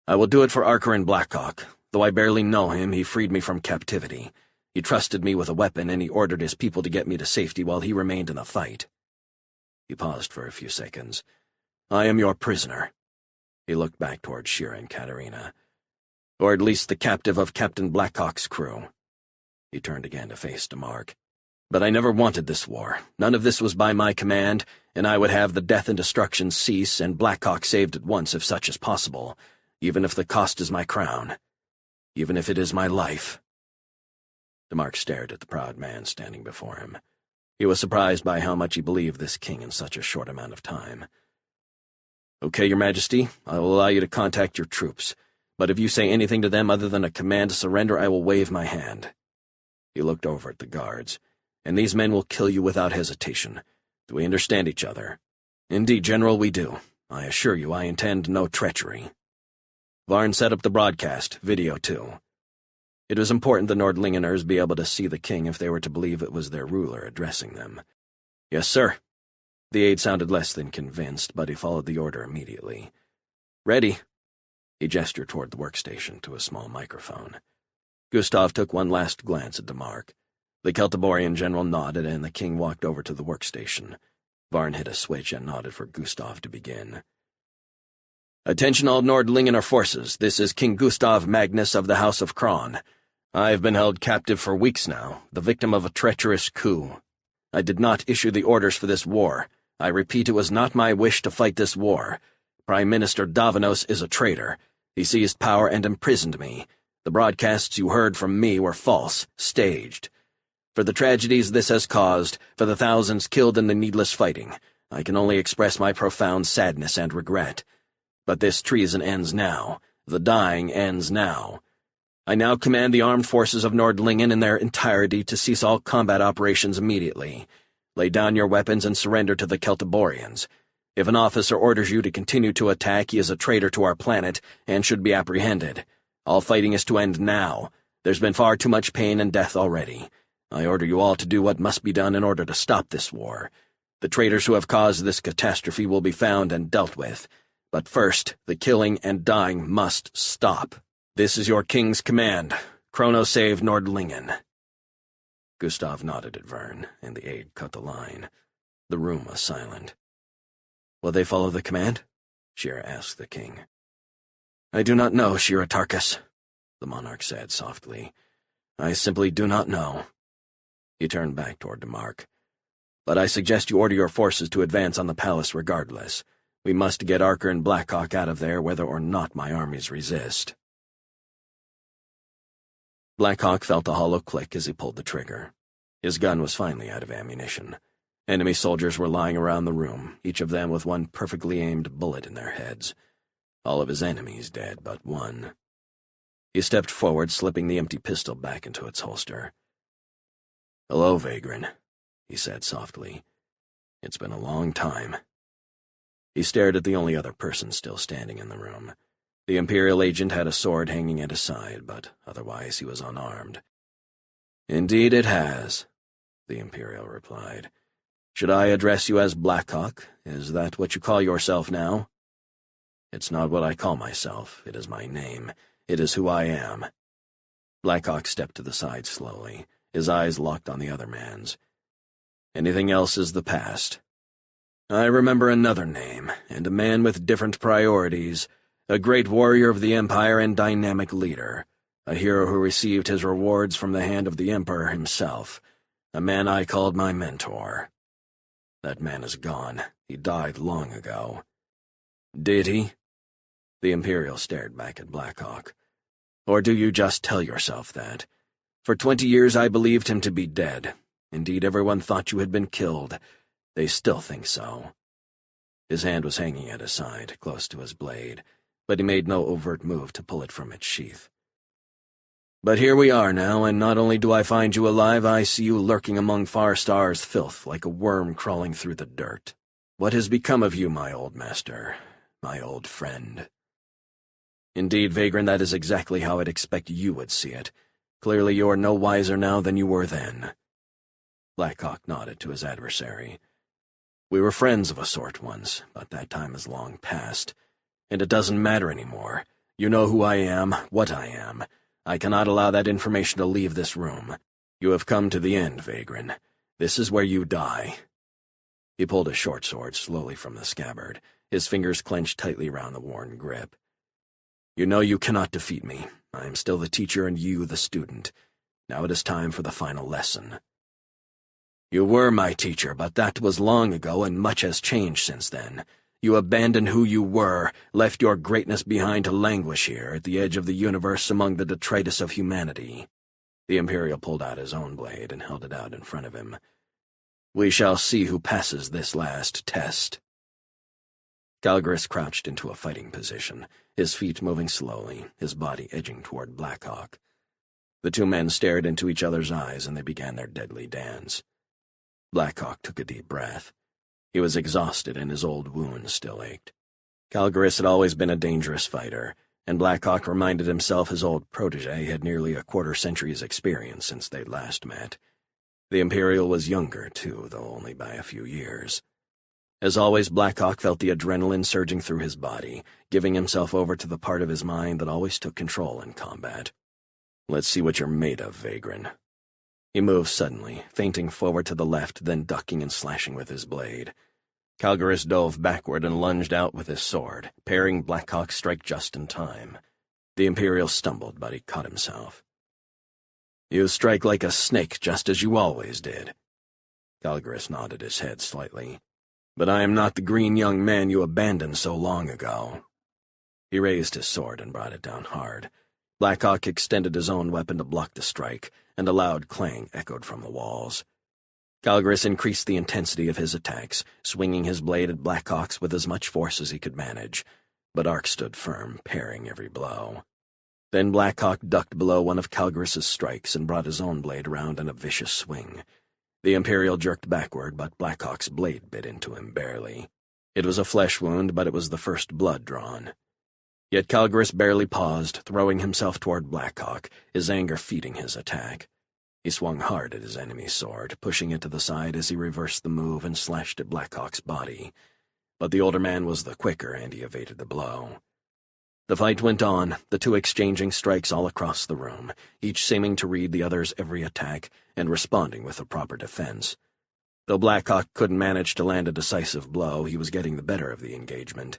I will do it for Archer Blackhawk. Though I barely know him, he freed me from captivity. He trusted me with a weapon, and he ordered his people to get me to safety while he remained in the fight. He paused for a few seconds. I am your prisoner. He looked back toward Shira and Katerina. Or at least the captive of Captain Blackhawk's crew. He turned again to face DeMark. But I never wanted this war. None of this was by my command, and I would have the death and destruction cease and Blackhawk saved at once if such is possible, even if the cost is my crown, even if it is my life. DeMark stared at the proud man standing before him. He was surprised by how much he believed this king in such a short amount of time. Okay, Your Majesty, I will allow you to contact your troops, but if you say anything to them other than a command to surrender, I will wave my hand. He looked over at the guards. And these men will kill you without hesitation. Do we understand each other? Indeed, General, we do. I assure you I intend no treachery. Varn set up the broadcast, video too. It was important the Nordlingeners be able to see the king if they were to believe it was their ruler addressing them. Yes, sir. The aide sounded less than convinced, but he followed the order immediately. Ready. He gestured toward the workstation to a small microphone. Gustav took one last glance at DeMark. The Celtiborian general nodded, and the king walked over to the workstation. Varn hit a switch and nodded for Gustav to begin. Attention all Nordlingener forces, this is King Gustav Magnus of the House of Kron. I have been held captive for weeks now, the victim of a treacherous coup. I did not issue the orders for this war. I repeat, it was not my wish to fight this war. Prime Minister Davanos is a traitor. He seized power and imprisoned me. The broadcasts you heard from me were false, staged. For the tragedies this has caused, for the thousands killed in the needless fighting, I can only express my profound sadness and regret. But this treason ends now. The dying ends now. I now command the armed forces of Nordlingen in their entirety to cease all combat operations immediately. Lay down your weapons and surrender to the Celtiborians. If an officer orders you to continue to attack, he is a traitor to our planet and should be apprehended. All fighting is to end now. There's been far too much pain and death already. I order you all to do what must be done in order to stop this war. The traitors who have caused this catastrophe will be found and dealt with. But first, the killing and dying must stop. This is your king's command. Chrono save Nordlingen. Gustav nodded at Vern, and the aide cut the line. The room was silent. Will they follow the command? Shira asked the king. I do not know, Shira Tarkus, the monarch said softly. I simply do not know. He turned back toward DeMark. But I suggest you order your forces to advance on the palace regardless. We must get Archer and Blackhawk out of there whether or not my armies resist. Blackhawk felt a hollow click as he pulled the trigger. His gun was finally out of ammunition. Enemy soldiers were lying around the room, each of them with one perfectly aimed bullet in their heads. All of his enemies dead but one. He stepped forward, slipping the empty pistol back into its holster. "Hello, Vagrant," he said softly. "It's been a long time." He stared at the only other person still standing in the room. The Imperial agent had a sword hanging at his side, but otherwise he was unarmed. "Indeed it has," the Imperial replied. "Should I address you as Blackhawk? Is that what you call yourself now?" "It's not what I call myself. It is my name. It is who I am." Blackhawk stepped to the side slowly, his eyes locked on the other man's. "Anything else is the past. I remember another name, and a man with different priorities, a great warrior of the Empire and dynamic leader, a hero who received his rewards from the hand of the Emperor himself, a man I called my mentor. That man is gone. He died long ago." "Did he?" The Imperial stared back at Blackhawk. "Or do you just tell yourself that? For 20 years I believed him to be dead. Indeed, everyone thought you had been killed. They still think so." His hand was hanging at his side, close to his blade, but he made no overt move to pull it from its sheath. "But here we are now, and not only do I find you alive, I see you lurking among Far Star's filth like a worm crawling through the dirt. What has become of you, my old master, my old friend?" "Indeed, Vagrant, that is exactly how I'd expect you would see it. Clearly you're no wiser now than you were then." Blackhawk nodded to his adversary. "We were friends of a sort once, but that time is long past. And it doesn't matter anymore. You know who I am, what I am. I cannot allow that information to leave this room. You have come to the end, Vagrant. This is where you die." He pulled his short sword slowly from the scabbard, his fingers clenched tightly round the worn grip. "You know you cannot defeat me. I am still the teacher and you the student. Now it is time for the final lesson." "You were my teacher, but that was long ago, and much has changed since then. You abandoned who you were, left your greatness behind to languish here, at the edge of the universe among the detritus of humanity." The Imperial pulled out his own blade and held it out in front of him. "We shall see who passes this last test." Calgris crouched into a fighting position, his feet moving slowly, his body edging toward Blackhawk. The two men stared into each other's eyes, and they began their deadly dance. Blackhawk took a deep breath. He was exhausted, and his old wounds still ached. Calgris had always been a dangerous fighter, and Blackhawk reminded himself his old protege had nearly a quarter-century's experience since they'd last met. The Imperial was younger, too, though only by a few years. As always, Blackhawk felt the adrenaline surging through his body, giving himself over to the part of his mind that always took control in combat. "Let's see what you're made of, Vagrant." He moved suddenly, feinting forward to the left, then ducking and slashing with his blade. Calgris dove backward and lunged out with his sword, parrying Blackhawk's strike just in time. The Imperial stumbled, but he caught himself. "You strike like a snake, just as you always did." Calgris nodded his head slightly. "But I am not the green young man you abandoned so long ago." He raised his sword and brought it down hard. Blackhawk extended his own weapon to block the strike, and a loud clang echoed from the walls. Calgris increased the intensity of his attacks, swinging his blade at Blackhawk's with as much force as he could manage, but Ark stood firm, parrying every blow. Then Blackhawk ducked below one of Calgris's strikes and brought his own blade around in a vicious swing. The Imperial jerked backward, but Blackhawk's blade bit into him barely. It was a flesh wound, but it was the first blood drawn. Yet Calgris barely paused, throwing himself toward Blackhawk, his anger feeding his attack. He swung hard at his enemy's sword, pushing it to the side as he reversed the move and slashed at Blackhawk's body. But the older man was the quicker, and he evaded the blow. The fight went on, the two exchanging strikes all across the room, each seeming to read the other's every attack and responding with a proper defense. Though Blackhawk couldn't manage to land a decisive blow, he was getting the better of the engagement.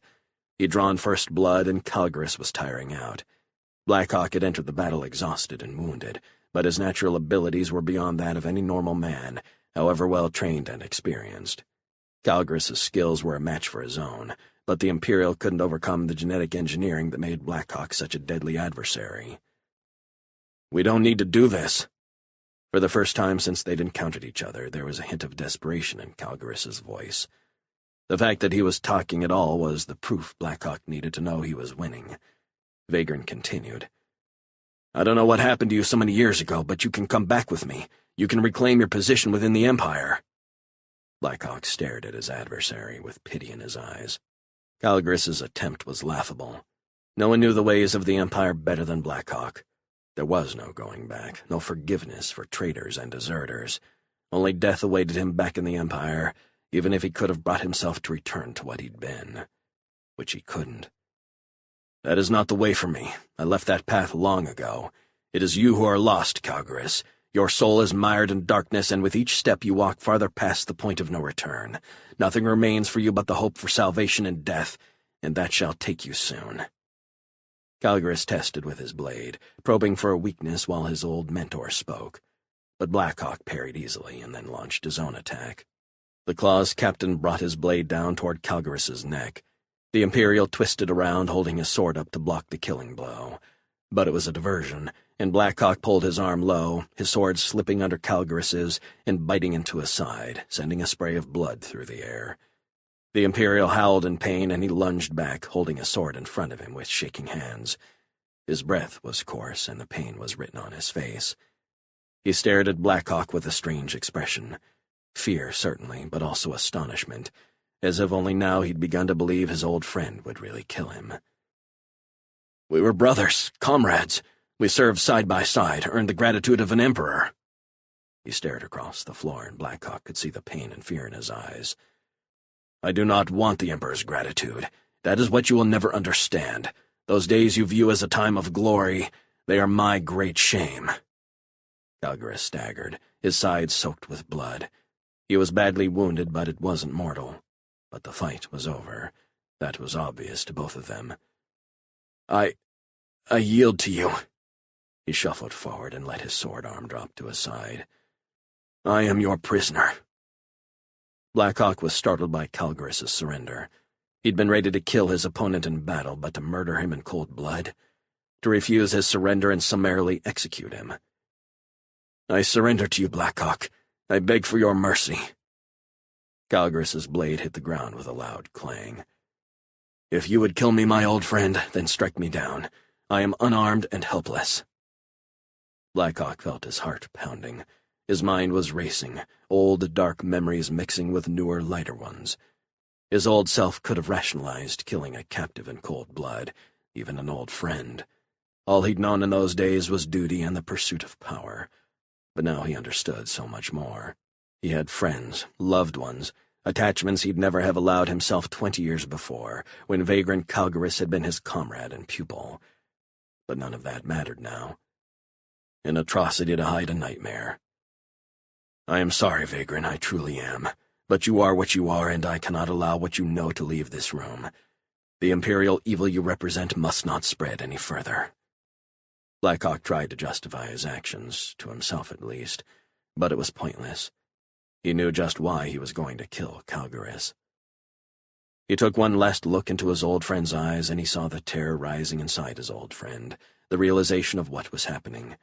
He'd drawn first blood, and Calgris was tiring out. Blackhawk had entered the battle exhausted and wounded, but his natural abilities were beyond that of any normal man, however well trained and experienced. Calgris's skills were a match for his own, but the Imperial couldn't overcome the genetic engineering that made Blackhawk such a deadly adversary. "We don't need to do this." For the first time since they'd encountered each other, there was a hint of desperation in Calgarus's voice. The fact that he was talking at all was the proof Blackhawk needed to know he was winning. Vagrant continued. I don't know what happened to you so many years ago, but you can come back with me. You can reclaim your position within the Empire. Blackhawk stared at his adversary with pity in his eyes. Calgarus's attempt was laughable. No one knew the ways of the Empire better than Blackhawk. There was no going back, no forgiveness for traitors and deserters. Only death awaited him back in the Empire, even if he could have brought himself to return to what he'd been. Which he couldn't. That is not the way for me. I left that path long ago. It is you who are lost, Calgarus. Your soul is mired in darkness, and with each step you walk farther past the point of no return. Nothing remains for you but the hope for salvation in death, and that shall take you soon. Calgarus tested with his blade, probing for a weakness while his old mentor spoke. But Blackhawk parried easily and then launched his own attack. The claw's captain brought his blade down toward Calgarus's neck. The Imperial twisted around, holding his sword up to block the killing blow. But it was a diversion, and Blackhawk pulled his arm low, his sword slipping under Calgarus's and biting into his side, sending a spray of blood through the air. The Imperial howled in pain, and he lunged back, holding a sword in front of him with shaking hands. His breath was coarse, and the pain was written on his face. He stared at Blackhawk with a strange expression. Fear, certainly, but also astonishment, as if only now he'd begun to believe his old friend would really kill him. We were brothers, comrades. We served side by side, earned the gratitude of an emperor. He stared across the floor, and Blackhawk could see the pain and fear in his eyes. I do not want the Emperor's gratitude. That is what you will never understand. Those days you view as a time of glory, they are my great shame. Calgarus staggered, his sides soaked with blood. He was badly wounded, but it wasn't mortal. But the fight was over. That was obvious to both of them. I yield to you. He shuffled forward and let his sword arm drop to his side. I am your prisoner. Blackhawk was startled by Calgarus's surrender. He'd been ready to kill his opponent in battle, but to murder him in cold blood? To refuse his surrender and summarily execute him? I surrender to you, Blackhawk. I beg for your mercy. Calgarus's blade hit the ground with a loud clang. If you would kill me, my old friend, then strike me down. I am unarmed and helpless. Blackhawk felt his heart pounding. His mind was racing, old dark memories mixing with newer, lighter ones. His old self could have rationalized killing a captive in cold blood, even an old friend. All he'd known in those days was duty and the pursuit of power. But now he understood so much more. He had friends, loved ones, attachments he'd never have allowed himself 20 years before, when vagrant Calgarus had been his comrade and pupil. But none of that mattered now. An atrocity to hide a nightmare. I am sorry, Vagrant, I truly am. But you are what you are, and I cannot allow what you know to leave this room. The Imperial evil you represent must not spread any further. Blackhawk tried to justify his actions, to himself at least, but it was pointless. He knew just why he was going to kill Calgarus. He took one last look into his old friend's eyes, and he saw the terror rising inside his old friend, the realization of what was happening.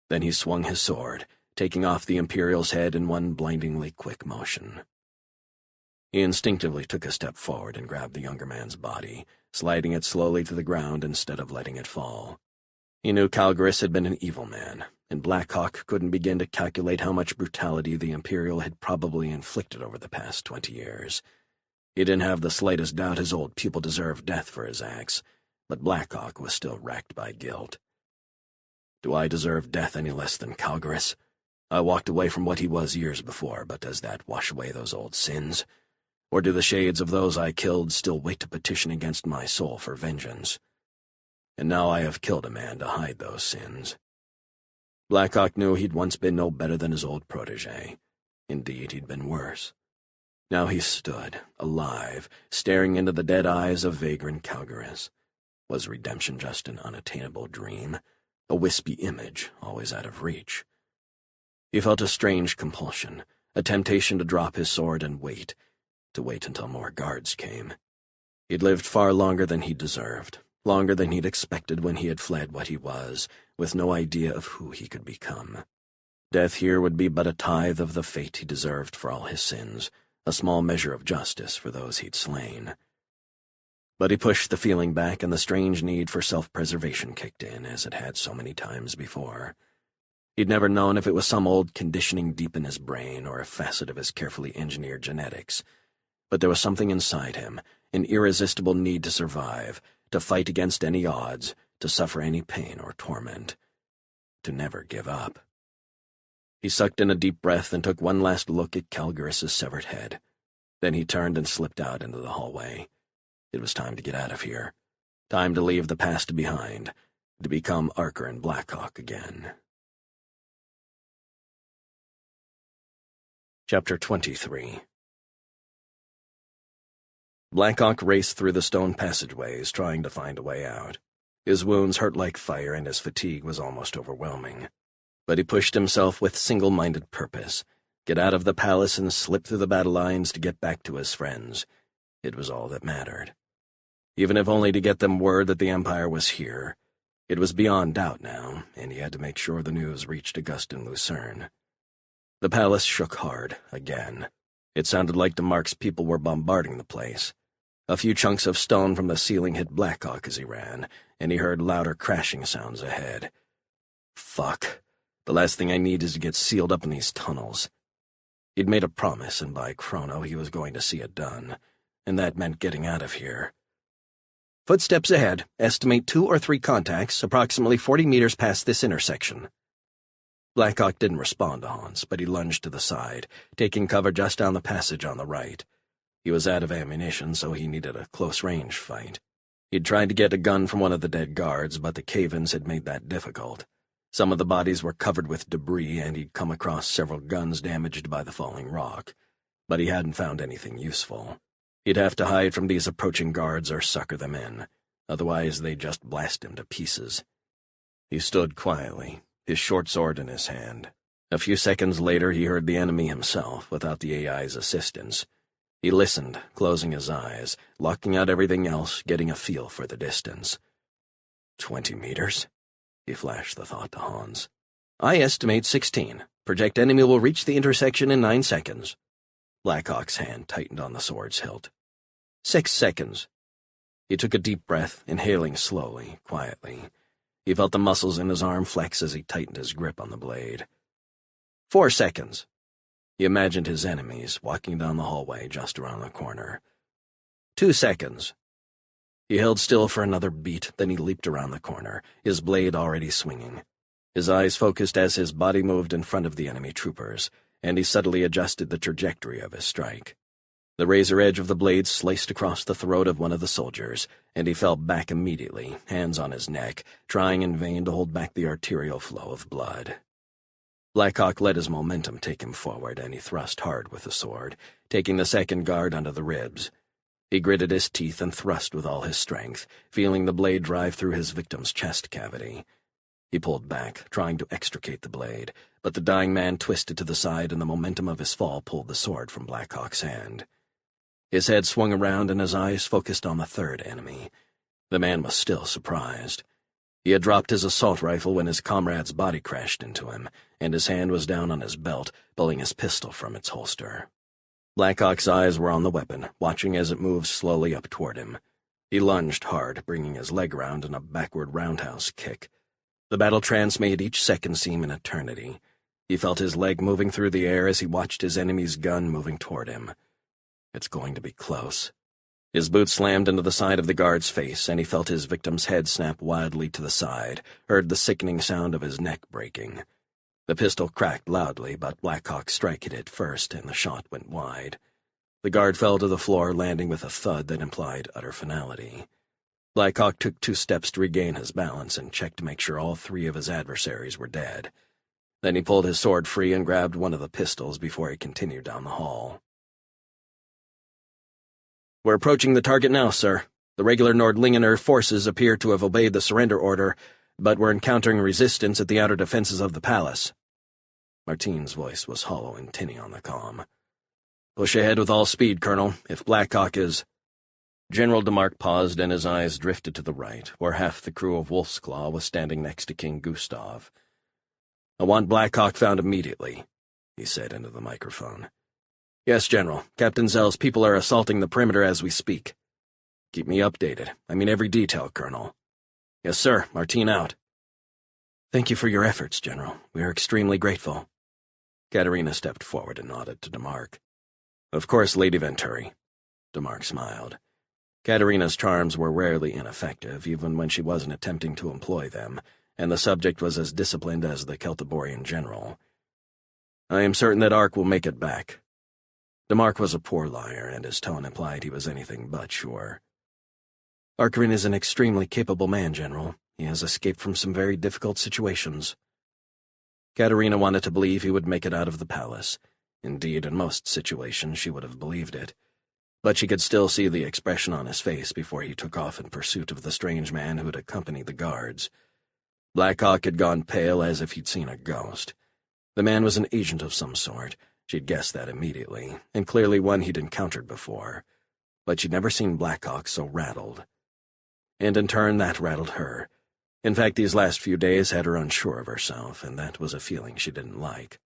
Then he swung his sword, taking off the Imperial's head in one blindingly quick motion. He instinctively took a step forward and grabbed the younger man's body, sliding it slowly to the ground instead of letting it fall. He knew Calgarus had been an evil man, and Blackhawk couldn't begin to calculate how much brutality the Imperial had probably inflicted over the past 20 years. He didn't have the slightest doubt his old pupil deserved death for his acts, but Blackhawk was still racked by guilt. Do I deserve death any less than Calgarus? I walked away from what he was years before, but does that wash away those old sins? Or do the shades of those I killed still wait to petition against my soul for vengeance? And now I have killed a man to hide those sins. Blackhawk knew he'd once been no better than his old protege. Indeed, he'd been worse. Now he stood, alive, staring into the dead eyes of vagrant Calgarus. Was redemption just an unattainable dream? A wispy image, always out of reach? He felt a strange compulsion, a temptation to drop his sword and wait, to wait until more guards came. He'd lived far longer than he deserved, longer than he'd expected when he had fled what he was, with no idea of who he could become. Death here would be but a tithe of the fate he deserved for all his sins, a small measure of justice for those he'd slain. But he pushed the feeling back, and the strange need for self-preservation kicked in, as it had so many times before. He'd never known if it was some old conditioning deep in his brain or a facet of his carefully engineered genetics. But there was something inside him, an irresistible need to survive, to fight against any odds, to suffer any pain or torment, to never give up. He sucked in a deep breath and took one last look at Calgaris's severed head. Then he turned and slipped out into the hallway. It was time to get out of here. Time to leave the past behind, to become Archer and Blackhawk again. Chapter 23. Blackhawk raced through the stone passageways, trying to find a way out. His wounds hurt like fire, and his fatigue was almost overwhelming. But he pushed himself with single-minded purpose. Get out of the palace and slip through the battle lines to get back to his friends. It was all that mattered. Even if only to get them word that the Empire was here. It was beyond doubt now, and he had to make sure the news reached Auguste and Lucerne. The palace shook hard, again. It sounded like DeMarc's people were bombarding the place. A few chunks of stone from the ceiling hit Blackhawk as he ran, and he heard louder crashing sounds ahead. Fuck. The last thing I need is to get sealed up in these tunnels. He'd made a promise, and by Chrono he was going to see it done, and that meant getting out of here. Footsteps ahead. Estimate 2 or 3 contacts, approximately 40 meters past this intersection. Blackhawk didn't respond to Hans, but he lunged to the side, taking cover just down the passage on the right. He was out of ammunition, so he needed a close-range fight. He'd tried to get a gun from one of the dead guards, but the cave-ins had made that difficult. Some of the bodies were covered with debris, and he'd come across several guns damaged by the falling rock. But he hadn't found anything useful. He'd have to hide from these approaching guards or sucker them in. Otherwise, they'd just blast him to pieces. He stood quietly, his short sword in his hand. A few seconds later, he heard the enemy himself, without the AI's assistance. He listened, closing his eyes, locking out everything else, getting a feel for the distance. 20 meters? He flashed the thought to Hans. I estimate 16. Project enemy will reach the intersection in 9 seconds. Blackhawk's hand tightened on the sword's hilt. 6 seconds. He took a deep breath, inhaling slowly, quietly. He felt the muscles in his arm flex as he tightened his grip on the blade. 4 seconds. He imagined his enemies walking down the hallway just around the corner. 2 seconds. He held still for another beat, then he leaped around the corner, his blade already swinging. His eyes focused as his body moved in front of the enemy troopers, and he subtly adjusted the trajectory of his strike. The razor edge of the blade sliced across the throat of one of the soldiers, and he fell back immediately, hands on his neck, trying in vain to hold back the arterial flow of blood. Blackhawk let his momentum take him forward, and he thrust hard with the sword, taking the second guard under the ribs. He gritted his teeth and thrust with all his strength, feeling the blade drive through his victim's chest cavity. He pulled back, trying to extricate the blade, but the dying man twisted to the side, and the momentum of his fall pulled the sword from Blackhawk's hand. His head swung around, and his eyes focused on the third enemy. The man was still surprised. He had dropped his assault rifle when his comrade's body crashed into him, and his hand was down on his belt, pulling his pistol from its holster. Blackhawk's eyes were on the weapon, watching as it moved slowly up toward him. He lunged hard, bringing his leg round in a backward roundhouse kick. The battle trance made each second seem an eternity. He felt his leg moving through the air as he watched his enemy's gun moving toward him. It's going to be close. His boot slammed into the side of the guard's face, and he felt his victim's head snap wildly to the side, heard the sickening sound of his neck breaking. The pistol cracked loudly, but Blackhawk's strike hit it first, and the shot went wide. The guard fell to the floor, landing with a thud that implied utter finality. Blackhawk took 2 steps to regain his balance and checked to make sure all 3 of his adversaries were dead. Then he pulled his sword free and grabbed one of the pistols before he continued down the hall. We're approaching the target now, sir. The regular Nordlingener forces appear to have obeyed the surrender order, but we're encountering resistance at the outer defenses of the palace. Martine's voice was hollow and tinny on the comm. Push ahead with all speed, Colonel. If Blackhawk is... General DeMarc paused, and his eyes drifted to the right, where half the crew of Wolf's Claw was standing next to King Gustav. "I want Blackhawk found immediately," he said into the microphone. "Yes, General. Captain Zell's people are assaulting the perimeter as we speak." "Keep me updated. I mean every detail, Colonel." "Yes, sir. Martine out." "Thank you for your efforts, General. We are extremely grateful." Katerina stepped forward and nodded to DeMarc. "Of course, Lady Venturi." DeMarc smiled. Katerina's charms were rarely ineffective, even when she wasn't attempting to employ them, and the subject was as disciplined as the Celtiborian general. "I am certain that Ark will make it back." DeMarc was a poor liar, and his tone implied he was anything but sure. "Arkarin is an extremely capable man, General. He has escaped from some very difficult situations." Katerina wanted to believe he would make it out of the palace. Indeed, in most situations she would have believed it. But she could still see the expression on his face before he took off in pursuit of the strange man who had accompanied the guards. Blackhawk had gone pale as if he'd seen a ghost. The man was an agent of some sort. She'd guessed that immediately, and clearly one he'd encountered before. But she'd never seen Blackhawk so rattled. And in turn, that rattled her. In fact, these last few days had her unsure of herself, and that was a feeling she didn't like.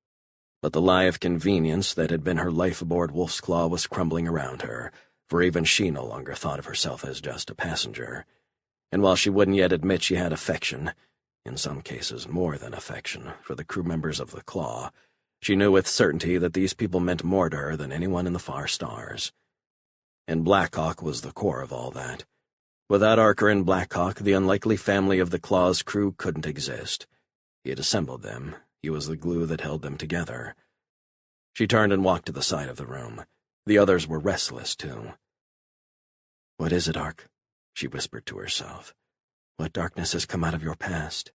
But the lie of convenience that had been her life aboard Wolf's Claw was crumbling around her, for even she no longer thought of herself as just a passenger. And while she wouldn't yet admit she had affection, in some cases more than affection, for the crew members of the Claw, she knew with certainty that these people meant more to her than anyone in the far stars. And Blackhawk was the core of all that. Without Arkarin Blackhawk, the unlikely family of the Claw's crew couldn't exist. He had assembled them. He was the glue that held them together. She turned and walked to the side of the room. The others were restless, too. "What is it, Ark?" she whispered to herself. "What darkness has come out of your past?"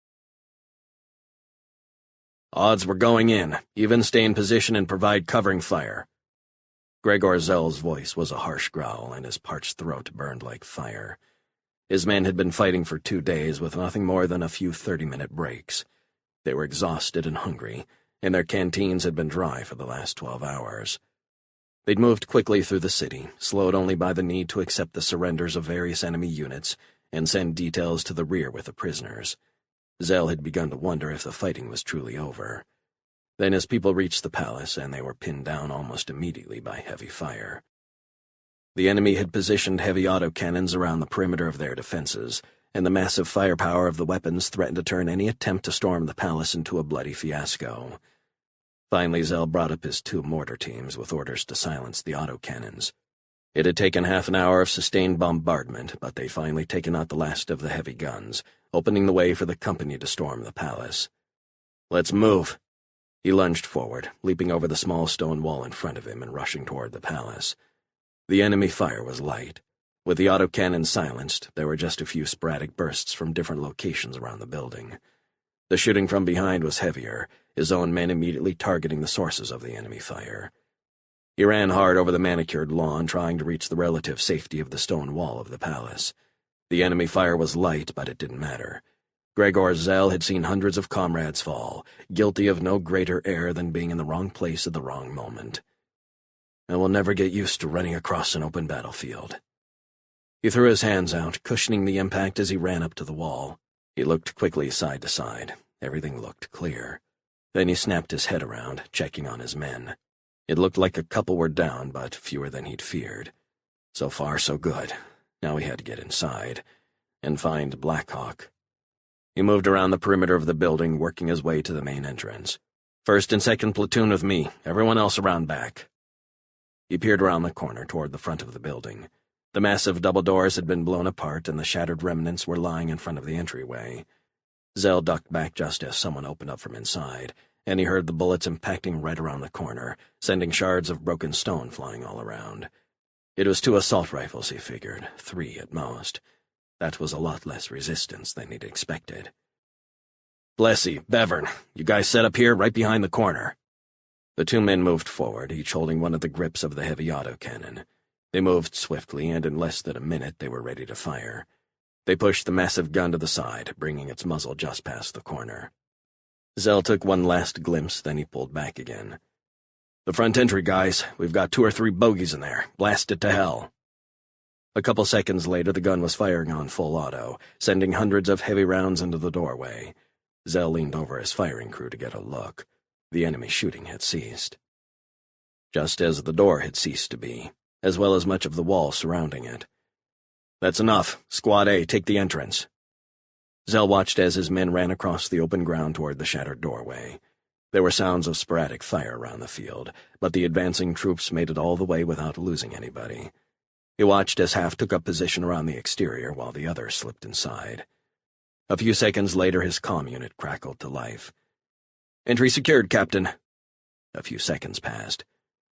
"Odds were going in. Even stay in position and provide covering fire." Gregor Zell's voice was a harsh growl, and his parched throat burned like fire. His men had been fighting for 2 days with nothing more than a few 30-minute breaks. They were exhausted and hungry, and their canteens had been dry for the last 12 hours. They'd moved quickly through the city, slowed only by the need to accept the surrenders of various enemy units and send details to the rear with the prisoners. Zell had begun to wonder if the fighting was truly over. Then his people reached the palace, and they were pinned down almost immediately by heavy fire. The enemy had positioned heavy autocannons around the perimeter of their defenses, and the massive firepower of the weapons threatened to turn any attempt to storm the palace into a bloody fiasco. Finally, Zell brought up his 2 mortar teams with orders to silence the autocannons. It had taken half an hour of sustained bombardment, but they'd finally taken out the last of the heavy guns, opening the way for the company to storm the palace. "Let's move." He lunged forward, leaping over the small stone wall in front of him and rushing toward the palace. The enemy fire was light. With the autocannons silenced, there were just a few sporadic bursts from different locations around the building. The shooting from behind was heavier, his own men immediately targeting the sources of the enemy fire. He ran hard over the manicured lawn, trying to reach the relative safety of the stone wall of the palace. The enemy fire was light, but it didn't matter. Gregor Zell had seen hundreds of comrades fall, guilty of no greater error than being in the wrong place at the wrong moment. "I will never get used to running across an open battlefield." He threw his hands out, cushioning the impact as he ran up to the wall. He looked quickly side to side. Everything looked clear. Then he snapped his head around, checking on his men. It looked like a couple were down, but fewer than he'd feared. So far, so good. Now he had to get inside and find Blackhawk. He moved around the perimeter of the building, working his way to the main entrance. "First and second platoon with me, everyone else around back." He peered around the corner toward the front of the building. The massive double doors had been blown apart, and the shattered remnants were lying in front of the entryway. Zell ducked back just as someone opened up from inside, and he heard the bullets impacting right around the corner, sending shards of broken stone flying all around. It was 2 assault rifles, he figured, 3 at most. That was a lot less resistance than he'd expected. "Blessy, Bevern, you guys set up here right behind the corner." The 2 men moved forward, each holding one of the grips of the heavy autocannon. They moved swiftly, and in less than a minute they were ready to fire. They pushed the massive gun to the side, bringing its muzzle just past the corner. Zell took one last glimpse, then he pulled back again. "The front entry, guys. We've got 2 or 3 bogies in there. Blast it to hell." A couple seconds later, the gun was firing on full auto, sending hundreds of heavy rounds into the doorway. Zell leaned over his firing crew to get a look. The enemy shooting had ceased. Just as the door had ceased to be, as well as much of the wall surrounding it. "That's enough. Squad A, take the entrance." Zell watched as his men ran across the open ground toward the shattered doorway. There were sounds of sporadic fire around the field, but the advancing troops made it all the way without losing anybody. He watched as half took up position around the exterior while the others slipped inside. A few seconds later, his comm unit crackled to life. "Entry secured, Captain." A few seconds passed.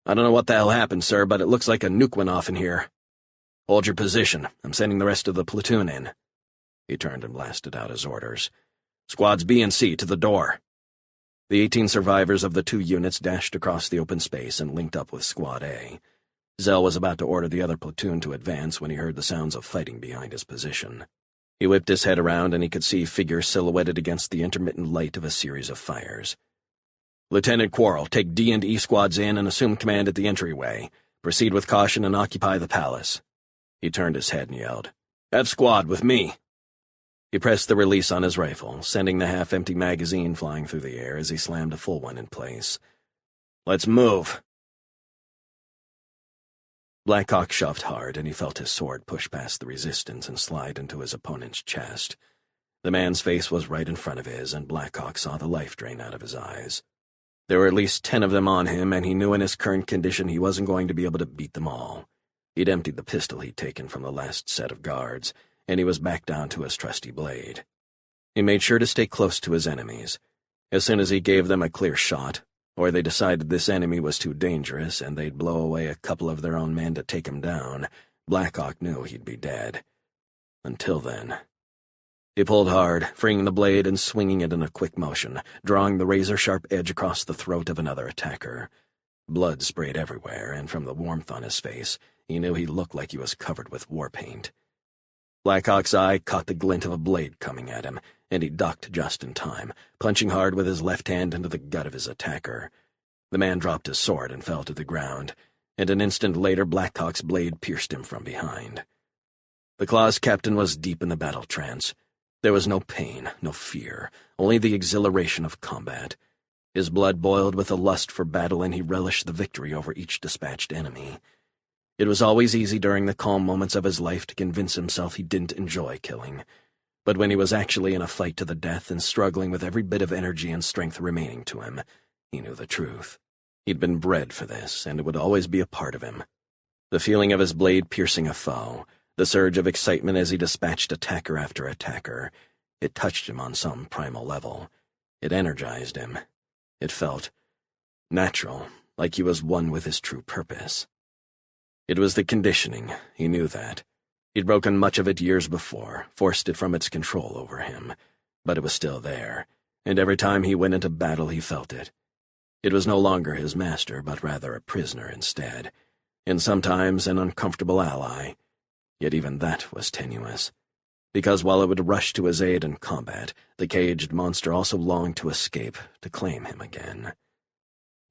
"I don't know what the hell happened, sir, but it looks like a nuke went off in here." "Hold your position. I'm sending the rest of the platoon in." He turned and blasted out his orders. "Squads B and C to the door." The 18 survivors of the 2 units dashed across the open space and linked up with Squad A. Zell was about to order the other platoon to advance when he heard the sounds of fighting behind his position. He whipped his head around and he could see figures silhouetted against the intermittent light of a series of fires. "Lieutenant Quarrel, take D and E squads in and assume command at the entryway. Proceed with caution and occupy the palace." He turned his head and yelled, "F squad, with me." He pressed the release on his rifle, sending the half-empty magazine flying through the air as he slammed a full one in place. "Let's move." Blackhawk shoved hard, and he felt his sword push past the resistance and slide into his opponent's chest. The man's face was right in front of his, and Blackhawk saw the life drain out of his eyes. There were at least 10 of them on him, and he knew in his current condition he wasn't going to be able to beat them all. He'd emptied the pistol he'd taken from the last set of guards, and he was back down to his trusty blade. He made sure to stay close to his enemies. As soon as he gave them a clear shot, or they decided this enemy was too dangerous and they'd blow away a couple of their own men to take him down, Blackhawk knew he'd be dead. Until then. He pulled hard, freeing the blade and swinging it in a quick motion, drawing the razor-sharp edge across the throat of another attacker. Blood sprayed everywhere, and from the warmth on his face, he knew he looked like he was covered with war paint. Blackhawk's eye caught the glint of a blade coming at him, and he ducked just in time, punching hard with his left hand into the gut of his attacker. The man dropped his sword and fell to the ground, and an instant later Blackhawk's blade pierced him from behind. The Claw's captain was deep in the battle trance. There was no pain, no fear, only the exhilaration of combat. His blood boiled with a lust for battle, and he relished the victory over each dispatched enemy. It was always easy during the calm moments of his life to convince himself he didn't enjoy killing. But when he was actually in a fight to the death and struggling with every bit of energy and strength remaining to him, he knew the truth. He'd been bred for this, and it would always be a part of him. The feeling of his blade piercing a foe, the surge of excitement as he dispatched attacker after attacker, it touched him on some primal level. It energized him. It felt natural, like he was one with his true purpose. It was the conditioning, he knew that. He'd broken much of it years before, forced it from its control over him. But it was still there, and every time he went into battle he felt it. It was no longer his master, but rather a prisoner instead, and sometimes an uncomfortable ally. Yet even that was tenuous. Because while it would rush to his aid in combat, the caged monster also longed to escape, to claim him again.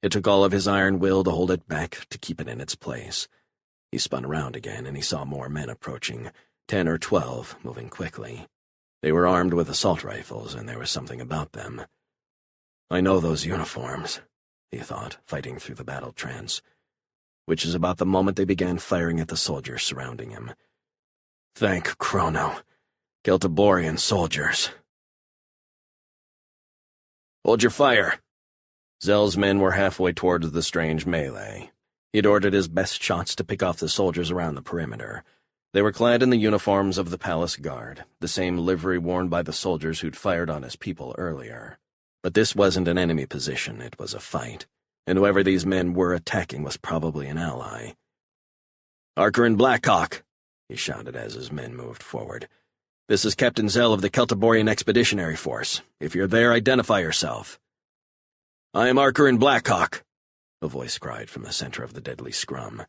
It took all of his iron will to hold it back, to keep it in its place. He spun around again, and he saw more men approaching, 10 or 12, moving quickly. They were armed with assault rifles, and there was something about them. "I know those uniforms," he thought, fighting through the battle trance, which is about the moment they began firing at the soldiers surrounding him. Thank Chrono. Celtiborian soldiers. "Hold your fire." Zell's men were halfway towards the strange melee. He'd ordered his best shots to pick off the soldiers around the perimeter. They were clad in the uniforms of the palace guard, the same livery worn by the soldiers who'd fired on his people earlier. But this wasn't an enemy position, it was a fight, and whoever these men were attacking was probably an ally. "Archer and Blackhawk," he shouted as his men moved forward. "This is Captain Zell of the Celtiborian Expeditionary Force. If you're there, identify yourself." "I am Archer and Blackhawk," a voice cried from the center of the deadly scrum.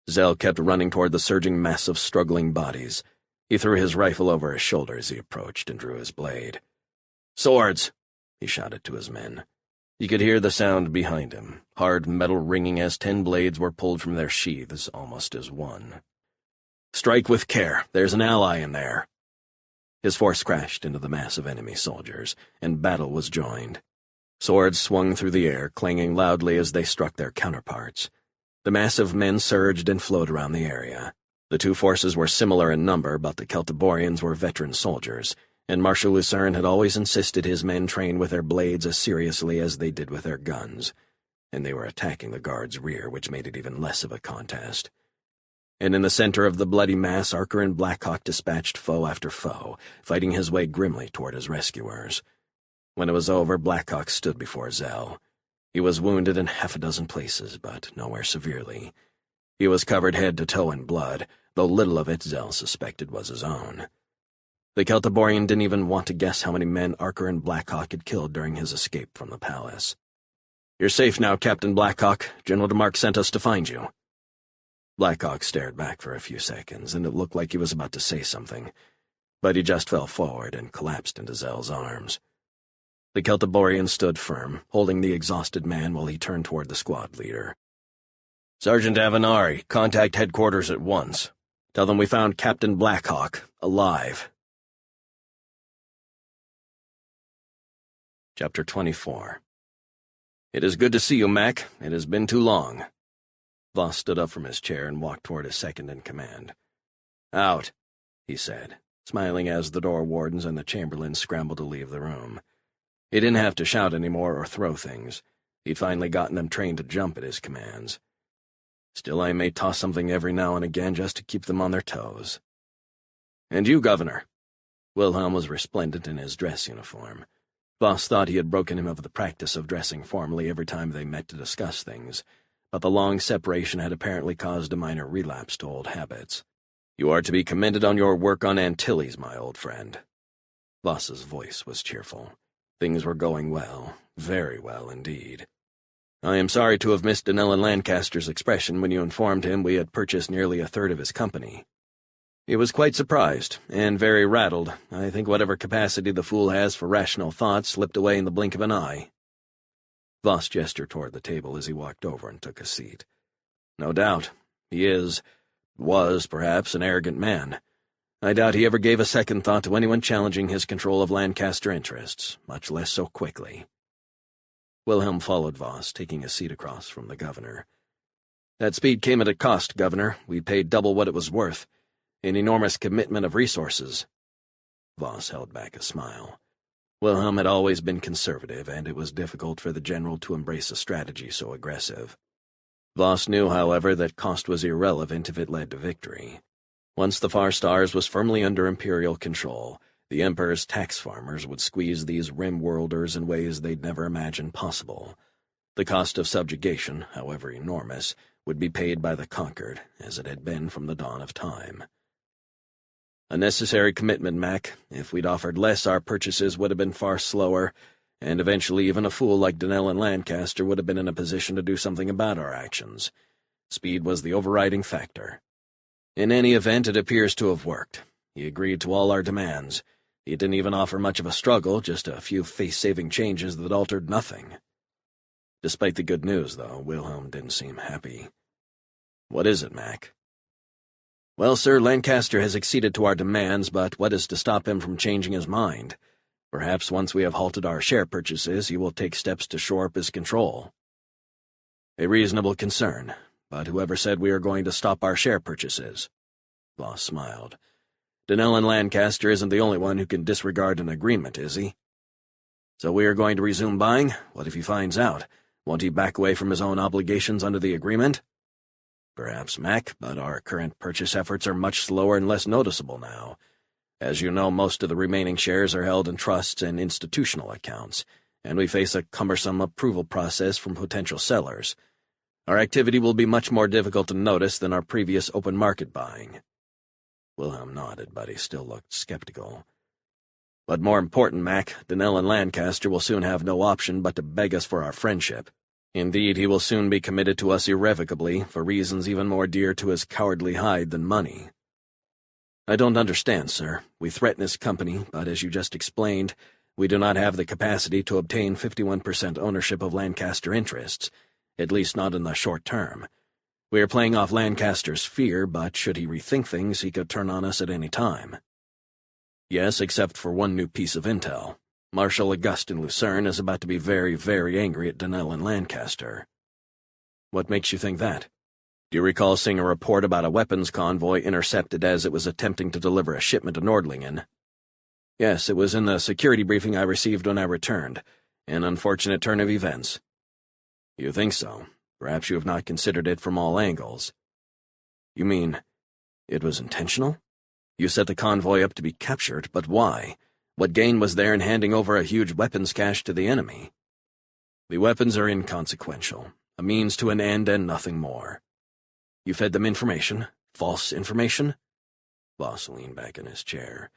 Zell kept running toward the surging mass of struggling bodies. He threw his rifle over his shoulder as he approached and drew his blade. "Swords!" he shouted to his men. He could hear the sound behind him, hard metal ringing as 10 blades were pulled from their sheaths almost as one. "Strike with care. There's an ally in there." His force crashed into the mass of enemy soldiers, and battle was joined. Swords swung through the air, clanging loudly as they struck their counterparts. The mass of men surged and flowed around the area. The two forces were similar in number, but the Celtiborians were veteran soldiers, and Marshal Lucerne had always insisted his men train with their blades as seriously as they did with their guns, and they were attacking the guard's rear, which made it even less of a contest. And in the center of the bloody mass, Archer and Blackhawk dispatched foe after foe, fighting his way grimly toward his rescuers. When it was over, Blackhawk stood before Zell. He was wounded in half a dozen places, but nowhere severely. He was covered head to toe in blood, though little of it Zell suspected was his own. The Celtiborian didn't even want to guess how many men Archer and Blackhawk had killed during his escape from the palace. "You're safe now, Captain Blackhawk. General DeMark sent us to find you." Blackhawk stared back for a few seconds, and it looked like he was about to say something, but he just fell forward and collapsed into Zell's arms. The Celtiborian stood firm, holding the exhausted man while he turned toward the squad leader. "Sergeant Avenari, contact headquarters at once. Tell them we found Captain Blackhawk, alive." Chapter 24. "It is good to see you, Mac. It has been too long." Voss stood up from his chair and walked toward his second-in-command. "Out," he said, smiling as the door wardens and the chamberlains scrambled to leave the room. He didn't have to shout anymore or throw things. He'd finally gotten them trained to jump at his commands. Still, I may toss something every now and again just to keep them on their toes. "And you, Governor." Wilhelm was resplendent in his dress uniform. Voss thought he had broken him of the practice of dressing formally every time they met to discuss things, but the long separation had apparently caused a minor relapse to old habits. "You are to be commended on your work on Antilles, my old friend." Voss's voice was cheerful. Things were going well, very well indeed. "I am sorry to have missed Allan Lancaster's expression when you informed him we had purchased nearly a third of his company. He was quite surprised, and very rattled. I think whatever capacity the fool has for rational thought slipped away in the blink of an eye." Voss gestured toward the table as he walked over and took a seat. "No doubt. He was perhaps an arrogant man. I doubt he ever gave a second thought to anyone challenging his control of Lancaster interests, much less so quickly." Wilhelm followed Voss, taking a seat across from the governor. "That speed came at a cost, Governor. We paid double what it was worth. An enormous commitment of resources." Voss held back a smile. Wilhelm had always been conservative, and it was difficult for the general to embrace a strategy so aggressive. Voss knew, however, that cost was irrelevant if it led to victory. Once the Far Stars was firmly under Imperial control, the Emperor's tax farmers would squeeze these rim-worlders in ways they'd never imagined possible. The cost of subjugation, however enormous, would be paid by the conquered, as it had been from the dawn of time. "A necessary commitment, Mac. If we'd offered less, our purchases would have been far slower, and eventually even a fool like Donnell and Lancaster would have been in a position to do something about our actions. Speed was the overriding factor. In any event, it appears to have worked. He agreed to all our demands. He didn't even offer much of a struggle, just a few face-saving changes that altered nothing." Despite the good news, though, Wilhelm didn't seem happy. "What is it, Mac?" "Well, sir, Lancaster has acceded to our demands, but what is to stop him from changing his mind? Perhaps once we have halted our share purchases, he will take steps to shore up his control." "A reasonable concern, but whoever said we are going to stop our share purchases?" Voss smiled. "Donnell and Lancaster isn't the only one who can disregard an agreement, is he? So we are going to resume buying? What if he finds out? Won't he back away from his own obligations under the agreement?" "Perhaps, Mac, but our current purchase efforts are much slower and less noticeable now. As you know, most of the remaining shares are held in trusts and institutional accounts, and we face a cumbersome approval process from potential sellers. Our activity will be much more difficult to notice than our previous open market buying." Wilhelm nodded, but he still looked skeptical. "But more important, Mac, Donnell and Lancaster will soon have no option but to beg us for our friendship. Indeed, he will soon be committed to us irrevocably, for reasons even more dear to his cowardly hide than money." "I don't understand, sir. We threaten his company, but as you just explained, we do not have the capacity to obtain 51% ownership of Lancaster interests, at least not in the short term. We are playing off Lancaster's fear, but should he rethink things, he could turn on us at any time." Yes, except for one new piece of intel. Marshal Augustin Lucerne is about to be very, very angry at Donnell and Lancaster. What makes you think that? Do you recall seeing a report about a weapons convoy intercepted as it was attempting to deliver a shipment to Nordlingen? Yes, it was in the security briefing I received when I returned. An unfortunate turn of events. You think so? Perhaps you have not considered it from all angles. You mean, it was intentional? You set the convoy up to be captured, but why? What gain was there in handing over a huge weapons cache to the enemy? The weapons are inconsequential, a means to an end and nothing more. You fed them information, false information? Voss leaned back in his chair.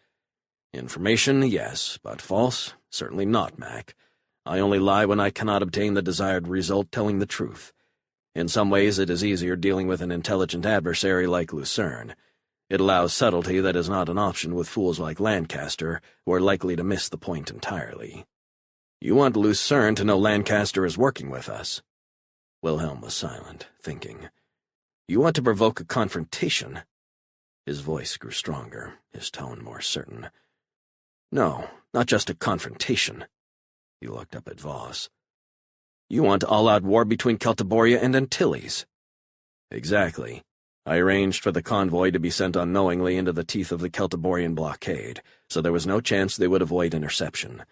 Information, yes, but false? Certainly not, Mac. I only lie when I cannot obtain the desired result telling the truth. In some ways it is easier dealing with an intelligent adversary like Lucerne. It allows subtlety that is not an option with fools like Lancaster, who are likely to miss the point entirely. You want Lucerne to know Lancaster is working with us. Wilhelm was silent, thinking. You want to provoke a confrontation? His voice grew stronger, his tone more certain. No, not just a confrontation. He looked up at Voss. You want all-out war between Celtiboria and Antilles. Exactly. I arranged for the convoy to be sent unknowingly into the teeth of the Celtiborian blockade, so there was no chance they would avoid interception,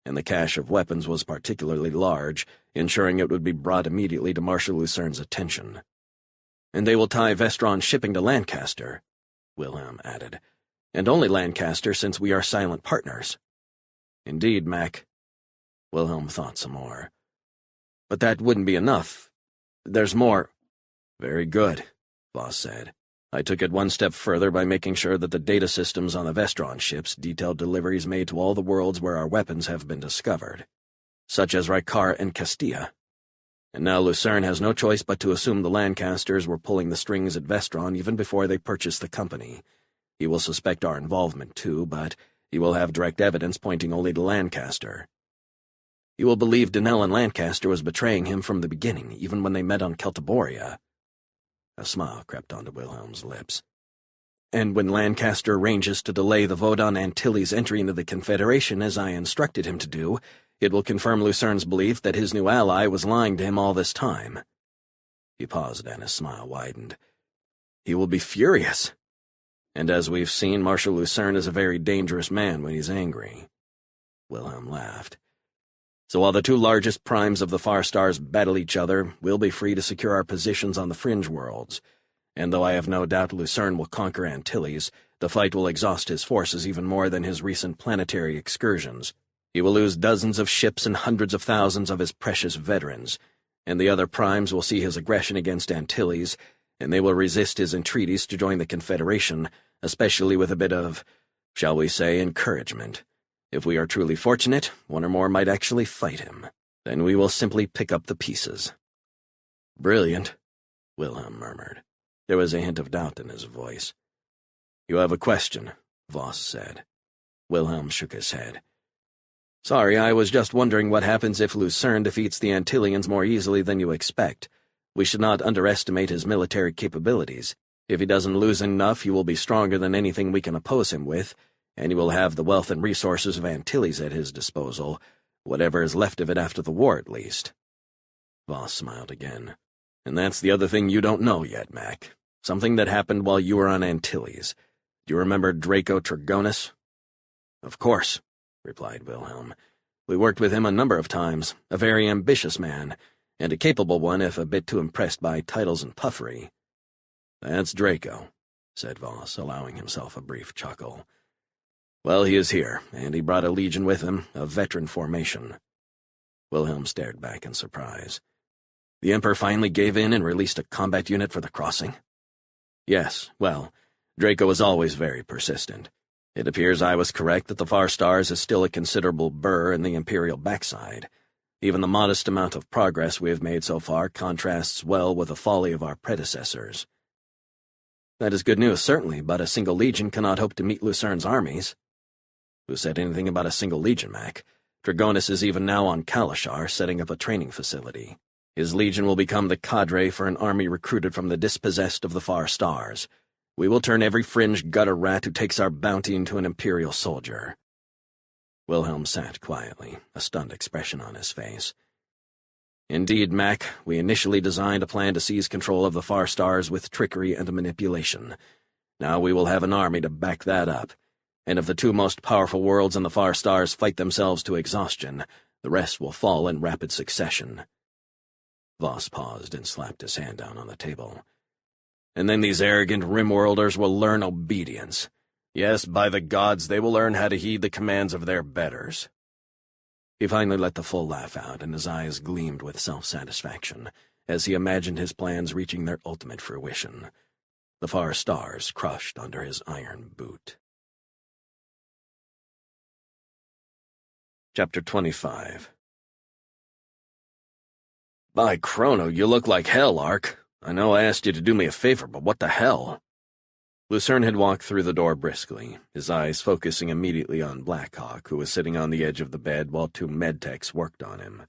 and the cache of weapons was particularly large, ensuring it would be brought immediately to Marshal Lucerne's attention. And they will tie Vestron shipping to Lancaster, Wilhelm added, and only Lancaster since we are silent partners. Indeed, Mac. Wilhelm thought some more. But that wouldn't be enough. There's more. Very good, Voss said. I took it one step further by making sure that the data systems on the Vestron ships detailed deliveries made to all the worlds where our weapons have been discovered, such as Rykar and Castilla. And now Lucerne has no choice but to assume the Lancasters were pulling the strings at Vestron even before they purchased the company. He will suspect our involvement, too, but he will have direct evidence pointing only to Lancaster. He will believe Donnell and Lancaster was betraying him from the beginning, even when they met on Celtiboria. A smile crept onto Wilhelm's lips. And when Lancaster arranges to delay the vote on Antilles' entry into the Confederation as I instructed him to do, it will confirm Lucerne's belief that his new ally was lying to him all this time. He paused and his smile widened. He will be furious. And as we've seen, Marshal Lucerne is a very dangerous man when he's angry. Wilhelm laughed. So while the two largest primes of the Far Stars battle each other, we'll be free to secure our positions on the fringe worlds. And though I have no doubt Lucerne will conquer Antilles, the fight will exhaust his forces even more than his recent planetary excursions. He will lose dozens of ships and hundreds of thousands of his precious veterans, and the other primes will see his aggression against Antilles, and they will resist his entreaties to join the Confederation, especially with a bit of, shall we say, encouragement. If we are truly fortunate, one or more might actually fight him. Then we will simply pick up the pieces. Brilliant, Wilhelm murmured. There was a hint of doubt in his voice. You have a question, Voss said. Wilhelm shook his head. Sorry, I was just wondering what happens if Lucerne defeats the Antillians more easily than you expect. We should not underestimate his military capabilities. If he doesn't lose enough, he will be stronger than anything we can oppose him with, and he will have the wealth and resources of Antilles at his disposal, whatever is left of it after the war, at least. Voss smiled again. And that's the other thing you don't know yet, Mac. Something that happened while you were on Antilles. Do you remember Draco Trigonus? Of course, replied Wilhelm. We worked with him a number of times, a very ambitious man, and a capable one if a bit too impressed by titles and puffery. That's Draco, said Voss, allowing himself a brief chuckle. Well, he is here, and he brought a legion with him, a veteran formation. Wilhelm stared back in surprise. The Emperor finally gave in and released a combat unit for the crossing? Yes, well, Draco was always very persistent. It appears I was correct that the Far Stars is still a considerable burr in the Imperial backside. Even the modest amount of progress we have made so far contrasts well with the folly of our predecessors. That is good news, certainly, but a single legion cannot hope to meet Lucerne's armies. Who said anything about a single legion, Mac? Trigonus is even now on Kalashar, setting up a training facility. His legion will become the cadre for an army recruited from the dispossessed of the Far Stars. We will turn every fringe gutter rat who takes our bounty into an Imperial soldier." Wilhelm sat quietly, a stunned expression on his face. "Indeed, Mac, we initially designed a plan to seize control of the Far Stars with trickery and manipulation. Now we will have an army to back that up, and if the two most powerful worlds in the Far Stars fight themselves to exhaustion, the rest will fall in rapid succession." Voss paused and slapped his hand down on the table. "And then these arrogant Rimworlders will learn obedience. Yes, by the gods, they will learn how to heed the commands of their betters." He finally let the full laugh out, and his eyes gleamed with self-satisfaction as he imagined his plans reaching their ultimate fruition. The Far Stars crushed under his iron boot. Chapter 25. "By Chrono, you look like hell, Ark. I know I asked you to do me a favor, but what the hell?" Lucerne had walked through the door briskly, his eyes focusing immediately on Blackhawk, who was sitting on the edge of the bed while two medtechs worked on him.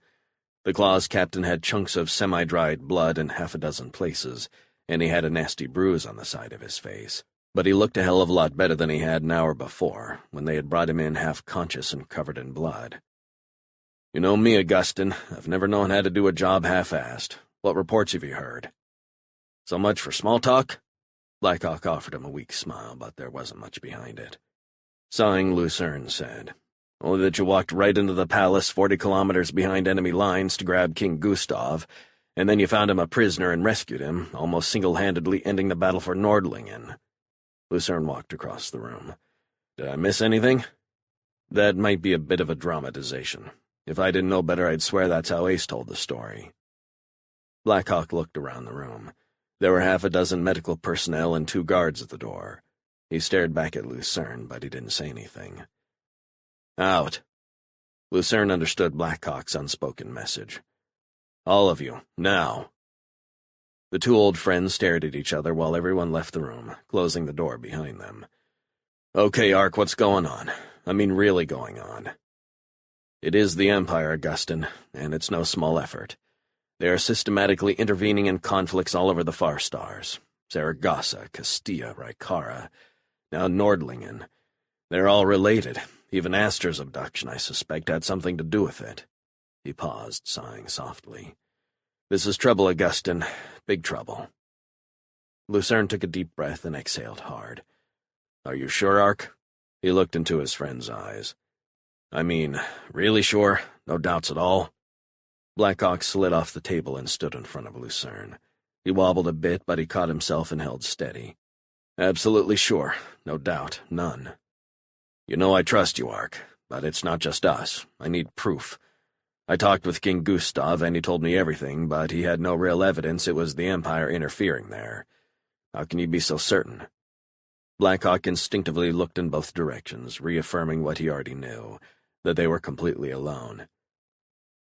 The Claw's captain had chunks of semi-dried blood in half a dozen places, and he had a nasty bruise on the side of his face. But he looked a hell of a lot better than he had an hour before, when they had brought him in half-conscious and covered in blood. "You know me, Augustin. I've never known how to do a job half-assed. What reports have you heard?" "So much for small talk?" Blackhawk offered him a weak smile, but there wasn't much behind it. Sighing, Lucerne said, "Only that you walked right into the palace 40 kilometers behind enemy lines to grab King Gustav, and then you found him a prisoner and rescued him, almost single-handedly ending the battle for Nordlingen." Lucerne walked across the room. "Did I miss anything?" "That might be a bit of a dramatization. If I didn't know better, I'd swear that's how Ace told the story." Blackhawk looked around the room. There were half a dozen medical personnel and 2 guards at the door. He stared back at Lucerne, but he didn't say anything. "Out." Lucerne understood Blackhawk's unspoken message. "All of you, now." The 2 old friends stared at each other while everyone left the room, closing the door behind them. "Okay, Ark, what's going on? I mean really going on." "It is the Empire, Augustin, and it's no small effort. They are systematically intervening in conflicts all over the Far Stars. Saragossa, Castilla, Rykara, now Nordlingen. They're all related. Even Astor's abduction, I suspect, had something to do with it." He paused, sighing softly. "This is trouble, Augustin. Big trouble." Lucerne took a deep breath and exhaled hard. "Are you sure, Ark?" He looked into his friend's eyes. "I mean, really sure? No doubts at all?" Blackhawk slid off the table and stood in front of Lucerne. He wobbled a bit, but he caught himself and held steady. "Absolutely sure. No doubt. None. You know I trust you, Ark, but it's not just us. I need proof. I talked with King Gustav, and he told me everything, but he had no real evidence it was the Empire interfering there. How can you be so certain?" Blackhawk instinctively looked in both directions, reaffirming what he already knew, that they were completely alone.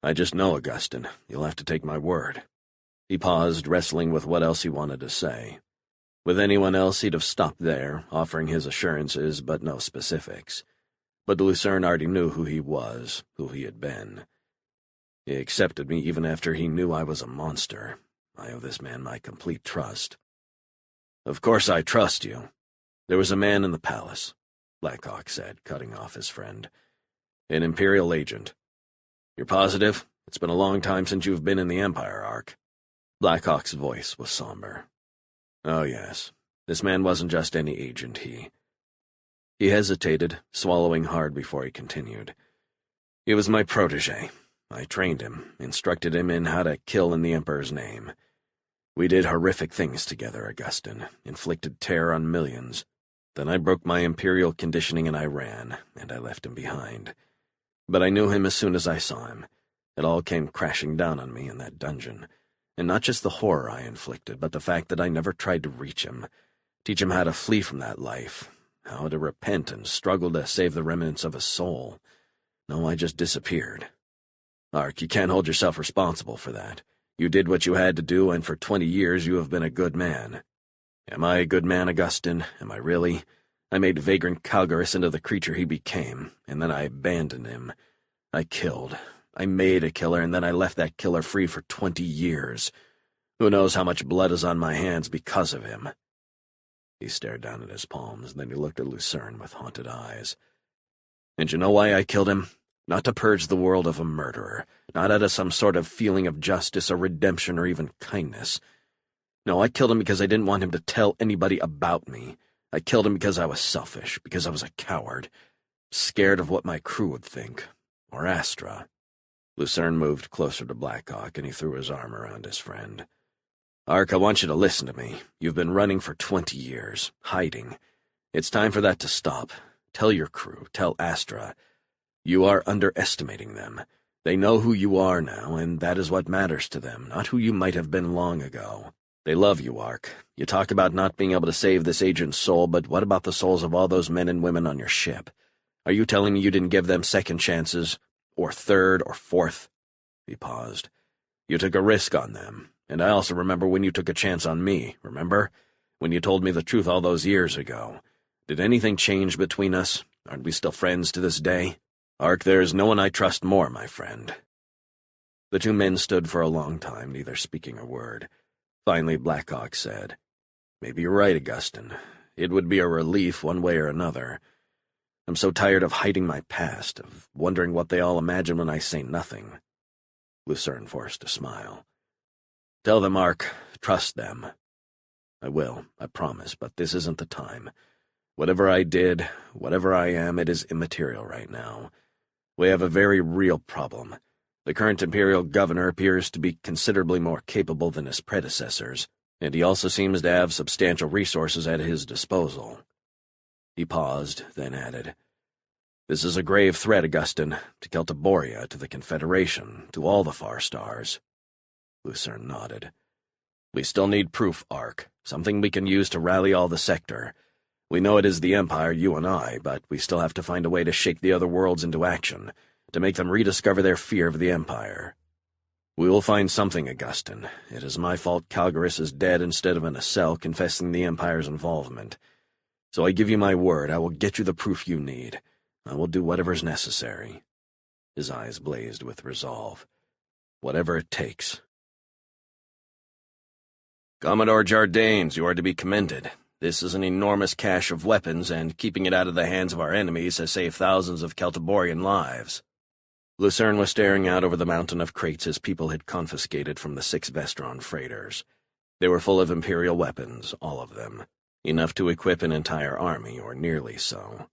"I just know, Augustin. You'll have to take my word." He paused, wrestling with what else he wanted to say. With anyone else, he'd have stopped there, offering his assurances, but no specifics. But Lucerne already knew who he was, who he had been. He accepted me even after he knew I was a monster. I owe this man my complete trust. "Of course I trust you. There was a man in the palace," Blackhawk said, cutting off his friend. "An Imperial agent. You're positive? It's been a long time since you've been in the Empire, Ark." Blackhawk's voice was somber. "Oh, yes. This man wasn't just any agent, He hesitated, swallowing hard before he continued. "He was my protégé. I trained him, instructed him in how to kill in the Emperor's name. We did horrific things together, Augustin, inflicted terror on millions. Then I broke my Imperial conditioning and I ran, and I left him behind. But I knew him as soon as I saw him. It all came crashing down on me in that dungeon. And not just the horror I inflicted, but the fact that I never tried to reach him, teach him how to flee from that life, how to repent and struggle to save the remnants of his soul. No, I just disappeared. Ark, you can't hold yourself responsible for that. You did what you had to do, and for 20 years you have been a good man." "Am I a good man, Augustin? Am I really? I made vagrant Calgarus into the creature he became, and then I abandoned him. I killed. I made a killer, and then I left that killer free for 20 years. Who knows how much blood is on my hands because of him?" He stared down at his palms, then he looked at Lucerne with haunted eyes. And you know why I killed him? Not to purge the world of a murderer, not out of some sort of feeling of justice or redemption or even kindness. No, I killed him because I didn't want him to tell anybody about me. I killed him because I was selfish, because I was a coward, scared of what my crew would think, or Astra. Lucerne moved closer to Blackhawk, and he threw his arm around his friend. Ark, I want you to listen to me. You've been running for 20 years, hiding. It's time for that to stop. Tell your crew, tell Astra. You are underestimating them. They know who you are now, and that is what matters to them, not who you might have been long ago. They love you, Ark. You talk about not being able to save this agent's soul, but what about the souls of all those men and women on your ship? Are you telling me you didn't give them second chances, or third, or fourth? He paused. You took a risk on them, and I also remember when you took a chance on me, remember? When you told me the truth all those years ago. Did anything change between us? Aren't we still friends to this day? Ark, there is no one I trust more, my friend. The two men stood for a long time, neither speaking a word. Finally, Blackhawk said, Maybe you're right, Augustin. It would be a relief one way or another. I'm so tired of hiding my past, of wondering what they all imagine when I say nothing. Lucerne forced a smile. Tell them, Ark, trust them. I will, I promise, but this isn't the time. Whatever I did, whatever I am, it is immaterial right now. We have a very real problem. The current Imperial Governor appears to be considerably more capable than his predecessors, and he also seems to have substantial resources at his disposal. He paused, then added, This is a grave threat, Augustin, to Celtiboria, to the Confederation, to all the Far Stars. Lucerne nodded. We still need proof, Ark, something we can use to rally all the sector. We know it is the Empire, you and I, but we still have to find a way to shake the other worlds into action, to make them rediscover their fear of the Empire. We will find something, Augustin. It is my fault Calgarus is dead instead of in a cell confessing the Empire's involvement. So I give you my word, I will get you the proof you need. I will do whatever's necessary. His eyes blazed with resolve. Whatever it takes. Commodore Jardanes, you are to be commended. This is an enormous cache of weapons, and keeping it out of the hands of our enemies has saved thousands of Celtiborian lives. Lucerne was staring out over the mountain of crates his people had confiscated from the 6 Vestron freighters. They were full of Imperial weapons, all of them. Enough to equip an entire army, or nearly so.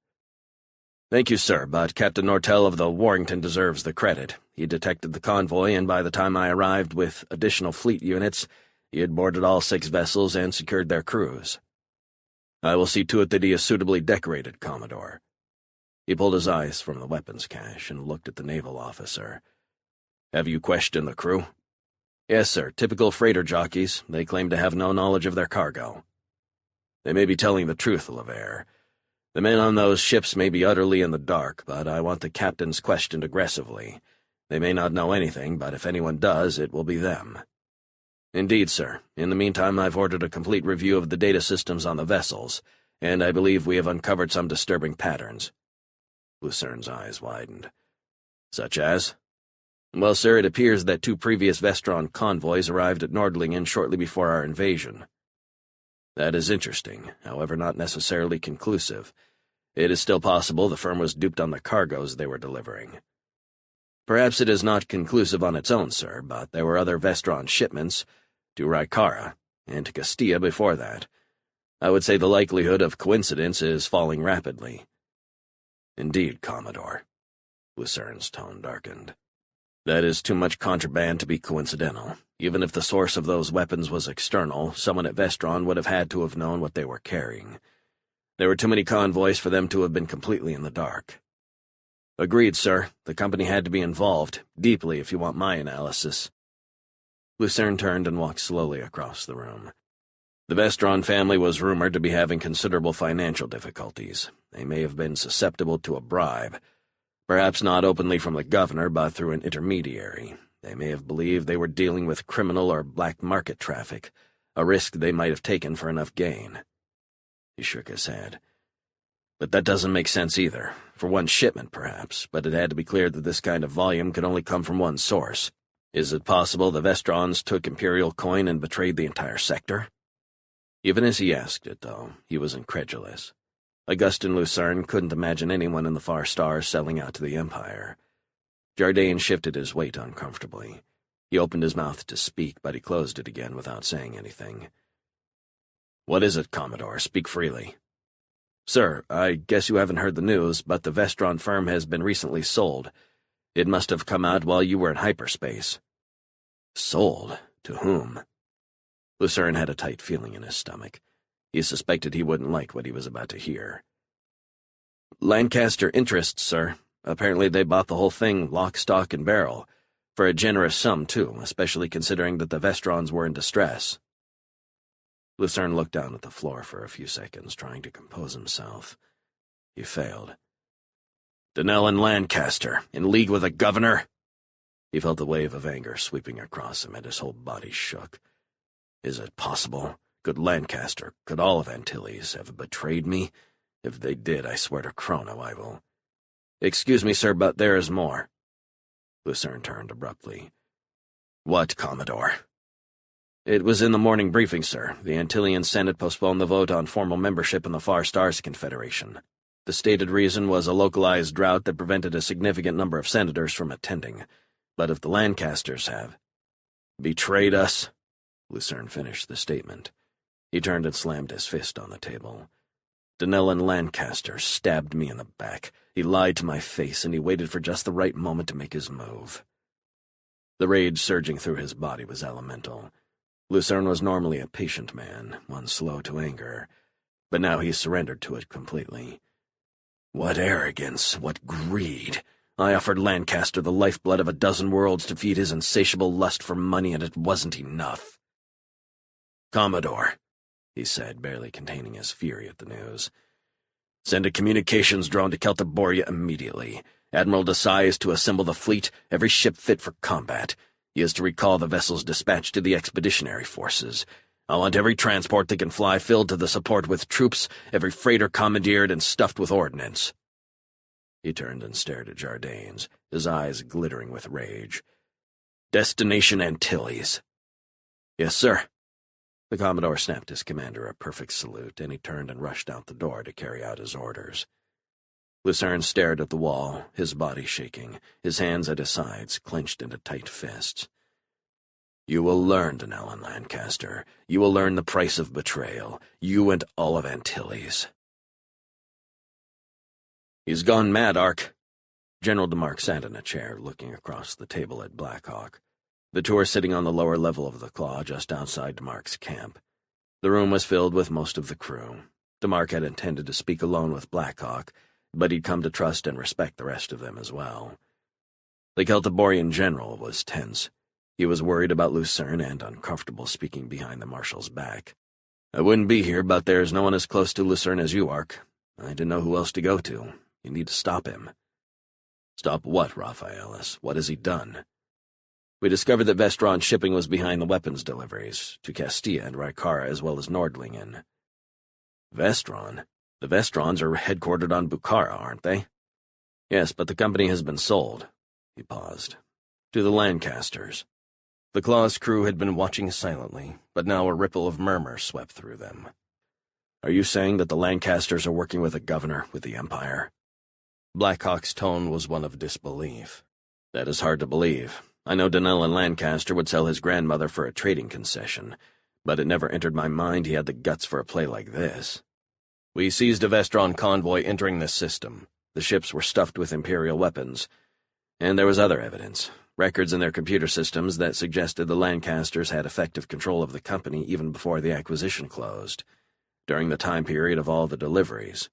Thank you, sir, but Captain Nortel of the Warrington deserves the credit. He detected the convoy, and by the time I arrived with additional fleet units, he had boarded all 6 vessels and secured their crews. I will see to it that he is suitably decorated, Commodore. He pulled his eyes from the weapons cache and looked at the naval officer. Have you questioned the crew? Yes, sir. Typical freighter jockeys. They claim to have no knowledge of their cargo. They may be telling the truth, Levere. The men on those ships may be utterly in the dark, but I want the captains questioned aggressively. They may not know anything, but if anyone does, it will be them. Indeed, sir. In the meantime, I've ordered a complete review of the data systems on the vessels, and I believe we have uncovered some disturbing patterns. Lucerne's eyes widened. Such as? Well, sir, it appears that 2 previous Vestron convoys arrived at Nordlingen shortly before our invasion. That is interesting, however not necessarily conclusive. It is still possible the firm was duped on the cargoes they were delivering. Perhaps it is not conclusive on its own, sir, but there were other Vestron shipments, to Rykara, and to Castilla before that. I would say the likelihood of coincidence is falling rapidly. Indeed, Commodore. Lucerne's tone darkened. That is too much contraband to be coincidental. Even if the source of those weapons was external, someone at Vestron would have had to have known what they were carrying. There were too many convoys for them to have been completely in the dark. Agreed, sir. The company had to be involved, deeply if you want my analysis. Lucerne turned and walked slowly across the room. The Vestron family was rumored to be having considerable financial difficulties. They may have been susceptible to a bribe. Perhaps not openly from the governor, but through an intermediary. They may have believed they were dealing with criminal or black market traffic, a risk they might have taken for enough gain. He shook his head. But that doesn't make sense either. For one shipment, perhaps, but it had to be clear that this kind of volume could only come from one source. Is it possible the Vestrons took Imperial coin and betrayed the entire sector? Even as he asked it, though, he was incredulous. Augustin Lucerne couldn't imagine anyone in the far stars selling out to the Empire. Jardine shifted his weight uncomfortably. He opened his mouth to speak, but he closed it again without saying anything. "What is it, Commodore? Speak freely." "Sir, I guess you haven't heard the news, but the Vestron firm has been recently sold. It must have come out while you were in hyperspace." "Sold? To whom?" Lucerne had a tight feeling in his stomach. He suspected he wouldn't like what he was about to hear. "Lancaster interests, sir. Apparently they bought the whole thing, lock, stock, and barrel. For a generous sum, too, especially considering that the Vestrons were in distress." Lucerne looked down at the floor for a few seconds, trying to compose himself. He failed. "Donnell and Lancaster, in league with the governor?" He felt a wave of anger sweeping across him, and his whole body shook. Is it possible? Could Lancaster, could all of Antilles, have betrayed me? If they did, I swear to Chrono I will. "Excuse me, sir, but there is more." Lucerne turned abruptly. "What, Commodore?" "It was in the morning briefing, sir. The Antillian Senate postponed the vote on formal membership in the Far Stars Confederation. The stated reason was a localized drought that prevented a significant number of senators from attending. But if the Lancasters have betrayed us," Lucerne finished the statement. He turned and slammed his fist on the table. "Donnell and Lancaster stabbed me in the back. He lied to my face, and he waited for just the right moment to make his move." The rage surging through his body was elemental. Lucerne was normally a patient man, one slow to anger, but now he surrendered to it completely. "What arrogance, what greed! I offered Lancaster the lifeblood of a dozen worlds to feed his insatiable lust for money, and it wasn't enough." "Commodore," he said, barely containing his fury at the news, "send a communications drone to Celtiboria immediately. Admiral Desai is to assemble the fleet, every ship fit for combat. He is to recall the vessels dispatched to the expeditionary forces. I want every transport that can fly filled to the support with troops, every freighter commandeered and stuffed with ordnance." He turned and stared at Jardines, his eyes glittering with rage. "Destination Antilles." "Yes, sir." The Commodore snapped his commander a perfect salute, and he turned and rushed out the door to carry out his orders. Lucerne stared at the wall, his body shaking, his hands at his sides, clenched into tight fists. "You will learn, Donnell and Lancaster. You will learn the price of betrayal. You and all of Antilles." "He's gone mad, Ark." General DeMarc sat in a chair, looking across the table at Blackhawk. The two were sitting on the lower level of the Claw, just outside DeMarc's camp. The room was filled with most of the crew. DeMarc had intended to speak alone with Blackhawk, but he'd come to trust and respect the rest of them as well. The Celtiborian general was tense. He was worried about Lucerne and uncomfortable speaking behind the marshal's back. "I wouldn't be here, but there's no one as close to Lucerne as you, Ark. I didn't know who else to go to. You need to stop him." "Stop what, Raphaelis? What has he done?" "We discovered that Vestron shipping was behind the weapons deliveries, to Castilla and Rykara as well as Nordlingen." "Vestron? The Vestrons are headquartered on Bukhara, aren't they?" "Yes, but the company has been sold." He paused. "To the Lancasters." The Claw's crew had been watching silently, but now a ripple of murmur swept through them. "Are you saying that the Lancasters are working with the governor, with the Empire?" Blackhawk's tone was one of disbelief. "That is hard to believe. I know Donnell and Lancaster would sell his grandmother for a trading concession, but it never entered my mind he had the guts for a play like this." "We seized a Vestron convoy entering this system. The ships were stuffed with Imperial weapons. And there was other evidence, records in their computer systems that suggested the Lancasters had effective control of the company even before the acquisition closed, during the time period of all the deliveries."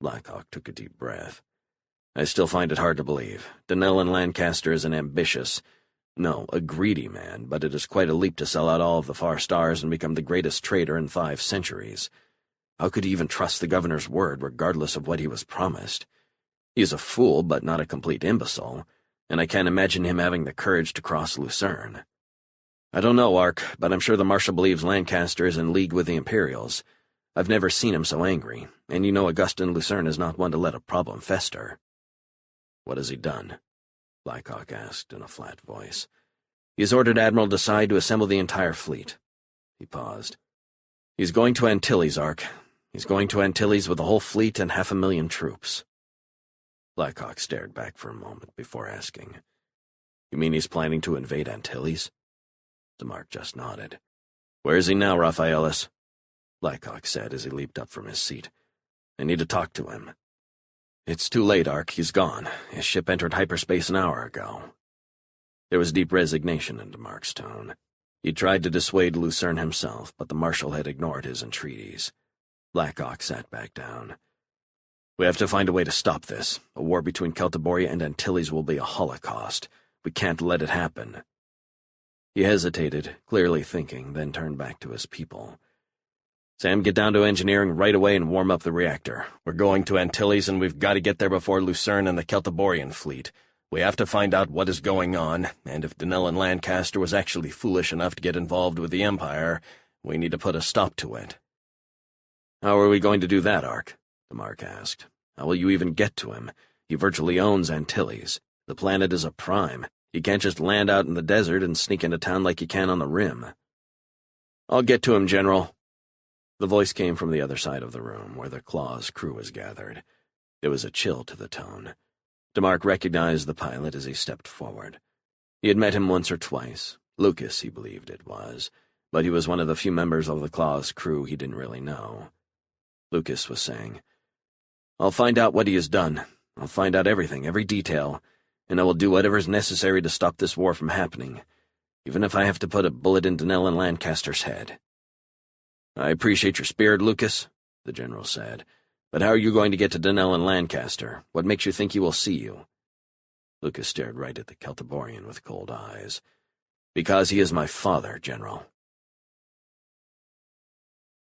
Blackhawk took a deep breath. "I still find it hard to believe. Donnell and Lancaster is an ambitious, no, a greedy man, but it is quite a leap to sell out all of the Far Stars and become the greatest trader in 5 centuries. How could he even trust the governor's word, regardless of what he was promised? He is a fool, but not a complete imbecile, and I can't imagine him having the courage to cross Lucerne. I don't know, Ark, but I'm sure the Marshal believes Lancaster is in league with the Imperials. I've never seen him so angry, and you know Augustin Lucerne is not one to let a problem fester." "What has he done?" Blackhawk asked in a flat voice. "He has ordered Admiral Desai to assemble the entire fleet." He paused. He's going to Antilles, Ark. He's going to Antilles with a whole fleet and 500,000 troops. Blackhawk stared back for a moment before asking, You mean he's planning to invade Antilles? DeMarc just nodded. Where is he now, Raphaelis? Blackhawk said as he leaped up from his seat. I need to talk to him. It's too late, Ark. He's gone. His ship entered hyperspace an hour ago. There was deep resignation in DeMarc's tone. He tried to dissuade Lucerne himself, but the Marshal had ignored his entreaties. Blackhawk sat back down. We have to find a way to stop this. A war between Celtiboria and Antilles will be a holocaust. We can't let it happen. He hesitated, clearly thinking, then turned back to his people. Sam, get down to engineering right away and warm up the reactor. We're going to Antilles, and we've got to get there before Lucerne and the Celtiborian fleet. We have to find out what is going on, and if Denell and Lancaster was actually foolish enough to get involved with the Empire, we need to put a stop to it. How are we going to do that, Ark? DeMarc asked. How will you even get to him? He virtually owns Antilles. The planet is a prime. He can't just land out in the desert and sneak into town like he can on the rim. I'll get to him, General. The voice came from the other side of the room, where the Claw's crew was gathered. There was a chill to the tone. DeMarc recognized the pilot as he stepped forward. He had met him once or twice. Lucas, he believed it was, but he was one of the few members of the Claw's crew he didn't really know. Lucas was saying, I'll find out what he has done. I'll find out everything, every detail, and I will do whatever is necessary to stop this war from happening, even if I have to put a bullet in Denell and Lancaster's head. I appreciate your spirit, Lucas, the general said, but how are you going to get to Denell and Lancaster? What makes you think he will see you? Lucas stared right at the Celtiborian with cold eyes. Because he is my father, General.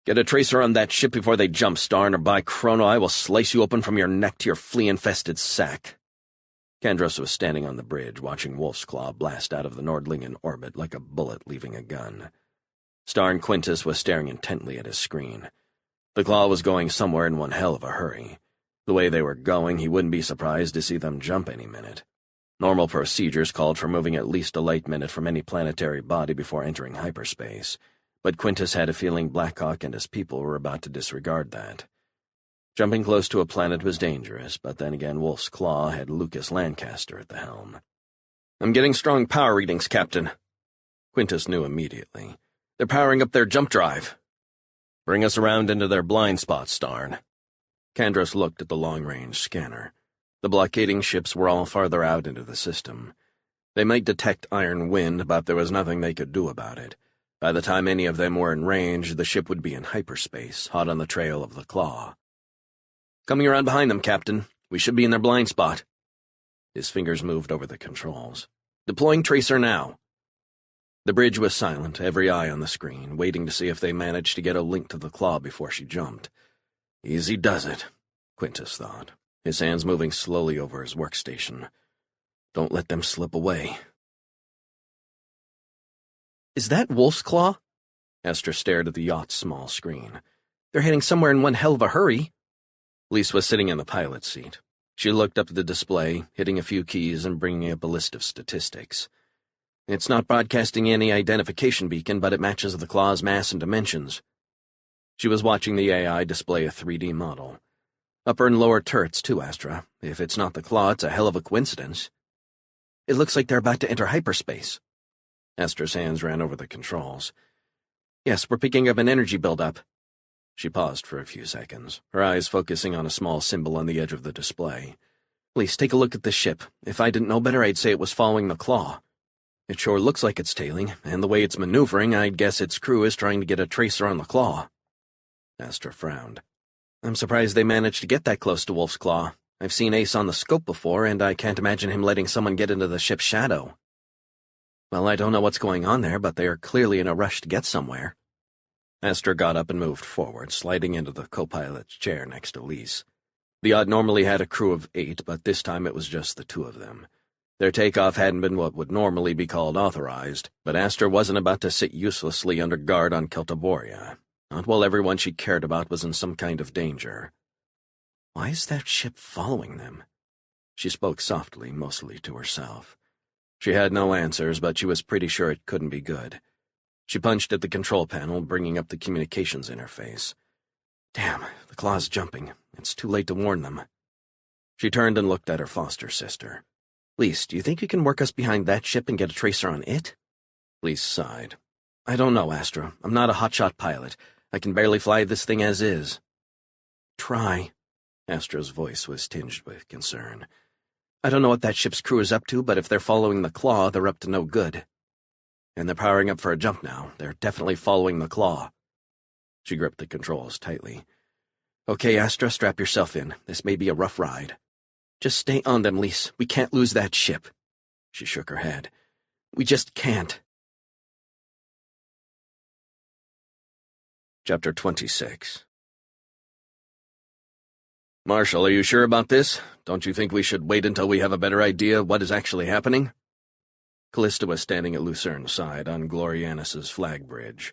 Get a tracer on that ship before they jump, Starn, or by Chrono I will slice you open from your neck to your flea-infested sack. Kandros was standing on the bridge, watching Wolf's Claw blast out of the Nordlingen orbit like a bullet leaving a gun. Starn Quintus was staring intently at his screen. The Claw was going somewhere in one hell of a hurry. The way they were going, he wouldn't be surprised to see them jump any minute. Normal procedures called for moving at least a light minute from any planetary body before entering hyperspace, but Quintus had a feeling Blackhawk and his people were about to disregard that. Jumping close to a planet was dangerous, but then again Wolf's Claw had Lucas Lancaster at the helm. I'm getting strong power readings, Captain. Quintus knew immediately. They're powering up their jump drive. Bring us around into their blind spots, Starn. Kandros looked at the long-range scanner. The blockading ships were all farther out into the system. They might detect iron wind, but there was nothing they could do about it. By the time any of them were in range, the ship would be in hyperspace, hot on the trail of the Claw. Coming around behind them, Captain. We should be in their blind spot. His fingers moved over the controls. Deploying tracer now. The bridge was silent, every eye on the screen, waiting to see if they managed to get a link to the Claw before she jumped. Easy does it, Quintus thought, his hands moving slowly over his workstation. Don't let them slip away. Is that Wolf's Claw? Esther stared at the yacht's small screen. They're heading somewhere in one hell of a hurry. Lise was sitting in the pilot's seat. She looked up at the display, hitting a few keys and bringing up a list of statistics. It's not broadcasting any identification beacon, but it matches the Claw's mass and dimensions. She was watching the AI display a 3D model. Upper and lower turrets, too, Astra. If it's not the Claw, it's a hell of a coincidence. It looks like they're about to enter hyperspace. Astra's hands ran over the controls. Yes, we're picking up an energy buildup. She paused for a few seconds, her eyes focusing on a small symbol on the edge of the display. Please take a look at the ship. If I didn't know better, I'd say it was following the Claw. It sure looks like it's tailing, and the way it's maneuvering, I'd guess its crew is trying to get a tracer on the Claw. Astra frowned. I'm surprised they managed to get that close to Wolf's Claw. I've seen Ace on the scope before, and I can't imagine him letting someone get into the ship's shadow. Well, I don't know what's going on there, but they are clearly in a rush to get somewhere. Astra got up and moved forward, sliding into the co-pilot's chair next to Lise. The yacht normally had a crew of 8, but this time it was just the 2 of them. Their takeoff hadn't been what would normally be called authorized, but Astra wasn't about to sit uselessly under guard on Celtiboria, not while everyone she cared about was in some kind of danger. Why is that ship following them? She spoke softly, mostly to herself. She had no answers, but she was pretty sure it couldn't be good. She punched at the control panel, bringing up the communications interface. Damn, the claw's jumping. It's too late to warn them. She turned and looked at her foster sister. Lise, do you think you can work us behind that ship and get a tracer on it? Lise sighed. I don't know, Astra. I'm not a hotshot pilot. I can barely fly this thing as is. Try. Astra's voice was tinged with concern. I don't know what that ship's crew is up to, but if they're following the claw, they're up to no good. And they're powering up for a jump now. They're definitely following the claw. She gripped the controls tightly. Okay, Astra, strap yourself in. This may be a rough ride. Just stay on them, Lise. We can't lose that ship. She shook her head. We just can't. Chapter 26. Marshal, are you sure about this? Don't you think we should wait until we have a better idea what is actually happening? Callista was standing at Lucerne's side on Glorianus's flag bridge.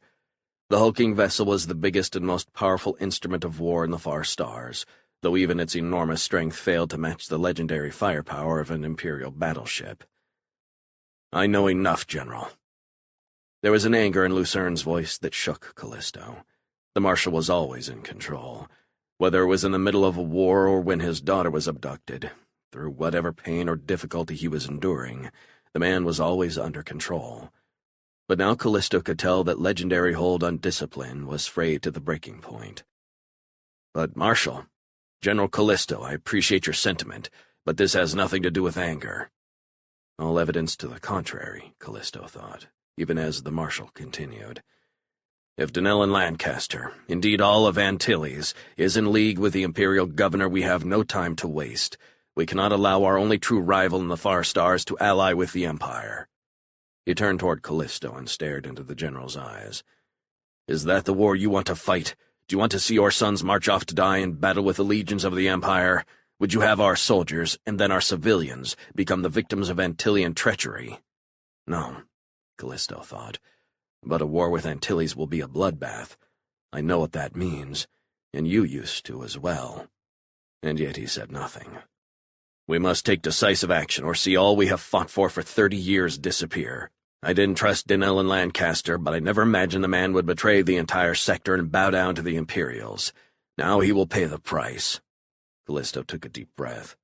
The hulking vessel was the biggest and most powerful instrument of war in the far stars, though even its enormous strength failed to match the legendary firepower of an Imperial battleship. I know enough, General. There was an anger in Lucerne's voice that shook Callisto. The Marshal was always in control, whether it was in the middle of a war or when his daughter was abducted. Through whatever pain or difficulty he was enduring, the man was always under control. But now Callisto could tell that legendary hold on discipline was frayed to the breaking point. But, Marshal, General Callisto, I appreciate your sentiment, but this has nothing to do with anger. All evidence to the contrary, Callisto thought, even as the Marshal continued. If Allan Lancaster, indeed all of Antilles, is in league with the Imperial Governor, we have no time to waste. We cannot allow our only true rival in the far stars to ally with the Empire. He turned toward Callisto and stared into the General's eyes. Is that the war you want to fight? Do you want to see your sons march off to die in battle with the legions of the Empire? Would you have our soldiers, and then our civilians, become the victims of Antillean treachery? No, Callisto thought. But a war with Antilles will be a bloodbath. I know what that means, and you used to as well. And yet he said nothing. We must take decisive action, or see all we have fought for 30 years disappear. I didn't trust Allan Lancaster, but I never imagined the man would betray the entire sector and bow down to the Imperials. Now he will pay the price. Callisto took a deep breath.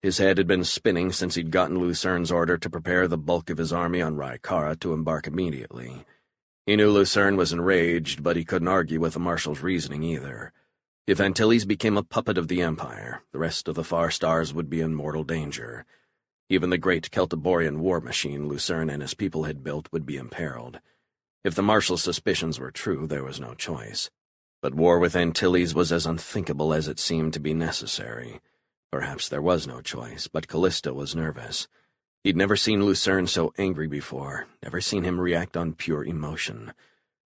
His head had been spinning since he'd gotten Lucerne's order to prepare the bulk of his army on Rykara to embark immediately. He knew Lucerne was enraged, but he couldn't argue with the Marshal's reasoning either. If Antilles became a puppet of the Empire, the rest of the far stars would be in mortal danger. Even the great Celtiborian war machine Lucerne and his people had built would be imperiled. If the Marshal's suspicions were true, there was no choice. But war with Antilles was as unthinkable as it seemed to be necessary. Perhaps there was no choice, but Callisto was nervous. He'd never seen Lucerne so angry before, never seen him react on pure emotion.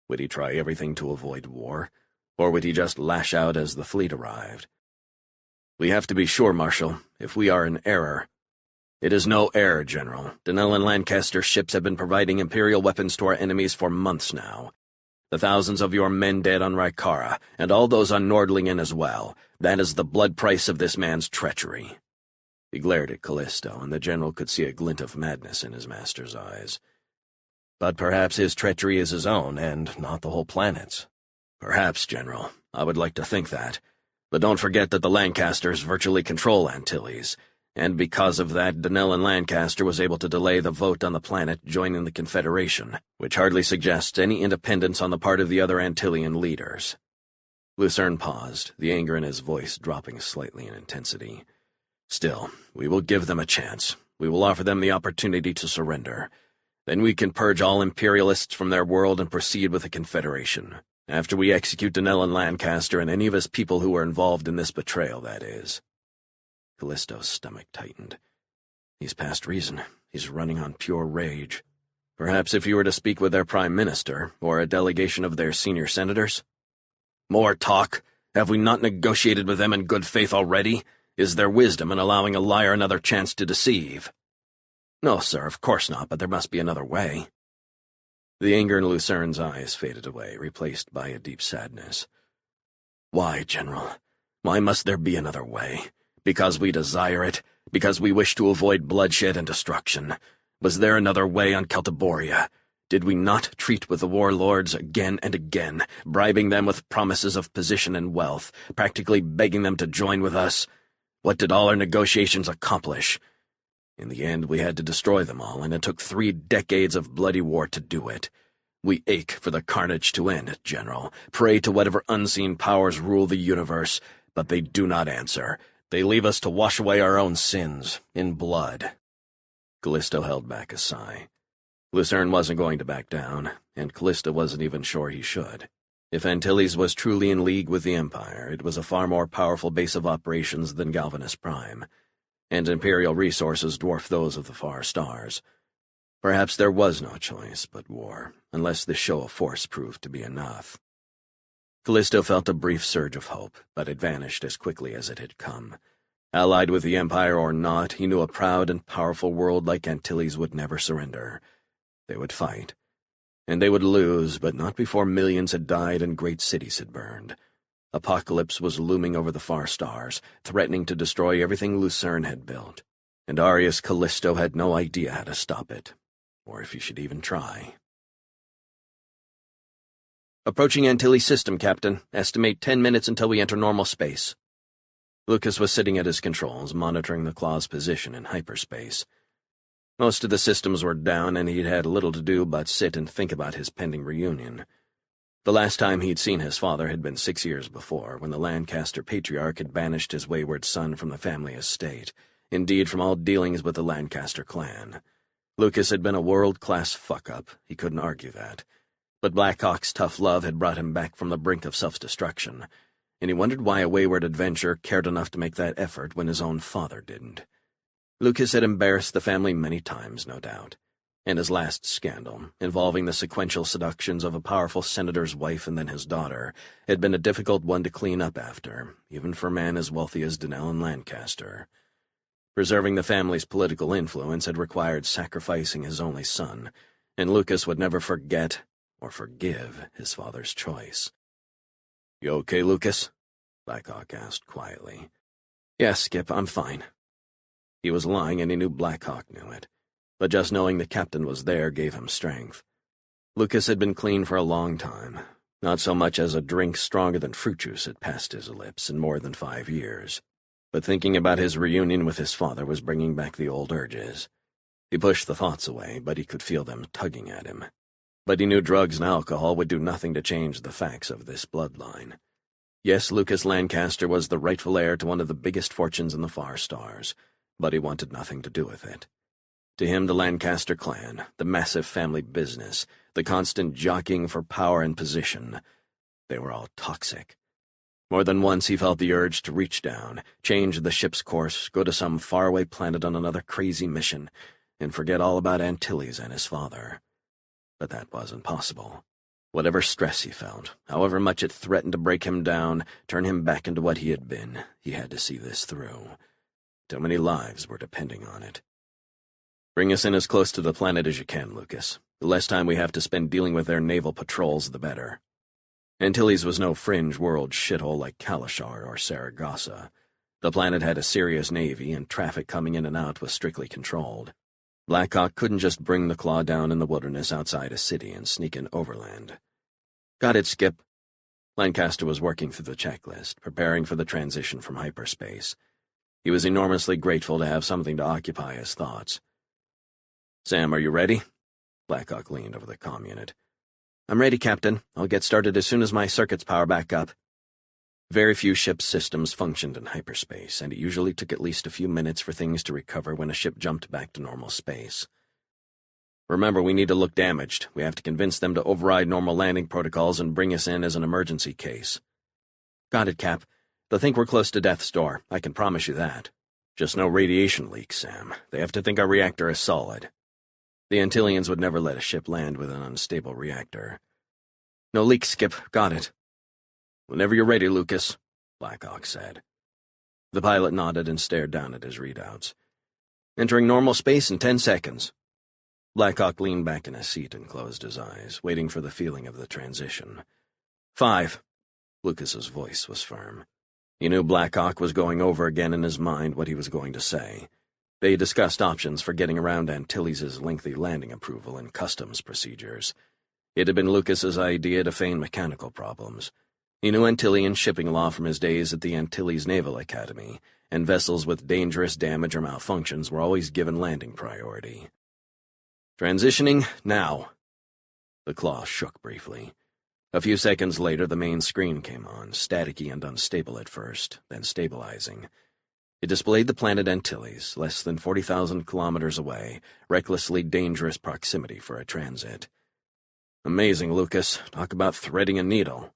Would he try everything to avoid war, or would he just lash out as the fleet arrived? We have to be sure, Marshal, if we are in error. It is no error, General. Allan Lancaster's ships have been providing Imperial weapons to our enemies for months now. The thousands of your men dead on Rykara, and all those on Nordlingen as well, that is the blood price of this man's treachery. He glared at Callisto, and the General could see a glint of madness in his master's eyes. But perhaps his treachery is his own, and not the whole planet's. Perhaps, General. I would like to think that. But don't forget that the Lancasters virtually control Antilles, and because of that, Allan Lancaster was able to delay the vote on the planet joining the Confederation, which hardly suggests any independence on the part of the other Antillean leaders. Lucerne paused, the anger in his voice dropping slightly in intensity. Still, we will give them a chance. We will offer them the opportunity to surrender. Then we can purge all Imperialists from their world and proceed with the Confederation. After we execute Allan Lancaster and any of his people who were involved in this betrayal, that is. Callisto's stomach tightened. He's past reason. He's running on pure rage. Perhaps if you were to speak with their Prime Minister, or a delegation of their senior senators? More talk? Have we not negotiated with them in good faith already? Is there wisdom in allowing a liar another chance to deceive? No, sir, of course not, but there must be another way. The anger in Lucerne's eyes faded away, replaced by a deep sadness. Why, General? Why must there be another way? Because we desire it? Because we wish to avoid bloodshed and destruction? Was there another way on Celtiboria? Did we not treat with the warlords again and again, bribing them with promises of position and wealth, practically begging them to join with us? What did all our negotiations accomplish? In the end, we had to destroy them all, and it took 3 decades of bloody war to do it. We ache for the carnage to end, General. Pray to whatever unseen powers rule the universe, but they do not answer. They leave us to wash away our own sins, in blood." Callisto held back a sigh. Lucerne wasn't going to back down, and Callisto wasn't even sure he should. If Antilles was truly in league with the Empire, it was a far more powerful base of operations than Galvanus Prime, and Imperial resources dwarfed those of the Far Stars. Perhaps there was no choice but war, unless this show of force proved to be enough. Callisto felt a brief surge of hope, but it vanished as quickly as it had come. Allied with the Empire or not, he knew a proud and powerful world like Antilles would never surrender. They would fight, and they would lose, but not before millions had died and great cities had burned. Apocalypse was looming over the Far Stars, threatening to destroy everything Lucerne had built, and Arius Callisto had no idea how to stop it, or if he should even try. "Approaching Antilles system, Captain. Estimate 10 minutes until we enter normal space." Lucas was sitting at his controls, monitoring the Claw's position in hyperspace. Most of the systems were down, and he'd had little to do but sit and think about his pending reunion. The last time he'd seen his father had been 6 years before, when the Lancaster patriarch had banished his wayward son from the family estate, indeed from all dealings with the Lancaster clan. Lucas had been a world-class fuck-up, he couldn't argue that. But Blackhawk's tough love had brought him back from the brink of self-destruction, and he wondered why a wayward adventurer cared enough to make that effort when his own father didn't. Lucas had embarrassed the family many times, no doubt, and his last scandal, involving the sequential seductions of a powerful senator's wife and then his daughter, had been a difficult one to clean up after, even for a man as wealthy as Dunellen Lancaster. Preserving the family's political influence had required sacrificing his only son, and Lucas would never forget or forgive his father's choice. "You okay, Lucas?" Blackhawk asked quietly. "Yes, Skip, I'm fine." He was lying, and he knew Blackhawk knew it, but just knowing the captain was there gave him strength. Lucas had been clean for a long time. Not so much as a drink stronger than fruit juice had passed his lips in more than 5 years. But thinking about his reunion with his father was bringing back the old urges. He pushed the thoughts away, but he could feel them tugging at him. But he knew drugs and alcohol would do nothing to change the facts of this bloodline. Yes, Lucas Lancaster was the rightful heir to one of the biggest fortunes in the Far Stars, but he wanted nothing to do with it. To him, the Lancaster clan, the massive family business, the constant jockeying for power and position, they were all toxic. More than once he felt the urge to reach down, change the ship's course, go to some faraway planet on another crazy mission, and forget all about Antilles and his father. But that wasn't possible. Whatever stress he felt, however much it threatened to break him down, turn him back into what he had been, he had to see this through. Too many lives were depending on it. "Bring us in as close to the planet as you can, Lucas. The less time we have to spend dealing with their naval patrols, the better." Antilles was no fringe world shithole like Kalashar or Saragossa. The planet had a serious navy, and traffic coming in and out was strictly controlled. Blackhawk couldn't just bring the Claw down in the wilderness outside a city and sneak in overland. "Got it, Skip." Lancaster was working through the checklist, preparing for the transition from hyperspace. He was enormously grateful to have something to occupy his thoughts. "Sam, are you ready?" Blackhawk leaned over the comm unit. "I'm ready, Captain. I'll get started as soon as my circuits power back up." Very few ship's systems functioned in hyperspace, and it usually took at least a few minutes for things to recover when a ship jumped back to normal space. "Remember, we need to look damaged. We have to convince them to override normal landing protocols and bring us in as an emergency case." "Got it, Cap. They'll think we're close to death's door. I can promise you that. Just no radiation leaks, Sam. They have to think our reactor is solid. The Antillians would never let a ship land with an unstable reactor." "No leaks, Skip. Got it." "Whenever you're ready, Lucas," Blackhawk said. The pilot nodded and stared down at his readouts. "Entering normal space in 10 seconds. Blackhawk leaned back in his seat and closed his eyes, waiting for the feeling of the transition. 5. Lucas's voice was firm. He knew Blackhawk was going over again in his mind what he was going to say. They discussed options for getting around Antilles' lengthy landing approval and customs procedures. It had been Lucas's idea to feign mechanical problems. He knew Antillean shipping law from his days at the Antilles Naval Academy, and vessels with dangerous damage or malfunctions were always given landing priority. Transitioning now. The claw shook briefly. A few seconds later, the main screen came on, staticky and unstable at first, then stabilizing. It displayed the planet Antilles, less than 40,000 kilometers away, recklessly dangerous proximity for a transit. Amazing, Lucas. Talk about threading a needle.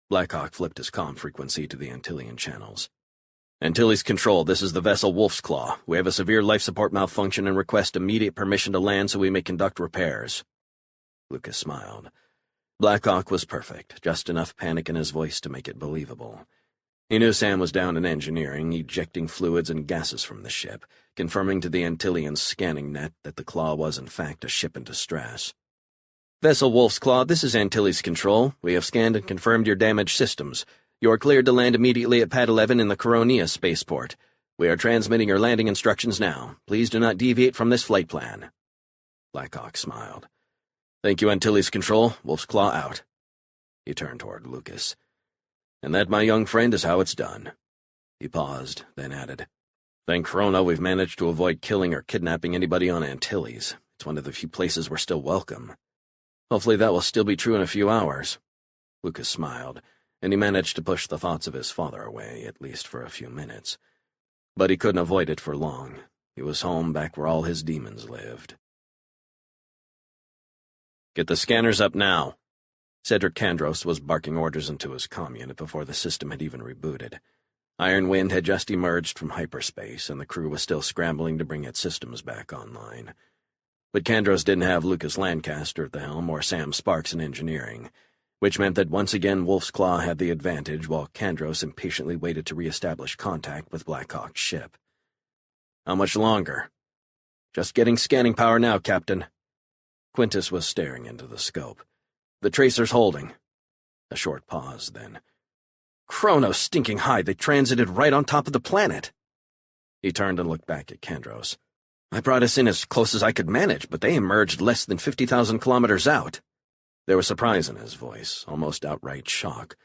Blackhawk flipped his comm frequency to the Antillean channels. Antilles Control, this is the vessel Wolf's Claw. We have a severe life support malfunction and request immediate permission to land so we may conduct repairs. Lucas smiled. Blackhawk was perfect, just enough panic in his voice to make it believable. He knew Sam was down in engineering, ejecting fluids and gases from the ship, confirming to the Antillean scanning net that the Claw was in fact a ship in distress. Vessel Wolf's Claw, this is Antilles Control. We have scanned and confirmed your damaged systems. You are cleared to land immediately at Pad 11 in the Coronia spaceport. We are transmitting your landing instructions now. Please do not deviate from this flight plan. Blackhawk smiled. Thank you, Antilles Control. Wolf's Claw out. He turned toward Lucas. And that, my young friend, is how it's done. He paused, then added, Thank Corona we've managed to avoid killing or kidnapping anybody on Antilles. It's one of the few places we're still welcome. Hopefully that will still be true in a few hours. Lucas smiled, and he managed to push the thoughts of his father away, at least for a few minutes. But he couldn't avoid it for long. He was home, back where all his demons lived. Get the scanners up now. Cedric Kandros was barking orders into his comm unit before the system had even rebooted. Iron Wind had just emerged from hyperspace, and the crew was still scrambling to bring its systems back online. But Kandros didn't have Lucas Lancaster at the helm or Sam Sparks in engineering, which meant that once again Wolf's Claw had the advantage while Kandros impatiently waited to reestablish contact with Blackhawk's ship. How much longer? Just getting scanning power now, Captain. Quintus was staring into the scope. The tracer's holding. A short pause, then. Chronos stinking high, they transited right on top of the planet. He turned and looked back at Kandros. I brought us in as close as I could manage, but they emerged less than 50,000 kilometers out. There was surprise in his voice, almost outright shock.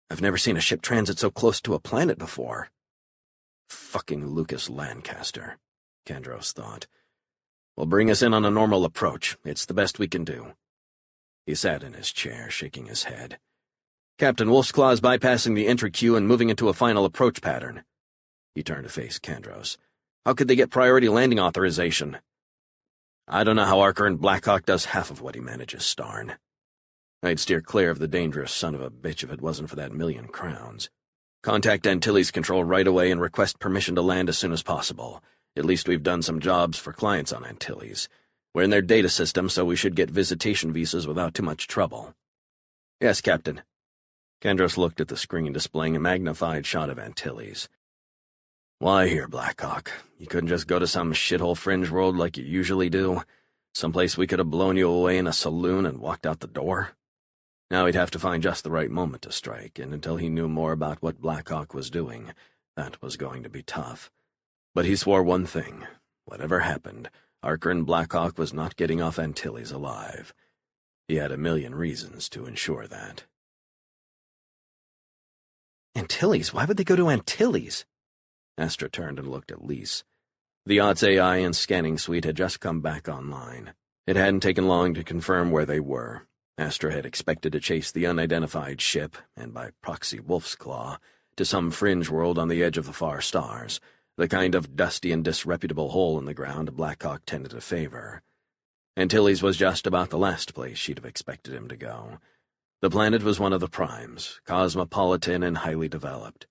I've never seen a ship transit so close to a planet before. Fucking Lucas Lancaster, Kandros thought. Well, bring us in on a normal approach. It's the best we can do. He sat in his chair, shaking his head. Captain Wolf's Claw is bypassing the entry queue and moving into a final approach pattern. He turned to face Kandros. How could they get priority landing authorization? I don't know how Archer and Blackhawk does half of what he manages, Starn. I'd steer clear of the dangerous son of a bitch if it wasn't for that 1,000,000 crowns. Contact Antilles Control right away and request permission to land as soon as possible. At least we've done some jobs for clients on Antilles. We're in their data system, so we should get visitation visas without too much trouble. Yes, Captain. Kandros looked at the screen displaying a magnified shot of Antilles. Why here, Blackhawk? You couldn't just go to some shithole fringe world like you usually do? Someplace we could have blown you away in a saloon and walked out the door? Now he'd have to find just the right moment to strike, and until he knew more about what Blackhawk was doing, that was going to be tough. But he swore one thing. Whatever happened, Archer and Blackhawk was not getting off Antilles alive. He had 1,000,000 reasons to ensure that. Antilles? Why would they go to Antilles? Astra turned and looked at Lise. The Odds AI and scanning suite had just come back online. It hadn't taken long to confirm where they were. Astra had expected to chase the unidentified ship, and by proxy Wolf's Claw, to some fringe world on the edge of the far stars, the kind of dusty and disreputable hole in the ground Blackhawk tended to favor. Antilles was just about the last place she'd have expected him to go. The planet was one of the primes, cosmopolitan and highly developed.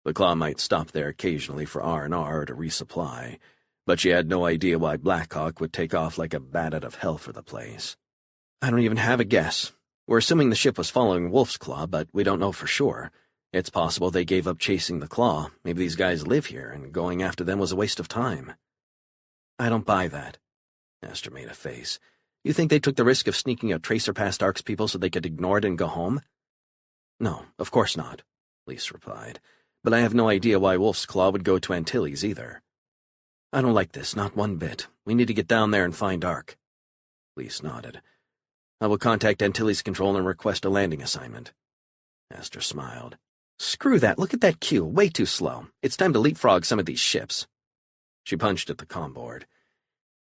The Claw might stop there occasionally for R&R or to resupply, but she had no idea why Blackhawk would take off like a bat out of hell for the place. I don't even have a guess. We're assuming the ship was following Wolf's Claw, but we don't know for sure. It's possible they gave up chasing the Claw. Maybe these guys live here, and going after them was a waste of time. I don't buy that. Astra made a face. You think they took the risk of sneaking a tracer past Ark's people so they could ignore it and go home? No, of course not, Lise replied. But I have no idea why Wolf's Claw would go to Antilles either. I don't like this, not one bit. We need to get down there and find Ark. Lise nodded. I will contact Antilles Control and request a landing assignment. Astor smiled. Screw that, look at that queue, way too slow. It's time to leapfrog some of these ships. She punched at the comm board.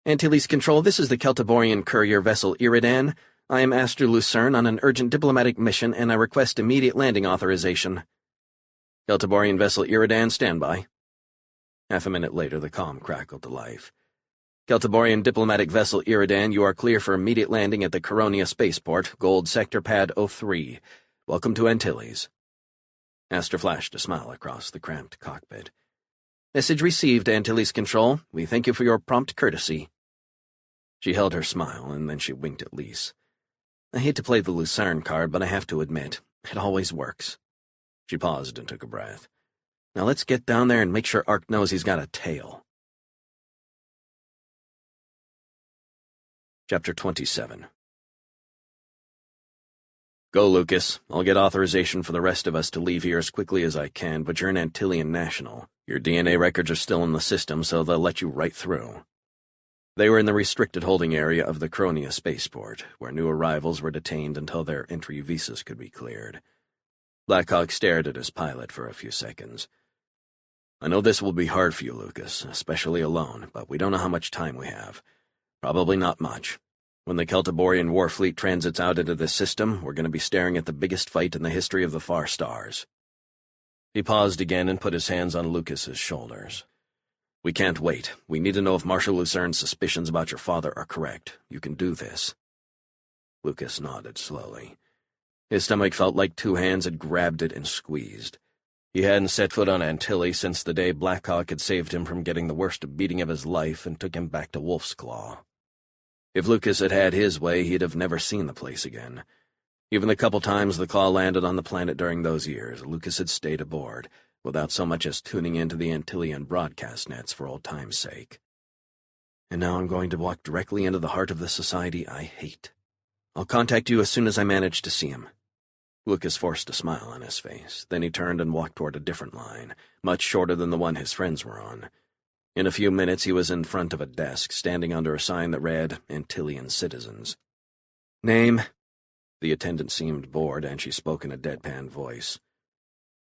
Antilles Control, this is the Celtiborian courier vessel Iridan. I am Astor Lucerne on an urgent diplomatic mission, and I request immediate landing authorization. Celtiborian vessel Iridan, standby. Half a minute later, the comm crackled to life. Celtiborian diplomatic vessel Iridan, you are clear for immediate landing at the Coronia spaceport, Gold Sector Pad 03. Welcome to Antilles. Astor flashed a smile across the cramped cockpit. Message received, Antilles Control. We thank you for your prompt courtesy. She held her smile, and then she winked at Lise. I hate to play the Lucerne card, but I have to admit, it always works. She paused and took a breath. Now let's get down there and make sure Ark knows he's got a tail. Chapter 27. Go, Lucas. I'll get authorization for the rest of us to leave here as quickly as I can, but you're an Antillian national. Your DNA records are still in the system, so they'll let you right through. They were in the restricted holding area of the Coronia spaceport, where new arrivals were detained until their entry visas could be cleared. Blackhawk stared at his pilot for a few seconds. I know this will be hard for you, Lucas, especially alone, but we don't know how much time we have. Probably not much. When the Celtiborian war fleet transits out into this system, we're going to be staring at the biggest fight in the history of the far stars. He paused again and put his hands on Lucas's shoulders. We can't wait. We need to know if Marshal Lucerne's suspicions about your father are correct. You can do this. Lucas nodded slowly. His stomach felt like two hands had grabbed it and squeezed. He hadn't set foot on Antilles since the day Blackhawk had saved him from getting the worst beating of his life and took him back to Wolf's Claw. If Lucas had had his way, he'd have never seen the place again. Even the couple times the Claw landed on the planet during those years, Lucas had stayed aboard, without so much as tuning into the Antillian broadcast nets for old time's sake. And now I'm going to walk directly into the heart of the society I hate. I'll contact you as soon as I manage to see him. Lucas forced a smile on his face. Then he turned and walked toward a different line, much shorter than the one his friends were on. In a few minutes he was in front of a desk, standing under a sign that read, Antillian Citizens. Name? The attendant seemed bored, and she spoke in a deadpan voice.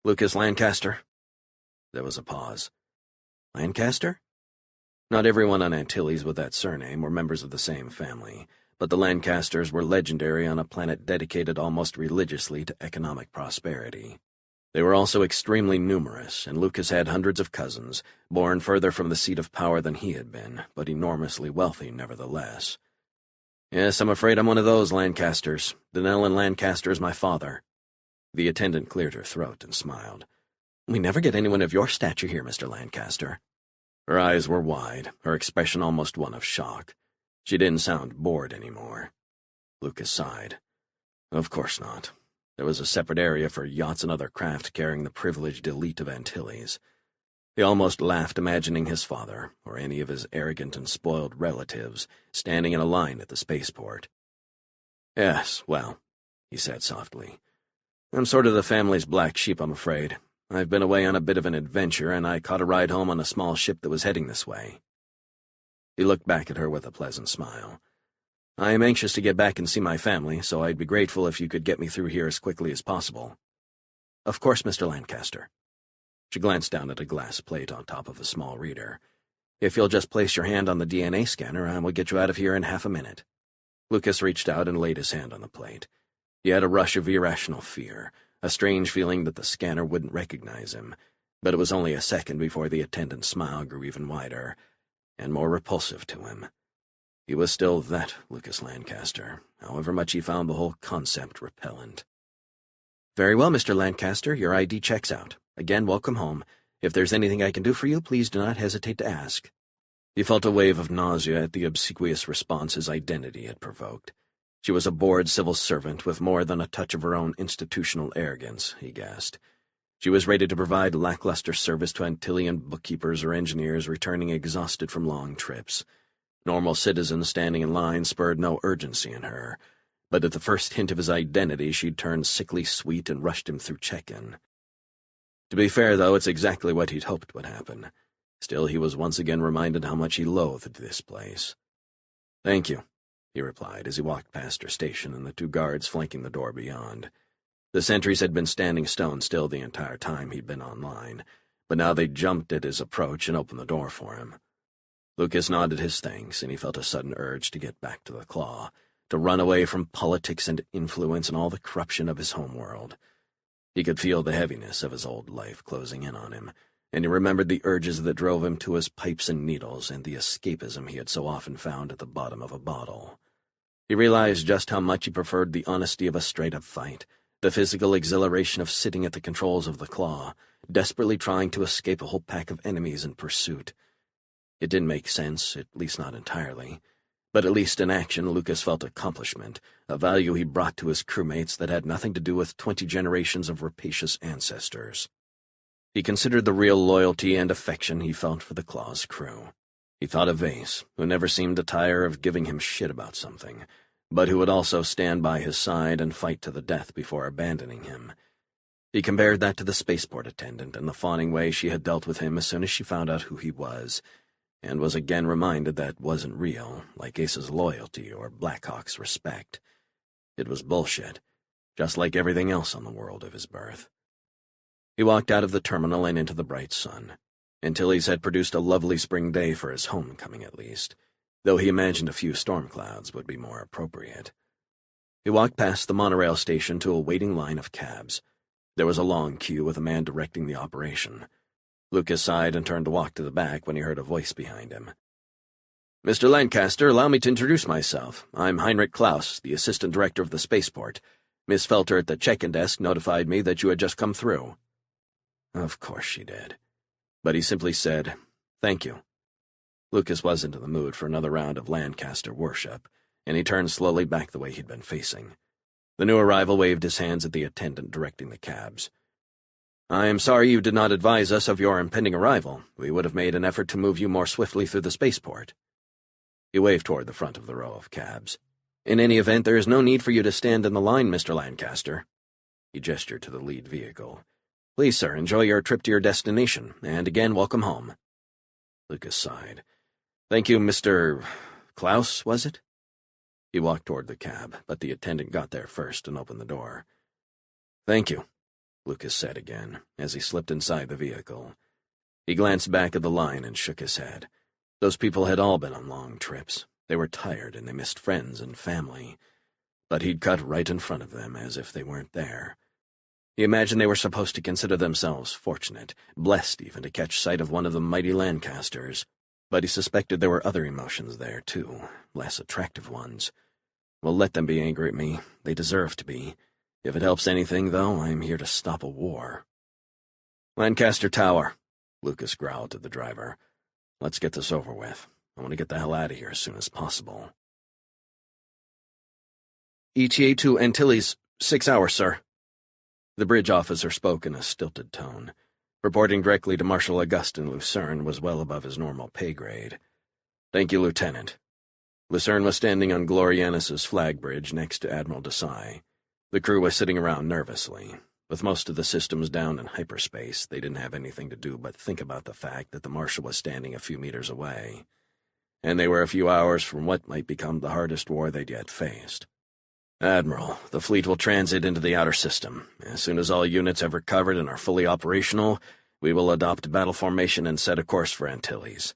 Lucas Lancaster. There was a pause. Lancaster? Not everyone on Antilles with that surname were members of the same family, but the Lancasters were legendary on a planet dedicated almost religiously to economic prosperity. They were also extremely numerous, and Lucas had hundreds of cousins, born further from the seat of power than he had been, but enormously wealthy nevertheless. Yes, I'm afraid I'm one of those Lancasters. Allan Lancaster is my father. The attendant cleared her throat and smiled. We never get anyone of your stature here, Mr. Lancaster. Her eyes were wide, her expression almost one of shock. She didn't sound bored anymore. Lucas sighed. Of course not. There was a separate area for yachts and other craft carrying the privileged elite of Antilles. He almost laughed imagining his father, or any of his arrogant and spoiled relatives, standing in a line at the spaceport. Yes, well, he said softly. I'm sort of the family's black sheep, I'm afraid. I've been away on a bit of an adventure, and I caught a ride home on a small ship that was heading this way. He looked back at her with a pleasant smile. I am anxious to get back and see my family, so I'd be grateful if you could get me through here as quickly as possible. Of course, Mr. Lancaster. She glanced down at a glass plate on top of a small reader. If you'll just place your hand on the DNA scanner, I will get you out of here in half a minute. Lucas reached out and laid his hand on the plate. He had a rush of irrational fear, a strange feeling that the scanner wouldn't recognize him, but it was only a second before the attendant's smile grew even wider, and more repulsive to him. He was still that Lucas Lancaster, however much he found the whole concept repellent. Very well, Mr. Lancaster, your ID checks out. Again, welcome home. If there's anything I can do for you, please do not hesitate to ask. He felt a wave of nausea at the obsequious response his identity had provoked. She was a bored civil servant with more than a touch of her own institutional arrogance, he guessed. She was ready to provide lackluster service to Antillian bookkeepers or engineers returning exhausted from long trips. Normal citizens standing in line spurred no urgency in her, but at the first hint of his identity she'd turned sickly sweet and rushed him through check-in. To be fair, though, it's exactly what he'd hoped would happen. Still, he was once again reminded how much he loathed this place. "Thank you," he replied as he walked past her station and the two guards flanking the door beyond. The sentries had been standing stone still the entire time he'd been online, but now they jumped at his approach and opened the door for him. Lucas nodded his thanks, and he felt a sudden urge to get back to the Claw, to run away from politics and influence and all the corruption of his homeworld. He could feel the heaviness of his old life closing in on him, and he remembered the urges that drove him to his pipes and needles and the escapism he had so often found at the bottom of a bottle. He realized just how much he preferred the honesty of a straight-up fight, the physical exhilaration of sitting at the controls of the Claw, desperately trying to escape a whole pack of enemies in pursuit. It didn't make sense, at least not entirely, but at least in action Lucas felt accomplishment, a value he brought to his crewmates that had nothing to do with 20 generations of rapacious ancestors. He considered the real loyalty and affection he felt for the Claw's crew. He thought of Ace, who never seemed to tire of giving him shit about something, but who would also stand by his side and fight to the death before abandoning him. He compared that to the spaceport attendant and the fawning way she had dealt with him as soon as she found out who he was, and was again reminded that wasn't real, like Ace's loyalty or Blackhawk's respect. It was bullshit, just like everything else on the world of his birth. He walked out of the terminal and into the bright sun. Antilles had produced a lovely spring day for his homecoming, at least, though he imagined a few storm clouds would be more appropriate. He walked past the monorail station to a waiting line of cabs. There was a long queue with a man directing the operation. Lucas sighed and turned to walk to the back when he heard a voice behind him. "Mr. Lancaster, allow me to introduce myself. I'm Heinrich Klaus, the assistant director of the spaceport. Miss Felter at the check-in desk notified me that you had just come through." Of course she did. But he simply said, "Thank you." Lucas wasn't in the mood for another round of Lancaster worship, and he turned slowly back the way he'd been facing. The new arrival waved his hands at the attendant directing the cabs. "I am sorry you did not advise us of your impending arrival. We would have made an effort to move you more swiftly through the spaceport." He waved toward the front of the row of cabs. "In any event, there is no need for you to stand in the line, Mr. Lancaster." He gestured to the lead vehicle. "Please, sir, enjoy your trip to your destination, and again, welcome home." Lucas sighed. "Thank you, Mr. Klaus, was it?" He walked toward the cab, but the attendant got there first and opened the door. "Thank you," Lucas said again, as he slipped inside the vehicle. He glanced back at the line and shook his head. Those people had all been on long trips. They were tired and they missed friends and family. But he'd cut right in front of them as if they weren't there. He imagined they were supposed to consider themselves fortunate, blessed even, to catch sight of one of the mighty Lancasters. But he suspected there were other emotions there, too, less attractive ones. Well, let them be angry at me. They deserve to be. If it helps anything, though, I'm here to stop a war. "Lancaster Tower," Lucas growled to the driver. "Let's get this over with. I want to get the hell out of here as soon as possible." "ETA to Antilles, 6 hours, sir." The bridge officer spoke in a stilted tone. Reporting directly to Marshal Augustin Lucerne was well above his normal pay grade. "Thank you, Lieutenant." Lucerne was standing on Glorianus's flag bridge next to Admiral Desai. The crew was sitting around nervously. With most of the systems down in hyperspace, they didn't have anything to do but think about the fact that the Marshal was standing a few meters away. And they were a few hours from what might become the hardest war they'd yet faced. "Admiral, the fleet will transit into the outer system. As soon as all units have recovered and are fully operational, we will adopt battle formation and set a course for Antilles."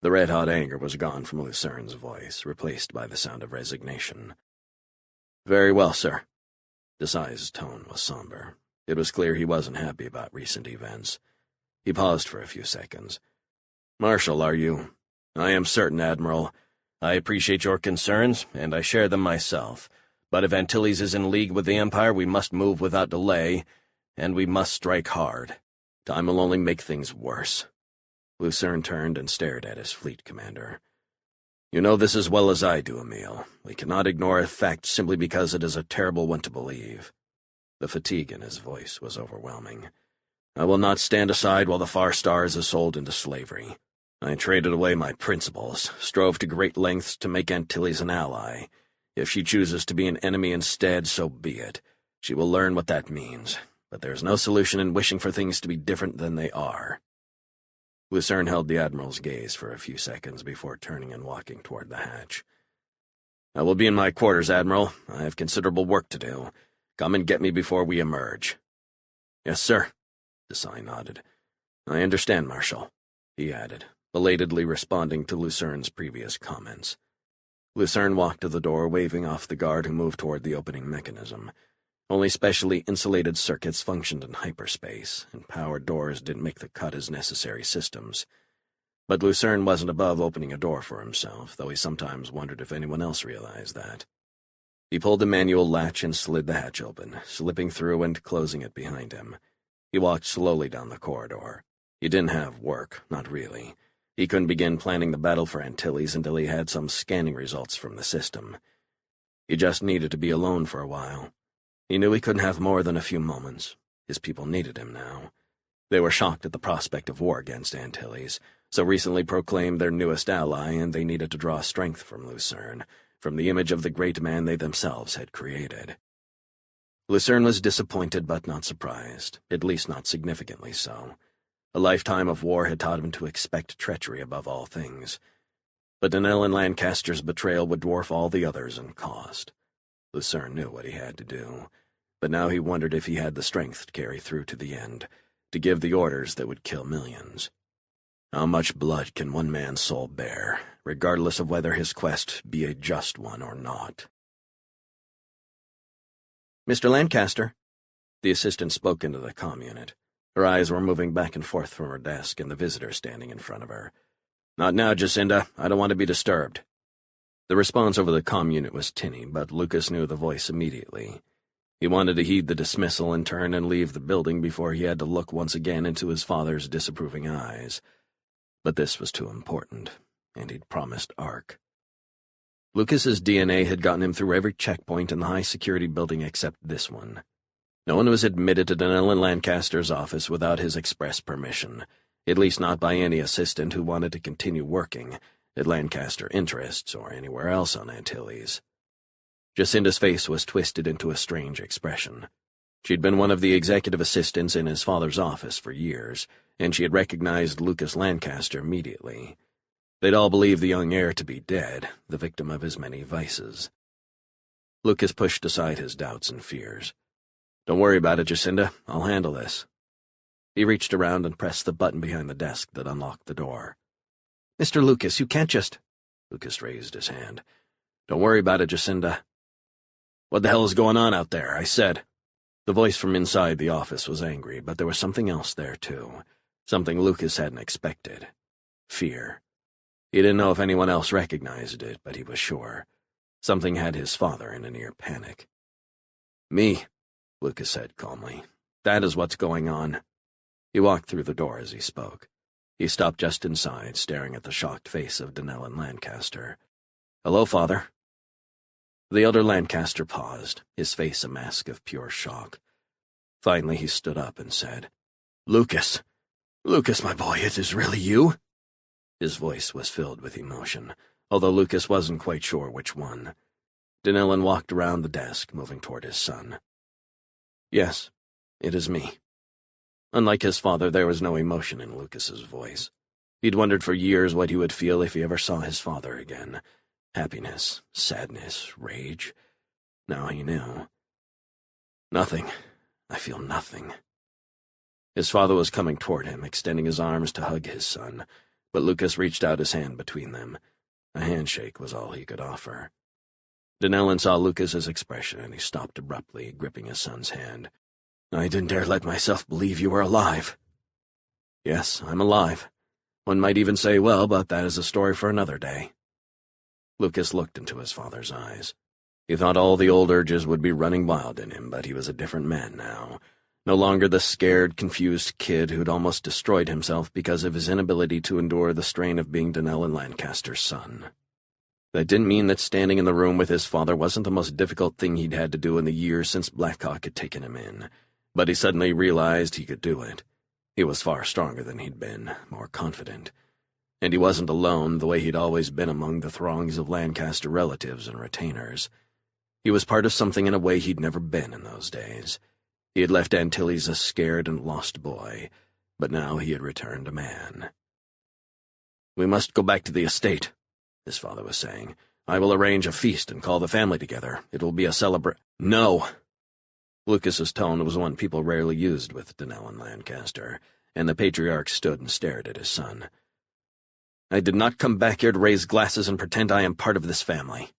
The red-hot anger was gone from Lucerne's voice, replaced by the sound of resignation. "Very well, sir." Desai's tone was somber. It was clear he wasn't happy about recent events. He paused for a few seconds. "Marshal, are you—" "I am certain, Admiral. I appreciate your concerns, and I share them myself. But if Antilles is in league with the Empire, we must move without delay, and we must strike hard. Time will only make things worse." Lucerne turned and stared at his fleet commander. "You know this as well as I do, Emile. We cannot ignore a fact simply because it is a terrible one to believe." The fatigue in his voice was overwhelming. "I will not stand aside while the Far Stars is sold into slavery. I traded away my principles, strove to great lengths to make Antilles an ally. If she chooses to be an enemy instead, so be it. She will learn what that means. But there is no solution in wishing for things to be different than they are." Lucerne held the Admiral's gaze for a few seconds before turning and walking toward the hatch. "I will be in my quarters, Admiral. I have considerable work to do. Come and get me before we emerge." "Yes, sir," Desai nodded. "I understand, Marshal," he added, belatedly responding to Lucerne's previous comments. Lucerne walked to the door, waving off the guard who moved toward the opening mechanism. Only specially insulated circuits functioned in hyperspace, and powered doors didn't make the cut as necessary systems. But Lucerne wasn't above opening a door for himself, though he sometimes wondered if anyone else realized that. He pulled the manual latch and slid the hatch open, slipping through and closing it behind him. He walked slowly down the corridor. He didn't have work, not really. He couldn't begin planning the battle for Antilles until he had some scanning results from the system. He just needed to be alone for a while. He knew he couldn't have more than a few moments. His people needed him now. They were shocked at the prospect of war against Antilles, so recently proclaimed their newest ally, and they needed to draw strength from Lucerne, from the image of the great man they themselves had created. Lucerne was disappointed but not surprised, at least not significantly so. A lifetime of war had taught him to expect treachery above all things. But Allan Lancaster's betrayal would dwarf all the others in cost. Lucerne knew what he had to do, but now he wondered if he had the strength to carry through to the end, to give the orders that would kill millions. How much blood can one man's soul bear, regardless of whether his quest be a just one or not? "Mr. Lancaster," the assistant spoke into the comm unit. Her eyes were moving back and forth from her desk and the visitor standing in front of her. "Not now, Jacinda. I don't want to be disturbed." The response over the comm unit was tinny, but Lucas knew the voice immediately. He wanted to heed the dismissal and turn and leave the building before he had to look once again into his father's disapproving eyes. But this was too important, and he'd promised Ark. Lucas's DNA had gotten him through every checkpoint in the high-security building except this one. No one was admitted to Allan Lancaster's office without his express permission, at least not by any assistant who wanted to continue working at Lancaster Interests or anywhere else on Antilles. Jacinda's face was twisted into a strange expression. She'd been one of the executive assistants in his father's office for years, and she had recognized Lucas Lancaster immediately. They'd all believed the young heir to be dead, the victim of his many vices. Lucas pushed aside his doubts and fears. "Don't worry about it, Jacinda. I'll handle this." He reached around and pressed the button behind the desk that unlocked the door. "Mr. Lucas, you can't just—" Lucas raised his hand. "Don't worry about it, Jacinda." "What the hell is going on out there?" I said. The voice from inside the office was angry, but there was something else there, too. Something Lucas hadn't expected. Fear. He didn't know if anyone else recognized it, but he was sure. Something had his father in a near panic. "Me," Lucas said calmly. "That is what's going on." He walked through the door as he spoke. He stopped just inside, staring at the shocked face of Allan Lancaster. "Hello, Father." The elder Lancaster paused, his face a mask of pure shock. Finally he stood up and said, "Lucas! Lucas, my boy, it is really you?" His voice was filled with emotion, although Lucas wasn't quite sure which one. Allan walked around the desk, moving toward his son. "Yes, it is me." Unlike his father, there was no emotion in Lucas's voice. He'd wondered for years what he would feel if he ever saw his father again. Happiness, sadness, rage. Now he knew. "Nothing. I feel nothing." His father was coming toward him, extending his arms to hug his son, but Lucas reached out his hand between them. A handshake was all he could offer. Allan saw Lucas's expression, and he stopped abruptly, gripping his son's hand. "I didn't dare let myself believe you were alive." "Yes, I'm alive. One might even say well, but that is a story for another day." Lucas looked into his father's eyes. He thought all the old urges would be running wild in him, but he was a different man now. No longer the scared, confused kid who'd almost destroyed himself because of his inability to endure the strain of being Allan Lancaster's son. That didn't mean that standing in the room with his father wasn't the most difficult thing he'd had to do in the years since Blackhawk had taken him in. But he suddenly realized he could do it. He was far stronger than he'd been, more confident. And he wasn't alone, the way he'd always been among the throngs of Lancaster relatives and retainers. He was part of something in a way he'd never been in those days. He had left Antilles a scared and lost boy, but now he had returned a man. "We must go back to the estate," his father was saying. "I will arrange a feast and call the family together. It will be a No!" Lucas's tone was one people rarely used with Allan Lancaster, and the patriarch stood and stared at his son. "I did not come back here to raise glasses and pretend I am part of this family.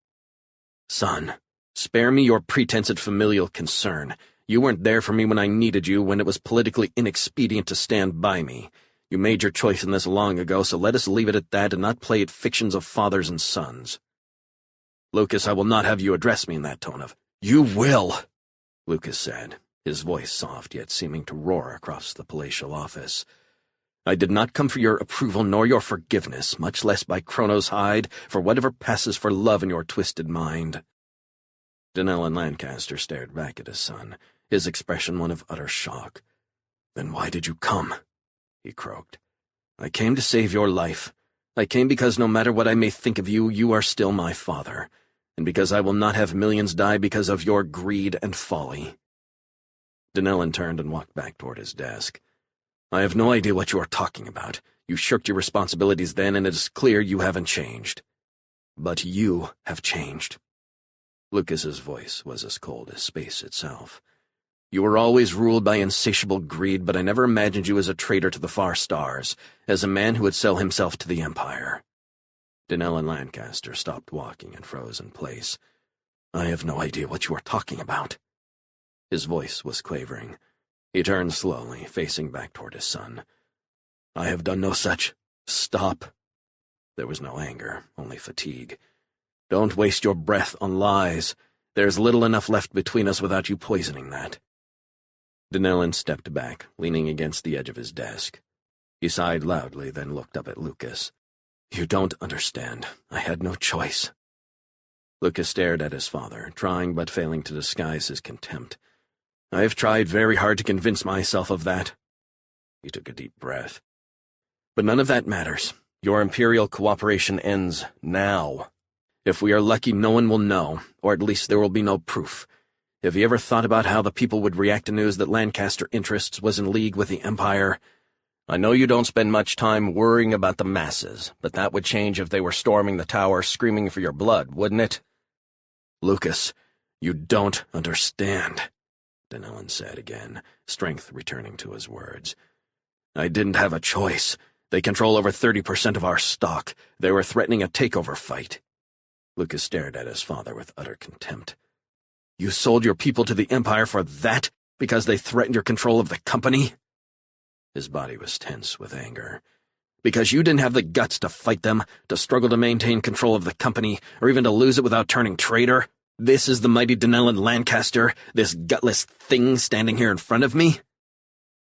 Son, spare me your pretense at familial concern. You weren't there for me when I needed you, when it was politically inexpedient to stand by me. You made your choice in this long ago, so let us leave it at that and not play at fictions of fathers and sons." "Lucas, I will not have you address me in that tone of—" "You will," Lucas said, his voice soft yet seeming to roar across the palatial office. "I did not come for your approval nor your forgiveness, much less by Chronos hide for whatever passes for love in your twisted mind." Allan Lancaster stared back at his son, his expression one of utter shock. "Then why did you come?" he croaked. "I came to save your life. I came because no matter what I may think of you, you are still my father, and because I will not have millions die because of your greed and folly." Allan turned and walked back toward his desk. "I have no idea what you are talking about. You shirked your responsibilities then, and it is clear you haven't changed. But you have changed." Lucas's voice was as cold as space itself. "You were always ruled by insatiable greed, but I never imagined you as a traitor to the far stars, as a man who would sell himself to the Empire." Allan Lancaster stopped walking and froze in place. "I have no idea what you are talking about." His voice was quavering. He turned slowly, facing back toward his son. "I have done no such—" "Stop." There was no anger, only fatigue. "Don't waste your breath on lies. There's little enough left between us without you poisoning that." Allan stepped back, leaning against the edge of his desk. He sighed loudly, then looked up at Lucas. "You don't understand. I had no choice." Lucas stared at his father, trying but failing to disguise his contempt. "I have tried very hard to convince myself of that." He took a deep breath. "But none of that matters. Your Imperial cooperation ends now. If we are lucky, no one will know, or at least there will be no proof. Have you ever thought about how the people would react to news that Lancaster Interests was in league with the Empire? I know you don't spend much time worrying about the masses, but that would change if they were storming the tower screaming for your blood, wouldn't it?" "Lucas, you don't understand," Allan said again, strength returning to his words. "I didn't have a choice. They control over 30% of our stock. They were threatening a takeover fight." Lucas stared at his father with utter contempt. "You sold your people to the Empire for that, because they threatened your control of the company?" His body was tense with anger. "Because you didn't have the guts to fight them, to struggle to maintain control of the company, or even to lose it without turning traitor? This is the mighty Allan Lancaster, this gutless thing standing here in front of me?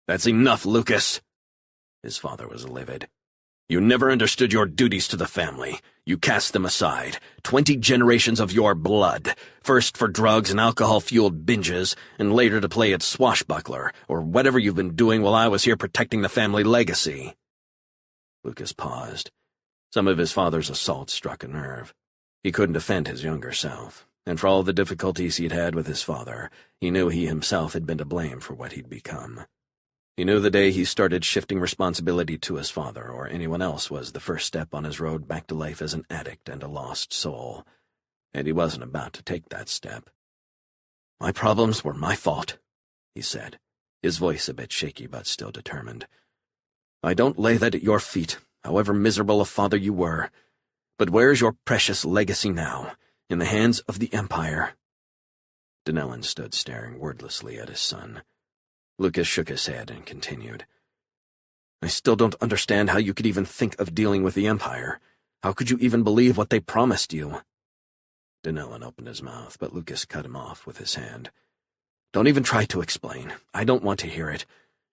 That's enough, Lucas." His father was livid. "You never understood your duties to the family. You cast them aside. 20 generations of your blood, first for drugs and alcohol-fueled binges, and later to play at swashbuckler, or whatever you've been doing while I was here protecting the family legacy." Lucas paused. Some of his father's assaults struck a nerve. He couldn't defend his younger self, and for all the difficulties he'd had with his father, he knew he himself had been to blame for what he'd become. He knew the day he started shifting responsibility to his father or anyone else was the first step on his road back to life as an addict and a lost soul, and he wasn't about to take that step. "My problems were my fault," he said, his voice a bit shaky but still determined. "I don't lay that at your feet, however miserable a father you were. But where's your precious legacy now? In the hands of the Empire?" Allan stood staring wordlessly at his son. Lucas shook his head and continued. "I still don't understand how you could even think of dealing with the Empire. How could you even believe what they promised you?" Allan opened his mouth, but Lucas cut him off with his hand. "Don't even try to explain. I don't want to hear it.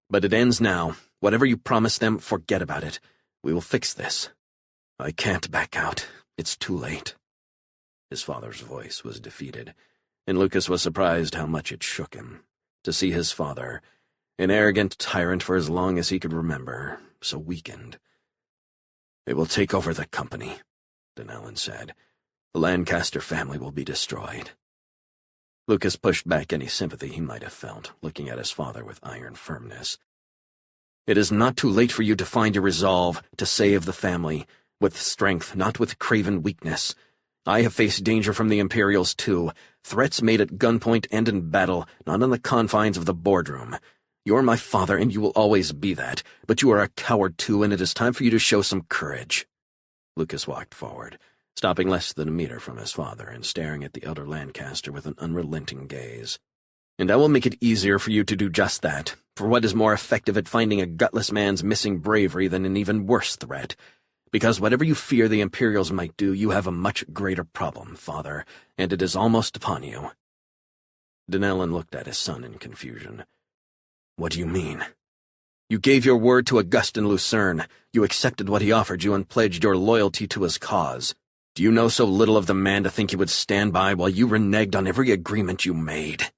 But it ends now. Whatever you promised them, forget about it. We will fix this. I can't back out. It's too late." His father's voice was defeated, and Lucas was surprised how much it shook him to see his father, an arrogant tyrant for as long as he could remember, so weakened. "They will take over the company," Allan said. "The Lancaster family will be destroyed." Lucas pushed back any sympathy he might have felt, looking at his father with iron firmness. "It is not too late for you to find your resolve, to save the family. With strength, not with craven weakness. I have faced danger from the Imperials, too. Threats made at gunpoint and in battle, not on the confines of the boardroom. You're my father, and you will always be that, but you are a coward, too, and it is time for you to show some courage." Lucas walked forward, stopping less than a meter from his father and staring at the elder Lancaster with an unrelenting gaze. "And I will make it easier for you to do just that, for what is more effective at finding a gutless man's missing bravery than an even worse threat? Because whatever you fear the Imperials might do, you have a much greater problem, father, and it is almost upon you." Denellen looked at his son in confusion. "What do you mean?" "You gave your word to Augustin Lucerne. You accepted what he offered you and pledged your loyalty to his cause. Do you know so little of the man to think he would stand by while you reneged on every agreement you made?"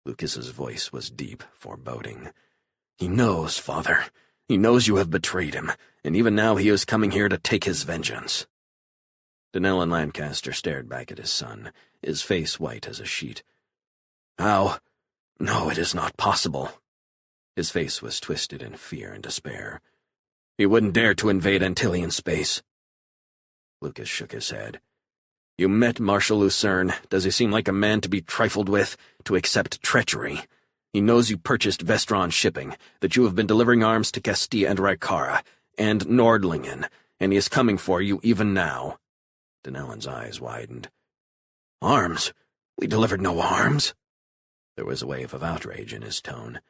Lucas's voice was deep, foreboding. "He knows, father. He knows you have betrayed him, and even now he is coming here to take his vengeance." Denellen Lancaster stared back at his son, his face white as a sheet. "How? No, it is not possible." His face was twisted in fear and despair. "He wouldn't dare to invade Antillean space." Lucas shook his head. "You met Marshal Lucerne. Does he seem like a man to be trifled with, to accept treachery? He knows you purchased Vestron shipping, that you have been delivering arms to Castilla and Rykara, and Nordlingen, and he is coming for you even now." Denellen's eyes widened. "Arms? We delivered no arms." There was a wave of outrage in his tone.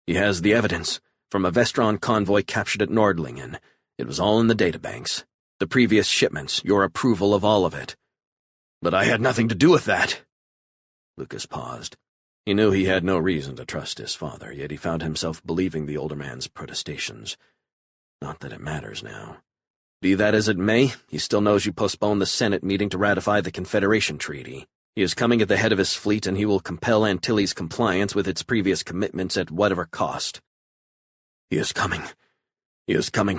"He has the evidence, from a Vestron convoy captured at Nordlingen. It was all in the databanks. The previous shipments, your approval of all of it." "But I had nothing to do with that." Lucas paused. He knew he had no reason to trust his father, yet he found himself believing the older man's protestations. Not that it matters now. Be that as it may, he still knows you postponed the Senate meeting to ratify the Confederation Treaty. He is coming at the head of his fleet, and he will compel Antilles' compliance with its previous commitments at whatever cost. He is coming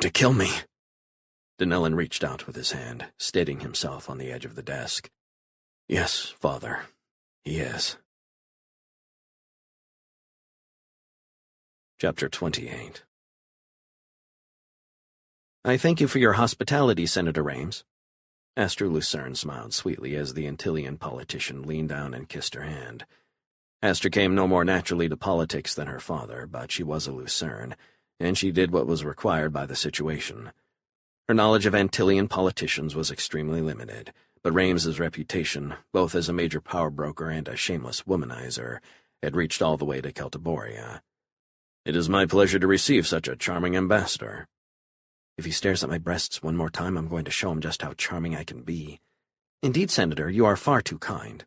to kill me." Denellen reached out with his hand, steadying himself on the edge of the desk. "Yes, father, he is." Chapter 28. "I thank you for your hospitality, Senator Rames." Astor Lucerne smiled sweetly as the Antillean politician leaned down and kissed her hand. Astor came no more naturally to politics than her father, but she was a Lucerne, and she did what was required by the situation. Her knowledge of Antillean politicians was extremely limited, but Rames's reputation, both as a major power broker and a shameless womanizer, had reached all the way to Celtiboria. "It is my pleasure to receive such a charming ambassador." "If he stares at my breasts one more time, I'm going to show him just how charming I can be." "Indeed, Senator, you are far too kind."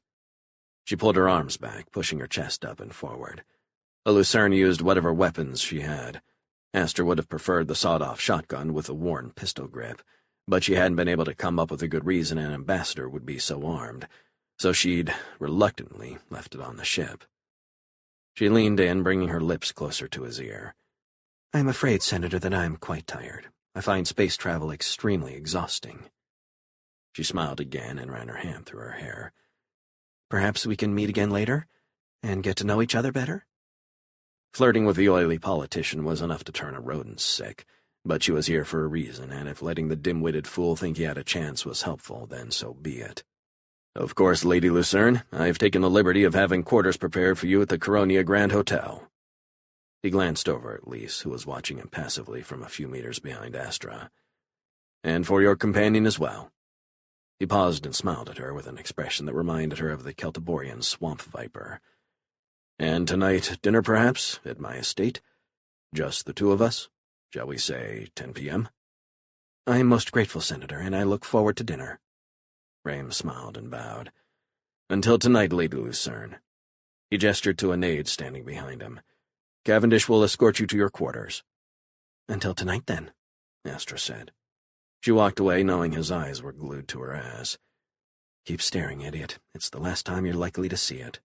She pulled her arms back, pushing her chest up and forward. A Lucerne used whatever weapons she had. Astor would have preferred the sawed-off shotgun with a worn pistol grip, but she hadn't been able to come up with a good reason an ambassador would be so armed, so she'd, reluctantly, left it on the ship. She leaned in, bringing her lips closer to his ear. "I'm afraid, Senator, that I'm quite tired. I find space travel extremely exhausting." She smiled again and ran her hand through her hair. "Perhaps we can meet again later, and get to know each other better?" Flirting with the oily politician was enough to turn a rodent sick, but she was here for a reason, and if letting the dim-witted fool think he had a chance was helpful, then so be it. "Of course, Lady Lucerne, I've taken the liberty of having quarters prepared for you at the Coronia Grand Hotel." He glanced over at Lise, who was watching him passively from a few meters behind Astra. "And for your companion as well." He paused and smiled at her with an expression that reminded her of the Celtiborian swamp viper. "And tonight, dinner perhaps, at my estate? Just the two of us? Shall we say 10 p.m.? "I am most grateful, Senator, and I look forward to dinner." Rames smiled and bowed. "Until tonight, Lady Lucerne." He gestured to a maid standing behind him. "Cavendish will escort you to your quarters." "Until tonight, then," Astra said. She walked away, knowing his eyes were glued to her ass. "Keep staring, idiot. It's the last time you're likely to see it."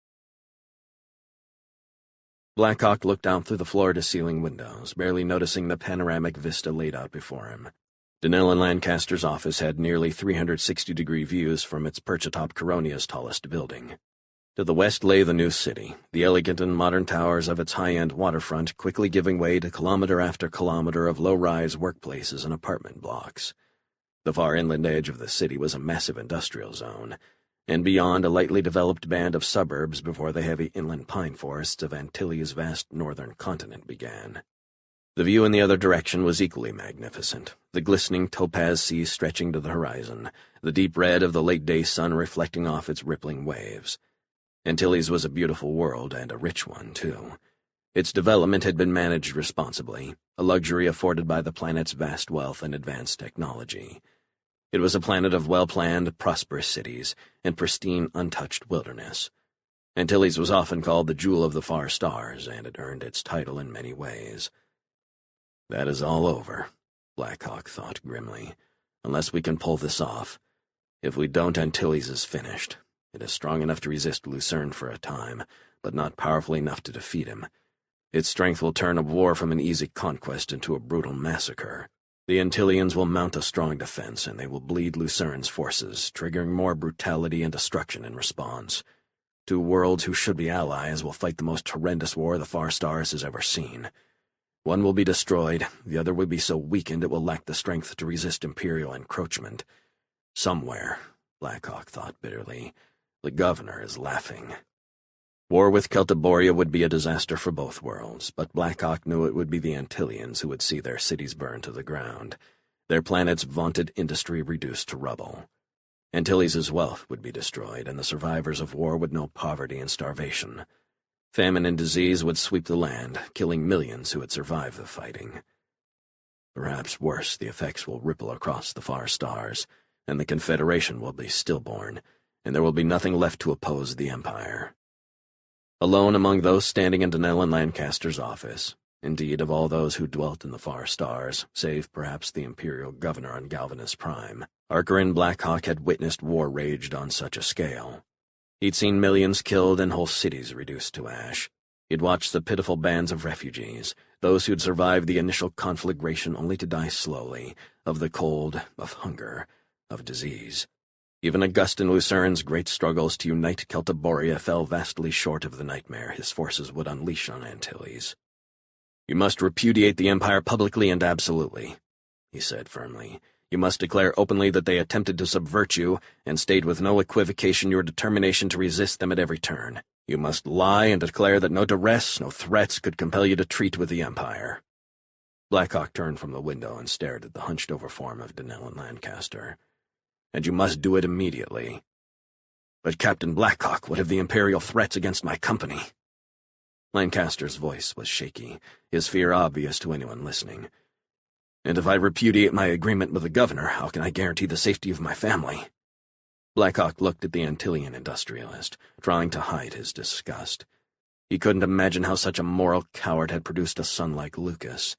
Blackhawk looked out through the floor-to-ceiling windows, barely noticing the panoramic vista laid out before him. Denellen Lancaster's office had nearly 360-degree views from its perch atop Coronia's tallest building. To the west lay the new city, the elegant and modern towers of its high-end waterfront quickly giving way to kilometer after kilometer of low-rise workplaces and apartment blocks. The far inland edge of the city was a massive industrial zone, and beyond a lightly developed band of suburbs before the heavy inland pine forests of Antilles' vast northern continent began. The view in the other direction was equally magnificent, the glistening topaz sea stretching to the horizon, the deep red of the late-day sun reflecting off its rippling waves. Antilles was a beautiful world, and a rich one, too. Its development had been managed responsibly, a luxury afforded by the planet's vast wealth and advanced technology. It was a planet of well-planned, prosperous cities and pristine, untouched wilderness. Antilles was often called the jewel of the far stars, and it earned its title in many ways. That is all over, Blackhawk thought grimly, unless we can pull this off. If we don't, Antilles is finished. It is strong enough to resist Lucerne for a time, but not powerful enough to defeat him. Its strength will turn a war from an easy conquest into a brutal massacre. The Antillians will mount a strong defense, and they will bleed Lucerne's forces, triggering more brutality and destruction in response. Two worlds who should be allies will fight the most horrendous war the Far Stars has ever seen. One will be destroyed, the other will be so weakened it will lack the strength to resist Imperial encroachment. Somewhere, Blackhawk thought bitterly, the governor is laughing. War with Celtiboria would be a disaster for both worlds, but Blackhawk knew it would be the Antillians who would see their cities burned to the ground, their planet's vaunted industry reduced to rubble. Antilles' wealth would be destroyed, and the survivors of war would know poverty and starvation. Famine and disease would sweep the land, killing millions who had survived the fighting. Perhaps worse, the effects will ripple across the Far Stars, and the Confederation will be stillborn, and there will be nothing left to oppose the Empire. Alone among those standing in Denellen Lancaster's office, indeed of all those who dwelt in the Far Stars, save perhaps the Imperial Governor on Galvanus Prime, Archerin Blackhawk had witnessed war raged on such a scale. He'd seen millions killed and whole cities reduced to ash. He'd watched the pitiful bands of refugees, those who'd survived the initial conflagration only to die slowly, of the cold, of hunger, of disease. Even Augustin Lucerne's great struggles to unite Celtiboria fell vastly short of the nightmare his forces would unleash on Antilles. "You must repudiate the Empire publicly and absolutely," he said firmly. "You must declare openly that they attempted to subvert you, and state with no equivocation your determination to resist them at every turn. You must lie and declare that no duress, no threats could compel you to treat with the Empire." Blackhawk turned from the window and stared at the hunched-over form of Denellen Lancaster. "And you must do it immediately." "But Captain Blackhawk, what of the Imperial threats against my company?" Lancaster's voice was shaky, his fear obvious to anyone listening. "And if I repudiate my agreement with the governor, how can I guarantee the safety of my family?" Blackhawk looked at the Antillian industrialist, trying to hide his disgust. He couldn't imagine how such a moral coward had produced a son like Lucas.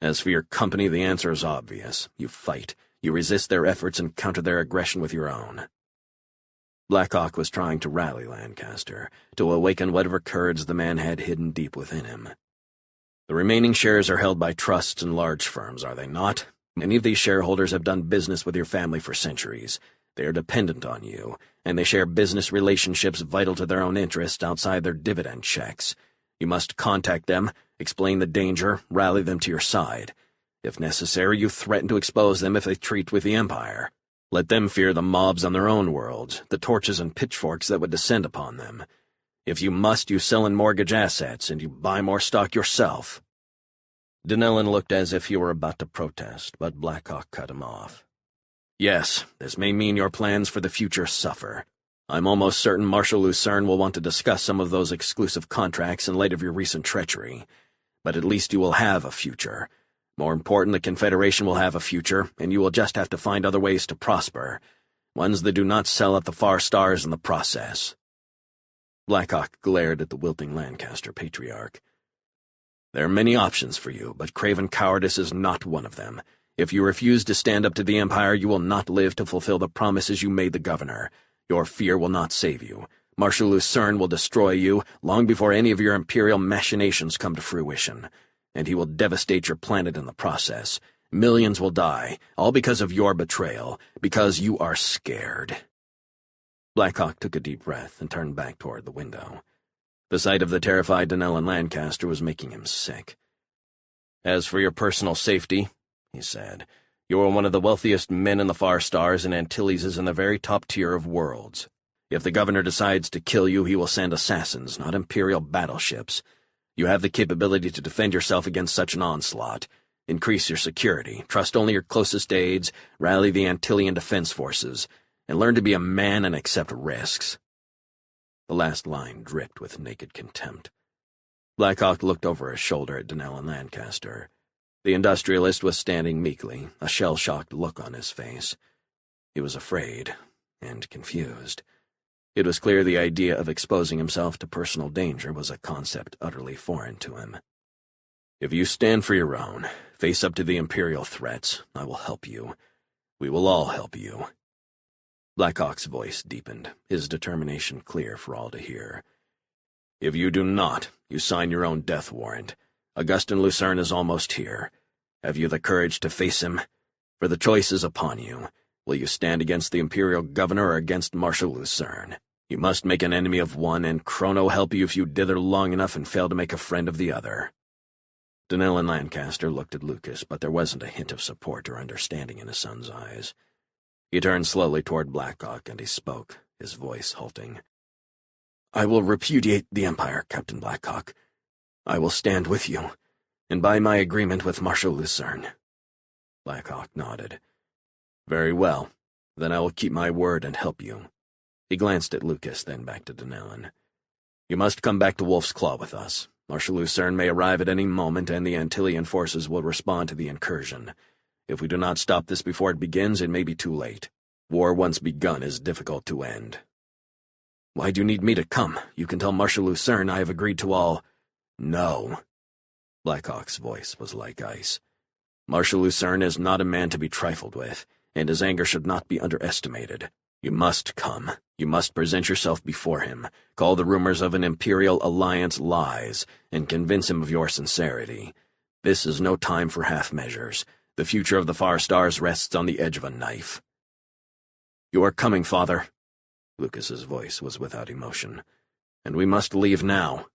"As for your company, the answer is obvious. You fight. You resist their efforts and counter their aggression with your own." Blackhawk was trying to rally Lancaster, to awaken whatever courage the man had hidden deep within him. "The remaining shares are held by trusts and large firms, are they not? Many of these shareholders have done business with your family for centuries. They are dependent on you, and they share business relationships vital to their own interests outside their dividend checks. You must contact them, explain the danger, rally them to your side. If necessary, you threaten to expose them if they treat with the Empire. Let them fear the mobs on their own worlds, the torches and pitchforks that would descend upon them. If you must, you sell and mortgage assets, and you buy more stock yourself." Denellen looked as if he were about to protest, but Blackhawk cut him off. "Yes, this may mean your plans for the future suffer. I'm almost certain Marshal Lucerne will want to discuss some of those exclusive contracts in light of your recent treachery. But at least you will have a future. More important, the Confederation will have a future, and you will just have to find other ways to prosper, ones that do not sell at the Far Stars in the process." Blackhawk glared at the wilting Lancaster patriarch. "There are many options for you, but craven cowardice is not one of them. If you refuse to stand up to the Empire, you will not live to fulfill the promises you made the governor. Your fear will not save you. Marshal Lucerne will destroy you long before any of your imperial machinations come to fruition, and he will devastate your planet in the process. Millions will die, all because of your betrayal, because you are scared." Blackhawk took a deep breath and turned back toward the window. The sight of the terrified Denellen Lancaster was making him sick. "As for your personal safety," he said, You are one of the wealthiest men in the far stars, and Antilles is in the very top tier of worlds. If the governor decides to kill you, he will send assassins, not Imperial battleships. You have the capability to defend yourself against such an onslaught. Increase your security, trust only your closest aides, rally the Antillian defense forces, and learn to be a man and accept risks. The last line dripped with naked contempt. Blackhawk looked over his shoulder at Donnell and Lancaster. The industrialist was standing meekly, a shell-shocked look on his face. He was afraid and confused. It was clear the idea of exposing himself to personal danger was a concept utterly foreign to him. If you stand for your own, face up to the Imperial threats, I will help you. We will all help you. Blackhawk's voice deepened, his determination clear for all to hear. If you do not, you sign your own death warrant. Augustin Lucerne is almost here. Have you the courage to face him? For the choice is upon you. Will you stand against the Imperial Governor or against Marshal Lucerne? You must make an enemy of one, and Chrono help you if you dither long enough and fail to make a friend of the other. Donnell and Lancaster looked at Lucas, but there wasn't a hint of support or understanding in his son's eyes. He turned slowly toward Blackhawk, and he spoke, his voice halting. I will repudiate the Empire, Captain Blackhawk. I will stand with you, and by my agreement with Marshal Lucerne. Blackhawk nodded. Very well. Then I will keep my word and help you. He glanced at Lucas, then back to Donnell. You must come back to Wolf's Claw with us. Marshal Lucerne may arrive at any moment, and the Antillian forces will respond to the incursion. If we do not stop this before it begins, it may be too late. War once begun is difficult to end. Why do you need me to come? You can tell Marshal Lucerne I have agreed to all— No. Blackhawk's voice was like ice. Marshal Lucerne is not a man to be trifled with, and his anger should not be underestimated. You must come. You must present yourself before him, call the rumors of an Imperial alliance lies, and convince him of your sincerity. This is no time for half measures. The future of the far stars rests on the edge of a knife. You are coming, Father. Lucas's voice was without emotion. And we must leave now.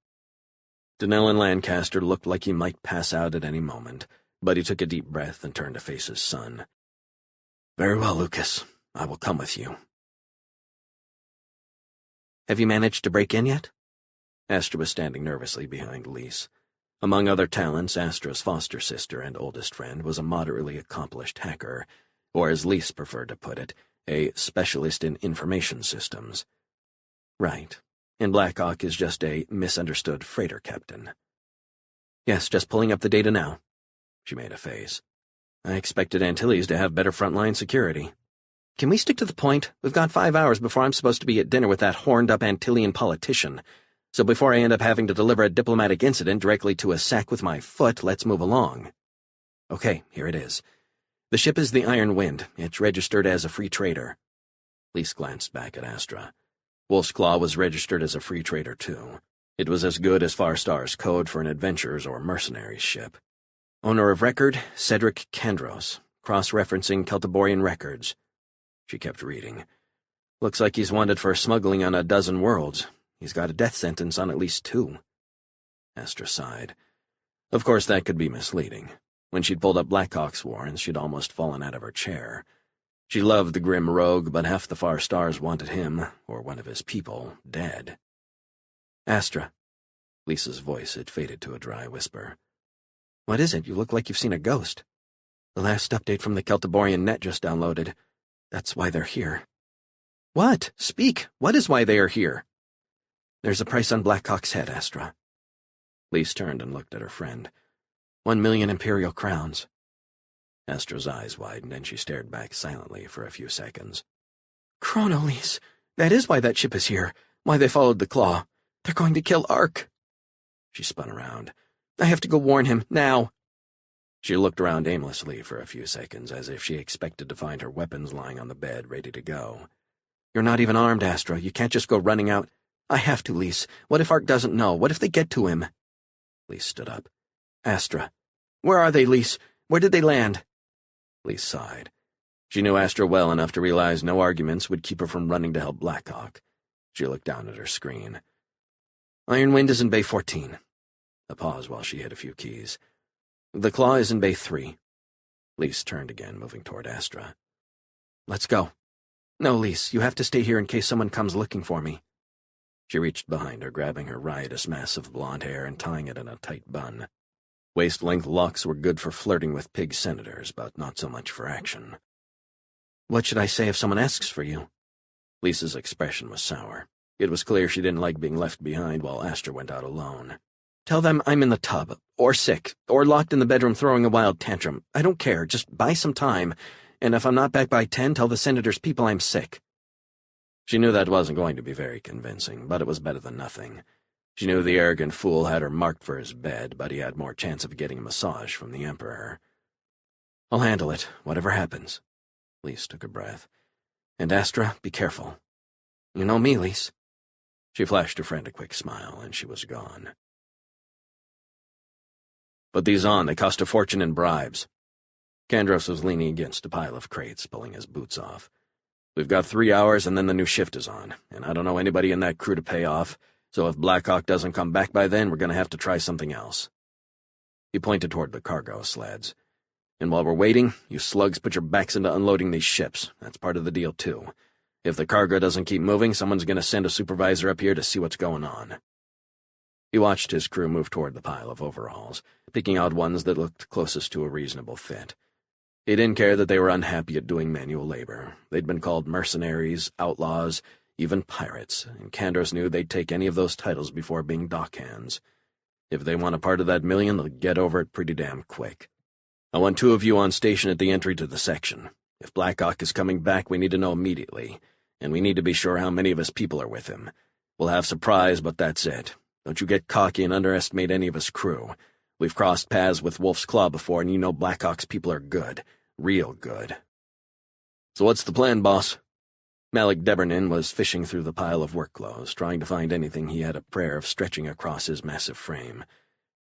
Donnell and Lancaster looked like he might pass out at any moment, but he took a deep breath and turned to face his son. Very well, Lucas. I will come with you. Have you managed to break in yet? Astra was standing nervously behind Lise. Among other talents, Astra's foster sister and oldest friend was a moderately accomplished hacker, or as Lise preferred to put it, a specialist in information systems. Right. And Blackhawk is just a misunderstood freighter captain. Yes, just pulling up the data now. She made a face. I expected Antilles to have better frontline security. Can we stick to the point? We've got 5 hours before I'm supposed to be at dinner with that horned-up Antillian politician. So before I end up having to deliver a diplomatic incident directly to a sack with my foot, let's move along. Okay, here it is. The ship is the Iron Wind. It's registered as a free trader. Lise glanced back at Astra. Wolf's Claw was registered as a free trader, too. It was as good as Far Star's code for an adventurer's or mercenary's ship. Owner of record, Cedric Kandros, cross-referencing Celtiborian records. She kept reading. Looks like he's wanted for smuggling on a dozen worlds. He's got a death sentence on at least 2. Astra sighed. Of course, that could be misleading. When she'd pulled up Blackhawk's warrants, she'd almost fallen out of her chair. She loved the grim rogue, but half the Far Stars wanted him, or one of his people, dead. Astra. Lisa's voice had faded to a dry whisper. What is it? You look like you've seen a ghost. The last update from the Celtiborian net just downloaded. That's why they're here. What? Speak. What is why they are here? There's a price on Blackhawk's head, Astra. Lise turned and looked at her friend. 1 million Imperial crowns. Astra's eyes widened, and she stared back silently for a few seconds. Chrono, Lise. That is why that ship is here. Why they followed the Claw. They're going to kill Ark. She spun around. I have to go warn him, now. She looked around aimlessly for a few seconds, as if she expected to find her weapons lying on the bed, ready to go. You're not even armed, Astra. You can't just go running out. I have to, Lise. What if Ark doesn't know? What if they get to him? Lise stood up. Astra. Where are they, Lise? Where did they land? Lise sighed. She knew Astra well enough to realize no arguments would keep her from running to help Blackhawk. She looked down at her screen. Iron Wind is in Bay 14. A pause while she hit a few keys. The Claw is in Bay 3. Lise turned again, moving toward Astra. Let's go. No, Lise, you have to stay here in case someone comes looking for me. She reached behind her, grabbing her riotous mass of blonde hair and tying it in a tight bun. Waist-length locks were good for flirting with pig senators, but not so much for action. What should I say if someone asks for you? Lisa's expression was sour. It was clear she didn't like being left behind while Astra went out alone. Tell them I'm in the tub, or sick, or locked in the bedroom throwing a wild tantrum. I don't care, just buy some time. And if I'm not back by 10, tell the senator's people I'm sick. She knew that wasn't going to be very convincing, but it was better than nothing. She knew the arrogant fool had her marked for his bed, but he had more chance of getting a massage from the Emperor. I'll handle it, whatever happens. Lise took a breath. And Astra, be careful. You know me, Lise. She flashed her friend a quick smile, and she was gone. Put these on. They cost a fortune in bribes. Kandros was leaning against a pile of crates, pulling his boots off. We've got 3 hours, and then the new shift is on, and I don't know anybody in that crew to pay off, so if Blackhawk doesn't come back by then, we're going to have to try something else. He pointed toward the cargo sleds. And while we're waiting, you slugs put your backs into unloading these ships. That's part of the deal, too. If the cargo doesn't keep moving, someone's going to send a supervisor up here to see what's going on. He watched his crew move toward the pile of overalls, picking out ones that looked closest to a reasonable fit. He didn't care that they were unhappy at doing manual labor. They'd been called mercenaries, outlaws, even pirates, and Kandros knew they'd take any of those titles before being dockhands. If they want a part of that million, they'll get over it pretty damn quick. I want 2 of you on station at the entry to the section. If Blackhawk is coming back, we need to know immediately, and we need to be sure how many of his people are with him. We'll have surprise, but that's it. Don't you get cocky and underestimate any of his crew. We've crossed paths with Wolf's Claw before, and you know Blackhawk's people are good. Real good. So what's the plan, boss? Malik Debernin was fishing through the pile of work clothes, trying to find anything he had a prayer of stretching across his massive frame.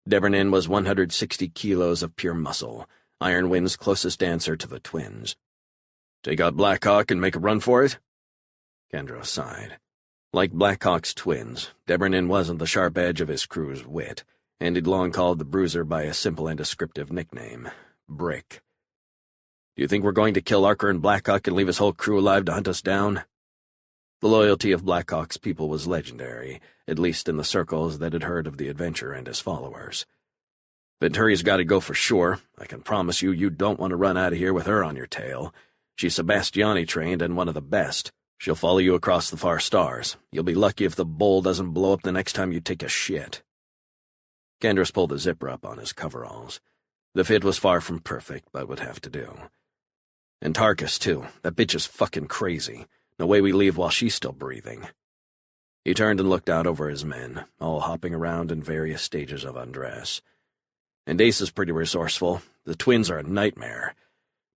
Debernin was 160 kilos of pure muscle, Iron Wind's closest answer to the twins. Take out Blackhawk and make a run for it? Kandros sighed. Like Blackhawk's twins, Debernin wasn't the sharp edge of his crew's wit, and he'd long called the bruiser by a simple and descriptive nickname, Brick. Do you think we're going to kill Archer and Blackhawk and leave his whole crew alive to hunt us down? The loyalty of Blackhawk's people was legendary, at least in the circles that had heard of the adventurer and his followers. Venturi's got to go for sure. I can promise you, you don't want to run out of here with her on your tail. She's Sebastiani trained and one of the best. She'll follow you across the far stars. You'll be lucky if the bowl doesn't blow up the next time you take a shit. Kandros pulled the zipper up on his coveralls. The fit was far from perfect, but would have to do. And Tarkus, too. That bitch is fucking crazy. No way we leave while she's still breathing. He turned and looked out over his men, all hopping around in various stages of undress. And Ace is pretty resourceful. The twins are a nightmare.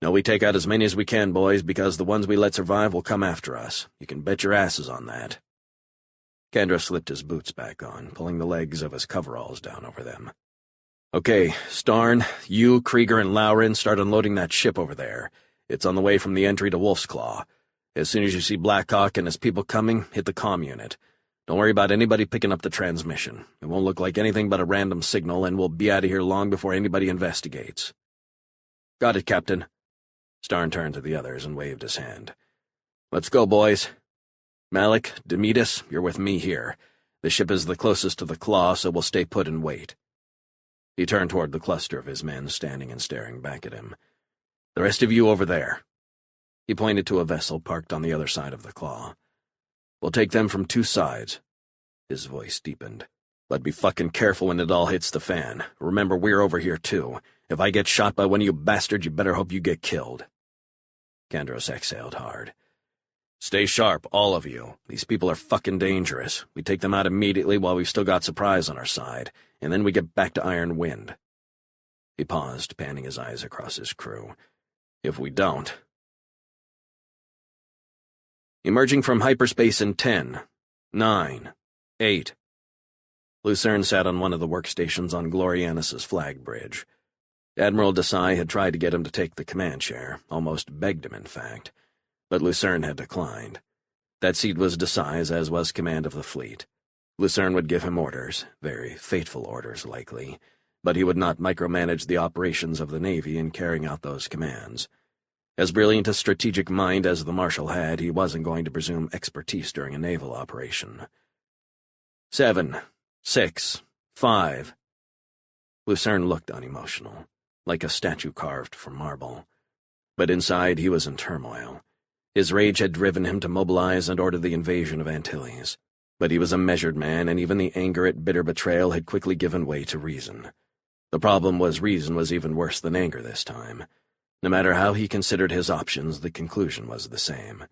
No, we take out as many as we can, boys, because the ones we let survive will come after us. You can bet your asses on that. Kandros slipped his boots back on, pulling the legs of his coveralls down over them. Okay, Starn, you, Krieger, and Lauren start unloading that ship over there. It's on the way from the entry to Wolf's Claw. As soon as you see Blackhawk and his people coming, hit the comm unit. Don't worry about anybody picking up the transmission. It won't look like anything but a random signal, and we'll be out of here long before anybody investigates. Got it, Captain. Starn turned to the others and waved his hand. Let's go, boys. Malik, Demetus, you're with me here. The ship is the closest to the Claw, so we'll stay put and wait. He turned toward the cluster of his men standing and staring back at him. The rest of you over there. He pointed to a vessel parked on the other side of the Claw. We'll take them from 2 sides. His voice deepened. But be fucking careful when it all hits the fan. Remember, we're over here, too. If I get shot by one of you bastards, you better hope you get killed. Kandros exhaled hard. Stay sharp, all of you. These people are fucking dangerous. We take them out immediately while we've still got surprise on our side, and then we get back to Iron Wind. He paused, panning his eyes across his crew. If we don't... Emerging from hyperspace in 10, 9, 8. Lucerne sat on one of the workstations on Glorianus's flag bridge. Admiral Desai had tried to get him to take the command chair, almost begged him, in fact, but Lucerne had declined. That seat was Desai's, as was command of the fleet. Lucerne would give him orders, very fateful orders, likely, but he would not micromanage the operations of the Navy in carrying out those commands. As brilliant a strategic mind as the Marshal had, he wasn't going to presume expertise during a naval operation. 7, 6, 5. Lucerne looked unemotional, like a statue carved from marble. But inside he was in turmoil. His rage had driven him to mobilize and order the invasion of Antilles. But he was a measured man, and even the anger at bitter betrayal had quickly given way to reason. The problem was reason was even worse than anger this time. No matter how he considered his options, the conclusion was the same.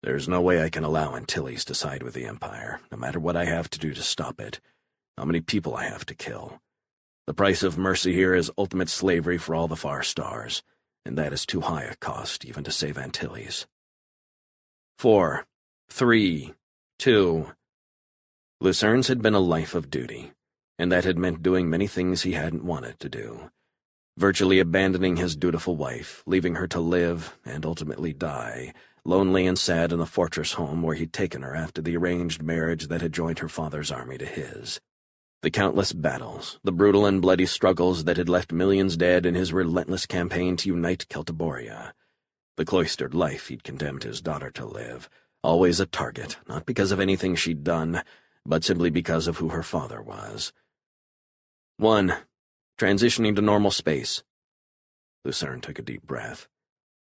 There's no way I can allow Antilles to side with the Empire, no matter what I have to do to stop it, how many people I have to kill. The price of mercy here is ultimate slavery for all the far stars, and that is too high a cost even to save Antilles. 4, 3, 2. Lucerne's had been a life of duty, and that had meant doing many things he hadn't wanted to do. Virtually abandoning his dutiful wife, leaving her to live, and ultimately die, lonely and sad in the fortress home where he'd taken her after the arranged marriage that had joined her father's army to his. The countless battles, the brutal and bloody struggles that had left millions dead in his relentless campaign to unite Celtiboria. The cloistered life he'd condemned his daughter to live, always a target, not because of anything she'd done, but simply because of who her father was. 1. Transitioning to normal space. Lucerne took a deep breath.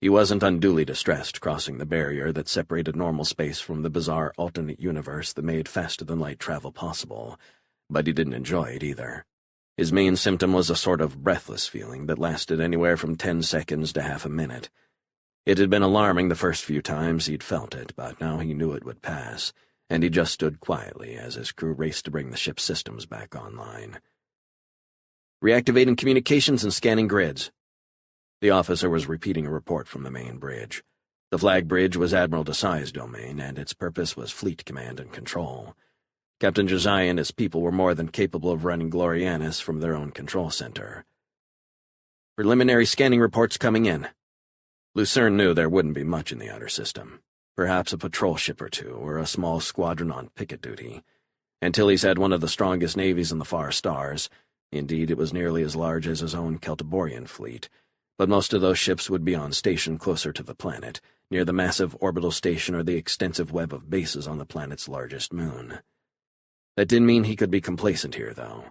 He wasn't unduly distressed crossing the barrier that separated normal space from the bizarre alternate universe that made faster-than-light travel possible, but he didn't enjoy it either. His main symptom was a sort of breathless feeling that lasted anywhere from 10 seconds to half a minute. It had been alarming the first few times he'd felt it, but now he knew it would pass, and he just stood quietly as his crew raced to bring the ship's systems back online. Reactivating communications and scanning grids. The officer was repeating a report from the main bridge. The flag bridge was Admiral Desai's domain, and its purpose was fleet command and control. Captain Josiah and his people were more than capable of running Glorianis from their own control center. Preliminary scanning reports coming in. Lucerne knew there wouldn't be much in the outer system. Perhaps a patrol ship or two, or a small squadron on picket duty. Antilles had one of the strongest navies in the far stars. Indeed, it was nearly as large as his own Celtiborian fleet, but most of those ships would be on station closer to the planet, near the massive orbital station or the extensive web of bases on the planet's largest moon. That didn't mean he could be complacent here, though.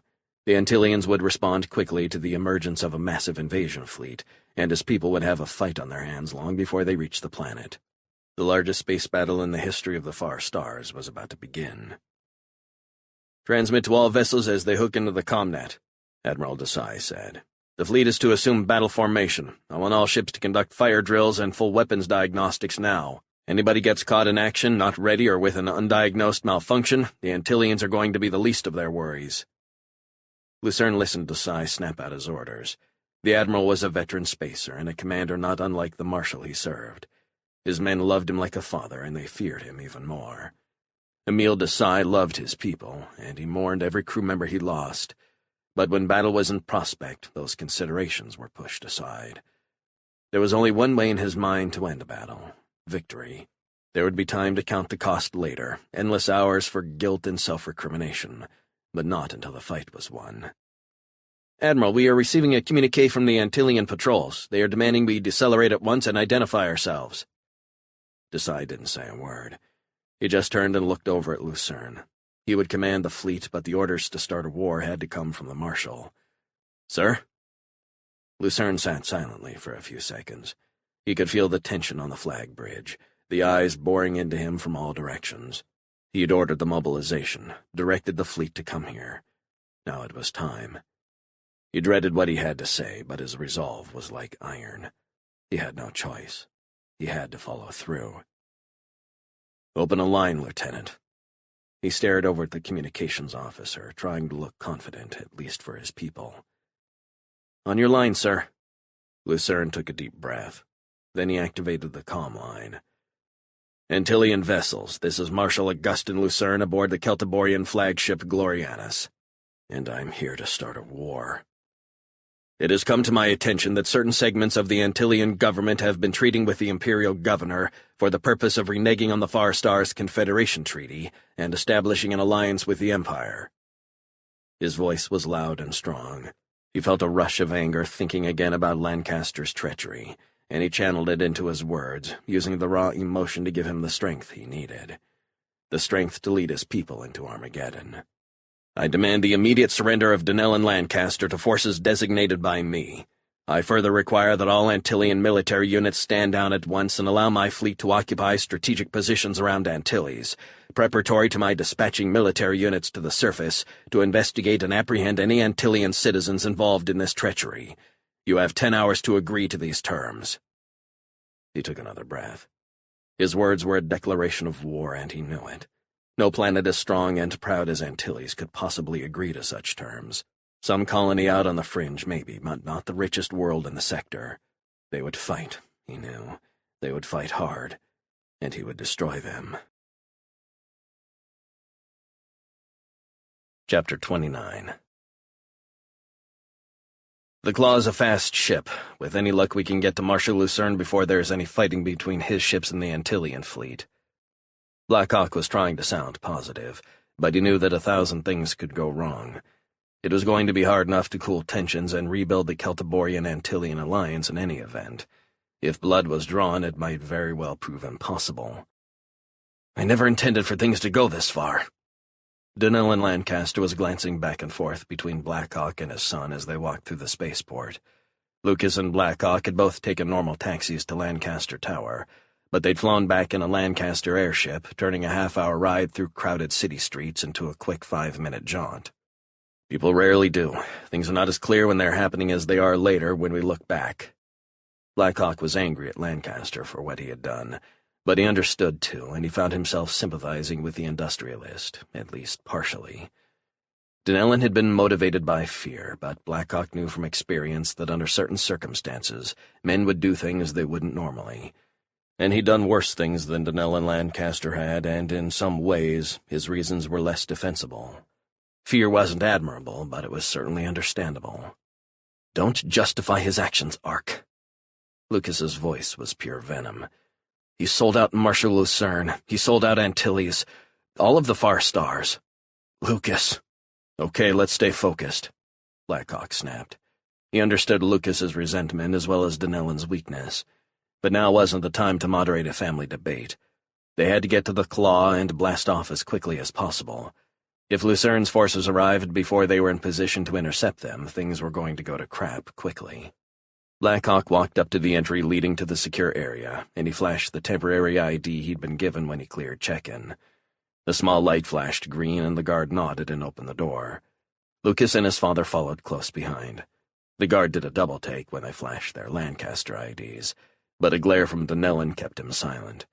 The Antillians would respond quickly to the emergence of a massive invasion fleet, and his people would have a fight on their hands long before they reached the planet. The largest space battle in the history of the far stars was about to begin. Transmit to all vessels as they hook into the comnet, Admiral Desai said. The fleet is to assume battle formation. I want all ships to conduct fire drills and full weapons diagnostics now. Anybody gets caught in action, not ready, or with an undiagnosed malfunction, the Antillians are going to be the least of their worries. Lucerne listened to Desai snap out his orders. The Admiral was a veteran spacer and a commander not unlike the Marshal he served. His men loved him like a father, and they feared him even more. Emile Desai loved his people, and he mourned every crew member he lost. But when battle was in prospect, those considerations were pushed aside. There was only one way in his mind to end a battle: victory. There would be time to count the cost later, endless hours for guilt and self-recrimination, but not until the fight was won. Admiral, we are receiving a communique from the Antillian patrols. They are demanding we decelerate at once and identify ourselves. Desai didn't say a word. He just turned and looked over at Lucerne. He would command the fleet, but the orders to start a war had to come from the Marshal. Sir? Lucerne sat silently for a few seconds. He could feel the tension on the flag bridge, the eyes boring into him from all directions. He had ordered the mobilization, directed the fleet to come here. Now it was time. He dreaded what he had to say, but his resolve was like iron. He had no choice. He had to follow through. Open a line, Lieutenant. He stared over at the communications officer, trying to look confident, at least for his people. On your line, sir. Lucerne took a deep breath. Then he activated the comm line. Antillian vessels, this is Marshal Augustin Lucerne aboard the Celtiborian flagship Glorianis, and I'm here to start a war. It has come to my attention that certain segments of the Antillian government have been treating with the Imperial Governor for the purpose of reneging on the Far Stars Confederation Treaty and establishing an alliance with the Empire. His voice was loud and strong. He felt a rush of anger thinking again about Lancaster's treachery, and he channeled it into his words, using the raw emotion to give him the strength he needed. The strength to lead his people into Armageddon. I demand the immediate surrender of Donnell and Lancaster to forces designated by me. I further require that all Antillean military units stand down at once and allow my fleet to occupy strategic positions around Antilles, preparatory to my dispatching military units to the surface to investigate and apprehend any Antillean citizens involved in this treachery. You have 10 hours to agree to these terms." He took another breath. His words were a declaration of war, and he knew it. No planet as strong and proud as Antilles could possibly agree to such terms. Some colony out on the fringe, maybe, but not the richest world in the sector. They would fight, he knew. They would fight hard, and he would destroy them. Chapter 29. The Claw's a fast ship. With any luck we can get to Marshal Lucerne before there is any fighting between his ships and the Antillean fleet. Black Hawk was trying to sound positive, but he knew that 1,000 things could go wrong. It was going to be hard enough to cool tensions and rebuild the Celtiborian-Antillean alliance in any event. If blood was drawn, it might very well prove impossible. "I never intended for things to go this far." Donnell and Lancaster was glancing back and forth between Black Hawk and his son as they walked through the spaceport. Lucas and Black Hawk had both taken normal taxis to Lancaster Tower, but they'd flown back in a Lancaster airship, turning a half-hour ride through crowded city streets into a quick 5-minute jaunt. People rarely do. Things are not as clear when they're happening as they are later when we look back. Black Hawk was angry at Lancaster for what he had done, but he understood, too, and he found himself sympathizing with the industrialist, at least partially. Donnell had been motivated by fear, but Black Hawk knew from experience that under certain circumstances, men would do things they wouldn't normally. And he'd done worse things than Donnell and Lancaster had, and in some ways, his reasons were less defensible. Fear wasn't admirable, but it was certainly understandable. "Don't justify his actions, Ark." Lucas's voice was pure venom. "He sold out Marshal Lucerne. He sold out Antilles. All of the Far Stars. Lucas." "Okay, let's stay focused," Black Hawk snapped. He understood Lucas's resentment as well as Donnellan's weakness. But now wasn't the time to moderate a family debate. They had to get to the Claw and blast off as quickly as possible. If Lucerne's forces arrived before they were in position to intercept them, things were going to go to crap quickly. Black Hawk walked up to the entry leading to the secure area, and he flashed the temporary ID he'd been given when he cleared check-in. The small light flashed green, and the guard nodded and opened the door. Lucas and his father followed close behind. The guard did a double-take when they flashed their Lancaster IDs, but a glare from Donnellan kept him silent.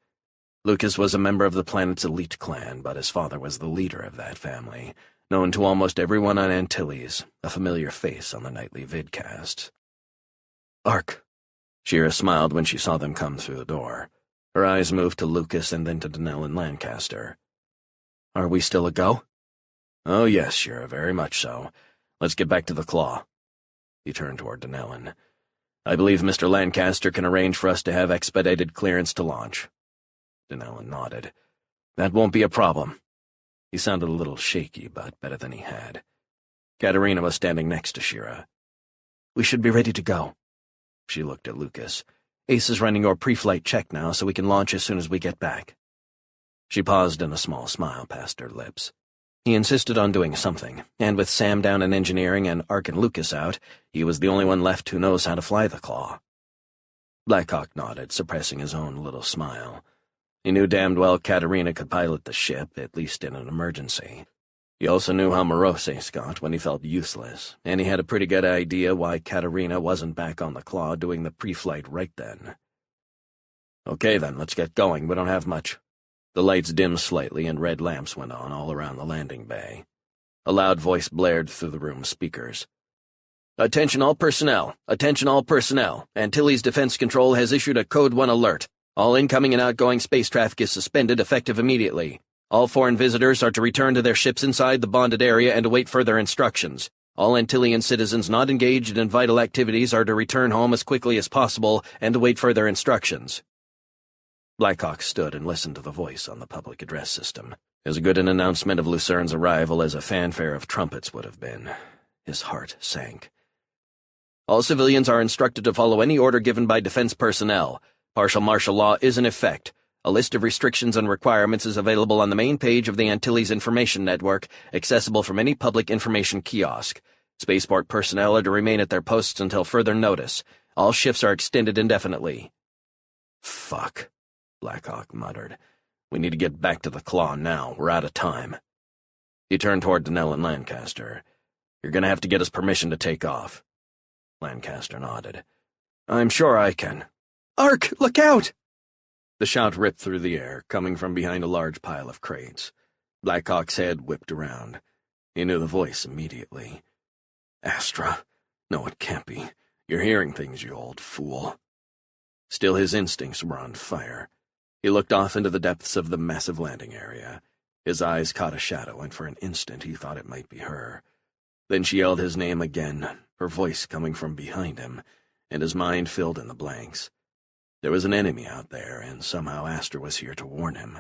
Lucas was a member of the planet's elite clan, but his father was the leader of that family, known to almost everyone on Antilles, a familiar face on the nightly vidcasts. "Ark." Shira smiled when she saw them come through the door. Her eyes moved to Lucas and then to Donnell and Lancaster. "Are we still a go?" "Oh yes, Shira, very much so. Let's get back to the Claw." He turned toward Donnellan. "I believe Mr. Lancaster can arrange for us to have expedited clearance to launch." Donnellan nodded. "That won't be a problem." He sounded a little shaky, but better than he had. Katerina was standing next to Shira. "We should be ready to go." She looked at Lucas. "Ace is running your pre-flight check now, so we can launch as soon as we get back." She paused and a small smile passed her lips. He insisted on doing something, and with Sam down in engineering and Ark and Lucas out, he was the only one left who knows how to fly the Claw. Black Hawk nodded, suppressing his own little smile. He knew damned well Katerina could pilot the ship, at least in an emergency. He also knew how morose Ace got when he felt useless, and he had a pretty good idea why Katerina wasn't back on the Claw doing the pre-flight right then. "Okay then, let's get going. We don't have much." The lights dimmed slightly and red lamps went on all around the landing bay. A loud voice blared through the room's speakers. "Attention all personnel! Attention all personnel! Antilles Defense Control has issued a Code 1 alert. All incoming and outgoing space traffic is suspended effective immediately. All foreign visitors are to return to their ships inside the bonded area and await further instructions. All Antillean citizens not engaged in vital activities are to return home as quickly as possible and await further instructions." Black Hawk stood and listened to the voice on the public address system. As good an announcement of Lucerne's arrival as a fanfare of trumpets would have been. His heart sank. All civilians are instructed to follow any order given by defense personnel. Partial martial law is in effect. A list of restrictions and requirements is available on the main page of the Antilles Information Network, accessible from any public information kiosk. Spaceport personnel are to remain at their posts until further notice. All shifts are extended indefinitely. Fuck, Blackhawk muttered. We need to get back to the Claw now. We're out of time. He turned toward Donnell and Lancaster. You're gonna have to get us permission to take off. Lancaster nodded. I'm sure I can. Ark, look out! The shout ripped through the air, coming from behind a large pile of crates. Blackhawk's head whipped around. He knew the voice immediately. Astra. No, it can't be. You're hearing things, you old fool. Still, his instincts were on fire. He looked off into the depths of the massive landing area. His eyes caught a shadow, and for an instant he thought it might be her. Then she yelled his name again, her voice coming from behind him, and his mind filled in the blanks. There was an enemy out there, and somehow Astra was here to warn him.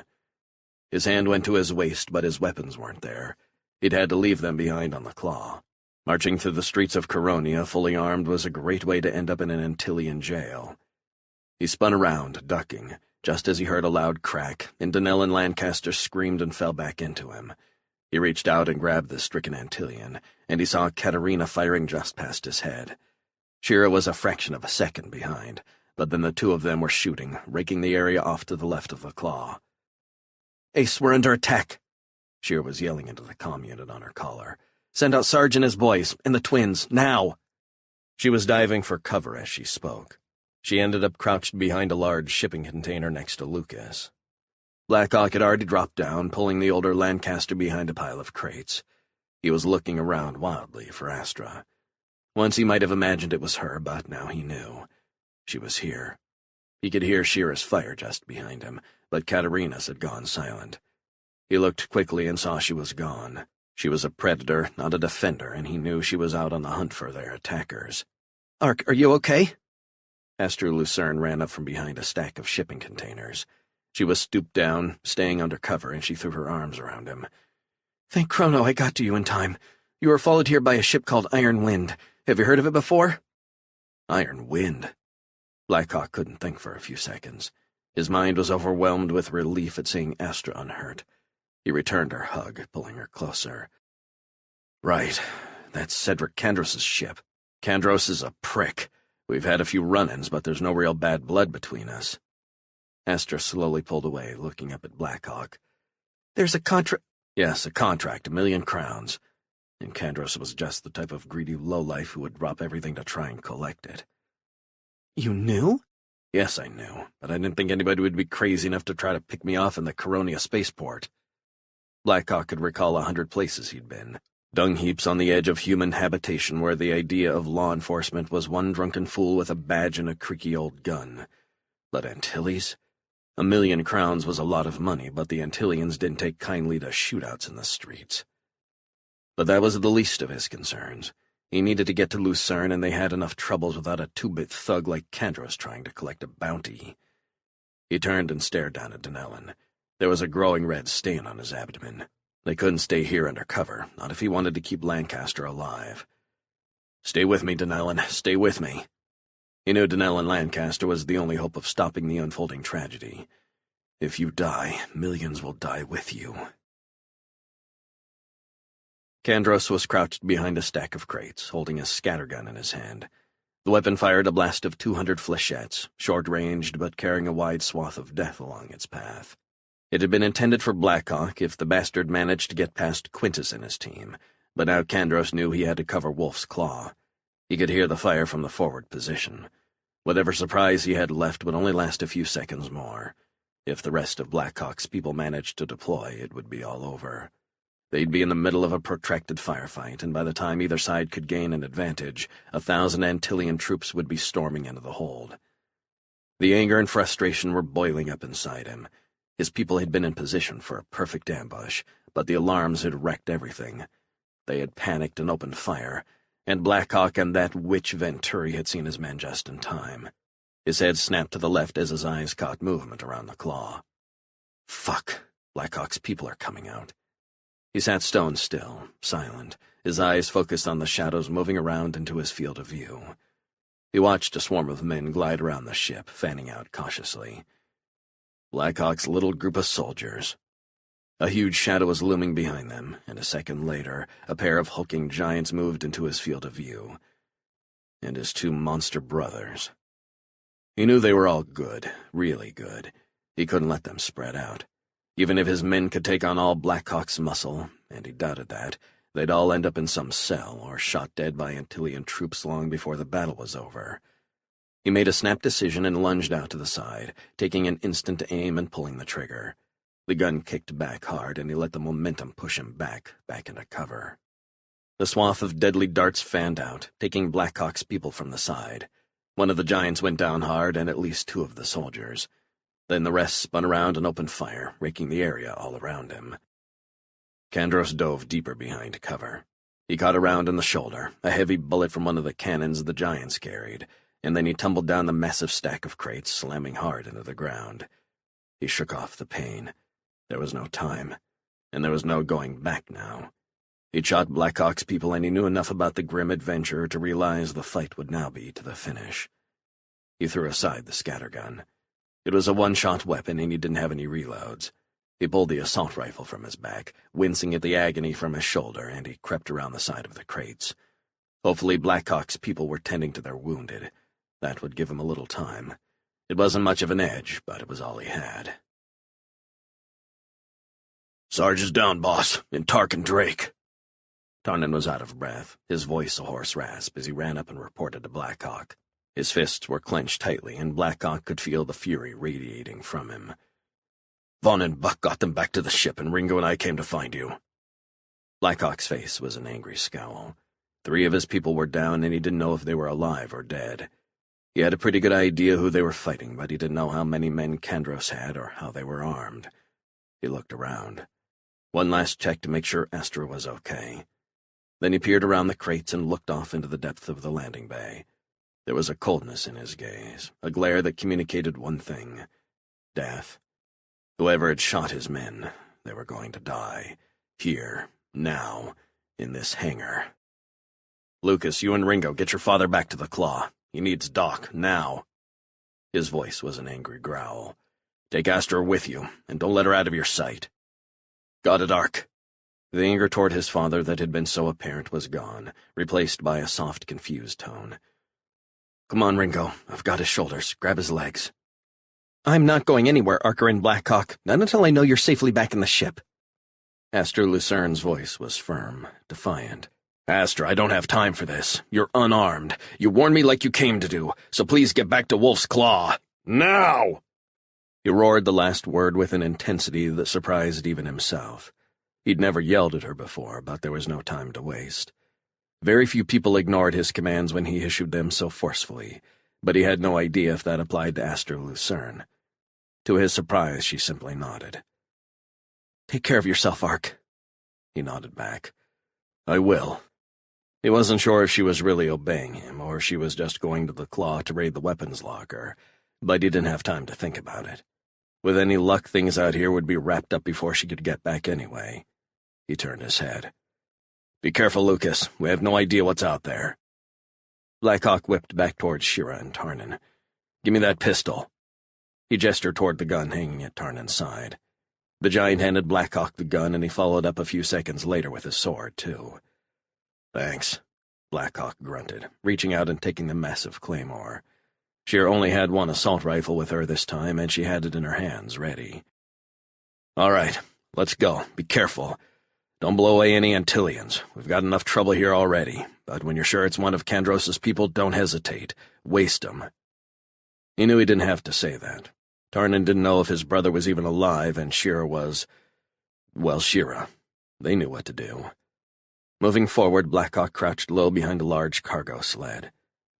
His hand went to his waist, but his weapons weren't there. He'd had to leave them behind on the Claw. Marching through the streets of Coronia fully armed was a great way to end up in an Antillean jail. He spun around, ducking, just as he heard a loud crack, and Donnell and Lancaster screamed and fell back into him. He reached out and grabbed the stricken Antillian, and he saw Katerina firing just past his head. Shira was a fraction of a second behind, but then the two of them were shooting, raking the area off to the left of the Claw. Ace, we're under attack. Shira was yelling into the comm unit on her collar. Send out Sarge and his boys, and the twins, now! She was diving for cover as she spoke. She ended up crouched behind a large shipping container next to Lucas. Blackhawk had already dropped down, pulling the older Lancaster behind a pile of crates. He was looking around wildly for Astra. Once he might have imagined it was her, but now he knew. She was here. He could hear Shira's fire just behind him, but Katerina's had gone silent. He looked quickly and saw she was gone. She was a predator, not a defender, and he knew she was out on the hunt for their attackers. Ark, are you okay? Astra Lucerne ran up from behind a stack of shipping containers. She was stooped down, staying under cover, and she threw her arms around him. Thank Chrono I got to you in time. You were followed here by a ship called Iron Wind. Have you heard of it before? Iron Wind? Blackhawk couldn't think for a few seconds. His mind was overwhelmed with relief at seeing Astra unhurt. He returned her hug, pulling her closer. Right, that's Cedric Kandros' ship. Kandros is a prick. We've had a few run-ins, but there's no real bad blood between us. Astra slowly pulled away, looking up at Blackhawk. There's a contract. Yes, a contract, 1,000,000 crowns. And Kandros was just the type of greedy lowlife who would drop everything to try and collect it. You knew? Yes, I knew, but I didn't think anybody would be crazy enough to try to pick me off in the Coronia spaceport. Blackhawk could recall 100 places he'd been. Dung heaps on the edge of human habitation where the idea of law enforcement was one drunken fool with a badge and a creaky old gun. But Antilles? 1,000,000 crowns was a lot of money, but the Antillians didn't take kindly to shootouts in the streets. But that was the least of his concerns. He needed to get to Lucerne, and they had enough troubles without a two-bit thug like Kandros trying to collect a bounty. He turned and stared down at Donnell. There was a growing red stain on his abdomen. They couldn't stay here under cover, not if he wanted to keep Lancaster alive. Stay with me, Donnell, stay with me. He knew Donnell and Lancaster was the only hope of stopping the unfolding tragedy. If you die, millions will die with you. Kandros was crouched behind a stack of crates, holding a scattergun in his hand. The weapon fired a blast of 200 flechettes, short-ranged but carrying a wide swath of death along its path. It had been intended for Blackhawk if the bastard managed to get past Quintus and his team, but now Kandros knew he had to cover Wolf's Claw. He could hear the fire from the forward position. Whatever surprise he had left would only last a few seconds more. If the rest of Blackhawk's people managed to deploy, it would be all over. They'd be in the middle of a protracted firefight, and by the time either side could gain an advantage, 1,000 Antillian troops would be storming into the hold. The anger and frustration were boiling up inside him. His people had been in position for a perfect ambush, but the alarms had wrecked everything. They had panicked and opened fire, and Blackhawk and that witch Venturi had seen his men just in time. His head snapped to the left as his eyes caught movement around the Claw. Fuck, Blackhawk's people are coming out. He sat stone still, silent, his eyes focused on the shadows moving around into his field of view. He watched a swarm of men glide around the ship, fanning out cautiously. Blackhawk's little group of soldiers. A huge shadow was looming behind them, and a second later, a pair of hulking giants moved into his field of view. And his two monster brothers. He knew they were all good, really good. He couldn't let them spread out. Even if his men could take on all Blackhawk's muscle, and he doubted that, they'd all end up in some cell or shot dead by Antillean troops long before the battle was over. He made a snap decision and lunged out to the side, taking an instant to aim and pulling the trigger. The gun kicked back hard, and he let the momentum push him back into cover. The swath of deadly darts fanned out, taking Blackhawk's people from the side. One of the giants went down hard, and at least two of the soldiers. Then the rest spun around and opened fire, raking the area all around him. Kandros dove deeper behind cover. He caught a round in the shoulder, a heavy bullet from one of the cannons the giants carried, and then he tumbled down the massive stack of crates, slamming hard into the ground. He shook off the pain. There was no time, and there was no going back now. He'd shot Blackhawk's people, and he knew enough about the grim adventure to realize the fight would now be to the finish. He threw aside the scattergun. It was a one-shot weapon, and he didn't have any reloads. He pulled the assault rifle from his back, wincing at the agony from his shoulder, and he crept around the side of the crates. Hopefully Blackhawk's people were tending to their wounded. That would give him a little time. It wasn't much of an edge, but it was all he had. "Sarge is down, boss, in Tarkin Drake." Tarnan was out of breath, his voice a hoarse rasp, as he ran up and reported to Blackhawk. His fists were clenched tightly, and Blackhawk could feel the fury radiating from him. "Vaughn and Buck got them back to the ship, and Ringo and I came to find you." Blackhawk's face was an angry scowl. 3 of his people were down, and he didn't know if they were alive or dead. He had a pretty good idea who they were fighting, but he didn't know how many men Kandros had or how they were armed. He looked around. One last check to make sure Astra was okay. Then he peered around the crates and looked off into the depth of the landing bay. There was a coldness in his gaze, a glare that communicated one thing: death. Whoever had shot his men, they were going to die. Here, now, in this hangar. "Lucas, you and Ringo, get your father back to the Claw. He needs Doc, now." His voice was an angry growl. "Take Astra with you, and don't let her out of your sight." "Got it, Ark." The anger toward his father that had been so apparent was gone, replaced by a soft, confused tone. "Come on, Ringo. I've got his shoulders. Grab his legs." "I'm not going anywhere, Arker and Blackhawk, not until I know you're safely back in the ship." Astra Lucerne's voice was firm, defiant. "Astra, I don't have time for this. You're unarmed. You warned me like you came to do, so please get back to Wolf's Claw. Now!" He roared the last word with an intensity that surprised even himself. He'd never yelled at her before, but there was no time to waste. Very few people ignored his commands when he issued them so forcefully, but he had no idea if that applied to Astra Lucerne. To his surprise, she simply nodded. "Take care of yourself, Ark." He nodded back. "I will." He wasn't sure if she was really obeying him, or if she was just going to the Claw to raid the weapons locker, but he didn't have time to think about it. With any luck, things out here would be wrapped up before she could get back anyway. He turned his head. "Be careful, Lucas. We have no idea what's out there." Blackhawk whipped back toward Shira and Tarnan. "Give me that pistol." He gestured toward the gun hanging at Tarnan's side. The giant handed Blackhawk the gun, and he followed up a few seconds later with his sword, too. "Thanks," Blackhawk grunted, reaching out and taking the massive claymore. Shira only had one assault rifle with her this time, and she had it in her hands, ready. "All right, let's go. Be careful. Don't blow away any Antillians. We've got enough trouble here already, but when you're sure it's one of Kandros' people, don't hesitate. Waste 'em." He knew he didn't have to say that. Tarnan didn't know if his brother was even alive, and Shira was... well, Shira. They knew what to do. Moving forward, Blackhawk crouched low behind a large cargo sled.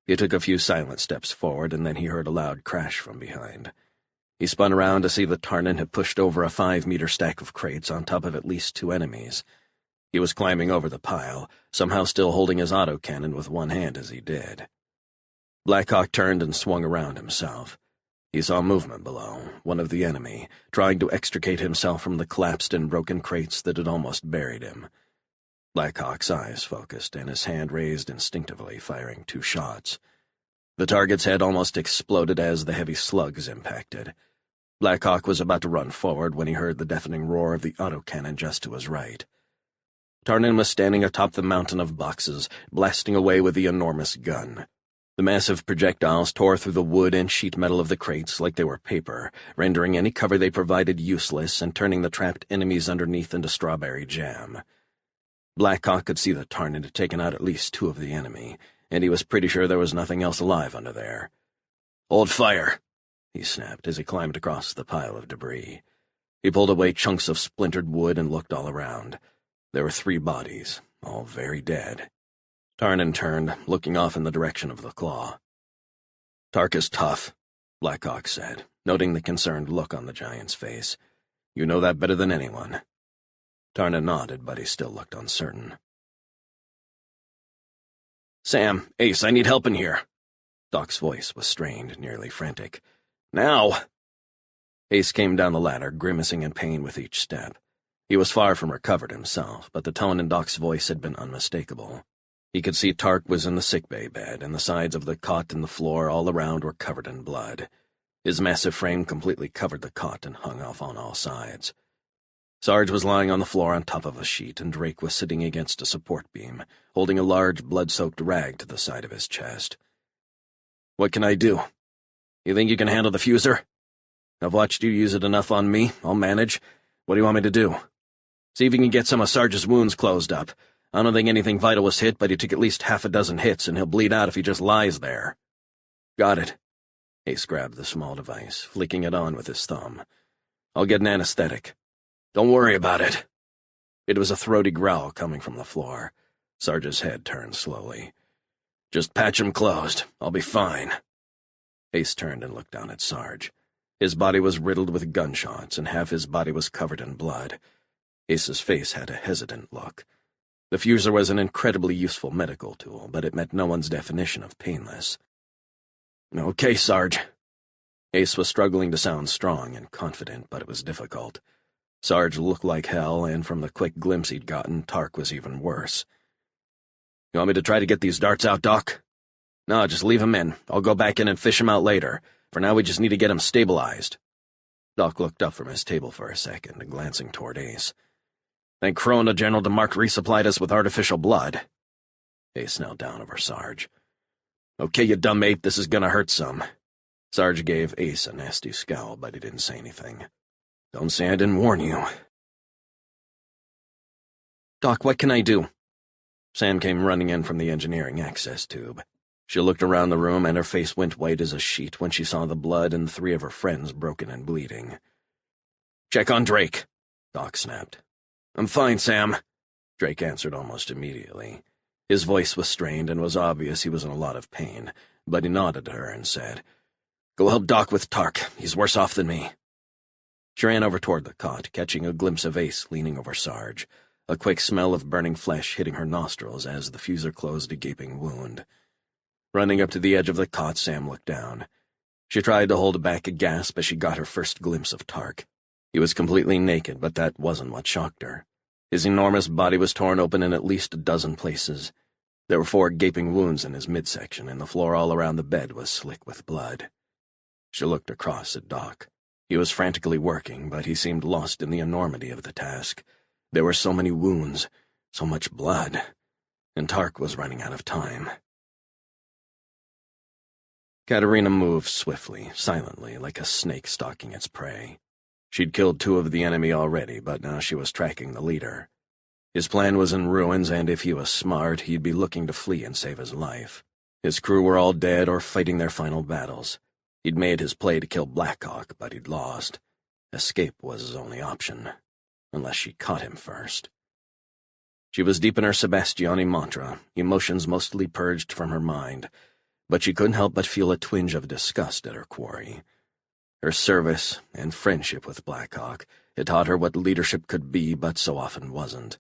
He took a few silent steps forward, and then he heard a loud crash from behind. He spun around to see that Tarnan had pushed over a 5-meter stack of crates on top of at least 2 enemies. He was climbing over the pile, somehow still holding his autocannon with one hand as he did. Blackhawk turned and swung around himself. He saw movement below, one of the enemy, trying to extricate himself from the collapsed and broken crates that had almost buried him. Blackhawk's eyes focused, and his hand raised instinctively, firing 2 shots. The target's head almost exploded as the heavy slugs impacted. Blackhawk was about to run forward when he heard the deafening roar of the autocannon just to his right. Tarnan was standing atop the mountain of boxes, blasting away with the enormous gun. The massive projectiles tore through the wood and sheet metal of the crates like they were paper, rendering any cover they provided useless and turning the trapped enemies underneath into strawberry jam. Blackhawk could see that Tarnan had taken out at least 2 of the enemy, and he was pretty sure there was nothing else alive under there. "Hold fire!" he snapped as he climbed across the pile of debris. He pulled away chunks of splintered wood and looked all around. There were 3 bodies, all very dead. Tarnan turned, looking off in the direction of the claw. "Tark is tough," Blackhawk said, noting the concerned look on the giant's face. "You know that better than anyone." Tarnan nodded, but he still looked uncertain. "Sam, Ace, I need help in here." Doc's voice was strained, nearly frantic. "Now!" Ace came down the ladder, grimacing in pain with each step. He was far from recovered himself, but the tone in Doc's voice had been unmistakable. He could see Tark was in the sickbay bed, and the sides of the cot and the floor all around were covered in blood. His massive frame completely covered the cot and hung off on all sides. Sarge was lying on the floor on top of a sheet, and Drake was sitting against a support beam, holding a large, blood-soaked rag to the side of his chest. "What can I do? You think you can handle the fuser? I've watched you use it enough on me. I'll manage. What do you want me to do? See if you can get some of Sarge's wounds closed up. I don't think anything vital was hit, but he took at least half a dozen hits, and he'll bleed out if he just lies there." "Got it." Ace grabbed the small device, flicking it on with his thumb. "I'll get an anesthetic. Don't worry about it." It was a throaty growl coming from the floor. Sarge's head turned slowly. "Just patch him closed. I'll be fine." Ace turned and looked down at Sarge. His body was riddled with gunshots, and half his body was covered in blood. Ace's face had a hesitant look. The fuser was an incredibly useful medical tool, but it met no one's definition of painless. "Okay, Sarge." Ace was struggling to sound strong and confident, but it was difficult. Sarge looked like hell, and from the quick glimpse he'd gotten, Tark was even worse. "You want me to try to get these darts out, Doc?" "No, just leave him in. I'll go back in and fish him out later. For now, we just need to get him stabilized." Doc looked up from his table for a second, glancing toward Ace. "Think Crone or General DeMarc resupplied us with artificial blood?" Ace knelt down over Sarge. "Okay, you dumb ape, this is gonna hurt some." Sarge gave Ace a nasty scowl, but he didn't say anything. "Don't say I didn't warn you." "Doc, what can I do?" Sam came running in from the engineering access tube. She looked around the room, and her face went white as a sheet when she saw the blood and 3 of her friends broken and bleeding. "Check on Drake," Doc snapped. "I'm fine, Sam," Drake answered almost immediately. His voice was strained, and was obvious he was in a lot of pain, but he nodded at her and said, "Go help Doc with Tark. He's worse off than me." She ran over toward the cot, catching a glimpse of Ace leaning over Sarge, a quick smell of burning flesh hitting her nostrils as the fuser closed a gaping wound. Running up to the edge of the cot, Sam looked down. She tried to hold back a gasp as she got her first glimpse of Tark. He was completely naked, but that wasn't what shocked her. His enormous body was torn open in at least a dozen places. There were 4 gaping wounds in his midsection, and the floor all around the bed was slick with blood. She looked across at Doc. He was frantically working, but he seemed lost in the enormity of the task. There were so many wounds, so much blood, and Tark was running out of time. Katerina moved swiftly, silently, like a snake stalking its prey. She'd killed 2 of the enemy already, but now she was tracking the leader. His plan was in ruins, and if he was smart, he'd be looking to flee and save his life. His crew were all dead or fighting their final battles. He'd made his play to kill Blackhawk, but he'd lost. Escape was his only option, unless she caught him first. She was deep in her Sebastiani mantra, emotions mostly purged from her mind, but she couldn't help but feel a twinge of disgust at her quarry. Her service and friendship with Blackhawk had taught her what leadership could be, but so often wasn't.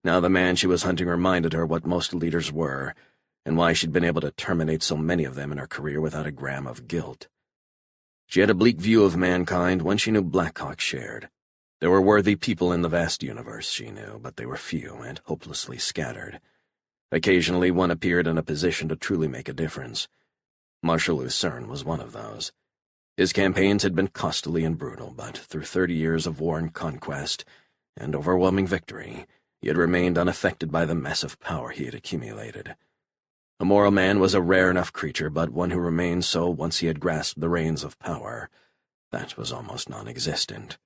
Now the man she was hunting reminded her what most leaders were, and why she'd been able to terminate so many of them in her career without a gram of guilt. She had a bleak view of mankind, one she knew Blackhawk shared. There were worthy people in the vast universe, she knew, but they were few and hopelessly scattered. Occasionally one appeared in a position to truly make a difference. Marshal Lucerne was one of those. His campaigns had been costly and brutal, but through 30 years of war and conquest, and overwhelming victory, he had remained unaffected by the massive power he had accumulated. A moral man was a rare enough creature, but one who remained so once he had grasped the reins of power, that was almost non-existent.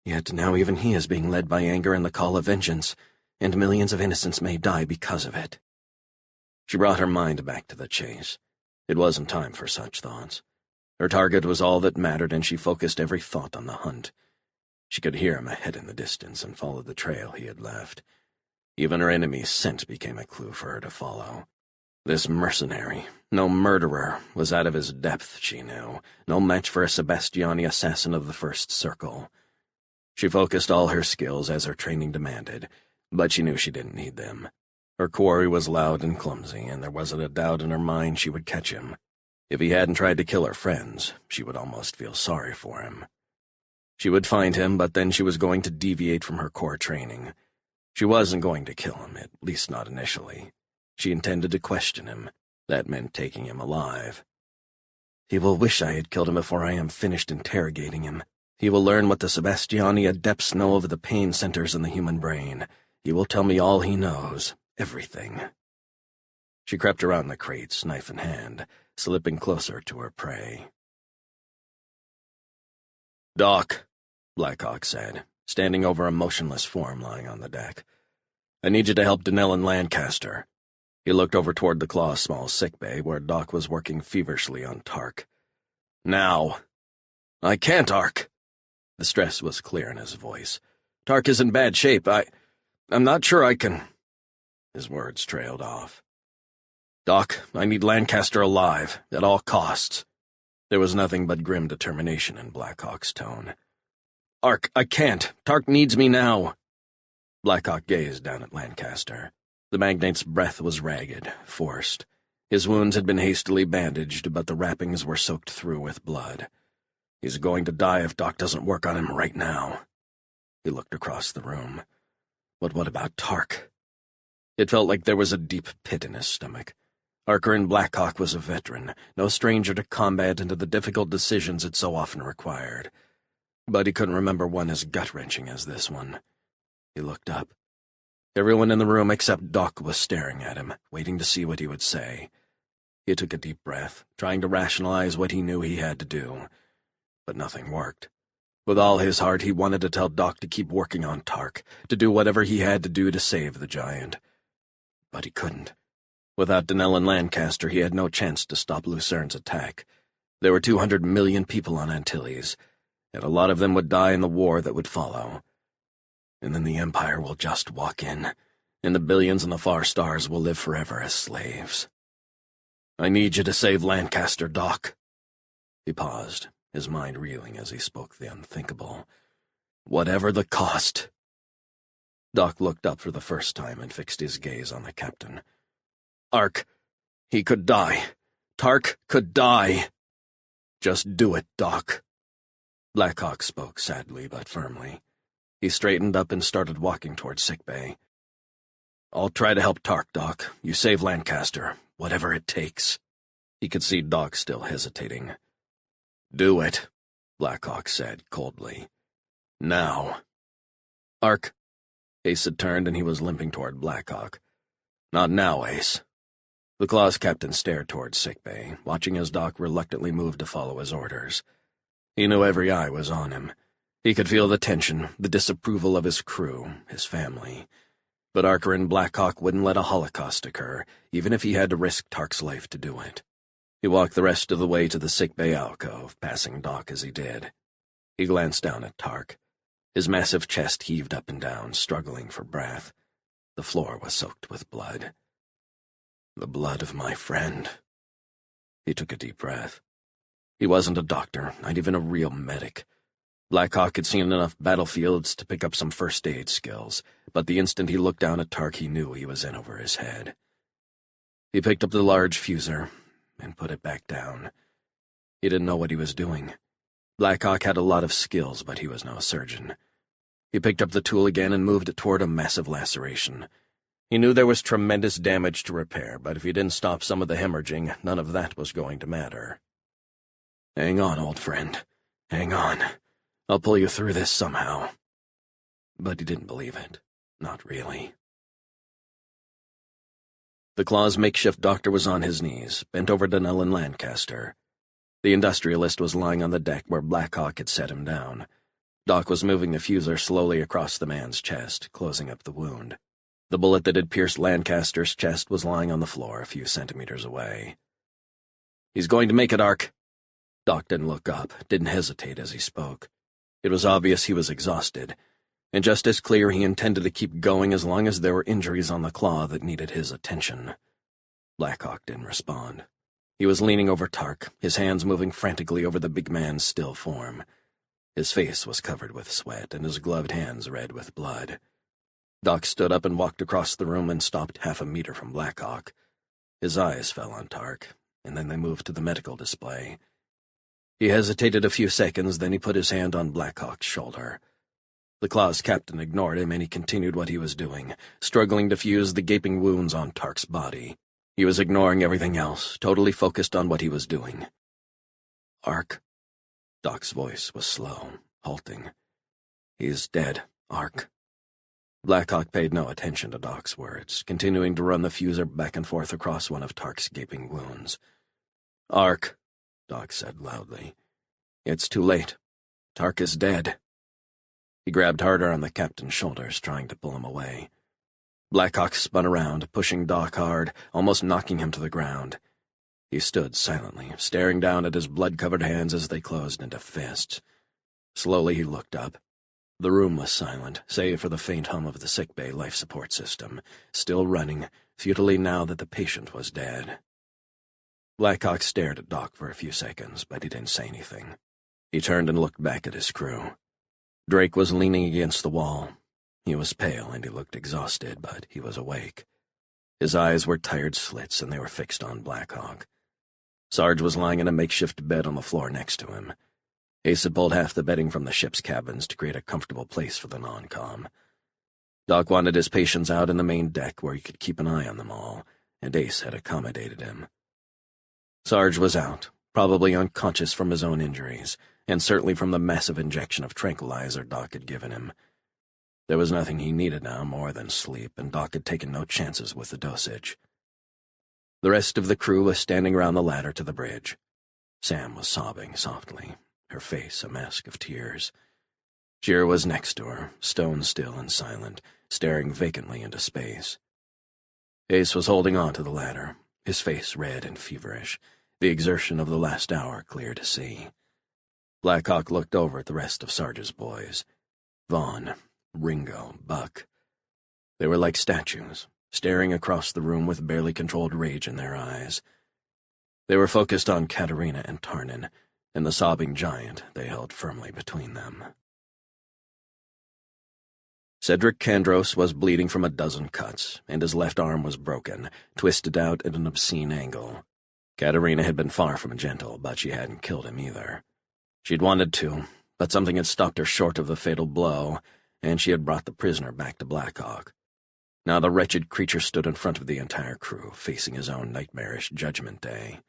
Yet now even he is being led by anger and the call of vengeance, and millions of innocents may die because of it. She brought her mind back to the chase. It wasn't time for such thoughts. Her target was all that mattered, and she focused every thought on the hunt. She could hear him ahead in the distance and followed the trail he had left. Even her enemy's scent became a clue for her to follow. This mercenary, no murderer, was out of his depth, she knew, no match for a Sebastiani assassin of the First Circle. She focused all her skills as her training demanded, but she knew she didn't need them. Her quarry was loud and clumsy, and there wasn't a doubt in her mind she would catch him. If he hadn't tried to kill her friends, she would almost feel sorry for him. She would find him, but then she was going to deviate from her core training. She wasn't going to kill him, at least not initially. She intended to question him. That meant taking him alive. He will wish I had killed him before I am finished interrogating him. He will learn what the Sebastiani adepts know of the pain centers in the human brain. He will tell me all he knows, everything. She crept around the crates, knife in hand, slipping closer to her prey. "Doc," Blackhawk said, standing over a motionless form lying on the deck. "I need you to help Donnell and Lancaster." He looked over toward the Claw's small sickbay, where Doc was working feverishly on Tark. "Now." "I can't, Ark." The stress was clear in his voice. "Tark is in bad shape. I'm not sure I can—" His words trailed off. "Doc, I need Lancaster alive, at all costs." There was nothing but grim determination in Blackhawk's tone. "Ark, I can't. Tark needs me now." Blackhawk gazed down at Lancaster. The magnate's breath was ragged, forced. His wounds had been hastily bandaged, but the wrappings were soaked through with blood. "He's going to die if Doc doesn't work on him right now." He looked across the room. But what about Tark? It felt like there was a deep pit in his stomach. Arkerin Blackhawk was a veteran, no stranger to combat and to the difficult decisions it so often required. But he couldn't remember one as gut-wrenching as this one. He looked up. Everyone in the room except Doc was staring at him, waiting to see what he would say. He took a deep breath, trying to rationalize what he knew he had to do. But nothing worked. With all his heart, he wanted to tell Doc to keep working on Tark, to do whatever he had to do to save the giant. But he couldn't. Without Donnell and Lancaster, he had no chance to stop Lucerne's attack. There were 200 million people on Antilles, and a lot of them would die in the war that would follow. And then the Empire will just walk in, and the billions in the far stars will live forever as slaves. "I need you to save Lancaster, Doc." He paused, his mind reeling as he spoke the unthinkable. "Whatever the cost." Doc looked up for the first time and fixed his gaze on the captain. "Ark, he could die. Tark could die. Just do it, Doc." Blackhawk spoke sadly but firmly. He straightened up and started walking toward sickbay. "I'll try to help Tark, Doc. You save Lancaster, whatever it takes." He could see Doc still hesitating. "Do it," Blackhawk said coldly. "Now." "Ark." Ace had turned and he was limping toward Blackhawk. "Not now, Ace." The Claw's captain stared toward sickbay, watching as Doc reluctantly moved to follow his orders. He knew every eye was on him. He could feel the tension, the disapproval of his crew, his family. But Arkerin Blackhawk wouldn't let a holocaust occur, even if he had to risk Tark's life to do it. He walked the rest of the way to the sickbay alcove, passing Doc as he did. He glanced down at Tark. His massive chest heaved up and down, struggling for breath. The floor was soaked with blood. "The blood of my friend." He took a deep breath. He wasn't a doctor, not even a real medic. Blackhawk had seen enough battlefields to pick up some first aid skills, but the instant he looked down at Tark, he knew he was in over his head. He picked up the large fuser and put it back down. He didn't know what he was doing. Blackhawk had a lot of skills, but he was no surgeon. He picked up the tool again and moved it toward a massive laceration. He knew there was tremendous damage to repair, but if he didn't stop some of the hemorrhaging, none of that was going to matter. "Hang on, old friend. Hang on. I'll pull you through this somehow." But he didn't believe it. Not really. The Claw's makeshift doctor was on his knees, bent over Allan Lancaster. The industrialist was lying on the deck where Blackhawk had set him down. Doc was moving the fuser slowly across the man's chest, closing up the wound. The bullet that had pierced Lancaster's chest was lying on the floor a few centimeters away. "He's going to make it, Ark." Doc didn't look up, didn't hesitate as he spoke. It was obvious he was exhausted, and just as clear he intended to keep going as long as there were injuries on the Claw that needed his attention. Blackhawk didn't respond. He was leaning over Tark, his hands moving frantically over the big man's still form. His face was covered with sweat, and his gloved hands red with blood. Doc stood up and walked across the room and stopped 1/2 meter from Blackhawk. His eyes fell on Tark, and then they moved to the medical display. He hesitated a few seconds, then he put his hand on Blackhawk's shoulder. The Claw's captain ignored him, and he continued what he was doing, struggling to fuse the gaping wounds on Tark's body. He was ignoring everything else, totally focused on what he was doing. "Ark." Doc's voice was slow, halting. "He's dead, Ark." Blackhawk paid no attention to Doc's words, continuing to run the fuser back and forth across one of Tark's gaping wounds. "Ark," Doc said loudly. "It's too late. Tark is dead." He grabbed harder on the captain's shoulders, trying to pull him away. Blackhawk spun around, pushing Doc hard, almost knocking him to the ground. He stood silently, staring down at his blood-covered hands as they closed into fists. Slowly he looked up. The room was silent, save for the faint hum of the sickbay life support system, still running, futilely now that the patient was dead. Blackhawk stared at Doc for a few seconds, but he didn't say anything. He turned and looked back at his crew. Drake was leaning against the wall. He was pale and he looked exhausted, but he was awake. His eyes were tired slits and they were fixed on Blackhawk. Sarge was lying in a makeshift bed on the floor next to him. Ace had pulled half the bedding from the ship's cabins to create a comfortable place for the non-com. Doc wanted his patients out in the main deck where he could keep an eye on them all, and Ace had accommodated him. Sarge was out, probably unconscious from his own injuries, and certainly from the massive injection of tranquilizer Doc had given him. There was nothing he needed now more than sleep, and Doc had taken no chances with the dosage. The rest of the crew was standing around the ladder to the bridge. Sam was sobbing softly, her face a mask of tears. Jir was next to her, stone still and silent, staring vacantly into space. Ace was holding on to the ladder, his face red and feverish, the exertion of the last hour clear to see. Blackhawk looked over at the rest of Sarge's boys. Vaughn, Ringo, Buck. They were like statues, staring across the room with barely controlled rage in their eyes. They were focused on Katerina and Tarnin, and the sobbing giant they held firmly between them. Cedric Kandros was bleeding from a dozen cuts, and his left arm was broken, twisted out at an obscene angle. Katerina had been far from gentle, but she hadn't killed him either. She'd wanted to, but something had stopped her short of the fatal blow, and she had brought the prisoner back to Blackhawk. Now the wretched creature stood in front of the entire crew, facing his own nightmarish judgment day.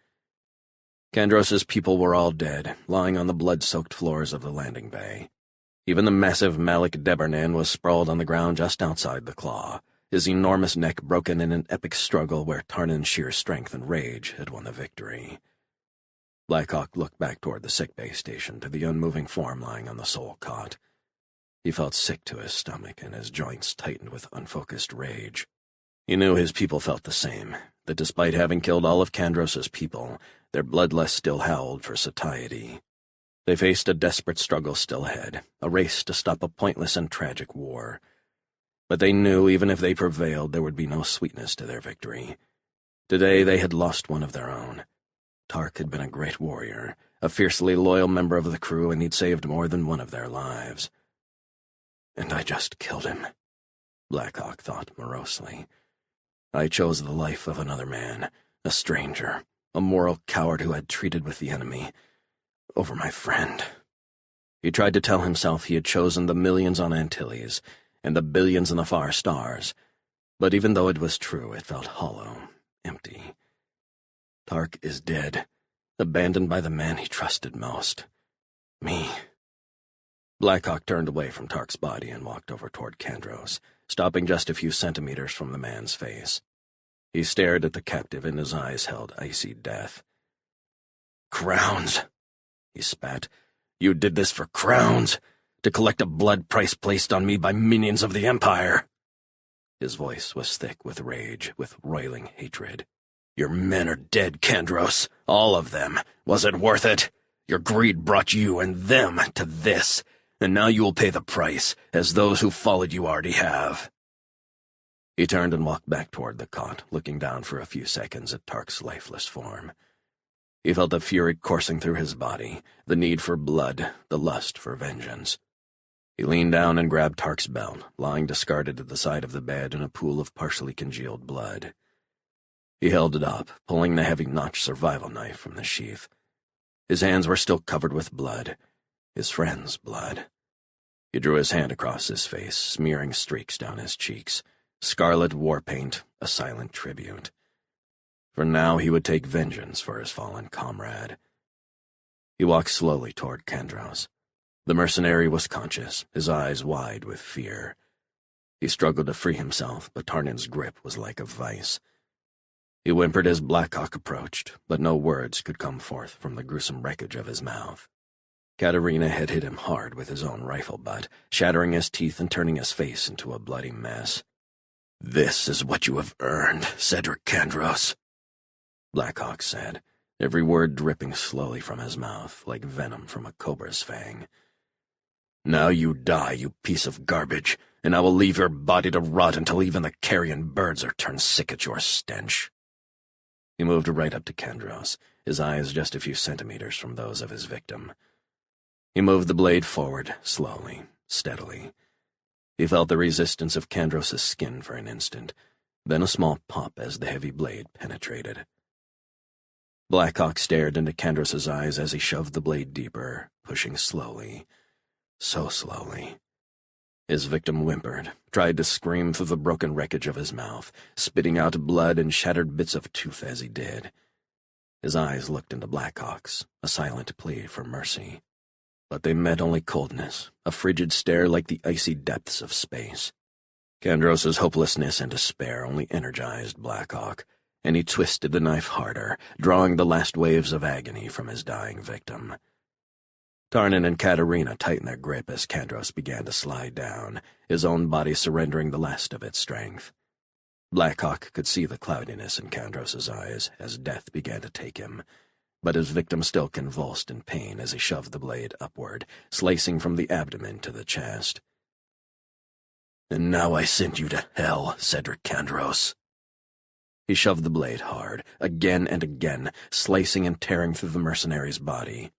Kandros's people were all dead, lying on the blood-soaked floors of the landing bay. Even the massive Malik Debernan was sprawled on the ground just outside the Claw, his enormous neck broken in an epic struggle where Tarnin's sheer strength and rage had won the victory. Blackhawk looked back toward the sickbay station to the unmoving form lying on the sole cot. He felt sick to his stomach, and his joints tightened with unfocused rage. He knew his people felt the same, that despite having killed all of Kandros's people, their bloodlust still howled for satiety. They faced a desperate struggle still ahead, a race to stop a pointless and tragic war. But they knew even if they prevailed, there would be no sweetness to their victory. Today they had lost one of their own. Tark had been a great warrior, a fiercely loyal member of the crew, and he'd saved more than one of their lives. And I just killed him, Blackhawk thought morosely. I chose the life of another man, a stranger, a moral coward who had treated with the enemy. over my friend. He tried to tell himself he had chosen the millions on Antilles and the billions in the far stars, but even though it was true, it felt hollow, empty. Tark is dead, abandoned by the man he trusted most. Me. Blackhawk turned away from Tark's body and walked over toward Kandros, stopping just a few centimeters from the man's face. He stared at the captive, and his eyes held icy death. "Crowns," he spat. "You did this for crowns, to collect a blood price placed on me by minions of the Empire." His voice was thick with rage, with roiling hatred. "Your men are dead, Kandros, all of them. Was it worth it? Your greed brought you and them to this, and now you will pay the price, as those who followed you already have." He turned and walked back toward the cot, looking down for a few seconds at Tark's lifeless form. He felt a fury coursing through his body, the need for blood, the lust for vengeance. He leaned down and grabbed Tark's belt, lying discarded at the side of the bed in a pool of partially congealed blood. He held it up, pulling the heavy notched survival knife from the sheath. His hands were still covered with blood, his friend's blood. He drew his hand across his face, smearing streaks down his cheeks. Scarlet war paint, a silent tribute. For now he would take vengeance for his fallen comrade. He walked slowly toward Kandros. The mercenary was conscious, his eyes wide with fear. He struggled to free himself, but Tarnin's grip was like a vice. He whimpered as Blackhawk approached, but no words could come forth from the gruesome wreckage of his mouth. Katerina had hit him hard with his own rifle butt, shattering his teeth and turning his face into a bloody mess. "This is what you have earned, Cedric Kandros," Blackhawk said, every word dripping slowly from his mouth, like venom from a cobra's fang. "Now you die, you piece of garbage, and I will leave your body to rot until even the carrion birds are turned sick at your stench." He moved right up to Kandros, his eyes just a few centimeters from those of his victim. He moved the blade forward, slowly, steadily. He felt the resistance of Kandros' skin for an instant, then a small pop as the heavy blade penetrated. Blackhawk stared into Kandros' eyes as he shoved the blade deeper, pushing slowly, so slowly. His victim whimpered, tried to scream through the broken wreckage of his mouth, spitting out blood and shattered bits of tooth as he did. His eyes looked into Blackhawk's, a silent plea for mercy. But they met only coldness, a frigid stare like the icy depths of space. Kandros' hopelessness and despair only energized Blackhawk, and he twisted the knife harder, drawing the last waves of agony from his dying victim. Tarnin and Katerina tightened their grip as Kandros began to slide down, his own body surrendering the last of its strength. Blackhawk could see the cloudiness in Kandros' eyes as death began to take him, but his victim still convulsed in pain as he shoved the blade upward, slicing from the abdomen to the chest. "And now I send you to hell, Cedric Kandros." He shoved the blade hard, again and again, slicing and tearing through the mercenary's body.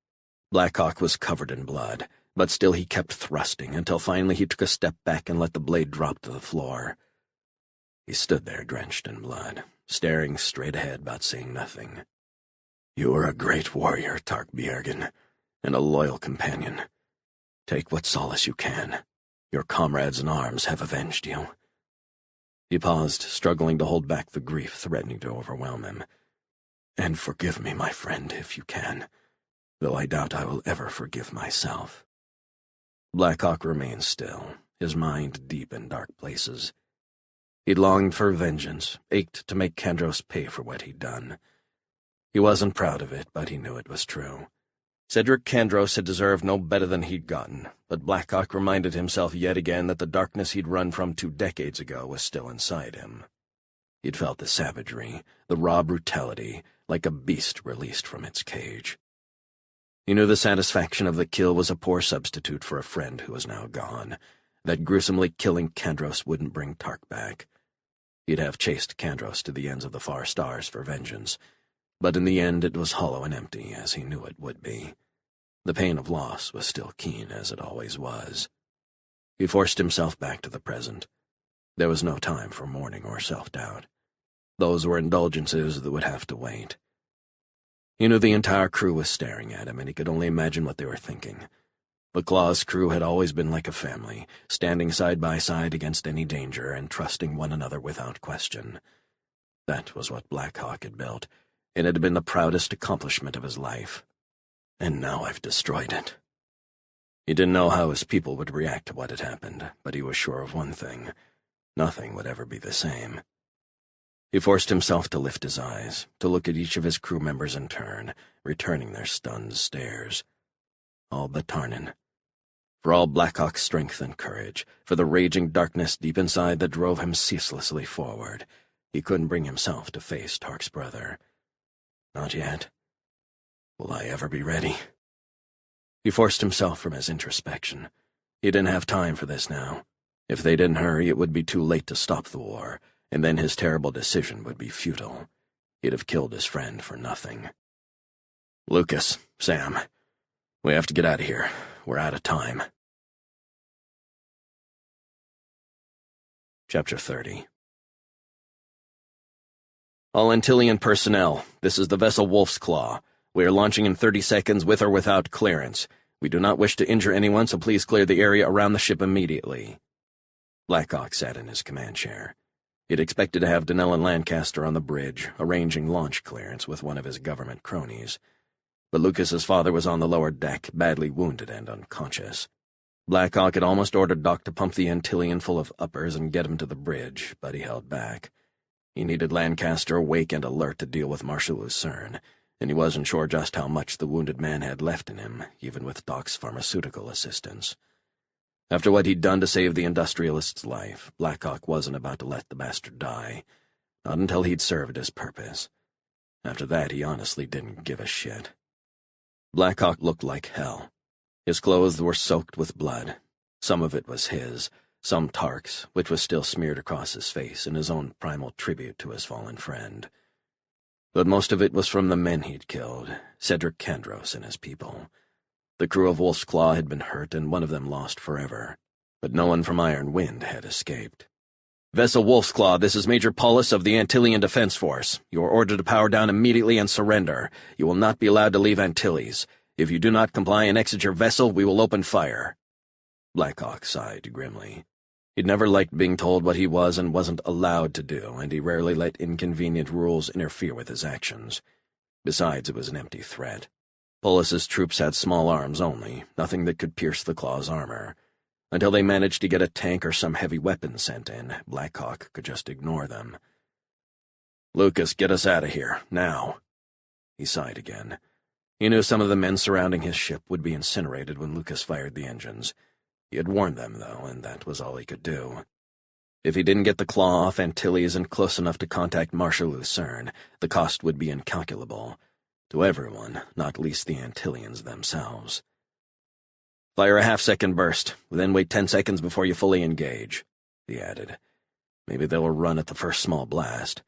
Blackhawk was covered in blood, but still he kept thrusting until finally he took a step back and let the blade drop to the floor. He stood there drenched in blood, staring straight ahead but seeing nothing. "You are a great warrior, Tark Bjergen, and a loyal companion. Take what solace you can. Your comrades in arms have avenged you." He paused, struggling to hold back the grief threatening to overwhelm him. "And forgive me, my friend, if you can, though I doubt I will ever forgive myself." Blackhawk remained still, his mind deep in dark places. He longed for vengeance, ached to make Kandros pay for what he'd done. He wasn't proud of it, but he knew it was true. Cedric Kandros had deserved no better than he'd gotten, but Blackhawk reminded himself yet again that the darkness he'd run from 2 decades ago was still inside him. He'd felt the savagery, the raw brutality, like a beast released from its cage. He knew the satisfaction of the kill was a poor substitute for a friend who was now gone, that gruesomely killing Kandros wouldn't bring Tark back. He'd have chased Kandros to the ends of the far stars for vengeance, but in the end it was hollow and empty, as he knew it would be. The pain of loss was still keen, as it always was. He forced himself back to the present. There was no time for mourning or self-doubt. Those were indulgences that would have to wait. He knew the entire crew was staring at him, and he could only imagine what they were thinking. The Claw's crew had always been like a family, standing side by side against any danger and trusting one another without question. That was what Black Hawk had built, and it had been the proudest accomplishment of his life. And now I've destroyed it. He didn't know how his people would react to what had happened, but he was sure of one thing: nothing would ever be the same. He forced himself to lift his eyes, to look at each of his crew members in turn, returning their stunned stares. All but Tarnin. For all Black Hawk's strength and courage, for the raging darkness deep inside that drove him ceaselessly forward, he couldn't bring himself to face Tark's brother. Not yet. Will I ever be ready? He forced himself from his introspection. He didn't have time for this now. If they didn't hurry, it would be too late to stop the war, and then his terrible decision would be futile. He'd have killed his friend for nothing. Lucas, Sam, we have to get out of here. We're out of time. Chapter 30. All Antillean personnel, this is the vessel Wolf's Claw. We are launching in 30 seconds with or without clearance. We do not wish to injure anyone, so please clear the area around the ship immediately. Black Hawk sat in his command chair. He'd expected to have Donnell and Lancaster on the bridge, arranging launch clearance with one of his government cronies. But Lucas's father was on the lower deck, badly wounded and unconscious. Black Hawk had almost ordered Doc to pump the Antillean full of uppers and get him to the bridge, but he held back. He needed Lancaster awake and alert to deal with Marshal Lucerne, and he wasn't sure just how much the wounded man had left in him, even with Doc's pharmaceutical assistance. After what he'd done to save the industrialist's life, Black Hawk wasn't about to let the bastard die. Not until he'd served his purpose. After that, he honestly didn't give a shit. Black Hawk looked like hell. His clothes were soaked with blood. Some of it was his, some Tark's, which was still smeared across his face in his own primal tribute to his fallen friend. But most of it was from the men he'd killed, Cedric Kandros and his people. The crew of Wolf's Claw had been hurt and one of them lost forever, but no one from Iron Wind had escaped. Vessel Wolf's Claw, this is Major Paulus of the Antillean Defense Force. You are ordered to power down immediately and surrender. You will not be allowed to leave Antilles. If you do not comply and exit your vessel, we will open fire. Black Hawk sighed grimly. He'd never liked being told what he was and wasn't allowed to do, and he rarely let inconvenient rules interfere with his actions. Besides, it was an empty threat. Paulus's troops had small arms only, nothing that could pierce the Claw's armor. Until they managed to get a tank or some heavy weapon sent in, Black Hawk could just ignore them. Lucas, get us out of here, now. He sighed again. He knew some of the men surrounding his ship would be incinerated when Lucas fired the engines. He had warned them, though, and that was all he could do. If he didn't get the Claw off Antilles and close enough to contact Marshal Lucerne, the cost would be incalculable. To everyone, not least the Antillians themselves. Fire a half-second burst, then wait 10 seconds before you fully engage, he added. Maybe they'll run at the first small blast.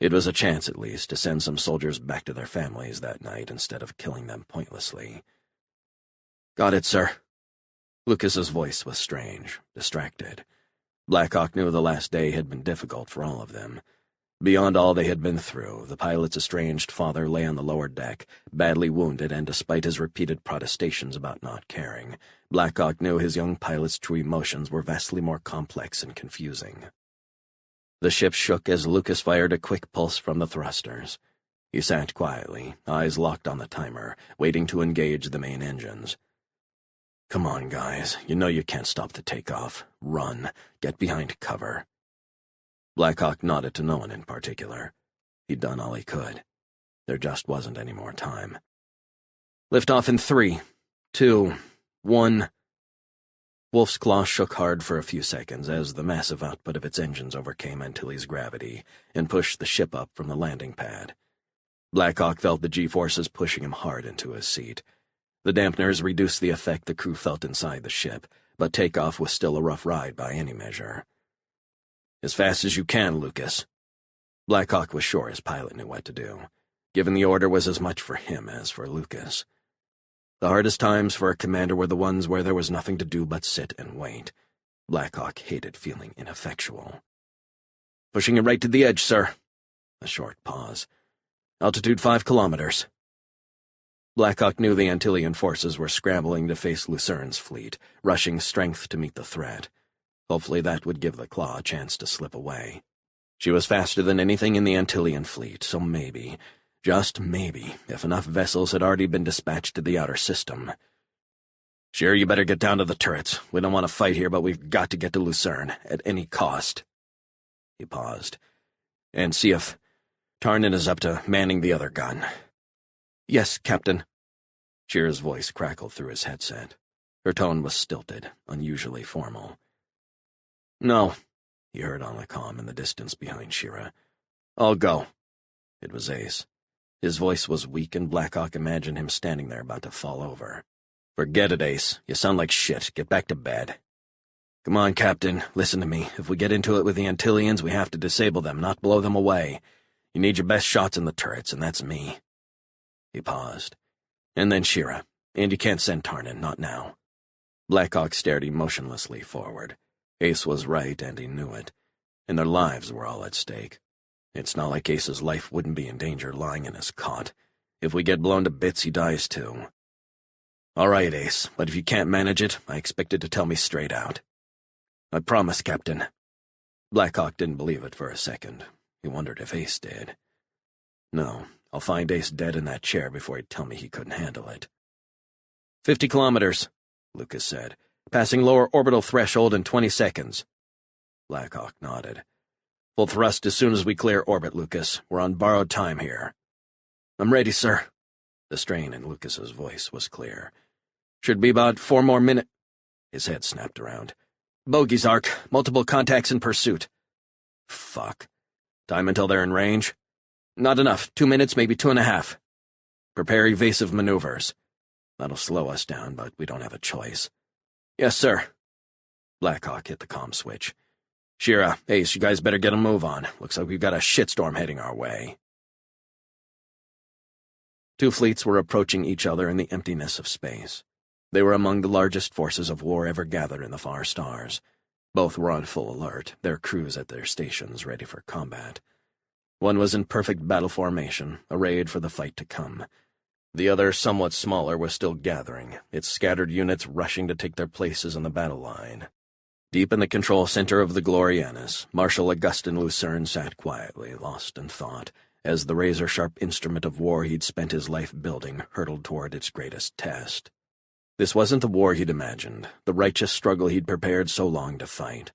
It was a chance, at least, to send some soldiers back to their families that night instead of killing them pointlessly. Got it, sir. Lucas's voice was strange, distracted. Black Hawk knew the last day had been difficult for all of them. Beyond all they had been through, the pilot's estranged father lay on the lower deck, badly wounded, and despite his repeated protestations about not caring, Black Hawk knew his young pilot's true emotions were vastly more complex and confusing. The ship shook as Lucas fired a quick pulse from the thrusters. He sat quietly, eyes locked on the timer, waiting to engage the main engines. Come on, guys. You know you can't stop the takeoff. Run. Get behind cover. Black Hawk nodded to no one in particular. He'd done all he could. There just wasn't any more time. Lift off in 3, 2, 1... Wolf's Claw shook hard for a few seconds as the massive output of its engines overcame Antilles' gravity and pushed the ship up from the landing pad. Black Hawk felt the G-forces pushing him hard into his seat. The dampeners reduced the effect the crew felt inside the ship, but takeoff was still a rough ride by any measure. As fast as you can, Lucas. Black Hawk was sure his pilot knew what to do. Giving the order was as much for him as for Lucas. The hardest times for a commander were the ones where there was nothing to do but sit and wait. Black Hawk hated feeling ineffectual. Pushing it right to the edge, sir. A short pause. Altitude 5 kilometers. Blackhawk knew the Antillean forces were scrambling to face Lucerne's fleet, rushing strength to meet the threat. Hopefully that would give the Claw a chance to slip away. She was faster than anything in the Antillean fleet, so maybe, just maybe, if enough vessels had already been dispatched to the outer system. "Sure, you better get down to the turrets. We don't want to fight here, but we've got to get to Lucerne, at any cost." He paused. "And see if Tarnin is up to manning the other gun." "Yes, Captain." Shira's voice crackled through his headset. Her tone was stilted, unusually formal. "No," he heard on the comm in the distance behind Shira. "I'll go." It was Ace. His voice was weak, and Blackhawk imagined him standing there about to fall over. "Forget it, Ace. You sound like shit. Get back to bed." "Come on, Captain. Listen to me. If we get into it with the Antillians, we have to disable them, not blow them away. You need your best shots in the turrets, and that's me." He paused. "And then Shira. And you can't send Tarnin, not now." Blackhawk stared emotionlessly forward. Ace was right, and he knew it. And their lives were all at stake. It's not like Ace's life wouldn't be in danger lying in his cot. If we get blown to bits, he dies too. "All right, Ace, but if you can't manage it, I expect you to tell me straight out." "I promise, Captain." Blackhawk didn't believe it for a second. He wondered if Ace did. "No, I'll find Ace dead in that chair before he'd tell me he couldn't handle it." 50 kilometers, Lucas said. "Passing lower orbital threshold in 20 seconds. Blackhawk nodded. "Full thrust as soon as we clear orbit, Lucas. We're on borrowed time here." "I'm ready, sir." The strain in Lucas's voice was clear. "Should be about 4 more minutes." His head snapped around. "Bogies, Arc. Multiple contacts in pursuit." "Fuck. Time until they're in range?" "Not enough. 2 minutes, maybe 2.5. "Prepare evasive maneuvers." "That'll slow us down, but we don't have a choice." "Yes, sir." Blackhawk hit the comm switch. "Shira, Ace, you guys better get a move on. Looks like we've got a shitstorm heading our way." Two fleets were approaching each other in the emptiness of space. They were among the largest forces of war ever gathered in the far stars. Both were on full alert, their crews at their stations ready for combat. One was in perfect battle formation, arrayed for the fight to come. The other, somewhat smaller, was still gathering, its scattered units rushing to take their places in the battle line. Deep in the control center of the Glorianus, Marshal Augustin Lucerne sat quietly, lost in thought, as the razor-sharp instrument of war he'd spent his life building hurtled toward its greatest test. This wasn't the war he'd imagined, the righteous struggle he'd prepared so long to fight.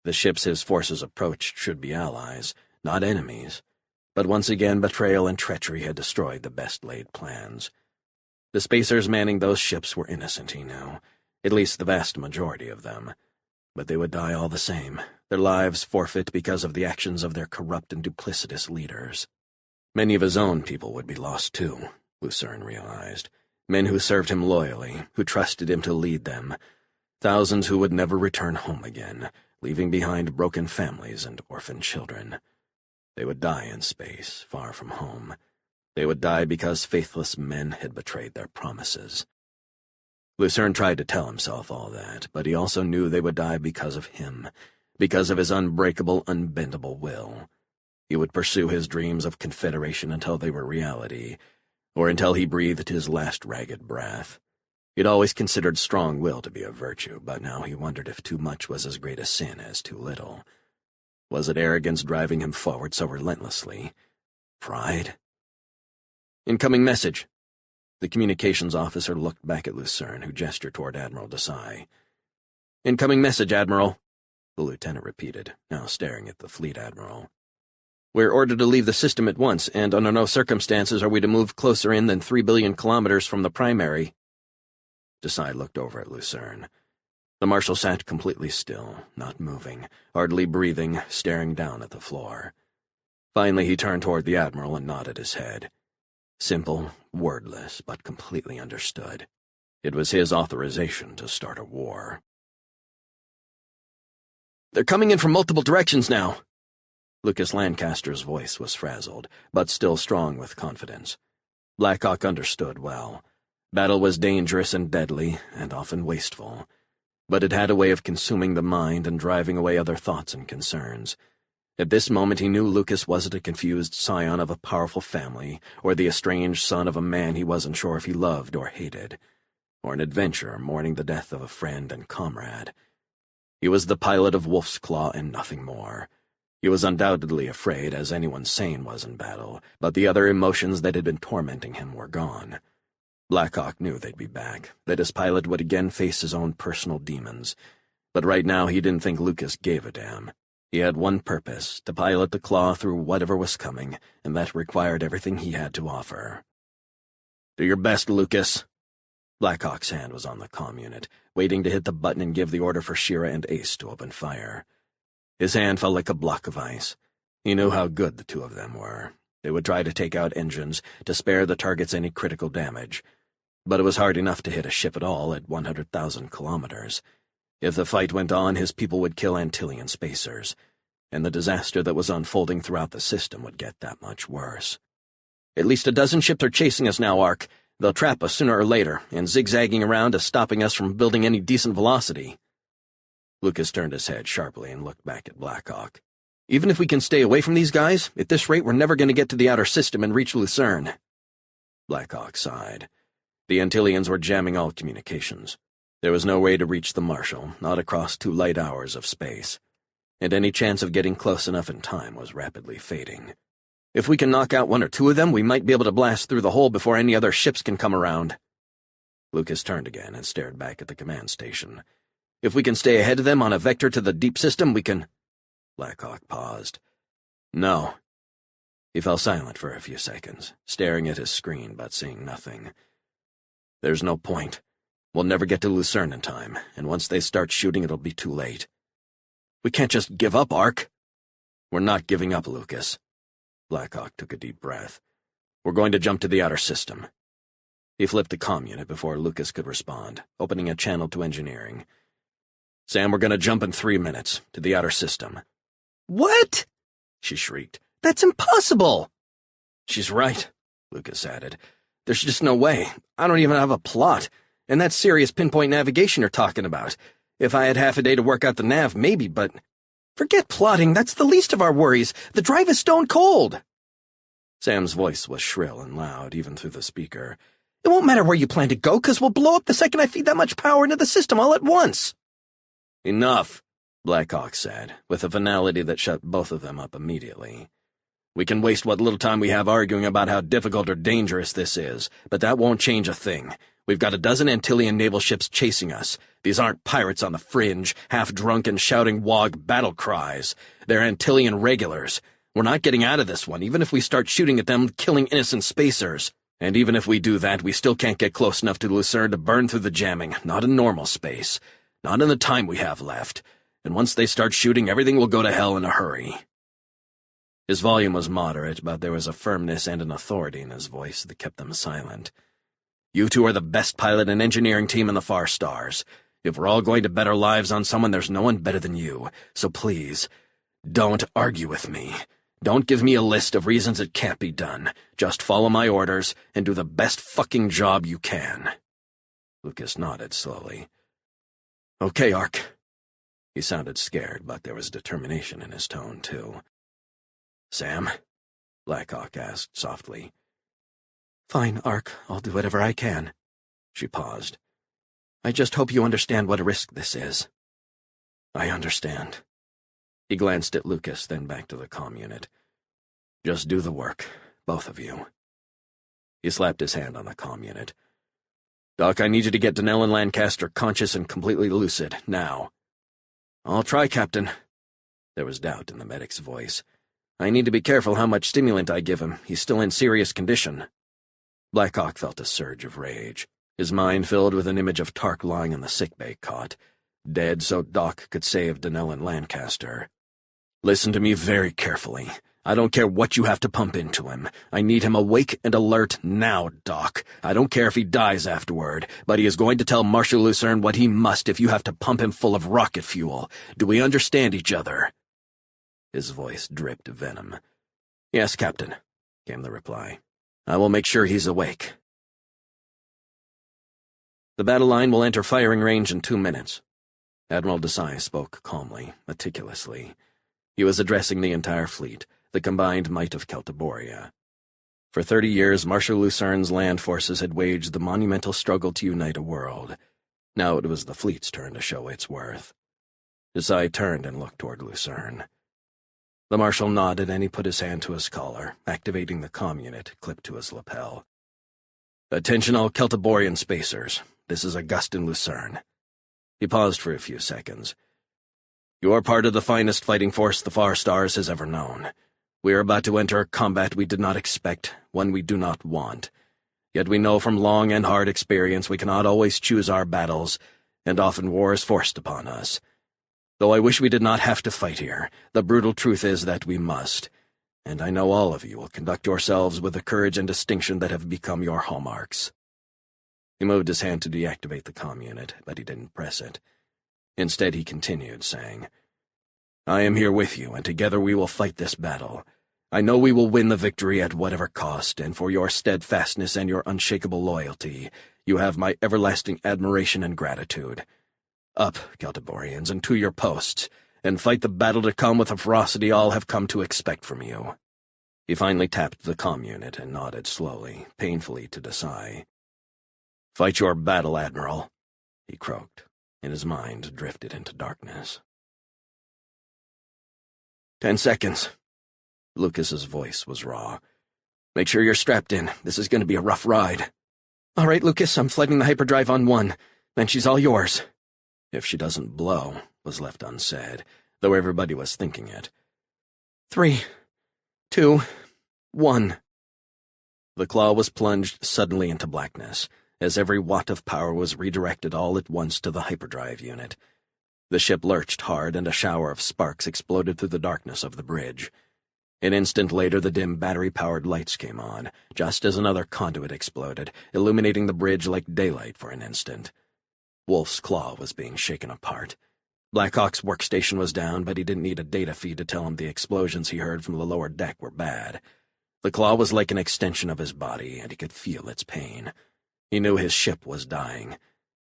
The ships his forces approached should be allies, not enemies. But once again betrayal and treachery had destroyed the best-laid plans. The spacers manning those ships were innocent, he knew, at least the vast majority of them. But they would die all the same, their lives forfeit because of the actions of their corrupt and duplicitous leaders. Many of his own people would be lost too, Lucerne realized. Men who served him loyally, who trusted him to lead them. Thousands who would never return home again, leaving behind broken families and orphaned children. They would die in space, far from home. They would die because faithless men had betrayed their promises. Lucerne tried to tell himself all that, but he also knew they would die because of him, because of his unbreakable, unbendable will. He would pursue his dreams of confederation until they were reality, or until he breathed his last ragged breath. He'd always considered strong will to be a virtue, but now he wondered if too much was as great a sin as too little. Was it arrogance driving him forward so relentlessly? Pride? "Incoming message." The communications officer looked back at Lucerne, who gestured toward Admiral Desai. "Incoming message, Admiral," the lieutenant repeated, now staring at the fleet admiral. "We're ordered to leave the system at once, and under no circumstances are we to move closer in than 3 billion kilometers from the primary." Desai looked over at Lucerne. The marshal sat completely still, not moving, hardly breathing, staring down at the floor. Finally he turned toward the admiral and nodded his head. Simple, wordless, but completely understood. It was his authorization to start a war. "They're coming in from multiple directions now." Lucas Lancaster's voice was frazzled, but still strong with confidence. Blackhawk understood well. Battle was dangerous and deadly, and often wasteful. But it had a way of consuming the mind and driving away other thoughts and concerns. At this moment he knew Lucas wasn't a confused scion of a powerful family, or the estranged son of a man he wasn't sure if he loved or hated, or an adventurer mourning the death of a friend and comrade. He was the pilot of Wolf's Claw and nothing more. He was undoubtedly afraid, as anyone sane was in battle, but the other emotions that had been tormenting him were gone. Blackhawk knew they'd be back, that his pilot would again face his own personal demons, but right now he didn't think Lucas gave a damn. He had one purpose, to pilot the Claw through whatever was coming, and that required everything he had to offer. "Do your best, Lucas." Blackhawk's hand was on the comm unit, waiting to hit the button and give the order for Shira and Ace to open fire. His hand felt like a block of ice. He knew how good the two of them were. They would try to take out engines, to spare the targets any critical damage. But it was hard enough to hit a ship at all at 100,000 kilometers. If the fight went on, his people would kill Antillian spacers, and the disaster that was unfolding throughout the system would get that much worse. "At least a dozen ships are chasing us now, Ark. They'll trap us sooner or later, and zigzagging around is stopping us from building any decent velocity." Lucas turned his head sharply and looked back at Blackhawk. "Even if we can stay away from these guys, at this rate we're never going to get to the outer system and reach Lucerne." Blackhawk sighed. The Antillians were jamming all communications. There was no way to reach the Marshal, not across 2 light hours of space, and any chance of getting close enough in time was rapidly fading. "If we can knock out 1 or 2 of them, we might be able to blast through the hole before any other ships can come around." Lucas turned again and stared back at the command station. "If we can stay ahead of them on a vector to the deep system, we can—" Blackhawk paused. "No." He fell silent for a few seconds, staring at his screen but seeing nothing. "There's no point. We'll never get to Lucerne in time, and once they start shooting it'll be too late. We can't just give up, Ark." "We're not giving up, Lucas." Blackhawk took a deep breath. "We're going to jump to the outer system." He flipped the comm unit before Lucas could respond, opening a channel to engineering. "Sam, we're going to jump in 3 minutes, to the outer system." "What?" she shrieked. "That's impossible!" "She's right," Lucas added. "There's just no way. I don't even have a plot. And that's serious pinpoint navigation you're talking about. If I had half a day to work out the nav, maybe, but—" "Forget plotting, that's the least of our worries. The drive is stone cold." Sam's voice was shrill and loud, even through the speaker. "It won't matter where you plan to go, 'cause we'll blow up the second I feed that much power into the system all at once." "Enough," Blackhawk said, with a finality that shut both of them up immediately. "We can waste what little time we have arguing about how difficult or dangerous this is, but that won't change a thing. We've got a dozen Antillian naval ships chasing us. These aren't pirates on the fringe, half-drunk and shouting WOG battle cries. They're Antillian regulars. We're not getting out of this one, even if we start shooting at them, killing innocent spacers. And even if we do that, we still can't get close enough to Lucerne to burn through the jamming, not in normal space. Not in the time we have left. And once they start shooting, everything will go to hell in a hurry." His volume was moderate, but there was a firmness and an authority in his voice that kept them silent. "You two are the best pilot and engineering team in the far stars. If we're all going to bet our lives on someone, there's no one better than you. So please, don't argue with me. Don't give me a list of reasons it can't be done. Just follow my orders and do the best fucking job you can." Lucas nodded slowly. "Okay, Ark." He sounded scared, but there was determination in his tone, too. "Sam?" Blackhawk asked softly. "Fine, Ark. I'll do whatever I can." She paused. "I just hope you understand what a risk this is." "I understand." He glanced at Lucas, then back to the comm unit. "Just do the work, both of you." He slapped his hand on the comm unit. "Doc, I need you to get Donnell and Lancaster conscious and completely lucid, now." "I'll try, Captain." There was doubt in the medic's voice. "I need to be careful how much stimulant I give him. He's still in serious condition." Blackhawk felt a surge of rage, his mind filled with an image of Tark lying in the sickbay cot, dead so Doc could save Donnell and Lancaster. "Listen to me very carefully. I don't care what you have to pump into him. I need him awake and alert now, Doc. I don't care if he dies afterward, but he is going to tell Marshal Lucerne what he must if you have to pump him full of rocket fuel. Do we understand each other?" His voice dripped venom. "Yes, Captain," came the reply. "I will make sure he's awake." "The battle line will enter firing range in 2 minutes." Admiral Desai spoke calmly, meticulously. He was addressing the entire fleet, the combined might of Celtiboria. For 30 years, Marshal Lucerne's land forces had waged the monumental struggle to unite a world. Now it was the fleet's turn to show its worth. Desai turned and looked toward Lucerne. The Marshal nodded and he put his hand to his collar, activating the comm unit clipped to his lapel. "Attention all Celtiborian spacers. This is Augustin Lucerne." He paused for a few seconds. "You are part of the finest fighting force the Far Stars has ever known. We are about to enter a combat we did not expect, one we do not want. Yet we know from long and hard experience we cannot always choose our battles, and often war is forced upon us. Though I wish we did not have to fight here, the brutal truth is that we must, and I know all of you will conduct yourselves with the courage and distinction that have become your hallmarks." He moved his hand to deactivate the comm unit, but he didn't press it. Instead, he continued, saying, "I am here with you, and together we will fight this battle. I know we will win the victory at whatever cost, and for your steadfastness and your unshakable loyalty, you have my everlasting admiration and gratitude. Up, Celtiborians, and to your posts, and fight the battle to come with the ferocity all have come to expect from you." He finally tapped the comm unit and nodded slowly, painfully to Desai. "Fight your battle, Admiral," he croaked, and his mind drifted into darkness. 10 seconds. Lucas's voice was raw. "Make sure you're strapped in. This is going to be a rough ride." "All right, Lucas, I'm flighting the hyperdrive on 1. Then she's all yours." "If she doesn't blow," was left unsaid, though everybody was thinking it. 3, 2, 1. The claw was plunged suddenly into blackness, as every watt of power was redirected all at once to the hyperdrive unit. The ship lurched hard, and a shower of sparks exploded through the darkness of the bridge. An instant later, the dim battery-powered lights came on, just as another conduit exploded, illuminating the bridge like daylight for an instant. Wolf's claw was being shaken apart. Blackhawk's workstation was down, but he didn't need a data feed to tell him the explosions he heard from the lower deck were bad. The claw was like an extension of his body, and he could feel its pain. He knew his ship was dying.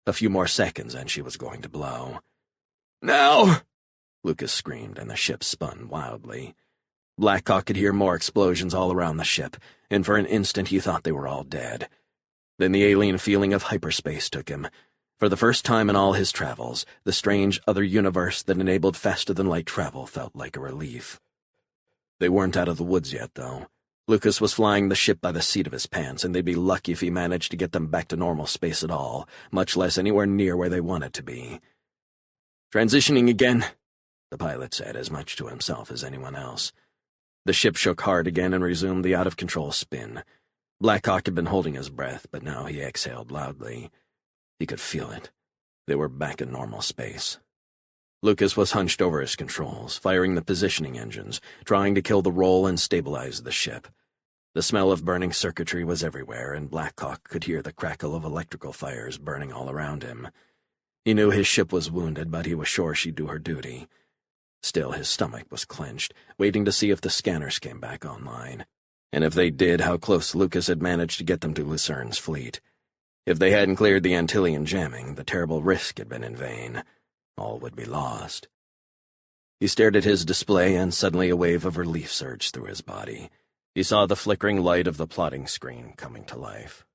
A few more seconds, and she was going to blow. "Now!" Lucas screamed, and the ship spun wildly. Blackhawk could hear more explosions all around the ship, and for an instant he thought they were all dead. Then the alien feeling of hyperspace took him. For the first time in all his travels, the strange other universe that enabled faster-than-light travel felt like a relief. They weren't out of the woods yet, though. Lucas was flying the ship by the seat of his pants, and they'd be lucky if he managed to get them back to normal space at all, much less anywhere near where they wanted to be. "Transitioning again," the pilot said, as much to himself as anyone else. The ship shook hard again and resumed the out-of-control spin. Blackhawk had been holding his breath, but now he exhaled loudly. He could feel it. They were back in normal space. Lucas was hunched over his controls, firing the positioning engines, trying to kill the roll and stabilize the ship. The smell of burning circuitry was everywhere, and Blackhawk could hear the crackle of electrical fires burning all around him. He knew his ship was wounded, but he was sure she'd do her duty. Still, his stomach was clenched, waiting to see if the scanners came back online. And if they did, how close Lucas had managed to get them to Lucerne's fleet. If they hadn't cleared the Antillian jamming, the terrible risk had been in vain. All would be lost. He stared at his display, and suddenly a wave of relief surged through his body. He saw the flickering light of the plotting screen coming to life.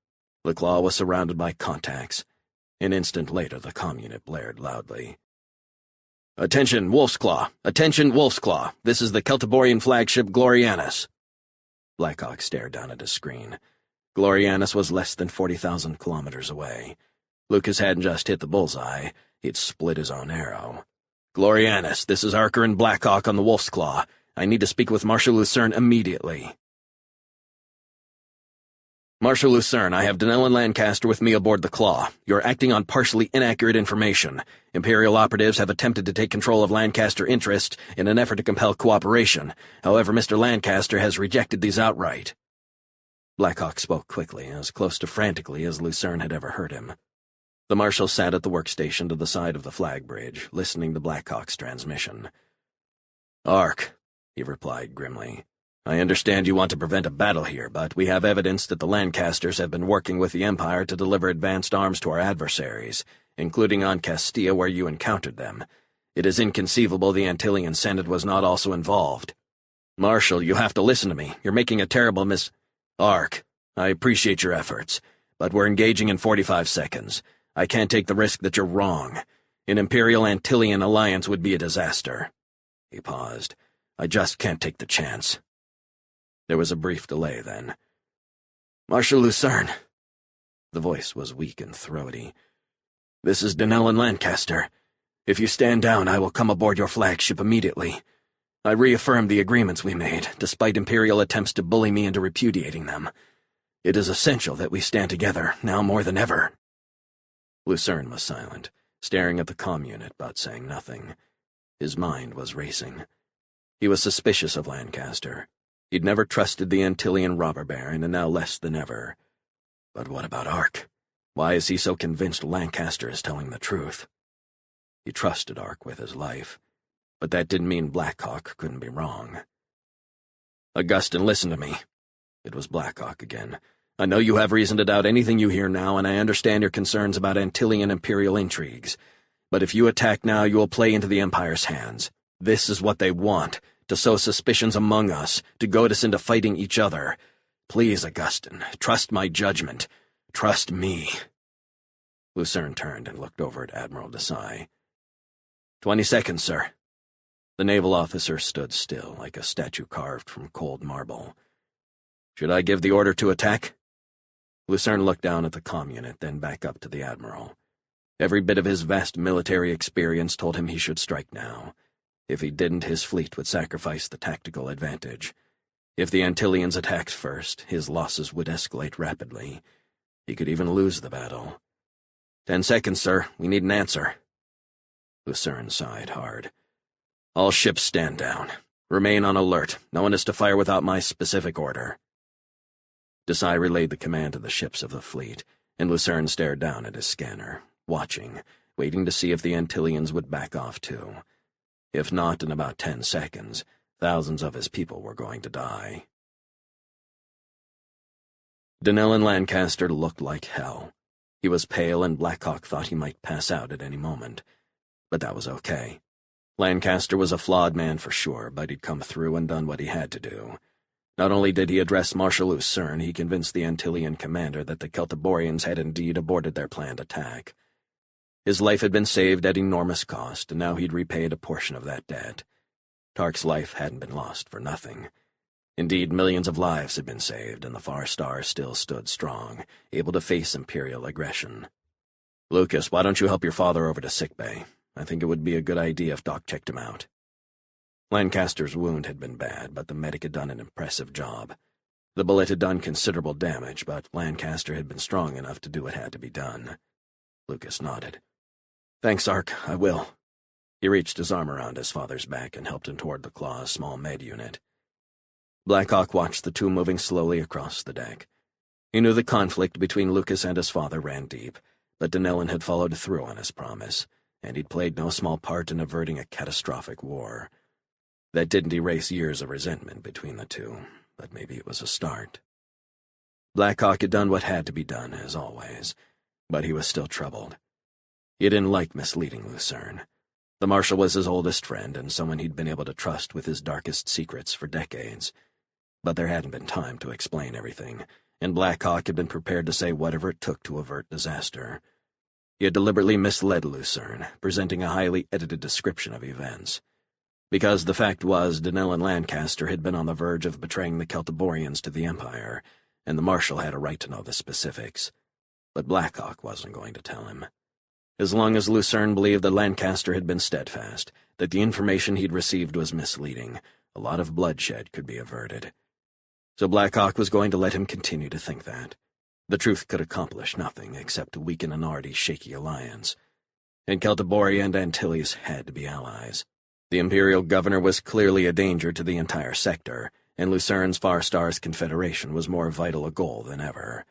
The claw was surrounded by contacts. An instant later, the comm unit blared loudly. "Attention, Wolf's Claw! Attention, Wolf's Claw! This is the Celtiborian flagship Glorianus." Blackhawk stared down at his screen. Glorianus was less than 40,000 kilometers away. Lucas hadn't just hit the bullseye, he'd split his own arrow. "Glorianus, this is Archer and Blackhawk on the Wolf's Claw. I need to speak with Marshal Lucerne immediately." "Marshal Lucerne, I have Denell and Lancaster with me aboard the Claw. You're acting on partially inaccurate information. Imperial operatives have attempted to take control of Lancaster interests in an effort to compel cooperation. However, Mr. Lancaster has rejected these outright." Blackhawk spoke quickly, as close to frantically as Lucerne had ever heard him. The Marshal sat at the workstation to the side of the flag bridge, listening to Blackhawk's transmission. "Ark," he replied grimly. "I understand you want to prevent a battle here, but we have evidence that the Lancasters have been working with the Empire to deliver advanced arms to our adversaries, including on Castilla where you encountered them. It is inconceivable the Antillian Senate was not also involved. Marshal, you have to listen to me. You're making a terrible Ark, I appreciate your efforts, but we're engaging in 45 seconds. I can't take the risk that you're wrong. An Imperial Antillian alliance would be a disaster. He paused. I just can't take the chance. There was a brief delay then. Marshal Lucerne. The voice was weak and throaty. This is Allan Lancaster. If you stand down, I will come aboard your flagship immediately. I reaffirm the agreements we made, despite Imperial attempts to bully me into repudiating them. It is essential that we stand together, now more than ever. Lucerne was silent, staring at the comm unit but saying nothing. His mind was racing. He was suspicious of Lancaster. He'd never trusted the Antillian robber baron, and now less than ever. But what about Ark? Why is he so convinced Lancaster is telling the truth? He trusted Ark with his life, but that didn't mean Blackhawk couldn't be wrong. Augustin, listen to me. It was Blackhawk again. I know you have reason to doubt anything you hear now, and I understand your concerns about Antillian imperial intrigues. But if you attack now, you will play into the Empire's hands. This is what they want, to sow suspicions among us, to goad us into fighting each other. Please, Augustin, trust my judgment. Trust me. Lucerne turned and looked over at Admiral Desai. 20 seconds, sir. The naval officer stood still, like a statue carved from cold marble. Should I give the order to attack? Lucerne looked down at the comm unit, then back up to the Admiral. Every bit of his vast military experience told him he should strike now. If he didn't, his fleet would sacrifice the tactical advantage. If the Antillians attacked first, his losses would escalate rapidly. He could even lose the battle. 10 seconds, sir. We need an answer. Lucerne sighed hard. All ships stand down. Remain on alert. No one is to fire without my specific order. Desai relayed the command to the ships of the fleet, and Lucerne stared down at his scanner, watching, waiting to see if the Antillians would back off too. If not, in about 10 seconds, thousands of his people were going to die. Allan Lancaster looked like hell. He was pale, and Blackhawk thought he might pass out at any moment. But that was okay. Lancaster was a flawed man for sure, but he'd come through and done what he had to do. Not only did he address Marshal Lucerne, he convinced the Antillian commander that the Celtiborians had indeed aborted their planned attack. His life had been saved at enormous cost, and now he'd repaid a portion of that debt. Tark's life hadn't been lost for nothing. Indeed, millions of lives had been saved, and the Far Star still stood strong, able to face Imperial aggression. Lucas, why don't you help your father over to sickbay? I think it would be a good idea if Doc checked him out. Lancaster's wound had been bad, but the medic had done an impressive job. The bullet had done considerable damage, but Lancaster had been strong enough to do what had to be done. Lucas nodded. Thanks, Ark, I will. He reached his arm around his father's back and helped him toward the Claw's small med unit. Blackhawk watched the two moving slowly across the deck. He knew the conflict between Lucas and his father ran deep, but Allan had followed through on his promise, and he'd played no small part in averting a catastrophic war. That didn't erase years of resentment between the two, but maybe it was a start. Blackhawk had done what had to be done, as always, but he was still troubled. He didn't like misleading Lucerne. The Marshal was his oldest friend and someone he'd been able to trust with his darkest secrets for decades. But there hadn't been time to explain everything, and Blackhawk had been prepared to say whatever it took to avert disaster. He had deliberately misled Lucerne, presenting a highly edited description of events. Because the fact was, Allan Lancaster had been on the verge of betraying the Celtiborians to the Empire, and the Marshal had a right to know the specifics. But Blackhawk wasn't going to tell him. As long as Lucerne believed that Lancaster had been steadfast, that the information he'd received was misleading, a lot of bloodshed could be averted. So Blackhawk was going to let him continue to think that. The truth could accomplish nothing except to weaken an already shaky alliance. And Celtiboria and Antilles had to be allies. The Imperial Governor was clearly a danger to the entire sector, and Lucerne's Far Star's Confederation was more vital a goal than ever.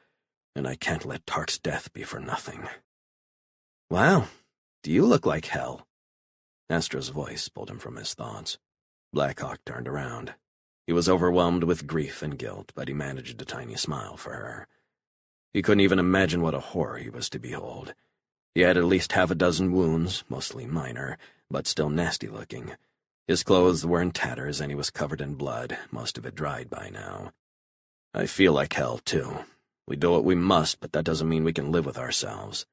And I can't let Tark's death be for nothing. Wow, do you look like hell? Astra's voice pulled him from his thoughts. Blackhawk turned around. He was overwhelmed with grief and guilt, but he managed a tiny smile for her. He couldn't even imagine what a horror he was to behold. He had at least half a dozen wounds, mostly minor, but still nasty-looking. His clothes were in tatters, and he was covered in blood, most of it dried by now. I feel like hell, too. We do what we must, but that doesn't mean we can live with ourselves.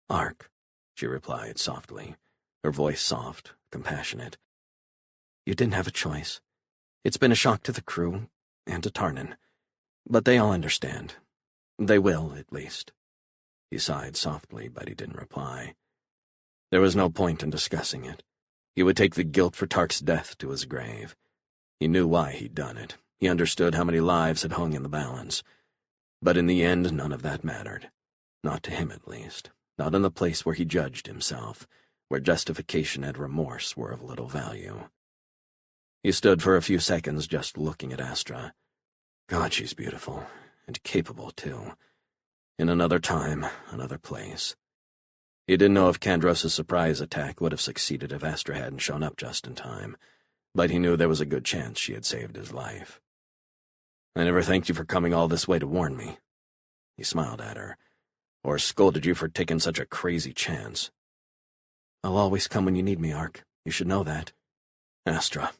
Ark, she replied softly, her voice soft, compassionate. You didn't have a choice. It's been a shock to the crew, and to Tarnan. But they all understand. They will, at least. He sighed softly, but he didn't reply. There was no point in discussing it. He would take the guilt for Tark's death to his grave. He knew why he'd done it. He understood how many lives had hung in the balance. But in the end, none of that mattered. Not to him, at least. Not in the place where he judged himself, where justification and remorse were of little value. He stood for a few seconds just looking at Astra. God, she's beautiful, and capable, too. In another time, another place. He didn't know if Kandros' surprise attack would have succeeded if Astra hadn't shown up just in time, but he knew there was a good chance she had saved his life. I never thanked you for coming all this way to warn me. He smiled at her, or scolded you for taking such a crazy chance. I'll always come when you need me, Ark. You should know that. Astra.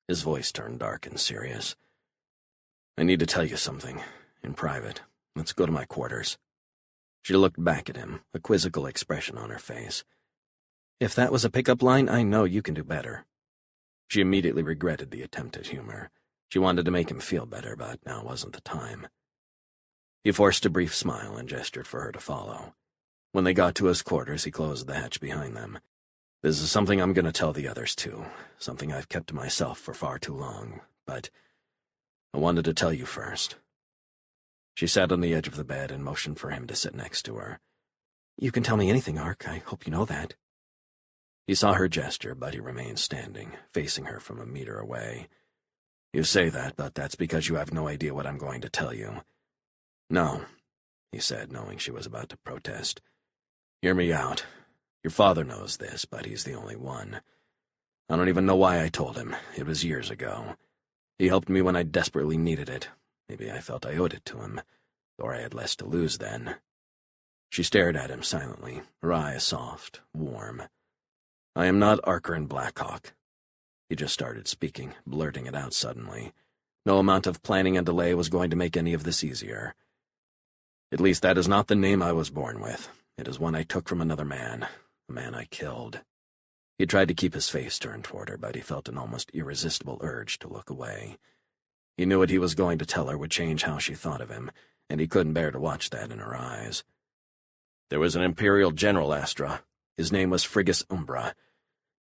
His voice turned dark and serious. I need to tell you something, in private. Let's go to my quarters. She looked back at him, a quizzical expression on her face. If that was a pickup line, I know you can do better. She immediately regretted the attempt at humor. She wanted to make him feel better, but now wasn't the time. He forced a brief smile and gestured for her to follow. When they got to his quarters, he closed the hatch behind them. This is something I'm going to tell the others, too. Something I've kept to myself for far too long. But I wanted to tell you first. She sat on the edge of the bed and motioned for him to sit next to her. You can tell me anything, Ark. I hope you know that. He saw her gesture, but he remained standing, facing her from a meter away. You say that, but that's because you have no idea what I'm going to tell you. No, he said, knowing she was about to protest. Hear me out. Your father knows this, but he's the only one. I don't even know why I told him. It was years ago. He helped me when I desperately needed it. Maybe I felt I owed it to him, or I had less to lose then. She stared at him silently, her eyes soft, warm. I am not Arker Blackhawk. He just started speaking, blurting it out suddenly. No amount of planning and delay was going to make any of this easier. At least that is not the name I was born with. It is one I took from another man, a man I killed. He tried to keep his face turned toward her, but he felt an almost irresistible urge to look away. He knew what he was going to tell her would change how she thought of him, and he couldn't bear to watch that in her eyes. There was an Imperial General, Astra. His name was Frigus Umbra.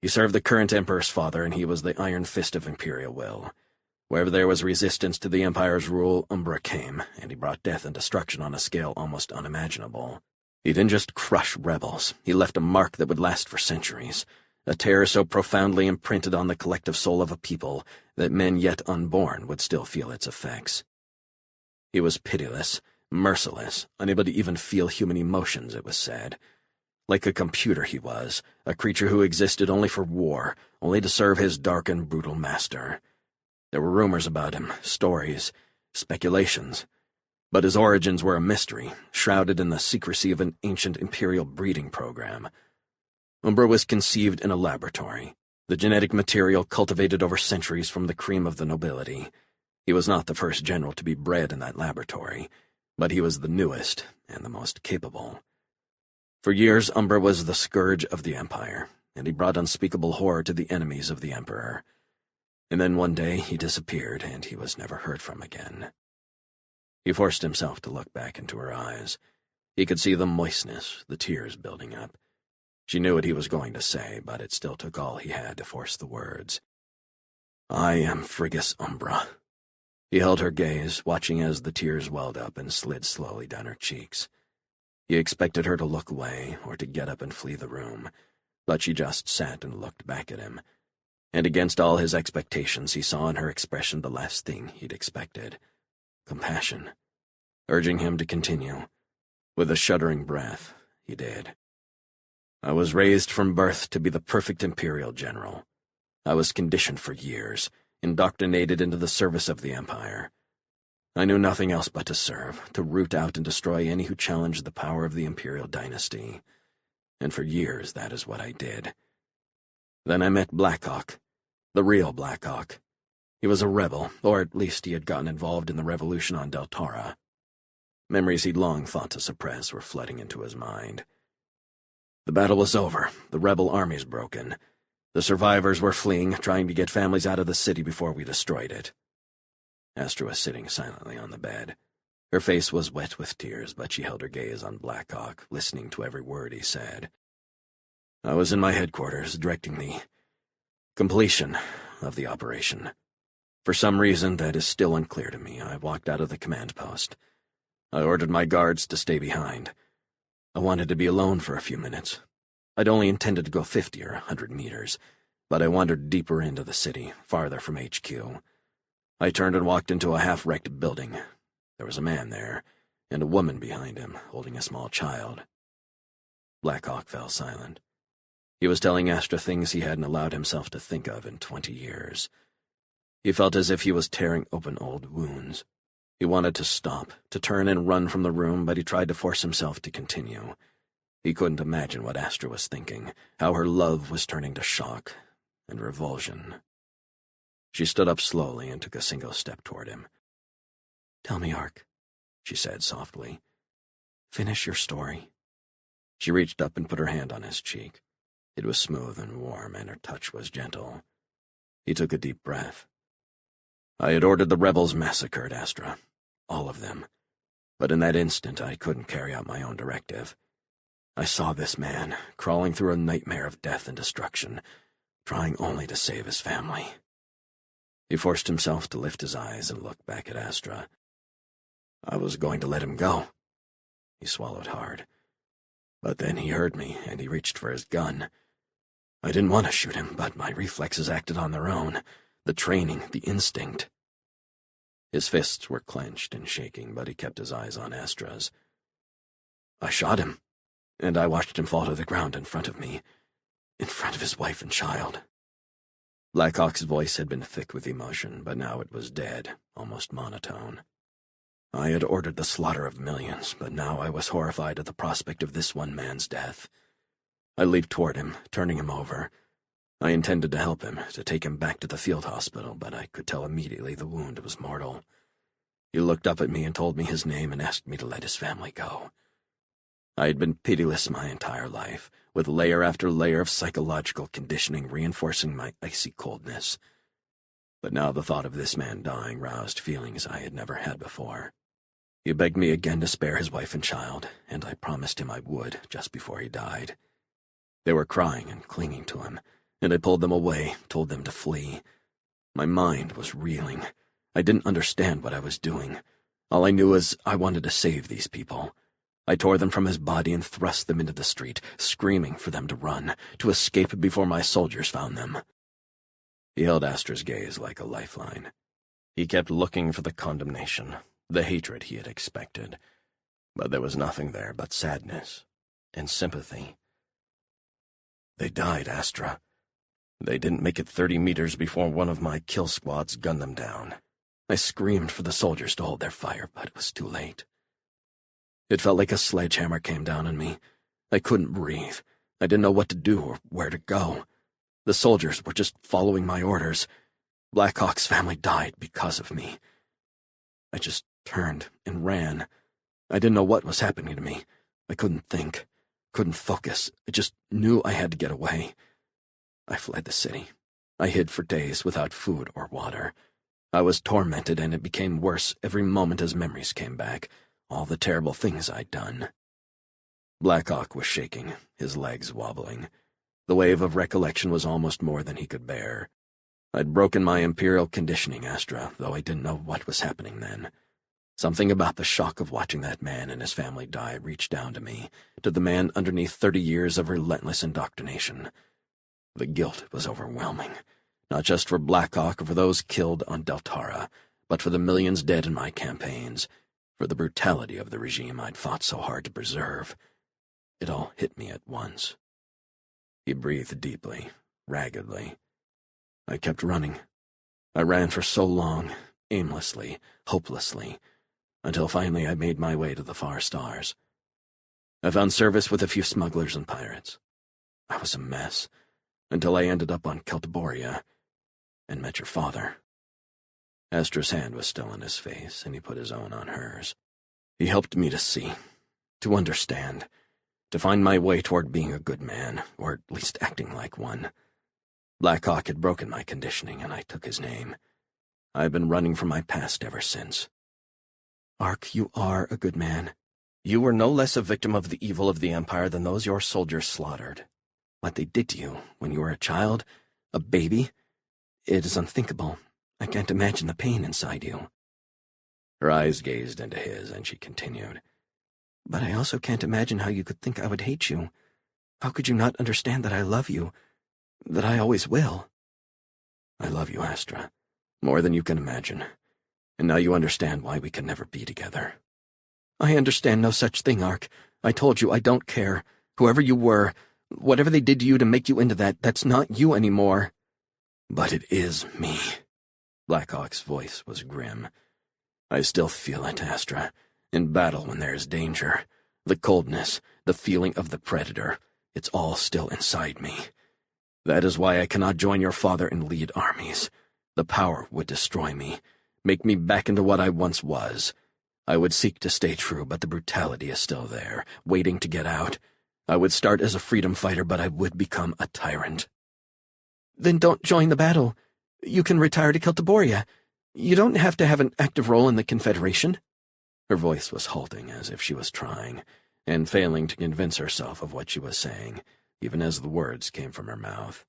He served the current Emperor's father, and he was the iron fist of Imperial will. Wherever there was resistance to the Empire's rule, Umbra came, and he brought death and destruction on a scale almost unimaginable. He didn't just crush rebels. He left a mark that would last for centuries. A terror so profoundly imprinted on the collective soul of a people that men yet unborn would still feel its effects. He was pitiless, merciless, unable to even feel human emotions, it was said. Like a computer he was, a creature who existed only for war, only to serve his dark and brutal master. There were rumors about him, stories, speculations. But his origins were a mystery, shrouded in the secrecy of an ancient imperial breeding program. Umbra was conceived in a laboratory, the genetic material cultivated over centuries from the cream of the nobility. He was not the first general to be bred in that laboratory, but he was the newest and the most capable. For years, Umbra was the scourge of the Empire, and he brought unspeakable horror to the enemies of the Emperor. And then one day he disappeared, and he was never heard from again. He forced himself to look back into her eyes. He could see the moistness, the tears building up. She knew what he was going to say, but it still took all he had to force the words. I am Frigus Umbra. He held her gaze, watching as the tears welled up and slid slowly down her cheeks. He expected her to look away, or to get up and flee the room, but she just sat and looked back at him. And against all his expectations, he saw in her expression the last thing he'd expected. Compassion, urging him to continue. With a shuddering breath, he did. I was raised from birth to be the perfect Imperial General. I was conditioned for years, indoctrinated into the service of the Empire. I knew nothing else but to serve, to root out and destroy any who challenged the power of the Imperial dynasty. And for years, that is what I did. Then I met Blackhawk, the real Blackhawk. He was a rebel, or at least he had gotten involved in the revolution on Deltara. Memories he'd long fought to suppress were flooding into his mind. The battle was over. The rebel armies broken. The survivors were fleeing, trying to get families out of the city before we destroyed it. Astra was sitting silently on the bed. Her face was wet with tears, but she held her gaze on Blackhawk, listening to every word he said. I was in my headquarters, directing the completion of the operation. For some reason that is still unclear to me, I walked out of the command post. I ordered my guards to stay behind. I wanted to be alone for a few minutes. I'd only intended to go 50 or 100 meters, but I wandered deeper into the city, farther from HQ. I turned and walked into a half-wrecked building. There was a man there, and a woman behind him, holding a small child. Blackhawk fell silent. He was telling Astra things he hadn't allowed himself to think of in 20 years. He felt as if he was tearing open old wounds. He wanted to stop, to turn and run from the room, but he tried to force himself to continue. He couldn't imagine what Astra was thinking, how her love was turning to shock and revulsion. She stood up slowly and took a single step toward him. "Tell me, Ark," she said softly. "Finish your story." She reached up and put her hand on his cheek. It was smooth and warm, and her touch was gentle. He took a deep breath. "I had ordered the rebels massacred, Astra. All of them. But in that instant I couldn't carry out my own directive. I saw this man, crawling through a nightmare of death and destruction, trying only to save his family." He forced himself to lift his eyes and look back at Astra. "I was going to let him go." He swallowed hard. But then he heard me, and he reached for his gun. I didn't want to shoot him, but my reflexes acted on their own. The training, the instinct. His fists were clenched and shaking, but he kept his eyes on Astra's. "I shot him, and I watched him fall to the ground in front of me, in front of his wife and child." Blackhawk's voice had been thick with emotion, but now it was dead, almost monotone. "I had ordered the slaughter of millions, but now I was horrified at the prospect of this one man's death. I leaped toward him, turning him over. I intended to help him, to take him back to the field hospital, but I could tell immediately the wound was mortal. He looked up at me and told me his name and asked me to let his family go. I had been pitiless my entire life, with layer after layer of psychological conditioning reinforcing my icy coldness. But now the thought of this man dying roused feelings I had never had before. He begged me again to spare his wife and child, and I promised him I would just before he died. They were crying and clinging to him, and I pulled them away, told them to flee. My mind was reeling. I didn't understand what I was doing. All I knew was I wanted to save these people. I tore them from his body and thrust them into the street, screaming for them to run, to escape before my soldiers found them." He held Astra's gaze like a lifeline. He kept looking for the condemnation, the hatred he had expected, but there was nothing there but sadness and sympathy. "They died, Astra. They didn't make it 30 meters before one of my kill squads gunned them down. I screamed for the soldiers to hold their fire, but it was too late. It felt like a sledgehammer came down on me. I couldn't breathe. I didn't know what to do or where to go. The soldiers were just following my orders. Blackhawk's family died because of me. I just turned and ran. I didn't know what was happening to me. I couldn't think, couldn't focus. I just knew I had to get away. I fled the city. I hid for days without food or water. I was tormented, and it became worse every moment as memories came back, all the terrible things I'd done." Blackhawk was shaking, his legs wobbling. The wave of recollection was almost more than he could bear. I'd broken my imperial conditioning, Astra, though I didn't know what was happening then. Something about the shock of watching that man and his family die reached down to me, to the man underneath 30 years of relentless indoctrination. The guilt was overwhelming, not just for Blackhawk or for those killed on Deltara, but for the millions dead in my campaigns, for the brutality of the regime I'd fought so hard to preserve. It all hit me at once. He breathed deeply, raggedly. I kept running. I ran for so long, aimlessly, hopelessly, until finally I made my way to the far stars. I found service with a few smugglers and pirates. I was a mess. until I ended up on Celtiboria and met your father." Astra's hand was still on his face, and he put his own on hers. "He helped me to see, to understand, to find my way toward being a good man, or at least acting like one. Blackhawk had broken my conditioning, and I took his name. I've been running from my past ever since." "Ark, you are a good man. You were no less a victim of the evil of the Empire than those your soldiers slaughtered. What they did to you when you were a child, a baby, it is unthinkable. I can't imagine the pain inside you." Her eyes gazed into his, and she continued, "But I also can't imagine how you could think I would hate you. How could you not understand that I love you, that I always will?" "I love you, Astra, more than you can imagine, and now you understand why we can never be together." "I understand no such thing, Ark. I told you I don't care. Whoever you were, whatever they did to you to make you into that, that's not you anymore." "But it is me." Blackhawk's voice was grim. "I still feel it, Astra, in battle when there is danger. The coldness, the feeling of the predator, it's all still inside me. That is why I cannot join your father and lead armies. The power would destroy me, make me back into what I once was. I would seek to stay true, but the brutality is still there, waiting to get out. I would start as a freedom fighter, but I would become a tyrant." "Then don't join the battle. You can retire to Celtiboria. You don't have to have an active role in the Confederation." Her voice was halting, as if she was trying, and failing to convince herself of what she was saying, even as the words came from her mouth.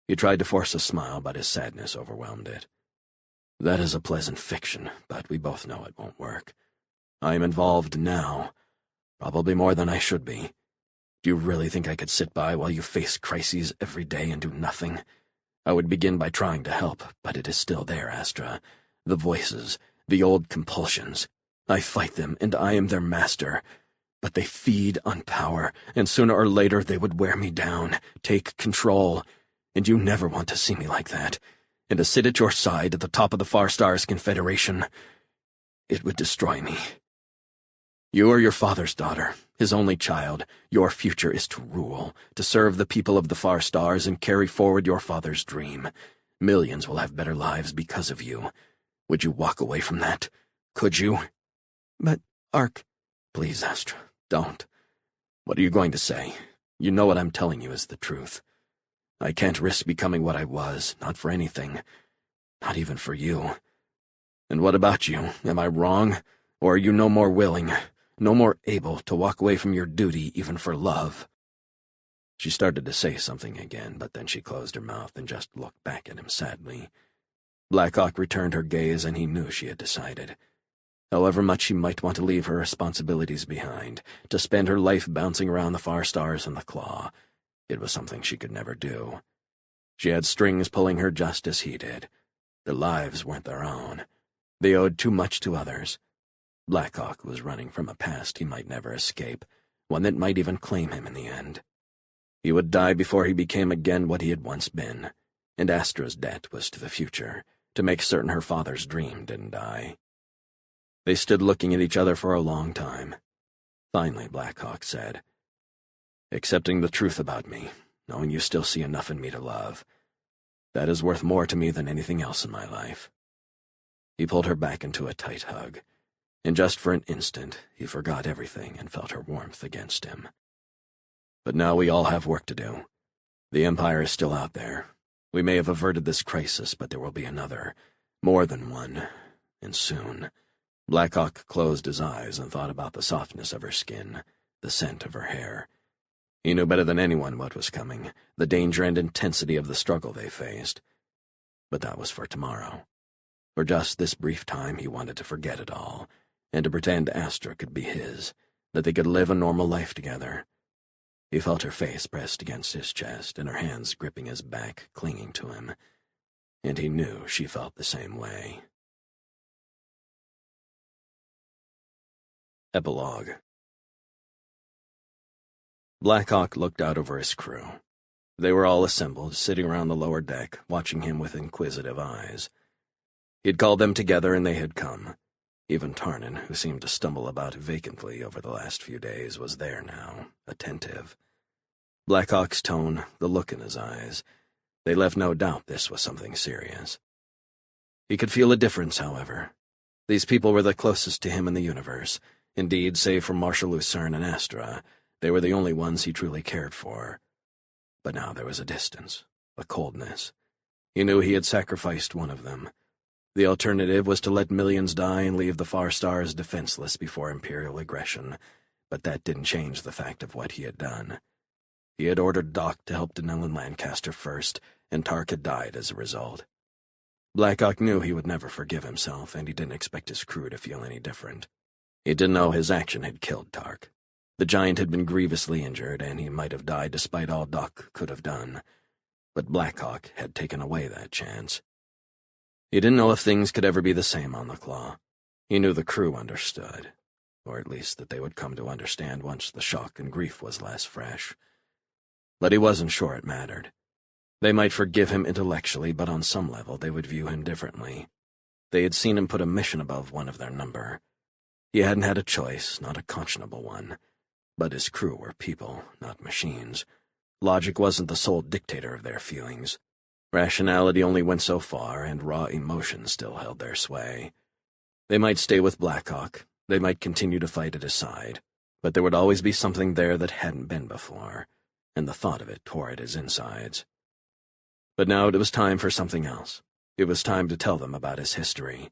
He tried to force a smile, but his sadness overwhelmed it. "That is a pleasant fiction, but we both know it won't work. I am involved now, probably more than I should be. Do you really think I could sit by while you face crises every day and do nothing? I would begin by trying to help, but it is still there, Astra. The voices, the old compulsions. I fight them, and I am their master. But they feed on power, and sooner or later they would wear me down, take control. And you never want to see me like that. And to sit at your side at the top of the Far Stars Confederation, it would destroy me. You are your father's daughter, his only child. Your future is to rule, to serve the people of the Far Stars and carry forward your father's dream. Millions will have better lives because of you. Would you walk away from that? Could you?" "But, Ark—" "Please, Astra, don't. What are you going to say? You know what I'm telling you is the truth. I can't risk becoming what I was, not for anything. Not even for you. And what about you? Am I wrong? Or are you no more willing, no more able to walk away from your duty even for love?" She started to say something again, but then she closed her mouth and just looked back at him sadly. Blackhawk returned her gaze, and he knew she had decided. However much she might want to leave her responsibilities behind, to spend her life bouncing around the Far Stars and the Claw, it was something she could never do. She had strings pulling her just as he did. Their lives weren't their own. They owed too much to others. Blackhawk was running from a past he might never escape, one that might even claim him in the end. He would die before he became again what he had once been, and Astra's debt was to the future, to make certain her father's dream didn't die. They stood looking at each other for a long time. Finally, Blackhawk said, "Accepting the truth about me, knowing you still see enough in me to love, that is worth more to me than anything else in my life." He pulled her back into a tight hug, and just for an instant he forgot everything and felt her warmth against him. "But now we all have work to do. The Empire is still out there. We may have averted this crisis, but there will be another, more than one, and soon." Blackhawk closed his eyes and thought about the softness of her skin, the scent of her hair. He knew better than anyone what was coming, the danger and intensity of the struggle they faced. But that was for tomorrow. For just this brief time he wanted to forget it all, and to pretend Astra could be his, that they could live a normal life together. He felt her face pressed against his chest, and her hands gripping his back, clinging to him. And he knew she felt the same way. Epilogue. Blackhawk looked out over his crew. They were all assembled, sitting around the lower deck, watching him with inquisitive eyes. He'd called them together, and they had come. Even Tarnan, who seemed to stumble about vacantly over the last few days, was there now, attentive. Blackhawk's tone, the look in his eyes, they left no doubt this was something serious. He could feel a difference, however. These people were the closest to him in the universe. Indeed, save for Marshal Lucerne and Astra, they were the only ones he truly cared for. But now there was a distance, a coldness. He knew he had sacrificed one of them. The alternative was to let millions die and leave the Far Stars defenseless before Imperial aggression, but that didn't change the fact of what he had done. He had ordered Doc to help Denell and Lancaster first, and Tark had died as a result. Blackhawk knew he would never forgive himself, and he didn't expect his crew to feel any different. He didn't know his action had killed Tark. The giant had been grievously injured, and he might have died despite all Doc could have done. But Blackhawk had taken away that chance. He didn't know if things could ever be the same on the Claw. He knew the crew understood, or at least that they would come to understand once the shock and grief was less fresh. But he wasn't sure it mattered. They might forgive him intellectually, but on some level they would view him differently. They had seen him put a mission above one of their number. He hadn't had a choice, not a conscionable one. But his crew were people, not machines. Logic wasn't the sole dictator of their feelings. Rationality only went so far, and raw emotion still held their sway. They might stay with Blackhawk, they might continue to fight at his side, but there would always be something there that hadn't been before, and the thought of it tore at his insides. But now it was time for something else. It was time to tell them about his history.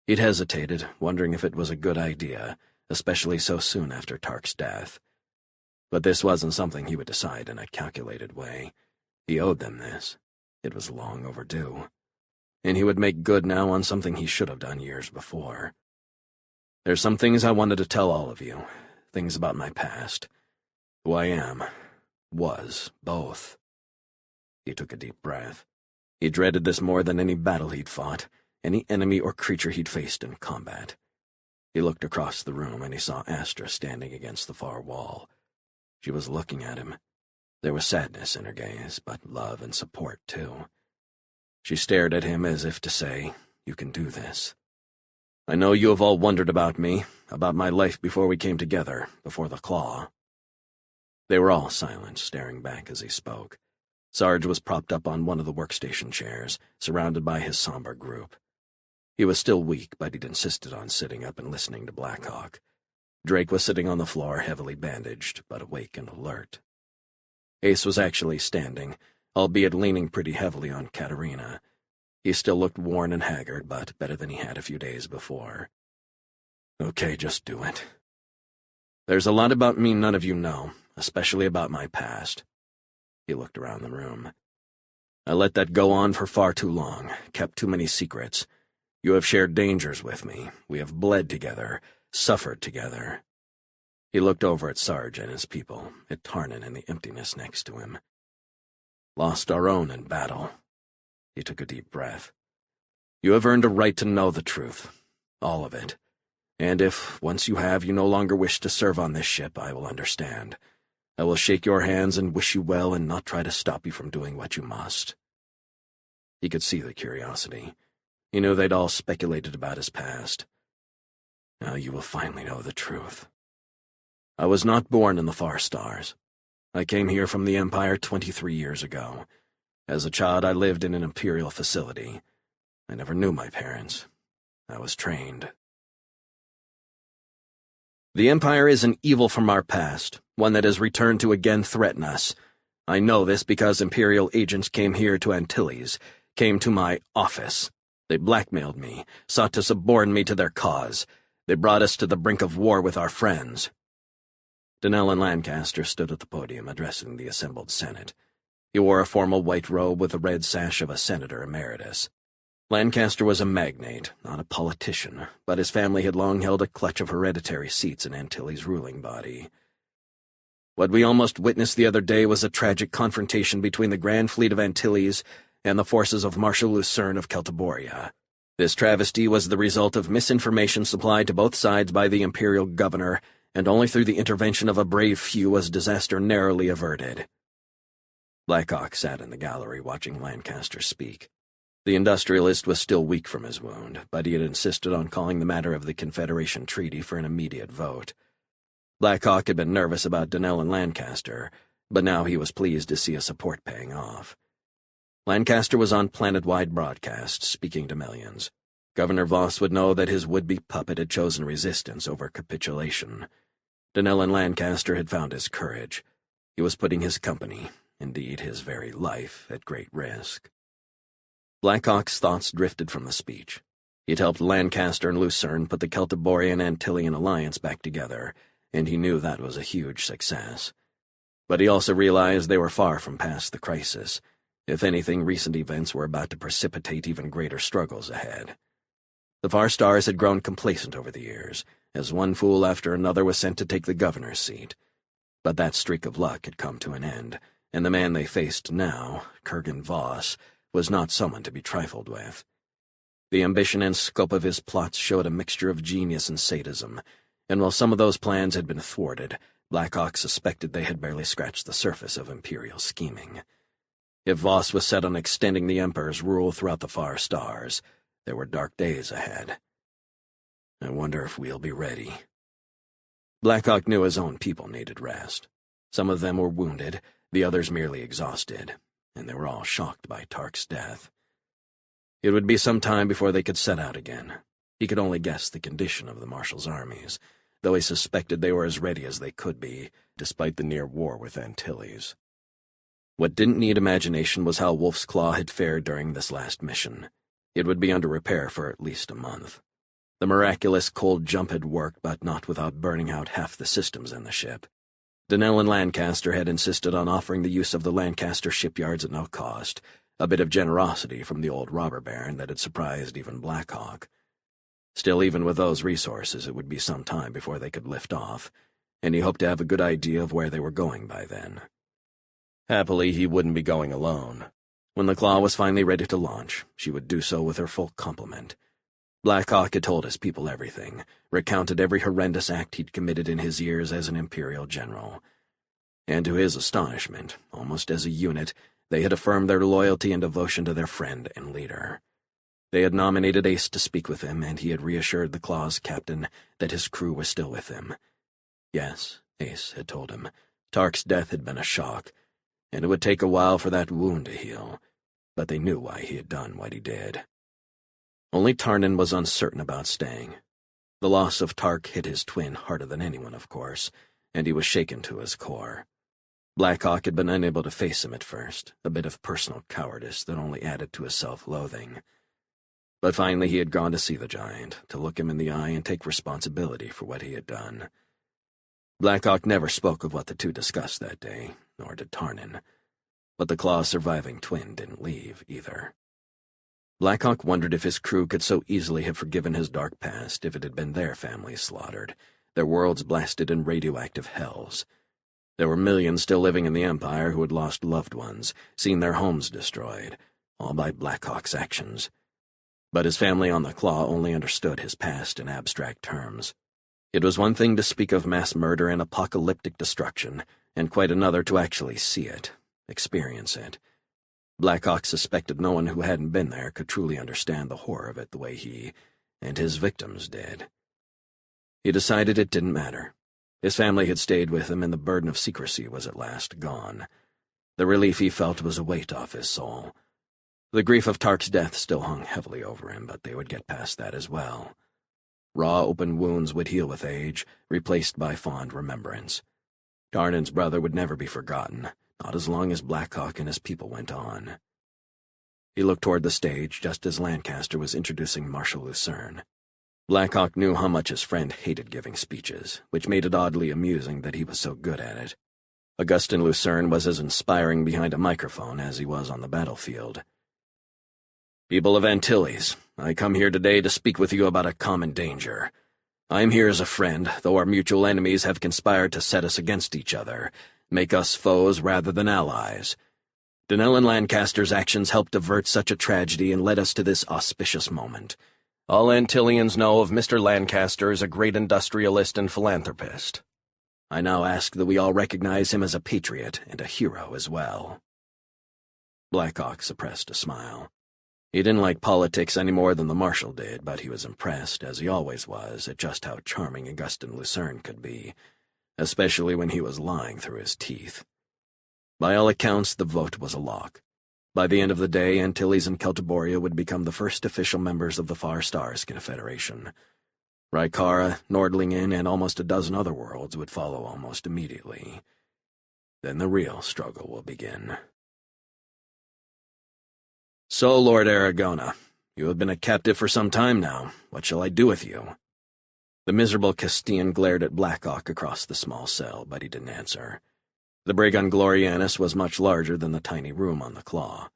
He'd hesitated, wondering if it was a good idea, especially so soon after Tark's death. But this wasn't something he would decide in a calculated way. He owed them this. It was long overdue. And he would make good now on something he should have done years before. There's some things I wanted to tell all of you, things about my past. Who I am, was, both. He took a deep breath. He dreaded this more than any battle he'd fought, any enemy or creature he'd faced in combat. He looked across the room and he saw Astra standing against the far wall. She was looking at him. There was sadness in her gaze, but love and support, too. She stared at him as if to say, "You can do this." "I know you have all wondered about me, about my life before we came together, before the Claw." They were all silent, staring back as he spoke. Sarge was propped up on one of the workstation chairs, surrounded by his somber group. He was still weak, but he'd insisted on sitting up and listening to Blackhawk. Drake was sitting on the floor, heavily bandaged, but awake and alert. Ace was actually standing, albeit leaning pretty heavily on Katerina. He still looked worn and haggard, but better than he had a few days before. "Okay, just do it. There's a lot about me none of you know, especially about my past." He looked around the room. "I let that go on for far too long, kept too many secrets. You have shared dangers with me. We have bled together, suffered together." He looked over at Sarge and his people, at Tarnan and the emptiness next to him. "Lost our own in battle." He took a deep breath. "You have earned a right to know the truth, all of it. And if, once you have, you no longer wish to serve on this ship, I will understand. I will shake your hands and wish you well and not try to stop you from doing what you must." He could see the curiosity. He knew they'd all speculated about his past. "Now you will finally know the truth. I was not born in the Far Stars. I came here from the Empire 23 years ago. As a child, I lived in an Imperial facility. I never knew my parents. I was trained." "The Empire is an evil from our past, one that has returned to again threaten us. I know this because Imperial agents came here to Antilles, came to my office. They blackmailed me, sought to suborn me to their cause. They brought us to the brink of war with our friends." Denell and Lancaster stood at the podium addressing the assembled Senate. He wore a formal white robe with the red sash of a senator emeritus. Lancaster was a magnate, not a politician, but his family had long held a clutch of hereditary seats in Antilles' ruling body. "What we almost witnessed the other day was a tragic confrontation between the Grand Fleet of Antilles and the forces of Marshal Lucerne of Celtiboria. This travesty was the result of misinformation supplied to both sides by the Imperial governor, and only through the intervention of a brave few was disaster narrowly averted." Blackhawk sat in the gallery watching Lancaster speak. The industrialist was still weak from his wound, but he had insisted on calling the matter of the Confederation Treaty for an immediate vote. Blackhawk had been nervous about Denell and Lancaster, But now he was pleased to see his support paying off. Lancaster was on planet-wide broadcast, speaking to millions. Governor Voss would know that his would-be puppet had chosen resistance over capitulation. Donellen Lancaster had found his courage. He was putting his company, indeed his very life, at great risk. Blackhawk's thoughts drifted from the speech. He'd helped Lancaster and Lucerne put the Celtiborian-Antillean alliance back together, and he knew that was a huge success. But he also realized they were far from past the crisis. If anything, recent events were about to precipitate even greater struggles ahead. The Far Stars had grown complacent over the years, as one fool after another was sent to take the governor's seat. But that streak of luck had come to an end, and the man they faced now, Kurgan Voss, was not someone to be trifled with. The ambition and scope of his plots showed a mixture of genius and sadism, and while some of those plans had been thwarted, Blackhawk suspected they had barely scratched the surface of imperial scheming. If Voss was set on extending the Emperor's rule throughout the Far Stars, there were dark days ahead. I wonder if we'll be ready. Blackhawk knew his own people needed rest. Some of them were wounded, the others merely exhausted, and they were all shocked by Tark's death. It would be some time before they could set out again. He could only guess the condition of the Marshal's armies, though he suspected they were as ready as they could be, despite the near war with Antilles. What didn't need imagination was how Wolf's Claw had fared during this last mission. It would be under repair for at least a month. The miraculous cold jump had worked, but not without burning out half the systems in the ship. Donellen Lancaster had insisted on offering the use of the Lancaster shipyards at no cost, a bit of generosity from the old robber baron that had surprised even Blackhawk. Still, even with those resources, it would be some time before they could lift off, and he hoped to have a good idea of where they were going by then. Happily, he wouldn't be going alone. When the Claw was finally ready to launch, she would do so with her full complement. Blackhawk had told his people everything, recounted every horrendous act he'd committed in his years as an imperial general. And to his astonishment, almost as a unit, they had affirmed their loyalty and devotion to their friend and leader. They had nominated Ace to speak with him, and he had reassured the Claw's captain that his crew was still with him. Yes, Ace had told him, Tark's death had been a shock, and it would take a while for that wound to heal, but they knew why he had done what he did. Only Tarnin was uncertain about staying. The loss of Tark hit his twin harder than anyone, of course, and he was shaken to his core. Blackhawk had been unable to face him at first, a bit of personal cowardice that only added to his self-loathing. But finally he had gone to see the giant, to look him in the eye and take responsibility for what he had done. Blackhawk never spoke of what the two discussed that day, nor did Tarnin. But the Claw's surviving twin didn't leave, either. Blackhawk wondered if his crew could so easily have forgiven his dark past if it had been their families slaughtered, their worlds blasted in radioactive hells. There were millions still living in the Empire who had lost loved ones, seen their homes destroyed, all by Blackhawk's actions. But his family on the Claw only understood his past in abstract terms. It was one thing to speak of mass murder and apocalyptic destruction, and quite another to actually see it, experience it. Blackhawk suspected no one who hadn't been there could truly understand the horror of it the way he and his victims did. He decided it didn't matter. His family had stayed with him, and the burden of secrecy was at last gone. The relief he felt was a weight off his soul. The grief of Tark's death still hung heavily over him, but they would get past that as well. Raw, open wounds would heal with age, replaced by fond remembrance. Tarnin's brother would never be forgotten, not as long as Blackhawk and his people went on. He looked toward the stage just as Lancaster was introducing Marshal Lucerne. Blackhawk knew how much his friend hated giving speeches, which made it oddly amusing that he was so good at it. Augustin Lucerne was as inspiring behind a microphone as he was on the battlefield. People of Antilles, I come here today to speak with you about a common danger. I am here as a friend, though our mutual enemies have conspired to set us against each other, make us foes rather than allies. Donellen Lancaster's actions helped avert such a tragedy and led us to this auspicious moment. All Antillians know of Mr. Lancaster as a great industrialist and philanthropist. I now ask that we all recognize him as a patriot and a hero as well. Blackhawk suppressed a smile. He didn't like politics any more than the Marshal did, but he was impressed, as he always was, at just how charming Augustin Lucerne could be, especially when he was lying through his teeth. By all accounts, the vote was a lock. By the end of the day, Antilles and Celtiboria would become the first official members of the Far Stars Confederation. Rykara, Nordlingen, and almost a dozen other worlds would follow almost immediately. Then the real struggle will begin. So, Lord Aragona, you have been a captive for some time now. What shall I do with you? The miserable Castian glared at Blackhawk across the small cell, but he didn't answer. The brig on Glorianus was much larger than the tiny room on the Claw.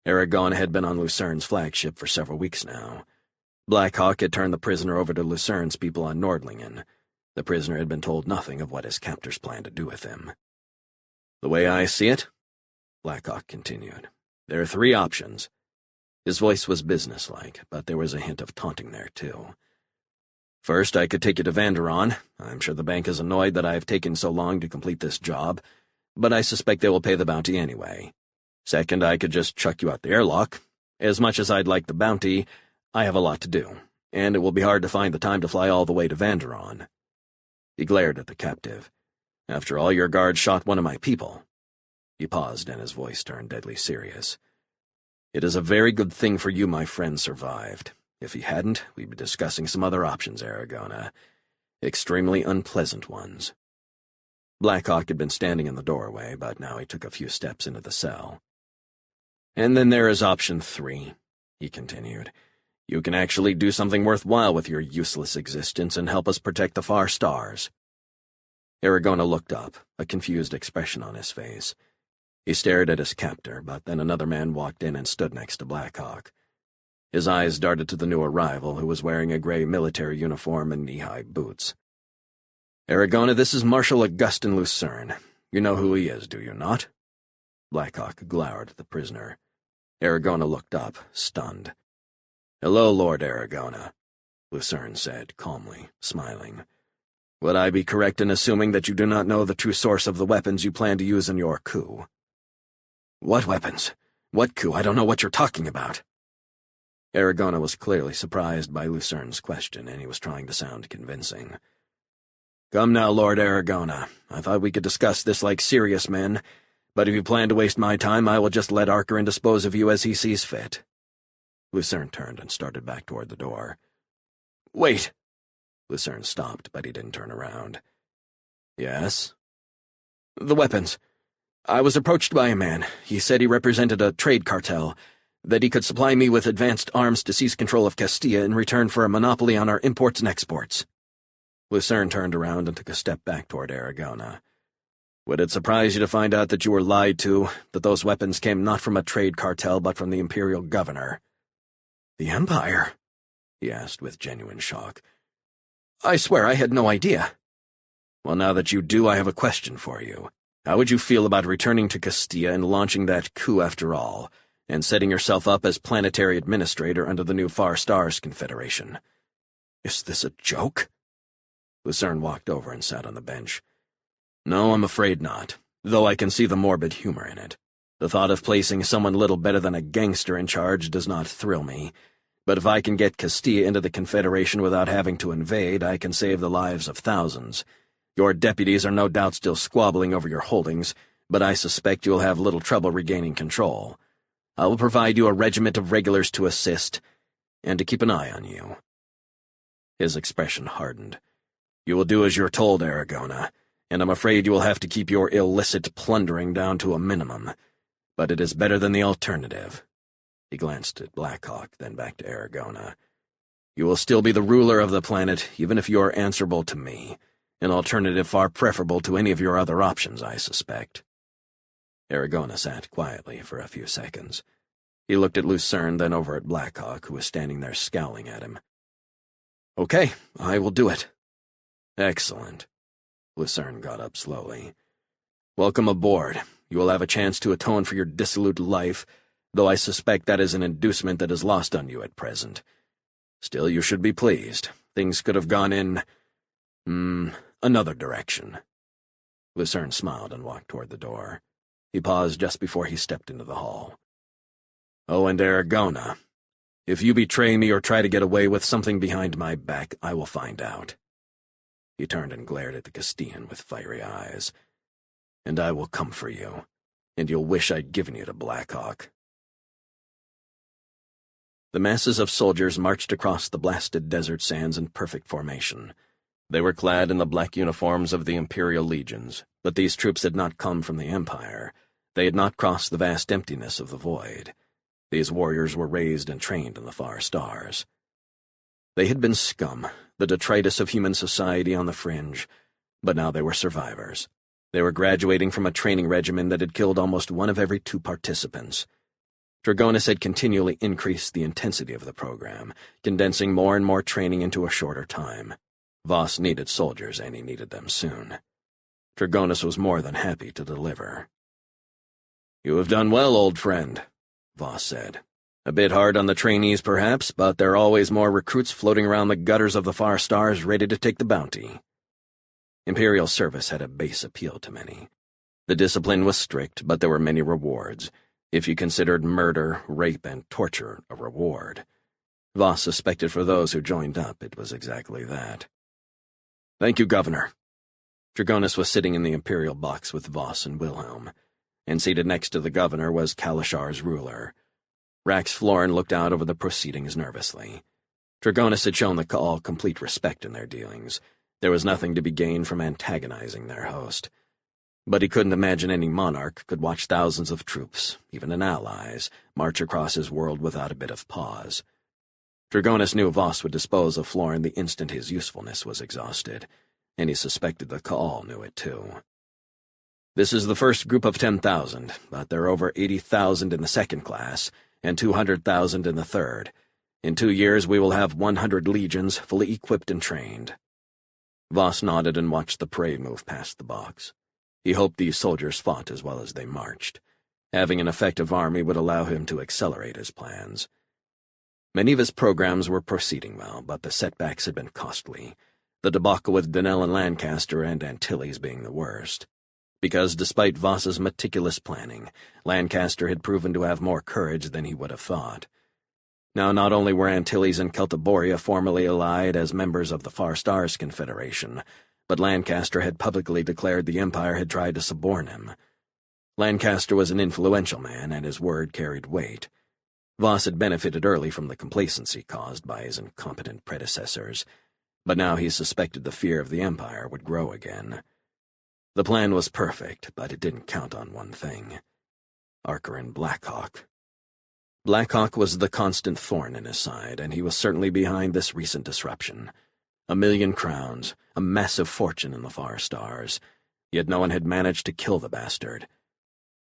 Aragona had been on Lucerne's flagship for several weeks now. Blackhawk had turned the prisoner over to Lucerne's people on Nordlingen. The prisoner had been told nothing of what his captors planned to do with him. The way I see it, Blackhawk continued, there are 3 options. His voice was businesslike, but there was a hint of taunting there, too. First, I could take you to Vanderon. I'm sure the bank is annoyed that I have taken so long to complete this job, but I suspect they will pay the bounty anyway. Second, I could just chuck you out the airlock. As much as I'd like the bounty, I have a lot to do, and it will be hard to find the time to fly all the way to Vanderon. He glared at the captive. After all, your guard shot one of my people. He paused, and his voice turned deadly serious. It is a very good thing for you my friend survived. If he hadn't, we'd be discussing some other options, Aragona. Extremely unpleasant ones. Blackhawk had been standing in the doorway, but now he took a few steps into the cell. And then there is option 3, he continued. You can actually do something worthwhile with your useless existence and help us protect the Far Stars. Aragona looked up, a confused expression on his face. He stared at his captor, but then another man walked in and stood next to Blackhawk. His eyes darted to the new arrival, who was wearing a gray military uniform and knee-high boots. Aragona, this is Marshal Augustin Lucerne. You know who he is, do you not? Blackhawk glowered at the prisoner. Aragona looked up, stunned. Hello, Lord Aragona, Lucerne said, calmly, smiling. Would I be correct in assuming that you do not know the true source of the weapons you plan to use in your coup? What weapons? What coup? I don't know what you're talking about. Aragona was clearly surprised by Lucerne's question, and he was trying to sound convincing. Come now, Lord Aragona. I thought we could discuss this like serious men, but if you plan to waste my time, I will just let Archerin dispose of you as he sees fit. Lucerne turned and started back toward the door. Wait! Lucerne stopped, but he didn't turn around. Yes? The weapons. I was approached by a man. He said he represented a trade cartel, that he could supply me with advanced arms to seize control of Castilla in return for a monopoly on our imports and exports. Lucerne turned around and took a step back toward Aragona. Would it surprise you to find out that you were lied to, that those weapons came not from a trade cartel but from the Imperial Governor? The Empire? He asked with genuine shock. I swear I had no idea. Well, now that you do, I have a question for you. How would you feel about returning to Castilla and launching that coup after all, and setting yourself up as planetary administrator under the new Far Stars Confederation? Is this a joke? Lucerne walked over and sat on the bench. No, I'm afraid not, though I can see the morbid humor in it. The thought of placing someone little better than a gangster in charge does not thrill me, but if I can get Castilla into the Confederation without having to invade, I can save the lives of thousands. Your deputies are no doubt still squabbling over your holdings, but I suspect you'll have little trouble regaining control. I will provide you a regiment of regulars to assist, and to keep an eye on you. His expression hardened. You will do as you're told, Aragona, and I'm afraid you will have to keep your illicit plundering down to a minimum. But it is better than the alternative. He glanced at Blackhawk, then back to Aragona. You will still be the ruler of the planet, even if you are answerable to me, an alternative far preferable to any of your other options, I suspect. Aragona sat quietly for a few seconds. He looked at Lucerne, then over at Blackhawk, who was standing there scowling at him. Okay, I will do it. Excellent. Lucerne got up slowly. Welcome aboard. You will have a chance to atone for your dissolute life, though I suspect that is an inducement that is lost on you at present. Still, you should be pleased. Things could have gone in, another direction. Lucerne smiled and walked toward the door. He paused just before he stepped into the hall. Oh, and Aragona, if you betray me or try to get away with something behind my back, I will find out. He turned and glared at the Castian with fiery eyes. And I will come for you. and you'll wish I'd given you to Blackhawk." The masses of soldiers marched across the blasted desert sands in perfect formation. They were clad in the black uniforms of the Imperial legions, but these troops had not come from the Empire. They had not crossed the vast emptiness of the void. These warriors were raised and trained in the far stars. They had been scum, the detritus of human society on the fringe, but now they were survivors. They were graduating from a training regimen that had killed almost one of every 2 participants. Dragonis had continually increased the intensity of the program, condensing more and more training into a shorter time. Voss needed soldiers, and he needed them soon. Dragonis was more than happy to deliver. "You have done well, old friend," Voss said. "A bit hard on the trainees, perhaps, but there are always more recruits floating around the gutters of the far stars ready to take the bounty." Imperial service had a base appeal to many. The discipline was strict, but there were many rewards, if you considered murder, rape, and torture a reward. Voss suspected for those who joined up it was exactly that. "Thank you, Governor." Dragonis was sitting in the Imperial box with Voss and Wilhelm, and seated next to the Governor was Kalashar's ruler. Rax Florin looked out over the proceedings nervously. Dragonis had shown the Ka'al complete respect in their dealings. There was nothing to be gained from antagonizing their host. But he couldn't imagine any monarch could watch thousands of troops, even an allies, march across his world without a bit of pause. Dragonis knew Voss would dispose of Florin the instant his usefulness was exhausted, and he suspected the Ka'al knew it too. "This is the first group of 10,000, but there are over 80,000 in the second class, and 200,000 in the third. In 2 years we will have 100 legions fully equipped and trained." Voss nodded and watched the parade move past the box. He hoped these soldiers fought as well as they marched. Having an effective army would allow him to accelerate his plans. Many of his programs were proceeding well, but the setbacks had been costly, the debacle with Donnell and Lancaster and Antilles being the worst. Because despite Voss's meticulous planning, Lancaster had proven to have more courage than he would have thought. Now not only were Antilles and Celtiboria formally allied as members of the Far Stars Confederation, but Lancaster had publicly declared the Empire had tried to suborn him. Lancaster was an influential man, and his word carried weight. Voss had benefited early from the complacency caused by his incompetent predecessors, but now he suspected the fear of the Empire would grow again. The plan was perfect, but it didn't count on one thing: Archer Blackhawk. Blackhawk was the constant thorn in his side, and he was certainly behind this recent disruption. 1,000,000 crowns, a massive fortune in the Far Stars, yet no one had managed to kill the bastard.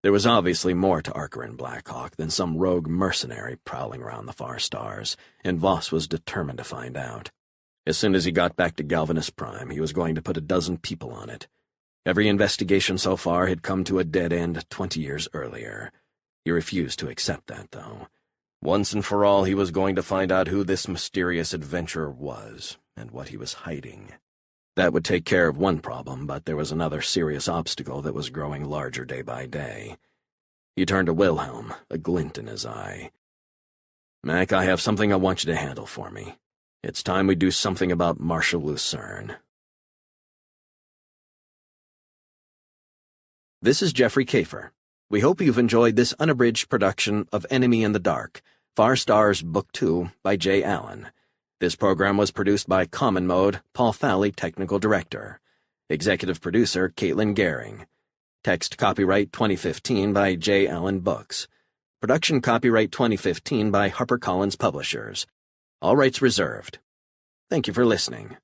There was obviously more to Archer and Blackhawk than some rogue mercenary prowling around the Far Stars, and Voss was determined to find out. As soon as he got back to Galvanus Prime, he was going to put 12 people on it. Every investigation so far had come to a dead end 20 years earlier. He refused to accept that, though. Once and for all, he was going to find out who this mysterious adventurer was, and what he was hiding. That would take care of one problem, but there was another serious obstacle that was growing larger day by day. He turned to Wilhelm, a glint in his eye. "Mac, I have something I want you to handle for me. It's time we do something about Marshal Lucerne." This is Jeffrey Kafer. We hope you've enjoyed this unabridged production of Enemy in the Dark, Far Stars Book 2 by J. Allan. This program was produced by Common Mode, Paul Fowley, Technical Director. Executive Producer, Caitlin Gehring. Text copyright 2015 by J. Allan Books. Production copyright 2015 by HarperCollins Publishers. All rights reserved. Thank you for listening.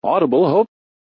Audible hopes